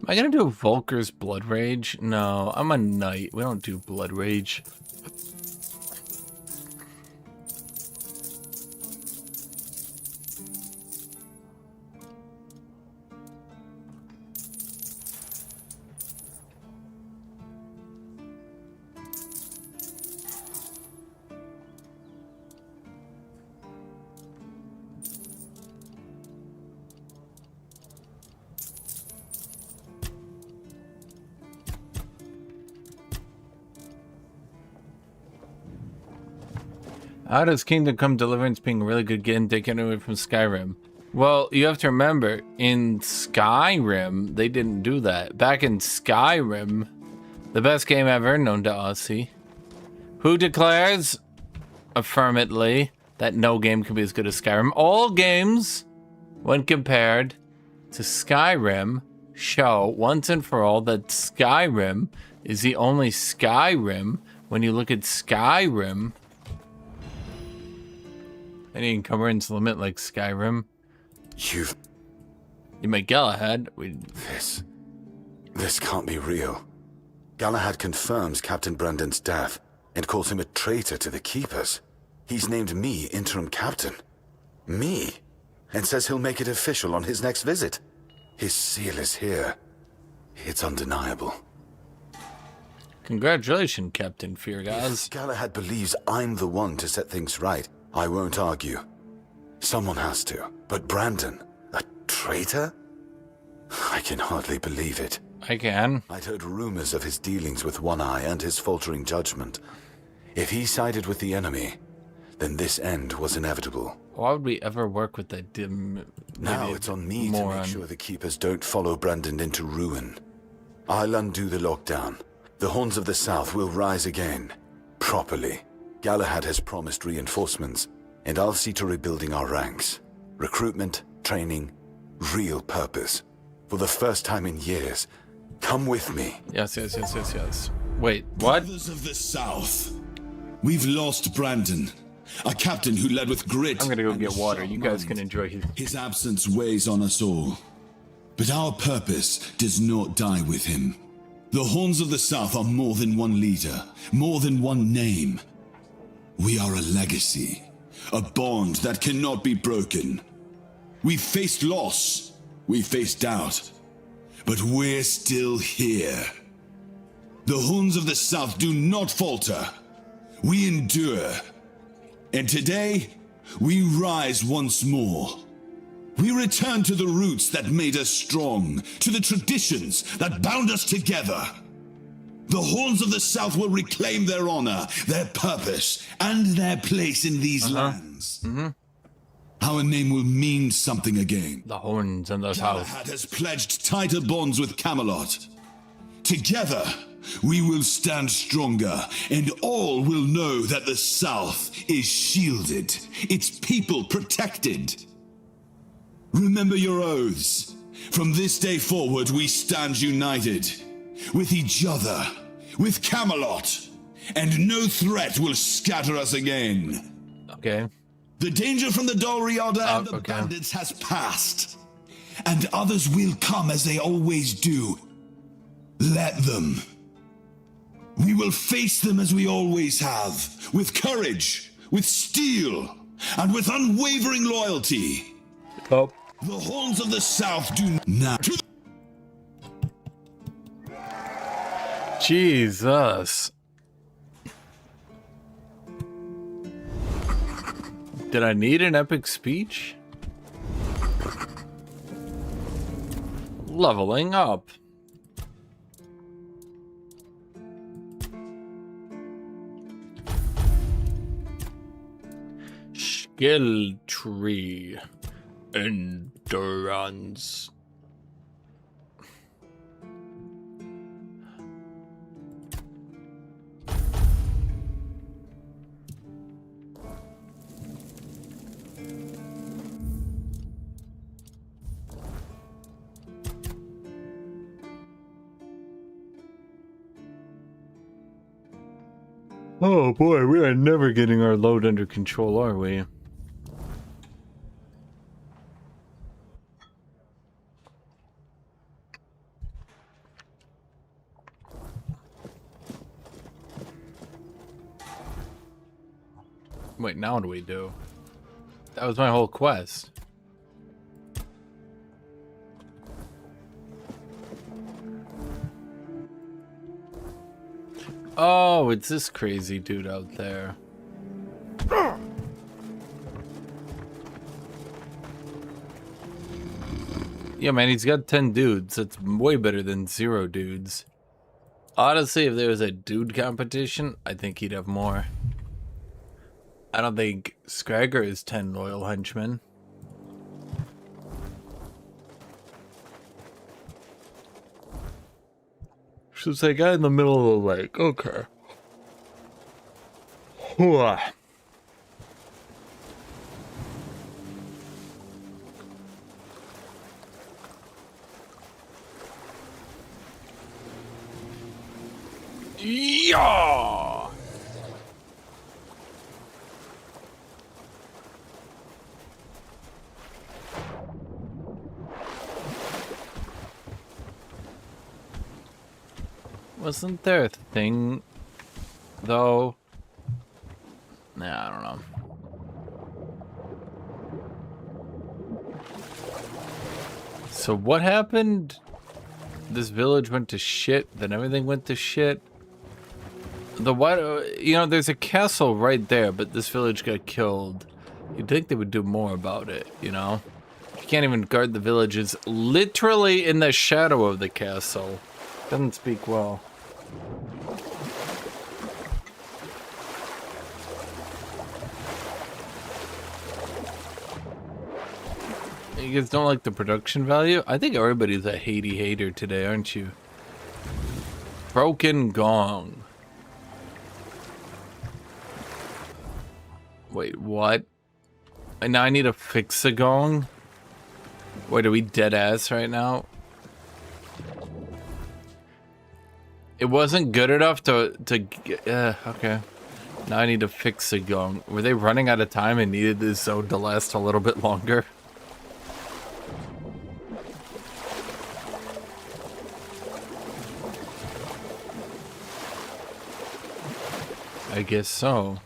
Am I gonna do Volker's Blood Rage? No, I'm a knight. We don't do Blood Rage. How does Kingdom Come Deliverance being a really good game taken away from Skyrim? Well, you have to remember, in Skyrim, they didn't do that. Back in Skyrim, the best game ever known to Aussie, who declares affirmatively that no game can be as good as Skyrim. All games, when compared to Skyrim, show once and for all that Skyrim is the only Skyrim. When you look at Skyrim, any encumbrance limit like Skyrim. You make Galahad. This can't be real. Galahad confirms Captain Brandon's death and calls him a traitor to the Keepers. He's named me interim captain. Me? And says he'll make it official on his next visit. His seal is here. It's undeniable. Congratulations, Captain Feargaz. If Galahad believes I'm the one to set things right, I won't argue. Someone has to. But Brandon, a traitor? I can hardly believe it. I can. I'd heard rumors of his dealings with One Eye and his faltering judgment. If he sided with the enemy, then this end was inevitable. Why would we ever work with that dim... Now it's on me to make sure the Keepers don't follow Brandon into ruin. I'll undo the lockdown. The Horns of the South will rise again. Properly. Galahad has promised reinforcements, and I'll see to rebuilding our ranks. Recruitment, training, real purpose. For the first time in years, come with me. Yes. Wait, what? Brothers of the South. We've lost Brandon, a captain who led with grit. I'm gonna go get water. You guys can enjoy his absence weighs on us all. But our purpose does not die with him. The Horns of the South are more than one leader, more than one name. We are a legacy, a bond that cannot be broken. We faced loss, we faced doubt, but we're still here. The Horns of the South do not falter. We endure. And today, we rise once more. We return to the roots that made us strong, to the traditions that bound us together. The Horns of the South will reclaim their honor, their purpose, and their place in these lands. Our name will mean something again. The Horns and the South. Galahad has pledged tighter bonds with Camelot. Together, we will stand stronger, and all will know that the South is shielded, its people protected. Remember your oaths. From this day forward, we stand united. With each other, with Camelot, and no threat will scatter us again. Okay. The danger from the Dalriada and the bandits has passed. And others will come as they always do. Let them. We will face them as we always have, with courage, with steel, and with unwavering loyalty. Oh. The horns of the South do not. Jesus. Did I need an epic speech? Leveling up. Skill tree. Endurance. Oh boy, we are never getting our load under control, are we? Wait, now what do we do? That was my whole quest. Oh, it's this crazy dude out there. Yeah, man, he's got 10 dudes. That's way better than 0 dudes. Honestly, if there was a dude competition, I think he'd have more. I don't think Scragger is 10 loyal henchmen. So it's that guy in the middle of the lake. Okay. Hooah. Yeah. Wasn't there a thing, though? Nah, I don't know. So what happened? This village went to shit, then everything went to shit. The what? You know, there's a castle right there, but this village got killed. You'd think they would do more about it, you know? You can't even guard the villages literally in the shadow of the castle. Doesn't speak well. You guys don't like the production value? I think everybody's a hater today, aren't you? Broken gong. Wait, what? And now I need to fix a gong? Wait, are we dead ass right now? It wasn't good enough to okay. Now I need to fix a gong. Were they running out of time and needed this zone to last a little bit longer? I guess so.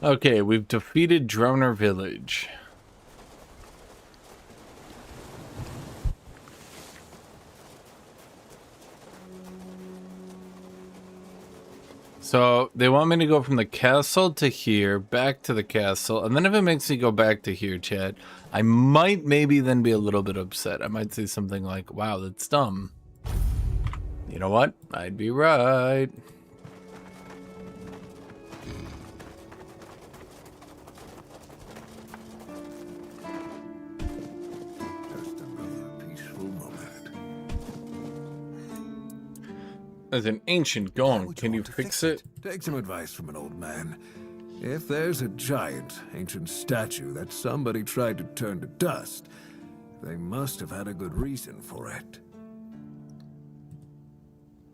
Okay, we've defeated Droner Village. So they want me to go from the castle to here, back to the castle, and then if it makes me go back to here, Chad, I might maybe then be a little bit upset. I might say something like, wow, that's dumb. You know what? I'd be right. There's an ancient gong. Can you fix it? Take some advice from an old man. If there's a giant, ancient statue that somebody tried to turn to dust, they must have had a good reason for it.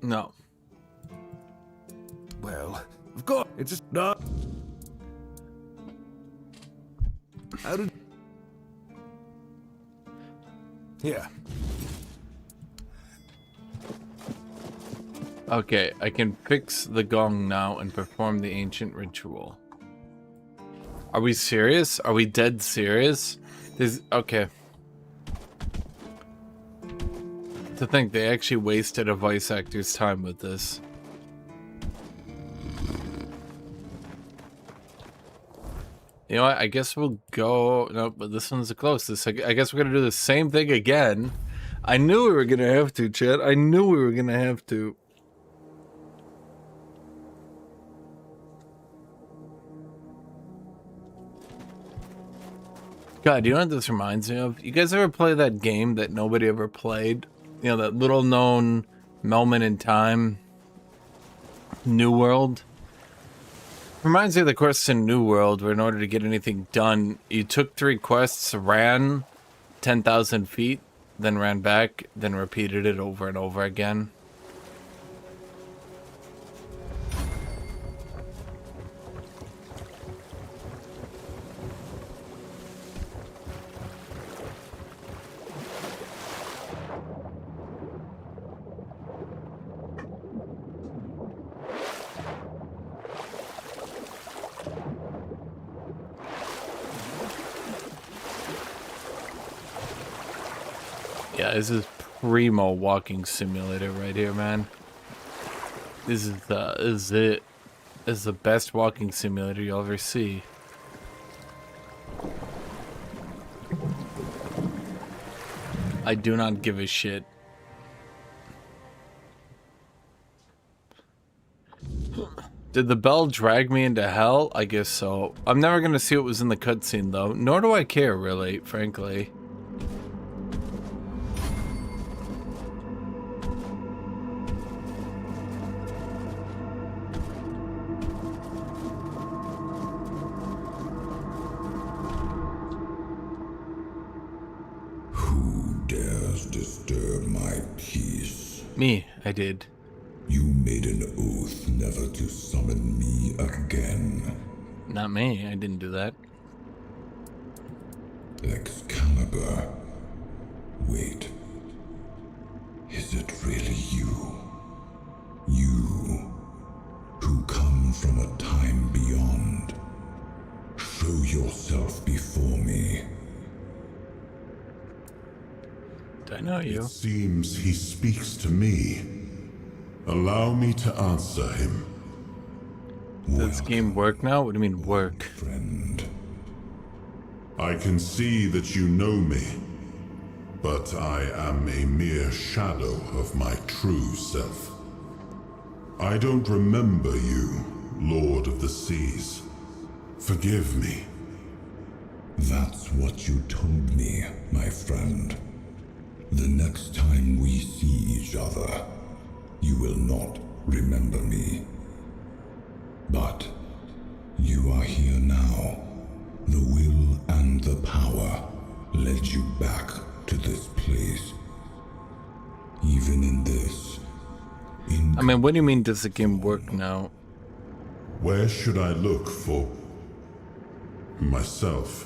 No. Well, of course, it's just not. How did... Yeah. Okay, I can fix the gong now and perform the ancient ritual. Are we serious? Are we dead serious? Okay. To think they actually wasted a voice actor's time with this. You know what? I guess we'll go... No, but this one's the closest. I guess we're gonna do the same thing again. I knew we were gonna have to, Chet. I knew we were gonna have to. God, you know what this reminds me of? You guys ever play that game that nobody ever played? You know, that little known moment in time? New World? Reminds me of the quest in New World, where in order to get anything done, you took 3 quests, ran 10,000 feet, then ran back, then repeated it over and over again. Yeah, this is primo walking simulator right here, man. This is it. This is the best walking simulator you'll ever see. I do not give a shit. Did the bell drag me into hell? I guess so. I'm never gonna see what was in the cutscene though, nor do I care really, frankly. Disturb my peace. Me, I did. You made an oath never to summon me again. Not me, I didn't do that. Excalibur. Wait. Is it really you? You, who come from a time beyond. Show yourself before me. I know you. It seems he speaks to me. Allow me to answer him. Does this game work now? What do you mean work? Friend. I can see that you know me, but I am a mere shadow of my true self. I don't remember you, Lord of the Seas. Forgive me. That's what you told me, my friend. The next time we see each other, you will not remember me. But you are here now. The will and the power led you back to this place. Even in this... I mean, what do you mean does the game work now? Where should I look for myself?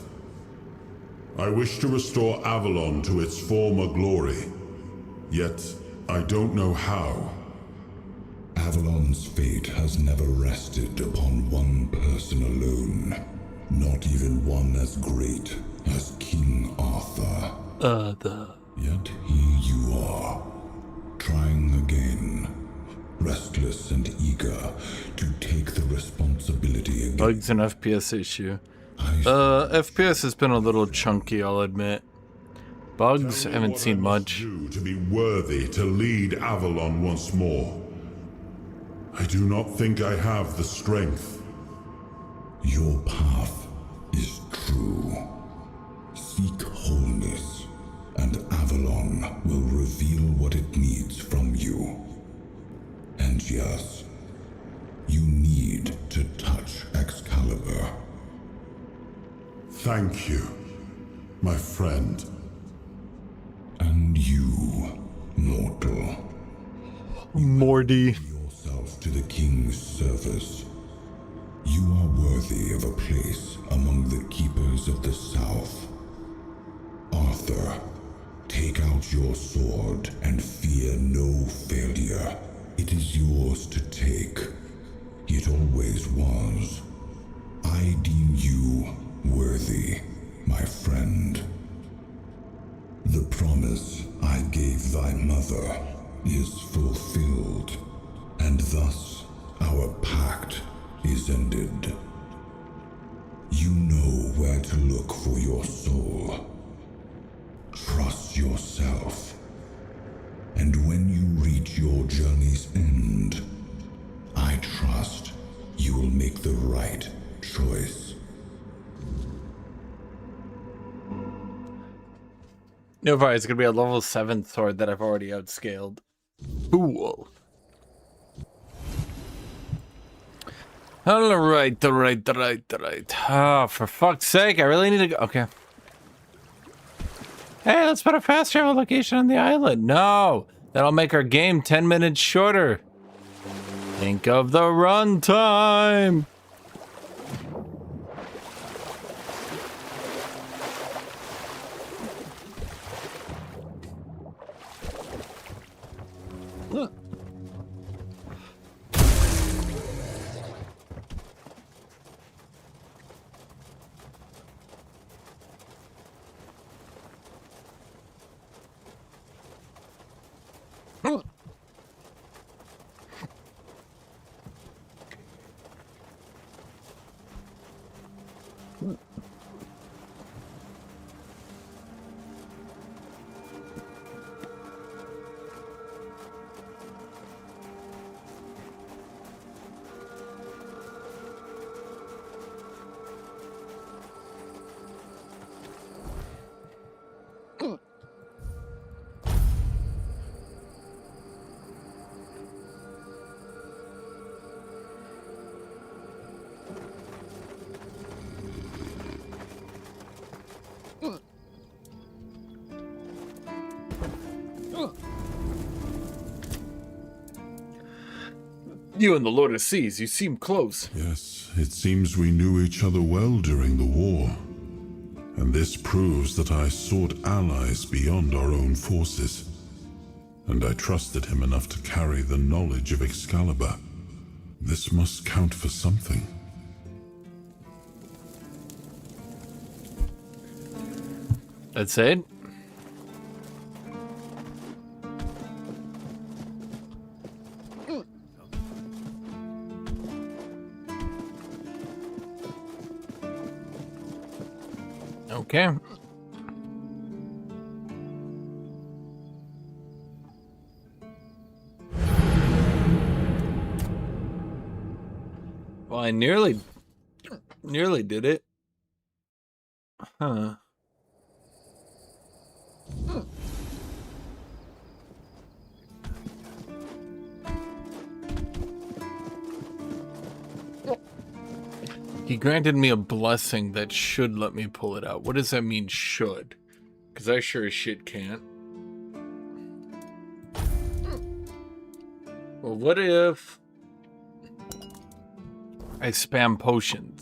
I wish to restore Avalon to its former glory, yet I don't know how. Avalon's fate has never rested upon one person alone, not even one as great as King Arthur. Yet here you are, trying again, restless and eager to Bugs and FPS issue. FPS has been a little chunky, I'll admit. Bugs, I haven't seen much. To be worthy to lead Avalon once more. I do not think I have the strength. Your path is true. Seek wholeness, and Avalon will reveal what it needs from you. And yes, you need to touch Excalibur. Thank you, my friend. And you, mortal. Morty. Yourself to the king's service. You are worthy of a place among the keepers of the South. Arthur, take out your sword and fear no failure. It is yours to take. It always was. I deem you worthy, my friend. The promise I gave thy mother is fulfilled, and thus our pact is ended. You know where to look for your soul. Trust yourself. And when you reach your journey's end, I trust you will make the right choice. No fire, it's gonna be a level 7 sword that I've already outscaled. Cool. Alright. Ah, for fuck's sake, I really need to go. Okay. Hey, let's put a fast travel location on the island. No, that'll make our game 10 minutes shorter. Think of the runtime. You and the Lord of Seas, you seem close. Yes, it seems we knew each other well during the war. And this proves that I sought allies beyond our own forces. And I trusted him enough to carry the knowledge of Excalibur. This must count for something. That's it? Okay. Well, I nearly did it. Huh. He granted me a blessing that should let me pull it out. What does that mean, should? Because I sure as shit can't. Well, what if I spam potions?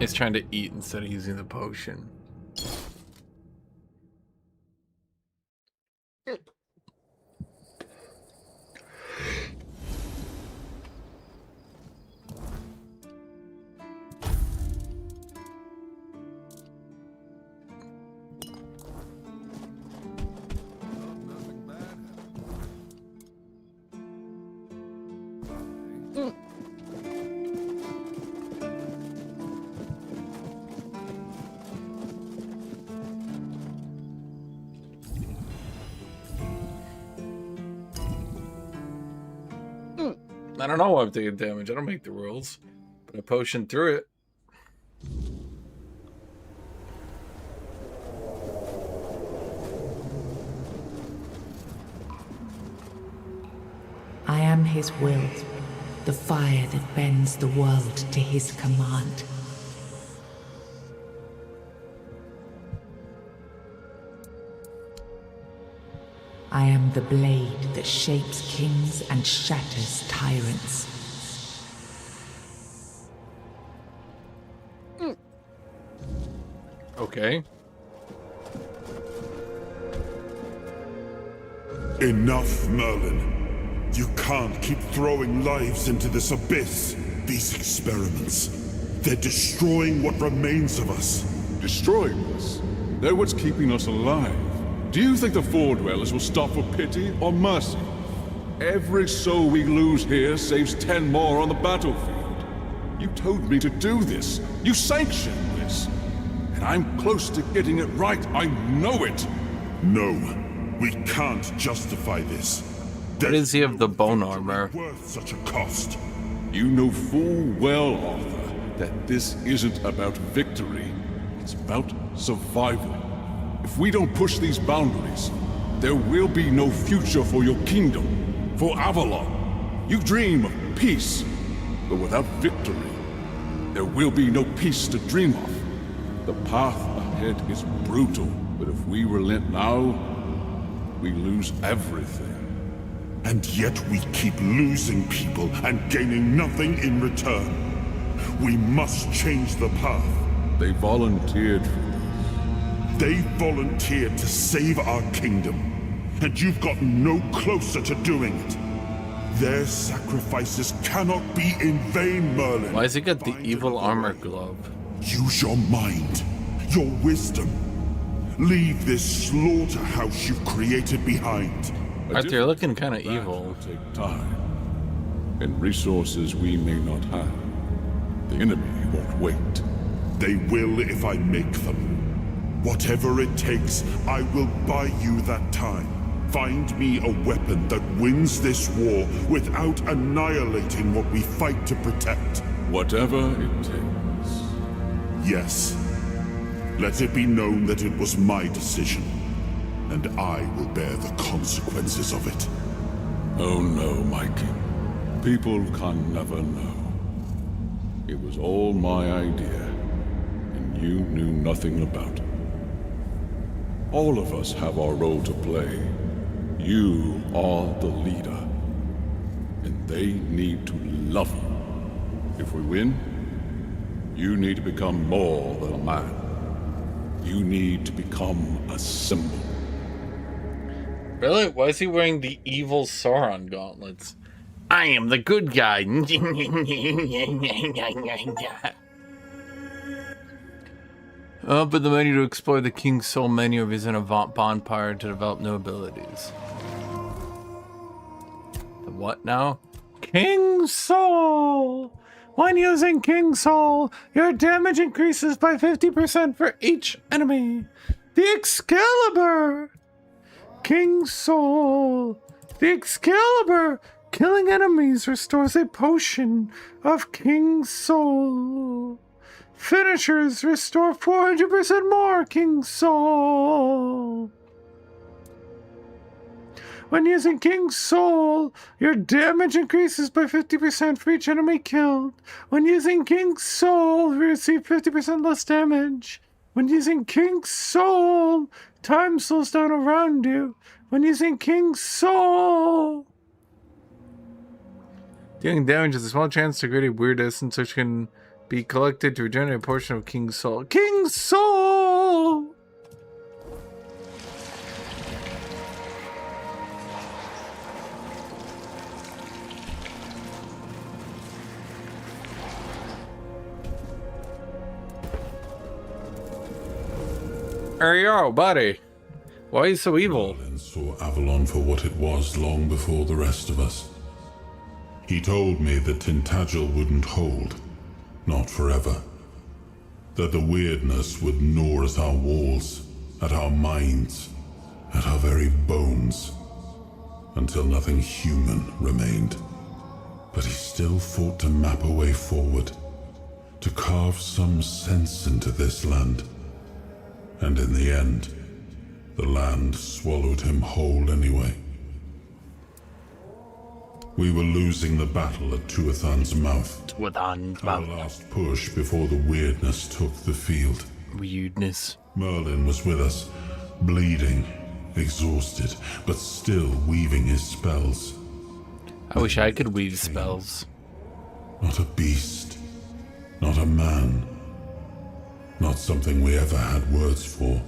It's trying to eat instead of using the potion. I don't know why I'm taking damage. I don't make the rules. But I potion through it. I am his will, the fire that bends the world to his command. I am the blade that shapes kings and shatters tyrants. Okay. Enough, Merlin. You can't keep throwing lives into this abyss. These experiments, they're destroying what remains of us. Destroying us? They're what's keeping us alive. Do you think the Four Dwellers will stop for pity or mercy? Every soul we lose here saves 10 more on the battlefield. You told me to do this. You sanctioned this. And I'm close to getting it right. I know it. No, we can't justify this. What does he have the bone armor? Worth such a cost. You know full well, Arthur, that this isn't about victory. It's about survival. If we don't push these boundaries, there will be no future for your kingdom, for Avalon. You dream of peace, but without victory, there will be no peace to dream of. The path ahead is brutal, but if we relent now, we lose everything. And yet we keep losing people and gaining nothing in return. We must change the path. They volunteered for this. They volunteered to save our kingdom, and you've gotten no closer to doing it. Their sacrifices cannot be in vain, Merlin. Why has he got the evil armor glove? Use your mind, your wisdom. Leave this slaughterhouse you've created behind. Arthur, you're looking kind of evil. Will take time and resources we may not have. The enemy won't wait. They will if I make them. Whatever it takes, I will buy you that time. Find me a weapon that wins this war without annihilating what we fight to protect. Whatever it takes. Yes. Let it be known that it was my decision, and I will bear the consequences of it. Oh no, my king. People can never know. It was all my idea, and you knew nothing about it. All of us have our role to play. You are the leader, and they need to love you. If we win, you need to become more than a man. You need to become a symbol. Really? Why is he wearing the evil Sauron gauntlets? I am the good guy. But the menu to explore the king's soul menu of his in a bonfire to develop new abilities. The what now? King's soul! When using King's soul, your damage increases by 50% for each enemy. The Excalibur! King's soul! The Excalibur! Killing enemies restores a potion of King's soul. Finishers restore 400% more King's soul. When using King's soul, your damage increases by 50% for each enemy killed. When using King's soul, you receive 50% less damage. When using King's soul, time slows down around you. When using King's soul, dealing damage has a small chance to create a weird essence which can be collected to regenerate a portion of King's soul. King's soul! Hey yo, buddy. Why are you so evil? Merlin saw Avalon for what it was long before the rest of us. He told me that Tintagel wouldn't hold, not forever. That the weirdness would gnaw at our walls, at our minds, at our very bones, until nothing human remained. But he still fought to map a way forward, to carve some sense into this land. And in the end, the land swallowed him whole anyway. We were losing the battle at Tuathan's mouth. Tuathan's mouth. Our last push before the weirdness took the field. Weirdness. Merlin was with us, bleeding, exhausted, but still weaving his spells. I wish I could weave spells. Not a beast, not a man, not something we ever had words for.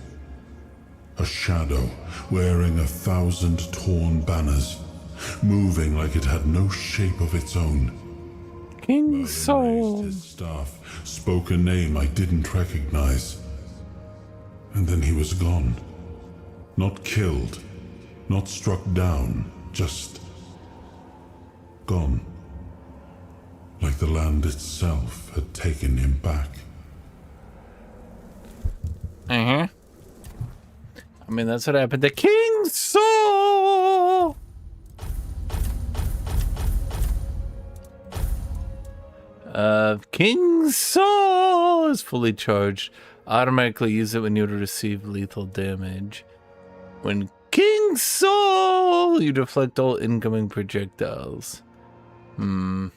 A shadow wearing 1,000 torn banners, moving like it had no shape of its own. King Soul. His staff, spoke a name I didn't recognize. And then he was gone. Not killed, not struck down, just gone. Like the land itself had taken him back. I mean, that's what happened to King Soul. King Soul is fully charged. Automatically use it when you receive lethal damage. When King Soul, you deflect all incoming projectiles. Dealing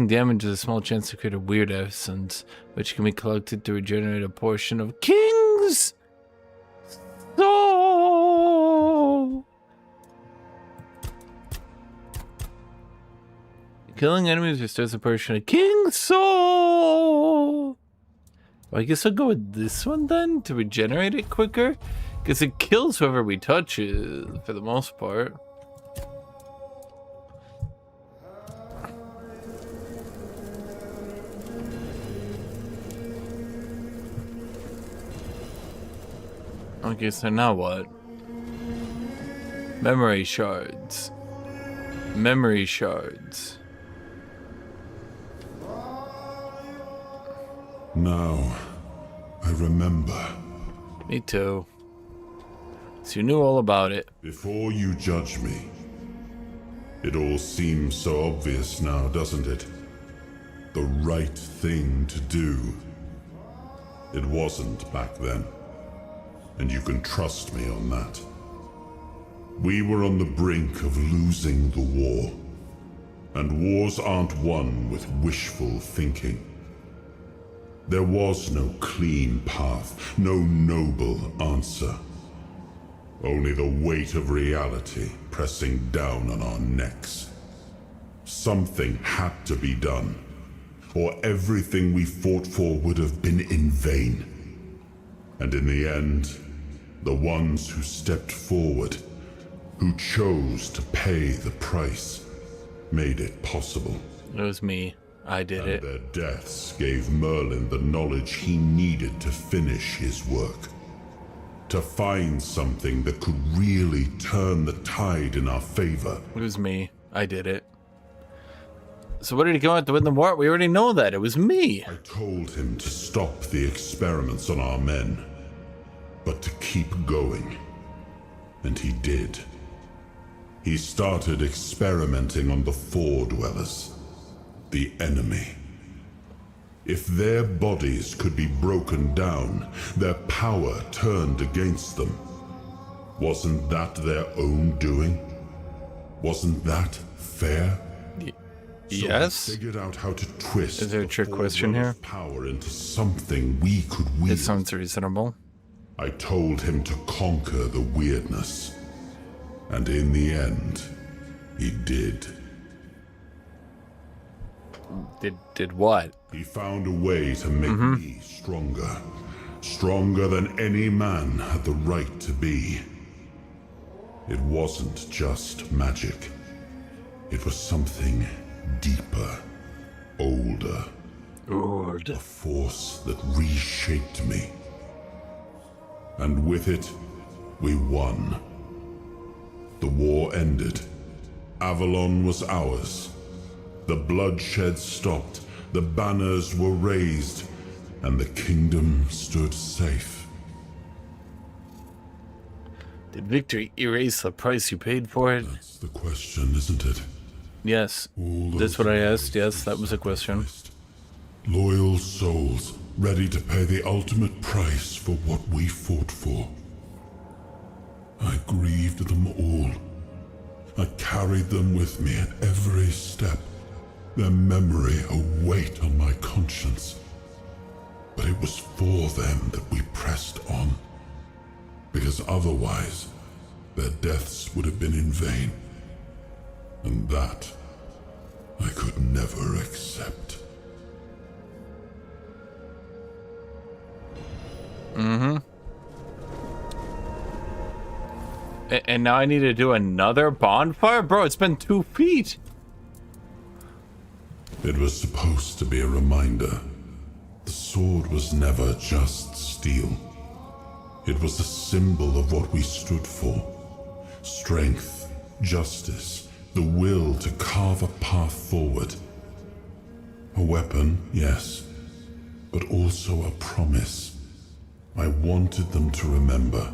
damage is a small chance to create a weird essence, which can be collected to regenerate a portion of King's Soul. Killing enemies restores a portion of King's Soul. Well, I guess I'll go with this one then to regenerate it quicker, because it kills whoever we touch for the most part. Okay, so now what? Memory shards. Memory shards. Now, I remember. Me too. So you knew all about it. Before you judge me, it all seems so obvious now, doesn't it? The right thing to do. It wasn't back then. And you can trust me on that. We were on the brink of losing the war. And wars aren't won with wishful thinking. There was no clean path, no noble answer. Only the weight of reality pressing down on our necks. Something had to be done, or everything we fought for would have been in vain. And in the end, the ones who stepped forward, who chose to pay the price, made it possible. It was me. I did it. Their deaths gave Merlin the knowledge he needed to finish his work. To find something that could really turn the tide in our favor. It was me. I did it. So what did he go out to win the war? We already know that. It was me. I told him to stop the experiments on our men, but to keep going. And he did. He started experimenting on the Four Dwellers, the enemy. If their bodies could be broken down, their power turned against them, wasn't that their own doing? Wasn't that fair? Yes. So we figured out how to twist Is there a trick question here? Power into something we could wield. It sounds reasonable. I told him to conquer the weirdness. And in the end, he did. Did what? He found a way to make me stronger. Stronger than any man had the right to be. It wasn't just magic. It was something deeper, older. A force that reshaped me. And with it, we won. The war ended. Avalon was ours. The bloodshed stopped, the banners were raised, and the kingdom stood safe. Did victory erase the price you paid for it? That's the question, isn't it? Yes. That's what I asked. Yes, that was a question. Loyal souls, ready to pay the ultimate price for what we fought for. I grieved them all. I carried them with me at every step, their memory a weight on my conscience. But it was for them that we pressed on, because otherwise their deaths would have been in vain. And that I could never accept. Mm-hmm. And now I need to do another bonfire? Bro, it's been 2 feet. It was supposed to be a reminder. The sword was never just steel. It was a symbol of what we stood for. Strength, justice, the will to carve a path forward. A weapon, yes, but also a promise. I wanted them to remember,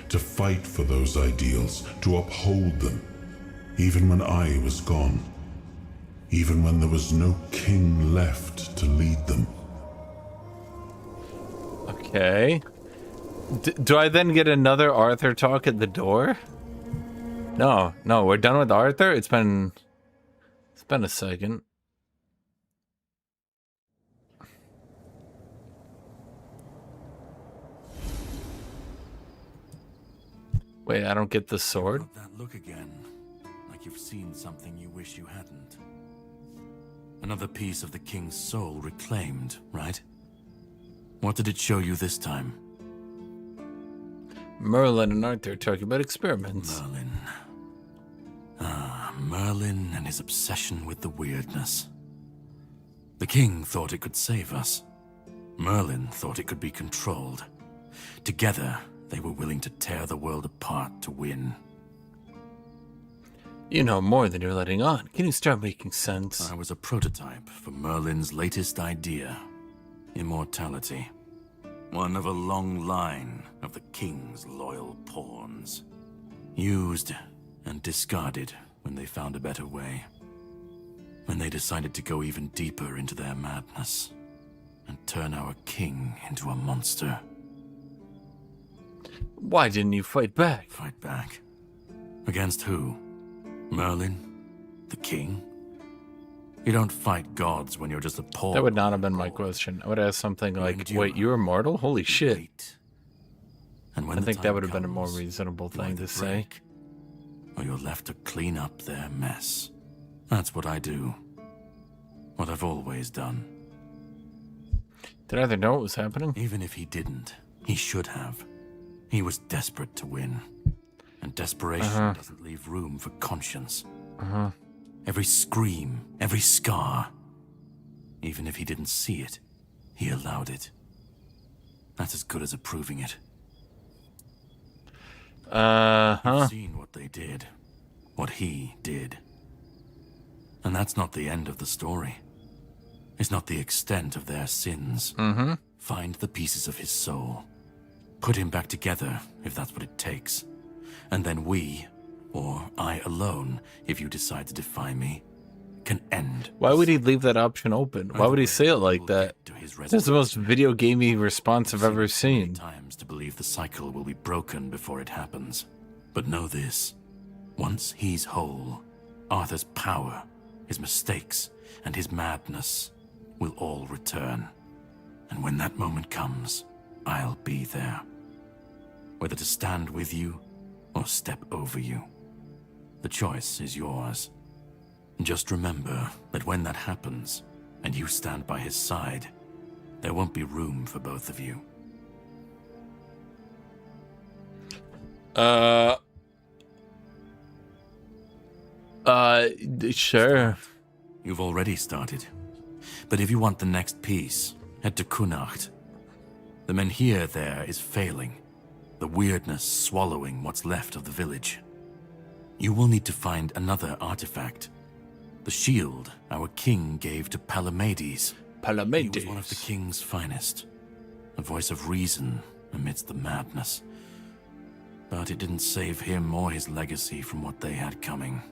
to fight for those ideals, to uphold them, even when I was gone, even when there was no king left to lead them. Okay. Do I then get another Arthur talk at the door? No, we're done with Arthur. It's been a second. Wait, I don't get the sword. That look again, like you've seen something you wish you hadn't. Another piece of the king's soul reclaimed, right? What did it show you this time? Merlin and Arthur talking about experiments. Merlin. Merlin and his obsession with the weirdness. The king thought it could save us. Merlin thought it could be controlled. Together, they were willing to tear the world apart to win. You know more than you're letting on. Can you start making sense? I was a prototype for Merlin's latest idea. Immortality. One of a long line of the king's loyal pawns. Used and discarded when they found a better way. When they decided to go even deeper into their madness and turn our king into a monster. Why didn't you fight back? Fight back? Against who? Merlin? The king? You don't fight gods when you're just a pawn. That would not have been my question. I would ask something like, wait, you're immortal? Holy shit. And when I think that would have been a more reasonable thing to say. Or you're left to clean up their mess. That's what I do. What I've always done. Did Arthur know what was happening? Even if he didn't, he should have. He was desperate to win. And desperation doesn't leave room for conscience. Every scream, every scar. Even if he didn't see it, he allowed it. That's as good as approving it. You've seen what they did. What he did. And that's not the end of the story. It's not the extent of their sins. Find the pieces of his soul. Put him back together, if that's what it takes. And then we, or I alone, if you decide to defy me, can end. Why would he leave that option open? Why would he say it like that? That's the most video gamey response I've ever seen. Times to believe the cycle will be broken before it happens. But know this. Once he's whole, Arthur's power, his mistakes, and his madness will all return. And when that moment comes, I'll be there. Whether to stand with you or step over you. The choice is yours. Just remember that when that happens, and you stand by his side, there won't be room for both of you. Sure. You've already started. But if you want the next piece, head to Kunacht. The Menhir there is failing. The weirdness swallowing what's left of the village. You will need to find another artifact. The shield our king gave to Palamedes. He was one of the king's finest. A voice of reason amidst the madness. But it didn't save him or his legacy from what they had coming.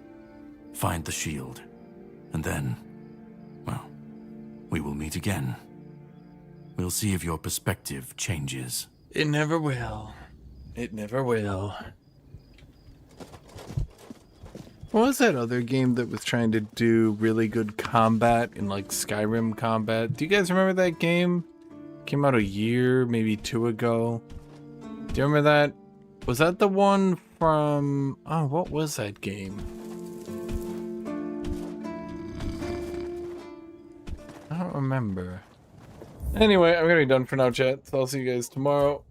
Find the shield. And then, well, we will meet again. We'll see if your perspective changes. It never will. It never will. What was that other game that was trying to do really good combat in like Skyrim combat? Do you guys remember that game? Came out a year, maybe 2 ago. Do you remember that? Was that the one from... Oh, what was that game? I don't remember. Anyway, I'm gonna be done for now, chat. So I'll see you guys tomorrow.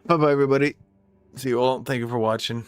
Bye-bye, everybody. See you all. Thank you for watching.